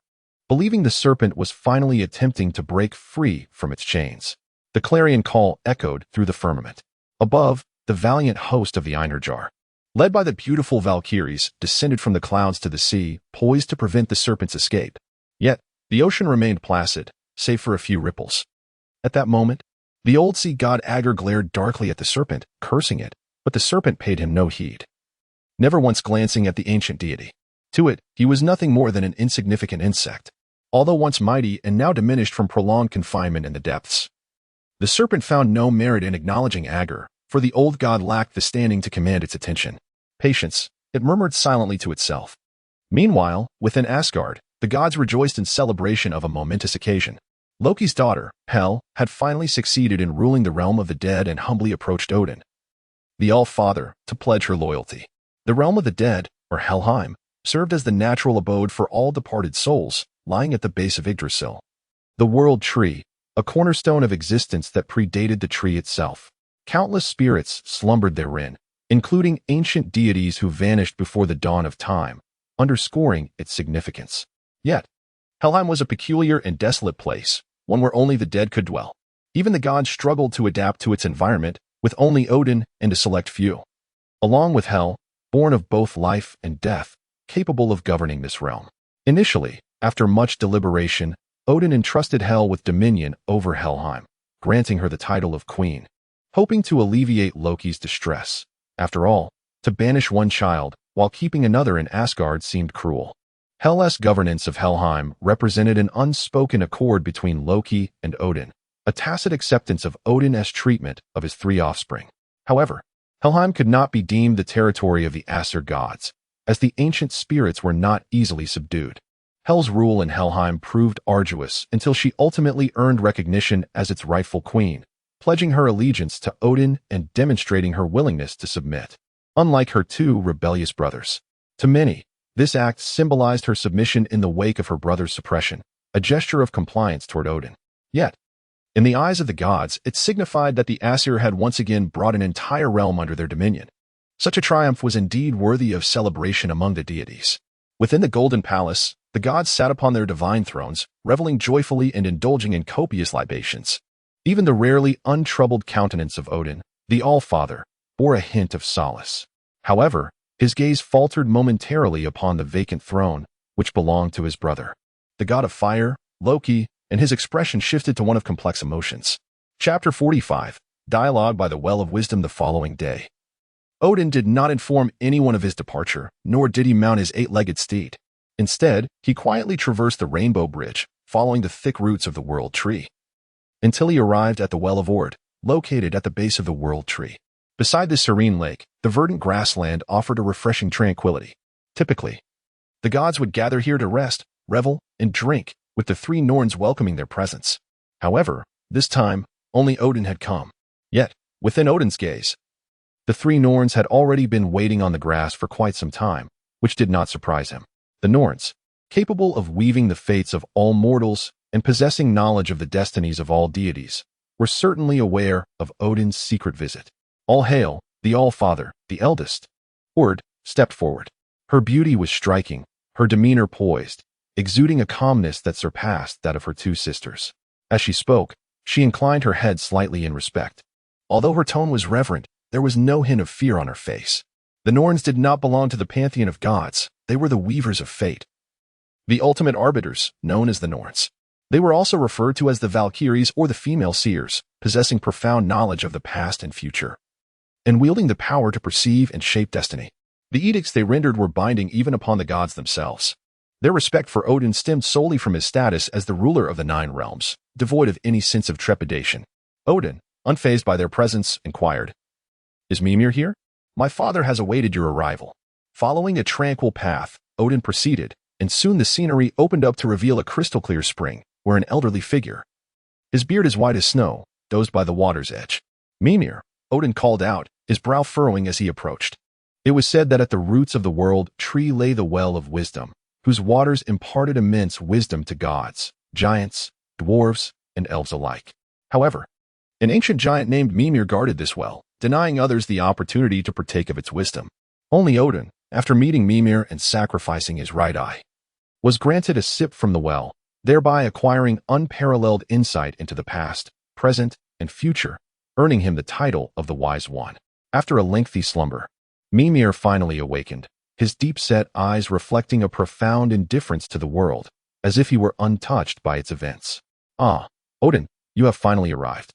Believing the serpent was finally attempting to break free from its chains, the clarion call echoed through the firmament. Above, the valiant host of the Einherjar, led by the beautiful Valkyries, descended from the clouds to the sea, poised to prevent the serpent's escape. Yet, the ocean remained placid, save for a few ripples. At that moment, the old sea god Agr glared darkly at the serpent, cursing it, but the serpent paid him no heed, never once glancing at the ancient deity. To it, he was nothing more than an insignificant insect, although once mighty and now diminished from prolonged confinement in the depths. The serpent found no merit in acknowledging Agr, for the old god lacked the standing to command its attention. Patience, it murmured silently to itself. Meanwhile, within Asgard, the gods rejoiced in celebration of a momentous occasion. Loki's daughter, Hel, had finally succeeded in ruling the realm of the dead and humbly approached Odin, the All-Father, to pledge her loyalty. The realm of the dead, or Helheim, served as the natural abode for all departed souls, lying at the base of Yggdrasil. The world tree, a cornerstone of existence that predated the tree itself. Countless spirits slumbered therein, including ancient deities who vanished before the dawn of time, underscoring its significance. Yet, Helheim was a peculiar and desolate place, one where only the dead could dwell. Even the gods struggled to adapt to its environment, with only Odin and a select few, along with Hel, born of both life and death, capable of governing this realm. Initially, after much deliberation, Odin entrusted Hel with dominion over Helheim, granting her the title of queen, hoping to alleviate Loki's distress. After all, to banish one child while keeping another in Asgard seemed cruel. Hel's governance of Helheim represented an unspoken accord between Loki and Odin, a tacit acceptance of Odin's treatment of his three offspring. However, Helheim could not be deemed the territory of the Aesir gods, as the ancient spirits were not easily subdued. Hel's rule in Helheim proved arduous until she ultimately earned recognition as its rightful queen, pledging her allegiance to Odin and demonstrating her willingness to submit. Unlike her two rebellious brothers, to many, this act symbolized her submission in the wake of her brother's suppression, a gesture of compliance toward Odin. Yet, in the eyes of the gods, it signified that the Aesir had once again brought an entire realm under their dominion. Such a triumph was indeed worthy of celebration among the deities. Within the Golden Palace, the gods sat upon their divine thrones, reveling joyfully and indulging in copious libations. Even the rarely untroubled countenance of Odin, the All-Father, bore a hint of solace. However, his gaze faltered momentarily upon the vacant throne, which belonged to his brother, the god of fire, Loki, and his expression shifted to one of complex emotions. Chapter 45, Dialogue by the Well of Wisdom. The following day, Odin did not inform anyone of his departure, nor did he mount his eight-legged steed. Instead, he quietly traversed the Rainbow Bridge, following the thick roots of the World Tree, until he arrived at the Well of Ord, located at the base of the World Tree. Beside this serene lake, the verdant grassland offered a refreshing tranquility. Typically, the gods would gather here to rest, revel, and drink, with the three Norns welcoming their presence. However, this time, only Odin had come. Yet, within Odin's gaze, the three Norns had already been waiting on the grass for quite some time, which did not surprise him. The Norns, capable of weaving the fates of all mortals and possessing knowledge of the destinies of all deities, were certainly aware of Odin's secret visit. All hail, the All-Father, the eldest. Ord stepped forward. Her beauty was striking, her demeanor poised, exuding a calmness that surpassed that of her two sisters. As she spoke, she inclined her head slightly in respect. Although her tone was reverent, there was no hint of fear on her face. The Norns did not belong to the Pantheon of gods, they were the weavers of fate, the ultimate arbiters, known as the Norns. They were also referred to as the Valkyries or the female seers, possessing profound knowledge of the past and future, and wielding the power to perceive and shape destiny. The edicts they rendered were binding even upon the gods themselves. Their respect for Odin stemmed solely from his status as the ruler of the Nine Realms, devoid of any sense of trepidation. Odin, unfazed by their presence, inquired, "Is Mimir here? My father has awaited your arrival." Following a tranquil path, Odin proceeded, and soon the scenery opened up to reveal a crystal-clear spring, where an elderly figure, his beard as white as snow, dozed by the water's edge. "Mimir," Odin called out, his brow furrowing as he approached. It was said that at the roots of the world tree lay the Well of Wisdom, whose waters imparted immense wisdom to gods, giants, dwarves, and elves alike. However, an ancient giant named Mimir guarded this well, denying others the opportunity to partake of its wisdom. Only Odin, after meeting Mimir and sacrificing his right eye, was granted a sip from the well, thereby acquiring unparalleled insight into the past, present, and future, earning him the title of the Wise One. After a lengthy slumber, Mimir finally awakened, his deep-set eyes reflecting a profound indifference to the world, as if he were untouched by its events. "Ah, Odin," you have finally arrived,"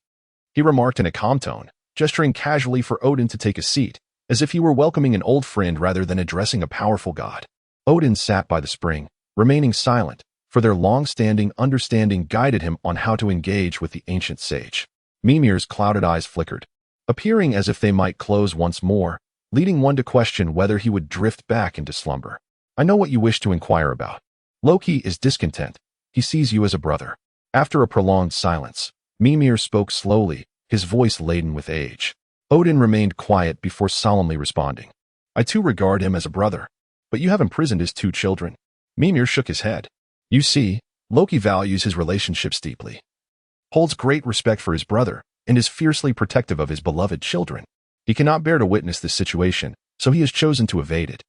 he remarked in a calm tone, gesturing casually for Odin to take a seat, as if he were welcoming an old friend rather than addressing a powerful god. Odin sat by the spring, remaining silent, for their long-standing understanding guided him on how to engage with the ancient sage. Mimir's clouded eyes flickered, appearing as if they might close once more, leading one to question whether he would drift back into slumber. "I know what you wish to inquire about. Loki is discontent. He sees you as a brother." After a prolonged silence, Mimir spoke slowly, his voice laden with age. Odin remained quiet before solemnly responding. "I too regard him as a brother, but you have imprisoned his 2 children." Mimir shook his head. "You see, Loki values his relationships deeply, holds great respect for his brother, and is fiercely protective of his beloved children. He cannot bear to witness this situation, so he has chosen to evade it."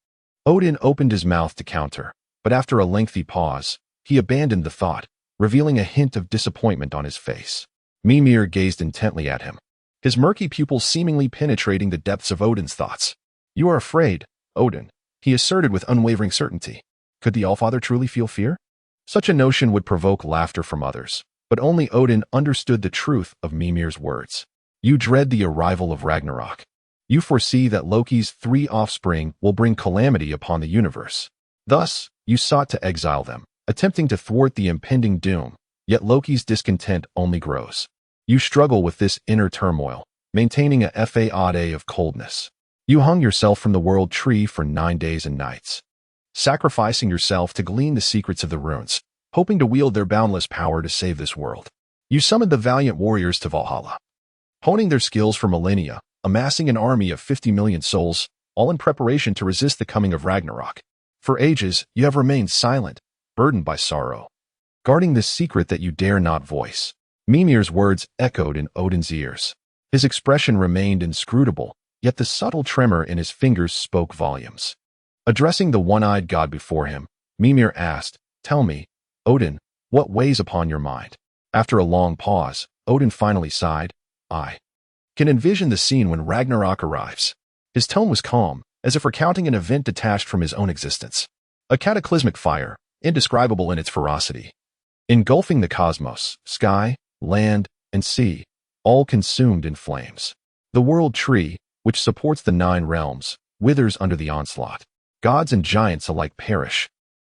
Odin opened his mouth to counter, but after a lengthy pause, he abandoned the thought, revealing a hint of disappointment on his face. Mimir gazed intently at him, his murky pupils seemingly penetrating the depths of Odin's thoughts. "You are afraid, Odin," he asserted with unwavering certainty. Could the Allfather truly feel fear? Such a notion would provoke laughter from others, but only Odin understood the truth of Mimir's words. "You dread the arrival of Ragnarok. You foresee that Loki's 3 offspring will bring calamity upon the universe. Thus, you sought to exile them, attempting to thwart the impending doom, yet Loki's discontent only grows. You struggle with this inner turmoil, maintaining a facade of coldness. You hung yourself from the world tree for 9 days and nights, sacrificing yourself to glean the secrets of the runes, hoping to wield their boundless power to save this world. You summoned the valiant warriors to Valhalla, honing their skills for millennia, amassing an army of 50 million souls, all in preparation to resist the coming of Ragnarok. For ages, you have remained silent, burdened by sorrow, guarding this secret that you dare not voice." Mimir's words echoed in Odin's ears. His expression remained inscrutable, yet the subtle tremor in his fingers spoke volumes. Addressing the one-eyed god before him, Mimir asked, "Tell me, Odin, what weighs upon your mind?" After a long pause, Odin finally sighed, "I can envision the scene when Ragnarok arrives." His tone was calm, as if recounting an event detached from his own existence. A cataclysmic fire, indescribable in its ferocity, engulfing the cosmos, sky, land, and sea, all consumed in flames. The world tree, which supports the 9 realms, withers under the onslaught. Gods and giants alike perish,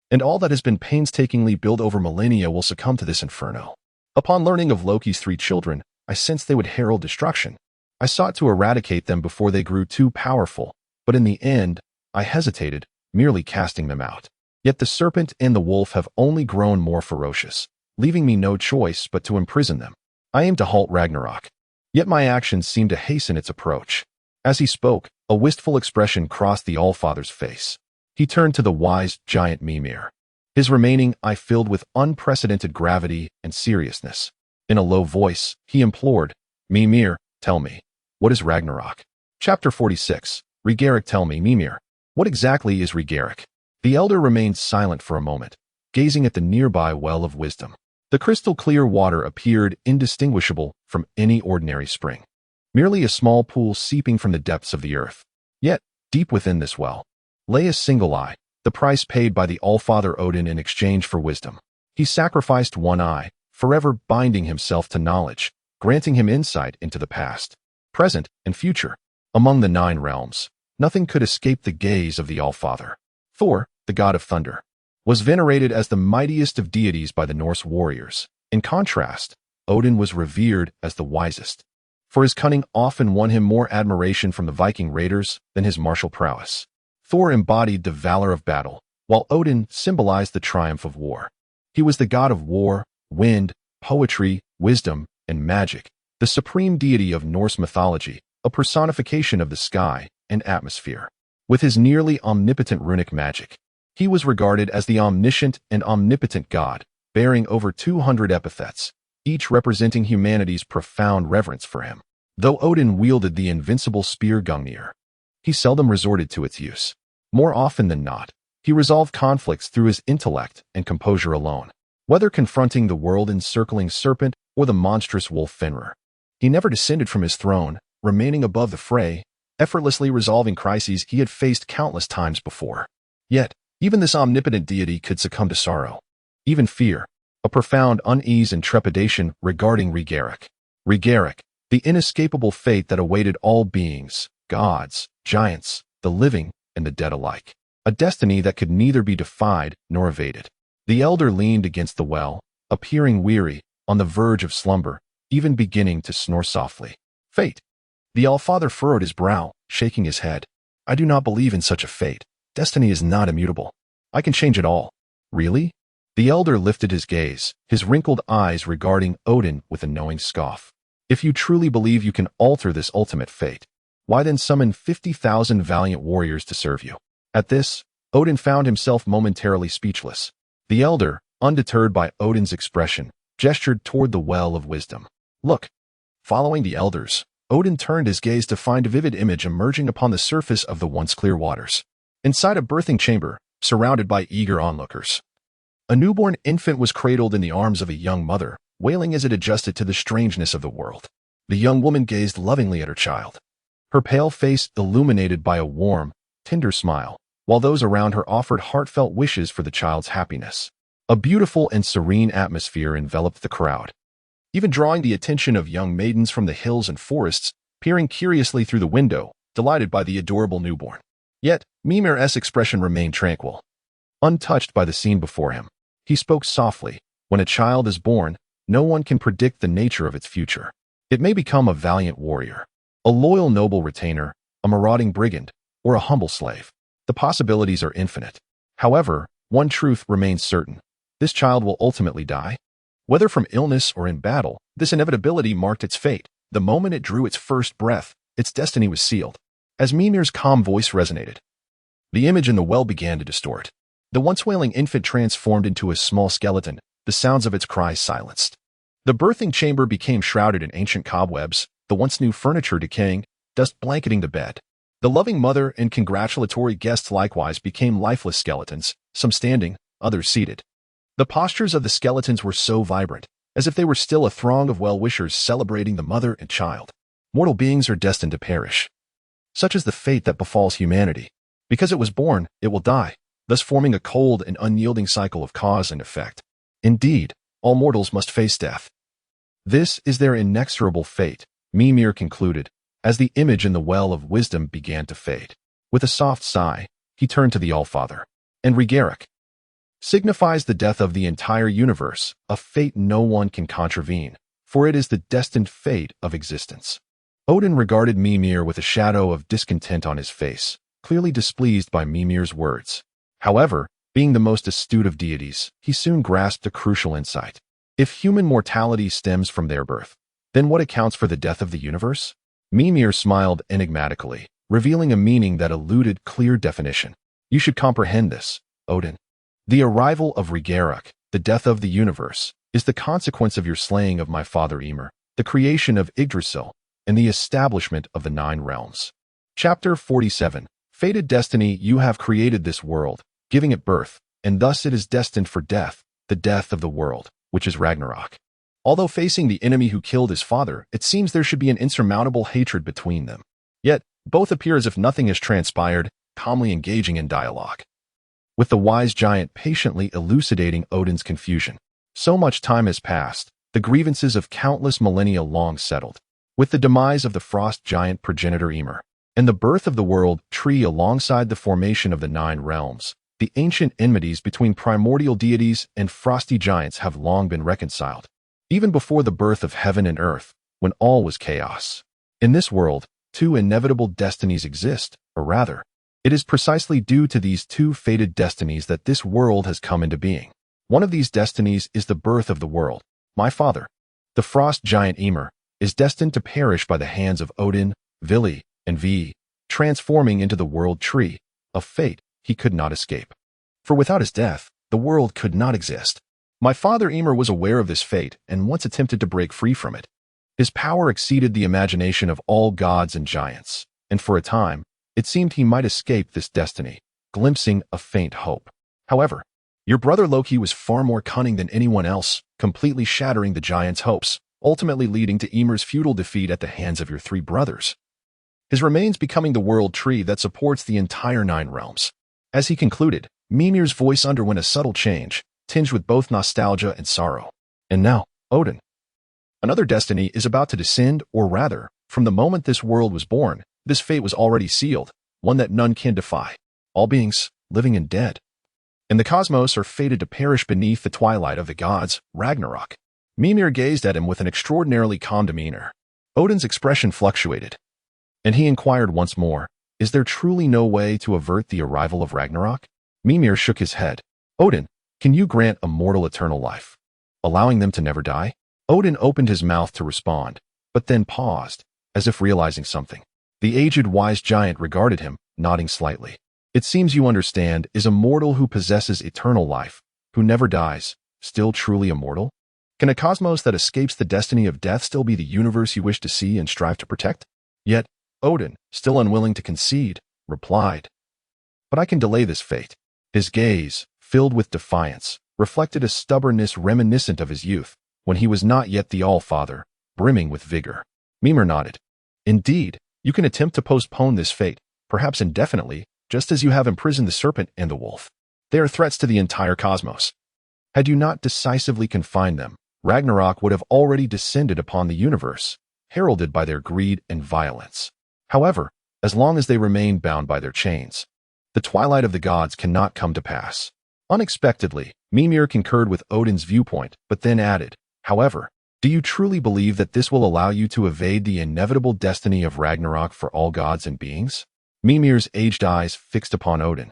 and all that has been painstakingly built over millennia will succumb to this inferno. Upon learning of Loki's 3 children, I sensed they would herald destruction. I sought to eradicate them before they grew too powerful, but in the end, I hesitated, merely casting them out. Yet the serpent and the wolf have only grown more ferocious, leaving me no choice but to imprison them. I aim to halt Ragnarok, yet my actions seem to hasten its approach." As he spoke, a wistful expression crossed the Allfather's face. He turned to the wise giant Mimir, his remaining eye filled with unprecedented gravity and seriousness. In a low voice, he implored, "Mimir, tell me, what is Ragnarok?" Chapter 46. Rigeric. Tell me, Mimir, what exactly is Rigeric? The elder remained silent for a moment, gazing at the nearby well of wisdom. The crystal-clear water appeared indistinguishable from any ordinary spring, merely a small pool seeping from the depths of the earth. Yet, deep within this well, lay a single eye, the price paid by the Allfather Odin in exchange for wisdom. He sacrificed one eye, forever binding himself to knowledge, granting him insight into the past, present, and future. Among the 9 realms, nothing could escape the gaze of the Allfather. Thor, the god of thunder, was venerated as the mightiest of deities by the Norse warriors. In contrast, Odin was revered as the wisest, for his cunning often won him more admiration from the Viking raiders than his martial prowess. Thor embodied the valor of battle, while Odin symbolized the triumph of war. He was the god of war, wind, poetry, wisdom, and magic, the supreme deity of Norse mythology, a personification of the sky and atmosphere. With his nearly omnipotent runic magic, he was regarded as the omniscient and omnipotent god, bearing over 200 epithets, each representing humanity's profound reverence for him. Though Odin wielded the invincible spear Gungnir, he seldom resorted to its use. More often than not, he resolved conflicts through his intellect and composure alone. Whether confronting the world-encircling serpent or the monstrous wolf Fenrir, he never descended from his throne, remaining above the fray, effortlessly resolving crises he had faced countless times before. Yet, even this omnipotent deity could succumb to sorrow, even fear. a profound unease and trepidation regarding Rigeric. Rigeric, the inescapable fate that awaited all beings, gods, giants, the living, and the dead alike. A destiny that could neither be defied nor evaded. The elder leaned against the well, appearing weary, on the verge of slumber, even beginning to snore softly. Fate. The Allfather furrowed his brow, shaking his head. I do not believe in such a fate. Destiny is not immutable. I can change it all. Really? The elder lifted his gaze, his wrinkled eyes regarding Odin with a knowing scoff. If you truly believe you can alter this ultimate fate, why then summon 50,000 valiant warriors to serve you? At this, Odin found himself momentarily speechless. The elder, undeterred by Odin's expression, gestured toward the well of wisdom. Look. Following the elders, Odin turned his gaze to find a vivid image emerging upon the surface of the once clear waters. Inside a birthing chamber, surrounded by eager onlookers, a newborn infant was cradled in the arms of a young mother, wailing as it adjusted to the strangeness of the world. The young woman gazed lovingly at her child, her pale face illuminated by a warm, tender smile, while those around her offered heartfelt wishes for the child's happiness. A beautiful and serene atmosphere enveloped the crowd, even drawing the attention of young maidens from the hills and forests, peering curiously through the window, delighted by the adorable newborn. Yet, Mimir's expression remained tranquil, untouched by the scene before him. He spoke softly. When a child is born, no one can predict the nature of its future. It may become a valiant warrior, a loyal noble retainer, a marauding brigand, or a humble slave. The possibilities are infinite. However, one truth remains certain. This child will ultimately die. Whether from illness or in battle, this inevitability marked its fate. The moment it drew its first breath, its destiny was sealed. As Mimir's calm voice resonated, the image in the well began to distort. The once wailing infant transformed into a small skeleton, the sounds of its cries silenced. The birthing chamber became shrouded in ancient cobwebs, the once new furniture decaying, dust blanketing the bed. The loving mother and congratulatory guests likewise became lifeless skeletons, some standing, others seated. The postures of the skeletons were so vibrant, as if they were still a throng of well-wishers celebrating the mother and child. Mortal beings are destined to perish. Such is the fate that befalls humanity. Because it was born, it will die, thus forming a cold and unyielding cycle of cause and effect. Indeed, all mortals must face death. This is their inexorable fate, Mimir concluded, as the image in the well of wisdom began to fade. With a soft sigh, he turned to the Allfather. And Rigeric signifies the death of the entire universe, a fate no one can contravene, for it is the destined fate of existence. Odin regarded Mimir with a shadow of discontent on his face, clearly displeased by Mimir's words. However, being the most astute of deities, he soon grasped a crucial insight. If human mortality stems from their birth, then what accounts for the death of the universe? Mimir smiled enigmatically, revealing a meaning that eluded clear definition. You should comprehend this, Odin. The arrival of Rigeric, the death of the universe, is the consequence of your slaying of my father Ymir, the creation of Yggdrasil, and the establishment of the 9 realms. Chapter 47. Fated destiny, you have created this world, giving it birth, and thus it is destined for death, the death of the world, which is Ragnarok. Although facing the enemy who killed his father, it seems there should be an insurmountable hatred between them. Yet, both appear as if nothing has transpired, calmly engaging in dialogue, with the wise giant patiently elucidating Odin's confusion. So much time has passed, the grievances of countless millennia long settled. With the demise of the frost giant progenitor Ymir, and the birth of the world tree alongside the formation of the 9 realms, the ancient enmities between primordial deities and frosty giants have long been reconciled. Even before the birth of heaven and earth, when all was chaos. In this world, 2 inevitable destinies exist, or rather, it is precisely due to these 2 fated destinies that this world has come into being. One of these destinies is the birth of the world. My father, the frost giant Ymir, is destined to perish by the hands of Odin, Vili, and Ve, transforming into the world tree, a fate he could not escape. For without his death, the world could not exist. My father Ymir was aware of this fate and once attempted to break free from it. His power exceeded the imagination of all gods and giants, and for a time, it seemed he might escape this destiny, glimpsing a faint hope. However, your brother Loki was far more cunning than anyone else, completely shattering the giant's hopes, ultimately leading to Ymir's futile defeat at the hands of your 3 brothers. His remains becoming the world tree that supports the entire 9 realms. As he concluded, Mimir's voice underwent a subtle change, tinged with both nostalgia and sorrow. And now, Odin. Another destiny is about to descend, or rather, from the moment this world was born, this fate was already sealed, one that none can defy. All beings, living and dead, and the cosmos are fated to perish beneath the twilight of the gods, Ragnarok. Mimir gazed at him with an extraordinarily calm demeanor. Odin's expression fluctuated, and he inquired once more, "Is there truly no way to avert the arrival of Ragnarok?" Mimir shook his head. "Odin, can you grant a mortal eternal life, allowing them to never die?" Odin opened his mouth to respond, but then paused, as if realizing something. The aged wise giant regarded him, nodding slightly. "It seems you understand, is a mortal who possesses eternal life, who never dies, still truly immortal? Can a cosmos that escapes the destiny of death still be the universe you wish to see and strive to protect?" Yet, Odin, still unwilling to concede, replied, "But I can delay this fate." His gaze, filled with defiance, reflected a stubbornness reminiscent of his youth, when he was not yet the All-Father, brimming with vigor. Mimir nodded. "Indeed, you can attempt to postpone this fate, perhaps indefinitely, just as you have imprisoned the serpent and the wolf. They are threats to the entire cosmos. Had you not decisively confined them, Ragnarok would have already descended upon the universe, heralded by their greed and violence. However, as long as they remain bound by their chains, the twilight of the gods cannot come to pass." Unexpectedly, Mimir concurred with Odin's viewpoint, but then added, "However, do you truly believe that this will allow you to evade the inevitable destiny of Ragnarok for all gods and beings?" Mimir's aged eyes fixed upon Odin,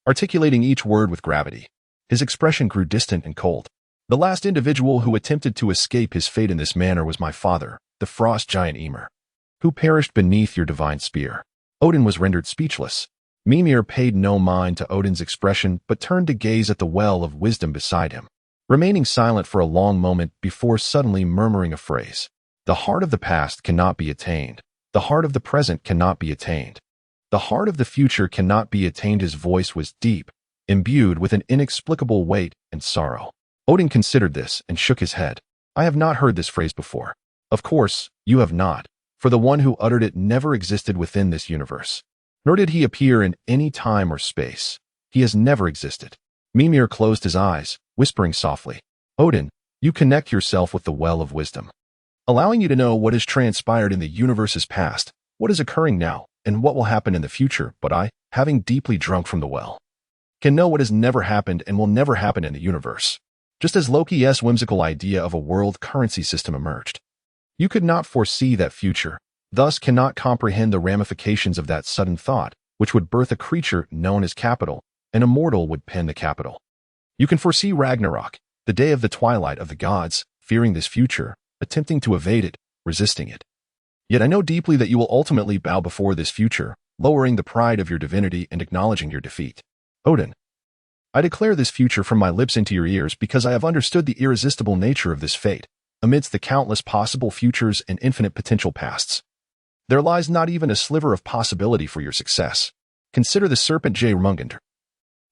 articulating each word with gravity. His expression grew distant and cold. "The last individual who attempted to escape his fate in this manner was my father, the frost giant Ymir, who perished beneath your divine spear." Odin was rendered speechless. Mimir paid no mind to Odin's expression but turned to gaze at the well of wisdom beside him, remaining silent for a long moment before suddenly murmuring a phrase. "The heart of the past cannot be attained. The heart of the present cannot be attained. The heart of the future cannot be attained." His voice was deep, imbued with an inexplicable weight and sorrow. Odin considered this and shook his head. "I have not heard this phrase before." "Of course, you have not, for the one who uttered it never existed within this universe. Nor did he appear in any time or space. He has never existed." Mimir closed his eyes, whispering softly, "Odin, you connect yourself with the well of wisdom, allowing you to know what has transpired in the universe's past, what is occurring now, and what will happen in the future. But I, having deeply drunk from the well, can know what has never happened and will never happen in the universe." Just as Loki's whimsical idea of a world currency system emerged, you could not foresee that future, thus cannot comprehend the ramifications of that sudden thought, which would birth a creature known as capital, and a mortal would pen the capital. You can foresee Ragnarok, the day of the twilight of the gods, fearing this future, attempting to evade it, resisting it. Yet I know deeply that you will ultimately bow before this future, lowering the pride of your divinity and acknowledging your defeat. Odin, I declare this future from my lips into your ears because I have understood the irresistible nature of this fate. Amidst the countless possible futures and infinite potential pasts, there lies not even a sliver of possibility for your success. Consider the serpent Jörmungandr.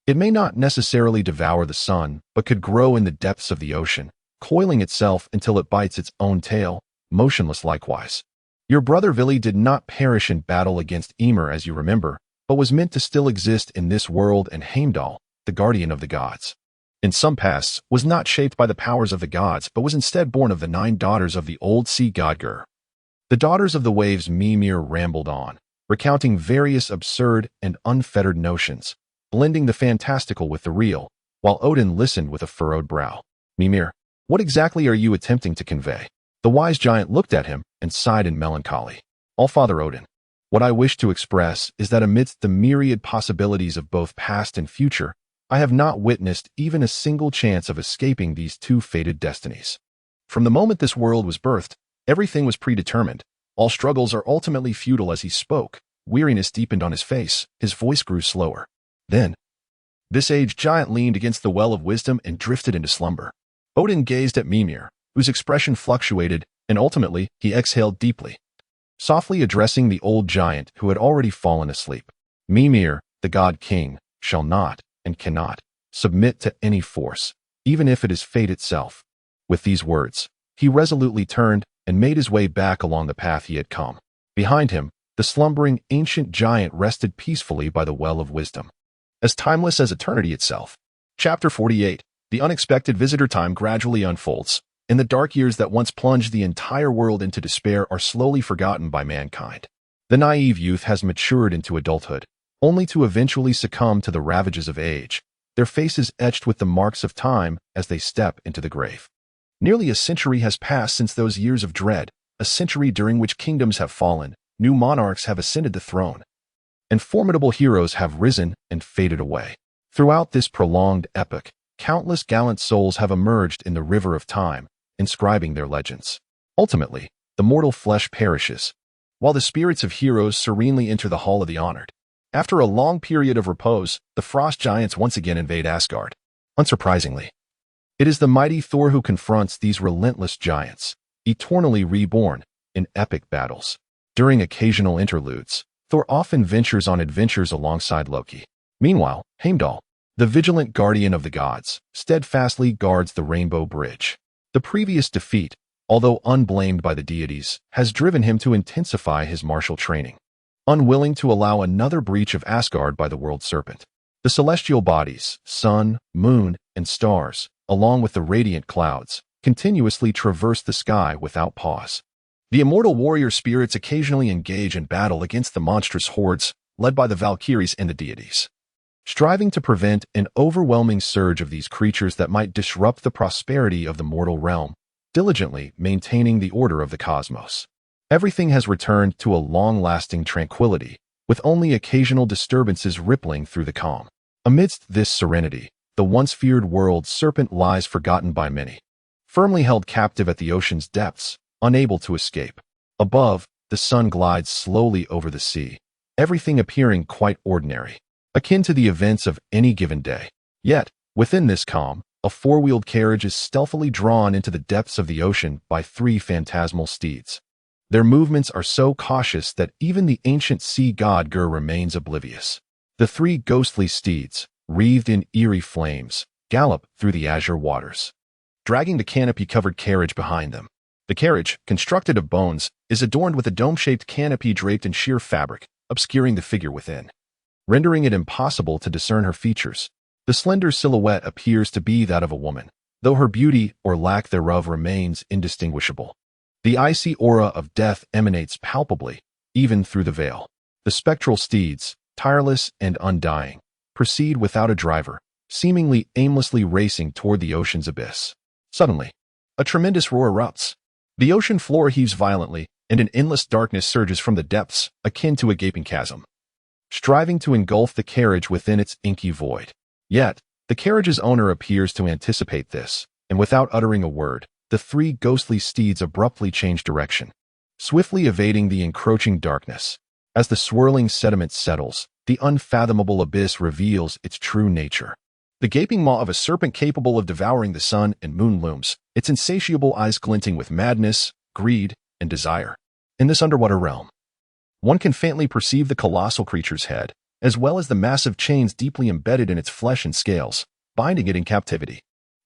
It may not necessarily devour the sun, but could grow in the depths of the ocean, coiling itself until it bites its own tail, motionless likewise. Your brother Vili did not perish in battle against Ymir, as you remember, but was meant to still exist in this world, and Heimdall, the guardian of the gods, in some pasts, was not shaped by the powers of the gods, but was instead born of the 9 daughters of the old sea god Ger. The daughters of the waves. Mimir rambled on, recounting various absurd and unfettered notions, blending the fantastical with the real, while Odin listened with a furrowed brow. "Mimir, what exactly are you attempting to convey?" The wise giant looked at him and sighed in melancholy. "All-Father Odin, what I wish to express is that amidst the myriad possibilities of both past and future, I have not witnessed even a single chance of escaping these 2 fated destinies. From the moment this world was birthed, everything was predetermined. All struggles are ultimately futile." As he spoke, weariness deepened on his face, his voice grew slower. Then, this aged giant leaned against the well of wisdom and drifted into slumber. Odin gazed at Mimir, whose expression fluctuated, and ultimately he exhaled deeply, softly addressing the old giant who had already fallen asleep. "Mimir, the god king, shall not, and cannot, submit to any force, even if it is fate itself." With these words, he resolutely turned and made his way back along the path he had come. Behind him, the slumbering ancient giant rested peacefully by the well of wisdom, as timeless as eternity itself. Chapter 48. The unexpected visitor time gradually unfolds, and the dark years that once plunged the entire world into despair are slowly forgotten by mankind. The naive youth has matured into adulthood, only to eventually succumb to the ravages of age, their faces etched with the marks of time as they step into the grave. Nearly a century has passed since those years of dread, a century during which kingdoms have fallen, new monarchs have ascended the throne, and formidable heroes have risen and faded away. Throughout this prolonged epoch, countless gallant souls have emerged in the river of time, inscribing their legends. Ultimately, the mortal flesh perishes, while the spirits of heroes serenely enter the Hall of the Honored. After a long period of repose, the frost giants once again invade Asgard. Unsurprisingly, it is the mighty Thor who confronts these relentless giants, eternally reborn, in epic battles. During occasional interludes, Thor often ventures on adventures alongside Loki. Meanwhile, Heimdall, the vigilant guardian of the gods, steadfastly guards the Rainbow Bridge. The previous defeat, although unblamed by the deities, has driven him to intensify his martial training. Unwilling to allow another breach of Asgard by the World Serpent, the celestial bodies, sun, moon, and stars, along with the radiant clouds, continuously traverse the sky without pause. The immortal warrior spirits occasionally engage in battle against the monstrous hordes led by the Valkyries and the deities, striving to prevent an overwhelming surge of these creatures that might disrupt the prosperity of the mortal realm, diligently maintaining the order of the cosmos. Everything has returned to a long-lasting tranquility, with only occasional disturbances rippling through the calm. Amidst this serenity, the once feared World Serpent lies forgotten by many, firmly held captive at the ocean's depths, unable to escape. Above, the sun glides slowly over the sea, everything appearing quite ordinary, akin to the events of any given day. Yet, within this calm, a four-wheeled carriage is stealthily drawn into the depths of the ocean by three phantasmal steeds. Their movements are so cautious that even the ancient sea god Gur remains oblivious. The three ghostly steeds, wreathed in eerie flames, gallop through the azure waters, dragging the canopy-covered carriage behind them. The carriage, constructed of bones, is adorned with a dome-shaped canopy draped in sheer fabric, obscuring the figure within, rendering it impossible to discern her features. The slender silhouette appears to be that of a woman, though her beauty or lack thereof remains indistinguishable. The icy aura of death emanates palpably, even through the veil. The spectral steeds, tireless and undying, proceed without a driver, seemingly aimlessly racing toward the ocean's abyss. Suddenly, a tremendous roar erupts. The ocean floor heaves violently, and an endless darkness surges from the depths, akin to a gaping chasm, striving to engulf the carriage within its inky void. Yet, the carriage's owner appears to anticipate this, and without uttering a word, the three ghostly steeds abruptly change direction, swiftly evading the encroaching darkness. As the swirling sediment settles, the unfathomable abyss reveals its true nature. The gaping maw of a serpent capable of devouring the sun and moon looms, its insatiable eyes glinting with madness, greed, and desire. In this underwater realm, one can faintly perceive the colossal creature's head, as well as the massive chains deeply embedded in its flesh and scales, binding it in captivity.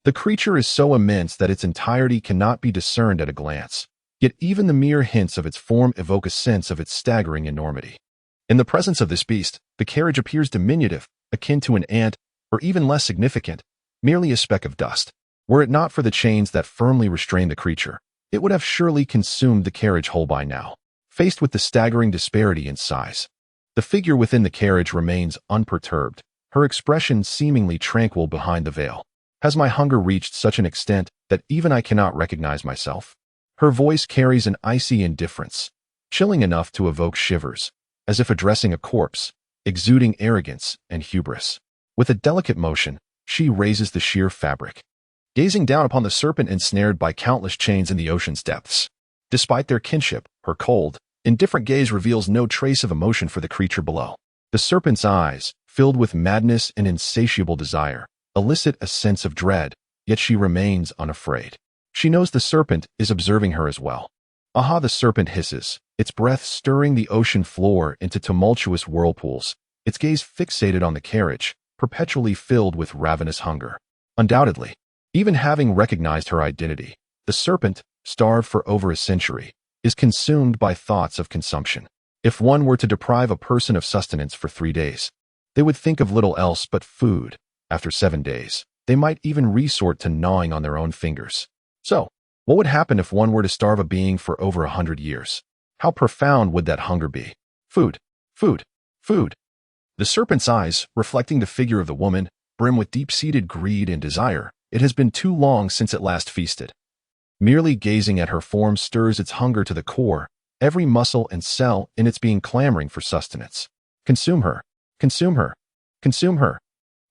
The creature is so immense that its entirety cannot be discerned at a glance, yet even the mere hints of its form evoke a sense of its staggering enormity. In the presence of this beast, the carriage appears diminutive, akin to an ant, or even less significant, merely a speck of dust. Were it not for the chains that firmly restrain the creature, it would have surely consumed the carriage whole by now. Faced with the staggering disparity in size, the figure within the carriage remains unperturbed, her expression seemingly tranquil behind the veil. Has my hunger reached such an extent that even I cannot recognize myself? Her voice carries an icy indifference, chilling enough to evoke shivers, as if addressing a corpse, exuding arrogance and hubris. With a delicate motion, she raises the sheer fabric, gazing down upon the serpent ensnared by countless chains in the ocean's depths. Despite their kinship, her cold, indifferent gaze reveals no trace of emotion for the creature below. The serpent's eyes, filled with madness and insatiable desire, elicit a sense of dread, yet she remains unafraid. She knows the serpent is observing her as well. Aha, the serpent hisses, its breath stirring the ocean floor into tumultuous whirlpools, its gaze fixated on the carriage, perpetually filled with ravenous hunger. Undoubtedly, even having recognized her identity, the serpent, starved for over a century, is consumed by thoughts of consumption. If one were to deprive a person of sustenance for 3 days, they would think of little else but food. After 7 days, They might even resort to gnawing on their own fingers. So, what would happen if one were to starve a being for over 100 years? How profound would that hunger be? Food, food, food. The serpent's eyes, reflecting the figure of the woman, brim with deep-seated greed and desire. It has been too long since it last feasted. Merely gazing at her form stirs its hunger to the core, every muscle and cell in its being clamoring for sustenance. Consume her, consume her, consume her.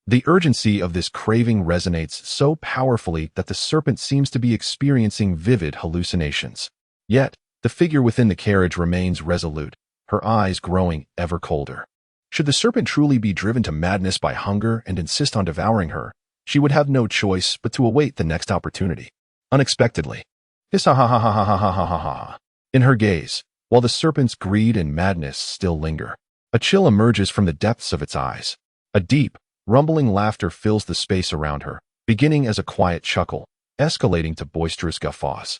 The urgency of this craving resonates so powerfully that the serpent seems to be experiencing vivid hallucinations. Yet, the figure within the carriage remains resolute, her eyes growing ever colder. Should the serpent truly be driven to madness by hunger and insist on devouring her, she would have no choice but to await the next opportunity. Unexpectedly, hiss ha ha ha ha ha ha ha ha ha. In her gaze, while the serpent's greed and madness still linger, a chill emerges from the depths of its eyes. A deep, rumbling laughter fills the space around her, beginning as a quiet chuckle, escalating to boisterous guffaws,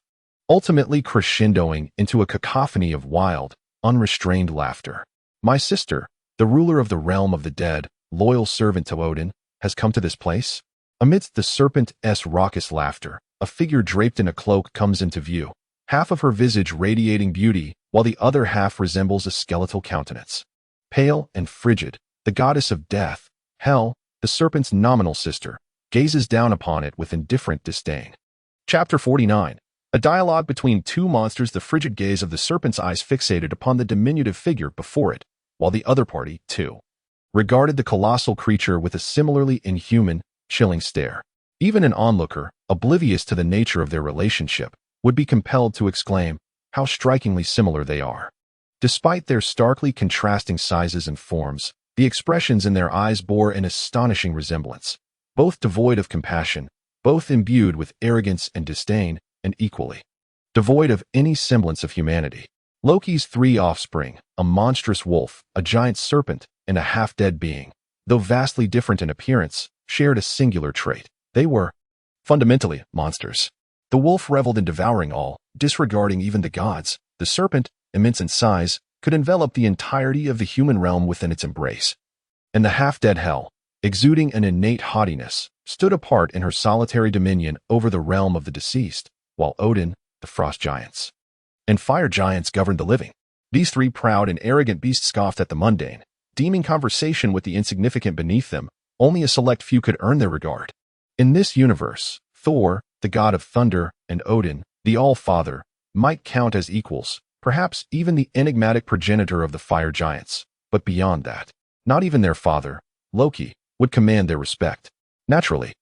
ultimately crescendoing into a cacophony of wild, unrestrained laughter. My sister, the ruler of the realm of the dead, loyal servant to Odin, has come to this place? Amidst the serpent's raucous laughter, a figure draped in a cloak comes into view, half of her visage radiating beauty, while the other half resembles a skeletal countenance. Pale and frigid, the goddess of death, Hel, the serpent's nominal sister, gazes down upon it with indifferent disdain. Chapter 49. A dialogue between two monsters. The frigid gaze of the serpent's eyes fixated upon the diminutive figure before it, while the other party, too, regarded the colossal creature with a similarly inhuman, chilling stare. Even an onlooker, oblivious to the nature of their relationship, would be compelled to exclaim, how strikingly similar they are. Despite their starkly contrasting sizes and forms, the expressions in their eyes bore an astonishing resemblance, both devoid of compassion, both imbued with arrogance and disdain, and equally devoid of any semblance of humanity. Loki's three offspring, a monstrous wolf, a giant serpent, and a half-dead being, though vastly different in appearance, shared a singular trait. They were fundamentally monsters. The wolf reveled in devouring all, disregarding even the gods. The serpent, immense in size, could envelop the entirety of the human realm within its embrace. And the half-dead Hel, exuding an innate haughtiness, stood apart in her solitary dominion over the realm of the deceased, while Odin, the frost giants, and fire giants governed the living. These three proud and arrogant beasts scoffed at the mundane, deeming conversation with the insignificant beneath them. Only a select few could earn their regard. In this universe, Thor, the god of thunder, and Odin, the All-Father, might count as equals, perhaps even the enigmatic progenitor of the fire giants. But beyond that, not even their father, Loki, would command their respect. Naturally,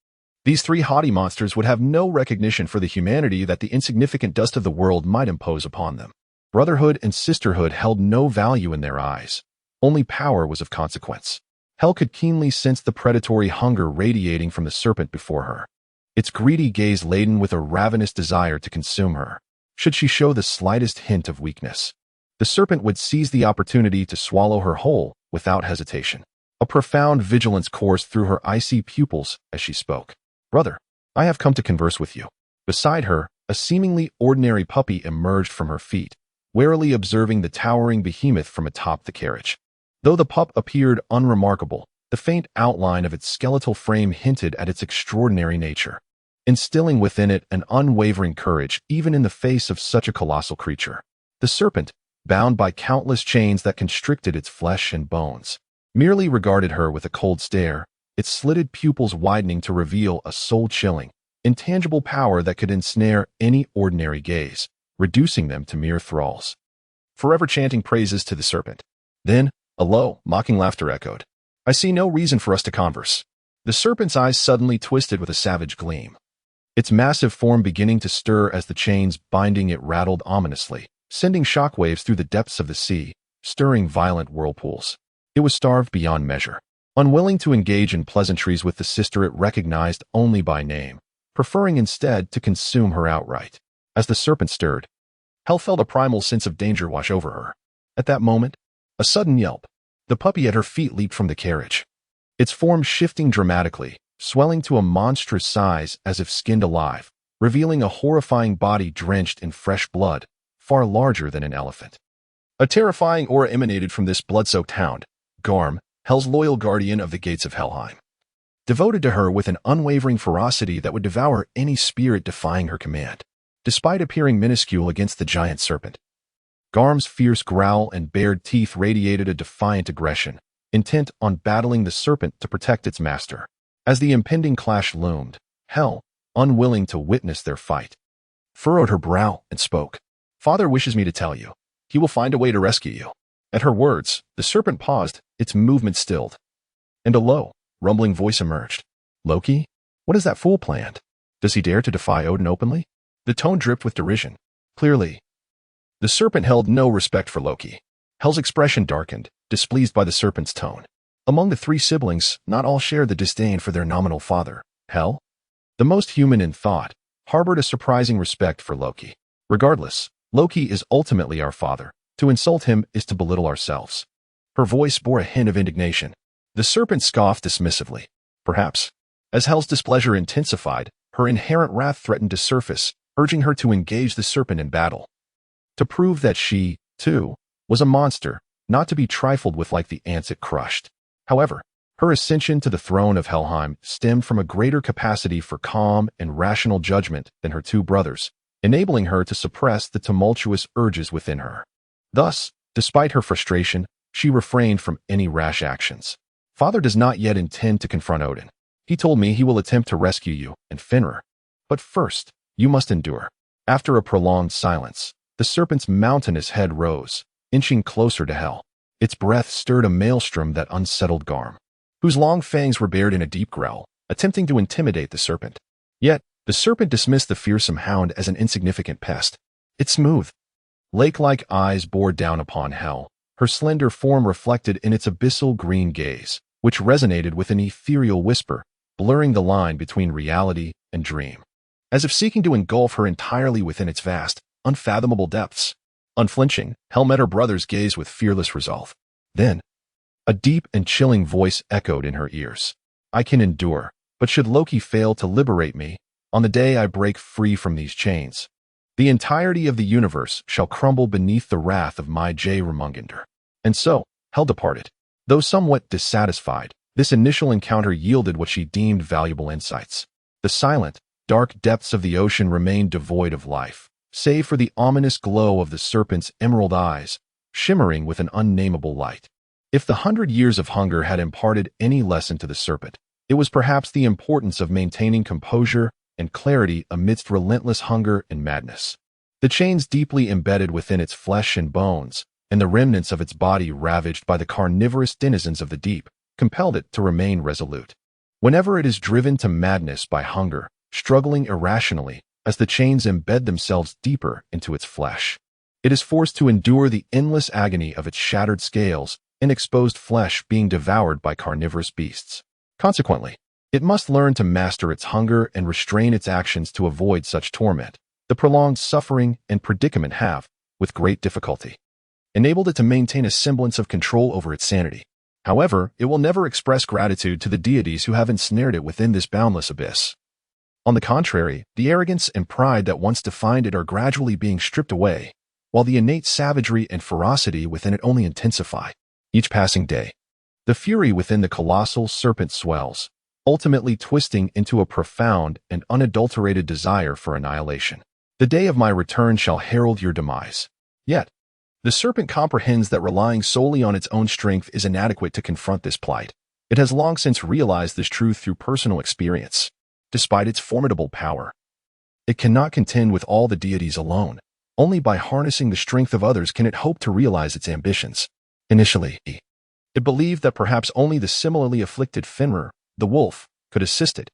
these three haughty monsters would have no recognition for the humanity that the insignificant dust of the world might impose upon them. Brotherhood and sisterhood held no value in their eyes. Only power was of consequence. Hel could keenly sense the predatory hunger radiating from the serpent before her, its greedy gaze laden with a ravenous desire to consume her. Should she show the slightest hint of weakness, the serpent would seize the opportunity to swallow her whole without hesitation. A profound vigilance coursed through her icy pupils as she spoke. Brother, I have come to converse with you. Beside her, a seemingly ordinary puppy emerged from her feet, warily observing the towering behemoth from atop the carriage. Though the pup appeared unremarkable, the faint outline of its skeletal frame hinted at its extraordinary nature, instilling within it an unwavering courage even in the face of such a colossal creature. The serpent, bound by countless chains that constricted its flesh and bones, merely regarded her with a cold stare, its slitted pupils widening to reveal a soul-chilling, intangible power that could ensnare any ordinary gaze, reducing them to mere thralls, forever chanting praises to the serpent. Then, a low, mocking laughter echoed. I see no reason for us to converse. The serpent's eyes suddenly twisted with a savage gleam, its massive form beginning to stir as the chains binding it rattled ominously, sending shockwaves through the depths of the sea, stirring violent whirlpools. It was starved beyond measure, unwilling to engage in pleasantries with the sister it recognized only by name, preferring instead to consume her outright. As the serpent stirred, Hel felt a primal sense of danger wash over her. At that moment, a sudden yelp. The puppy at her feet leaped from the carriage, its form shifting dramatically, swelling to a monstrous size as if skinned alive, revealing a horrifying body drenched in fresh blood, far larger than an elephant. A terrifying aura emanated from this blood-soaked hound, Garm, Hel's loyal guardian of the gates of Helheim. devoted to her with an unwavering ferocity that would devour any spirit defying her command. Despite appearing minuscule against the giant serpent, Garm's fierce growl and bared teeth radiated a defiant aggression, intent on battling the serpent to protect its master. As the impending clash loomed, Hel, unwilling to witness their fight, furrowed her brow and spoke. "Father wishes me to tell you. He will find a way to rescue you." At her words, the serpent paused, its movement stilled, and a low, rumbling voice emerged. "Loki? What has that fool planned? Does he dare to defy Odin openly?" The tone dripped with derision. Clearly, the serpent held no respect for Loki. Hel's expression darkened, displeased by the serpent's tone. Among the three siblings, not all shared the disdain for their nominal father. Hel, the most human in thought, harbored a surprising respect for Loki. "Regardless, Loki is ultimately our father. To insult him is to belittle ourselves." Her voice bore a hint of indignation. The serpent scoffed dismissively. Perhaps. As Hel's displeasure intensified, her inherent wrath threatened to surface, urging her to engage the serpent in battle. To prove that she, too, was a monster, not to be trifled with like the ants it crushed. However, her ascension to the throne of Helheim stemmed from a greater capacity for calm and rational judgment than her two brothers, enabling her to suppress the tumultuous urges within her. Thus, despite her frustration, she refrained from any rash actions. "Father does not yet intend to confront Odin. He told me he will attempt to rescue you and Fenrir. But first, you must endure." After a prolonged silence, the serpent's mountainous head rose, inching closer to Hel. Its breath stirred a maelstrom that unsettled Garm, whose long fangs were bared in a deep growl, attempting to intimidate the serpent. Yet, the serpent dismissed the fearsome hound as an insignificant pest. Its smooth, lake-like eyes bore down upon Hel, her slender form reflected in its abyssal green gaze, which resonated with an ethereal whisper, blurring the line between reality and dream, as if seeking to engulf her entirely within its vast, unfathomable depths. Unflinching, Hel met her brother's gaze with fearless resolve. Then, a deep and chilling voice echoed in her ears. "I can endure, but should Loki fail to liberate me, on the day I break free from these chains, the entirety of the universe shall crumble beneath the wrath of my Jörmungandr." And so, Hel departed. Though somewhat dissatisfied, this initial encounter yielded what she deemed valuable insights. The silent, dark depths of the ocean remained devoid of life, save for the ominous glow of the serpent's emerald eyes, shimmering with an unnameable light. If the 100 years of hunger had imparted any lesson to the serpent, it was perhaps the importance of maintaining composure and clarity amidst relentless hunger and madness. The chains deeply embedded within its flesh and bones, and the remnants of its body ravaged by the carnivorous denizens of the deep, compelled it to remain resolute. Whenever it is driven to madness by hunger, struggling irrationally, as the chains embed themselves deeper into its flesh, it is forced to endure the endless agony of its shattered scales and exposed flesh being devoured by carnivorous beasts. Consequently, it must learn to master its hunger and restrain its actions to avoid such torment. The prolonged suffering and predicament have, with great difficulty, enabled it to maintain a semblance of control over its sanity. However, it will never express gratitude to the deities who have ensnared it within this boundless abyss. On the contrary, the arrogance and pride that once defined it are gradually being stripped away, while the innate savagery and ferocity within it only intensify. Each passing day, the fury within the colossal serpent swells, ultimately twisting into a profound and unadulterated desire for annihilation. "The day of my return shall herald your demise." Yet, the serpent comprehends that relying solely on its own strength is inadequate to confront this plight. It has long since realized this truth through personal experience. Despite its formidable power, it cannot contend with all the deities alone. Only by harnessing the strength of others can it hope to realize its ambitions. Initially, it believed that perhaps only the similarly afflicted Fenrir, the wolf, could assist it.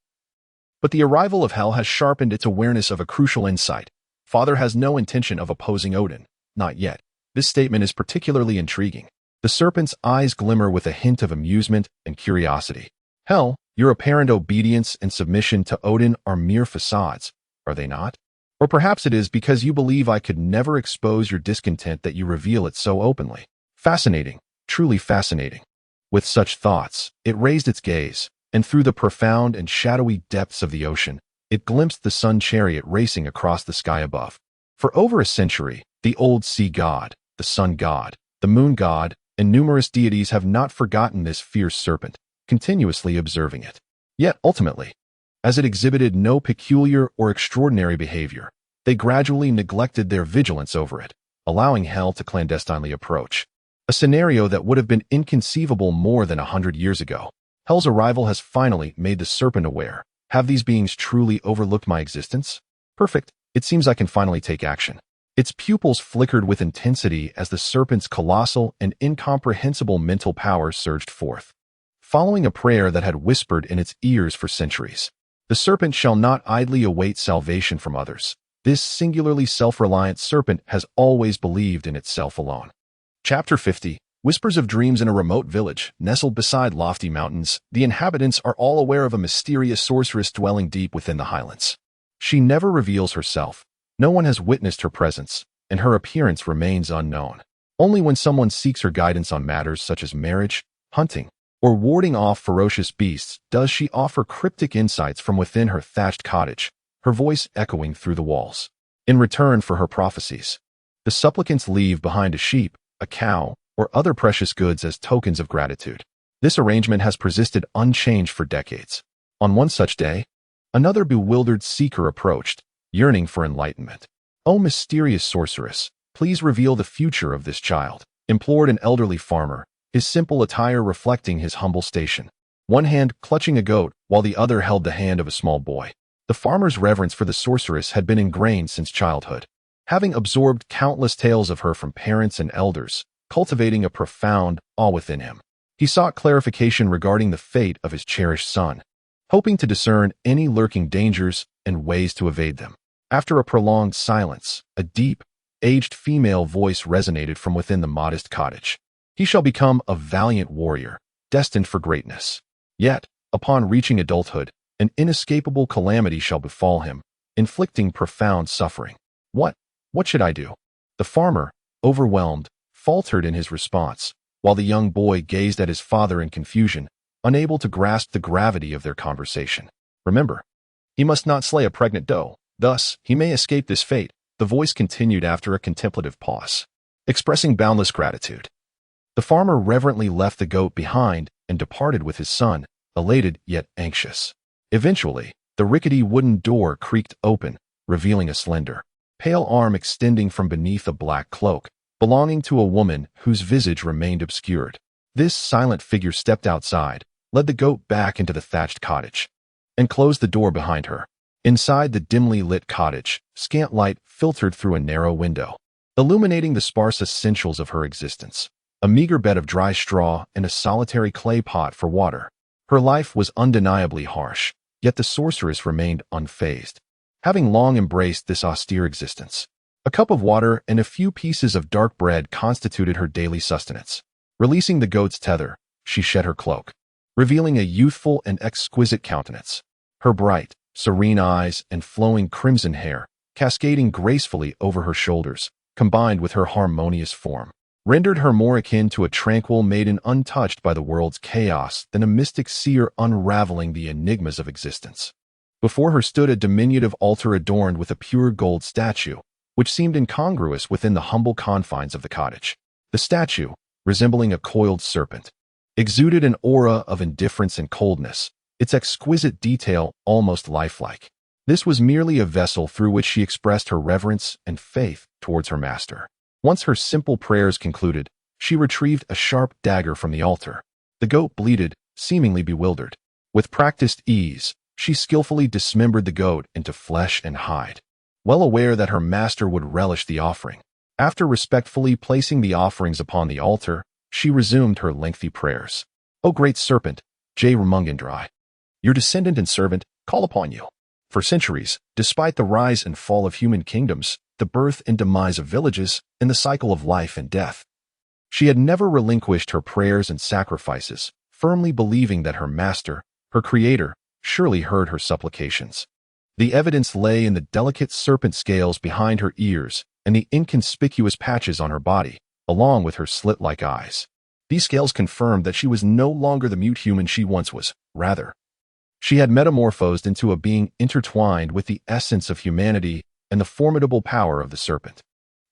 But the arrival of Hel has sharpened its awareness of a crucial insight. Father has no intention of opposing Odin, not yet. This statement is particularly intriguing. The serpent's eyes glimmer with a hint of amusement and curiosity. "Hel, your apparent obedience and submission to Odin are mere facades, are they not? Or perhaps it is because you believe I could never expose your discontent that you reveal it so openly." Fascinating, truly fascinating. With such thoughts, it raised its gaze, and through the profound and shadowy depths of the ocean, it glimpsed the sun chariot racing across the sky above. For over a century, the old sea god, the sun god, the moon god, and numerous deities have not forgotten this fierce serpent, continuously observing it. Yet ultimately, as it exhibited no peculiar or extraordinary behavior, they gradually neglected their vigilance over it, allowing hell to clandestinely approach. A scenario that would have been inconceivable more than 100 years ago. Hell's arrival has finally made the serpent aware. Have these beings truly overlooked my existence? Perfect. It seems I can finally take action. Its pupils flickered with intensity as the serpent's colossal and incomprehensible mental power surged forth. Following a prayer that had whispered in its ears for centuries, the serpent shall not idly await salvation from others. This singularly self-reliant serpent has always believed in itself alone. Chapter 50. Whispers of dreams in a remote village, nestled beside lofty mountains. The inhabitants are all aware of a mysterious sorceress dwelling deep within the highlands. She never reveals herself. No one has witnessed her presence, and her appearance remains unknown. Only when someone seeks her guidance on matters such as marriage, hunting, or warding off ferocious beasts does she offer cryptic insights from within her thatched cottage, her voice echoing through the walls. In return for her prophecies, the supplicants leave behind a sheep, a cow, or other precious goods as tokens of gratitude. This arrangement has persisted unchanged for decades. On one such day, another bewildered seeker approached, yearning for enlightenment. "O mysterious sorceress, please reveal the future of this child," implored an elderly farmer, his simple attire reflecting his humble station. One hand clutching a goat, while the other held the hand of a small boy. The farmer's reverence for the sorceress had been ingrained since childhood, having absorbed countless tales of her from parents and elders, cultivating a profound awe within him. He sought clarification regarding the fate of his cherished son, hoping to discern any lurking dangers and ways to evade them. After a prolonged silence, a deep, aged female voice resonated from within the modest cottage. "He shall become a valiant warrior, destined for greatness. Yet, upon reaching adulthood, an inescapable calamity shall befall him, inflicting profound suffering. What should I do?" The farmer, overwhelmed, faltered in his response, while the young boy gazed at his father in confusion, unable to grasp the gravity of their conversation. "Remember, he must not slay a pregnant doe. Thus, he may escape this fate," the voice continued after a contemplative pause, expressing boundless gratitude. The farmer reverently left the goat behind and departed with his son, elated yet anxious. Eventually, the rickety wooden door creaked open, revealing a slender, pale arm extending from beneath a black cloak, belonging to a woman whose visage remained obscured. This silent figure stepped outside, led the goat back into the thatched cottage, and closed the door behind her. Inside the dimly lit cottage, scant light filtered through a narrow window, illuminating the sparse essentials of her existence. A meager bed of dry straw and a solitary clay pot for water. Her life was undeniably harsh, yet the sorceress remained unfazed, having long embraced this austere existence. A cup of water and a few pieces of dark bread constituted her daily sustenance. Releasing the goat's tether, she shed her cloak, revealing a youthful and exquisite countenance. Her bright, serene eyes and flowing crimson hair, cascading gracefully over her shoulders, combined with her harmonious form, rendered her more akin to a tranquil maiden untouched by the world's chaos than a mystic seer unraveling the enigmas of existence. Before her stood a diminutive altar adorned with a pure gold statue, which seemed incongruous within the humble confines of the cottage. The statue, resembling a coiled serpent, exuded an aura of indifference and coldness, its exquisite detail almost lifelike. This was merely a vessel through which she expressed her reverence and faith towards her master. Once her simple prayers concluded, she retrieved a sharp dagger from the altar. The goat bleated, seemingly bewildered. With practiced ease, she skillfully dismembered the goat into flesh and hide, well aware that her master would relish the offering. After respectfully placing the offerings upon the altar, she resumed her lengthy prayers. "O great serpent, Jörmungandr, your descendant and servant call upon you." For centuries, despite the rise and fall of human kingdoms, the birth and demise of villages, and the cycle of life and death, she had never relinquished her prayers and sacrifices, firmly believing that her master, her creator, surely heard her supplications. The evidence lay in the delicate serpent scales behind her ears and the inconspicuous patches on her body, along with her slit-like eyes. These scales confirmed that she was no longer the mute human she once was. Rather, she had metamorphosed into a being intertwined with the essence of humanity and the formidable power of the serpent.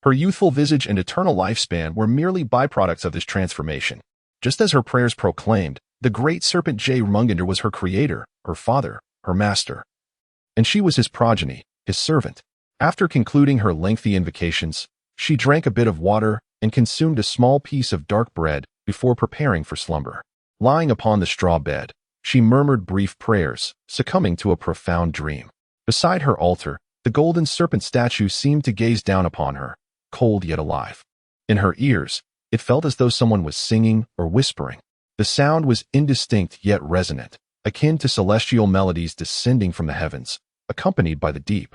Her youthful visage and eternal lifespan were merely byproducts of this transformation. Just as her prayers proclaimed, The great serpent Jörmungandr was her creator, her father, her master. And she was his progeny, his servant. After concluding her lengthy invocations, she drank a bit of water and consumed a small piece of dark bread before preparing for slumber. Lying upon the straw bed, she murmured brief prayers, succumbing to a profound dream. Beside her altar, the golden serpent statue seemed to gaze down upon her, cold yet alive. In her ears, it felt as though someone was singing or whispering. The sound was indistinct yet resonant, akin to celestial melodies descending from the heavens, accompanied by the deep,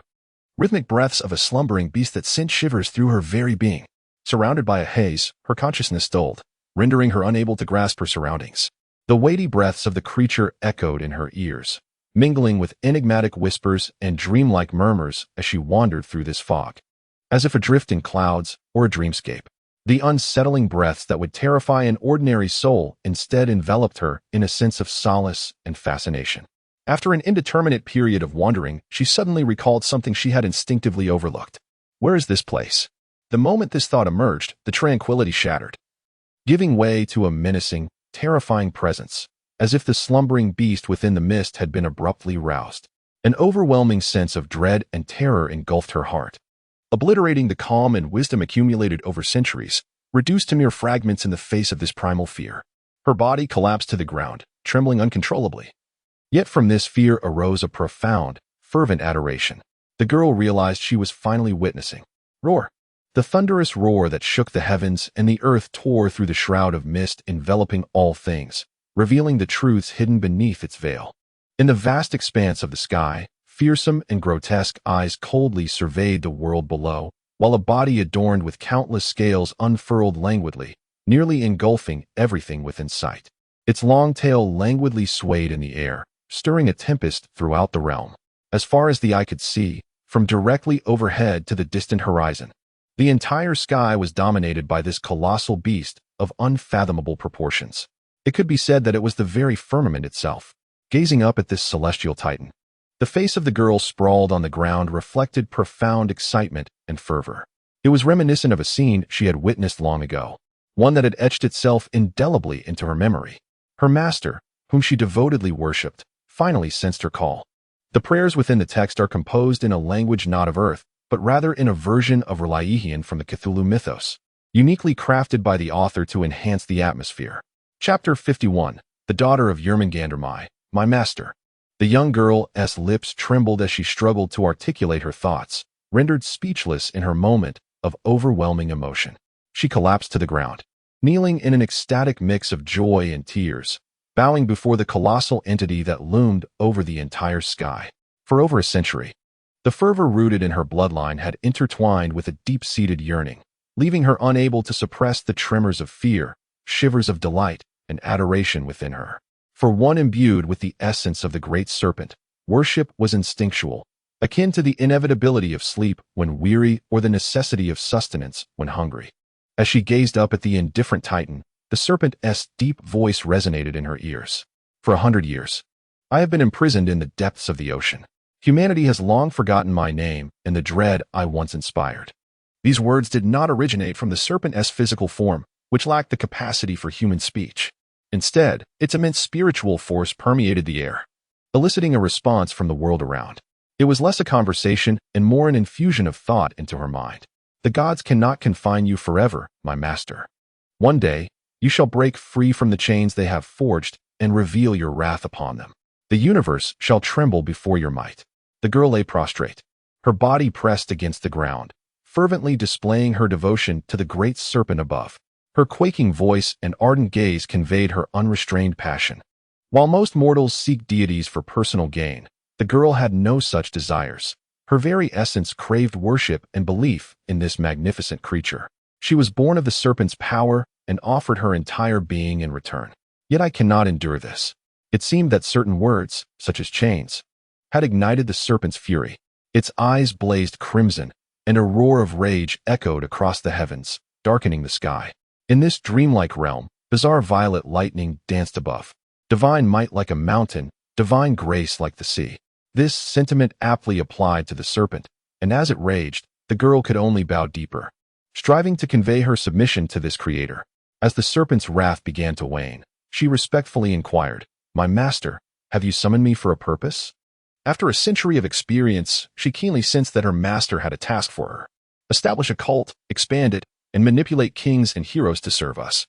rhythmic breaths of a slumbering beast that sent shivers through her very being. Surrounded by a haze, her consciousness dulled, rendering her unable to grasp her surroundings. The weighty breaths of the creature echoed in her ears, mingling with enigmatic whispers and dreamlike murmurs as she wandered through this fog. As if adrift in clouds or a dreamscape, the unsettling breaths that would terrify an ordinary soul instead enveloped her in a sense of solace and fascination. After an indeterminate period of wandering, she suddenly recalled something she had instinctively overlooked. Where is this place? The moment this thought emerged, the tranquility shattered, giving way to a menacing, terrifying presence, as if the slumbering beast within the mist had been abruptly roused. An overwhelming sense of dread and terror engulfed her heart, obliterating the calm and wisdom accumulated over centuries, reduced to mere fragments in the face of this primal fear. Her body collapsed to the ground, trembling uncontrollably. Yet from this fear arose a profound, fervent adoration. The girl realized she was finally witnessing roar. The thunderous roar that shook the heavens and the earth tore through the shroud of mist enveloping all things, revealing the truths hidden beneath its veil. In the vast expanse of the sky, fearsome and grotesque eyes coldly surveyed the world below, while a body adorned with countless scales unfurled languidly, nearly engulfing everything within sight. Its long tail languidly swayed in the air, stirring a tempest throughout the realm. As far as the eye could see, from directly overhead to the distant horizon, the entire sky was dominated by this colossal beast of unfathomable proportions. It could be said that it was the very firmament itself. Gazing up at this celestial titan, the face of the girl sprawled on the ground reflected profound excitement and fervor. It was reminiscent of a scene she had witnessed long ago, one that had etched itself indelibly into her memory. Her master, whom she devotedly worshipped, finally sensed her call. The prayers within the text are composed in a language not of earth, but rather in a version of Religion from the Cthulhu mythos, uniquely crafted by the author to enhance the atmosphere. Chapter 51. The daughter of Jörmungandr, my master. The young girl's lips trembled as she struggled to articulate her thoughts, rendered speechless in her moment of overwhelming emotion. She collapsed to the ground, kneeling in an ecstatic mix of joy and tears, bowing before the colossal entity that loomed over the entire sky. For over a century, the fervor rooted in her bloodline had intertwined with a deep-seated yearning, leaving her unable to suppress the tremors of fear, shivers of delight, and adoration within her. For one imbued with the essence of the great serpent, worship was instinctual, akin to the inevitability of sleep when weary or the necessity of sustenance when hungry. As she gazed up at the indifferent titan, the serpent's deep voice resonated in her ears. For 100 years, I have been imprisoned in the depths of the ocean. Humanity has long forgotten my name and the dread I once inspired. These words did not originate from the serpent's physical form, which lacked the capacity for human speech. Instead, its immense spiritual force permeated the air, eliciting a response from the world around. It was less a conversation and more an infusion of thought into her mind. The gods cannot confine you forever, my master. One day, you shall break free from the chains they have forged and reveal your wrath upon them. The universe shall tremble before your might. The girl lay prostrate, her body pressed against the ground, fervently displaying her devotion to the great serpent above. Her quaking voice and ardent gaze conveyed her unrestrained passion. While most mortals seek deities for personal gain, the girl had no such desires. Her very essence craved worship and belief in this magnificent creature. She was born of the serpent's power and offered her entire being in return. Yet I cannot endure this. It seemed that certain words, such as chains, had ignited the serpent's fury. Its eyes blazed crimson, and a roar of rage echoed across the heavens, darkening the sky. In this dreamlike realm, bizarre violet lightning danced above. Divine might like a mountain, divine grace like the sea. This sentiment aptly applied to the serpent, and as it raged, the girl could only bow deeper, striving to convey her submission to this creator. As the serpent's wrath began to wane, She respectfully inquired, "My master, have you summoned me for a purpose?" After a century of experience, she keenly sensed that her master had a task for her. Establish a cult, expand it, and manipulate kings and heroes to serve us.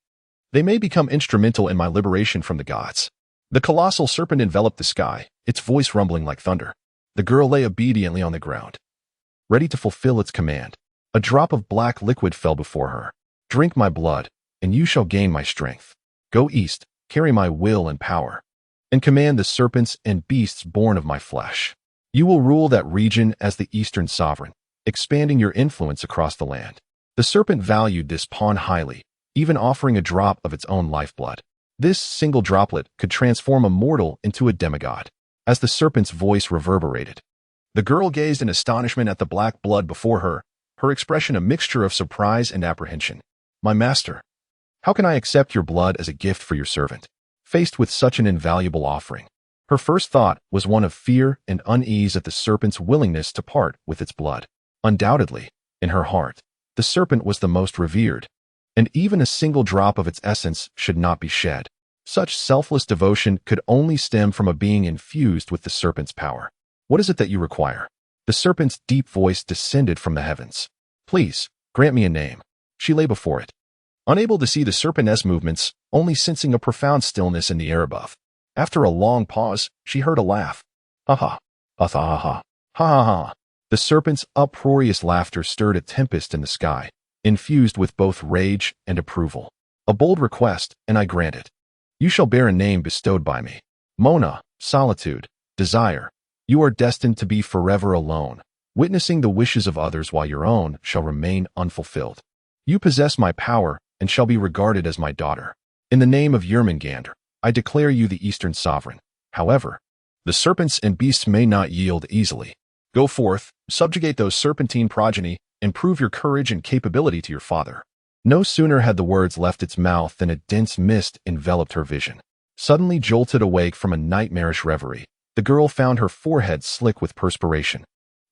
They may become instrumental in my liberation from the gods. The colossal serpent enveloped the sky, its voice rumbling like thunder. The girl lay obediently on the ground, ready to fulfill its command. A drop of black liquid fell before her. "Drink my blood, and you shall gain my strength. Go east, carry my will and power, and command the serpents and beasts born of my flesh. You will rule that region as the Eastern sovereign, expanding your influence across the land." The serpent valued this pawn highly, even offering a drop of its own lifeblood. This single droplet could transform a mortal into a demigod. As the serpent's voice reverberated, the girl gazed in astonishment at the black blood before her, her expression a mixture of surprise and apprehension. "My master, how can I accept your blood as a gift for your servant?" Faced with such an invaluable offering, her first thought was one of fear and unease at the serpent's willingness to part with its blood. Undoubtedly, in her heart, the serpent was the most revered, and even a single drop of its essence should not be shed. Such selfless devotion could only stem from a being infused with the serpent's power. "What is it that you require?" The serpent's deep voice descended from the heavens. "Please, grant me a name." She lay before it, unable to see the serpent's movements, only sensing a profound stillness in the air above. After a long pause, she heard a laugh. "Ha ha, ha ha ha, ha ha ha." The serpent's uproarious laughter stirred a tempest in the sky, infused with both rage and approval. "A bold request, and I grant it. You shall bear a name bestowed by me. Mona, solitude, desire. You are destined to be forever alone, witnessing the wishes of others while your own shall remain unfulfilled. You possess my power and shall be regarded as my daughter. In the name of Jörmungandr, I declare you the Eastern sovereign. However, the serpents and beasts may not yield easily. Go forth, subjugate those serpentine progeny, and prove your courage and capability to your father." No sooner had the words left its mouth than a dense mist enveloped her vision. Suddenly jolted awake from a nightmarish reverie, the girl found her forehead slick with perspiration,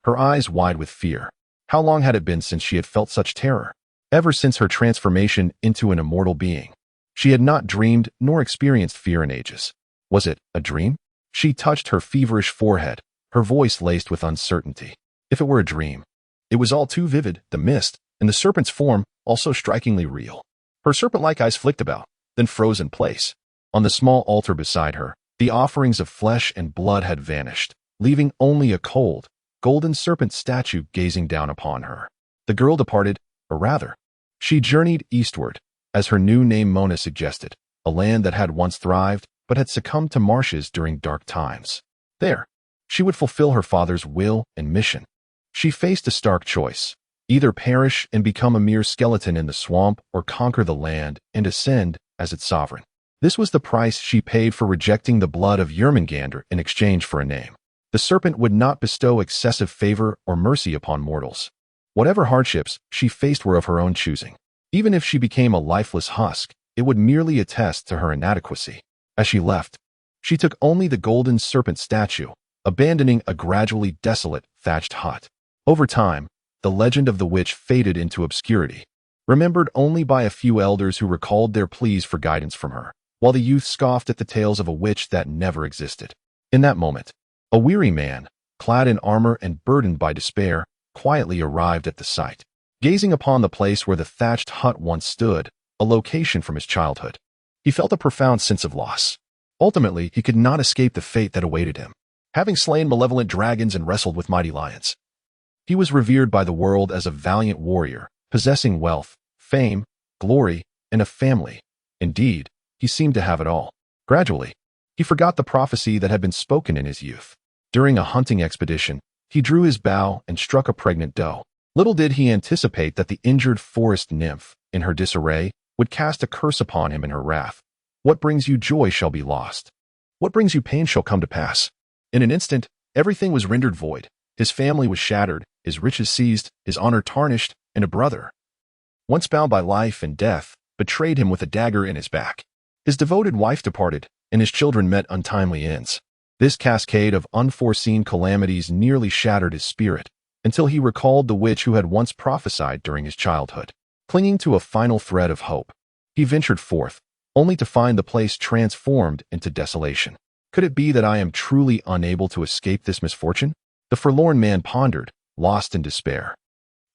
her eyes wide with fear. How long had it been since she had felt such terror? Ever since her transformation into an immortal being. She had not dreamed nor experienced fear in ages. Was it a dream? She touched her feverish forehead, her voice laced with uncertainty. If it were a dream, it was all too vivid, the mist, and the serpent's form also strikingly real. Her serpent-like eyes flicked about, then froze in place. On the small altar beside her, the offerings of flesh and blood had vanished, leaving only a cold, golden serpent statue gazing down upon her. The girl departed, or rather, she journeyed eastward, as her new name Mona suggested, a land that had once thrived, but had succumbed to marshes during dark times. There, she would fulfill her father's will and mission. She faced a stark choice: either perish and become a mere skeleton in the swamp, or conquer the land and ascend as its sovereign. This was the price she paid for rejecting the blood of Jörmungandr in exchange for a name. The serpent would not bestow excessive favor or mercy upon mortals. Whatever hardships she faced were of her own choosing. Even if she became a lifeless husk, it would merely attest to her inadequacy. As she left, she took only the golden serpent statue, abandoning a gradually desolate, thatched hut. Over time, the legend of the witch faded into obscurity, remembered only by a few elders who recalled their pleas for guidance from her, while the youth scoffed at the tales of a witch that never existed. In that moment, a weary man, clad in armor and burdened by despair, quietly arrived at the site. Gazing upon the place where the thatched hut once stood, a location from his childhood, he felt a profound sense of loss. Ultimately, he could not escape the fate that awaited him. Having slain malevolent dragons and wrestled with mighty lions, he was revered by the world as a valiant warrior, possessing wealth, fame, glory, and a family. Indeed, he seemed to have it all. Gradually, he forgot the prophecy that had been spoken in his youth. During a hunting expedition, he drew his bow and struck a pregnant doe. Little did he anticipate that the injured forest nymph, in her disarray, would cast a curse upon him in her wrath. What brings you joy shall be lost. What brings you pain shall come to pass. In an instant, everything was rendered void. His family was shattered, his riches seized, his honor tarnished, and a brother, once bound by life and death, betrayed him with a dagger in his back. His devoted wife departed, and his children met untimely ends. This cascade of unforeseen calamities nearly shattered his spirit, until he recalled the witch who had once prophesied during his childhood. Clinging to a final thread of hope, he ventured forth, only to find the place transformed into desolation. Could it be that I am truly unable to escape this misfortune? The forlorn man pondered, lost in despair.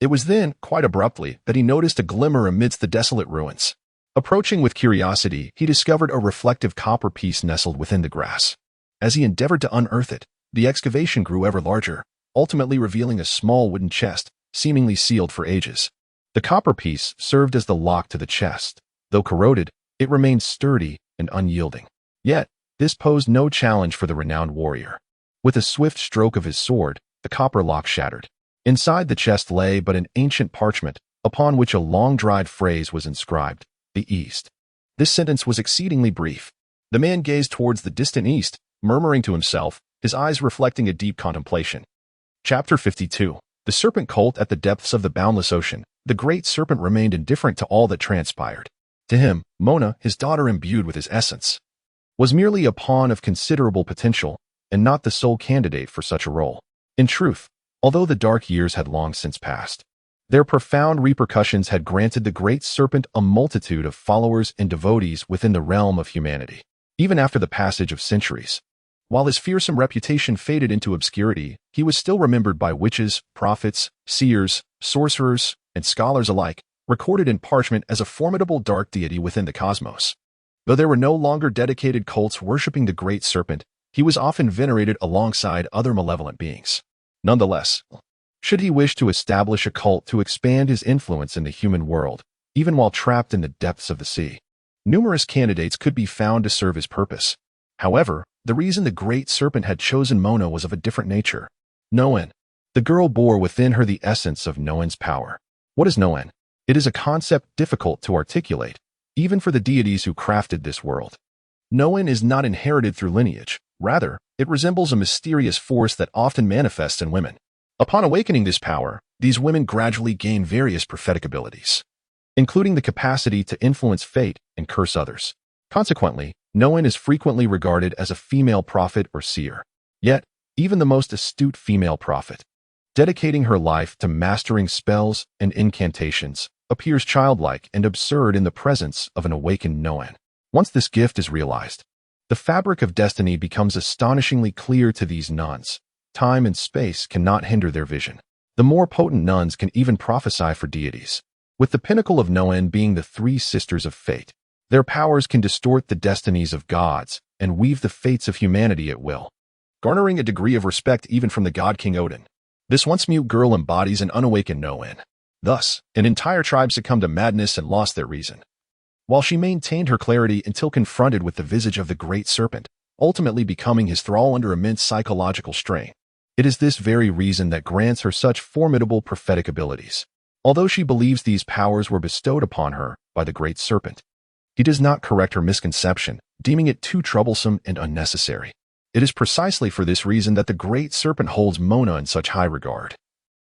It was then, quite abruptly, that he noticed a glimmer amidst the desolate ruins. Approaching with curiosity, he discovered a reflective copper piece nestled within the grass. As he endeavored to unearth it, the excavation grew ever larger, ultimately revealing a small wooden chest, seemingly sealed for ages. The copper piece served as the lock to the chest. Though corroded, it remained sturdy and unyielding. Yet, this posed no challenge for the renowned warrior. With a swift stroke of his sword, the copper lock shattered. Inside the chest lay but an ancient parchment, upon which a long-dried phrase was inscribed, "The East." This sentence was exceedingly brief. The man gazed towards the distant east, murmuring to himself, his eyes reflecting a deep contemplation. Chapter 52. The Serpent Cult. At the depths of the boundless ocean, the great serpent remained indifferent to all that transpired. To him, Mona, his daughter imbued with his essence, was merely a pawn of considerable potential, and not the sole candidate for such a role. In truth, although the dark years had long since passed, their profound repercussions had granted the great serpent a multitude of followers and devotees within the realm of humanity. Even after the passage of centuries, while his fearsome reputation faded into obscurity, he was still remembered by witches, prophets, seers, sorcerers, and scholars alike, recorded in parchment as a formidable dark deity within the cosmos. Though there were no longer dedicated cults worshipping the great serpent, he was often venerated alongside other malevolent beings. Nonetheless, should he wish to establish a cult to expand his influence in the human world, even while trapped in the depths of the sea, numerous candidates could be found to serve his purpose. However, the reason the great serpent had chosen Mona was of a different nature. Noen. The girl bore within her the essence of Noen's power. What is Noen? It is a concept difficult to articulate, even for the deities who crafted this world. Noen is not inherited through lineage. Rather, it resembles a mysterious force that often manifests in women. Upon awakening this power, these women gradually gain various prophetic abilities, including the capacity to influence fate and curse others. Consequently, Noen is frequently regarded as a female prophet or seer. Yet, even the most astute female prophet, dedicating her life to mastering spells and incantations, appears childlike and absurd in the presence of an awakened Noen. Once this gift is realized, the fabric of destiny becomes astonishingly clear to these nuns. Time and space cannot hinder their vision. The more potent nuns can even prophesy for deities. With the pinnacle of Noen being the three sisters of fate, their powers can distort the destinies of gods and weave the fates of humanity at will, garnering a degree of respect even from the god King Odin. This once mute girl embodies an unawakened Noen. Thus, an entire tribe succumbed to madness and lost their reason, while she maintained her clarity until confronted with the visage of the great serpent, ultimately becoming his thrall under immense psychological strain. It is this very reason that grants her such formidable prophetic abilities. Although she believes these powers were bestowed upon her by the great serpent, he does not correct her misconception, deeming it too troublesome and unnecessary. It is precisely for this reason that the great serpent holds Mona in such high regard,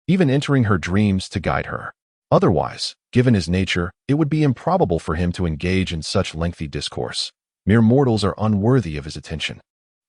even entering her dreams to guide her. Otherwise, given his nature, it would be improbable for him to engage in such lengthy discourse. Mere mortals are unworthy of his attention,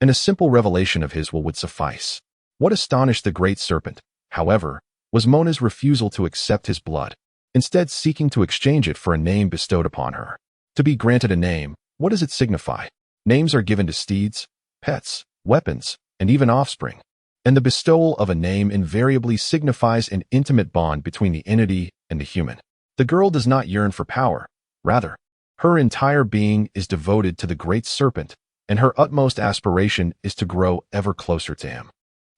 and a simple revelation of his will would suffice. What astonished the great serpent, however, was Mona's refusal to accept his blood, instead seeking to exchange it for a name bestowed upon her. To be granted a name, what does it signify? Names are given to steeds, pets, weapons, and even offspring, and the bestowal of a name invariably signifies an intimate bond between the entity and the human. The girl does not yearn for power. Rather, her entire being is devoted to the great serpent, and her utmost aspiration is to grow ever closer to him,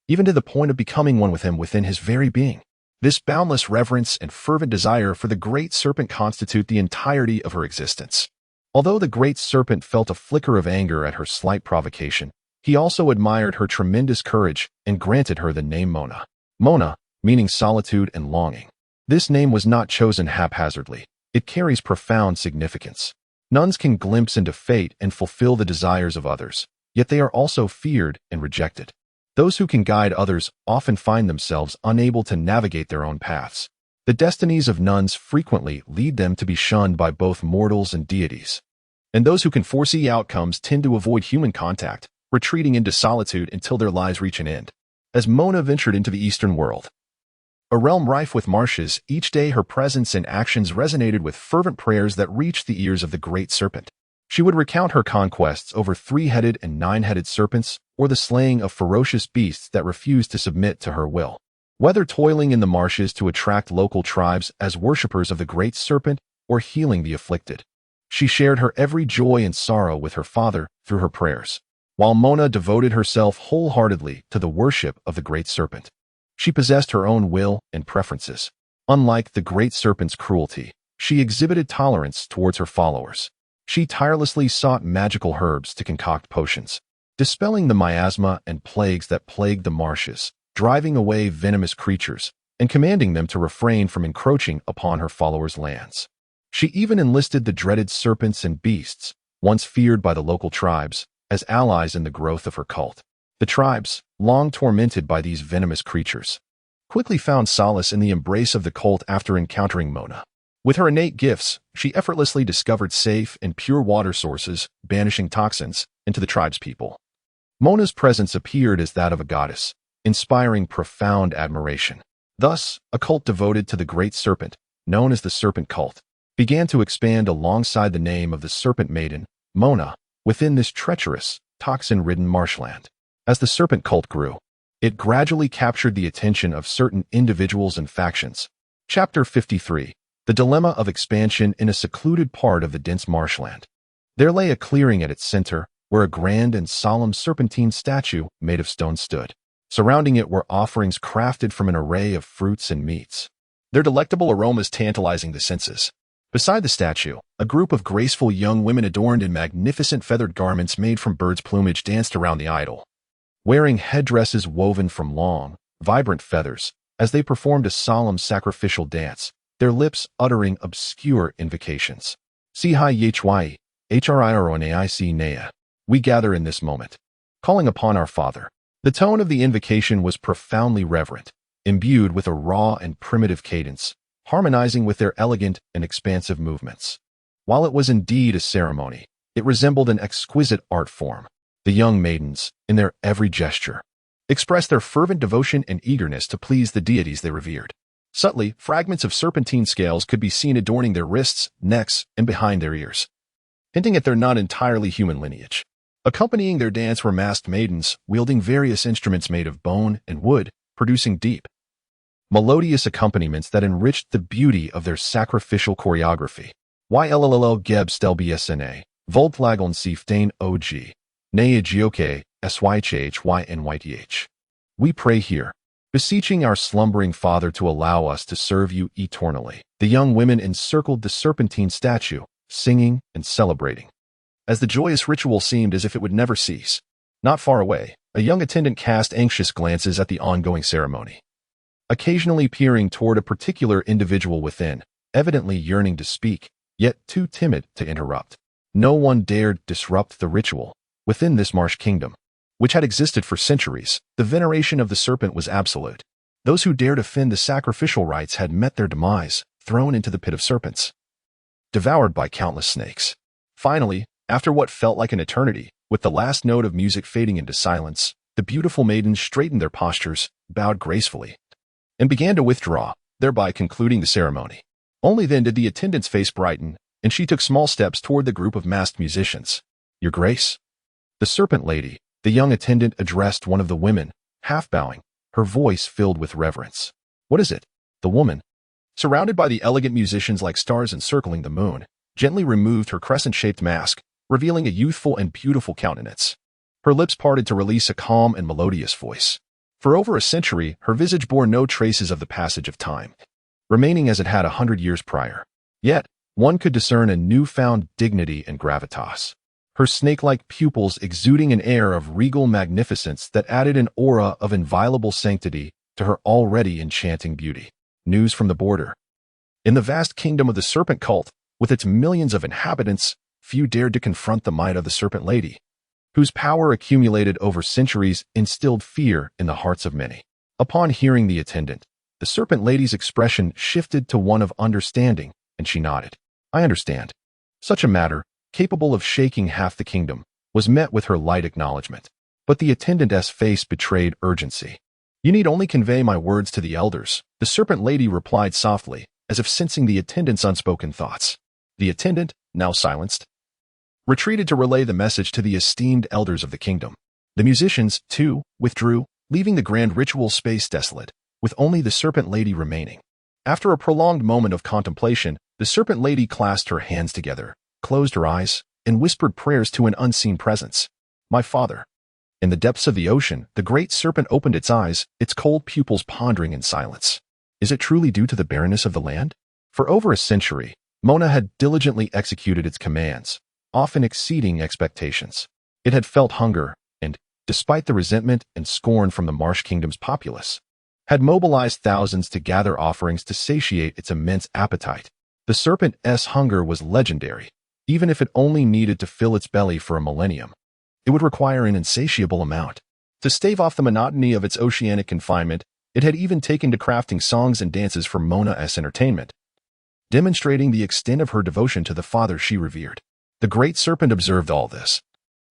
even to the point of becoming one with him within his very being. This boundless reverence and fervent desire for the great serpent constitute the entirety of her existence. Although the great serpent felt a flicker of anger at her slight provocation, he also admired her tremendous courage and granted her the name Mona. Mona, meaning solitude and longing. This name was not chosen haphazardly. It carries profound significance. Nuns can glimpse into fate and fulfill the desires of others, yet they are also feared and rejected. Those who can guide others often find themselves unable to navigate their own paths. The destinies of nuns frequently lead them to be shunned by both mortals and deities. And those who can foresee outcomes tend to avoid human contact, retreating into solitude until their lives reach an end. As Mona ventured into the Eastern world, a realm rife with marshes, each day her presence and actions resonated with fervent prayers that reached the ears of the great serpent. She would recount her conquests over 3-headed and 9-headed serpents or the slaying of ferocious beasts that refused to submit to her will. Whether toiling in the marshes to attract local tribes as worshippers of the Great Serpent or healing the afflicted, she shared her every joy and sorrow with her father through her prayers, while Mona devoted herself wholeheartedly to the worship of the Great Serpent. She possessed her own will and preferences. Unlike the Great Serpent's cruelty, she exhibited tolerance towards her followers. She tirelessly sought magical herbs to concoct potions, dispelling the miasma and plagues that plagued the marshes, driving away venomous creatures, and commanding them to refrain from encroaching upon her followers' lands. She even enlisted the dreaded serpents and beasts, once feared by the local tribes, as allies in the growth of her cult. The tribes, long tormented by these venomous creatures, quickly found solace in the embrace of the cult after encountering Mona. With her innate gifts, she effortlessly discovered safe and pure water sources, banishing toxins into the tribe's people. Mona's presence appeared as that of a goddess, inspiring profound admiration. Thus, a cult devoted to the Great Serpent, known as the Serpent Cult, began to expand alongside the name of the Serpent Maiden, Mona, within this treacherous, toxin-ridden marshland. As the Serpent Cult grew, it gradually captured the attention of certain individuals and factions. Chapter 53. The Dilemma of Expansion in a Secluded Part of the Dense Marshland. There lay a clearing at its center, where a grand and solemn serpentine statue made of stone stood. Surrounding it were offerings crafted from an array of fruits and meats, their delectable aromas tantalizing the senses. Beside the statue, a group of graceful young women adorned in magnificent feathered garments made from birds' plumage danced around the idol, wearing headdresses woven from long, vibrant feathers, as they performed a solemn sacrificial dance, their lips uttering obscure invocations. Chyi, Hrironaic Nea. We gather in this moment, calling upon our Father. The tone of the invocation was profoundly reverent, imbued with a raw and primitive cadence, harmonizing with their elegant and expansive movements. While it was indeed a ceremony, it resembled an exquisite art form. The young maidens, in their every gesture, expressed their fervent devotion and eagerness to please the deities they revered. Subtly, fragments of serpentine scales could be seen adorning their wrists, necks, and behind their ears, hinting at their not entirely human lineage. Accompanying their dance were masked maidens, wielding various instruments made of bone and wood, producing deep, melodious accompaniments that enriched the beauty of their sacrificial choreography. Yllll geb stel bsna, voltlagon siftain og, nea gioke, sychhynyth. We pray here, beseeching our slumbering Father to allow us to serve you eternally. The young women encircled the serpentine statue, singing and celebrating, as the joyous ritual seemed as if it would never cease. Not far away, a young attendant cast anxious glances at the ongoing ceremony, occasionally peering toward a particular individual within, evidently yearning to speak, yet too timid to interrupt. No one dared disrupt the ritual. Within this marsh kingdom, which had existed for centuries, the veneration of the serpent was absolute. Those who dared offend the sacrificial rites had met their demise, thrown into the pit of serpents, devoured by countless snakes. Finally, after what felt like an eternity, with the last note of music fading into silence, the beautiful maidens straightened their postures, bowed gracefully, and began to withdraw, thereby concluding the ceremony. Only then did the attendant's face brighten, and she took small steps toward the group of masked musicians. Your Grace? The serpent lady, the young attendant addressed one of the women, half bowing, her voice filled with reverence. What is it? The woman, surrounded by the elegant musicians like stars encircling the moon, gently removed her crescent-shaped mask, revealing a youthful and beautiful countenance. Her lips parted to release a calm and melodious voice. For over a century, her visage bore no traces of the passage of time, remaining as it had 100 years prior. Yet, one could discern a newfound dignity and gravitas, her snake-like pupils exuding an air of regal magnificence that added an aura of inviolable sanctity to her already enchanting beauty. News from the border. In the vast kingdom of the serpent cult, with its millions of inhabitants, few dared to confront the might of the serpent lady, whose power accumulated over centuries instilled fear in the hearts of many. Upon hearing the attendant, the serpent lady's expression shifted to one of understanding, and she nodded. I understand. Such a matter, capable of shaking half the kingdom, was met with her light acknowledgement. But the attendant's face betrayed urgency. You need only convey my words to the elders, the serpent lady replied softly, as if sensing the attendant's unspoken thoughts. The attendant, now silenced, retreated to relay the message to the esteemed elders of the kingdom. The musicians, too, withdrew, leaving the grand ritual space desolate, with only the Serpent Lady remaining. After a prolonged moment of contemplation, the Serpent Lady clasped her hands together, closed her eyes, and whispered prayers to an unseen presence. My father. In the depths of the ocean, the great serpent opened its eyes, its cold pupils pondering in silence. Is it truly due to the barrenness of the land? For over a century, Mona had diligently executed its commands, often exceeding expectations. It had felt hunger, and, despite the resentment and scorn from the Marsh Kingdom's populace, had mobilized thousands to gather offerings to satiate its immense appetite. The serpent's hunger was legendary. Even if it only needed to fill its belly for a millennium, it would require an insatiable amount. To stave off the monotony of its oceanic confinement, it had even taken to crafting songs and dances for Mona's entertainment, demonstrating the extent of her devotion to the father she revered. The great serpent observed all this,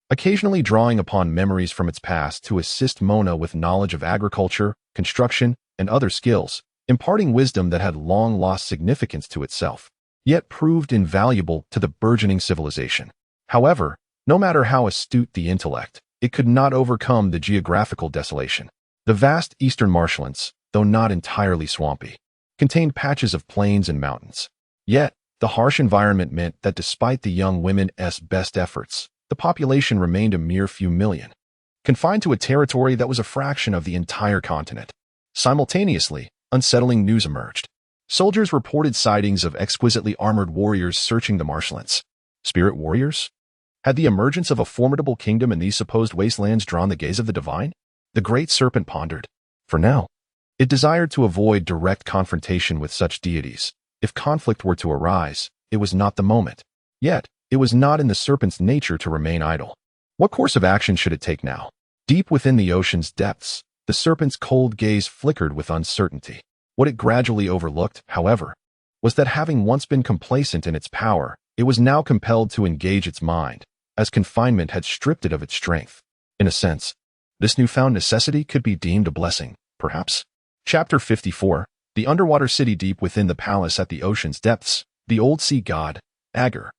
occasionally drawing upon memories from its past to assist Mona with knowledge of agriculture, construction, and other skills, imparting wisdom that had long lost significance to itself, yet proved invaluable to the burgeoning civilization. However, no matter how astute the intellect, it could not overcome the geographical desolation. The vast eastern marshlands, though not entirely swampy, contained patches of plains and mountains. Yet, the harsh environment meant that despite the young women's best efforts, the population remained a mere few million, confined to a territory that was a fraction of the entire continent. Simultaneously, unsettling news emerged. Soldiers reported sightings of exquisitely armored warriors searching the marshlands. Spirit warriors? Had the emergence of a formidable kingdom in these supposed wastelands drawn the gaze of the divine? The great serpent pondered. For now, it desired to avoid direct confrontation with such deities. If conflict were to arise, it was not the moment. Yet, it was not in the serpent's nature to remain idle. What course of action should it take now? Deep within the ocean's depths, the serpent's cold gaze flickered with uncertainty. What it gradually overlooked, however, was that having once been complacent in its power, it was now compelled to engage its mind, as confinement had stripped it of its strength. In a sense, this newfound necessity could be deemed a blessing, perhaps. Chapter 54. The underwater city. Deep within the palace at the ocean's depths, the old sea god, Agr,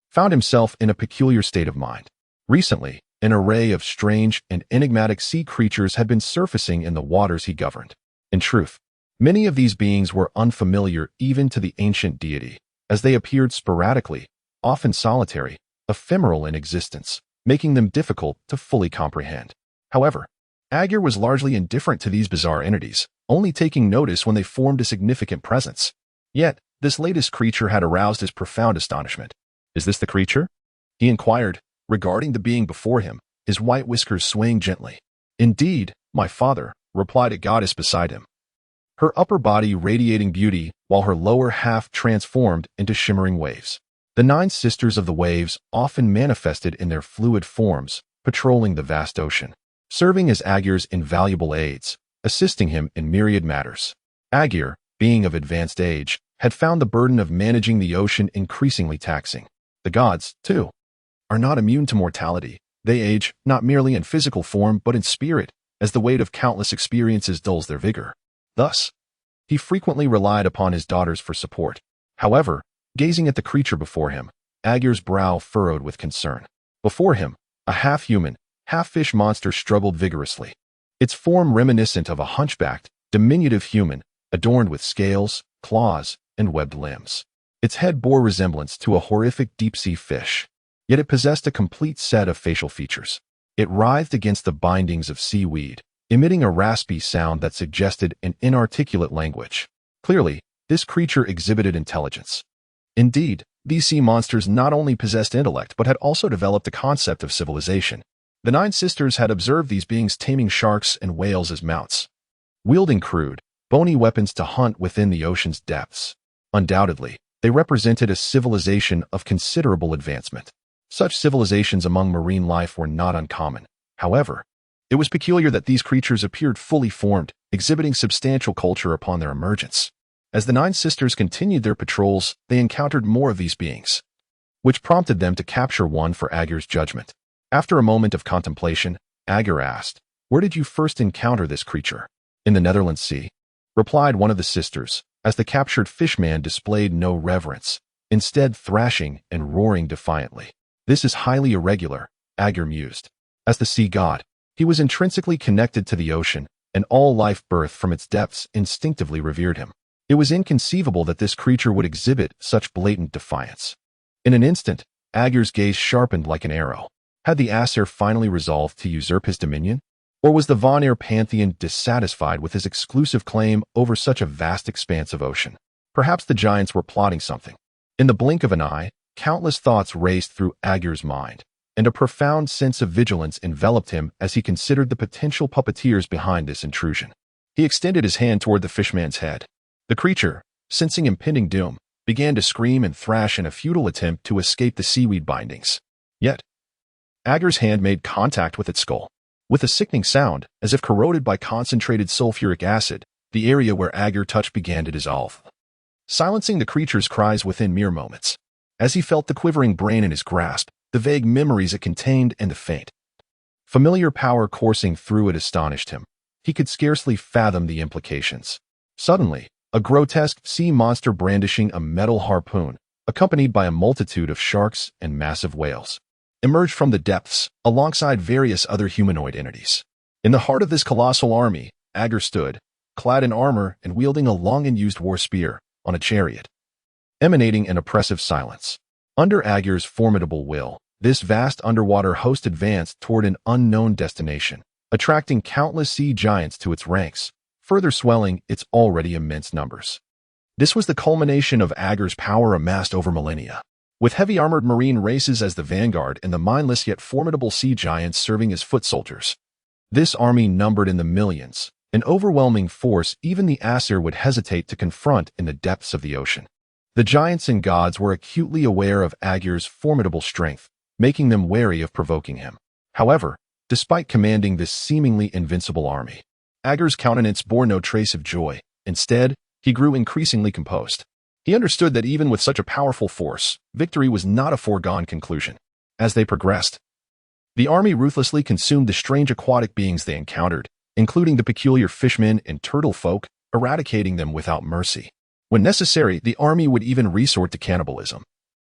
found himself in a peculiar state of mind. Recently, an array of strange and enigmatic sea creatures had been surfacing in the waters he governed. In truth, many of these beings were unfamiliar even to the ancient deity, as they appeared sporadically, often solitary, ephemeral in existence, making them difficult to fully comprehend. However, Agr was largely indifferent to these bizarre entities, only taking notice when they formed a significant presence. Yet, this latest creature had aroused his profound astonishment. Is this the creature? He inquired, regarding the being before him, his white whiskers swaying gently. Indeed, my father, replied a goddess beside him, her upper body radiating beauty while her lower half transformed into shimmering waves. The 9 sisters of the waves often manifested in their fluid forms, patrolling the vast ocean, serving as Agr's invaluable aides, assisting him in myriad matters. Agr, being of advanced age, had found the burden of managing the ocean increasingly taxing. The gods, too, are not immune to mortality. They age, not merely in physical form but in spirit, as the weight of countless experiences dulls their vigor. Thus, he frequently relied upon his daughters for support. However, gazing at the creature before him, Agr's brow furrowed with concern. Before him, a half-human, half-fish monster struggled vigorously, its form reminiscent of a hunchbacked, diminutive human, adorned with scales, claws, and webbed limbs. Its head bore resemblance to a horrific deep-sea fish, yet it possessed a complete set of facial features. It writhed against the bindings of seaweed, emitting a raspy sound that suggested an inarticulate language. Clearly, this creature exhibited intelligence. Indeed, these sea monsters not only possessed intellect but had also developed a concept of civilization. The 9 sisters had observed these beings taming sharks and whales as mounts, wielding crude, bony weapons to hunt within the ocean's depths. Undoubtedly, they represented a civilization of considerable advancement. Such civilizations among marine life were not uncommon. However, it was peculiar that these creatures appeared fully formed, exhibiting substantial culture upon their emergence. As the 9 sisters continued their patrols, they encountered more of these beings, which prompted them to capture one for Agr's judgment. After a moment of contemplation, Agr asked, "Where did you first encounter this creature?" "In the Netherlands Sea," replied one of the sisters, as the captured fishman displayed no reverence, instead thrashing and roaring defiantly. This is highly irregular, Aegir mused. As the sea god, he was intrinsically connected to the ocean, and all life birthed from its depths instinctively revered him. It was inconceivable that this creature would exhibit such blatant defiance. In an instant, Aegir's gaze sharpened like an arrow. Had the Aesir finally resolved to usurp his dominion? Or was the Vanir Pantheon dissatisfied with his exclusive claim over such a vast expanse of ocean? Perhaps the giants were plotting something. In the blink of an eye, countless thoughts raced through Aegir's mind, and a profound sense of vigilance enveloped him as he considered the potential puppeteers behind this intrusion. He extended his hand toward the fishman's head. The creature, sensing impending doom, began to scream and thrash in a futile attempt to escape the seaweed bindings. Yet, Aegir's hand made contact with its skull. With a sickening sound, as if corroded by concentrated sulfuric acid, the area where Aegir touched began to dissolve, silencing the creature's cries within mere moments. As he felt the quivering brain in his grasp, the vague memories it contained and the faint, familiar power coursing through it astonished him. He could scarcely fathom the implications. Suddenly, a grotesque sea monster brandishing a metal harpoon, accompanied by a multitude of sharks and massive whales, emerged from the depths alongside various other humanoid entities. In the heart of this colossal army, Aegir stood, clad in armor and wielding a long-unused war spear, on a chariot, emanating an oppressive silence. Under Aegir's formidable will, this vast underwater host advanced toward an unknown destination, attracting countless sea giants to its ranks, further swelling its already immense numbers. This was the culmination of Aegir's power amassed over millennia, with heavy armored marine races as the vanguard and the mindless yet formidable sea giants serving as foot soldiers. This army numbered in the millions, an overwhelming force even the Aesir would hesitate to confront in the depths of the ocean. The giants and gods were acutely aware of Aegir's formidable strength, making them wary of provoking him. However, despite commanding this seemingly invincible army, Aegir's countenance bore no trace of joy. Instead, he grew increasingly composed. He understood that even with such a powerful force, victory was not a foregone conclusion. As they progressed, the army ruthlessly consumed the strange aquatic beings they encountered, including the peculiar fishmen and turtle folk, eradicating them without mercy. When necessary, the army would even resort to cannibalism,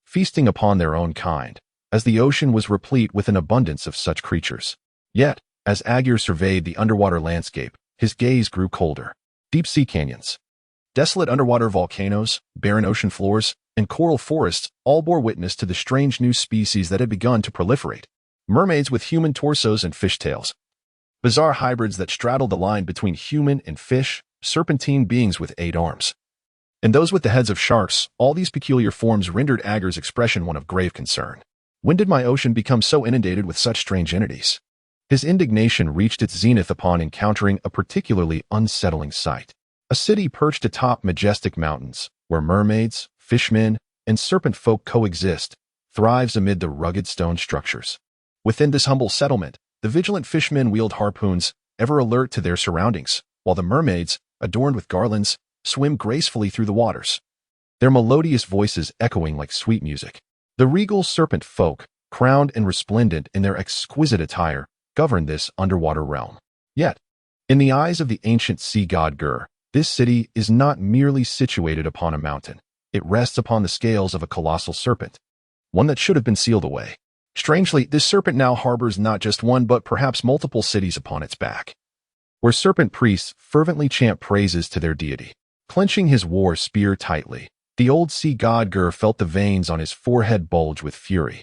feasting upon their own kind, as the ocean was replete with an abundance of such creatures. Yet, as Aegir surveyed the underwater landscape, his gaze grew colder. Deep sea canyons, desolate underwater volcanoes, barren ocean floors, and coral forests all bore witness to the strange new species that had begun to proliferate. Mermaids with human torsos and fishtails, bizarre hybrids that straddled the line between human and fish, serpentine beings with 8 arms, and those with the heads of sharks. All these peculiar forms rendered Aegir's expression one of grave concern. When did my ocean become so inundated with such strange entities? His indignation reached its zenith upon encountering a particularly unsettling sight. A city perched atop majestic mountains, where mermaids, fishmen, and serpent folk coexist, thrives amid the rugged stone structures. Within this humble settlement, the vigilant fishmen wield harpoons, ever alert to their surroundings, while the mermaids, adorned with garlands, swim gracefully through the waters, their melodious voices echoing like sweet music. The regal serpent folk, crowned and resplendent in their exquisite attire, govern this underwater realm. Yet, in the eyes of the ancient sea god Gur, this city is not merely situated upon a mountain. It rests upon the scales of a colossal serpent, one that should have been sealed away. Strangely, this serpent now harbors not just one but perhaps multiple cities upon its back, where serpent priests fervently chant praises to their deity. Clenching his war spear tightly, the old sea god Gur felt the veins on his forehead bulge with fury,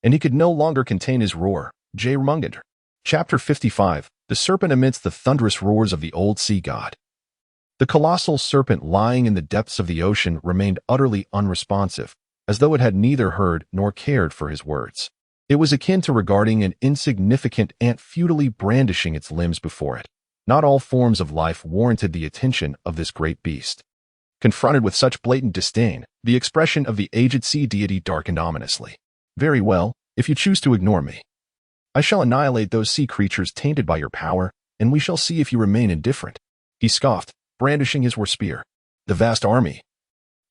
and he could no longer contain his roar. Jörmungandr. Chapter 55. The serpent amidst the thunderous roars of the old sea god. The colossal serpent lying in the depths of the ocean remained utterly unresponsive, as though it had neither heard nor cared for his words. It was akin to regarding an insignificant ant futilely brandishing its limbs before it. Not all forms of life warranted the attention of this great beast. Confronted with such blatant disdain, the expression of the aged sea deity darkened ominously. Very well, if you choose to ignore me, I shall annihilate those sea creatures tainted by your power, and we shall see if you remain indifferent. He scoffed, brandishing his war spear. The vast army,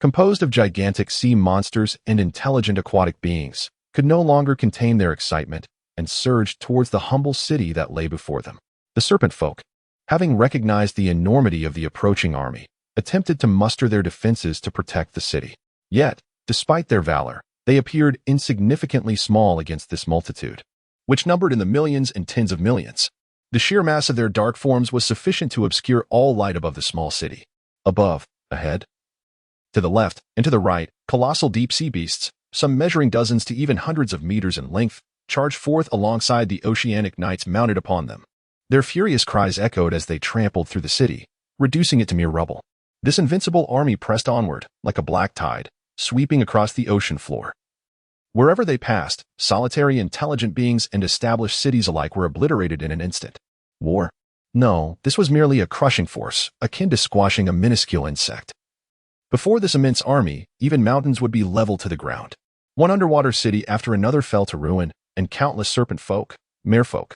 composed of gigantic sea monsters and intelligent aquatic beings, could no longer contain their excitement and surged towards the humble city that lay before them. The serpent folk, having recognized the enormity of the approaching army, attempted to muster their defenses to protect the city. Yet, despite their valor, They appeared insignificantly small against this multitude, which numbered in the millions and tens of millions. The sheer mass of their dark forms was sufficient to obscure all light above the small city. Above, ahead, to the left, and to the right, colossal deep-sea beasts, some measuring dozens to even hundreds of meters in length, charged forth alongside the oceanic knights mounted upon them. Their furious cries echoed as they trampled through the city, reducing it to mere rubble. This invincible army pressed onward, like a black tide, sweeping across the ocean floor. Wherever they passed, solitary intelligent beings and established cities alike were obliterated in an instant. War? No, this was merely a crushing force, akin to squashing a minuscule insect. Before this immense army, even mountains would be leveled to the ground. One underwater city after another fell to ruin, and countless serpent folk, merfolk,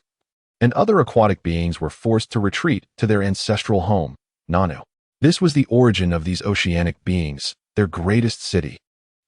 and other aquatic beings were forced to retreat to their ancestral home, Nanu. This was the origin of these oceanic beings, their greatest city,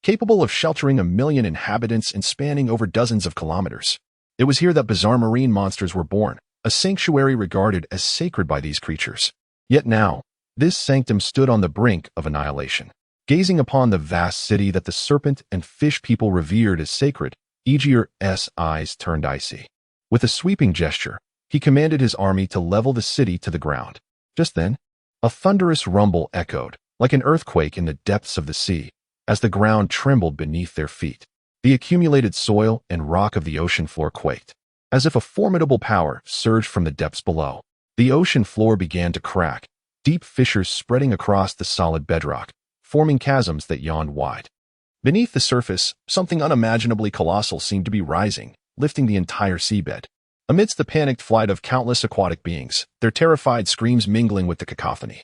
capable of sheltering 1 million inhabitants and spanning over dozens of kilometers. It was here that bizarre marine monsters were born, a sanctuary regarded as sacred by these creatures. Yet now, this sanctum stood on the brink of annihilation. Gazing upon the vast city that the serpent and fish people revered as sacred, Aegir's eyes turned icy. With a sweeping gesture, he commanded his army to level the city to the ground. Just then, a thunderous rumble echoed, like an earthquake in the depths of the sea, as the ground trembled beneath their feet. The accumulated soil and rock of the ocean floor quaked, as if a formidable power surged from the depths below. The ocean floor began to crack, deep fissures spreading across the solid bedrock, forming chasms that yawned wide. Beneath the surface, something unimaginably colossal seemed to be rising, lifting the entire seabed. Amidst the panicked flight of countless aquatic beings, their terrified screams mingling with the cacophony,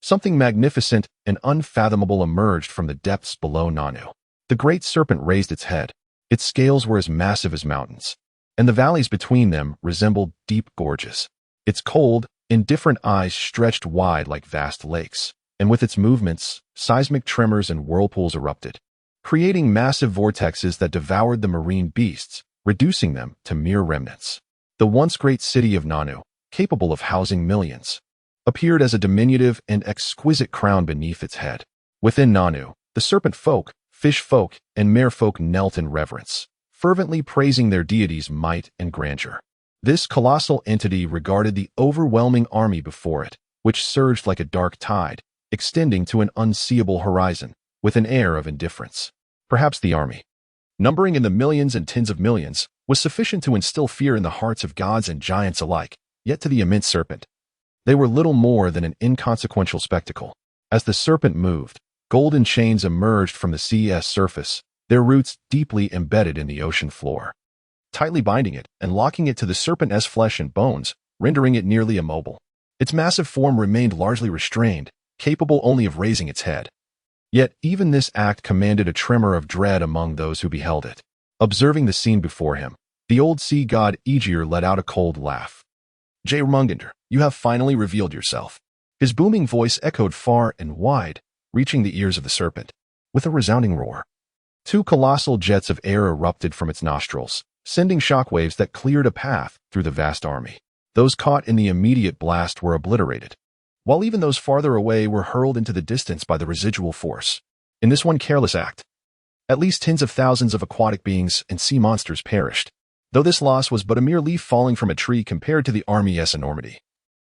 something magnificent and unfathomable emerged from the depths below Nanu. The great serpent raised its head. Its scales were as massive as mountains, and the valleys between them resembled deep gorges. Its cold, indifferent eyes stretched wide like vast lakes, and with its movements, seismic tremors and whirlpools erupted, creating massive vortexes that devoured the marine beasts, reducing them to mere remnants. The once great city of Nanu, capable of housing millions, appeared as a diminutive and exquisite crown beneath its head. Within Nanu, the serpent folk, fish folk, and merfolk knelt in reverence, fervently praising their deity's might and grandeur. This colossal entity regarded the overwhelming army before it, which surged like a dark tide, extending to an unseeable horizon, with an air of indifference. Perhaps the army, numbering in the millions and tens of millions, was sufficient to instill fear in the hearts of gods and giants alike, yet to the immense serpent, they were little more than an inconsequential spectacle. As the serpent moved, golden chains emerged from the sea's surface, their roots deeply embedded in the ocean floor, tightly binding it and locking it to the serpent's flesh and bones, rendering it nearly immobile. Its massive form remained largely restrained, capable only of raising its head. Yet even this act commanded a tremor of dread among those who beheld it. Observing the scene before him, the old sea god Aegir let out a cold laugh. Jörmungandr, you have finally revealed yourself. His booming voice echoed far and wide, reaching the ears of the serpent. With a resounding roar, 2 colossal jets of air erupted from its nostrils, sending shockwaves that cleared a path through the vast army. Those caught in the immediate blast were obliterated, while even those farther away were hurled into the distance by the residual force. In this one careless act, at least tens of thousands of aquatic beings and sea monsters perished. Though this loss was but a mere leaf falling from a tree compared to the army's enormity,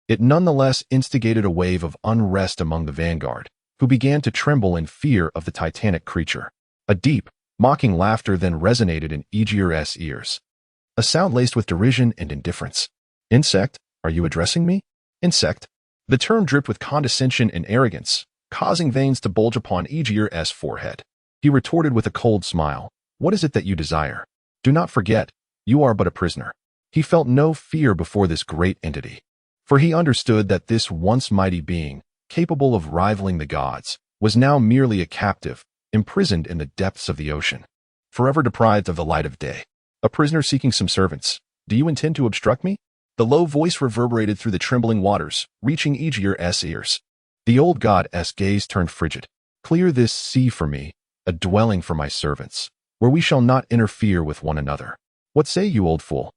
it nonetheless instigated a wave of unrest among the vanguard, who began to tremble in fear of the titanic creature. A deep, mocking laughter then resonated in Aegir's ears, a sound laced with derision and indifference. Insect, are you addressing me? Insect. The term dripped with condescension and arrogance, causing veins to bulge upon Aegir's forehead. He retorted with a cold smile. What is it that you desire? Do not forget, you are but a prisoner. He felt no fear before this great entity, for he understood that this once mighty being, capable of rivaling the gods, was now merely a captive, imprisoned in the depths of the ocean, forever deprived of the light of day. A prisoner seeking some servants. Do you intend to obstruct me? The low voice reverberated through the trembling waters, reaching Aegir's ears. The old god's gaze turned frigid. Clear this sea for me, a dwelling for my servants, where we shall not interfere with one another. What say you, old fool?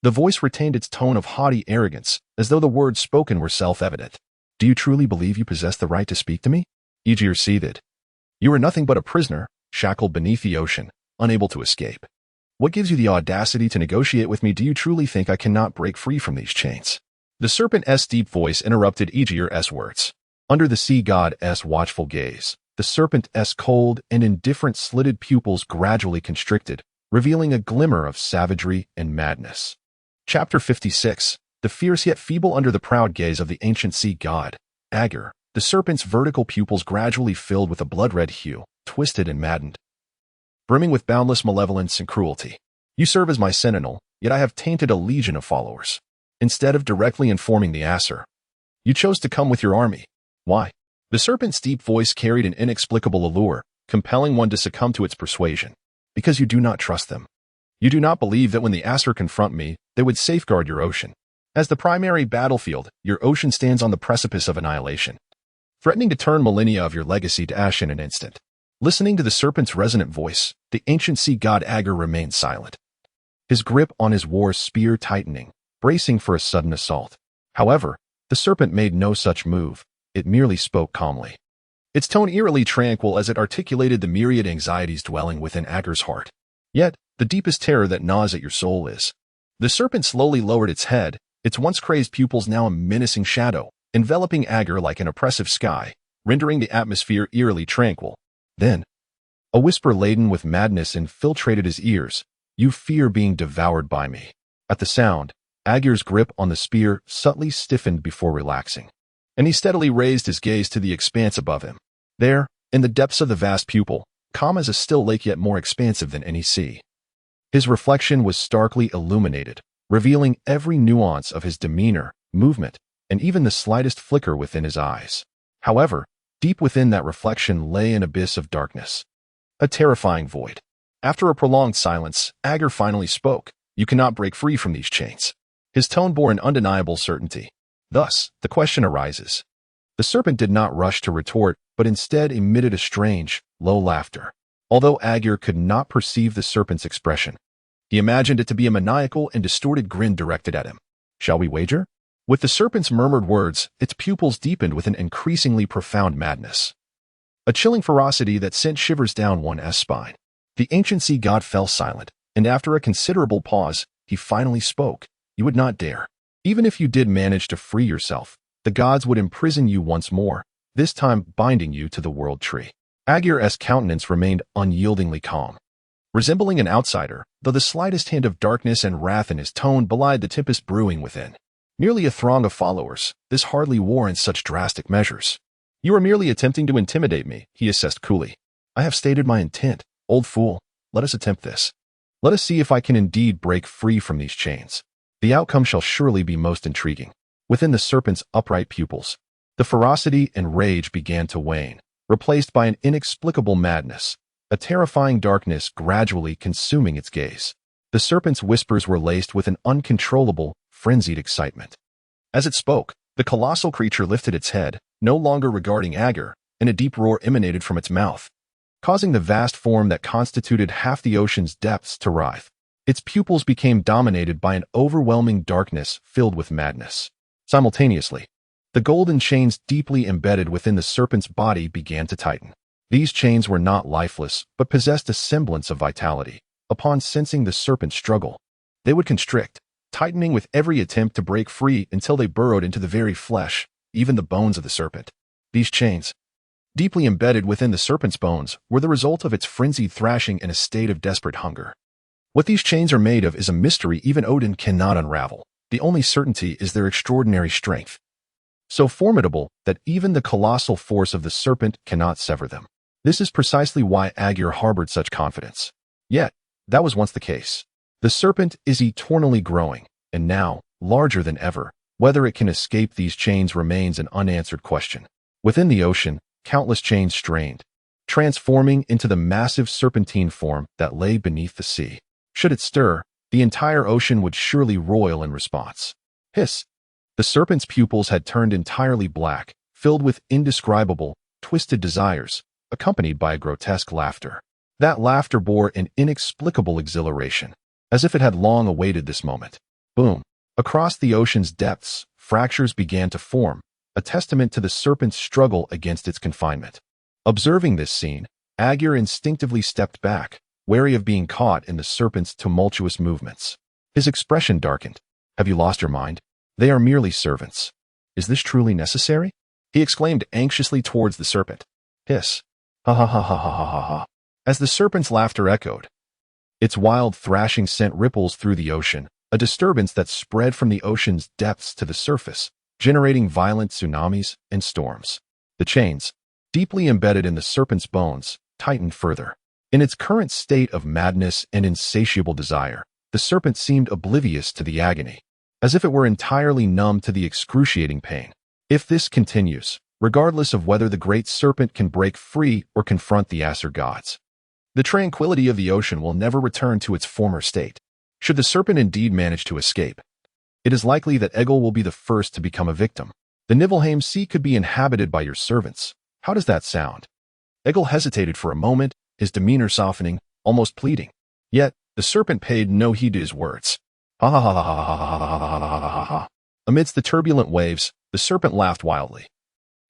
The voice retained its tone of haughty arrogance, as though the words spoken were self-evident. Do you truly believe you possess the right to speak to me? Aegir seethed. You are nothing but a prisoner, shackled beneath the ocean, unable to escape. What gives you the audacity to negotiate with me? Do you truly think I cannot break free from these chains? The serpent's deep voice interrupted Aegir's words. Under the sea god's watchful gaze, the serpent's cold and indifferent slitted pupils gradually constricted, revealing a glimmer of savagery and madness. Chapter 56. The fierce yet feeble. Under the proud gaze of the ancient sea god, Aegir, the serpent's vertical pupils gradually filled with a blood-red hue, twisted and maddened, brimming with boundless malevolence and cruelty. You serve as my sentinel, yet I have tainted a legion of followers. Instead of directly informing the Asur, you chose to come with your army. Why? The serpent's deep voice carried an inexplicable allure, compelling one to succumb to its persuasion. Because you do not trust them. You do not believe that when the Asur confront me, they would safeguard your ocean. As the primary battlefield, your ocean stands on the precipice of annihilation, threatening to turn millennia of your legacy to ash in an instant. Listening to the serpent's resonant voice, the ancient sea god Aegir remained silent, his grip on his war spear tightening, bracing for a sudden assault. However, the serpent made no such move. It merely spoke calmly, its tone eerily tranquil as it articulated the myriad anxieties dwelling within Aegir's heart. Yet, the deepest terror that gnaws at your soul is. The serpent slowly lowered its head, its once crazed pupils now a menacing shadow, enveloping Aegir like an oppressive sky, rendering the atmosphere eerily tranquil. Then, a whisper laden with madness infiltrated his ears. You fear being devoured by me. At the sound, Aegir's grip on the spear subtly stiffened before relaxing, and he steadily raised his gaze to the expanse above him. There, in the depths of the vast pupil, calm as a still lake yet more expansive than any sea, his reflection was starkly illuminated, revealing every nuance of his demeanor, movement, and even the slightest flicker within his eyes. However, deep within that reflection lay an abyss of darkness, a terrifying void. After a prolonged silence, Aegir finally spoke. You cannot break free from these chains. His tone bore an undeniable certainty. Thus, the question arises. The serpent did not rush to retort, but instead emitted a strange, low laughter. Although Aegir could not perceive the serpent's expression, he imagined it to be a maniacal and distorted grin directed at him. Shall we wager? With the serpent's murmured words, its pupils deepened with an increasingly profound madness, a chilling ferocity that sent shivers down one's spine. The ancient sea god fell silent, and after a considerable pause, he finally spoke. You would not dare. Even if you did manage to free yourself, the gods would imprison you once more, this time binding you to the world tree. Aegir's countenance remained unyieldingly calm, resembling an outsider, though the slightest hint of darkness and wrath in his tone belied the tempest brewing within. Merely a throng of followers, this hardly warrants such drastic measures. You are merely attempting to intimidate me, he assessed coolly. I have stated my intent. Old fool, let us attempt this. Let us see if I can indeed break free from these chains. The outcome shall surely be most intriguing. Within the serpent's upright pupils, the ferocity and rage began to wane, replaced by an inexplicable madness, a terrifying darkness gradually consuming its gaze. The serpent's whispers were laced with an uncontrollable, frenzied excitement. As it spoke, the colossal creature lifted its head, no longer regarding Aegir, and a deep roar emanated from its mouth, causing the vast form that constituted half the ocean's depths to writhe. Its pupils became dominated by an overwhelming darkness filled with madness. Simultaneously, the golden chains deeply embedded within the serpent's body began to tighten. These chains were not lifeless, but possessed a semblance of vitality. Upon sensing the serpent's struggle, they would constrict, tightening with every attempt to break free until they burrowed into the very flesh, even the bones of the serpent. These chains, deeply embedded within the serpent's bones, were the result of its frenzied thrashing in a state of desperate hunger. What these chains are made of is a mystery even Odin cannot unravel. The only certainty is their extraordinary strength, so formidable that even the colossal force of the serpent cannot sever them. This is precisely why Aegir harbored such confidence. Yet, that was once the case. The serpent is eternally growing, and now, larger than ever. Whether it can escape these chains remains an unanswered question. Within the ocean, countless chains strained, transforming into the massive serpentine form that lay beneath the sea. Should it stir, the entire ocean would surely roil in response. Hiss! The serpent's pupils had turned entirely black, filled with indescribable, twisted desires, accompanied by a grotesque laughter. That laughter bore an inexplicable exhilaration, as if it had long awaited this moment. Boom! Across the ocean's depths, fractures began to form, a testament to the serpent's struggle against its confinement. Observing this scene, Aegir instinctively stepped back, wary of being caught in the serpent's tumultuous movements. His expression darkened. "Have you lost your mind? They are merely servants. Is this truly necessary?" he exclaimed anxiously towards the serpent. Hiss. Ha ha ha ha ha ha ha ha. As the serpent's laughter echoed, its wild thrashing sent ripples through the ocean, a disturbance that spread from the ocean's depths to the surface, generating violent tsunamis and storms. The chains, deeply embedded in the serpent's bones, tightened further. In its current state of madness and insatiable desire, the serpent seemed oblivious to the agony, as if it were entirely numb to the excruciating pain. If this continues, regardless of whether the great serpent can break free or confront the Assyrian gods, the tranquility of the ocean will never return to its former state. Should the serpent indeed manage to escape, it is likely that Egil will be the first to become a victim. The Niflheim Sea could be inhabited by your servants. How does that sound? Egil hesitated for a moment, his demeanor softening, almost pleading. Yet, the serpent paid no heed to his words. Ha ha ha ha ha ha ha ha ha ha ha ha. Amidst the turbulent waves, the serpent laughed wildly.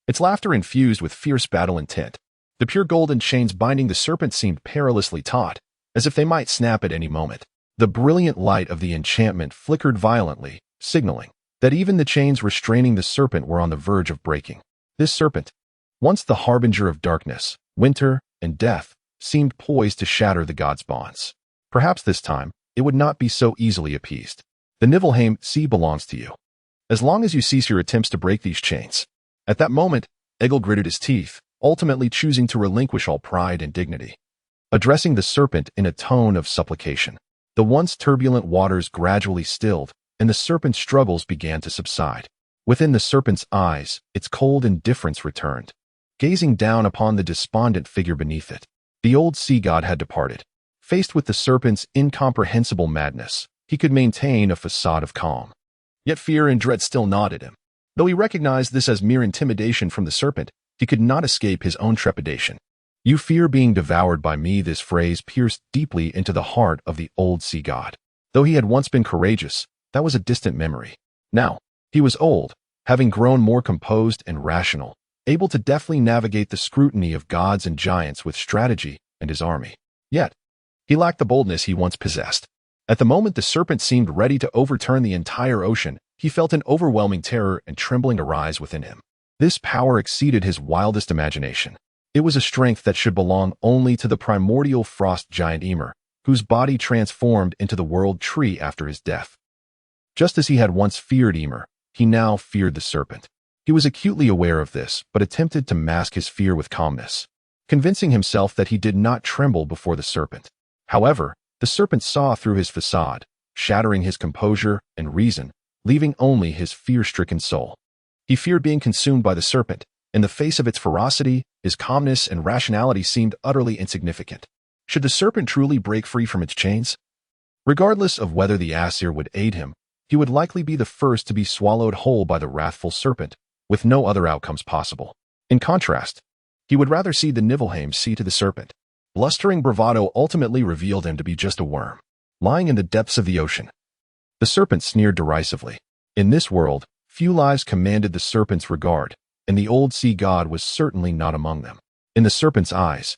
Its laughter infused with fierce battle intent. The pure golden chains binding the serpent seemed perilously taut, as if they might snap at any moment. The brilliant light of the enchantment flickered violently, signaling that even the chains restraining the serpent were on the verge of breaking. This serpent, once the harbinger of darkness, winter, and death, seemed poised to shatter the gods' bonds. Perhaps this time, it would not be so easily appeased. The Niflheim Sea belongs to you, as long as you cease your attempts to break these chains. At that moment, Egil gritted his teeth, ultimately choosing to relinquish all pride and dignity. Addressing the serpent in a tone of supplication, the once turbulent waters gradually stilled, and the serpent's struggles began to subside. Within the serpent's eyes, its cold indifference returned. Gazing down upon the despondent figure beneath it, the old sea god had departed. Faced with the serpent's incomprehensible madness, he could maintain a facade of calm. Yet fear and dread still gnawed at him. Though he recognized this as mere intimidation from the serpent, he could not escape his own trepidation. "You fear being devoured by me." This phrase pierced deeply into the heart of the old sea god. Though he had once been courageous, that was a distant memory. Now, he was old, having grown more composed and rational, able to deftly navigate the scrutiny of gods and giants with strategy and his army. Yet, he lacked the boldness he once possessed. At the moment the serpent seemed ready to overturn the entire ocean, he felt an overwhelming terror and trembling arise within him. This power exceeded his wildest imagination. It was a strength that should belong only to the primordial frost giant Ymir, whose body transformed into the world tree after his death. Just as he had once feared Ymir, he now feared the serpent. He was acutely aware of this, but attempted to mask his fear with calmness, convincing himself that he did not tremble before the serpent. However, the serpent saw through his facade, shattering his composure and reason, leaving only his fear-stricken soul. He feared being consumed by the serpent. In the face of its ferocity, his calmness and rationality seemed utterly insignificant. Should the serpent truly break free from its chains? Regardless of whether the Aesir would aid him, he would likely be the first to be swallowed whole by the wrathful serpent, with no other outcomes possible. In contrast, he would rather cede the Niflheim Sea to the serpent. Blustering bravado ultimately revealed him to be just a worm, lying in the depths of the ocean. The serpent sneered derisively. In this world, few lives commanded the serpent's regard, and the old sea god was certainly not among them. In the serpent's eyes,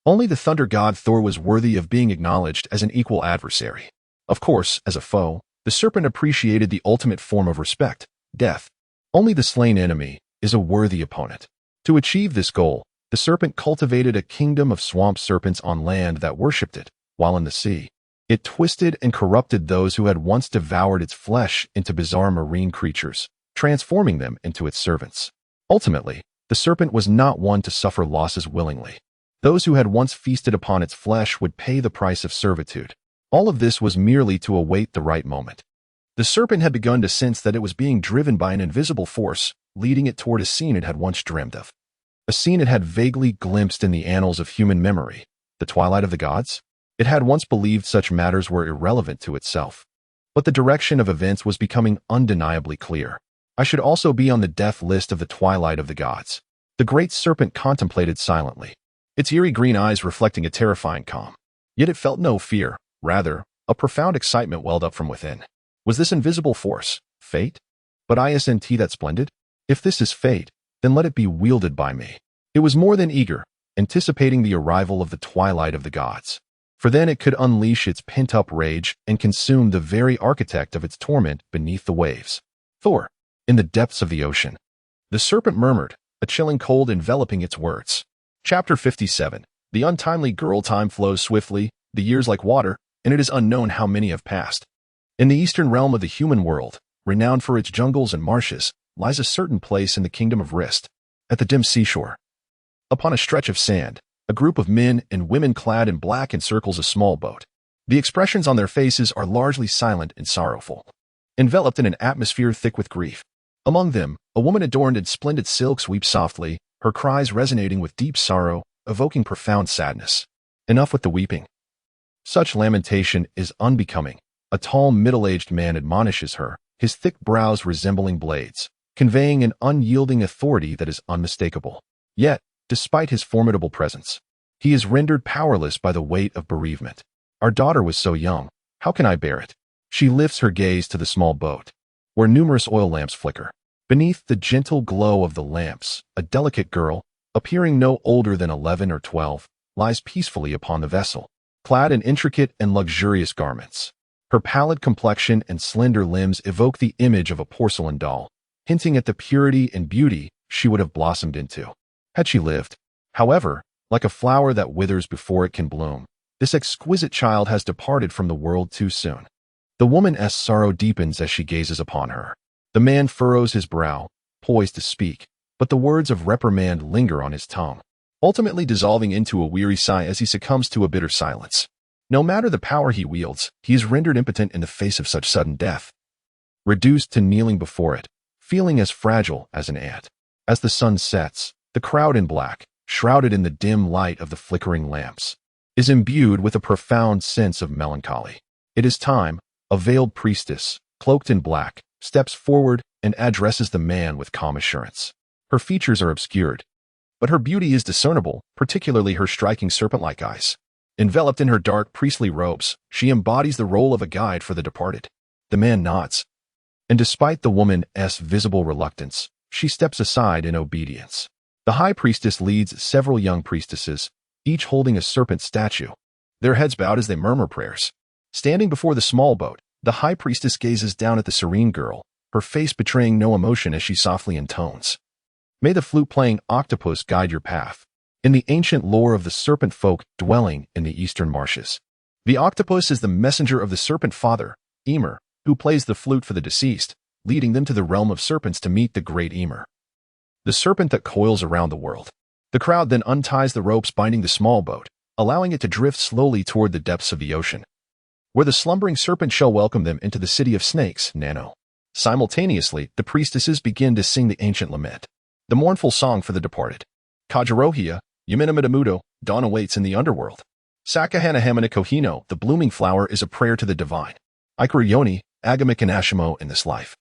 only the thunder god Thor was worthy of being acknowledged as an equal adversary. Of course, as a foe, the serpent appreciated the ultimate form of respect, death. Only the slain enemy is a worthy opponent. To achieve this goal, the serpent cultivated a kingdom of swamp serpents on land that worshipped it, while in the sea, it twisted and corrupted those who had once devoured its flesh into bizarre marine creatures, transforming them into its servants. Ultimately, the serpent was not one to suffer losses willingly. Those who had once feasted upon its flesh would pay the price of servitude. All of this was merely to await the right moment. The serpent had begun to sense that it was being driven by an invisible force, leading it toward a scene it had once dreamed of. A scene it had vaguely glimpsed in the annals of human memory, the twilight of the gods. It had once believed such matters were irrelevant to itself. But the direction of events was becoming undeniably clear. I should also be on the death list of the twilight of the gods. The great serpent contemplated silently, its eerie green eyes reflecting a terrifying calm. Yet it felt no fear, rather, a profound excitement welled up from within. Was this invisible force fate? But isn't that splendid? If this is fate, then let it be wielded by me. It was more than eager, anticipating the arrival of the twilight of the gods. for then it could unleash its pent-up rage and consume the very architect of its torment beneath the waves. Thor. In the depths of the ocean. The serpent murmured, a chilling cold enveloping its words. Chapter 57. The untimely girl. Time flows swiftly, the years like water, and it is unknown how many have passed. In the eastern realm of the human world, renowned for its jungles and marshes, lies a certain place in the kingdom of Rist, at the dim seashore. Upon a stretch of sand, a group of men and women clad in black encircles a small boat. The expressions on their faces are largely silent and sorrowful, enveloped in an atmosphere thick with grief. Among them, a woman adorned in splendid silks weeps softly, her cries resonating with deep sorrow, evoking profound sadness. Enough with the weeping. Such lamentation is unbecoming. A tall, middle-aged man admonishes her, his thick brows resembling blades, conveying an unyielding authority that is unmistakable. Yet, despite his formidable presence, he is rendered powerless by the weight of bereavement. Our daughter was so young. How can I bear it? She lifts her gaze to the small boat, where numerous oil lamps flicker. Beneath the gentle glow of the lamps, a delicate girl, appearing no older than 11 or 12, lies peacefully upon the vessel, clad in intricate and luxurious garments. Her pallid complexion and slender limbs evoke the image of a porcelain doll, hinting at the purity and beauty she would have blossomed into had she lived. However, like a flower that withers before it can bloom, this exquisite child has departed from the world too soon. The woman's sorrow deepens as she gazes upon her. The man furrows his brow, poised to speak, but the words of reprimand linger on his tongue, ultimately dissolving into a weary sigh as he succumbs to a bitter silence. No matter the power he wields, he is rendered impotent in the face of such sudden death. Reduced to kneeling before it, feeling as fragile as an ant. As the sun sets, the crowd in black, shrouded in the dim light of the flickering lamps, is imbued with a profound sense of melancholy. It is time. A veiled priestess, cloaked in black, steps forward and addresses the man with calm assurance. Her features are obscured, but her beauty is discernible, particularly her striking serpent-like eyes. Enveloped in her dark priestly robes, she embodies the role of a guide for the departed. The man nods, and despite the woman's visible reluctance, she steps aside in obedience. The high priestess leads several young priestesses, each holding a serpent statue, their heads bowed as they murmur prayers. Standing before the small boat, the high priestess gazes down at the serene girl, her face betraying no emotion as she softly intones. May the flute-playing octopus guide your path. In the ancient lore of the serpent folk dwelling in the eastern marshes, the octopus is the messenger of the serpent father, Ymir, who plays the flute for the deceased, leading them to the realm of serpents to meet the great Ymir, the serpent that coils around the world. The crowd then unties the ropes binding the small boat, allowing it to drift slowly toward the depths of the ocean, where the slumbering serpent shall welcome them into the city of snakes, Nano. Simultaneously, the priestesses begin to sing the ancient lament, the mournful song for the departed. Kajarohia, Yuminamidamudo, dawn awaits in the underworld. Sakahanahamana Kohino, the blooming flower, is a prayer to the divine. Ikaryoni, Agamikanashimo in this life.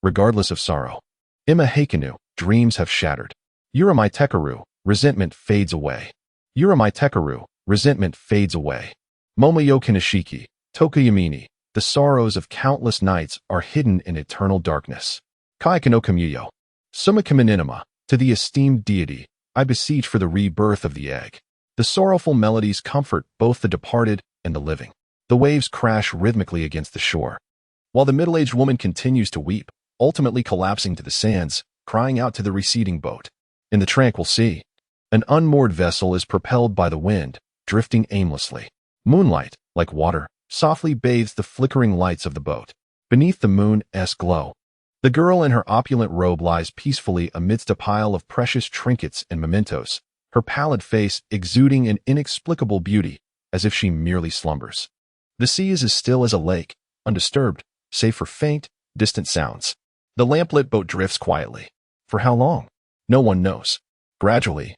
Regardless of sorrow. Ima Heikanu, dreams have shattered. Uramai Tekaru, resentment fades away. Uramai Tekaru, resentment fades away. Momoyo Kanashiki, Tokuyamini, the sorrows of countless nights are hidden in eternal darkness. Kaikano Kamuyo, Sumakaminima, to the esteemed deity, I beseech for the rebirth of the egg. The sorrowful melodies comfort both the departed and the living. The waves crash rhythmically against the shore, while the middle-aged woman continues to weep, ultimately collapsing to the sands, crying out to the receding boat. In the tranquil sea, an unmoored vessel is propelled by the wind, drifting aimlessly. Moonlight, like water, softly bathes the flickering lights of the boat. Beneath the moon's glow, the girl in her opulent robe lies peacefully amidst a pile of precious trinkets and mementos, her pallid face exuding an inexplicable beauty, as if she merely slumbers. The sea is as still as a lake, undisturbed, save for faint, distant sounds. The lamplit boat drifts quietly. For how long? No one knows. Gradually,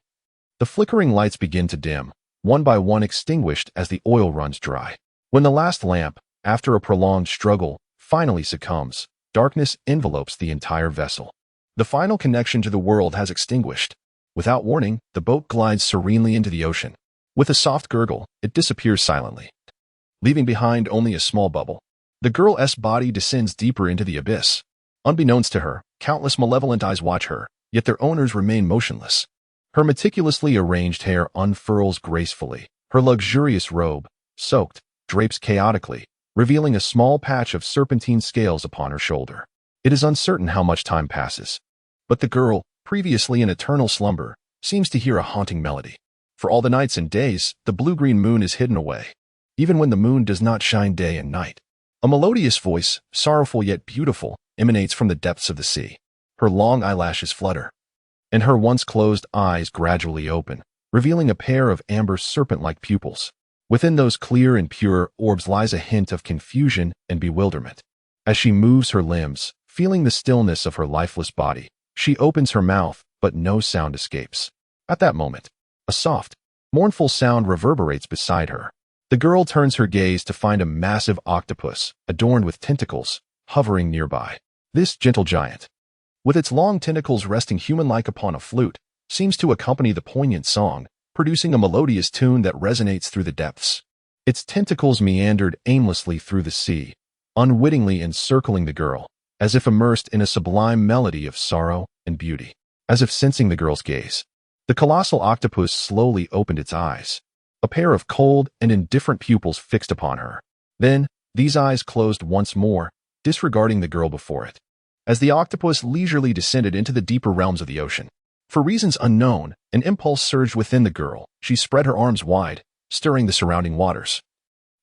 the flickering lights begin to dim, one by one extinguished as the oil runs dry. When the last lamp, after a prolonged struggle, finally succumbs, darkness envelopes the entire vessel. The final connection to the world has extinguished. Without warning, the boat glides serenely into the ocean. With a soft gurgle, it disappears silently, leaving behind only a small bubble. The girl's body descends deeper into the abyss. Unbeknownst to her, countless malevolent eyes watch her, yet their owners remain motionless. Her meticulously arranged hair unfurls gracefully. Her luxurious robe, soaked, drapes chaotically, revealing a small patch of serpentine scales upon her shoulder. It is uncertain how much time passes, but the girl, previously in eternal slumber, seems to hear a haunting melody. For all the nights and days, the blue-green moon is hidden away, even when the moon does not shine day and night. A melodious voice, sorrowful yet beautiful, emanates from the depths of the sea. Her long eyelashes flutter, and her once closed eyes gradually open, revealing a pair of amber serpent-like pupils. Within those clear and pure orbs lies a hint of confusion and bewilderment. As she moves her limbs, feeling the stillness of her lifeless body, she opens her mouth, but no sound escapes. At that moment, a soft, mournful sound reverberates beside her. The girl turns her gaze to find a massive octopus, adorned with tentacles, hovering nearby. This gentle giant, with its long tentacles resting human-like upon a flute, seems to accompany the poignant song, producing a melodious tune that resonates through the depths. Its tentacles meandered aimlessly through the sea, unwittingly encircling the girl, as if immersed in a sublime melody of sorrow and beauty. As if sensing the girl's gaze, the colossal octopus slowly opened its eyes, a pair of cold and indifferent pupils fixed upon her. Then, these eyes closed once more, disregarding the girl before it. As the octopus leisurely descended into the deeper realms of the ocean, for reasons unknown, an impulse surged within the girl. She spread her arms wide, stirring the surrounding waters,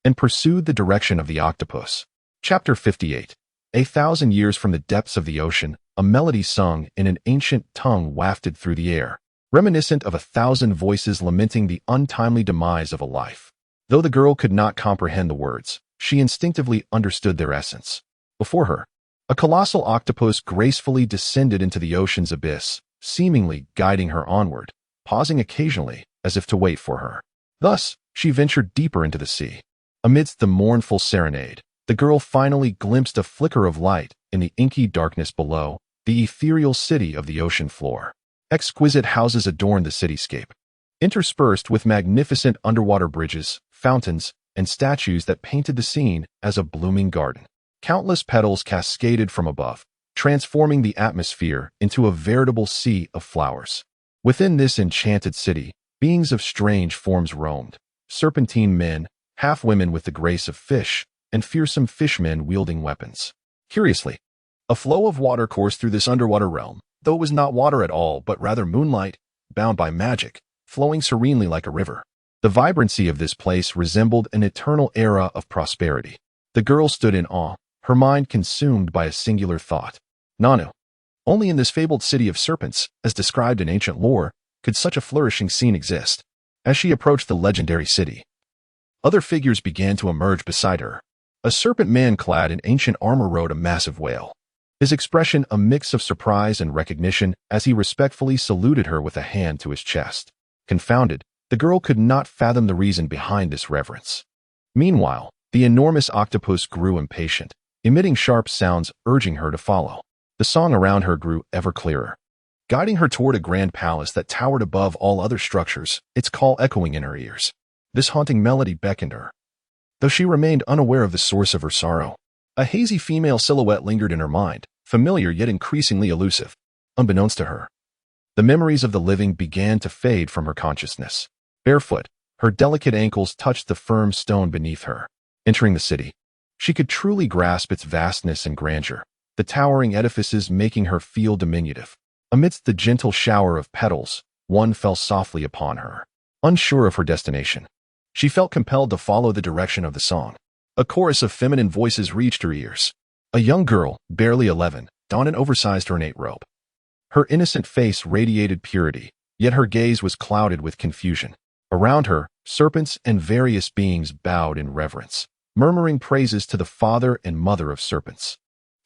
and pursued the direction of the octopus. Chapter 58. 1,000 years from the depths of the ocean, a melody sung in an ancient tongue wafted through the air, reminiscent of 1,000 voices lamenting the untimely demise of a life. Though the girl could not comprehend the words, she instinctively understood their essence. Before her, a colossal octopus gracefully descended into the ocean's abyss, seemingly guiding her onward, pausing occasionally as if to wait for her. Thus, she ventured deeper into the sea. Amidst the mournful serenade, the girl finally glimpsed a flicker of light in the inky darkness below, the ethereal city of the ocean floor. Exquisite houses adorned the cityscape, interspersed with magnificent underwater bridges, fountains, and statues that painted the scene as a blooming garden. Countless petals cascaded from above, transforming the atmosphere into a veritable sea of flowers. Within this enchanted city, beings of strange forms roamed, serpentine men, half-women with the grace of fish, and fearsome fishmen wielding weapons. Curiously, a flow of water coursed through this underwater realm, though it was not water at all but rather moonlight, bound by magic, flowing serenely like a river. The vibrancy of this place resembled an eternal era of prosperity. The girl stood in awe, her mind consumed by a singular thought. Nanu. Only in this fabled city of serpents, as described in ancient lore, could such a flourishing scene exist. As she approached the legendary city, other figures began to emerge beside her. A serpent man clad in ancient armor rode a massive whale, his expression a mix of surprise and recognition as he respectfully saluted her with a hand to his chest. Confounded, the girl could not fathom the reason behind this reverence. Meanwhile, the enormous octopus grew impatient, emitting sharp sounds urging her to follow. The song around her grew ever clearer, guiding her toward a grand palace that towered above all other structures, its call echoing in her ears. This haunting melody beckoned her, though she remained unaware of the source of her sorrow. A hazy female silhouette lingered in her mind, familiar yet increasingly elusive. Unbeknownst to her, the memories of the living began to fade from her consciousness. Barefoot, her delicate ankles touched the firm stone beneath her. Entering the city, she could truly grasp its vastness and grandeur, the towering edifices making her feel diminutive. Amidst the gentle shower of petals, one fell softly upon her. Unsure of her destination, she felt compelled to follow the direction of the song. A chorus of feminine voices reached her ears. A young girl, barely 11, donned an oversized ornate robe. Her innocent face radiated purity, yet her gaze was clouded with confusion. Around her, serpents and various beings bowed in reverence, murmuring praises to the father and mother of serpents.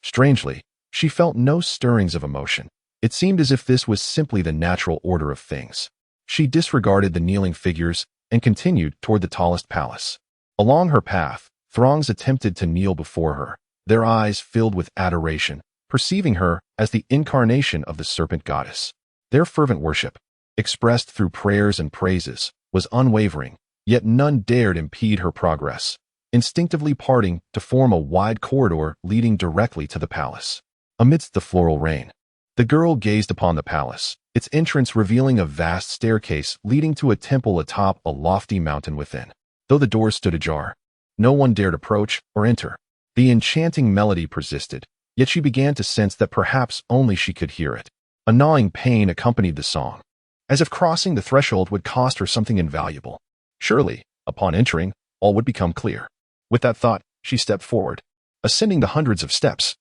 Strangely, she felt no stirrings of emotion. It seemed as if this was simply the natural order of things. She disregarded the kneeling figures and continued toward the tallest palace. Along her path, throngs attempted to kneel before her, their eyes filled with adoration, perceiving her as the incarnation of the serpent goddess. Their fervent worship, expressed through prayers and praises, was unwavering, yet none dared impede her progress, instinctively parting to form a wide corridor leading directly to the palace. Amidst the floral rain, the girl gazed upon the palace, its entrance revealing a vast staircase leading to a temple atop a lofty mountain within. though the doors stood ajar. No one dared approach or enter. The enchanting melody persisted, yet she began to sense that perhaps only she could hear it. A gnawing pain accompanied the song, as if crossing the threshold would cost her something invaluable. Surely, upon entering, all would become clear. With that thought, she stepped forward, ascending the hundreds of steps.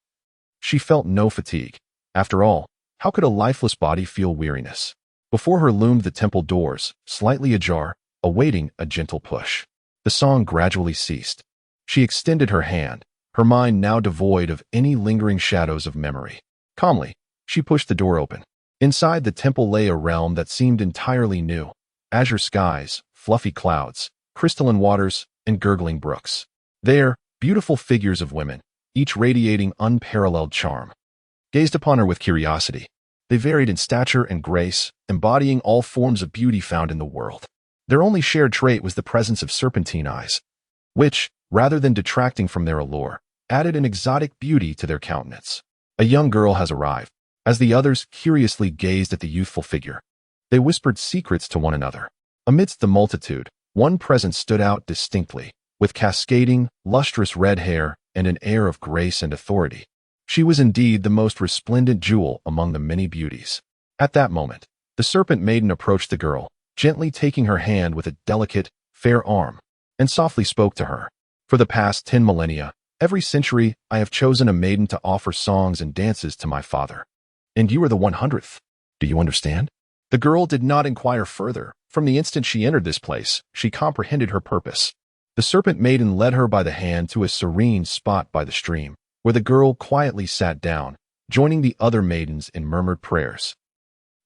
She felt no fatigue. After all, how could a lifeless body feel weariness? Before her loomed the temple doors, slightly ajar, awaiting a gentle push. The song gradually ceased. She extended her hand, her mind now devoid of any lingering shadows of memory. Calmly, she pushed the door open. Inside the temple lay a realm that seemed entirely new. Azure skies, fluffy clouds, crystalline waters, and gurgling brooks. There, beautiful figures of women, each radiating unparalleled charm, gazed upon her with curiosity. They varied in stature and grace, embodying all forms of beauty found in the world. Their only shared trait was the presence of serpentine eyes, which, rather than detracting from their allure, added an exotic beauty to their countenance. A young girl has arrived. As the others curiously gazed at the youthful figure, they whispered secrets to one another. Amidst the multitude, one presence stood out distinctly, with cascading, lustrous red hair and an air of grace and authority. She was indeed the most resplendent jewel among the many beauties. At that moment, the serpent maiden approached the girl, gently taking her hand with a delicate, fair arm, and softly spoke to her. For the past 10 millennia, every century I have chosen a maiden to offer songs and dances to my father. And you are the 100th. Do you understand? The girl did not inquire further. From the instant she entered this place, she comprehended her purpose. The serpent maiden led her by the hand to a serene spot by the stream, where the girl quietly sat down, joining the other maidens in murmured prayers.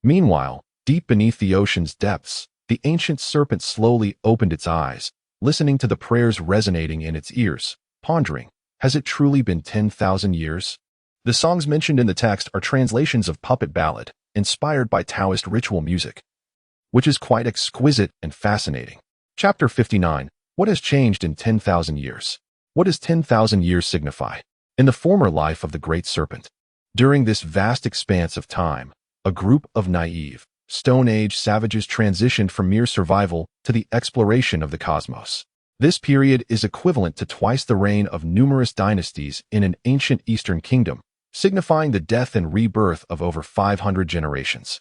Meanwhile, deep beneath the ocean's depths, the ancient serpent slowly opened its eyes, listening to the prayers resonating in its ears, pondering, has it truly been 10,000 years? The songs mentioned in the text are translations of puppet ballad, inspired by Taoist ritual music, which is quite exquisite and fascinating. Chapter 59. What has changed in 10,000 years? What does 10,000 years signify? In the former life of the great serpent, during this vast expanse of time, a group of naive, Stone Age savages transitioned from mere survival to the exploration of the cosmos. This period is equivalent to twice the reign of numerous dynasties in an ancient Eastern kingdom, signifying the death and rebirth of over 500 generations.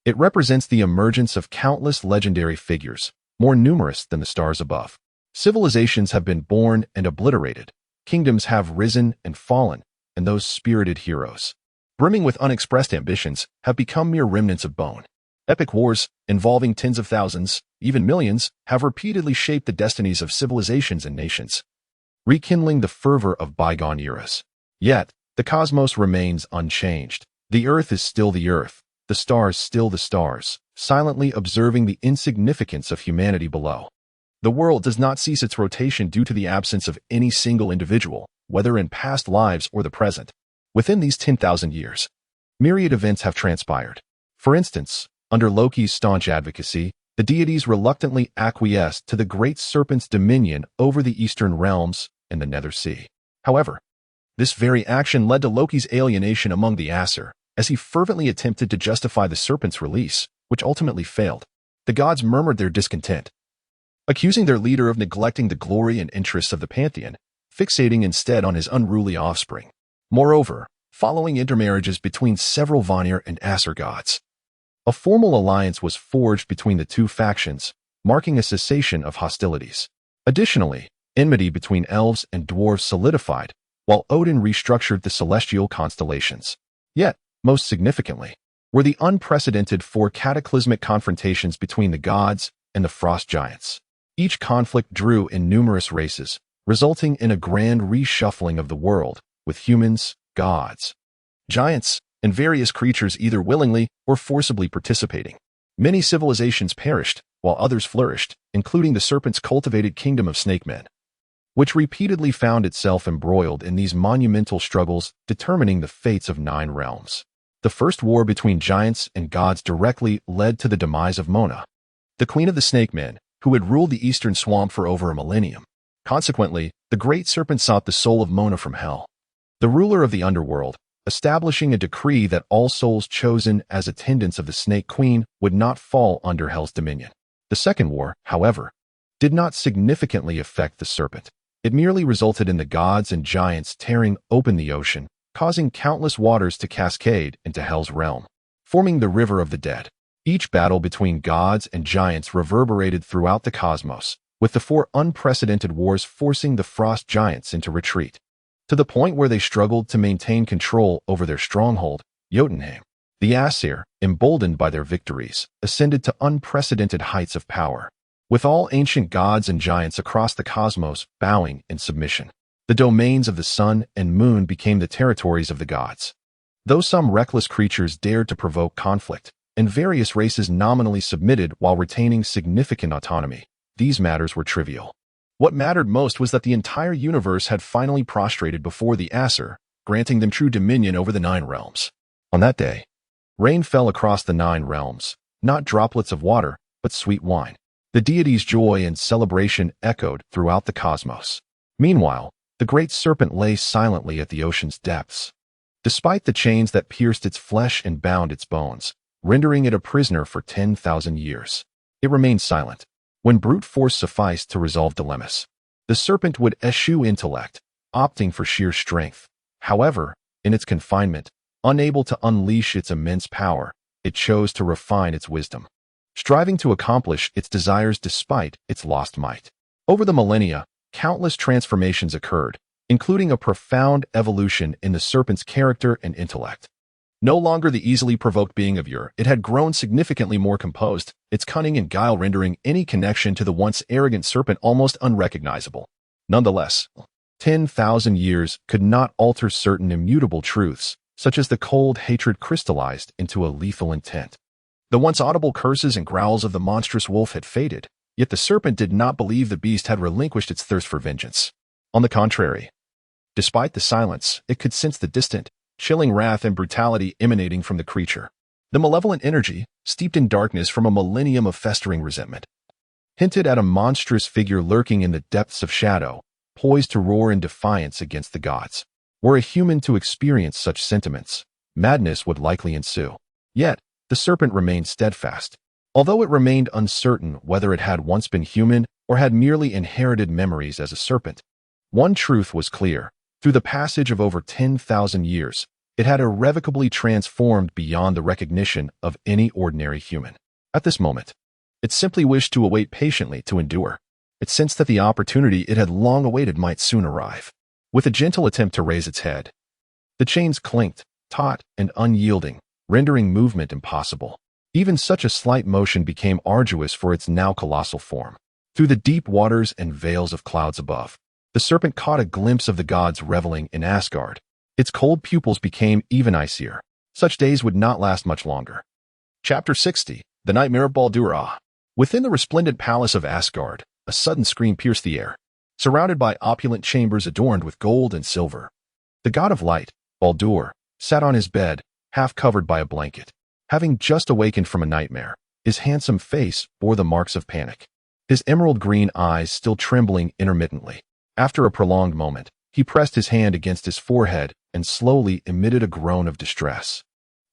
It represents the emergence of countless legendary figures, more numerous than the stars above. Civilizations have been born and obliterated, kingdoms have risen and fallen, and those spirited heroes, brimming with unexpressed ambitions, have become mere remnants of bone. Epic wars, involving tens of thousands, even millions, have repeatedly shaped the destinies of civilizations and nations, rekindling the fervor of bygone eras. Yet, the cosmos remains unchanged. The earth is still the earth, the stars still the stars, silently observing the insignificance of humanity below. The world does not cease its rotation due to the absence of any single individual, whether in past lives or the present. Within these 10,000 years, myriad events have transpired. For instance, under Loki's staunch advocacy, the deities reluctantly acquiesced to the great serpent's dominion over the eastern realms and the Nether Sea. However, this very action led to Loki's alienation among the Aesir, as he fervently attempted to justify the serpent's release, which ultimately failed. The gods murmured their discontent, accusing their leader of neglecting the glory and interests of the Pantheon, fixating instead on his unruly offspring. Moreover, following intermarriages between several Vanir and Aesir gods, a formal alliance was forged between the two factions, marking a cessation of hostilities. Additionally, enmity between elves and dwarves solidified, while Odin restructured the celestial constellations. Yet, most significantly, were the unprecedented 4 cataclysmic confrontations between the gods and the frost giants. Each conflict drew in numerous races, resulting in a grand reshuffling of the world, with humans, gods, giants, and various creatures either willingly or forcibly participating. Many civilizations perished, while others flourished, including the serpent's cultivated kingdom of snake men, which repeatedly found itself embroiled in these monumental struggles, determining the fates of 9 realms. The first war between giants and gods directly led to the demise of Mona, the queen of the snake men, who had ruled the eastern swamp for over a millennium. Consequently, the great serpent sought the soul of Mona from hell, the ruler of the underworld, establishing a decree that all souls chosen as attendants of the Snake Queen would not fall under hell's dominion. The second war, however, did not significantly affect the serpent. It merely resulted in the gods and giants tearing open the ocean, causing countless waters to cascade into Hell's realm, forming the River of the Dead. Each battle between gods and giants reverberated throughout the cosmos, with the 4 unprecedented wars forcing the frost giants into retreat, to the point where they struggled to maintain control over their stronghold, Jotunheim. The Asir, emboldened by their victories, ascended to unprecedented heights of power, with all ancient gods and giants across the cosmos bowing in submission. The domains of the sun and moon became the territories of the gods. Though some reckless creatures dared to provoke conflict, and various races nominally submitted while retaining significant autonomy, these matters were trivial. What mattered most was that the entire universe had finally prostrated before the Asir, granting them true dominion over the 9 realms. On that day, rain fell across the 9 realms, not droplets of water, but sweet wine. The deity's joy and celebration echoed throughout the cosmos. Meanwhile, the great serpent lay silently at the ocean's depths. Despite the chains that pierced its flesh and bound its bones, rendering it a prisoner for 10,000 years, it remained silent. When brute force sufficed to resolve dilemmas, the serpent would eschew intellect, opting for sheer strength. However, in its confinement, unable to unleash its immense power, it chose to refine its wisdom, striving to accomplish its desires despite its lost might. Over the millennia, countless transformations occurred, including a profound evolution in the serpent's character and intellect. No longer the easily provoked being of yore, it had grown significantly more composed, its cunning and guile rendering any connection to the once arrogant serpent almost unrecognizable. Nonetheless, 10,000 years could not alter certain immutable truths, such as the cold hatred crystallized into a lethal intent. The once audible curses and growls of the monstrous wolf had faded, yet the serpent did not believe the beast had relinquished its thirst for vengeance. On the contrary, despite the silence, it could sense the distant, chilling wrath and brutality emanating from the creature. The malevolent energy, steeped in darkness from a millennium of festering resentment, hinted at a monstrous figure lurking in the depths of shadow, poised to roar in defiance against the gods. Were a human to experience such sentiments, madness would likely ensue. Yet, the serpent remained steadfast. Although it remained uncertain whether it had once been human or had merely inherited memories as a serpent, one truth was clear. Through the passage of over 10,000 years, it had irrevocably transformed beyond the recognition of any ordinary human. At this moment, it simply wished to await patiently to endure. It sensed that the opportunity it had long awaited might soon arrive. With a gentle attempt to raise its head, the chains clinked, taut and unyielding, rendering movement impossible. Even such a slight motion became arduous for its now colossal form. Through the deep waters and veils of clouds above, the serpent caught a glimpse of the gods reveling in Asgard. Its cold pupils became even icier. Such days would not last much longer. Chapter 60. The Nightmare of Baldur. Within the resplendent palace of Asgard, a sudden scream pierced the air. Surrounded by opulent chambers adorned with gold and silver, the god of light, Baldur, sat on his bed, half covered by a blanket. Having just awakened from a nightmare, his handsome face bore the marks of panic, his emerald green eyes still trembling intermittently. After a prolonged moment, he pressed his hand against his forehead and slowly emitted a groan of distress.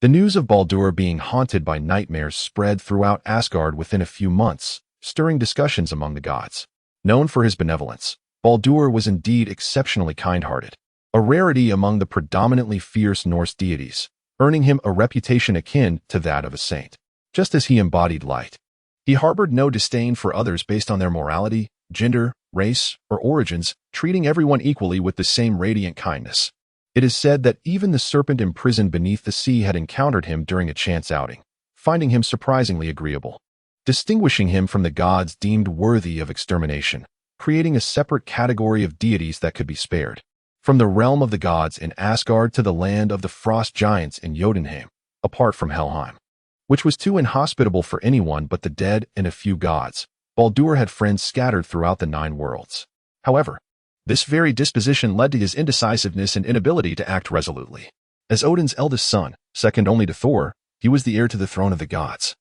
The news of Baldur being haunted by nightmares spread throughout Asgard within a few months, stirring discussions among the gods. Known for his benevolence, Baldur was indeed exceptionally kind-hearted, a rarity among the predominantly fierce Norse deities, earning him a reputation akin to that of a saint. Just as he embodied light, he harbored no disdain for others based on their morality, gender, race, or origins, treating everyone equally with the same radiant kindness. It is said that even the serpent imprisoned beneath the sea had encountered him during a chance outing, finding him surprisingly agreeable, distinguishing him from the gods deemed worthy of extermination, creating a separate category of deities that could be spared. From the realm of the gods in Asgard to the land of the frost giants in Jotunheim, apart from Helheim, which was too inhospitable for anyone but the dead and a few gods, Baldur had friends scattered throughout the 9 worlds. However, this very disposition led to his indecisiveness and inability to act resolutely. As Odin's eldest son, second only to Thor, he was the heir to the throne of the gods.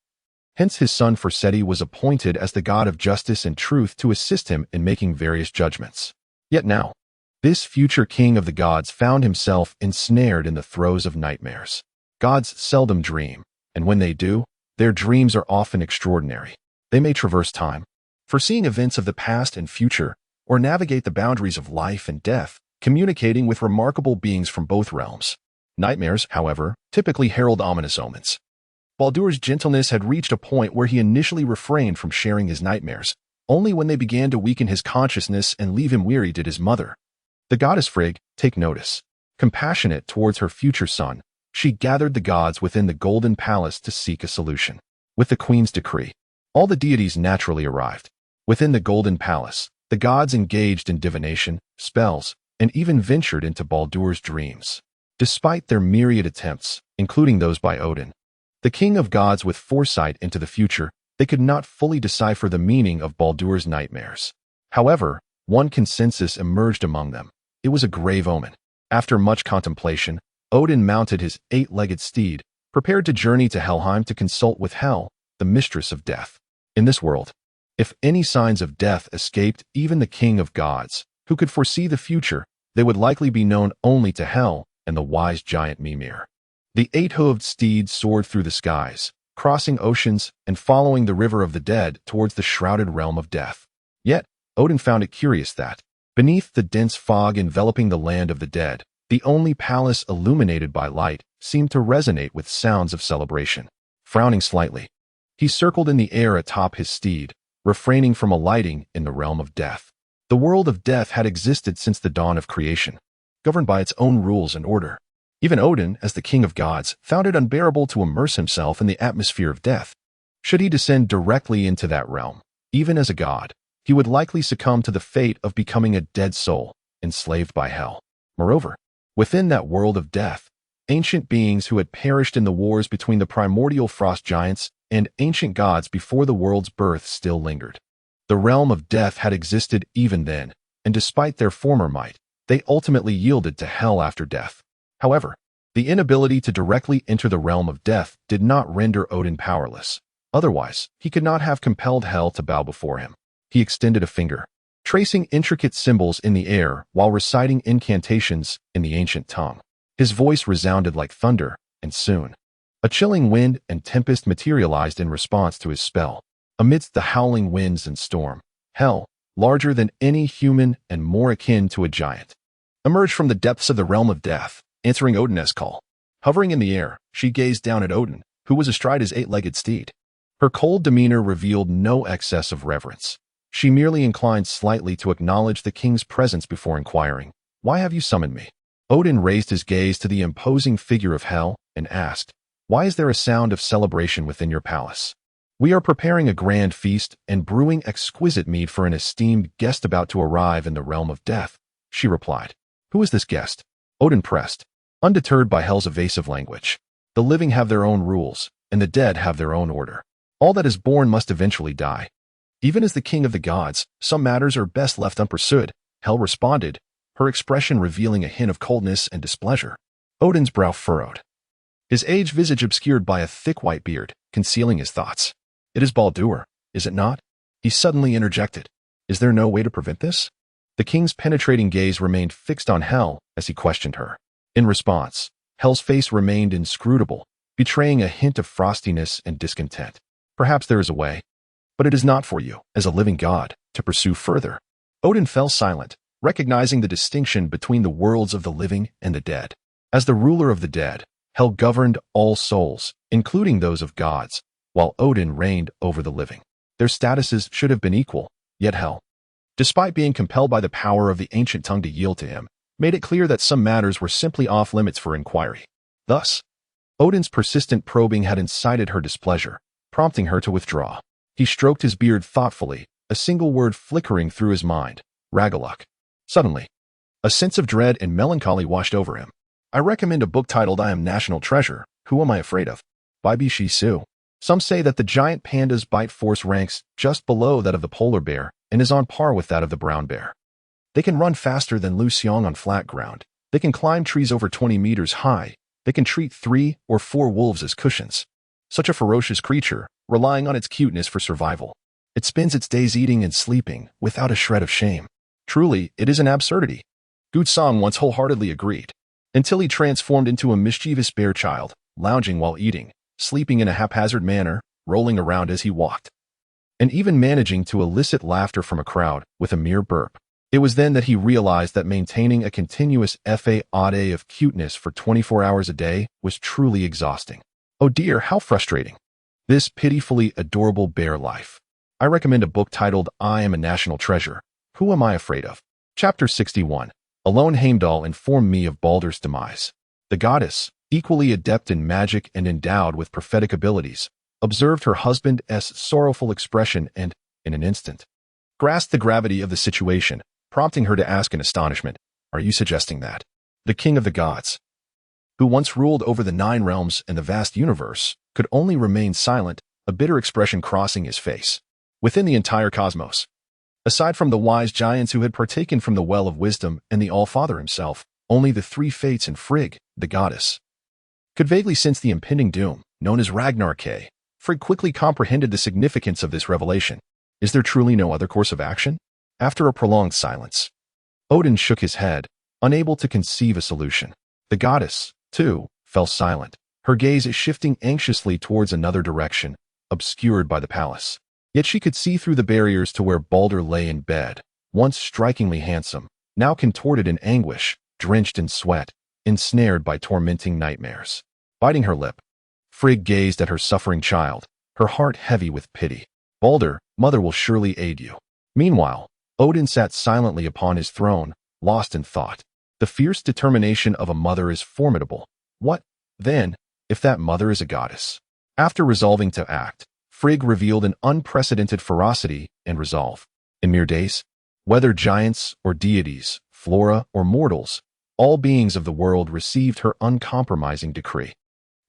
Hence his son Forseti was appointed as the god of justice and truth to assist him in making various judgments. Yet now, this future king of the gods found himself ensnared in the throes of nightmares. Gods seldom dream, and when they do, their dreams are often extraordinary. They may traverse time, foreseeing events of the past and future, or navigate the boundaries of life and death, communicating with remarkable beings from both realms. Nightmares, however, typically herald ominous omens. Baldur's gentleness had reached a point where he initially refrained from sharing his nightmares. Only when they began to weaken his consciousness and leave him weary did his mother, the goddess Frigg, take notice. Compassionate towards her future son, she gathered the gods within the golden palace to seek a solution. With the queen's decree, all the deities naturally arrived. Within the golden palace, the gods engaged in divination, spells, and even ventured into Baldur's dreams. Despite their myriad attempts, including those by Odin, the king of gods with foresight into the future, they could not fully decipher the meaning of Baldur's nightmares. However, one consensus emerged among them. It was a grave omen. After much contemplation, Odin mounted his 8-legged steed, prepared to journey to Helheim to consult with Hel, the mistress of death. In this world, if any signs of death escaped even the king of gods, who could foresee the future, they would likely be known only to Hel and the wise giant Mimir. The 8-hooved steed soared through the skies, crossing oceans and following the river of the dead towards the shrouded realm of death. Yet, Odin found it curious that, beneath the dense fog enveloping the land of the dead, the only palace illuminated by light seemed to resonate with sounds of celebration. Frowning slightly, he circled in the air atop his steed, refraining from alighting in the realm of death. The world of death had existed since the dawn of creation, governed by its own rules and order. Even Odin, as the king of gods, found it unbearable to immerse himself in the atmosphere of death. Should he descend directly into that realm, even as a god, he would likely succumb to the fate of becoming a dead soul, enslaved by Hel. Moreover, within that world of death, ancient beings who had perished in the wars between the primordial frost giants and ancient gods before the world's birth still lingered. The realm of death had existed even then, and despite their former might, they ultimately yielded to Hel after death. However, the inability to directly enter the realm of death did not render Odin powerless. Otherwise, he could not have compelled Hel to bow before him. He extended a finger, tracing intricate symbols in the air while reciting incantations in the ancient tongue. His voice resounded like thunder, and soon, a chilling wind and tempest materialized in response to his spell. Amidst the howling winds and storm, Hel, larger than any human and more akin to a giant, emerged from the depths of the realm of death, answering Odin's call. Hovering in the air, she gazed down at Odin, who was astride his 8-legged steed. Her cold demeanor revealed no excess of reverence. She merely inclined slightly to acknowledge the king's presence before inquiring, "Why have you summoned me?" Odin raised his gaze to the imposing figure of Hel and asked, "Why is there a sound of celebration within your palace?" "We are preparing a grand feast and brewing exquisite mead for an esteemed guest about to arrive in the realm of death," she replied. "Who is this guest?" Odin pressed, undeterred by Hel's evasive language. "The living have their own rules, and the dead have their own order. All that is born must eventually die. Even as the king of the gods, some matters are best left unpursued," Hel responded, her expression revealing a hint of coldness and displeasure. Odin's brow furrowed, his aged visage obscured by a thick white beard, concealing his thoughts. "It is Baldur, is it not?" he suddenly interjected. "Is there no way to prevent this?" The king's penetrating gaze remained fixed on Hel as he questioned her. In response, Hel's face remained inscrutable, betraying a hint of frostiness and discontent. "Perhaps there is a way, but it is not for you, as a living god, to pursue further." Odin fell silent, recognizing the distinction between the worlds of the living and the dead. As the ruler of the dead, Hel governed all souls, including those of gods, while Odin reigned over the living. Their statuses should have been equal, yet Hel, despite being compelled by the power of the ancient tongue to yield to him, made it clear that some matters were simply off limits for inquiry. Thus, Odin's persistent probing had incited her displeasure, prompting her to withdraw. He stroked his beard thoughtfully, a single word flickering through his mind, Ragaluk. Suddenly, a sense of dread and melancholy washed over him. "I recommend a book titled I Am National Treasure, Who Am I Afraid Of? By Bishi Su. Some say that the giant panda's bite force ranks just below that of the polar bear and is on par with that of the brown bear. They can run faster than Lu Xiong on flat ground. They can climb trees over 20 meters high. They can treat 3 or 4 wolves as cushions. Such a ferocious creature, relying on its cuteness for survival. It spends its days eating and sleeping without a shred of shame. Truly, it is an absurdity." Gu Song once wholeheartedly agreed, until he transformed into a mischievous bear child, lounging while eating, sleeping in a haphazard manner, rolling around as he walked. and even managing to elicit laughter from a crowd with a mere burp. It was then that he realized that maintaining a continuous facade of cuteness for 24 hours a day was truly exhausting. Oh dear, how frustrating. This pitifully adorable bear life. I recommend a book titled I Am a National Treasure. Who Am I Afraid of? Chapter 61. Alone Heimdall informed me of Baldur's demise. The goddess, equally adept in magic and endowed with prophetic abilities, observed her husband's sorrowful expression and, in an instant, grasped the gravity of the situation, prompting her to ask in astonishment, "Are you suggesting that the king of the gods, who once ruled over the 9 realms and the vast universe, could only remain silent, a bitter expression crossing his face? Within the entire cosmos, aside from the wise giants who had partaken from the well of wisdom and the All-Father himself, only the 3 fates and Frigg, the goddess, could vaguely sense the impending doom, known as Ragnarok. Frigg quickly comprehended the significance of this revelation. Is there truly no other course of action? After a prolonged silence, Odin shook his head, unable to conceive a solution. The goddess, too, fell silent, her gaze shifting anxiously towards another direction, obscured by the palace. Yet she could see through the barriers to where Baldur lay in bed, once strikingly handsome, now contorted in anguish, drenched in sweat, ensnared by tormenting nightmares. Biting her lip, Frigg gazed at her suffering child, her heart heavy with pity. Baldur, mother will surely aid you. Meanwhile, Odin sat silently upon his throne, lost in thought. The fierce determination of a mother is formidable. What, then, if that mother is a goddess? After resolving to act, Frigg revealed an unprecedented ferocity and resolve. In mere days, whether giants or deities, flora or mortals, all beings of the world received her uncompromising decree.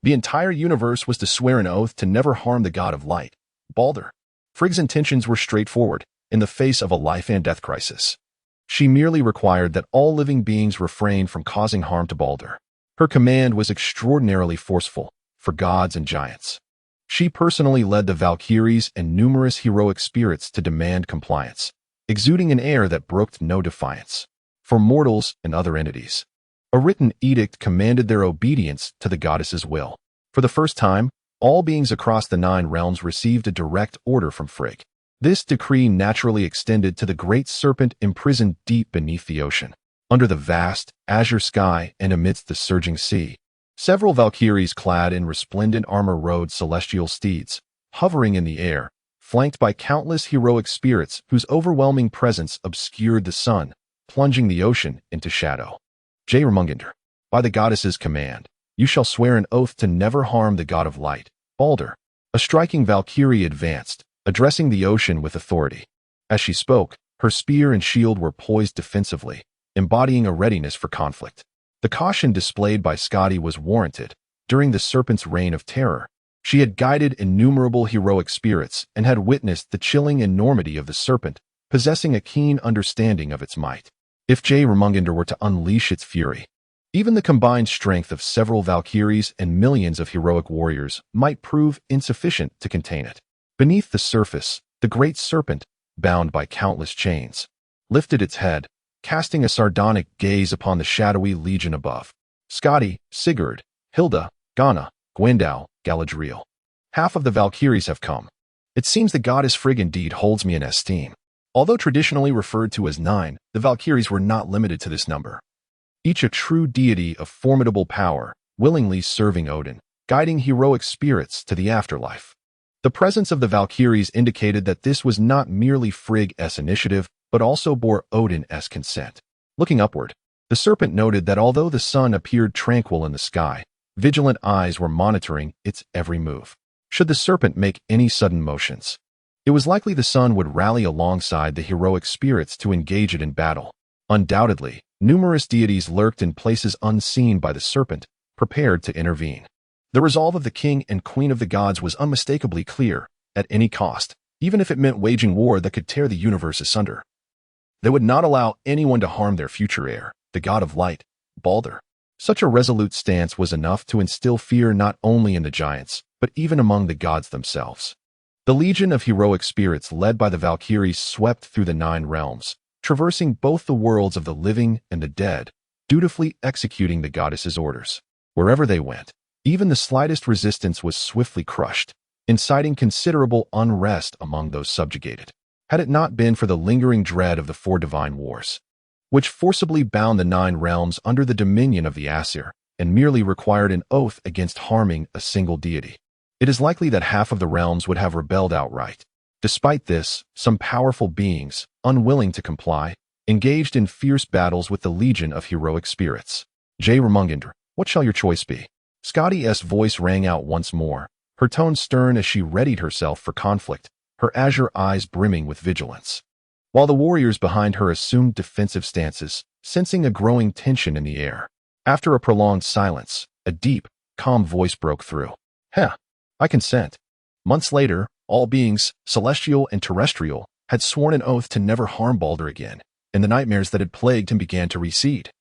The entire universe was to swear an oath to never harm the god of light, Baldur. Frigg's intentions were straightforward, in the face of a life and death crisis. She merely required that all living beings refrain from causing harm to Baldur. Her command was extraordinarily forceful, for gods and giants. She personally led the Valkyries and numerous heroic spirits to demand compliance, exuding an air that brooked no defiance. For mortals and other entities, a written edict commanded their obedience to the goddess's will. For the first time, all beings across the 9 realms received a direct order from Frigg. This decree naturally extended to the great serpent imprisoned deep beneath the ocean. Under the vast, azure sky and amidst the surging sea, several Valkyries clad in resplendent armor rode celestial steeds, hovering in the air, flanked by countless heroic spirits whose overwhelming presence obscured the sun, plunging the ocean into shadow. Jörmungandr, by the goddess's command, you shall swear an oath to never harm the god of light, Baldur. A striking Valkyrie advanced, addressing the ocean with authority. As she spoke, her spear and shield were poised defensively, embodying a readiness for conflict. The caution displayed by Skadi was warranted. During the serpent's reign of terror, she had guided innumerable heroic spirits and had witnessed the chilling enormity of the serpent, possessing a keen understanding of its might. If Jörmungandr were to unleash its fury, even the combined strength of several Valkyries and millions of heroic warriors might prove insufficient to contain it. Beneath the surface, the great serpent, bound by countless chains, lifted its head, casting a sardonic gaze upon the shadowy legion above. Skadi, Sigurd, Hilda, Ghana, Gwendow, Galadriel. Half of the Valkyries have come. It seems the goddess Frigg indeed holds me in esteem. Although traditionally referred to as 9, the Valkyries were not limited to this number. Each a true deity of formidable power, willingly serving Odin, guiding heroic spirits to the afterlife. The presence of the Valkyries indicated that this was not merely Frigg's initiative, but also bore Odin's consent. Looking upward, the serpent noted that although the sun appeared tranquil in the sky, vigilant eyes were monitoring its every move. Should the serpent make any sudden motions, it was likely the sun would rally alongside the heroic spirits to engage it in battle. Undoubtedly, numerous deities lurked in places unseen by the serpent, prepared to intervene. The resolve of the king and queen of the gods was unmistakably clear, at any cost, even if it meant waging war that could tear the universe asunder. They would not allow anyone to harm their future heir, the god of light, Baldur. Such a resolute stance was enough to instill fear not only in the giants, but even among the gods themselves. The legion of heroic spirits led by the Valkyries swept through the 9 realms, traversing both the worlds of the living and the dead, dutifully executing the goddess's orders. Wherever they went, even the slightest resistance was swiftly crushed. inciting considerable unrest among those subjugated. Had it not been for the lingering dread of the four divine wars, which forcibly bound the 9 realms under the dominion of the Asir, and merely required an oath against harming a single deity, it is likely that half of the realms would have rebelled outright. Despite this, some powerful beings, unwilling to comply, engaged in fierce battles with the legion of heroic spirits. Jörmungandr, what shall your choice be? Scotty's voice rang out once more, her tone stern as she readied herself for conflict, her azure eyes brimming with vigilance. While the warriors behind her assumed defensive stances, sensing a growing tension in the air. After a prolonged silence, a deep, calm voice broke through. I consent. Months later, all beings, celestial and terrestrial, had sworn an oath to never harm Baldur again, and the nightmares that had plagued him began to recede.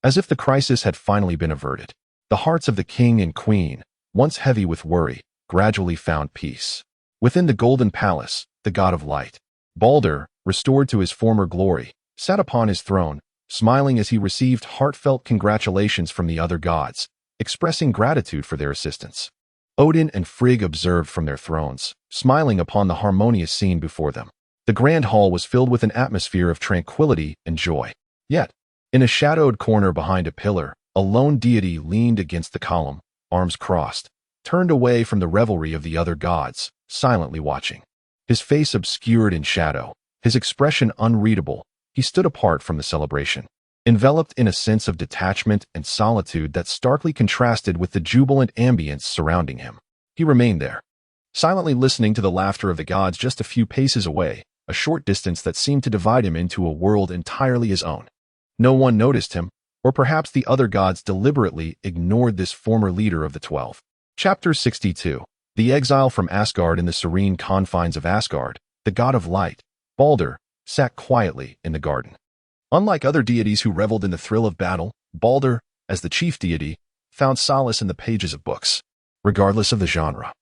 As if the crisis had finally been averted, the hearts of the king and queen, once heavy with worry, gradually found peace. Within the golden palace, the god of light, Baldur, restored to his former glory, sat upon his throne, smiling as he received heartfelt congratulations from the other gods, expressing gratitude for their assistance. Odin and Frigg observed from their thrones, smiling upon the harmonious scene before them. The grand hall was filled with an atmosphere of tranquility and joy. Yet, in a shadowed corner behind a pillar, a lone deity leaned against the column, arms crossed, turned away from the revelry of the other gods, silently watching. His face obscured in shadow, his expression unreadable, he stood apart from the celebration, enveloped in a sense of detachment and solitude that starkly contrasted with the jubilant ambience surrounding him. He remained there, silently listening to the laughter of the gods just a few paces away, a short distance that seemed to divide him into a world entirely his own. No one noticed him, or perhaps the other gods deliberately ignored this former leader of the 12. Chapter 62. The exile from Asgard. In the serene confines of Asgard, the god of light, Baldur, sat quietly in the garden. Unlike other deities who reveled in the thrill of battle, Baldur, as the chief deity, found solace in the pages of books. Regardless of the genre,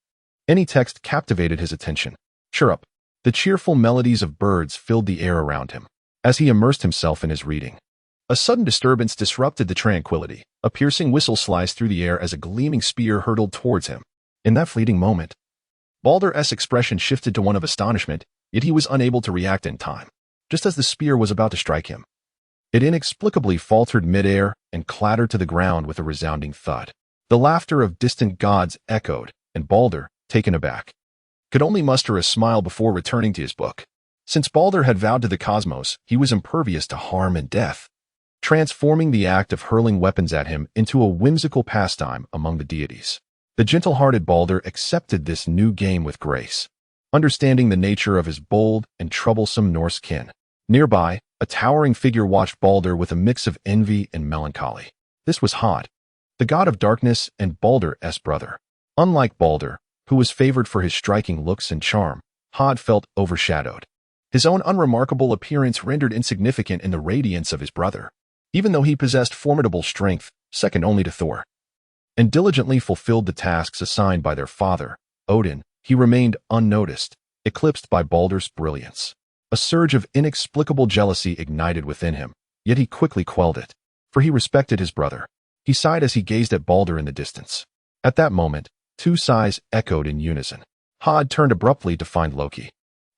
any text captivated his attention. Chirrup, the cheerful melodies of birds filled the air around him, as he immersed himself in his reading. A sudden disturbance disrupted the tranquility. A piercing whistle sliced through the air as a gleaming spear hurtled towards him. In that fleeting moment, Baldur's expression shifted to one of astonishment, yet he was unable to react in time. Just as the spear was about to strike him, it inexplicably faltered midair and clattered to the ground with a resounding thud. The laughter of distant gods echoed, and Baldur, taken aback, could only muster a smile before returning to his book. Since Baldur had vowed to the cosmos, he was impervious to harm and death, transforming the act of hurling weapons at him into a whimsical pastime among the deities. The gentle-hearted Baldur accepted this new game with grace, understanding the nature of his bold and troublesome Norse kin. Nearby, a towering figure watched Baldur with a mix of envy and melancholy. This was Hod, the god of darkness and Baldur's brother. Unlike Baldur, who was favored for his striking looks and charm, Hod felt overshadowed. His own unremarkable appearance rendered insignificant in the radiance of his brother, even though he possessed formidable strength, second only to Thor, and diligently fulfilled the tasks assigned by their father, Odin. He remained unnoticed, eclipsed by Baldur's brilliance. A surge of inexplicable jealousy ignited within him, yet he quickly quelled it, for he respected his brother. He sighed as he gazed at Baldur in the distance. At that moment, 2 sighs echoed in unison. Hod turned abruptly to find Loki,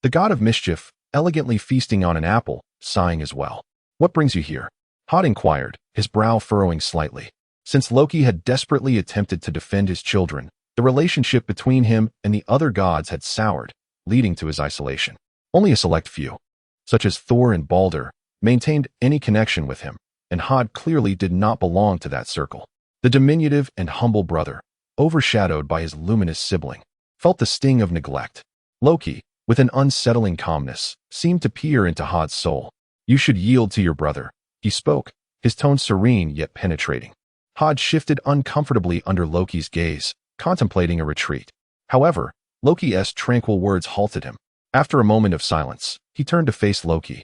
the god of mischief, elegantly feasting on an apple, sighing as well. "What brings you here?" Hod inquired, his brow furrowing slightly. Since Loki had desperately attempted to defend his children, the relationship between him and the other gods had soured, leading to his isolation. Only a select few, such as Thor and Baldur, maintained any connection with him, and Hod clearly did not belong to that circle. The diminutive and humble brother, overshadowed by his luminous sibling, felt the sting of neglect. Loki, with an unsettling calmness, seemed to peer into Hod's soul. "You should yield to your brother," he spoke, his tone serene yet penetrating. Hod shifted uncomfortably under Loki's gaze, contemplating a retreat. However, Loki's tranquil words halted him. After a moment of silence, he turned to face Loki,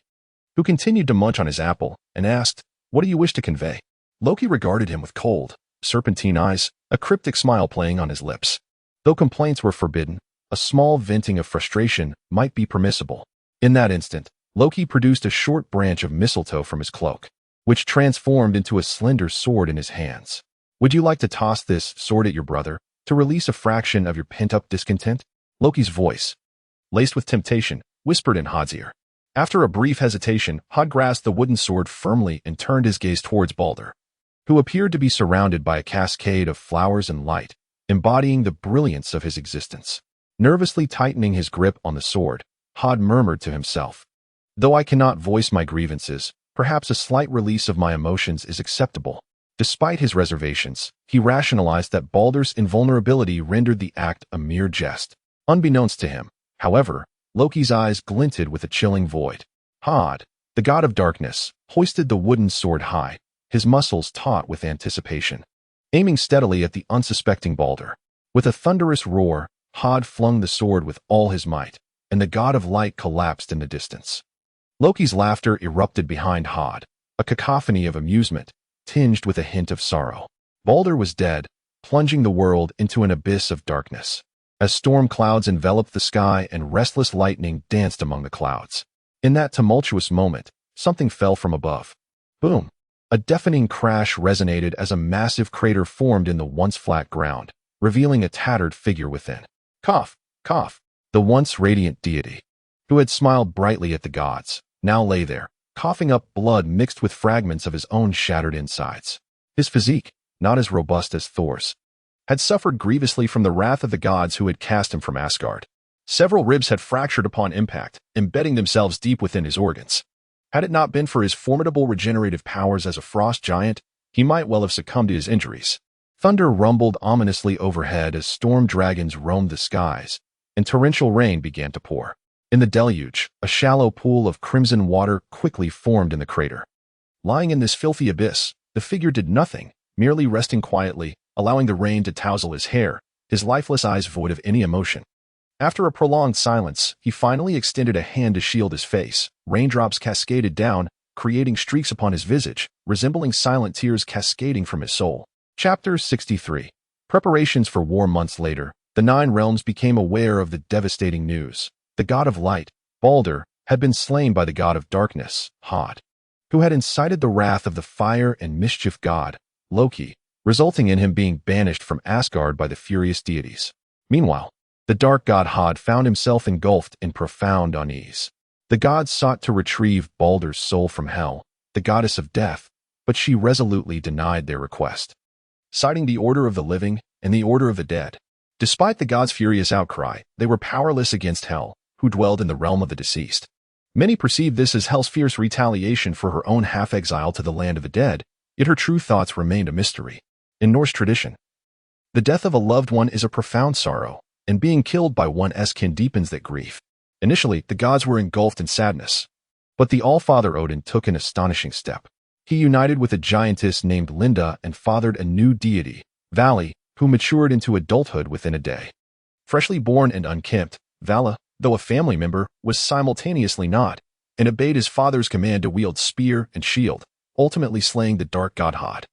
who continued to munch on his apple, and asked, "What do you wish to convey?" Loki regarded him with cold, serpentine eyes, a cryptic smile playing on his lips. Though complaints were forbidden, a small venting of frustration might be permissible. In that instant, Loki produced a short branch of mistletoe from his cloak, which transformed into a slender sword in his hands. "Would you like to toss this sword at your brother, to release a fraction of your pent-up discontent?" Loki's voice, laced with temptation, whispered in Hod's ear. After a brief hesitation, Hod grasped the wooden sword firmly and turned his gaze towards Balder, who appeared to be surrounded by a cascade of flowers and light, embodying the brilliance of his existence. Nervously tightening his grip on the sword, Hod murmured to himself, "Though I cannot voice my grievances, perhaps a slight release of my emotions is acceptable." Despite his reservations, he rationalized that Balder's invulnerability rendered the act a mere jest. Unbeknownst to him, however, Loki's eyes glinted with a chilling void. Hod, the god of darkness, hoisted the wooden sword high, his muscles taut with anticipation. Aiming steadily at the unsuspecting Balder, with a thunderous roar, Hod flung the sword with all his might, and the god of light collapsed in the distance. Loki's laughter erupted behind Hod, a cacophony of amusement, tinged with a hint of sorrow. Balder was dead, plunging the world into an abyss of darkness. As storm clouds enveloped the sky and restless lightning danced among the clouds. In that tumultuous moment, something fell from above. Boom! A deafening crash resonated as a massive crater formed in the once flat ground, revealing a tattered figure within. Cough, cough! The once radiant deity, who had smiled brightly at the gods, now lay there, coughing up blood mixed with fragments of his own shattered insides. His physique, not as robust as Thor's, had suffered grievously from the wrath of the gods who had cast him from Asgard. Several ribs had fractured upon impact, embedding themselves deep within his organs. Had it not been for his formidable regenerative powers as a frost giant, he might well have succumbed to his injuries. Thunder rumbled ominously overhead as storm dragons roamed the skies, and torrential rain began to pour. In the deluge, a shallow pool of crimson water quickly formed in the crater. Lying in this filthy abyss, the figure did nothing, merely resting quietly, allowing the rain to tousle his hair, his lifeless eyes void of any emotion. After a prolonged silence, he finally extended a hand to shield his face. Raindrops cascaded down, creating streaks upon his visage, resembling silent tears cascading from his soul. Chapter 63. Preparations for war. Months later, the Nine Realms became aware of the devastating news. The god of light, Balder, had been slain by the god of darkness, Hod, who had incited the wrath of the fire and mischief god, Loki, resulting in him being banished from Asgard by the furious deities. Meanwhile, the dark god Hod found himself engulfed in profound unease. The gods sought to retrieve Balder's soul from Hel, the goddess of death, but she resolutely denied their request, citing the order of the living and the order of the dead. Despite the gods' furious outcry, they were powerless against Hel, who dwelled in the realm of the deceased. Many perceived this as Hel's fierce retaliation for her own half-exile to the land of the dead, yet her true thoughts remained a mystery. In Norse tradition, the death of a loved one is a profound sorrow, and being killed by one's kin deepens that grief. Initially, the gods were engulfed in sadness, but the All-Father Odin took an astonishing step. He united with a giantess named Linda and fathered a new deity, Vali, who matured into adulthood within a day. Freshly born and unkempt, Vala, though a family member, was simultaneously not, and obeyed his father's command to wield spear and shield, ultimately slaying the dark god Hod.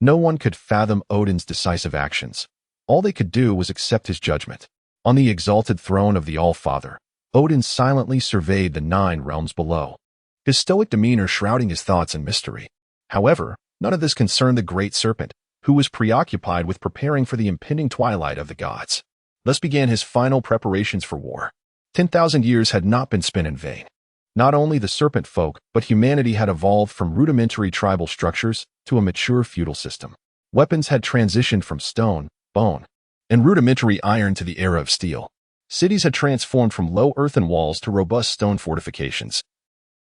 No one could fathom Odin's decisive actions. All they could do was accept his judgment. On the exalted throne of the All-Father, Odin silently surveyed the 9 realms below, his stoic demeanor shrouding his thoughts in mystery. However, none of this concerned the great serpent, who was preoccupied with preparing for the impending twilight of the gods. Thus began his final preparations for war. 10,000 years had not been spent in vain. Not only the serpent folk, but humanity had evolved from rudimentary tribal structures to a mature feudal system. Weapons had transitioned from stone, bone, and rudimentary iron to the era of steel. Cities had transformed from low earthen walls to robust stone fortifications.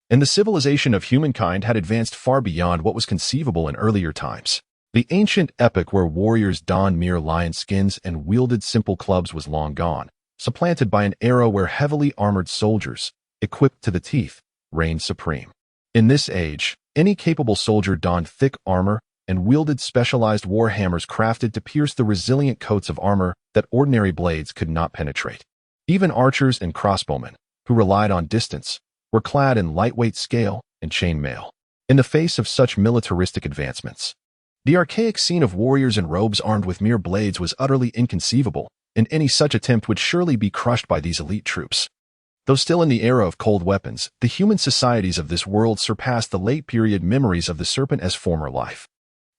And the civilization of humankind had advanced far beyond what was conceivable in earlier times. The ancient epoch where warriors donned mere lion skins and wielded simple clubs was long gone, supplanted by an era where heavily armored soldiers, equipped to the teeth, reigned supreme. In this age, any capable soldier donned thick armor and wielded specialized war hammers crafted to pierce the resilient coats of armor that ordinary blades could not penetrate. Even archers and crossbowmen, who relied on distance, were clad in lightweight scale and chain mail. In the face of such militaristic advancements, the archaic scene of warriors in robes armed with mere blades was utterly inconceivable, and any such attempt would surely be crushed by these elite troops. Though still in the era of cold weapons, the human societies of this world surpassed the late period memories of the serpent as former life.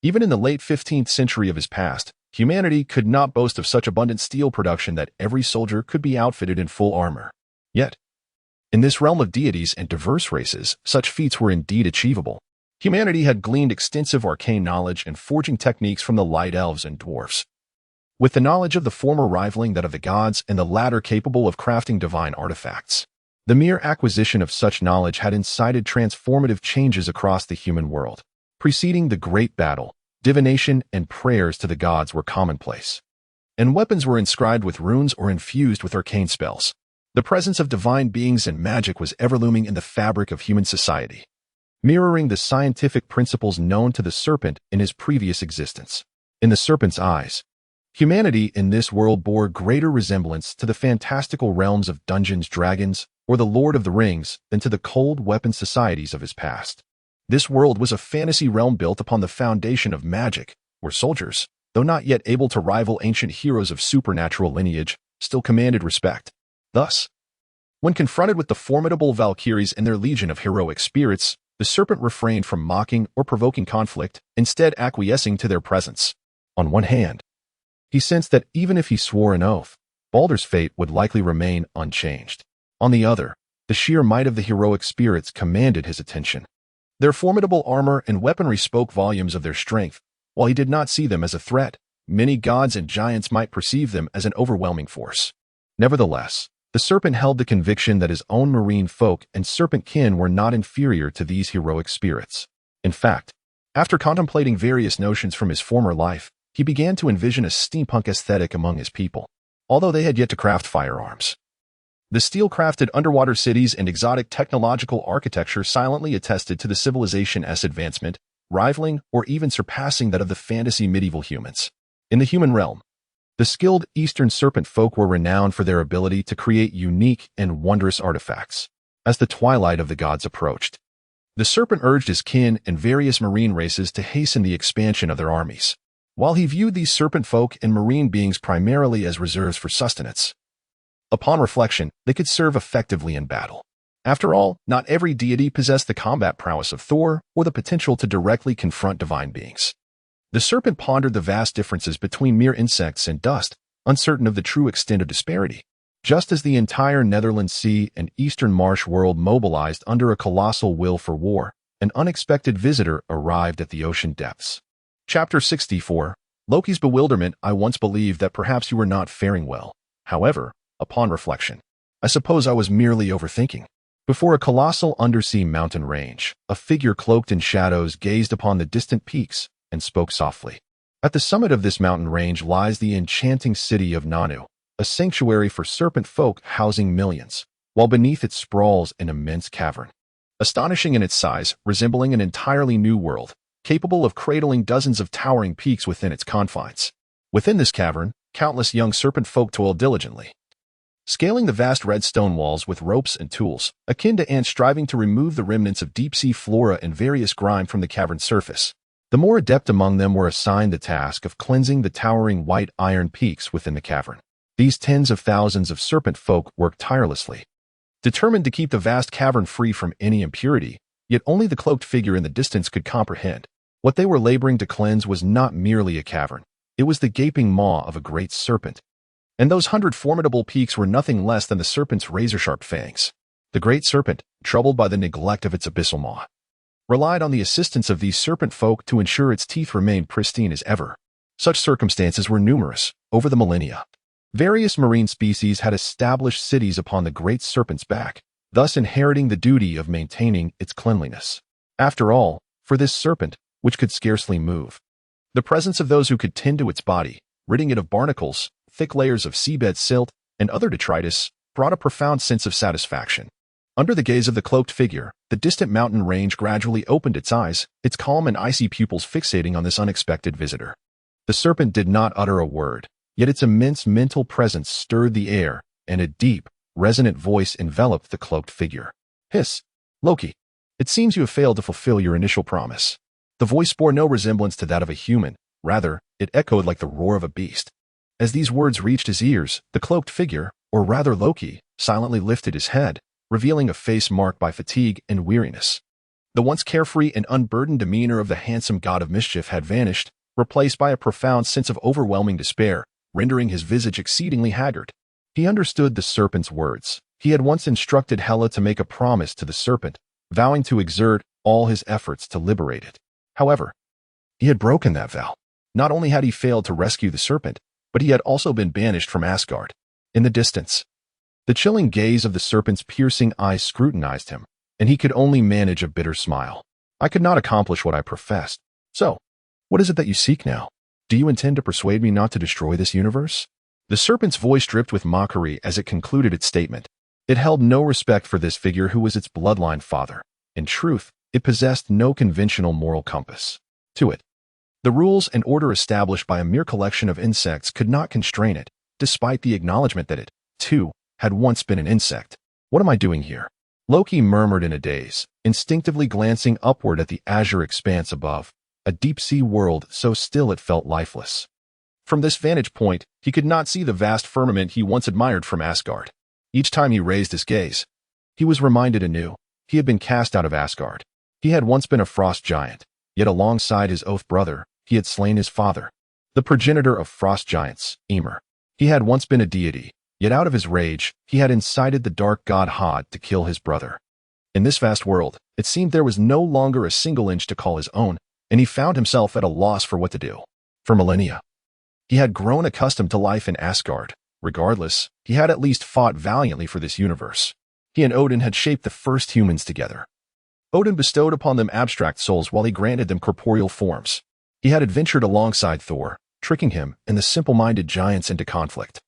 Even in the late 15th century of his past, humanity could not boast of such abundant steel production that every soldier could be outfitted in full armor. Yet, in this realm of deities and diverse races, such feats were indeed achievable. Humanity had gleaned extensive arcane knowledge and forging techniques from the light elves and dwarfs, with the knowledge of the former rivaling that of the gods and the latter capable of crafting divine artifacts. The mere acquisition of such knowledge had incited transformative changes across the human world. Preceding the great battle, divination and prayers to the gods were commonplace, and weapons were inscribed with runes or infused with arcane spells. The presence of divine beings and magic was ever looming in the fabric of human society, mirroring the scientific principles known to the serpent in his previous existence. In the serpent's eyes, humanity in this world bore greater resemblance to the fantastical realms of Dungeons & Dragons or the Lord of the Rings than to the cold weapon societies of his past. This world was a fantasy realm built upon the foundation of magic, where soldiers, though not yet able to rival ancient heroes of supernatural lineage, still commanded respect. Thus, when confronted with the formidable Valkyries and their legion of heroic spirits, the serpent refrained from mocking or provoking conflict, instead acquiescing to their presence. On one hand, he sensed that even if he swore an oath, Baldur's fate would likely remain unchanged. On the other, the sheer might of the heroic spirits commanded his attention. Their formidable armor and weaponry spoke volumes of their strength. While he did not see them as a threat, many gods and giants might perceive them as an overwhelming force. Nevertheless, the serpent held the conviction that his own marine folk and serpent kin were not inferior to these heroic spirits. In fact, after contemplating various notions from his former life, he began to envision a steampunk aesthetic among his people, although they had yet to craft firearms. The steel-crafted underwater cities and exotic technological architecture silently attested to the civilization's advancement, rivaling or even surpassing that of the fantasy medieval humans. In the human realm, the skilled Eastern serpent folk were renowned for their ability to create unique and wondrous artifacts. As the twilight of the gods approached, the serpent urged his kin and various marine races to hasten the expansion of their armies. While he viewed these serpent folk and marine beings primarily as reserves for sustenance, upon reflection, they could serve effectively in battle. After all, not every deity possessed the combat prowess of Thor or the potential to directly confront divine beings. The serpent pondered the vast differences between mere insects and dust, uncertain of the true extent of disparity. Just as the entire Netherlands Sea and Eastern Marsh world mobilized under a colossal will for war, an unexpected visitor arrived at the ocean depths. Chapter 64. Loki's bewilderment. I once believed that perhaps you were not faring well. However, upon reflection, I suppose I was merely overthinking. Before a colossal undersea mountain range, a figure cloaked in shadows gazed upon the distant peaks and spoke softly. At the summit of this mountain range lies the enchanting city of Nanu, a sanctuary for serpent folk housing millions, while beneath it sprawls an immense cavern. Astonishing in its size, resembling an entirely new world, capable of cradling dozens of towering peaks within its confines. Within this cavern, countless young serpent folk toil diligently, scaling the vast red stone walls with ropes and tools, akin to ants striving to remove the remnants of deep-sea flora and various grime from the cavern's surface. The more adept among them were assigned the task of cleansing the towering white iron peaks within the cavern. These tens of thousands of serpent folk worked tirelessly, determined to keep the vast cavern free from any impurity, yet only the cloaked figure in the distance could comprehend. What they were laboring to cleanse was not merely a cavern. It was the gaping maw of a great serpent. And those 100 formidable peaks were nothing less than the serpent's razor-sharp fangs. The great serpent, troubled by the neglect of its abyssal maw, relied on the assistance of these serpent folk to ensure its teeth remained pristine as ever. Such circumstances were numerous over the millennia. Various marine species had established cities upon the great serpent's back, thus inheriting the duty of maintaining its cleanliness. After all, for this serpent, which could scarcely move, the presence of those who could tend to its body, ridding it of barnacles, thick layers of seabed silt, and other detritus, brought a profound sense of satisfaction. Under the gaze of the cloaked figure, the distant mountain range gradually opened its eyes, its calm and icy pupils fixating on this unexpected visitor. The serpent did not utter a word, yet its immense mental presence stirred the air, and a deep, resonant voice enveloped the cloaked figure. "Hiss, Loki, it seems you have failed to fulfill your initial promise." The voice bore no resemblance to that of a human, rather, it echoed like the roar of a beast. As these words reached his ears, the cloaked figure, or rather Loki, silently lifted his head, revealing a face marked by fatigue and weariness. The once carefree and unburdened demeanor of the handsome god of mischief had vanished, replaced by a profound sense of overwhelming despair, rendering his visage exceedingly haggard. He understood the serpent's words. He had once instructed Hela to make a promise to the serpent, vowing to exert all his efforts to liberate it. However, he had broken that vow. Not only had he failed to rescue the serpent, but he had also been banished from Asgard. In the distance, the chilling gaze of the serpent's piercing eyes scrutinized him, and he could only manage a bitter smile. I could not accomplish what I professed. So, what is it that you seek now? Do you intend to persuade me not to destroy this universe? The serpent's voice dripped with mockery as it concluded its statement. It held no respect for this figure who was its bloodline father. In truth, it possessed no conventional moral compass. To it, the rules and order established by a mere collection of insects could not constrain it, despite the acknowledgement that it, too, had once been an insect. What am I doing here? Loki murmured in a daze, instinctively glancing upward at the azure expanse above, a deep-sea world so still it felt lifeless. From this vantage point, he could not see the vast firmament he once admired from Asgard. Each time he raised his gaze, he was reminded anew. He had been cast out of Asgard. He had once been a frost giant, yet alongside his oath brother, he had slain his father, the progenitor of frost giants, Ymir. He had once been a deity, yet out of his rage, he had incited the dark god Hod to kill his brother. In this vast world, it seemed there was no longer a single inch to call his own, and he found himself at a loss for what to do. For millennia, he had grown accustomed to life in Asgard. Regardless, he had at least fought valiantly for this universe. He and Odin had shaped the first humans together. Odin bestowed upon them abstract souls while he granted them corporeal forms. He had adventured alongside Thor, tricking him and the simple-minded giants into conflict,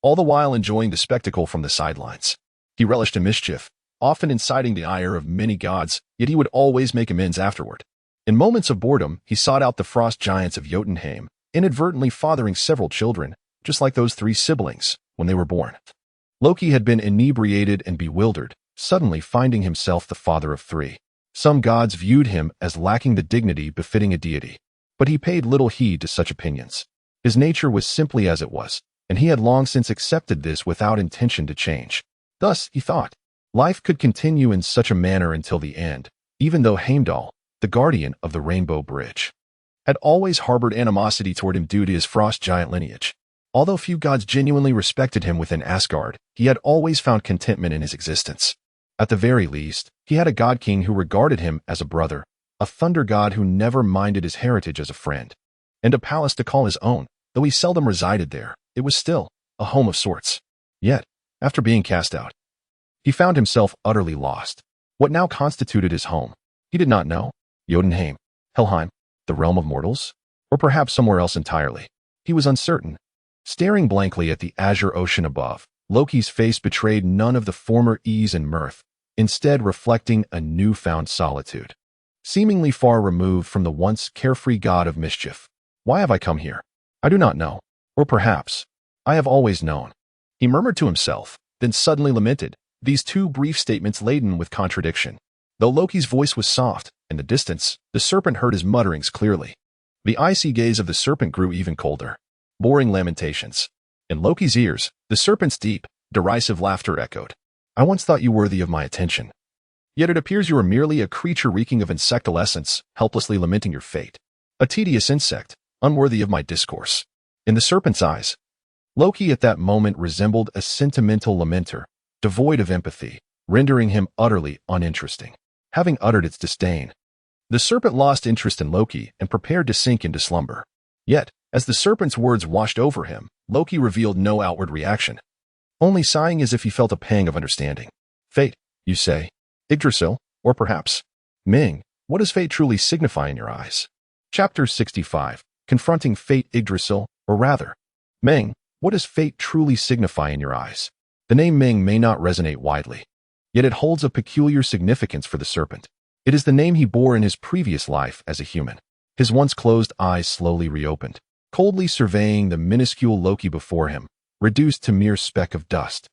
all the while enjoying the spectacle from the sidelines. He relished in mischief, often inciting the ire of many gods, yet he would always make amends afterward. In moments of boredom, he sought out the frost giants of Jotunheim, inadvertently fathering several children, just like those three siblings, when they were born. Loki had been inebriated and bewildered, suddenly finding himself the father of three. Some gods viewed him as lacking the dignity befitting a deity, but he paid little heed to such opinions. His nature was simply as it was, and he had long since accepted this without intention to change. Thus, he thought, life could continue in such a manner until the end, even though Heimdall, the guardian of the Rainbow Bridge, had always harbored animosity toward him due to his frost giant lineage. Although few gods genuinely respected him within Asgard, he had always found contentment in his existence. At the very least, he had a god-king who regarded him as a brother, a thunder god who never minded his heritage as a friend, and a palace to call his own. Though he seldom resided there, it was still a home of sorts. Yet, after being cast out, he found himself utterly lost. What now constituted his home? He did not know. Jotunheim, Helheim, the realm of mortals, or perhaps somewhere else entirely. He was uncertain. Staring blankly at the azure ocean above, Loki's face betrayed none of the former ease and mirth, instead reflecting a newfound solitude, seemingly far removed from the once carefree god of mischief. Why have I come here? I do not know. Or perhaps, I have always known. He murmured to himself, then suddenly lamented, these two brief statements laden with contradiction. Though Loki's voice was soft, in the distance, the serpent heard his mutterings clearly. The icy gaze of the serpent grew even colder. Boring lamentations. In Loki's ears, the serpent's deep, derisive laughter echoed. I once thought you worthy of my attention. Yet it appears you are merely a creature reeking of insectal essence, helplessly lamenting your fate. A tedious insect, unworthy of my discourse. In the serpent's eyes, Loki at that moment resembled a sentimental lamenter, devoid of empathy, rendering him utterly uninteresting. Having uttered its disdain, the serpent lost interest in Loki and prepared to sink into slumber. Yet, as the serpent's words washed over him, Loki revealed no outward reaction, only sighing as if he felt a pang of understanding. Fate, you say? Yggdrasil, or perhaps Ming, what does fate truly signify in your eyes? Chapter 65, Confronting Fate Yggdrasil, or rather, Ming, what does fate truly signify in your eyes? The name Ming may not resonate widely, yet it holds a peculiar significance for the serpent. It is the name he bore in his previous life as a human. His once closed eyes slowly reopened, coldly surveying the minuscule Loki before him, reduced to mere speck of dust.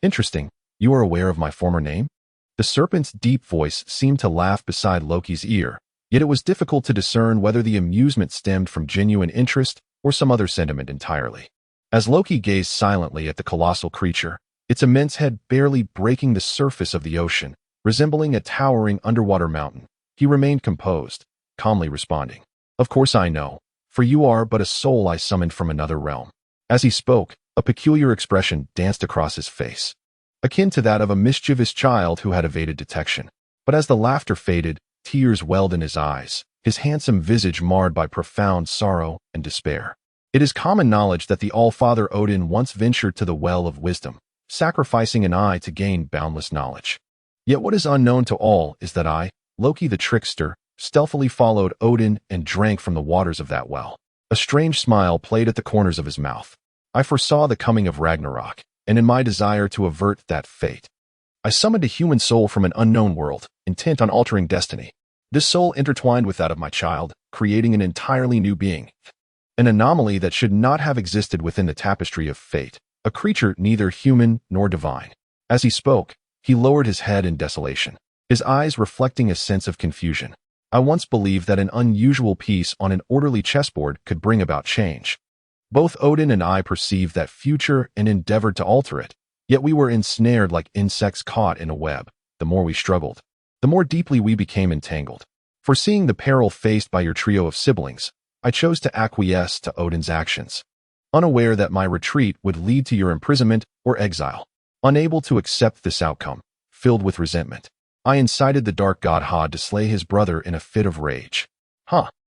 Interesting. You are aware of my former name? The serpent's deep voice seemed to laugh beside Loki's ear, yet it was difficult to discern whether the amusement stemmed from genuine interest or some other sentiment entirely. As Loki gazed silently at the colossal creature, its immense head barely breaking the surface of the ocean, Resembling a towering underwater mountain, he remained composed, calmly responding, "Of course I know, for you are but a soul I summoned from another realm." As he spoke, a peculiar expression danced across his face, akin to that of a mischievous child who had evaded detection. But as the laughter faded, tears welled in his eyes, his handsome visage marred by profound sorrow and despair. It is common knowledge that the All-Father Odin once ventured to the well of wisdom, sacrificing an eye to gain boundless knowledge. Yet what is unknown to all is that I, Loki the trickster, stealthily followed Odin and drank from the waters of that well. A strange smile played at the corners of his mouth. I foresaw the coming of Ragnarok, and in my desire to avert that fate, I summoned a human soul from an unknown world, intent on altering destiny. This soul intertwined with that of my child, creating an entirely new being. An anomaly that should not have existed within the tapestry of fate, a creature neither human nor divine. As he spoke, he lowered his head in desolation, his eyes reflecting a sense of confusion. I once believed that an unusual piece on an orderly chessboard could bring about change. Both Odin and I perceived that future and endeavored to alter it, yet we were ensnared like insects caught in a web. The more we struggled, the more deeply we became entangled. Foreseeing the peril faced by your trio of siblings, I chose to acquiesce to Odin's actions, unaware that my retreat would lead to your imprisonment or exile. Unable to accept this outcome, filled with resentment, I incited the dark god Hod to slay his brother in a fit of rage.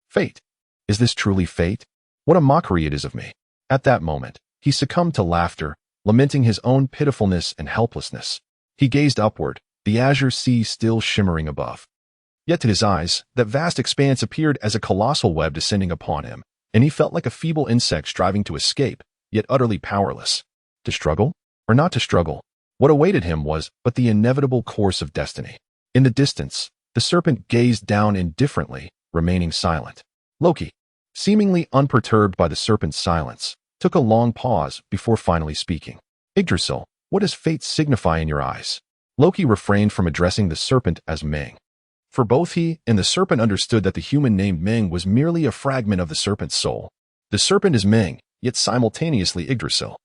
Fate. Is this truly fate? What a mockery it is of me. At that moment, he succumbed to laughter, lamenting his own pitifulness and helplessness. He gazed upward, the azure sea still shimmering above. Yet to his eyes, that vast expanse appeared as a colossal web descending upon him, and he felt like a feeble insect striving to escape, yet utterly powerless. To struggle? Or not to struggle? What awaited him was but the inevitable course of destiny. In the distance, the serpent gazed down indifferently, remaining silent. Loki, seemingly unperturbed by the serpent's silence, took a long pause before finally speaking. Yggdrasil, what does fate signify in your eyes? Loki refrained from addressing the serpent as Meng. For both he and the serpent understood that the human named Meng was merely a fragment of the serpent's soul. The serpent is Meng, yet simultaneously Yggdrasil.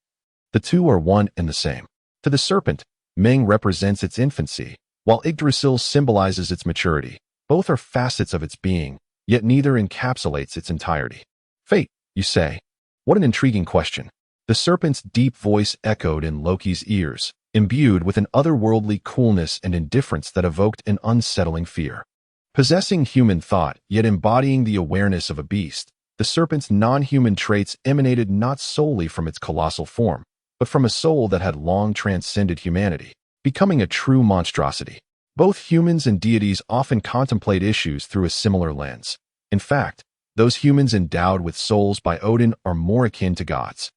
The two are one and the same. To the serpent, Meng represents its infancy, while Yggdrasil symbolizes its maturity. Both are facets of its being, yet neither encapsulates its entirety. Fate, you say? What an intriguing question. The serpent's deep voice echoed in Loki's ears, imbued with an otherworldly coolness and indifference that evoked an unsettling fear. Possessing human thought, yet embodying the awareness of a beast, the serpent's non-human traits emanated not solely from its colossal form, but from a soul that had long transcended humanity, becoming a true monstrosity. Both humans and deities often contemplate issues through a similar lens. In fact, those humans endowed with souls by Odin are more akin to gods.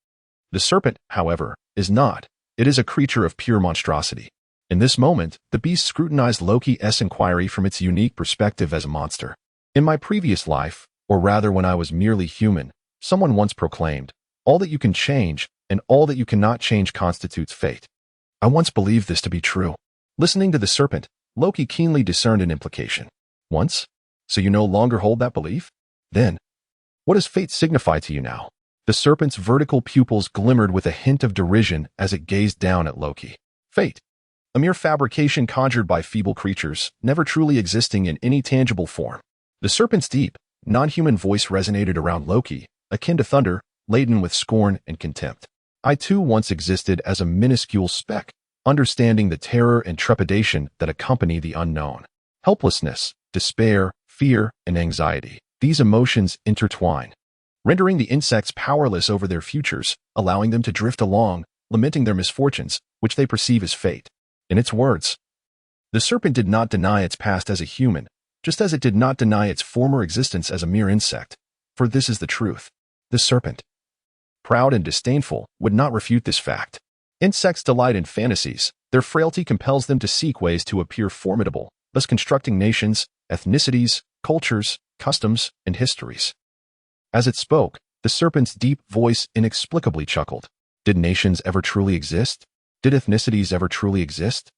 The serpent, however, is not. It is a creature of pure monstrosity. In this moment, the beast scrutinized Loki's inquiry from its unique perspective as a monster. In my previous life, or rather when I was merely human, someone once proclaimed, "All that you can change, and all that you cannot change constitutes fate." I once believed this to be true. Listening to the serpent, Loki keenly discerned an implication. Once? So you no longer hold that belief? Then, what does fate signify to you now? The serpent's vertical pupils glimmered with a hint of derision as it gazed down at Loki. Fate. A mere fabrication conjured by feeble creatures, never truly existing in any tangible form. The serpent's deep, non-human voice resonated around Loki, akin to thunder, laden with scorn and contempt. I too once existed as a minuscule speck, understanding the terror and trepidation that accompany the unknown. Helplessness, despair, fear, and anxiety. These emotions intertwine, rendering the insects powerless over their futures, allowing them to drift along, lamenting their misfortunes, which they perceive as fate. In its words, the serpent did not deny its past as a human, just as it did not deny its former existence as a mere insect. For this is the truth. The serpent, proud and disdainful, would not refute this fact. Insects delight in fantasies. Their frailty compels them to seek ways to appear formidable, thus constructing nations, ethnicities, cultures, customs, and histories. As it spoke, the serpent's deep voice inexplicably chuckled. Did nations ever truly exist? Did ethnicities ever truly exist?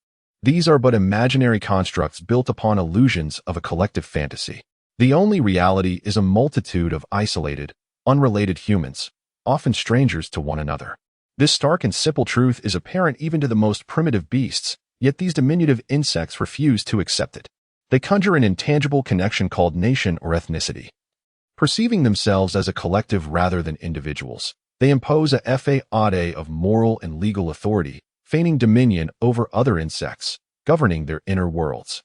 These are but imaginary constructs built upon illusions of a collective fantasy. The only reality is a multitude of isolated, unrelated humans, often strangers to one another. This stark and simple truth is apparent even to the most primitive beasts, Yet these diminutive insects refuse to accept it. They conjure an intangible connection called nation or ethnicity. Perceiving themselves as a collective rather than individuals, they impose a faade of moral and legal authority, feigning dominion over other insects, governing their inner worlds.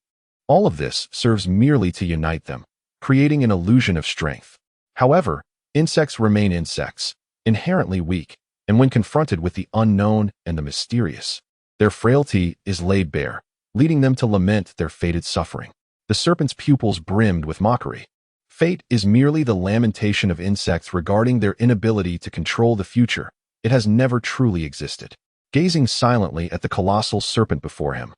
All of this serves merely to unite them, creating an illusion of strength. However, insects remain insects, inherently weak, and when confronted with the unknown and the mysterious, their frailty is laid bare, leading them to lament their fated suffering. The serpent's pupils brimmed with mockery. Fate is merely the lamentation of insects regarding their inability to control the future. It has never truly existed. Gazing silently at the colossal serpent before him,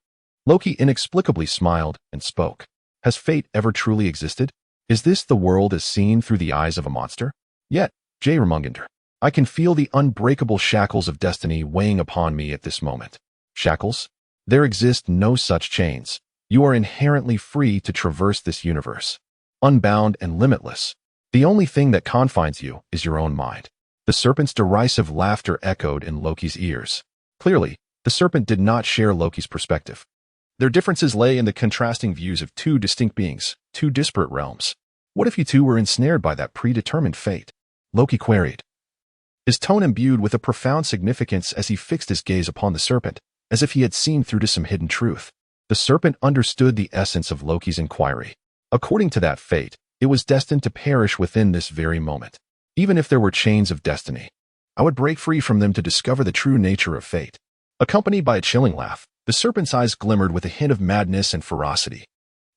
Loki inexplicably smiled and spoke. Has fate ever truly existed? Is this the world as seen through the eyes of a monster? Yet, Jörmungandr, I can feel the unbreakable shackles of destiny weighing upon me at this moment. Shackles? There exist no such chains. You are inherently free to traverse this universe. Unbound and limitless. The only thing that confines you is your own mind. The serpent's derisive laughter echoed in Loki's ears. Clearly, the serpent did not share Loki's perspective. Their differences lay in the contrasting views of two distinct beings, two disparate realms. What if you two were ensnared by that predetermined fate? Loki queried, his tone imbued with a profound significance as he fixed his gaze upon the serpent, as if he had seen through to some hidden truth. The serpent understood the essence of Loki's inquiry. According to that fate, it was destined to perish within this very moment. Even if there were chains of destiny, I would break free from them to discover the true nature of fate. Accompanied by a chilling laugh, the serpent's eyes glimmered with a hint of madness and ferocity.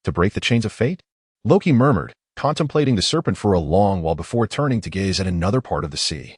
To break the chains of fate? Loki murmured, contemplating the serpent for a long while before turning to gaze at another part of the sea,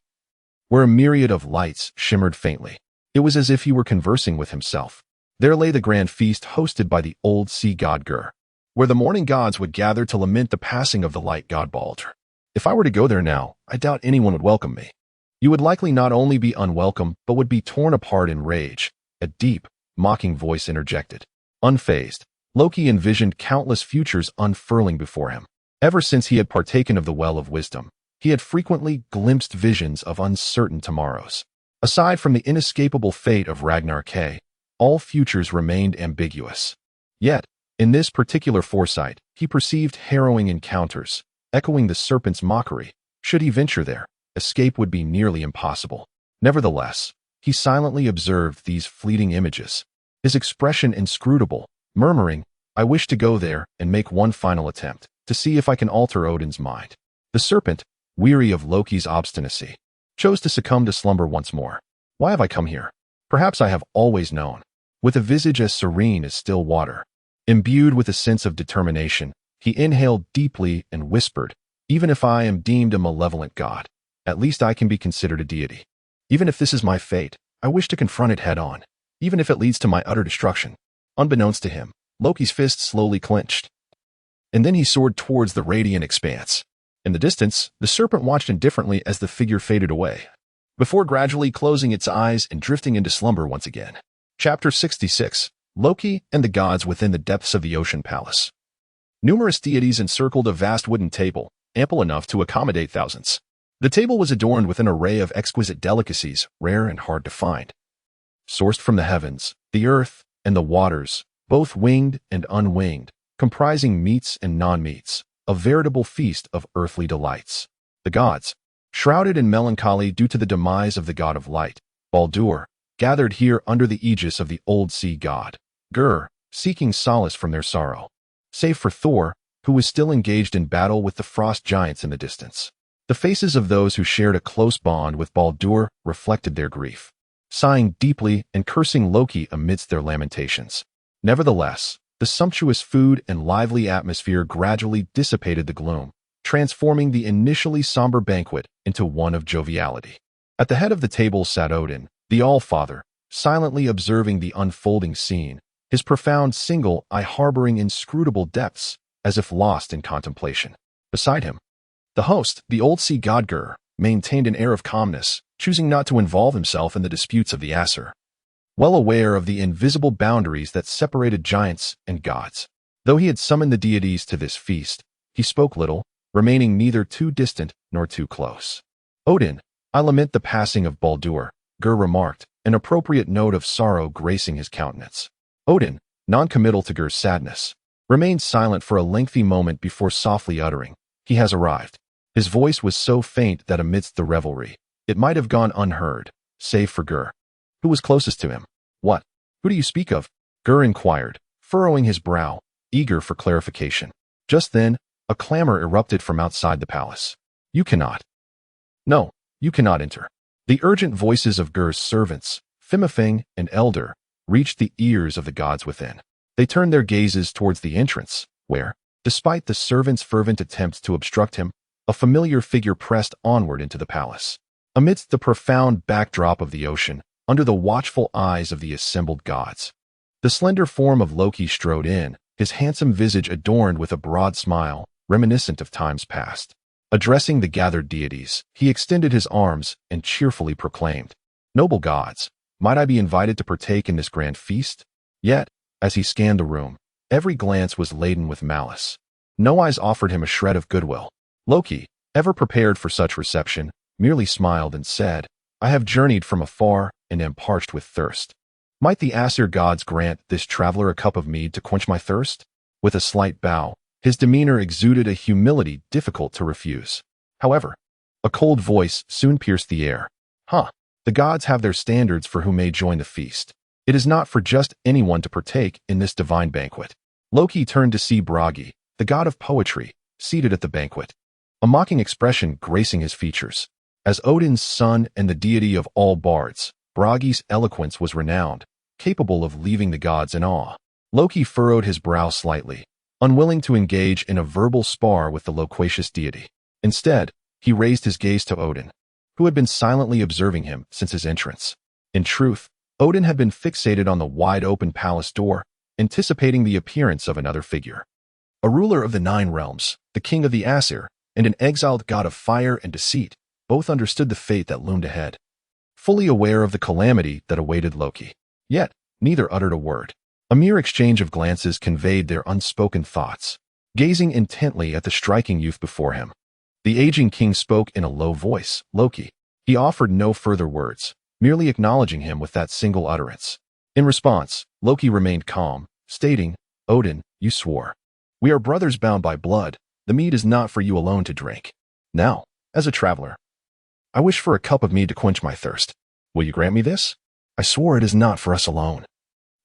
where a myriad of lights shimmered faintly. It was as if he were conversing with himself. There lay the grand feast hosted by the old sea god Gur, where the morning gods would gather to lament the passing of the light god Baldur. If I were to go there now, I doubt anyone would welcome me. You would likely not only be unwelcome, but would be torn apart in rage. A deep, mocking voice interjected. Unfazed, Loki envisioned countless futures unfurling before him. Ever since he had partaken of the well of wisdom, he had frequently glimpsed visions of uncertain tomorrows. Aside from the inescapable fate of Ragnar K, all futures remained ambiguous. Yet, in this particular foresight, he perceived harrowing encounters, echoing the serpent's mockery. Should he venture there, escape would be nearly impossible. Nevertheless, he silently observed these fleeting images, his expression inscrutable, murmuring, I wish to go there and make one final attempt, to see if I can alter Odin's mind. The serpent, weary of Loki's obstinacy, chose to succumb to slumber once more. Why have I come here? Perhaps I have always known. With a visage as serene as still water, imbued with a sense of determination, he inhaled deeply and whispered, even if I am deemed a malevolent god, at least I can be considered a deity. Even if this is my fate, I wish to confront it head-on, even if it leads to my utter destruction. Unbeknownst to him, Loki's fist slowly clenched, and then he soared towards the radiant expanse. In the distance, the serpent watched indifferently as the figure faded away, before gradually closing its eyes and drifting into slumber once again. Chapter 66. Loki and the Gods Within the Depths of the Ocean Palace. Numerous deities encircled a vast wooden table, ample enough to accommodate thousands. The table was adorned with an array of exquisite delicacies, rare and hard to find. Sourced from the heavens, the earth, and the waters, both winged and unwinged, comprising meats and non-meats, a veritable feast of earthly delights. The gods, shrouded in melancholy due to the demise of the god of light, Baldur, gathered here under the aegis of the old sea god, Gur, seeking solace from their sorrow. Save for Thor, who was still engaged in battle with the frost giants in the distance. The faces of those who shared a close bond with Baldur reflected their grief, sighing deeply and cursing Loki amidst their lamentations. Nevertheless, the sumptuous food and lively atmosphere gradually dissipated the gloom, transforming the initially somber banquet into one of joviality. At the head of the table sat Odin, the All-Father, silently observing the unfolding scene, his profound single eye harboring inscrutable depths, as if lost in contemplation. Beside him, the host, the old sea god Gur, maintained an air of calmness, choosing not to involve himself in the disputes of the Aesir. Well aware of the invisible boundaries that separated giants and gods. Though he had summoned the deities to this feast, he spoke little, remaining neither too distant nor too close. Odin, I lament the passing of Baldur, Gur remarked, an appropriate note of sorrow gracing his countenance. Odin, non-committal to Gur's sadness, remained silent for a lengthy moment before softly uttering, "He has arrived." His voice was so faint that amidst the revelry, it might have gone unheard, save for Gur, who was closest to him. "What? Who do you speak of?" Gur inquired, furrowing his brow, eager for clarification. Just then, a clamor erupted from outside the palace. "You cannot. No, you cannot enter." The urgent voices of Gur's servants, Fimifeng and Elder, reached the ears of the gods within. They turned their gazes towards the entrance, where, despite the servants' fervent attempts to obstruct him, a familiar figure pressed onward into the palace. Amidst the profound backdrop of the ocean, under the watchful eyes of the assembled gods, the slender form of Loki strode in, his handsome visage adorned with a broad smile, reminiscent of times past. Addressing the gathered deities, he extended his arms and cheerfully proclaimed, "Noble gods, might I be invited to partake in this grand feast?" Yet, as he scanned the room, every glance was laden with malice. No eyes offered him a shred of goodwill. Loki, ever prepared for such reception, merely smiled and said, "I have journeyed from afar and am parched with thirst. Might the Asir gods grant this traveler a cup of mead to quench my thirst?" With a slight bow, his demeanor exuded a humility difficult to refuse. However, a cold voice soon pierced the air. The gods have their standards for who may join the feast. It is not for just anyone to partake in this divine banquet." Loki turned to see Bragi, the god of poetry, seated at the banquet, a mocking expression gracing his features. As Odin's son and the deity of all bards, Bragi's eloquence was renowned, capable of leaving the gods in awe. Loki furrowed his brow slightly, unwilling to engage in a verbal spar with the loquacious deity. Instead, he raised his gaze to Odin, who had been silently observing him since his entrance. In truth, Odin had been fixated on the wide-open palace door, anticipating the appearance of another figure. A ruler of the 9 realms, the king of the Asir, and an exiled god of fire and deceit, both understood the fate that loomed ahead, fully aware of the calamity that awaited Loki. Yet, neither uttered a word. A mere exchange of glances conveyed their unspoken thoughts, gazing intently at the striking youth before him. The aging king spoke in a low voice, "Loki." He offered no further words, merely acknowledging him with that single utterance. In response, Loki remained calm, stating, "Odin, you swore. We are brothers bound by blood. The mead is not for you alone to drink. Now, as a traveler, I wish for a cup of mead to quench my thirst. Will you grant me this? I swore it is not for us alone,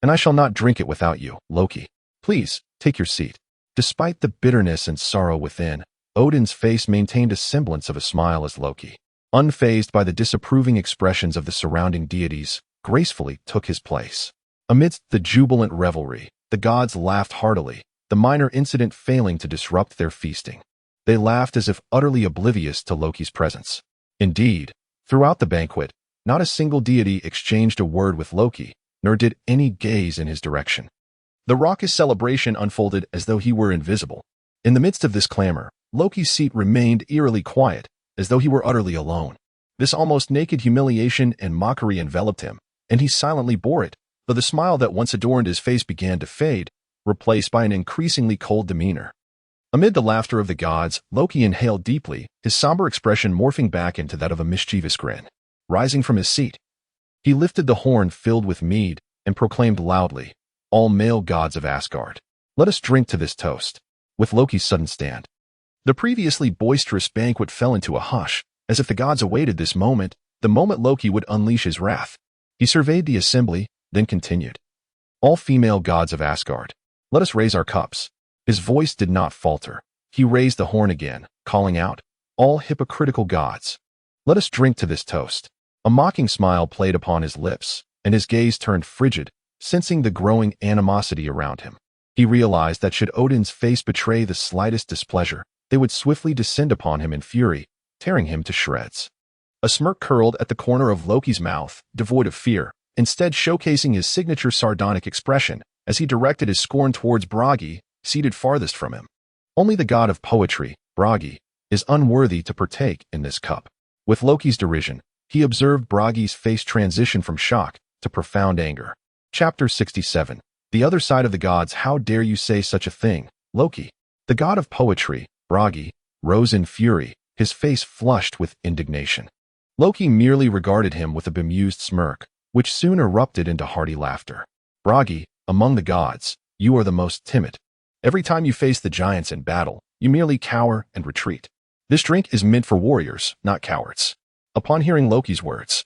and I shall not drink it without you, Loki. Please, take your seat." Despite the bitterness and sorrow within, Odin's face maintained a semblance of a smile as Loki, unfazed by the disapproving expressions of the surrounding deities, gracefully took his place. Amidst the jubilant revelry, the gods laughed heartily, the minor incident failing to disrupt their feasting. They laughed as if utterly oblivious to Loki's presence. Indeed, throughout the banquet, not a single deity exchanged a word with Loki, nor did any gaze in his direction. The raucous celebration unfolded as though he were invisible. In the midst of this clamor, Loki's seat remained eerily quiet, as though he were utterly alone. This almost naked humiliation and mockery enveloped him, and he silently bore it, though the smile that once adorned his face began to fade, replaced by an increasingly cold demeanor. Amid the laughter of the gods, Loki inhaled deeply, his somber expression morphing back into that of a mischievous grin. Rising from his seat, he lifted the horn filled with mead and proclaimed loudly, "All male gods of Asgard, let us drink to this toast." With Loki's sudden stand, the previously boisterous banquet fell into a hush, as if the gods awaited this moment, the moment Loki would unleash his wrath. He surveyed the assembly, then continued, "All female gods of Asgard, let us raise our cups." His voice did not falter. He raised the horn again, calling out, "All hypocritical gods, let us drink to this toast." A mocking smile played upon his lips, and his gaze turned frigid, sensing the growing animosity around him. He realized that should Odin's face betray the slightest displeasure, they would swiftly descend upon him in fury, tearing him to shreds. A smirk curled at the corner of Loki's mouth, devoid of fear, instead showcasing his signature sardonic expression as he directed his scorn towards Bragi, seated farthest from him. Only the god of poetry, Bragi, is unworthy to partake in this cup. With Loki's derision, he observed Bragi's face transition from shock to profound anger. Chapter 67. The other side of the gods. How dare you say such a thing, Loki? The god of poetry, Bragi, rose in fury, his face flushed with indignation. Loki merely regarded him with a bemused smirk, which soon erupted into hearty laughter. Bragi, Among the gods, you are the most timid. Every time you face the giants in battle, you merely cower and retreat. This drink is meant for warriors, not cowards. Upon hearing Loki's words,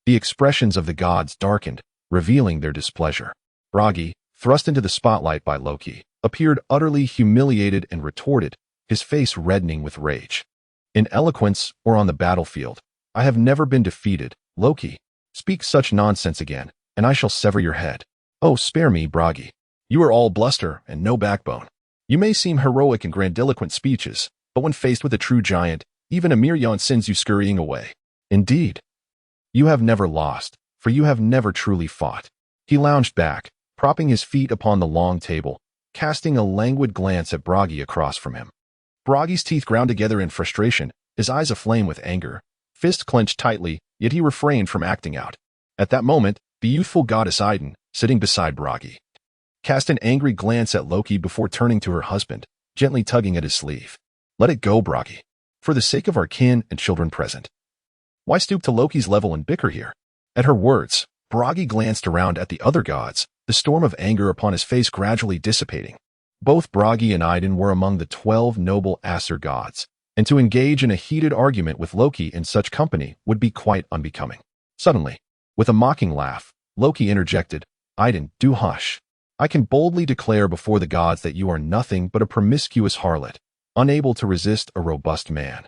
the expressions of the gods darkened, revealing their displeasure. Bragi, thrust into the spotlight by Loki, appeared utterly humiliated and retorted, his face reddening with rage. In eloquence or on the battlefield, I have never been defeated. Loki, speak such nonsense again, and I shall sever your head. Oh, spare me, Bragi. You are all bluster and no backbone. You may seem heroic in grandiloquent speeches, but when faced with a true giant, even a myriad sends you scurrying away. Indeed, you have never lost, for you have never truly fought. He lounged back, propping his feet upon the long table, casting a languid glance at Bragi across from him. Bragi's teeth ground together in frustration, his eyes aflame with anger, fist clenched tightly, yet he refrained from acting out. At that moment, the youthful goddess Idun, sitting beside Bragi, cast an angry glance at Loki before turning to her husband, gently tugging at his sleeve. Let it go, Bragi. For the sake of our kin and children present. Why stoop to Loki's level and bicker here? At her words, Bragi glanced around at the other gods, the storm of anger upon his face gradually dissipating. Both Bragi and Idun were among the 12 noble Asur gods, and to engage in a heated argument with Loki in such company would be quite unbecoming. Suddenly, with a mocking laugh, Loki interjected, Idun, do hush. I can boldly declare before the gods that you are nothing but a promiscuous harlot, unable to resist a robust man,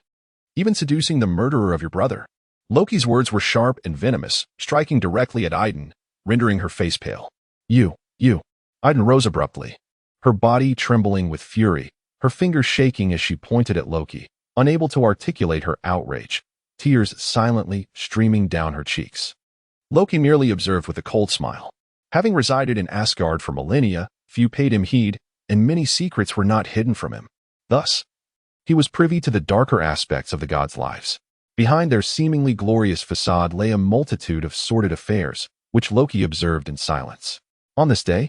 even seducing the murderer of your brother. Loki's words were sharp and venomous, striking directly at Idun, rendering her face pale. You. Idun rose abruptly, her body trembling with fury, her fingers shaking as she pointed at Loki, unable to articulate her outrage, tears silently streaming down her cheeks. Loki merely observed with a cold smile. Having resided in Asgard for millennia, few paid him heed, and many secrets were not hidden from him. Thus, he was privy to the darker aspects of the gods' lives. Behind their seemingly glorious facade lay a multitude of sordid affairs, which Loki observed in silence. On this day,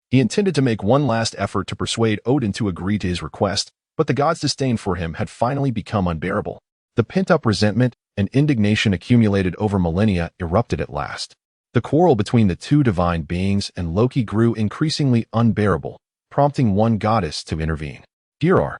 he intended to make one last effort to persuade Odin to agree to his request, but the god's disdain for him had finally become unbearable. The pent-up resentment and indignation accumulated over millennia erupted at last. The quarrel between the two divine beings and Loki grew increasingly unbearable, prompting one goddess to intervene. Gerar,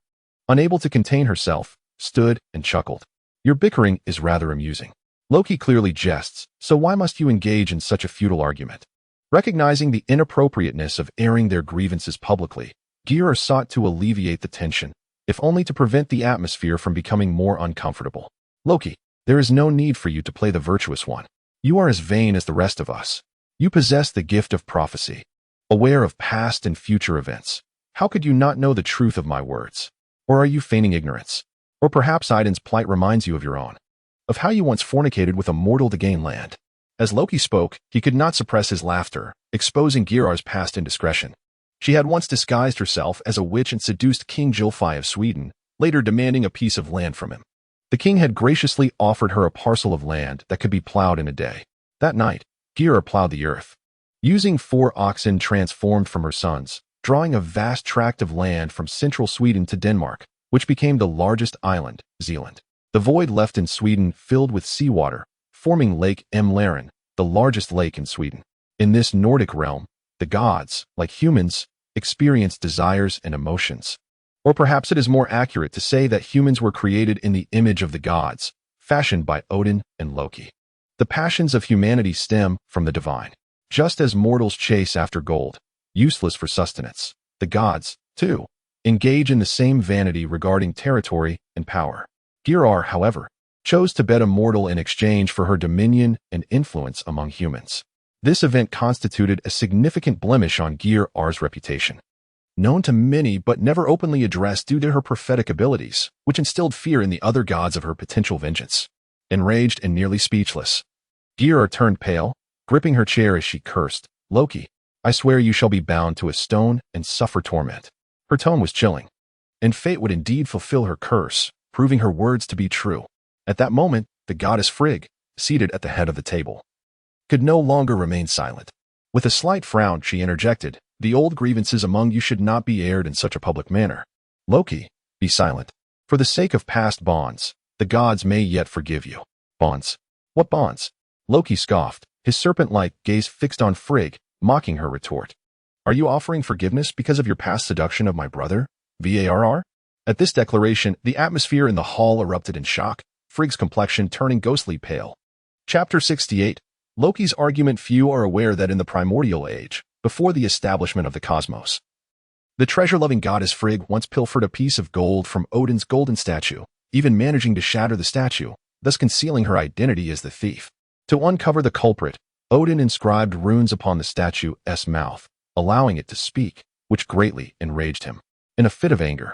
unable to contain herself, stood and chuckled. Your bickering is rather amusing. Loki clearly jests, so why must you engage in such a futile argument? Recognizing the inappropriateness of airing their grievances publicly, Gerar sought to alleviate the tension, if only to prevent the atmosphere from becoming more uncomfortable. Loki, there is no need for you to play the virtuous one. You are as vain as the rest of us. You possess the gift of prophecy, aware of past and future events. How could you not know the truth of my words? Or are you feigning ignorance? Or perhaps Idun's plight reminds you of your own, of how you once fornicated with a mortal to gain land. As Loki spoke, he could not suppress his laughter, exposing Gerar's past indiscretion. She had once disguised herself as a witch and seduced King Gylfi of Sweden, later demanding a piece of land from him. The king had graciously offered her a parcel of land that could be plowed in a day. That night, Gerar plowed the earth, using 4 oxen transformed from her sons, drawing a vast tract of land from central Sweden to Denmark, which became the largest island, Zealand. The void left in Sweden filled with seawater, forming Lake Mälaren, the largest lake in Sweden. In this Nordic realm, the gods, like humans, experience desires and emotions. Or perhaps it is more accurate to say that humans were created in the image of the gods, fashioned by Odin and Loki. The passions of humanity stem from the divine. Just as mortals chase after gold, useless for sustenance, the gods, too, engage in the same vanity regarding territory and power. Gerar, however, chose to bet a mortal in exchange for her dominion and influence among humans. This event constituted a significant blemish on Gerar's reputation. Known to many but never openly addressed due to her prophetic abilities, which instilled fear in the other gods of her potential vengeance. Enraged and nearly speechless, Gerar turned pale, gripping her chair as she cursed, Loki, I swear you shall be bound to a stone and suffer torment. Her tone was chilling, and fate would indeed fulfill her curse, proving her words to be true. At that moment, the goddess Frigg, seated at the head of the table, could no longer remain silent. With a slight frown, she interjected, the old grievances among you should not be aired in such a public manner. Loki, be silent. For the sake of past bonds, the gods may yet forgive you. Bonds? What bonds? Loki scoffed, his serpent-like gaze fixed on Frigg, mocking her retort. Are you offering forgiveness because of your past seduction of my brother? VARR? At this declaration, the atmosphere in the hall erupted in shock, Frigg's complexion turning ghostly pale. Chapter 68. Loki's argument. Few are aware that in the primordial age, before the establishment of the cosmos, the treasure-loving goddess Frigg once pilfered a piece of gold from Odin's golden statue, even managing to shatter the statue, thus concealing her identity as the thief. To uncover the culprit, Odin inscribed runes upon the statue's mouth, allowing it to speak, which greatly enraged him. In a fit of anger,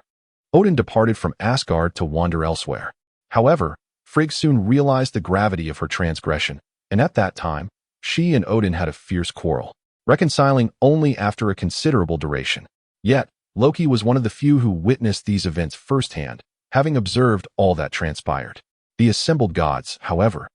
Odin departed from Asgard to wander elsewhere. However, Frigg soon realized the gravity of her transgression, and at that time, she and Odin had a fierce quarrel, reconciling only after a considerable duration. Yet, Loki was one of the few who witnessed these events firsthand, having observed all that transpired. The assembled gods, however,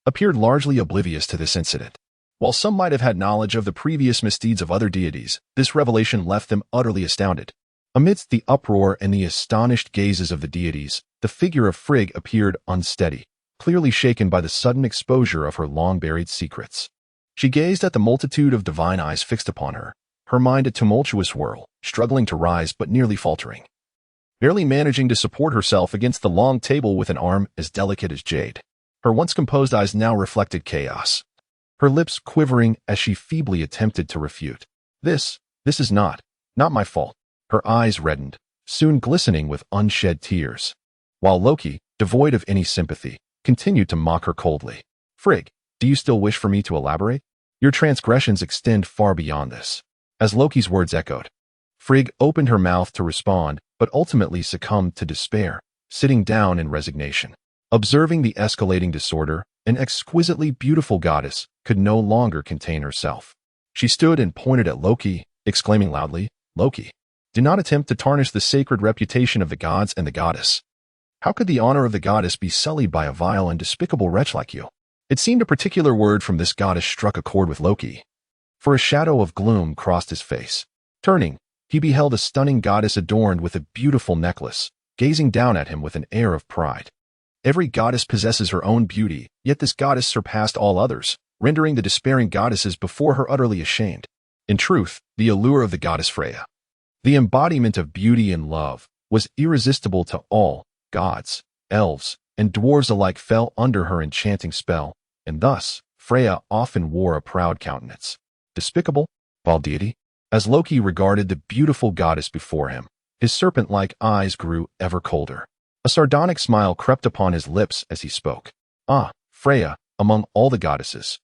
appeared largely oblivious to this incident. While some might have had knowledge of the previous misdeeds of other deities, this revelation left them utterly astounded. Amidst the uproar and the astonished gazes of the deities, the figure of Frigg appeared unsteady, clearly shaken by the sudden exposure of her long-buried secrets. She gazed at the multitude of divine eyes fixed upon her, her mind a tumultuous whirl, struggling to rise but nearly faltering, barely managing to support herself against the long table with an arm as delicate as jade. Her once composed eyes now reflected chaos, her lips quivering as she feebly attempted to refute. This is not my fault. Her eyes reddened, soon glistening with unshed tears, while Loki, devoid of any sympathy, continued to mock her coldly. Frigg, do you still wish for me to elaborate? Your transgressions extend far beyond this. As Loki's words echoed, Frigg opened her mouth to respond, but ultimately succumbed to despair, sitting down in resignation. Observing the escalating disorder, an exquisitely beautiful goddess could no longer contain herself. She stood and pointed at Loki, exclaiming loudly, "Loki, do not attempt to tarnish the sacred reputation of the gods and the goddess. How could the honor of the goddess be sullied by a vile and despicable wretch like you?" It seemed a particular word from this goddess struck a chord with Loki, for a shadow of gloom crossed his face. Turning, he beheld a stunning goddess adorned with a beautiful necklace, gazing down at him with an air of pride. Every goddess possesses her own beauty, yet this goddess surpassed all others, rendering the despairing goddesses before her utterly ashamed. In truth, the allure of the goddess Freya, the embodiment of beauty and love, was irresistible to all. Gods, elves, and dwarves alike fell under her enchanting spell, and thus Freya often wore a proud countenance. Despicable, while deity? As Loki regarded the beautiful goddess before him, his serpent-like eyes grew ever colder. A sardonic smile crept upon his lips as he spoke. "Ah, Freya, among all the goddesses,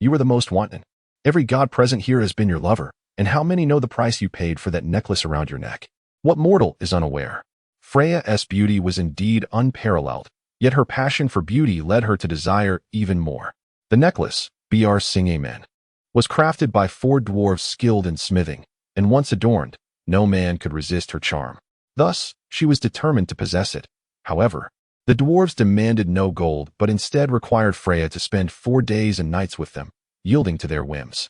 you are the most wanton. Every god present here has been your lover, and how many know the price you paid for that necklace around your neck? What mortal is unaware?" Freya's beauty was indeed unparalleled, yet her passion for beauty led her to desire even more. The necklace, Br Sing Amen, was crafted by 4 dwarves skilled in smithing, and once adorned, no man could resist her charm. Thus, she was determined to possess it. However, the dwarves demanded no gold but instead required Freya to spend 4 days and nights with them, yielding to their whims.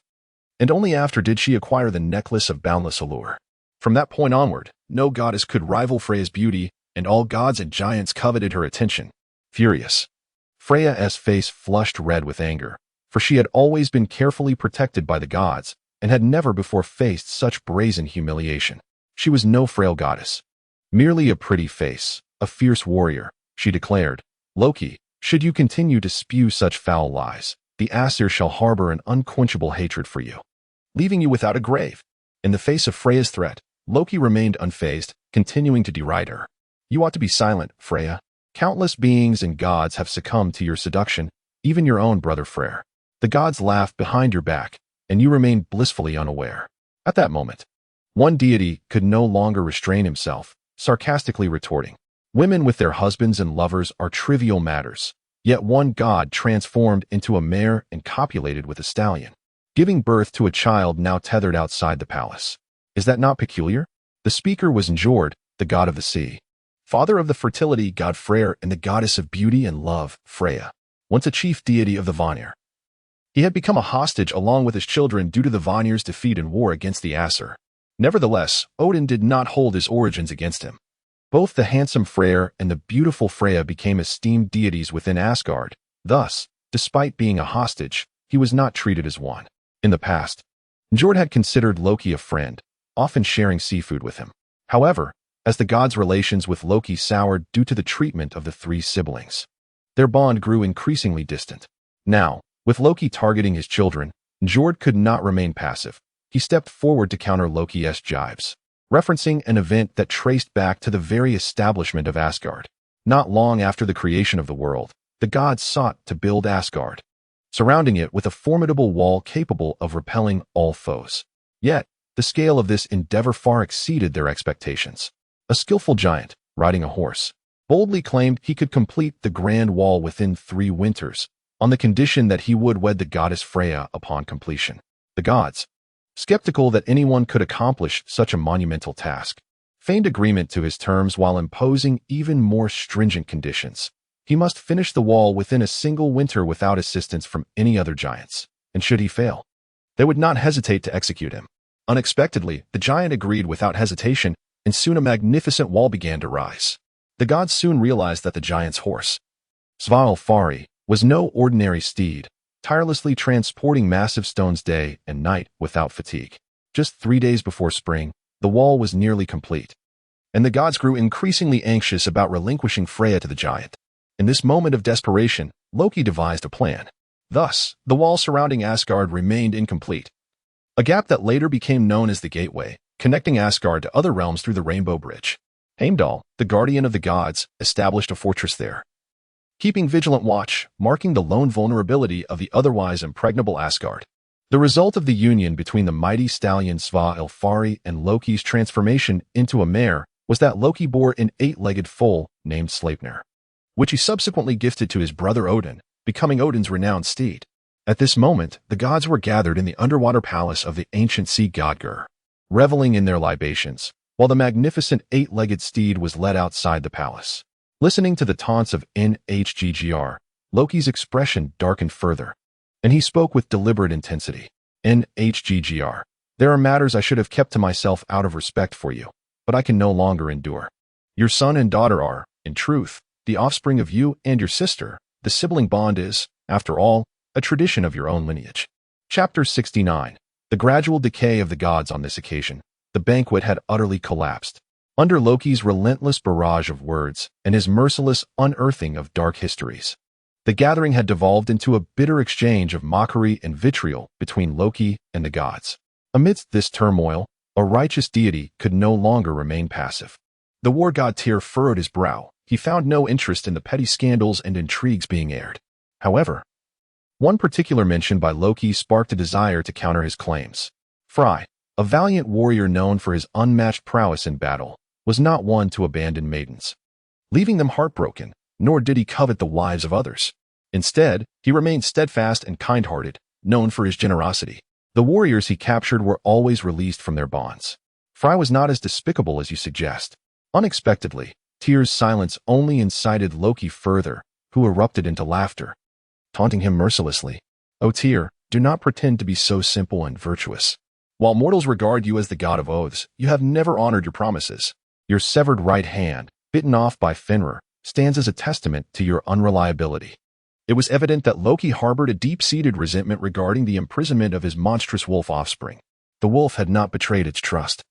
And only after did she acquire the necklace of boundless allure. From that point onward, no goddess could rival Freya's beauty, and all gods and giants coveted her attention. Furious, Freya's face flushed red with anger, for she had always been carefully protected by the gods, and had never before faced such brazen humiliation. She was no frail goddess, merely a pretty face, a fierce warrior. She declared, "Loki, should you continue to spew such foul lies, the Aesir shall harbor an unquenchable hatred for you, leaving you without a grave." In the face of Freya's threat, Loki remained unfazed, continuing to deride her. "You ought to be silent, Freya. Countless beings and gods have succumbed to your seduction, even your own brother Freyr. The gods laughed behind your back, and you remained blissfully unaware." At that moment, one deity could no longer restrain himself, sarcastically retorting, "Women with their husbands and lovers are trivial matters, yet one god transformed into a mare and copulated with a stallion, giving birth to a child now tethered outside the palace. Is that not peculiar?" The speaker was Njord, the god of the sea, father of the fertility god Freyr and the goddess of beauty and love, Freya, once a chief deity of the Vanir. He had become a hostage along with his children due to the Vanir's defeat in war against the Aesir. Nevertheless, Odin did not hold his origins against him. Both the handsome Freyr and the beautiful Freya became esteemed deities within Asgard. Thus, despite being a hostage, he was not treated as one. In the past, Njord had considered Loki a friend, often sharing seafood with him. However, as the god's relations with Loki soured due to the treatment of the three siblings, their bond grew increasingly distant. Now, with Loki targeting his children, Njord could not remain passive. He stepped forward to counter Loki's jibes, referencing an event that traced back to the very establishment of Asgard. Not long after the creation of the world, the gods sought to build Asgard, surrounding it with a formidable wall capable of repelling all foes. Yet, the scale of this endeavor far exceeded their expectations. A skillful giant, riding a horse, boldly claimed he could complete the grand wall within 3 winters, on the condition that he would wed the goddess Freya upon completion. The gods, skeptical that anyone could accomplish such a monumental task, feigned agreement to his terms while imposing even more stringent conditions. He must finish the wall within a single winter without assistance from any other giants, and should he fail, they would not hesitate to execute him. Unexpectedly, the giant agreed without hesitation, and soon a magnificent wall began to rise. The gods soon realized that the giant's horse, Svalfari, was no ordinary steed, tirelessly transporting massive stones day and night without fatigue. Just 3 days before spring, the wall was nearly complete, and the gods grew increasingly anxious about relinquishing Freya to the giant. In this moment of desperation, Loki devised a plan. Thus, the wall surrounding Asgard remained incomplete, a gap that later became known as the Gateway, connecting Asgard to other realms through the Rainbow Bridge. Heimdall, the guardian of the gods, established a fortress there, keeping vigilant watch, marking the lone vulnerability of the otherwise impregnable Asgard. The result of the union between the mighty stallion Svalfari and Loki's transformation into a mare was that Loki bore an 8-legged foal named Sleipnir, which he subsequently gifted to his brother Odin, becoming Odin's renowned steed. At this moment, the gods were gathered in the underwater palace of the ancient sea god Gur, reveling in their libations, while the magnificent 8-legged steed was led outside the palace. Listening to the taunts of NHGGR, Loki's expression darkened further, and he spoke with deliberate intensity. NHGGR, there are matters I should have kept to myself out of respect for you, but I can no longer endure. Your son and daughter are, in truth, the offspring of you and your sister. The sibling bond is, after all, a tradition of your own lineage. Chapter 69. The gradual decay of the gods. On this occasion, the banquet had utterly collapsed. Under Loki's relentless barrage of words and his merciless unearthing of dark histories, the gathering had devolved into a bitter exchange of mockery and vitriol between Loki and the gods. Amidst this turmoil, a righteous deity could no longer remain passive. The war god Tyr furrowed his brow. He found no interest in the petty scandals and intrigues being aired. However, one particular mention by Loki sparked a desire to counter his claims. Frey, a valiant warrior known for his unmatched prowess in battle, was not one to abandon maidens, leaving them heartbroken, nor did he covet the wives of others. Instead, he remained steadfast and kind-hearted, known for his generosity. The warriors he captured were always released from their bonds. Frey was not as despicable as you suggest. Unexpectedly, Tyr's silence only incited Loki further, who erupted into laughter, taunting him mercilessly. O Tyr, do not pretend to be so simple and virtuous. While mortals regard you as the god of oaths, you have never honored your promises. Your severed right hand, bitten off by Fenrir, stands as a testament to your unreliability. It was evident that Loki harbored a deep-seated resentment regarding the imprisonment of his monstrous wolf offspring. The wolf had not betrayed its trust.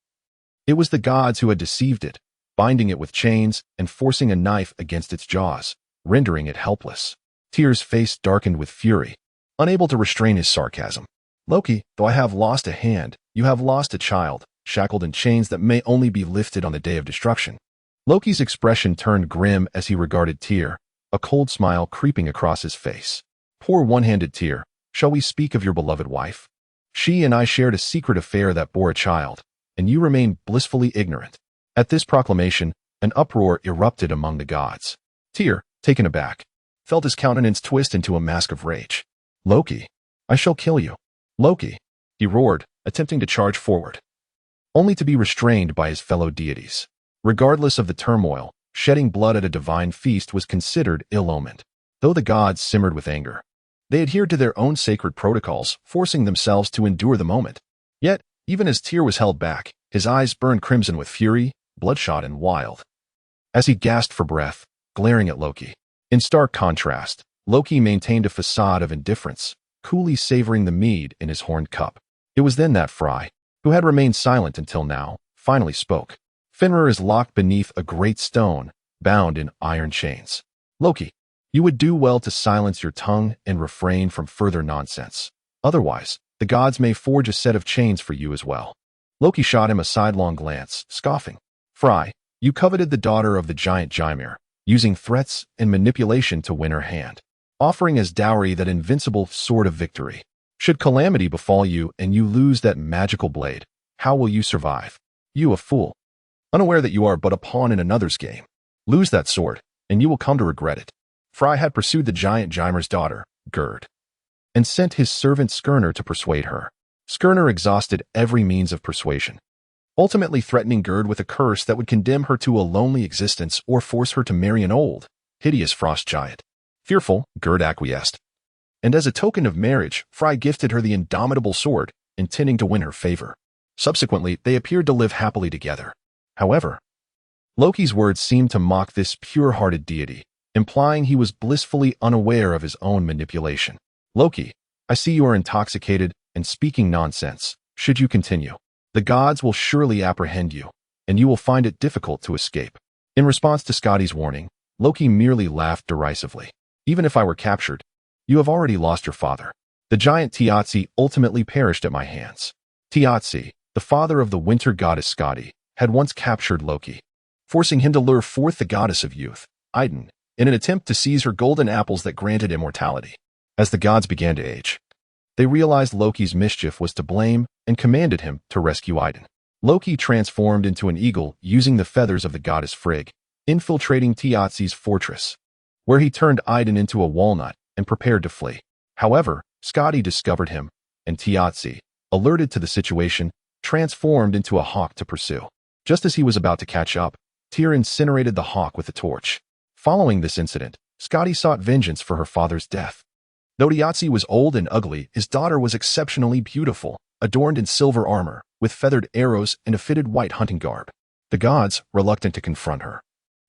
It was the gods who had deceived it, binding it with chains and forcing a knife against its jaws, rendering it helpless. Tyr's face darkened with fury, unable to restrain his sarcasm. Loki, though I have lost a hand, you have lost a child, shackled in chains that may only be lifted on the day of destruction. Loki's expression turned grim as he regarded Tyr, a cold smile creeping across his face. Poor one-handed Tyr, shall we speak of your beloved wife? She and I shared a secret affair that bore a child, and you remain blissfully ignorant. At this proclamation, an uproar erupted among the gods. Tyr, taken aback, felt his countenance twist into a mask of rage. Loki, I shall kill you. Loki, he roared, attempting to charge forward, only to be restrained by his fellow deities. Regardless of the turmoil, shedding blood at a divine feast was considered ill-omened. Though the gods simmered with anger, they adhered to their own sacred protocols, forcing themselves to endure the moment. Yet, even as Tyr was held back, his eyes burned crimson with fury, bloodshot and wild, as he gasped for breath, glaring at Loki. In stark contrast, Loki maintained a facade of indifference, coolly savoring the mead in his horned cup. It was then that Fry, who had remained silent until now, finally spoke. Fenrir is locked beneath a great stone, bound in iron chains. Loki, you would do well to silence your tongue and refrain from further nonsense. Otherwise, the gods may forge a set of chains for you as well. Loki shot him a sidelong glance, scoffing. Fry, you coveted the daughter of the giant Ymir, using threats and manipulation to win her hand, offering as dowry that invincible sword of victory. Should calamity befall you and you lose that magical blade, how will you survive? You a fool, unaware that you are but a pawn in another's game. Lose that sword, and you will come to regret it. Fry had pursued the giant Ymir's daughter, Gerd, and sent his servant Skirnir to persuade her. Skirnir exhausted every means of persuasion, ultimately threatening Gerd with a curse that would condemn her to a lonely existence or force her to marry an old, hideous frost giant. Fearful, Gerd acquiesced, and as a token of marriage, Fry gifted her the indomitable sword, intending to win her favor. Subsequently, they appeared to live happily together. However, Loki's words seemed to mock this pure-hearted deity, implying he was blissfully unaware of his own manipulation. Loki, I see you are intoxicated and speaking nonsense. Should you continue, the gods will surely apprehend you, and you will find it difficult to escape. In response to Skadi's warning, Loki merely laughed derisively. Even if I were captured, you have already lost your father. The giant Tiazi ultimately perished at my hands. Tiazi, the father of the winter goddess Skadi, had once captured Loki, forcing him to lure forth the goddess of youth, Idun, in an attempt to seize her golden apples that granted immortality. As the gods began to age, they realized Loki's mischief was to blame and commanded him to rescue Idun. Loki transformed into an eagle using the feathers of the goddess Frigg, infiltrating Tiazi's fortress, where he turned Idun into a walnut and prepared to flee. However, Skadi discovered him, and Tiazi, alerted to the situation, transformed into a hawk to pursue. Just as he was about to catch up, Tyr incinerated the hawk with a torch. Following this incident, Skadi sought vengeance for her father's death. Though Tiazi was old and ugly, his daughter was exceptionally beautiful, adorned in silver armor, with feathered arrows and a fitted white hunting garb. The gods, reluctant to confront her,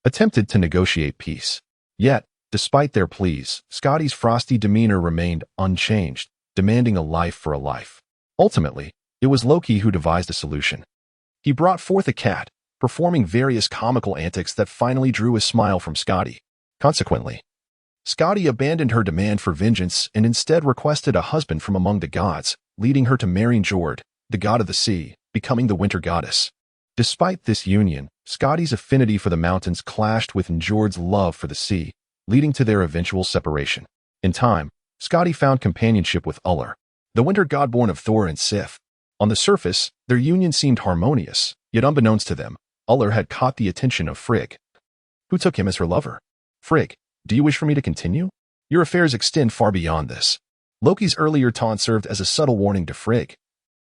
attempted to negotiate peace. Yet, despite their pleas, Skadi's frosty demeanor remained unchanged, demanding a life for a life. Ultimately, it was Loki who devised a solution. He brought forth a cat, performing various comical antics that finally drew a smile from Skadi. Consequently, Skadi abandoned her demand for vengeance and instead requested a husband from among the gods, leading her to marry Njord, the god of the sea, becoming the winter goddess. Despite this union, Skadi's affinity for the mountains clashed with Njord's love for the sea, leading to their eventual separation. In time, Skadi found companionship with Ullr, the winter god born of Thor and Sif. On the surface, their union seemed harmonious, yet unbeknownst to them, Ullr had caught the attention of Frigg, who took him as her lover. Frigg, do you wish for me to continue? Your affairs extend far beyond this. Loki's earlier taunt served as a subtle warning to Frigg,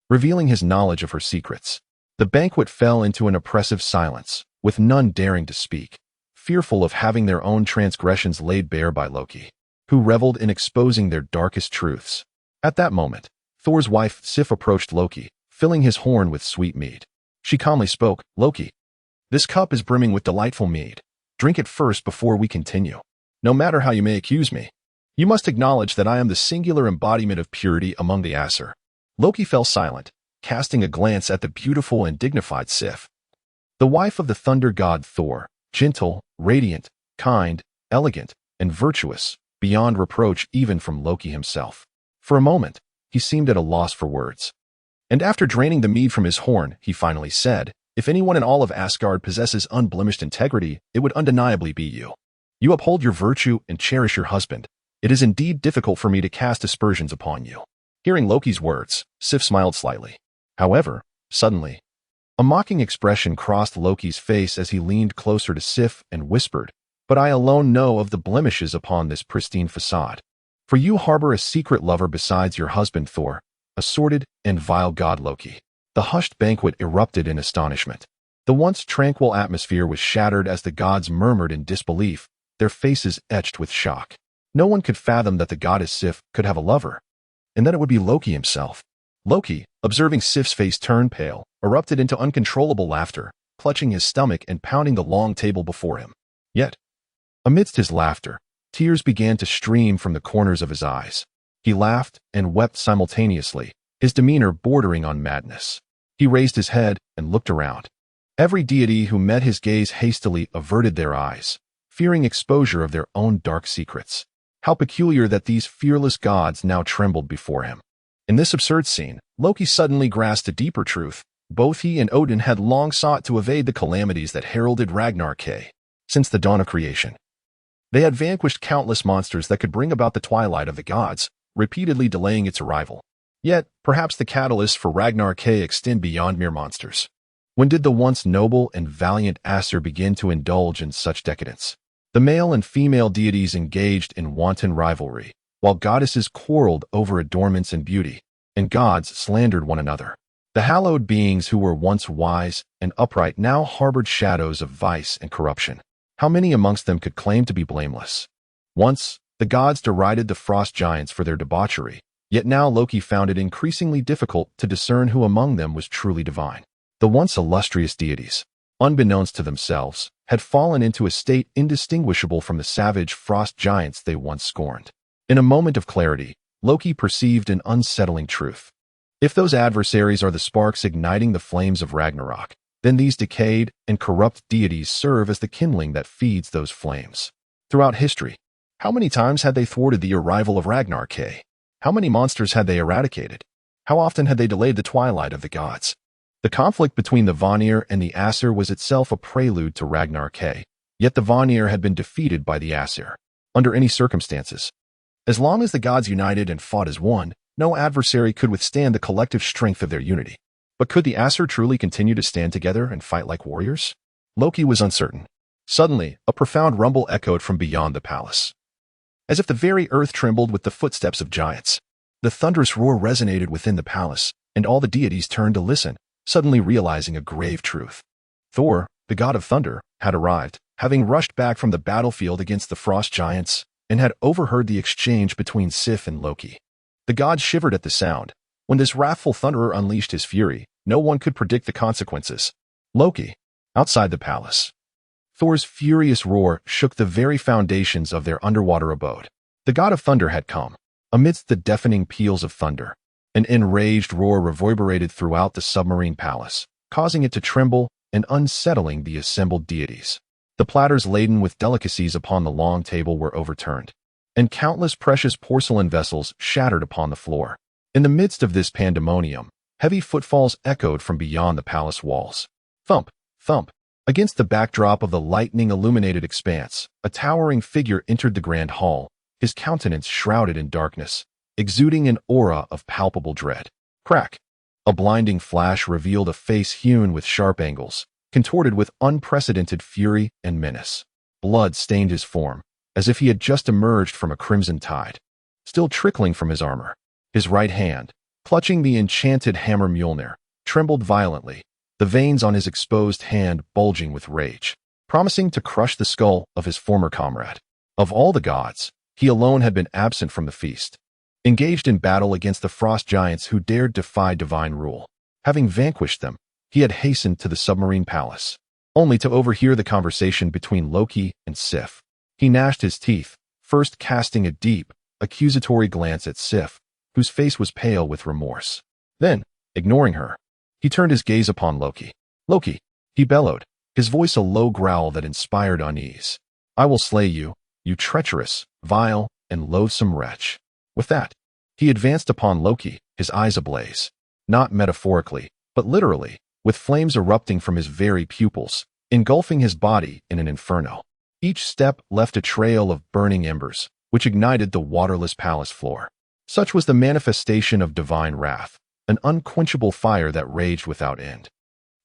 revealing his knowledge of her secrets. The banquet fell into an oppressive silence, with none daring to speak, fearful of having their own transgressions laid bare by Loki, who reveled in exposing their darkest truths. At that moment, Thor's wife Sif approached Loki, filling his horn with sweet mead. She calmly spoke, Loki, this cup is brimming with delightful mead. Drink it first before we continue. No matter how you may accuse me, you must acknowledge that I am the singular embodiment of purity among the Aesir. Loki fell silent, casting a glance at the beautiful and dignified Sif, the wife of the thunder god Thor, gentle, radiant, kind, elegant, and virtuous, beyond reproach even from Loki himself. For a moment, he seemed at a loss for words. And after draining the mead from his horn, he finally said, if anyone in all of Asgard possesses unblemished integrity, it would undeniably be you. You uphold your virtue and cherish your husband. It is indeed difficult for me to cast aspersions upon you. Hearing Loki's words, Sif smiled slightly. However, suddenly, a mocking expression crossed Loki's face as he leaned closer to Sif and whispered, but I alone know of the blemishes upon this pristine facade. For you harbor a secret lover besides your husband Thor, a sordid and vile god Loki. The hushed banquet erupted in astonishment. The once tranquil atmosphere was shattered as the gods murmured in disbelief, their faces etched with shock. No one could fathom that the goddess Sif could have a lover, and that it would be Loki himself. Loki, observing Sif's face turn pale, erupted into uncontrollable laughter, clutching his stomach and pounding the long table before him. Yet, amidst his laughter, tears began to stream from the corners of his eyes. He laughed and wept simultaneously, his demeanor bordering on madness. He raised his head and looked around. Every deity who met his gaze hastily averted their eyes, fearing exposure of their own dark secrets. How peculiar that these fearless gods now trembled before him. In this absurd scene, Loki suddenly grasped a deeper truth. Both he and Odin had long sought to evade the calamities that heralded Ragnarök. Since the dawn of creation, they had vanquished countless monsters that could bring about the twilight of the gods, repeatedly delaying its arrival. Yet, perhaps the catalysts for Ragnarök extend beyond mere monsters. When did the once noble and valiant Aesir begin to indulge in such decadence? The male and female deities engaged in wanton rivalry, while goddesses quarreled over adornments and beauty, and gods slandered one another. The hallowed beings who were once wise and upright now harbored shadows of vice and corruption. How many amongst them could claim to be blameless? Once, the gods derided the frost giants for their debauchery, yet now Loki found it increasingly difficult to discern who among them was truly divine. The once illustrious deities, unbeknownst to themselves, had fallen into a state indistinguishable from the savage frost giants they once scorned. In a moment of clarity, Loki perceived an unsettling truth. If those adversaries are the sparks igniting the flames of Ragnarök, then these decayed and corrupt deities serve as the kindling that feeds those flames. Throughout history, how many times had they thwarted the arrival of Ragnarök? How many monsters had they eradicated? How often had they delayed the twilight of the gods? The conflict between the Vanir and the Aesir was itself a prelude to Ragnarök, yet the Vanir had been defeated by the Aesir. Under any circumstances, as long as the gods united and fought as one, no adversary could withstand the collective strength of their unity. But could the Aesir truly continue to stand together and fight like warriors? Loki was uncertain. Suddenly, a profound rumble echoed from beyond the palace. As if the very earth trembled with the footsteps of giants. The thunderous roar resonated within the palace, and all the deities turned to listen, suddenly realizing a grave truth. Thor, the god of thunder, had arrived, having rushed back from the battlefield against the frost giants, and had overheard the exchange between Sif and Loki. The gods shivered at the sound. When this wrathful thunderer unleashed his fury, no one could predict the consequences. Loki, outside the palace. Thor's furious roar shook the very foundations of their underwater abode. The god of thunder had come. Amidst the deafening peals of thunder, an enraged roar reverberated throughout the submarine palace, causing it to tremble and unsettling the assembled deities. The platters laden with delicacies upon the long table were overturned, and countless precious porcelain vessels shattered upon the floor. In the midst of this pandemonium, heavy footfalls echoed from beyond the palace walls. Thump, thump. Against the backdrop of the lightning-illuminated expanse, a towering figure entered the grand hall, his countenance shrouded in darkness, exuding an aura of palpable dread. Crack! A blinding flash revealed a face hewn with sharp angles, contorted with unprecedented fury and menace. Blood stained his form, as if he had just emerged from a crimson tide, still trickling from his armor. His right hand, clutching the enchanted hammer Mjolnir, trembled violently, the veins on his exposed hand bulging with rage, promising to crush the skull of his former comrade. Of all the gods, he alone had been absent from the feast, engaged in battle against the frost giants who dared defy divine rule. Having vanquished them, he had hastened to the submarine palace, only to overhear the conversation between Loki and Sif. He gnashed his teeth, first casting a deep, accusatory glance at Sif, whose face was pale with remorse. Then, ignoring her, he turned his gaze upon Loki. Loki, he bellowed, his voice a low growl that inspired unease. I will slay you, you treacherous, vile, and loathsome wretch. With that, he advanced upon Loki, his eyes ablaze, not metaphorically, but literally, with flames erupting from his very pupils, engulfing his body in an inferno. Each step left a trail of burning embers, which ignited the waterless palace floor. Such was the manifestation of divine wrath, an unquenchable fire that raged without end.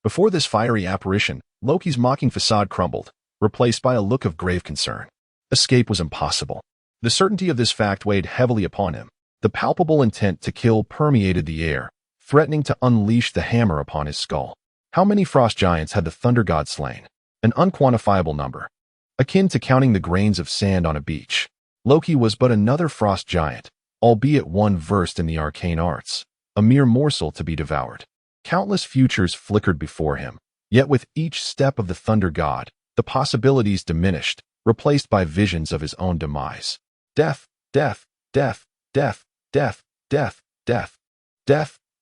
Before this fiery apparition, Loki's mocking facade crumbled, replaced by a look of grave concern. Escape was impossible. The certainty of this fact weighed heavily upon him. The palpable intent to kill permeated the air, threatening to unleash the hammer upon his skull. How many frost giants had the thunder god slain? An unquantifiable number, akin to counting the grains of sand on a beach. Loki was but another frost giant, albeit one versed in the arcane arts, a mere morsel to be devoured. Countless futures flickered before him, yet with each step of the thunder god, the possibilities diminished, replaced by visions of his own demise. Death, death, death, death, death, death, death, death,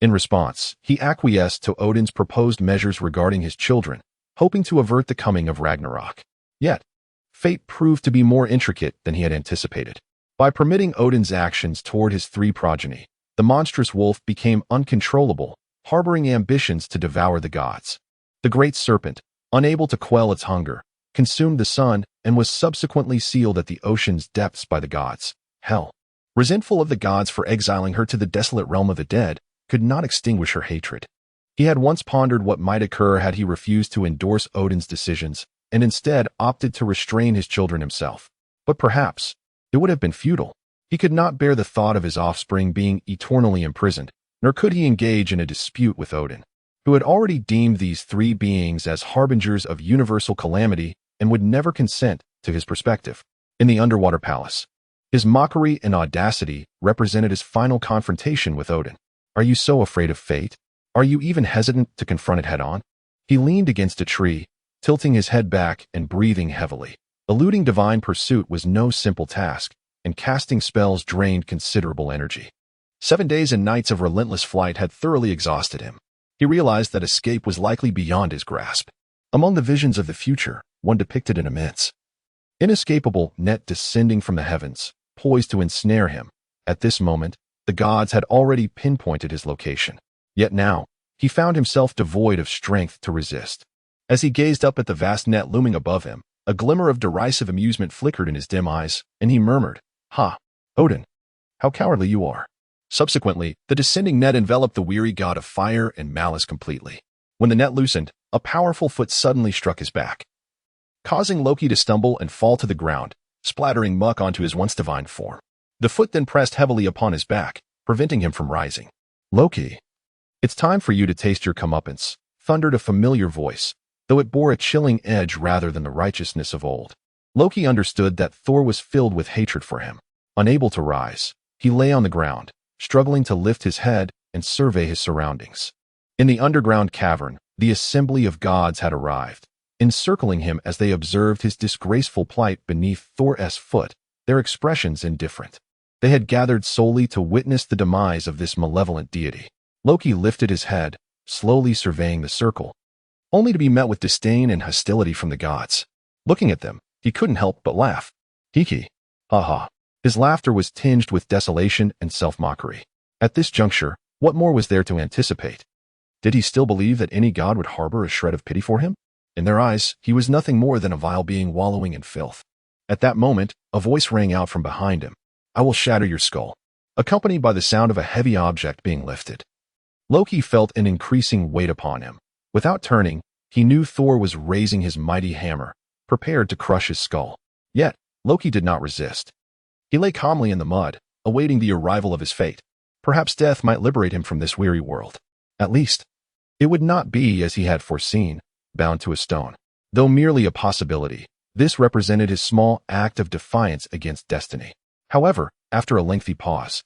In response, he acquiesced to Odin's proposed measures regarding his children, hoping to avert the coming of Ragnarok. Yet, fate proved to be more intricate than he had anticipated. By permitting Odin's actions toward his three progeny, the monstrous wolf became uncontrollable, harboring ambitions to devour the gods. The great serpent, unable to quell its hunger, consumed the sun and was subsequently sealed at the ocean's depths by the gods. Hell, resentful of the gods for exiling her to the desolate realm of the dead, could not extinguish her hatred. He had once pondered what might occur had he refused to endorse Odin's decisions and instead opted to restrain his children himself. But perhaps it would have been futile. He could not bear the thought of his offspring being eternally imprisoned, nor could he engage in a dispute with Odin, who had already deemed these three beings as harbingers of universal calamity and would never consent to his perspective. In the underwater palace, his mockery and audacity represented his final confrontation with Odin. Are you so afraid of fate? Are you even hesitant to confront it head-on? He leaned against a tree, tilting his head back and breathing heavily. Eluding divine pursuit was no simple task, and casting spells drained considerable energy. 7 days and nights of relentless flight had thoroughly exhausted him. He realized that escape was likely beyond his grasp. Among the visions of the future, one depicted an immense, inescapable net descending from the heavens, poised to ensnare him. At this moment, the gods had already pinpointed his location. Yet now, he found himself devoid of strength to resist. As he gazed up at the vast net looming above him, a glimmer of derisive amusement flickered in his dim eyes, and he murmured, "Ha, Odin, how cowardly you are." Subsequently, the descending net enveloped the weary god of fire and malice completely. When the net loosened, a powerful foot suddenly struck his back, causing Loki to stumble and fall to the ground, splattering muck onto his once divine form. The foot then pressed heavily upon his back, preventing him from rising. "Loki, it's time for you to taste your comeuppance," thundered a familiar voice, though it bore a chilling edge rather than the righteousness of old. Loki understood that Thor was filled with hatred for him. Unable to rise, he lay on the ground, struggling to lift his head and survey his surroundings. In the underground cavern, the assembly of gods had arrived, encircling him as they observed his disgraceful plight beneath Thor's foot, their expressions indifferent. They had gathered solely to witness the demise of this malevolent deity. Loki lifted his head, slowly surveying the circle, only to be met with disdain and hostility from the gods. Looking at them, he couldn't help but laugh. Hee ha ha. His laughter was tinged with desolation and self-mockery. At this juncture, what more was there to anticipate? Did he still believe that any god would harbor a shred of pity for him? In their eyes, he was nothing more than a vile being wallowing in filth. At that moment, a voice rang out from behind him. "I will shatter your skull," accompanied by the sound of a heavy object being lifted. Loki felt an increasing weight upon him. Without turning, he knew Thor was raising his mighty hammer, prepared to crush his skull. Yet, Loki did not resist. He lay calmly in the mud, awaiting the arrival of his fate. Perhaps death might liberate him from this weary world. At least, it would not be, as he had foreseen, bound to a stone. Though merely a possibility, this represented his small act of defiance against destiny. However, after a lengthy pause,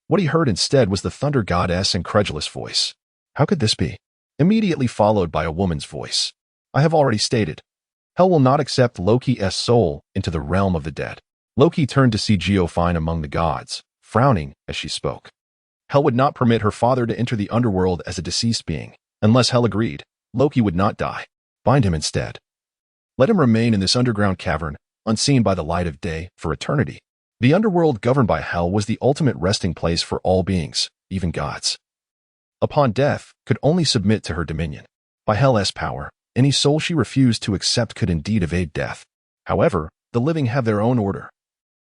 what he heard instead was the thunder goddess' incredulous voice. How could this be? Immediately followed by a woman's voice. "I have already stated. Hell will not accept Loki's soul into the realm of the dead." Loki turned to see Geofine among the gods, frowning as she spoke. Hell would not permit her father to enter the underworld as a deceased being. Unless Hell agreed, Loki would not die. Bind him instead. Let him remain in this underground cavern, unseen by the light of day, for eternity. The underworld governed by Hell was the ultimate resting place for all beings, even gods. Upon death, could only submit to her dominion. By Hell's power, any soul she refused to accept could indeed evade death. However, the living have their own order,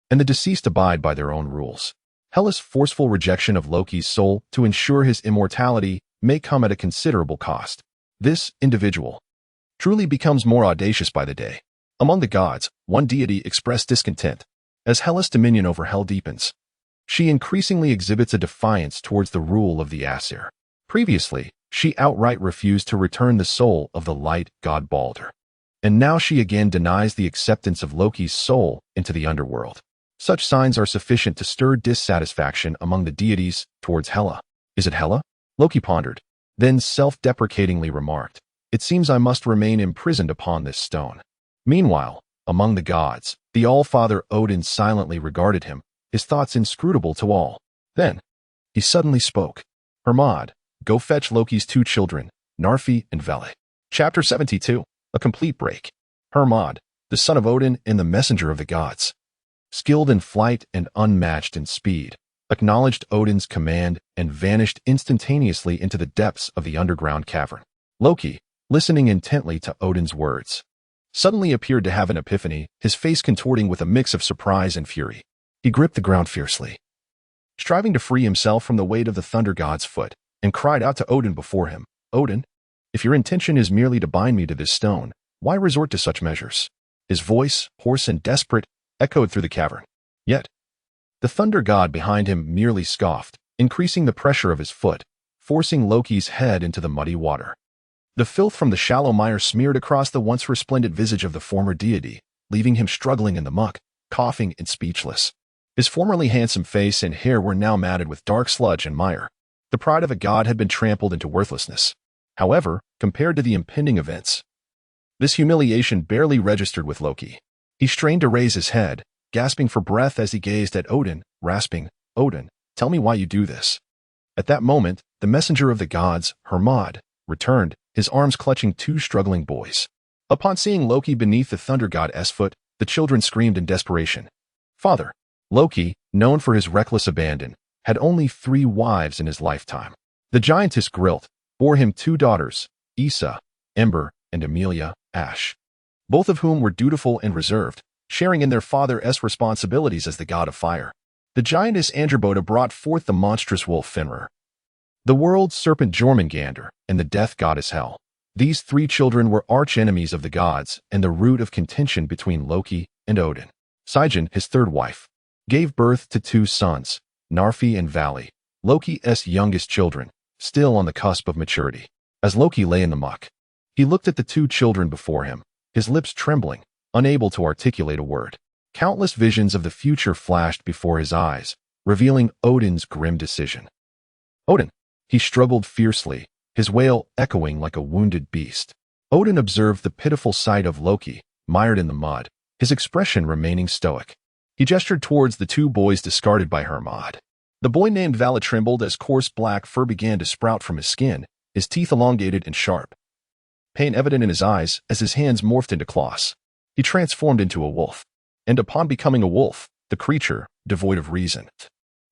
and the deceased abide by their own rules. Hell's forceful rejection of Loki's soul to ensure his immortality may come at a considerable cost. This individual truly becomes more audacious by the day. Among the gods, one deity expressed discontent. As Hell's dominion over Hell deepens, she increasingly exhibits a defiance towards the rule of the Asir. Previously, she outright refused to return the soul of the light god Balder. And now she again denies the acceptance of Loki's soul into the underworld. Such signs are sufficient to stir dissatisfaction among the deities towards Hela. Is it Hela? Loki pondered, then self-deprecatingly remarked, "It seems I must remain imprisoned upon this stone." Meanwhile, among the gods, the All-Father Odin silently regarded him, his thoughts inscrutable to all. Then, he suddenly spoke. "Hermod, Go fetch Loki's two children, Narfi and Veli. Chapter 72. A complete break. Hermod, the son of Odin and the messenger of the gods. Skilled in flight and unmatched in speed, acknowledged Odin's command and vanished instantaneously into the depths of the underground cavern. Loki, listening intently to Odin's words, suddenly appeared to have an epiphany, his face contorting with a mix of surprise and fury. He gripped the ground fiercely, striving to free himself from the weight of the thunder god's foot, and cried out to Odin before him, "Odin, if your intention is merely to bind me to this stone, why resort to such measures?" His voice, hoarse and desperate, echoed through the cavern. Yet, the thunder god behind him merely scoffed, increasing the pressure of his foot, forcing Loki's head into the muddy water. The filth from the shallow mire smeared across the once resplendent visage of the former deity, leaving him struggling in the muck, coughing and speechless. His formerly handsome face and hair were now matted with dark sludge and mire. The pride of a god had been trampled into worthlessness. However, compared to the impending events, this humiliation barely registered with Loki. He strained to raise his head, gasping for breath as he gazed at Odin, rasping, "Odin, tell me why you do this." At that moment, the messenger of the gods, Hermod, returned, his arms clutching two struggling boys. Upon seeing Loki beneath the thunder god's foot, the children screamed in desperation. "Father!" Loki, known for his reckless abandon, had only 3 wives in his lifetime. The giantess Grilt bore him 2 daughters, Issa, Ember, and Amelia, Ash, both of whom were dutiful and reserved, sharing in their father's responsibilities as the god of fire. The giantess Angerboda brought forth the monstrous wolf Fenrir, the world serpent Jörmungandr, and the death goddess Hel. These 3 children were arch-enemies of the gods and the root of contention between Loki and Odin. Zhujing, his 3rd wife, gave birth to 2 sons, Narfi and Vali, Loki's youngest children, still on the cusp of maturity. As Loki lay in the muck, he looked at the 2 children before him, his lips trembling, unable to articulate a word. Countless visions of the future flashed before his eyes, revealing Odin's grim decision. "Odin!" He struggled fiercely, his wail echoing like a wounded beast. Odin observed the pitiful sight of Loki, mired in the mud, his expression remaining stoic. He gestured towards the 2 boys discarded by Hermod. The boy named Vala trembled as coarse black fur began to sprout from his skin, his teeth elongated and sharp. Pain evident in his eyes as his hands morphed into claws. He transformed into a wolf. And upon becoming a wolf, the creature, devoid of reason,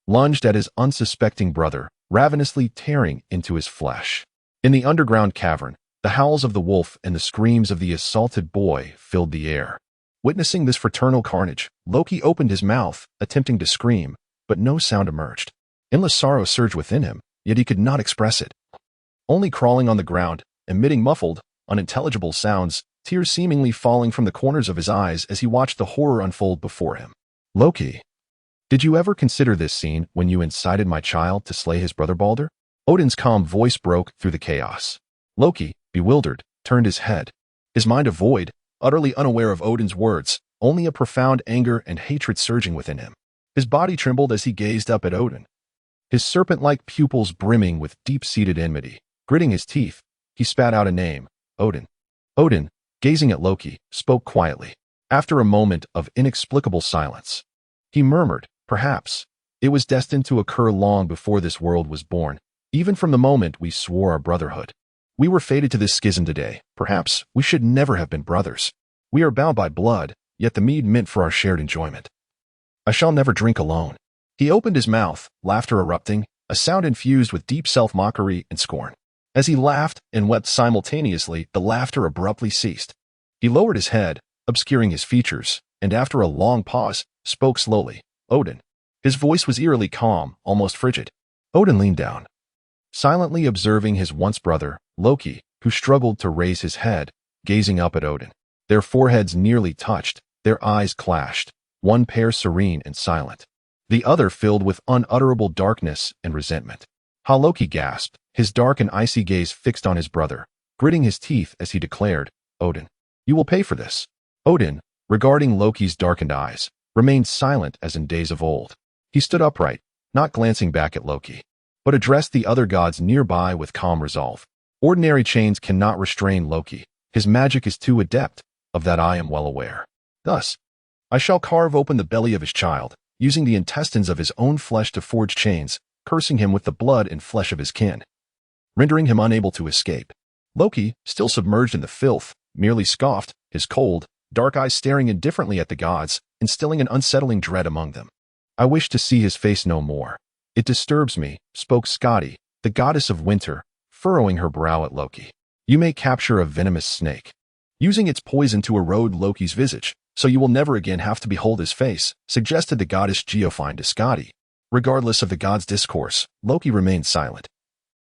lunged at his unsuspecting brother, ravenously tearing into his flesh. In the underground cavern, the howls of the wolf and the screams of the assaulted boy filled the air. Witnessing this fraternal carnage, Loki opened his mouth, attempting to scream, but no sound emerged. Endless sorrow surged within him, yet he could not express it. Only crawling on the ground, emitting muffled, unintelligible sounds, tears seemingly falling from the corners of his eyes as he watched the horror unfold before him. "Loki, did you ever consider this scene when you incited my child to slay his brother Balder?" Odin's calm voice broke through the chaos. Loki, bewildered, turned his head, his mind a void, utterly unaware of Odin's words, only a profound anger and hatred surging within him. His body trembled as he gazed up at Odin, his serpent-like pupils brimming with deep-seated enmity. Gritting his teeth, he spat out a name, Odin. Odin, gazing at Loki, spoke quietly. After a moment of inexplicable silence, he murmured, "Perhaps it was destined to occur long before this world was born, even from the moment we swore our brotherhood. We were fated to this schism today. Perhaps we should never have been brothers. We are bound by blood, yet the mead meant for our shared enjoyment. I shall never drink alone." He opened his mouth, laughter erupting, a sound infused with deep self-mockery and scorn. As he laughed and wept simultaneously, the laughter abruptly ceased. He lowered his head, obscuring his features, and after a long pause, spoke slowly, "Odin." His voice was eerily calm, almost frigid. Odin leaned down, silently observing his once brother, Loki, who struggled to raise his head, gazing up at Odin. Their foreheads nearly touched, their eyes clashed, one pair serene and silent, the other filled with unutterable darkness and resentment. How Loki gasped, his dark and icy gaze fixed on his brother, gritting his teeth as he declared, "Odin, you will pay for this." Odin, regarding Loki's darkened eyes, remained silent as in days of old. He stood upright, not glancing back at Loki, but addressed the other gods nearby with calm resolve. "Ordinary chains cannot restrain Loki. His magic is too adept, of that I am well aware. Thus, I shall carve open the belly of his child, using the intestines of his own flesh to forge chains, cursing him with the blood and flesh of his kin. rendering him unable to escape. Loki, still submerged in the filth, merely scoffed, his cold, dark eyes staring indifferently at the gods, instilling an unsettling dread among them. "I wish to see his face no more. It disturbs me," spoke Skadi, the goddess of winter, furrowing her brow at Loki. "You may capture a venomous snake, using its poison to erode Loki's visage, so you will never again have to behold his face," suggested the goddess Geofine to Skadi. Regardless of the god's discourse, Loki remained silent,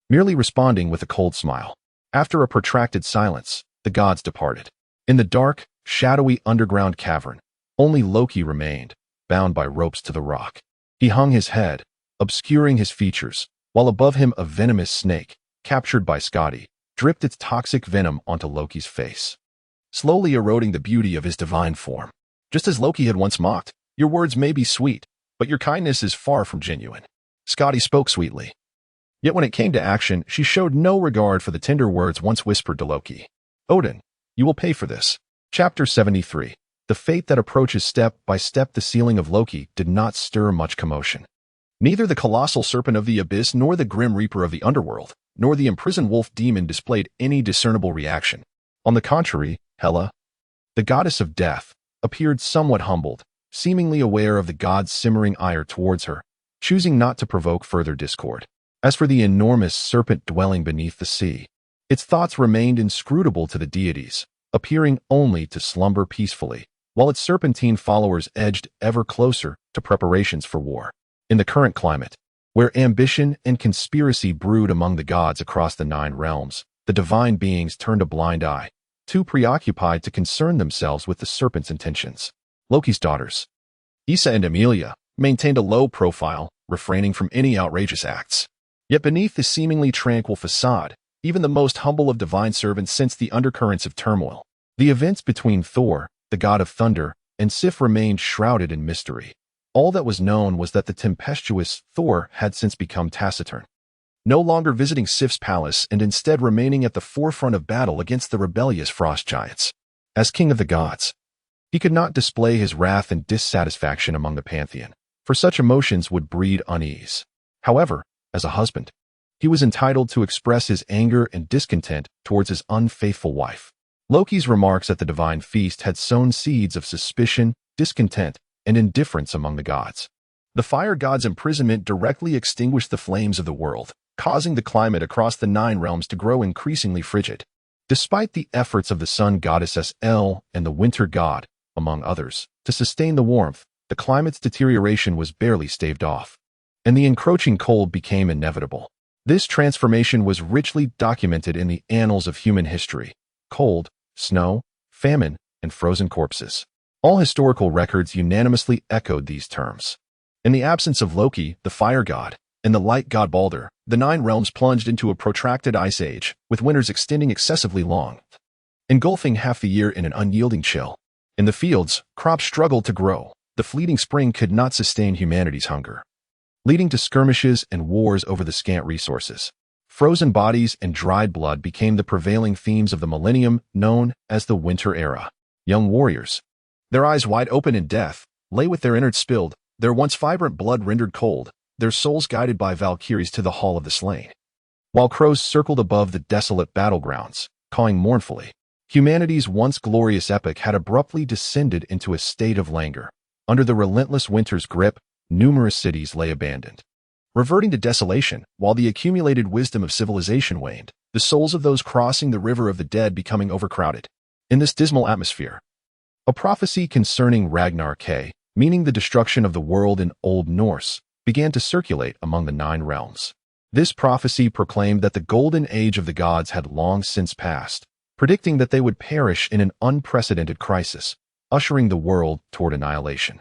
merely responding with a cold smile. After a protracted silence, the gods departed. In the dark, shadowy underground cavern, only Loki remained, bound by ropes to the rock. He hung his head, obscuring his features, while above him a venomous snake, captured by Skadi, dripped its toxic venom onto Loki's face, slowly eroding the beauty of his divine form. Just as Loki had once mocked, "Your words may be sweet, but your kindness is far from genuine." Skadi spoke sweetly. Yet when it came to action, she showed no regard for the tender words once whispered to Loki. "Odin, you will pay for this." Chapter 73. The fate that approaches step by step. The ceiling of Loki did not stir much commotion. Neither the colossal serpent of the abyss, nor the grim reaper of the underworld, nor the imprisoned wolf demon displayed any discernible reaction. On the contrary, Hela, the goddess of death, appeared somewhat humbled, seemingly aware of the god's simmering ire towards her, choosing not to provoke further discord. As for the enormous serpent dwelling beneath the sea, its thoughts remained inscrutable to the deities, appearing only to slumber peacefully, while its serpentine followers edged ever closer to preparations for war. In the current climate, where ambition and conspiracy brewed among the gods across the 9 realms, the divine beings turned a blind eye, too preoccupied to concern themselves with the serpent's intentions. Loki's daughters, Issa and Emilia, maintained a low profile, refraining from any outrageous acts. Yet beneath this seemingly tranquil facade, even the most humble of divine servants sensed the undercurrents of turmoil. The events between Thor, the god of thunder, and Sif remained shrouded in mystery. All that was known was that the tempestuous Thor had since become taciturn, no longer visiting Sif's palace and instead remaining at the forefront of battle against the rebellious frost giants. As king of the gods, he could not display his wrath and dissatisfaction among the Pantheon, for such emotions would breed unease. However, as a husband, he was entitled to express his anger and discontent towards his unfaithful wife. Loki's remarks at the divine feast had sown seeds of suspicion, discontent, and indifference among the gods. The fire god's imprisonment directly extinguished the flames of the world, causing the climate across the 9 realms to grow increasingly frigid. Despite the efforts of the sun goddess SL and the winter god, among others, to sustain the warmth, the climate's deterioration was barely staved off, and the encroaching cold became inevitable. This transformation was richly documented in the annals of human history: cold, snow, famine, and frozen corpses. All historical records unanimously echoed these terms. In the absence of Loki, the fire god, and the light god Balder, the 9 realms plunged into a protracted ice age, with winters extending excessively long, engulfing half the year in an unyielding chill. In the fields, crops struggled to grow. The fleeting spring could not sustain humanity's hunger, leading to skirmishes and wars over the scant resources. Frozen bodies and dried blood became the prevailing themes of the millennium known as the Winter Era. Young warriors, their eyes wide open in death, lay with their innards spilled, their once vibrant blood rendered cold, their souls guided by Valkyries to the Hall of the Slain. While crows circled above the desolate battlegrounds, cawing mournfully, humanity's once glorious epoch had abruptly descended into a state of languor. Under the relentless winter's grip, numerous cities lay abandoned, reverting to desolation, while the accumulated wisdom of civilization waned, the souls of those crossing the river of the dead becoming overcrowded. In this dismal atmosphere, a prophecy concerning Ragnar K, meaning the destruction of the world in Old Norse, began to circulate among the 9 realms. This prophecy proclaimed that the golden age of the gods had long since passed, predicting that they would perish in an unprecedented crisis, ushering the world toward annihilation.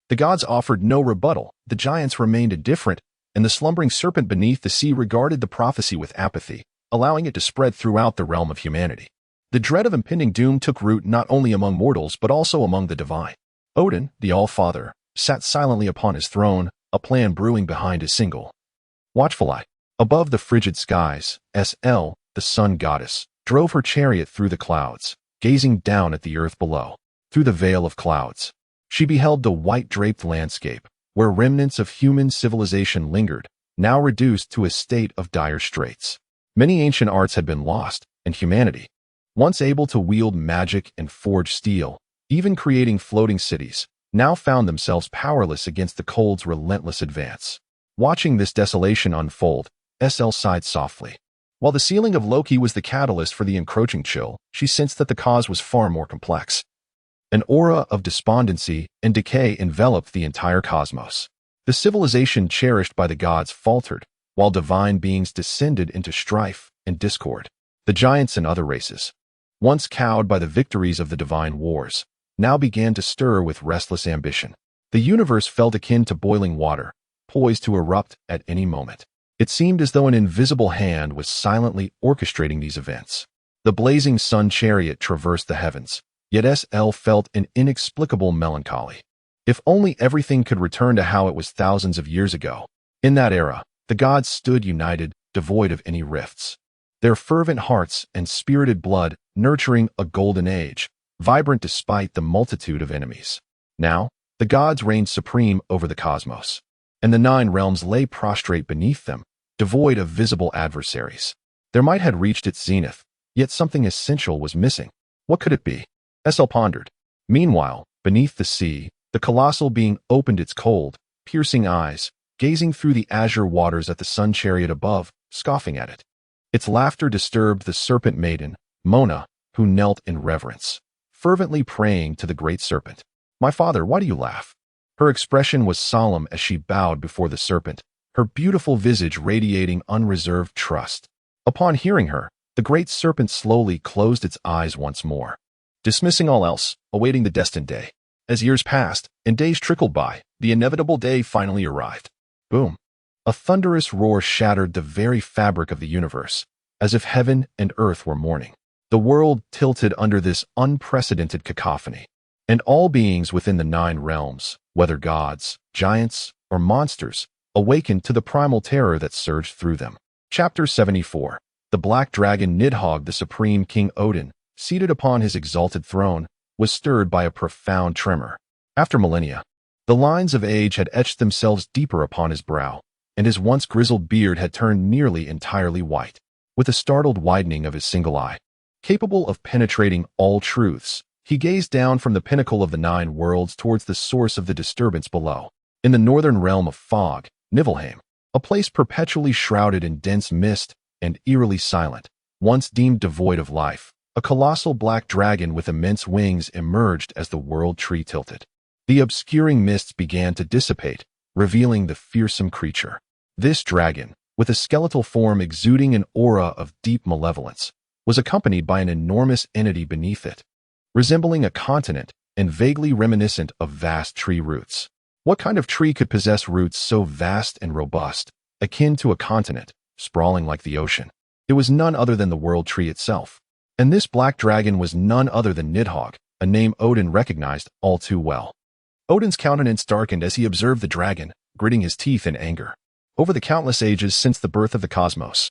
The gods offered no rebuttal, the giants remained indifferent, and the slumbering serpent beneath the sea regarded the prophecy with apathy, allowing it to spread throughout the realm of humanity. The dread of impending doom took root not only among mortals but also among the divine. Odin, the All-Father, sat silently upon his throne, a plan brewing behind his single, watchful eye. Above the frigid skies, SL, the sun goddess, drove her chariot through the clouds, gazing down at the earth below. Through the veil of clouds, she beheld the white-draped landscape, where remnants of human civilization lingered, now reduced to a state of dire straits. Many ancient arts had been lost, and humanity, once able to wield magic and forge steel, even creating floating cities, now found themselves powerless against the cold's relentless advance. Watching this desolation unfold, SL sighed softly. While the sealing of Loki was the catalyst for the encroaching chill, she sensed that the cause was far more complex. An aura of despondency and decay enveloped the entire cosmos. The civilization cherished by the gods faltered, while divine beings descended into strife and discord. The giants and other races, once cowed by the victories of the divine wars, now began to stir with restless ambition. The universe felt akin to boiling water, poised to erupt at any moment. It seemed as though an invisible hand was silently orchestrating these events. The blazing sun chariot traversed the heavens, yet SL felt an inexplicable melancholy. If only everything could return to how it was thousands of years ago. In that era, the gods stood united, devoid of any rifts. Their fervent hearts and spirited blood nurturing a golden age, vibrant despite the multitude of enemies. Now, the gods reigned supreme over the cosmos, and the 9 realms lay prostrate beneath them, devoid of visible adversaries. Their might had reached its zenith, yet something essential was missing. What could it be? SL pondered. Meanwhile, beneath the sea, the colossal being opened its cold, piercing eyes, gazing through the azure waters at the sun chariot above, scoffing at it. Its laughter disturbed the serpent maiden, Mona, who knelt in reverence, fervently praying to the great serpent. "My father, why do you laugh?" Her expression was solemn as she bowed before the serpent, her beautiful visage radiating unreserved trust. Upon hearing her, the great serpent slowly closed its eyes once more, dismissing all else, awaiting the destined day. As years passed and days trickled by, the inevitable day finally arrived. Boom! A thunderous roar shattered the very fabric of the universe, as if heaven and earth were mourning. The world tilted under this unprecedented cacophony, and all beings within the 9 realms, whether gods, giants, or monsters, awakened to the primal terror that surged through them. Chapter 74. The black dragon Nidhogg, the supreme King Odin, seated upon his exalted throne, was stirred by a profound tremor. After millennia, the lines of age had etched themselves deeper upon his brow, and his once grizzled beard had turned nearly entirely white. With a startled widening of his single eye, capable of penetrating all truths, he gazed down from the pinnacle of the 9 worlds towards the source of the disturbance below. In the northern realm of fog, Niflheim, a place perpetually shrouded in dense mist and eerily silent, once deemed devoid of life, a colossal black dragon with immense wings emerged as the world tree tilted. The obscuring mists began to dissipate, revealing the fearsome creature. This dragon, with a skeletal form exuding an aura of deep malevolence, was accompanied by an enormous entity beneath it, resembling a continent and vaguely reminiscent of vast tree roots. What kind of tree could possess roots so vast and robust, akin to a continent, sprawling like the ocean? It was none other than the world tree itself. And this black dragon was none other than Nidhogg, a name Odin recognized all too well. Odin's countenance darkened as he observed the dragon, gritting his teeth in anger. Over the countless ages since the birth of the cosmos,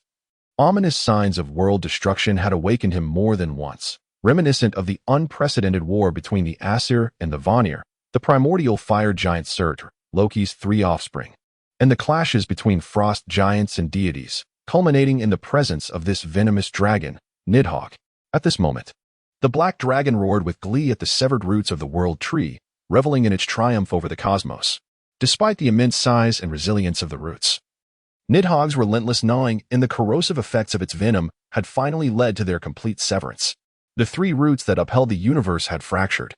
ominous signs of world destruction had awakened him more than once, reminiscent of the unprecedented war between the Aesir and the Vanir, the primordial fire giant Surtur, Loki's 3 offspring, and the clashes between frost giants and deities, culminating in the presence of this venomous dragon, Nidhogg. At this moment, the black dragon roared with glee at the severed roots of the world tree, reveling in its triumph over the cosmos. Despite the immense size and resilience of the roots, Nidhogg's relentless gnawing and the corrosive effects of its venom had finally led to their complete severance. The 3 roots that upheld the universe had fractured,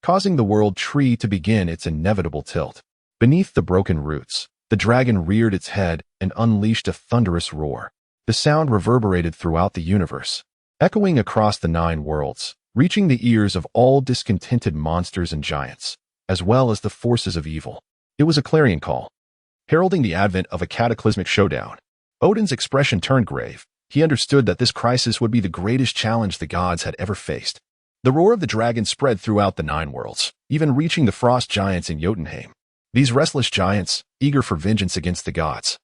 causing the world tree to begin its inevitable tilt. Beneath the broken roots, the dragon reared its head and unleashed a thunderous roar. The sound reverberated throughout the universe, echoing across the 9 worlds, reaching the ears of all discontented monsters and giants, as well as the forces of evil. It was a clarion call, heralding the advent of a cataclysmic showdown. Odin's expression turned grave. He understood that this crisis would be the greatest challenge the gods had ever faced. The roar of the dragon spread throughout the 9 worlds, even reaching the frost giants in Jotunheim. These restless giants, eager for vengeance against the gods,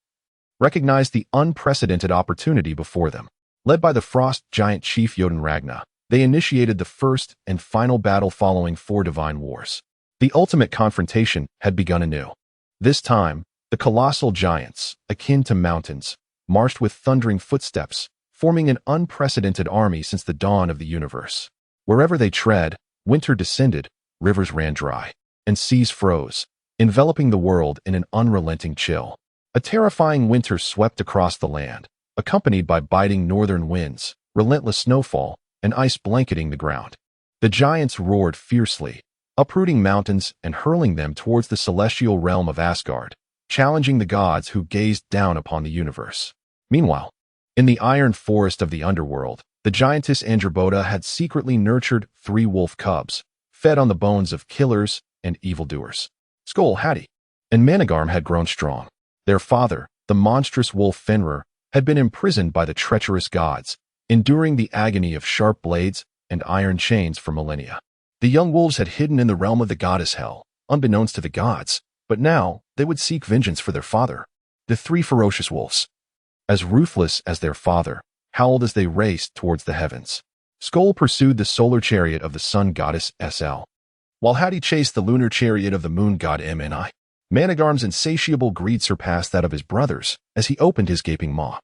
recognized the unprecedented opportunity before them. Led by the frost giant chief Jotun Ragna, they initiated the first and final battle following 4 divine wars. The ultimate confrontation had begun anew. This time, the colossal giants, akin to mountains, marched with thundering footsteps, forming an unprecedented army since the dawn of the universe. Wherever they tread, winter descended, rivers ran dry, and seas froze, enveloping the world in an unrelenting chill. A terrifying winter swept across the land, accompanied by biting northern winds, relentless snowfall, and ice blanketing the ground. The giants roared fiercely, uprooting mountains and hurling them towards the celestial realm of Asgard, challenging the gods who gazed down upon the universe. Meanwhile, in the iron forest of the underworld, the giantess Angerboda had secretly nurtured 3 wolf cubs, fed on the bones of killers and evildoers. Skoll, Hati, and Managarm had grown strong. Their father, the monstrous wolf Fenrir, had been imprisoned by the treacherous gods, enduring the agony of sharp blades and iron chains for millennia. The young wolves had hidden in the realm of the goddess Hel, unbeknownst to the gods, but now they would seek vengeance for their father. The 3 ferocious wolves, as ruthless as their father, howled as they raced towards the heavens. Skoll pursued the solar chariot of the sun goddess Sl, while Hati chased the lunar chariot of the moon god Mni. Managarm's insatiable greed surpassed that of his brothers as he opened his gaping maw,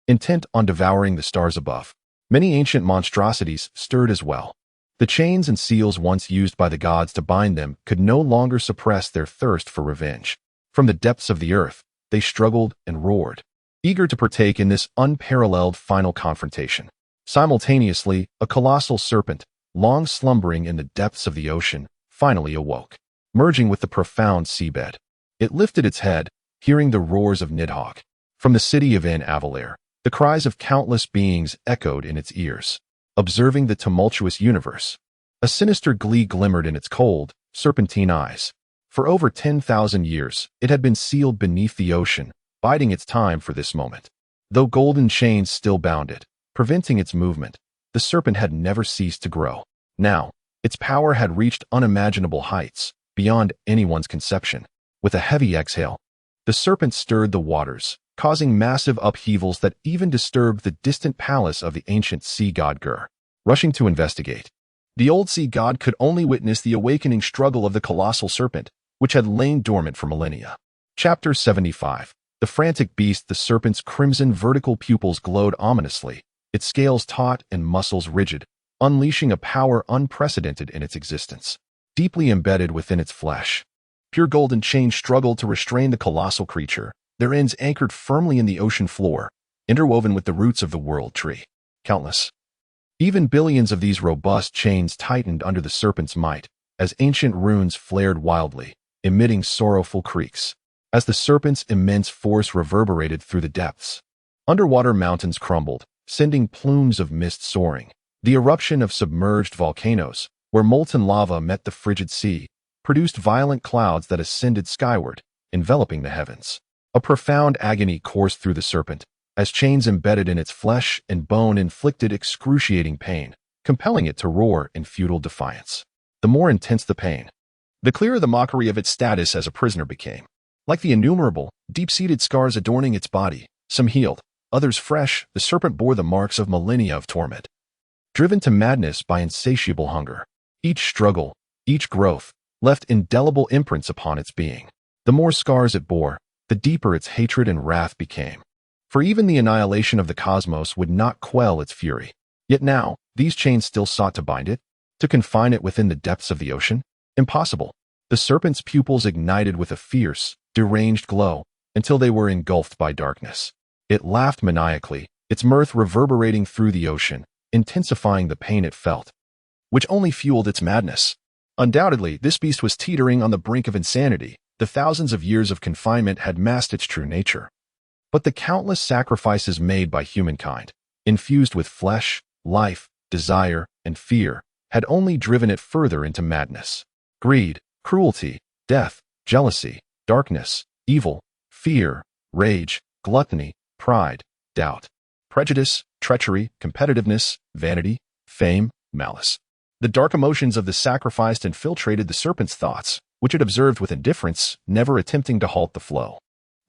intent on devouring the stars above. Many ancient monstrosities stirred as well. The chains and seals once used by the gods to bind them could no longer suppress their thirst for revenge. From the depths of the earth, they struggled and roared, eager to partake in this unparalleled final confrontation. Simultaneously, a colossal serpent, long slumbering in the depths of the ocean, finally awoke, merging with the profound seabed. It lifted its head, hearing the roars of Nidhogg. From the city of Avalere, the cries of countless beings echoed in its ears. Observing the tumultuous universe, a sinister glee glimmered in its cold, serpentine eyes. For over 10,000 years, it had been sealed beneath the ocean, biding its time for this moment. Though golden chains still bound it, preventing its movement, the serpent had never ceased to grow. Now, its power had reached unimaginable heights, beyond anyone's conception. With a heavy exhale, the serpent stirred the waters, causing massive upheavals that even disturbed the distant palace of the ancient sea god Gur. Rushing to investigate, the old sea god could only witness the awakening struggle of the colossal serpent, which had lain dormant for millennia. Chapter 75. The frantic beast. The serpent's crimson vertical pupils glowed ominously, its scales taut and muscles rigid, unleashing a power unprecedented in its existence. Deeply embedded within its flesh, pure golden chains struggled to restrain the colossal creature, their ends anchored firmly in the ocean floor, interwoven with the roots of the world tree. Countless, even billions of these robust chains tightened under the serpent's might, as ancient runes flared wildly, emitting sorrowful creaks. As the serpent's immense force reverberated through the depths, underwater mountains crumbled, sending plumes of mist soaring. The eruption of submerged volcanoes, where molten lava met the frigid sea, produced violent clouds that ascended skyward, enveloping the heavens. A profound agony coursed through the serpent, as chains embedded in its flesh and bone inflicted excruciating pain, compelling it to roar in futile defiance. The more intense the pain, the clearer the mockery of its status as a prisoner became. Like the innumerable, deep-seated scars adorning its body, some healed, others fresh, the serpent bore the marks of millennia of torment. Driven to madness by insatiable hunger, each struggle, each growth, left indelible imprints upon its being. The more scars it bore, the deeper its hatred and wrath became. For even the annihilation of the cosmos would not quell its fury. Yet now, these chains still sought to bind it, to confine it within the depths of the ocean? Impossible. The serpent's pupils ignited with a fierce, deranged glow, until they were engulfed by darkness. It laughed maniacally, its mirth reverberating through the ocean, intensifying the pain it felt, which only fueled its madness. Undoubtedly, this beast was teetering on the brink of insanity. The thousands of years of confinement had masked its true nature. But the countless sacrifices made by humankind, infused with flesh, life, desire, and fear, had only driven it further into madness. Greed, cruelty, death, jealousy, darkness, evil, fear, rage, gluttony, pride, doubt, prejudice, treachery, competitiveness, vanity, fame, malice. The dark emotions of the sacrificed infiltrated the serpent's thoughts, which it observed with indifference, never attempting to halt the flow.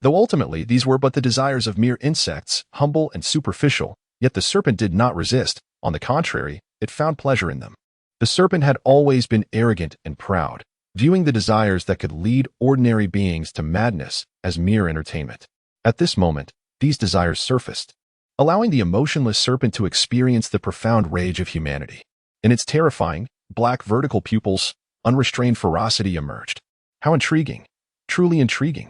Though ultimately these were but the desires of mere insects, humble and superficial, yet the serpent did not resist. On the contrary, it found pleasure in them. The serpent had always been arrogant and proud, viewing the desires that could lead ordinary beings to madness as mere entertainment. At this moment, these desires surfaced. allowing the emotionless serpent to experience the profound rage of humanity. In its terrifying, black vertical pupils, unrestrained ferocity emerged. How intriguing! Truly intriguing.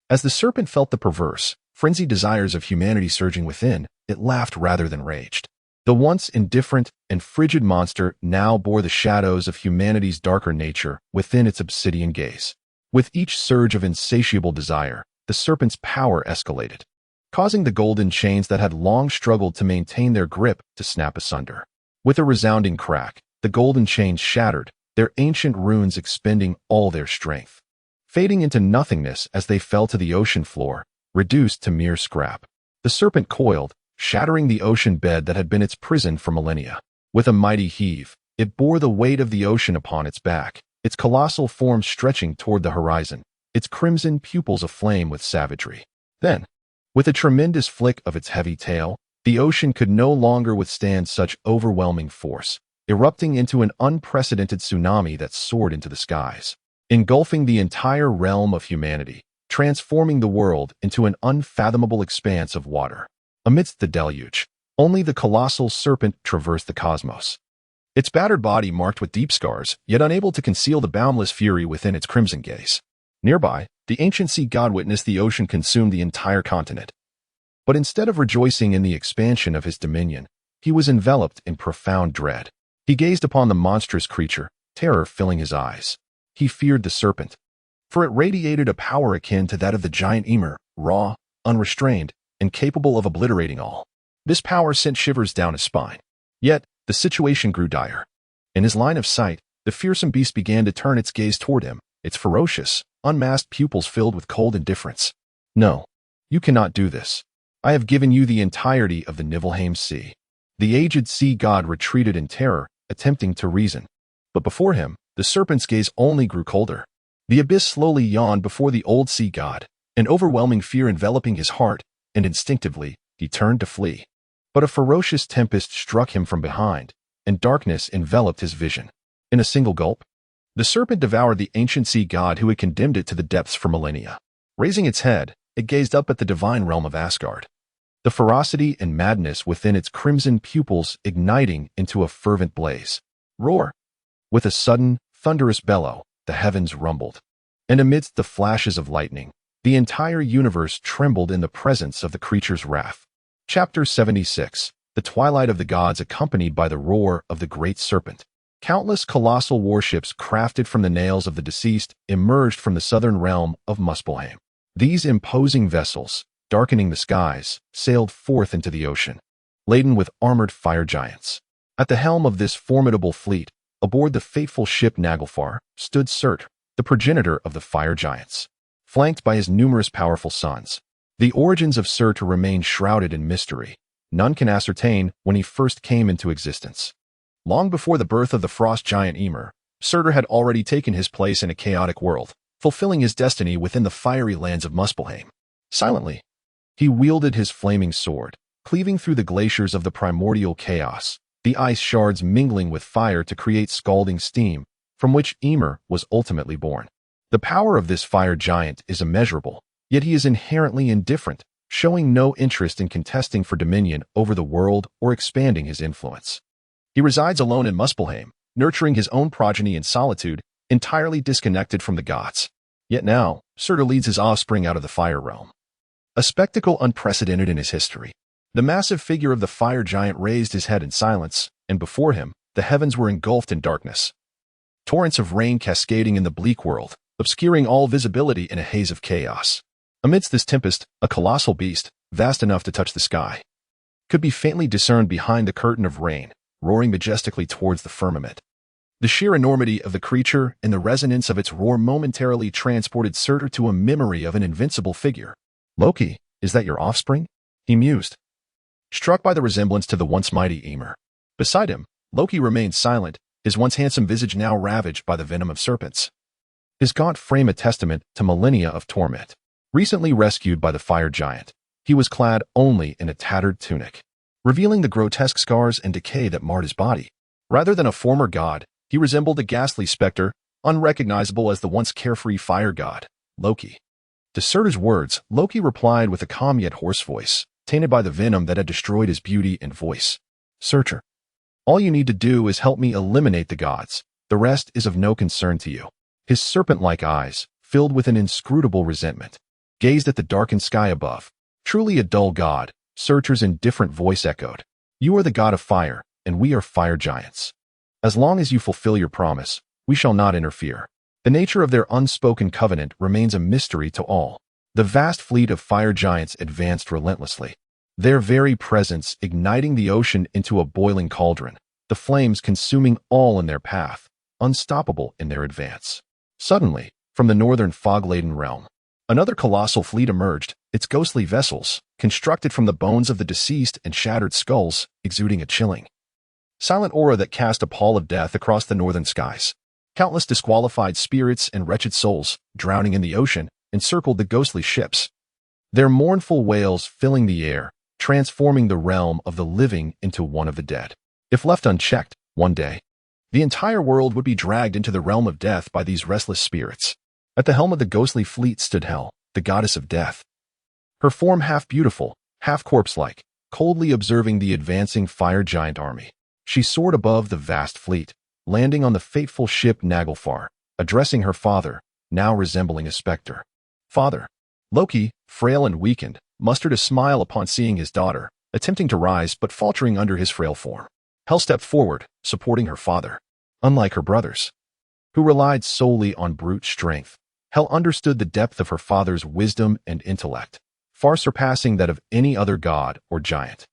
As the serpent felt the perverse, frenzied desires of humanity surging within, it laughed rather than raged. The once indifferent and frigid monster now bore the shadows of humanity's darker nature within its obsidian gaze. With each surge of insatiable desire, the serpent's power escalated, causing the golden chains that had long struggled to maintain their grip to snap asunder. With a resounding crack, the golden chains shattered, their ancient runes expending all their strength, fading into nothingness as they fell to the ocean floor, reduced to mere scrap. The serpent coiled, shattering the ocean bed that had been its prison for millennia. With a mighty heave, it bore the weight of the ocean upon its back, its colossal form stretching toward the horizon, its crimson pupils aflame with savagery. Then, with a tremendous flick of its heavy tail, the ocean could no longer withstand such overwhelming force, erupting into an unprecedented tsunami that soared into the skies, engulfing the entire realm of humanity, transforming the world into an unfathomable expanse of water. Amidst the deluge, only the colossal serpent traversed the cosmos. Its battered body marked with deep scars, yet unable to conceal the boundless fury within its crimson gaze. Nearby, the ancient sea god witnessed the ocean consume the entire continent. But instead of rejoicing in the expansion of his dominion, he was enveloped in profound dread. He gazed upon the monstrous creature, terror filling his eyes. He feared the serpent, for it radiated a power akin to that of the giant Ymir, raw, unrestrained, and capable of obliterating all. This power sent shivers down his spine. Yet, the situation grew dire. In his line of sight, the fearsome beast began to turn its gaze toward him, its ferocious, unmasked pupils filled with cold indifference. No, you cannot do this. I have given you the entirety of the Niflheim Sea. The aged sea god retreated in terror, attempting to reason. But before him, the serpent's gaze only grew colder. The abyss slowly yawned before the old sea god, an overwhelming fear enveloping his heart, and instinctively, he turned to flee. But a ferocious tempest struck him from behind, and darkness enveloped his vision. In a single gulp, the serpent devoured the ancient sea god who had condemned it to the depths for millennia. Raising its head, it gazed up at the divine realm of Asgard, the ferocity and madness within its crimson pupils igniting into a fervent blaze. Roar! With a sudden, thunderous bellow, the heavens rumbled, and amidst the flashes of lightning, the entire universe trembled in the presence of the creature's wrath. Chapter 76. The Twilight of the Gods, accompanied by the roar of the great serpent. Countless colossal warships crafted from the nails of the deceased emerged from the southern realm of Muspelheim. These imposing vessels, darkening the skies, sailed forth into the ocean, laden with armored fire giants. At the helm of this formidable fleet, aboard the fateful ship Naglfar, stood Surt, the progenitor of the fire giants, flanked by his numerous powerful sons. The origins of Surt remain shrouded in mystery. None can ascertain when he first came into existence. Long before the birth of the frost giant Ymir, Surtur had already taken his place in a chaotic world, fulfilling his destiny within the fiery lands of Muspelheim. Silently, he wielded his flaming sword, cleaving through the glaciers of the primordial chaos, the ice shards mingling with fire to create scalding steam, from which Ymir was ultimately born. The power of this fire giant is immeasurable, yet he is inherently indifferent, showing no interest in contesting for dominion over the world or expanding his influence. He resides alone in Muspelheim, nurturing his own progeny in solitude, entirely disconnected from the gods. Yet now, Surtur leads his offspring out of the fire realm. A spectacle unprecedented in his history. The massive figure of the fire giant raised his head in silence, and before him, the heavens were engulfed in darkness. Torrents of rain cascading in the bleak world, obscuring all visibility in a haze of chaos. Amidst this tempest, a colossal beast, vast enough to touch the sky, could be faintly discerned behind the curtain of rain, roaring majestically towards the firmament. The sheer enormity of the creature and the resonance of its roar momentarily transported Surtur to a memory of an invincible figure. "Loki, is that your offspring?" he mused, struck by the resemblance to the once mighty Ymir. Beside him, Loki remained silent, his once handsome visage now ravaged by the venom of serpents. His gaunt frame a testament to millennia of torment. Recently rescued by the fire giant, he was clad only in a tattered tunic, revealing the grotesque scars and decay that marred his body. Rather than a former god, he resembled a ghastly specter, unrecognizable as the once carefree fire god, Loki. To Surtur's words, Loki replied with a calm yet hoarse voice, tainted by the venom that had destroyed his beauty and voice. Searcher, all you need to do is help me eliminate the gods. The rest is of no concern to you. His serpent-like eyes, filled with an inscrutable resentment, gazed at the darkened sky above. Truly a dull god, Searcher's indifferent voice echoed. You are the god of fire, and we are fire giants. As long as you fulfill your promise, we shall not interfere. The nature of their unspoken covenant remains a mystery to all. The vast fleet of fire giants advanced relentlessly, their very presence igniting the ocean into a boiling cauldron, the flames consuming all in their path, unstoppable in their advance. Suddenly, from the northern fog-laden realm, another colossal fleet emerged, its ghostly vessels, constructed from the bones of the deceased and shattered skulls, exuding a chilling, silent aura that cast a pall of death across the northern skies. Countless disqualified spirits and wretched souls, drowning in the ocean, encircled the ghostly ships, their mournful wails filling the air, transforming the realm of the living into one of the dead. If left unchecked, one day, the entire world would be dragged into the realm of death by these restless spirits. At the helm of the ghostly fleet stood Hel, the goddess of death. Her form half beautiful, half corpse-like, coldly observing the advancing fire giant army. She soared above the vast fleet, landing on the fateful ship Naglfar, addressing her father, now resembling a specter. Father. Loki, frail and weakened, mustered a smile upon seeing his daughter, attempting to rise but faltering under his frail form. Hel stepped forward, supporting her father. Unlike her brothers, who relied solely on brute strength, Hel understood the depth of her father's wisdom and intellect, far surpassing that of any other god or giant,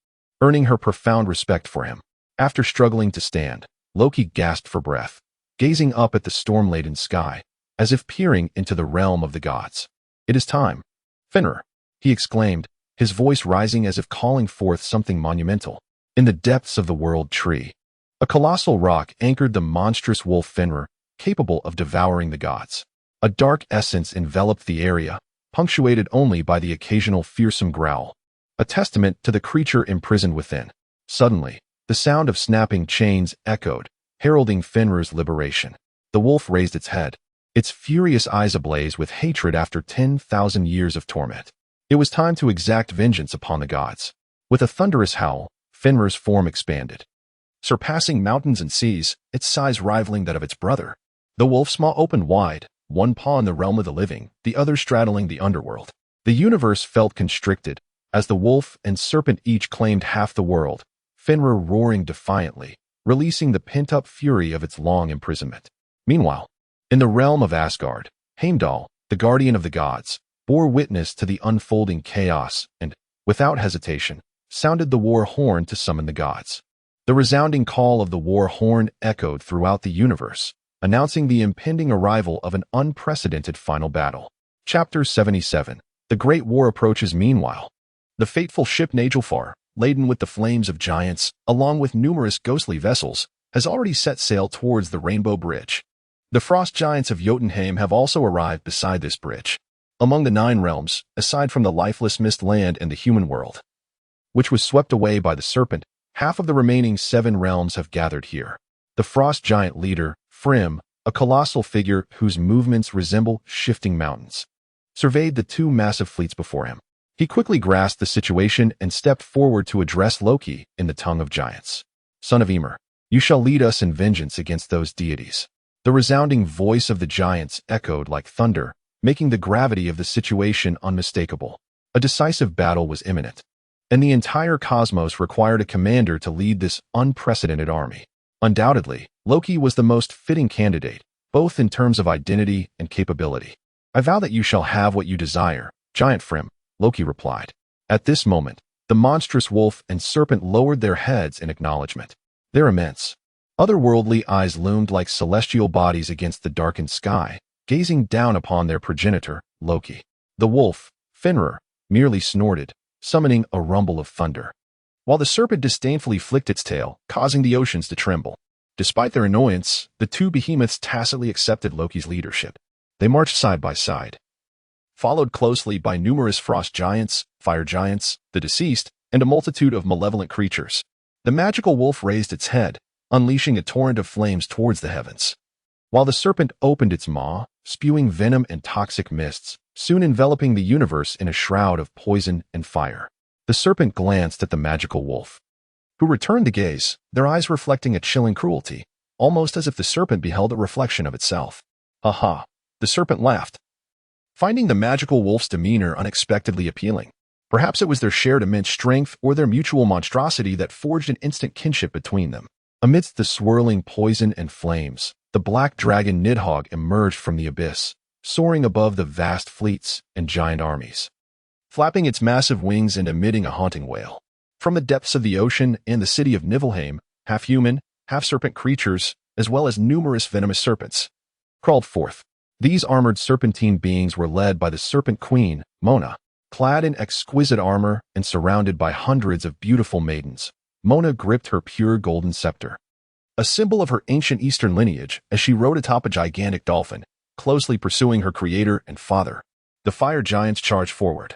earning her profound respect for him. After struggling to stand, Loki gasped for breath, gazing up at the storm-laden sky, as if peering into the realm of the gods. It is time. Fenrir, he exclaimed, his voice rising as if calling forth something monumental. In the depths of the world tree, a colossal rock anchored the monstrous wolf Fenrir, capable of devouring the gods. A dark essence enveloped the area, punctuated only by the occasional fearsome growl, a testament to the creature imprisoned within. Suddenly, the sound of snapping chains echoed, heralding Fenrir's liberation. The wolf raised its head, its furious eyes ablaze with hatred after 10,000 years of torment. It was time to exact vengeance upon the gods. With a thunderous howl, Fenrir's form expanded, surpassing mountains and seas, its size rivaling that of its brother. The wolf's maw opened wide, one paw in the realm of the living, the other straddling the underworld. The universe felt constricted, as the wolf and serpent each claimed half the world, Fenrir roaring defiantly, releasing the pent-up fury of its long imprisonment. Meanwhile, in the realm of Asgard, Heimdall, the guardian of the gods, bore witness to the unfolding chaos and, without hesitation, sounded the war horn to summon the gods. The resounding call of the war horn echoed throughout the universe, announcing the impending arrival of an unprecedented final battle. Chapter 77. The Great War approaches. Meanwhile, the fateful ship Naglfar, laden with the flames of giants, along with numerous ghostly vessels, has already set sail towards the Rainbow Bridge. The frost giants of Jotunheim have also arrived beside this bridge. Among the 9 realms, aside from the lifeless mist land and the human world, which was swept away by the serpent, half of the remaining 7 realms have gathered here. The frost giant leader, Frym, a colossal figure whose movements resemble shifting mountains, surveyed the 2 massive fleets before him. He quickly grasped the situation and stepped forward to address Loki in the tongue of giants. Son of Ymir, you shall lead us in vengeance against those deities. The resounding voice of the giants echoed like thunder, making the gravity of the situation unmistakable. A decisive battle was imminent, and the entire cosmos required a commander to lead this unprecedented army. Undoubtedly, Loki was the most fitting candidate, both in terms of identity and capability. I vow that you shall have what you desire, Giant Frym, Loki replied. At this moment, the monstrous wolf and serpent lowered their heads in acknowledgement. Their immense, otherworldly eyes loomed like celestial bodies against the darkened sky, gazing down upon their progenitor, Loki. The wolf, Fenrir, merely snorted, summoning a rumble of thunder, while the serpent disdainfully flicked its tail, causing the oceans to tremble. Despite their annoyance, the 2 behemoths tacitly accepted Loki's leadership. They marched side by side, followed closely by numerous frost giants, fire giants, the deceased, and a multitude of malevolent creatures. The magical wolf raised its head, unleashing a torrent of flames towards the heavens, while the serpent opened its maw, spewing venom and toxic mists, soon enveloping the universe in a shroud of poison and fire. The serpent glanced at the magical wolf, who returned the gaze, their eyes reflecting a chilling cruelty, almost as if the serpent beheld a reflection of itself. Ha ha, the serpent laughed, finding the magical wolf's demeanor unexpectedly appealing. Perhaps it was their shared immense strength or their mutual monstrosity that forged an instant kinship between them. Amidst the swirling poison and flames, the black dragon Nidhogg emerged from the abyss, soaring above the vast fleets and giant armies, flapping its massive wings and emitting a haunting wail. From the depths of the ocean and the city of Niflheim, half-human, half-serpent creatures, as well as numerous venomous serpents, crawled forth. These armored serpentine beings were led by the Serpent Queen, Mona. Clad in exquisite armor and surrounded by hundreds of beautiful maidens, Mona gripped her pure golden scepter, a symbol of her ancient Eastern lineage, as she rode atop a gigantic dolphin, closely pursuing her creator and father. The fire giants charged forward,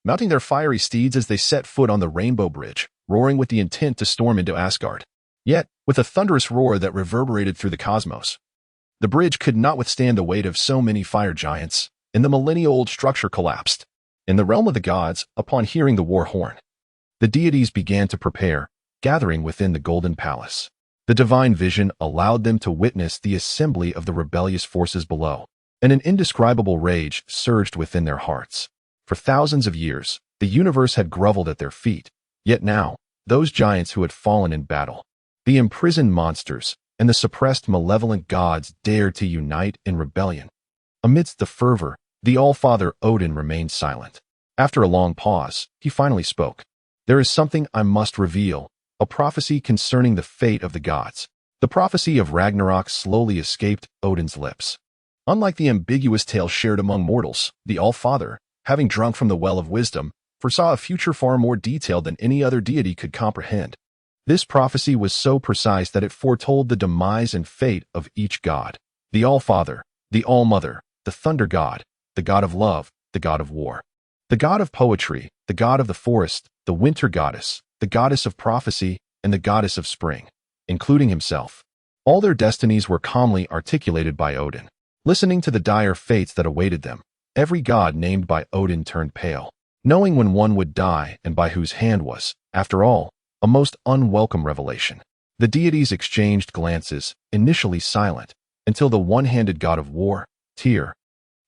mounting their fiery steeds as they set foot on the Rainbow Bridge, roaring with the intent to storm into Asgard. Yet, with a thunderous roar that reverberated through the cosmos, the bridge could not withstand the weight of so many fire giants, and the millennia-old structure collapsed. In the realm of the gods, upon hearing the war horn, the deities began to prepare, gathering within the golden palace. The divine vision allowed them to witness the assembly of the rebellious forces below, and an indescribable rage surged within their hearts. For thousands of years, the universe had groveled at their feet, yet now, those giants who had fallen in battle, the imprisoned monsters, and the suppressed malevolent gods dared to unite in rebellion. Amidst the fervor, the All-Father Odin remained silent. After a long pause, he finally spoke. There is something I must reveal, a prophecy concerning the fate of the gods. The prophecy of Ragnarok slowly escaped Odin's lips. Unlike the ambiguous tale shared among mortals, the All-Father, having drunk from the well of wisdom, foresaw a future far more detailed than any other deity could comprehend. This prophecy was so precise that it foretold the demise and fate of each god. The All-Father, the All-Mother, the Thunder God, the God of Love, the God of War, the God of Poetry, the God of the Forest, the Winter Goddess, the Goddess of Prophecy, and the Goddess of Spring, including himself. All their destinies were calmly articulated by Odin. Listening to the dire fates that awaited them, every god named by Odin turned pale, knowing when one would die and by whose hand was, after all, a most unwelcome revelation. The deities exchanged glances, initially silent, until the one-handed god of war, Tyr,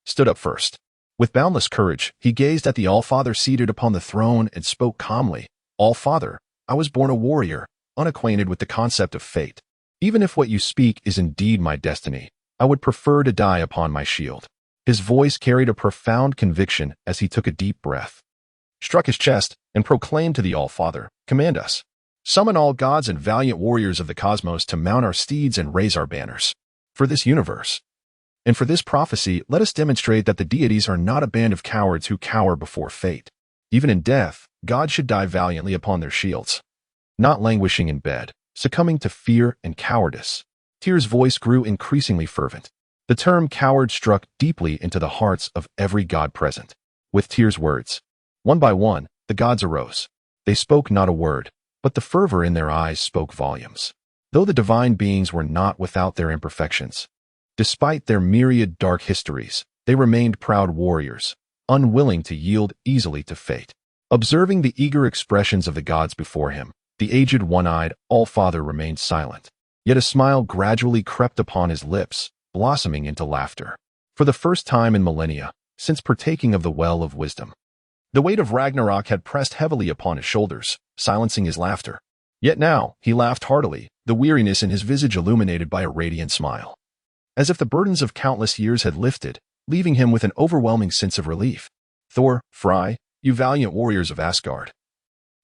stood up first. With boundless courage, he gazed at the All-Father seated upon the throne and spoke calmly. All-Father, I was born a warrior, unacquainted with the concept of fate. Even if what you speak is indeed my destiny, I would prefer to die upon my shield. His voice carried a profound conviction as he took a deep breath, struck his chest, and proclaimed to the All-Father, Command us. Summon all gods and valiant warriors of the cosmos to mount our steeds and raise our banners. For this universe, and for this prophecy, let us demonstrate that the deities are not a band of cowards who cower before fate. Even in death, gods should die valiantly upon their shields, not languishing in bed, succumbing to fear and cowardice. Tyr's voice grew increasingly fervent. The term coward struck deeply into the hearts of every god present. With Tyr's words, one by one, the gods arose. They spoke not a word, but the fervor in their eyes spoke volumes. Though the divine beings were not without their imperfections, despite their myriad dark histories, they remained proud warriors, unwilling to yield easily to fate. Observing the eager expressions of the gods before him, the aged one-eyed All-Father remained silent. Yet a smile gradually crept upon his lips, blossoming into laughter. For the first time in millennia, since partaking of the well of wisdom, the weight of Ragnarok had pressed heavily upon his shoulders, silencing his laughter. Yet now, he laughed heartily, the weariness in his visage illuminated by a radiant smile, as if the burdens of countless years had lifted, leaving him with an overwhelming sense of relief. Thor, Frey, you valiant warriors of Asgard,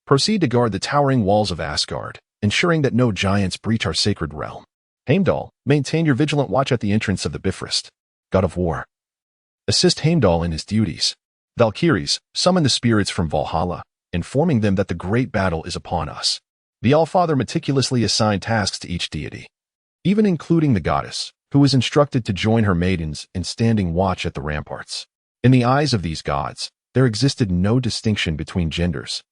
proceed to guard the towering walls of Asgard, ensuring that no giants breach our sacred realm. Heimdall, maintain your vigilant watch at the entrance of the Bifrost, God of War. Assist Heimdall in his duties. Valkyries, summon the spirits from Valhalla, informing them that the great battle is upon us. The All-Father meticulously assigned tasks to each deity, even including the goddess, who was instructed to join her maidens in standing watch at the ramparts. In the eyes of these gods, there existed no distinction between genders.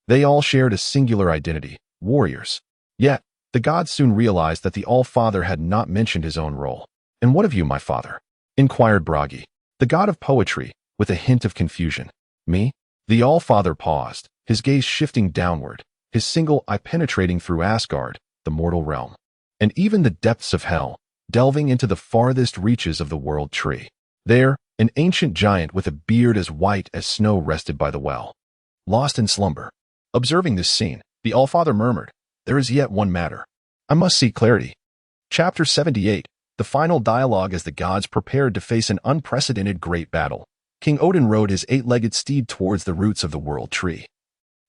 They all shared a singular identity, warriors. Yet, the gods soon realized that the All-Father had not mentioned his own role. And what of you, my father? Inquired Bragi, the god of poetry, with a hint of confusion. Me? The All-Father paused, his gaze shifting downward, his single eye penetrating through Asgard, the mortal realm, and even the depths of hell, delving into the farthest reaches of the world tree. There, an ancient giant with a beard as white as snow rested by the well, lost in slumber. Observing this scene, the Allfather murmured, "There is yet one matter. I must seek clarity." Chapter 78, the final dialogue as the gods prepared to face an unprecedented great battle. King Odin rode his eight-legged steed towards the roots of the world tree,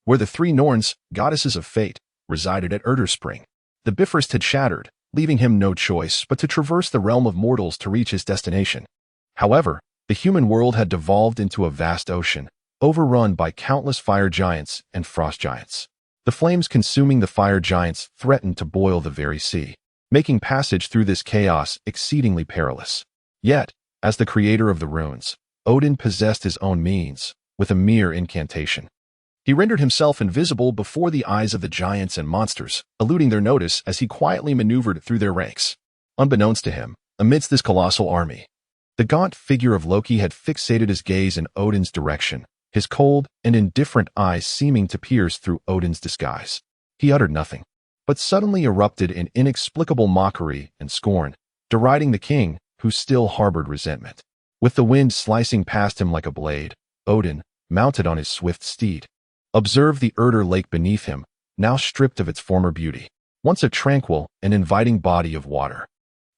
where the three Norns, goddesses of fate, resided at Urderspring. The Bifrost had shattered, leaving him no choice but to traverse the realm of mortals to reach his destination. However, the human world had devolved into a vast ocean, overrun by countless fire giants and frost giants. The flames consuming the fire giants threatened to boil the very sea, making passage through this chaos exceedingly perilous. Yet, as the creator of the runes, Odin possessed his own means, with a mere incantation. He rendered himself invisible before the eyes of the giants and monsters, eluding their notice as he quietly maneuvered through their ranks. Unbeknownst to him, amidst this colossal army, the gaunt figure of Loki had fixated his gaze in Odin's direction, his cold and indifferent eyes seeming to pierce through Odin's disguise. He uttered nothing, but suddenly erupted in inexplicable mockery and scorn, deriding the king, who still harbored resentment. With the wind slicing past him like a blade, Odin, mounted on his swift steed, observed the Urder lake beneath him, now stripped of its former beauty. Once a tranquil and inviting body of water,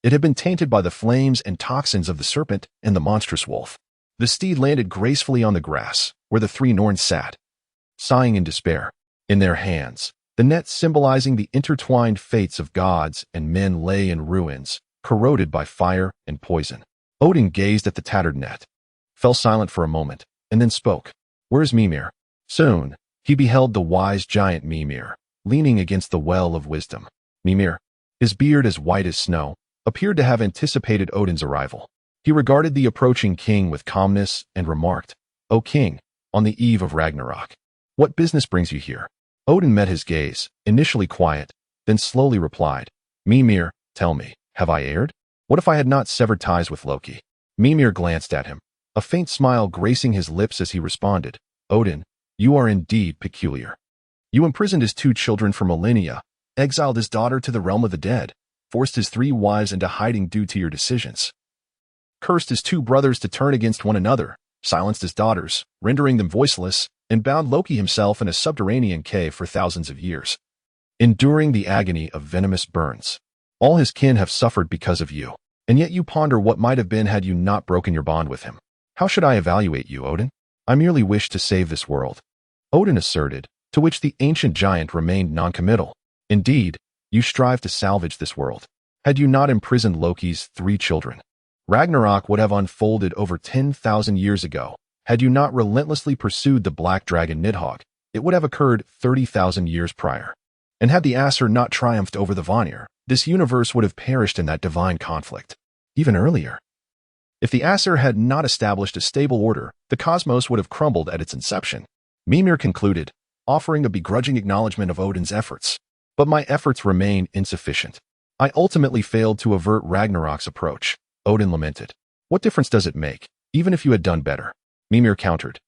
it had been tainted by the flames and toxins of the serpent and the monstrous wolf. The steed landed gracefully on the grass, where the three Norns sat, sighing in despair. In their hands, the net symbolizing the intertwined fates of gods and men lay in ruins, corroded by fire and poison. Odin gazed at the tattered net, fell silent for a moment, and then spoke. "Where is Mimir?" Soon, he beheld the wise giant Mimir, leaning against the well of wisdom. Mimir, his beard as white as snow, appeared to have anticipated Odin's arrival. He regarded the approaching king with calmness and remarked, "O king, on the eve of Ragnarok, what business brings you here?" Odin met his gaze, initially quiet, then slowly replied, "Mimir, tell me, have I erred? What if I had not severed ties with Loki?" Mimir glanced at him, a faint smile gracing his lips as he responded, "Odin, you are indeed peculiar. You imprisoned his two children for millennia, exiled his daughter to the realm of the dead, forced his three wives into hiding due to your decisions, cursed his two brothers to turn against one another, silenced his daughters, rendering them voiceless, and bound Loki himself in a subterranean cave for thousands of years, enduring the agony of venomous burns. All his kin have suffered because of you, and yet you ponder what might have been had you not broken your bond with him. How should I evaluate you, Odin? I merely wish to save this world," Odin asserted, to which the ancient giant remained noncommittal. "Indeed, you strive to salvage this world. Had you not imprisoned Loki's three children, Ragnarok would have unfolded over 10,000 years ago. Had you not relentlessly pursued the black dragon Nidhogg, it would have occurred 30,000 years prior. And had the Aesir not triumphed over the Vanir, this universe would have perished in that divine conflict, even earlier. If the Aesir had not established a stable order, the cosmos would have crumbled at its inception." Mimir concluded, offering a begrudging acknowledgement of Odin's efforts. "But my efforts remain insufficient. I ultimately failed to avert Ragnarok's approach," Odin lamented. "What difference does it make, even if you had done better?" Mimir countered,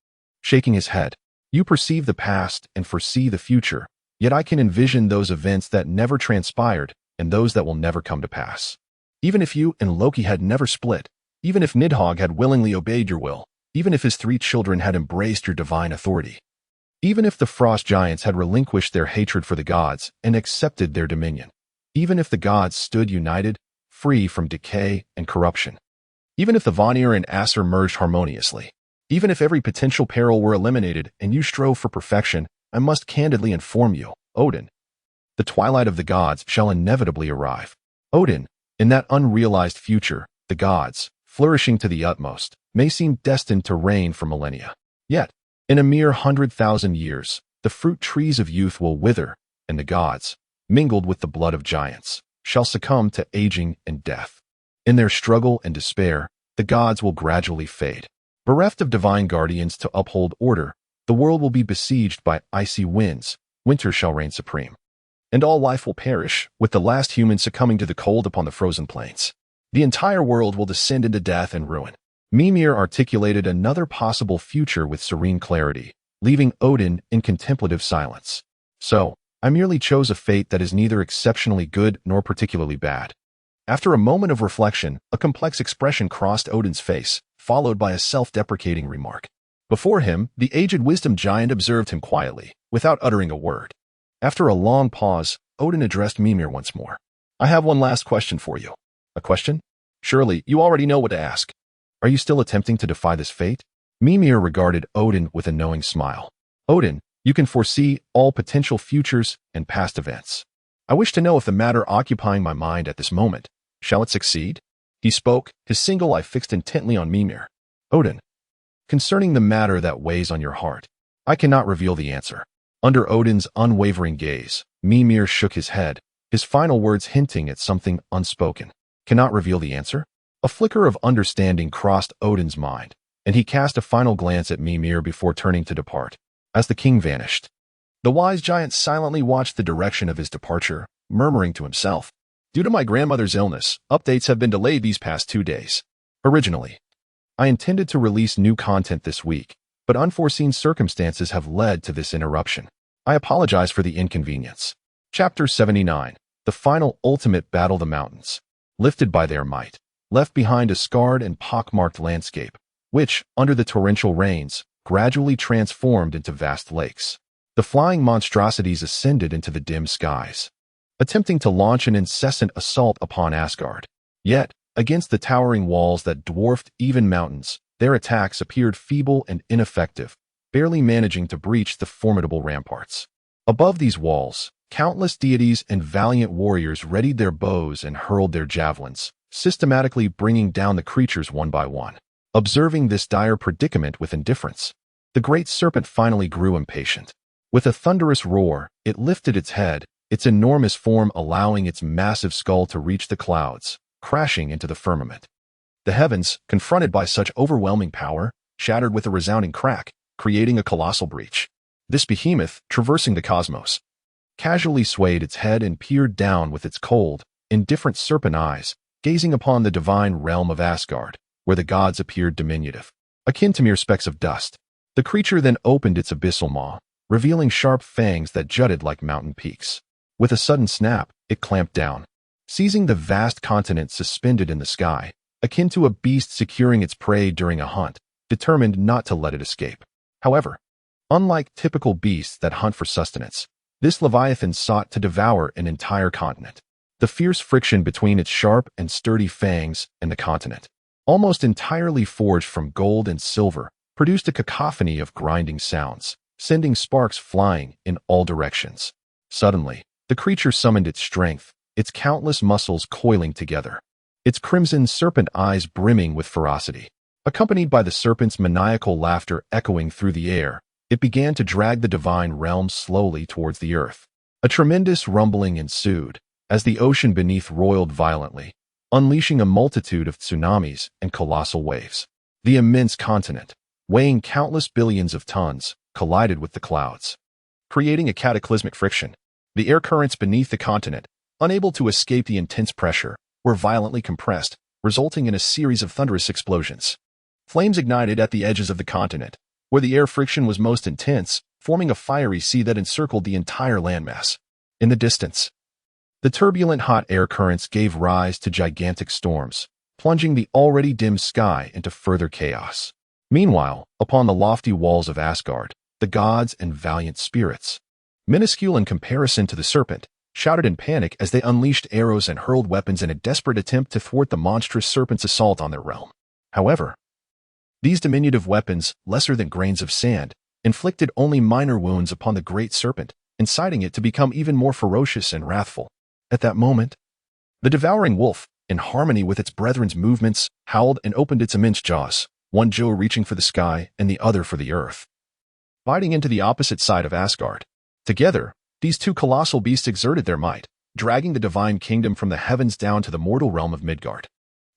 shaking his head. "You perceive the past and foresee the future, yet I can envision those events that never transpired and those that will never come to pass. Even if you and Loki had never split, even if Nidhogg had willingly obeyed your will, even if his three children had embraced your divine authority, even if the frost giants had relinquished their hatred for the gods and accepted their dominion, even if the gods stood united, free from decay and corruption, even if the Vanir and Aesir merged harmoniously, even if every potential peril were eliminated and you strove for perfection, I must candidly inform you, Odin, the twilight of the gods shall inevitably arrive. Odin, in that unrealized future, the gods, flourishing to the utmost, may seem destined to reign for millennia. Yet, in a mere 100,000 years, the fruit trees of youth will wither, and the gods, mingled with the blood of giants, shall succumb to aging and death. In their struggle and despair, the gods will gradually fade. Bereft of divine guardians to uphold order, the world will be besieged by icy winds, winter shall reign supreme, and all life will perish, with the last human succumbing to the cold upon the frozen plains. The entire world will descend into death and ruin. Mimir articulated another possible future with serene clarity, leaving Odin in contemplative silence. So, I merely chose a fate that is neither exceptionally good nor particularly bad. After a moment of reflection, a complex expression crossed Odin's face, followed by a self-deprecating remark. Before him, the aged wisdom giant observed him quietly, without uttering a word. After a long pause, Odin addressed Mimir once more. I have one last question for you. A question? Surely, you already know what to ask. Are you still attempting to defy this fate? Mimir regarded Odin with a knowing smile. Odin, you can foresee all potential futures and past events. I wish to know if the matter occupying my mind at this moment, shall it succeed? He spoke, his single eye fixed intently on Mimir. Odin, concerning the matter that weighs on your heart, I cannot reveal the answer. Under Odin's unwavering gaze, Mimir shook his head, his final words hinting at something unspoken. Cannot reveal the answer? A flicker of understanding crossed Odin's mind, and he cast a final glance at Mimir before turning to depart. As the king vanished, the wise giant silently watched the direction of his departure, murmuring to himself, due to my grandmother's illness, updates have been delayed these past 2 days. Originally, I intended to release new content this week, but unforeseen circumstances have led to this interruption. I apologize for the inconvenience. Chapter 79. The final ultimate battle the mountains, lifted by their might, left behind a scarred and pockmarked landscape, which, under the torrential rains, gradually transformed into vast lakes. The flying monstrosities ascended into the dim skies, attempting to launch an incessant assault upon Asgard. Yet, against the towering walls that dwarfed even mountains, their attacks appeared feeble and ineffective, barely managing to breach the formidable ramparts. Above these walls, countless deities and valiant warriors readied their bows and hurled their javelins, systematically bringing down the creatures one by one. Observing this dire predicament with indifference, the great serpent finally grew impatient. With a thunderous roar, it lifted its head, its enormous form allowing its massive skull to reach the clouds, crashing into the firmament. The heavens, confronted by such overwhelming power, shattered with a resounding crack, creating a colossal breach. This behemoth, traversing the cosmos, casually swayed its head and peered down with its cold, indifferent serpent eyes, gazing upon the divine realm of Asgard, where the gods appeared diminutive, akin to mere specks of dust. The creature then opened its abyssal maw, revealing sharp fangs that jutted like mountain peaks. With a sudden snap, it clamped down, seizing the vast continent suspended in the sky, akin to a beast securing its prey during a hunt, determined not to let it escape. However, unlike typical beasts that hunt for sustenance, this leviathan sought to devour an entire continent. The fierce friction between its sharp and sturdy fangs and the continent, almost entirely forged from gold and silver, produced a cacophony of grinding sounds, sending sparks flying in all directions. Suddenly, the creature summoned its strength, its countless muscles coiling together, its crimson serpent eyes brimming with ferocity. Accompanied by the serpent's maniacal laughter echoing through the air, it began to drag the divine realm slowly towards the earth. A tremendous rumbling ensued, as the ocean beneath roiled violently, unleashing a multitude of tsunamis and colossal waves. The immense continent, weighing countless billions of tons, collided with the clouds, creating a cataclysmic friction. The air currents beneath the continent, unable to escape the intense pressure, were violently compressed, resulting in a series of thunderous explosions. Flames ignited at the edges of the continent, where the air friction was most intense, forming a fiery sea that encircled the entire landmass. In the distance, the turbulent hot air currents gave rise to gigantic storms, plunging the already dim sky into further chaos. Meanwhile, upon the lofty walls of Asgard, the gods and valiant spirits, minuscule in comparison to the serpent, shouted in panic as they unleashed arrows and hurled weapons in a desperate attempt to thwart the monstrous serpent's assault on their realm. However, these diminutive weapons, lesser than grains of sand, inflicted only minor wounds upon the great serpent, inciting it to become even more ferocious and wrathful. At that moment, the devouring wolf, in harmony with its brethren's movements, howled and opened its immense jaws, one jaw reaching for the sky and the other for the earth, biting into the opposite side of Asgard. Together, these two colossal beasts exerted their might, dragging the divine kingdom from the heavens down to the mortal realm of Midgard.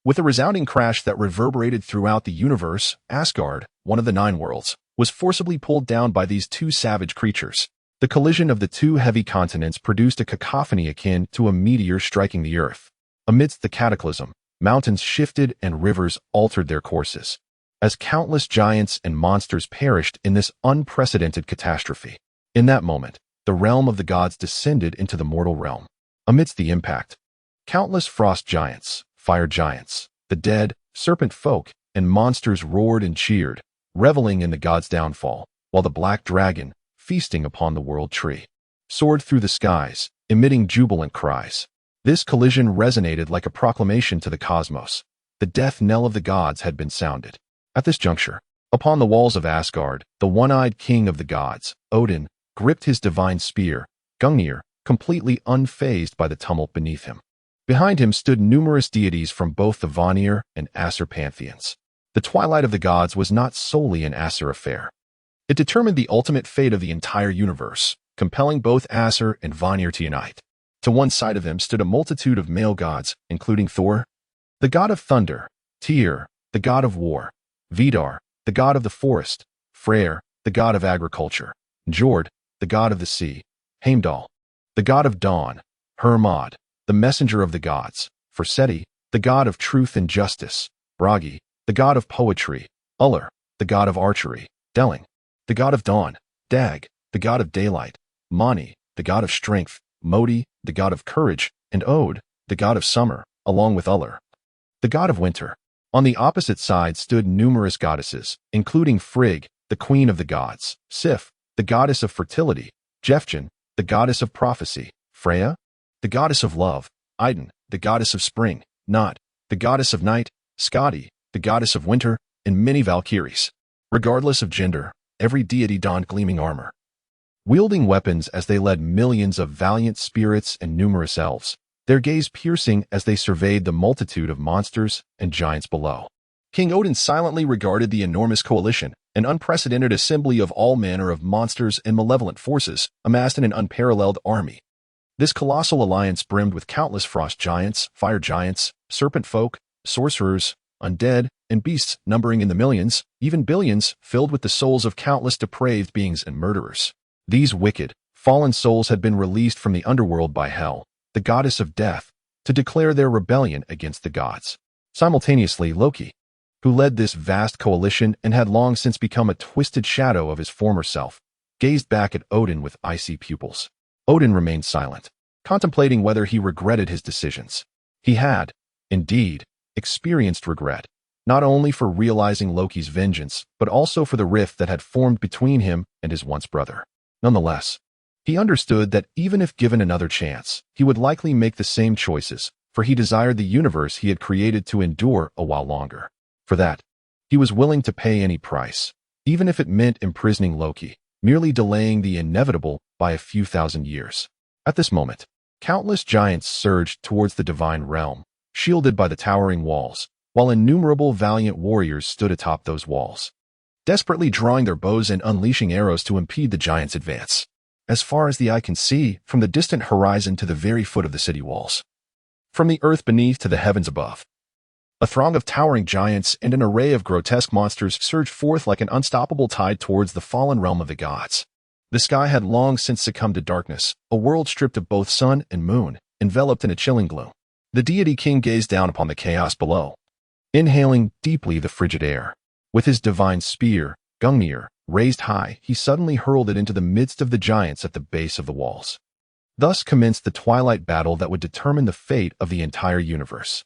With a resounding crash that reverberated throughout the universe, Asgard, one of the 9 worlds, was forcibly pulled down by these two savage creatures. The collision of the two heavy continents produced a cacophony akin to a meteor striking the earth. Amidst the cataclysm, mountains shifted and rivers altered their courses. as countless giants and monsters perished in this unprecedented catastrophe. In that moment, the realm of the gods descended into the mortal realm. Amidst the impact, countless frost giants, fire giants, the dead, serpent folk, and monsters roared and cheered, reveling in the gods' downfall, while the black dragon, feasting upon the world tree, soared through the skies, emitting jubilant cries. This collision resonated like a proclamation to the cosmos. The death knell of the gods had been sounded. At this juncture, upon the walls of Asgard, the one-eyed king of the gods, Odin, gripped his divine spear, Gungnir, completely unfazed by the tumult beneath him. Behind him stood numerous deities from both the Vanir and Asur pantheons. The twilight of the gods was not solely an Asur affair. It determined the ultimate fate of the entire universe, compelling both Asur and Vanir to unite. To one side of them stood a multitude of male gods, including Thor, the god of thunder, Tyr, the god of war, Vidar, the god of the forest, Freyr, the god of agriculture, Njord, the god of the sea, Heimdall, the god of dawn, Hermod, the messenger of the gods, Forseti, the god of truth and justice, Bragi, the god of poetry, Ullr, the god of archery, Delling, the god of dawn, Dag, the god of daylight, Mani, the god of strength, Modi, the god of courage, and Od, the god of summer, along with Ullr, the god of winter. On the opposite side stood numerous goddesses, including Frigg, the queen of the gods, Sif, the goddess of fertility, Jeftin, the goddess of prophecy, Freya, the goddess of love, Idun, the goddess of spring, Nod, the goddess of night, Skadi, the goddess of winter, and many Valkyries. Regardless of gender, every deity donned gleaming armor, wielding weapons as they led millions of valiant spirits and numerous elves, their gaze piercing as they surveyed the multitude of monsters and giants below. King Odin silently regarded the enormous coalition, an unprecedented assembly of all manner of monsters and malevolent forces, amassed in an unparalleled army. This colossal alliance brimmed with countless frost giants, fire giants, serpent folk, sorcerers, undead, and beasts numbering in the millions, even billions, filled with the souls of countless depraved beings and murderers. These wicked, fallen souls had been released from the underworld by Hel, the goddess of death, to declare their rebellion against the gods. Simultaneously, Loki, who led this vast coalition and had long since become a twisted shadow of his former self, gazed back at Odin with icy pupils. Odin remained silent, contemplating whether he regretted his decisions. He had, indeed, experienced regret, not only for realizing Loki's vengeance, but also for the rift that had formed between him and his once brother. Nonetheless, he understood that even if given another chance, he would likely make the same choices, for he desired the universe he had created to endure a while longer. For that, he was willing to pay any price, even if it meant imprisoning Loki, merely delaying the inevitable by a few thousand years. At this moment, countless giants surged towards the divine realm, shielded by the towering walls, while innumerable valiant warriors stood atop those walls, desperately drawing their bows and unleashing arrows to impede the giants' advance. As far as the eye can see, from the distant horizon to the very foot of the city walls, from the earth beneath to the heavens above, a throng of towering giants and an array of grotesque monsters surged forth like an unstoppable tide towards the fallen realm of the gods. The sky had long since succumbed to darkness, a world stripped of both sun and moon, enveloped in a chilling gloom. The deity king gazed down upon the chaos below, inhaling deeply the frigid air. With his divine spear, Gungnir, raised high, he suddenly hurled it into the midst of the giants at the base of the walls. Thus commenced the twilight battle that would determine the fate of the entire universe.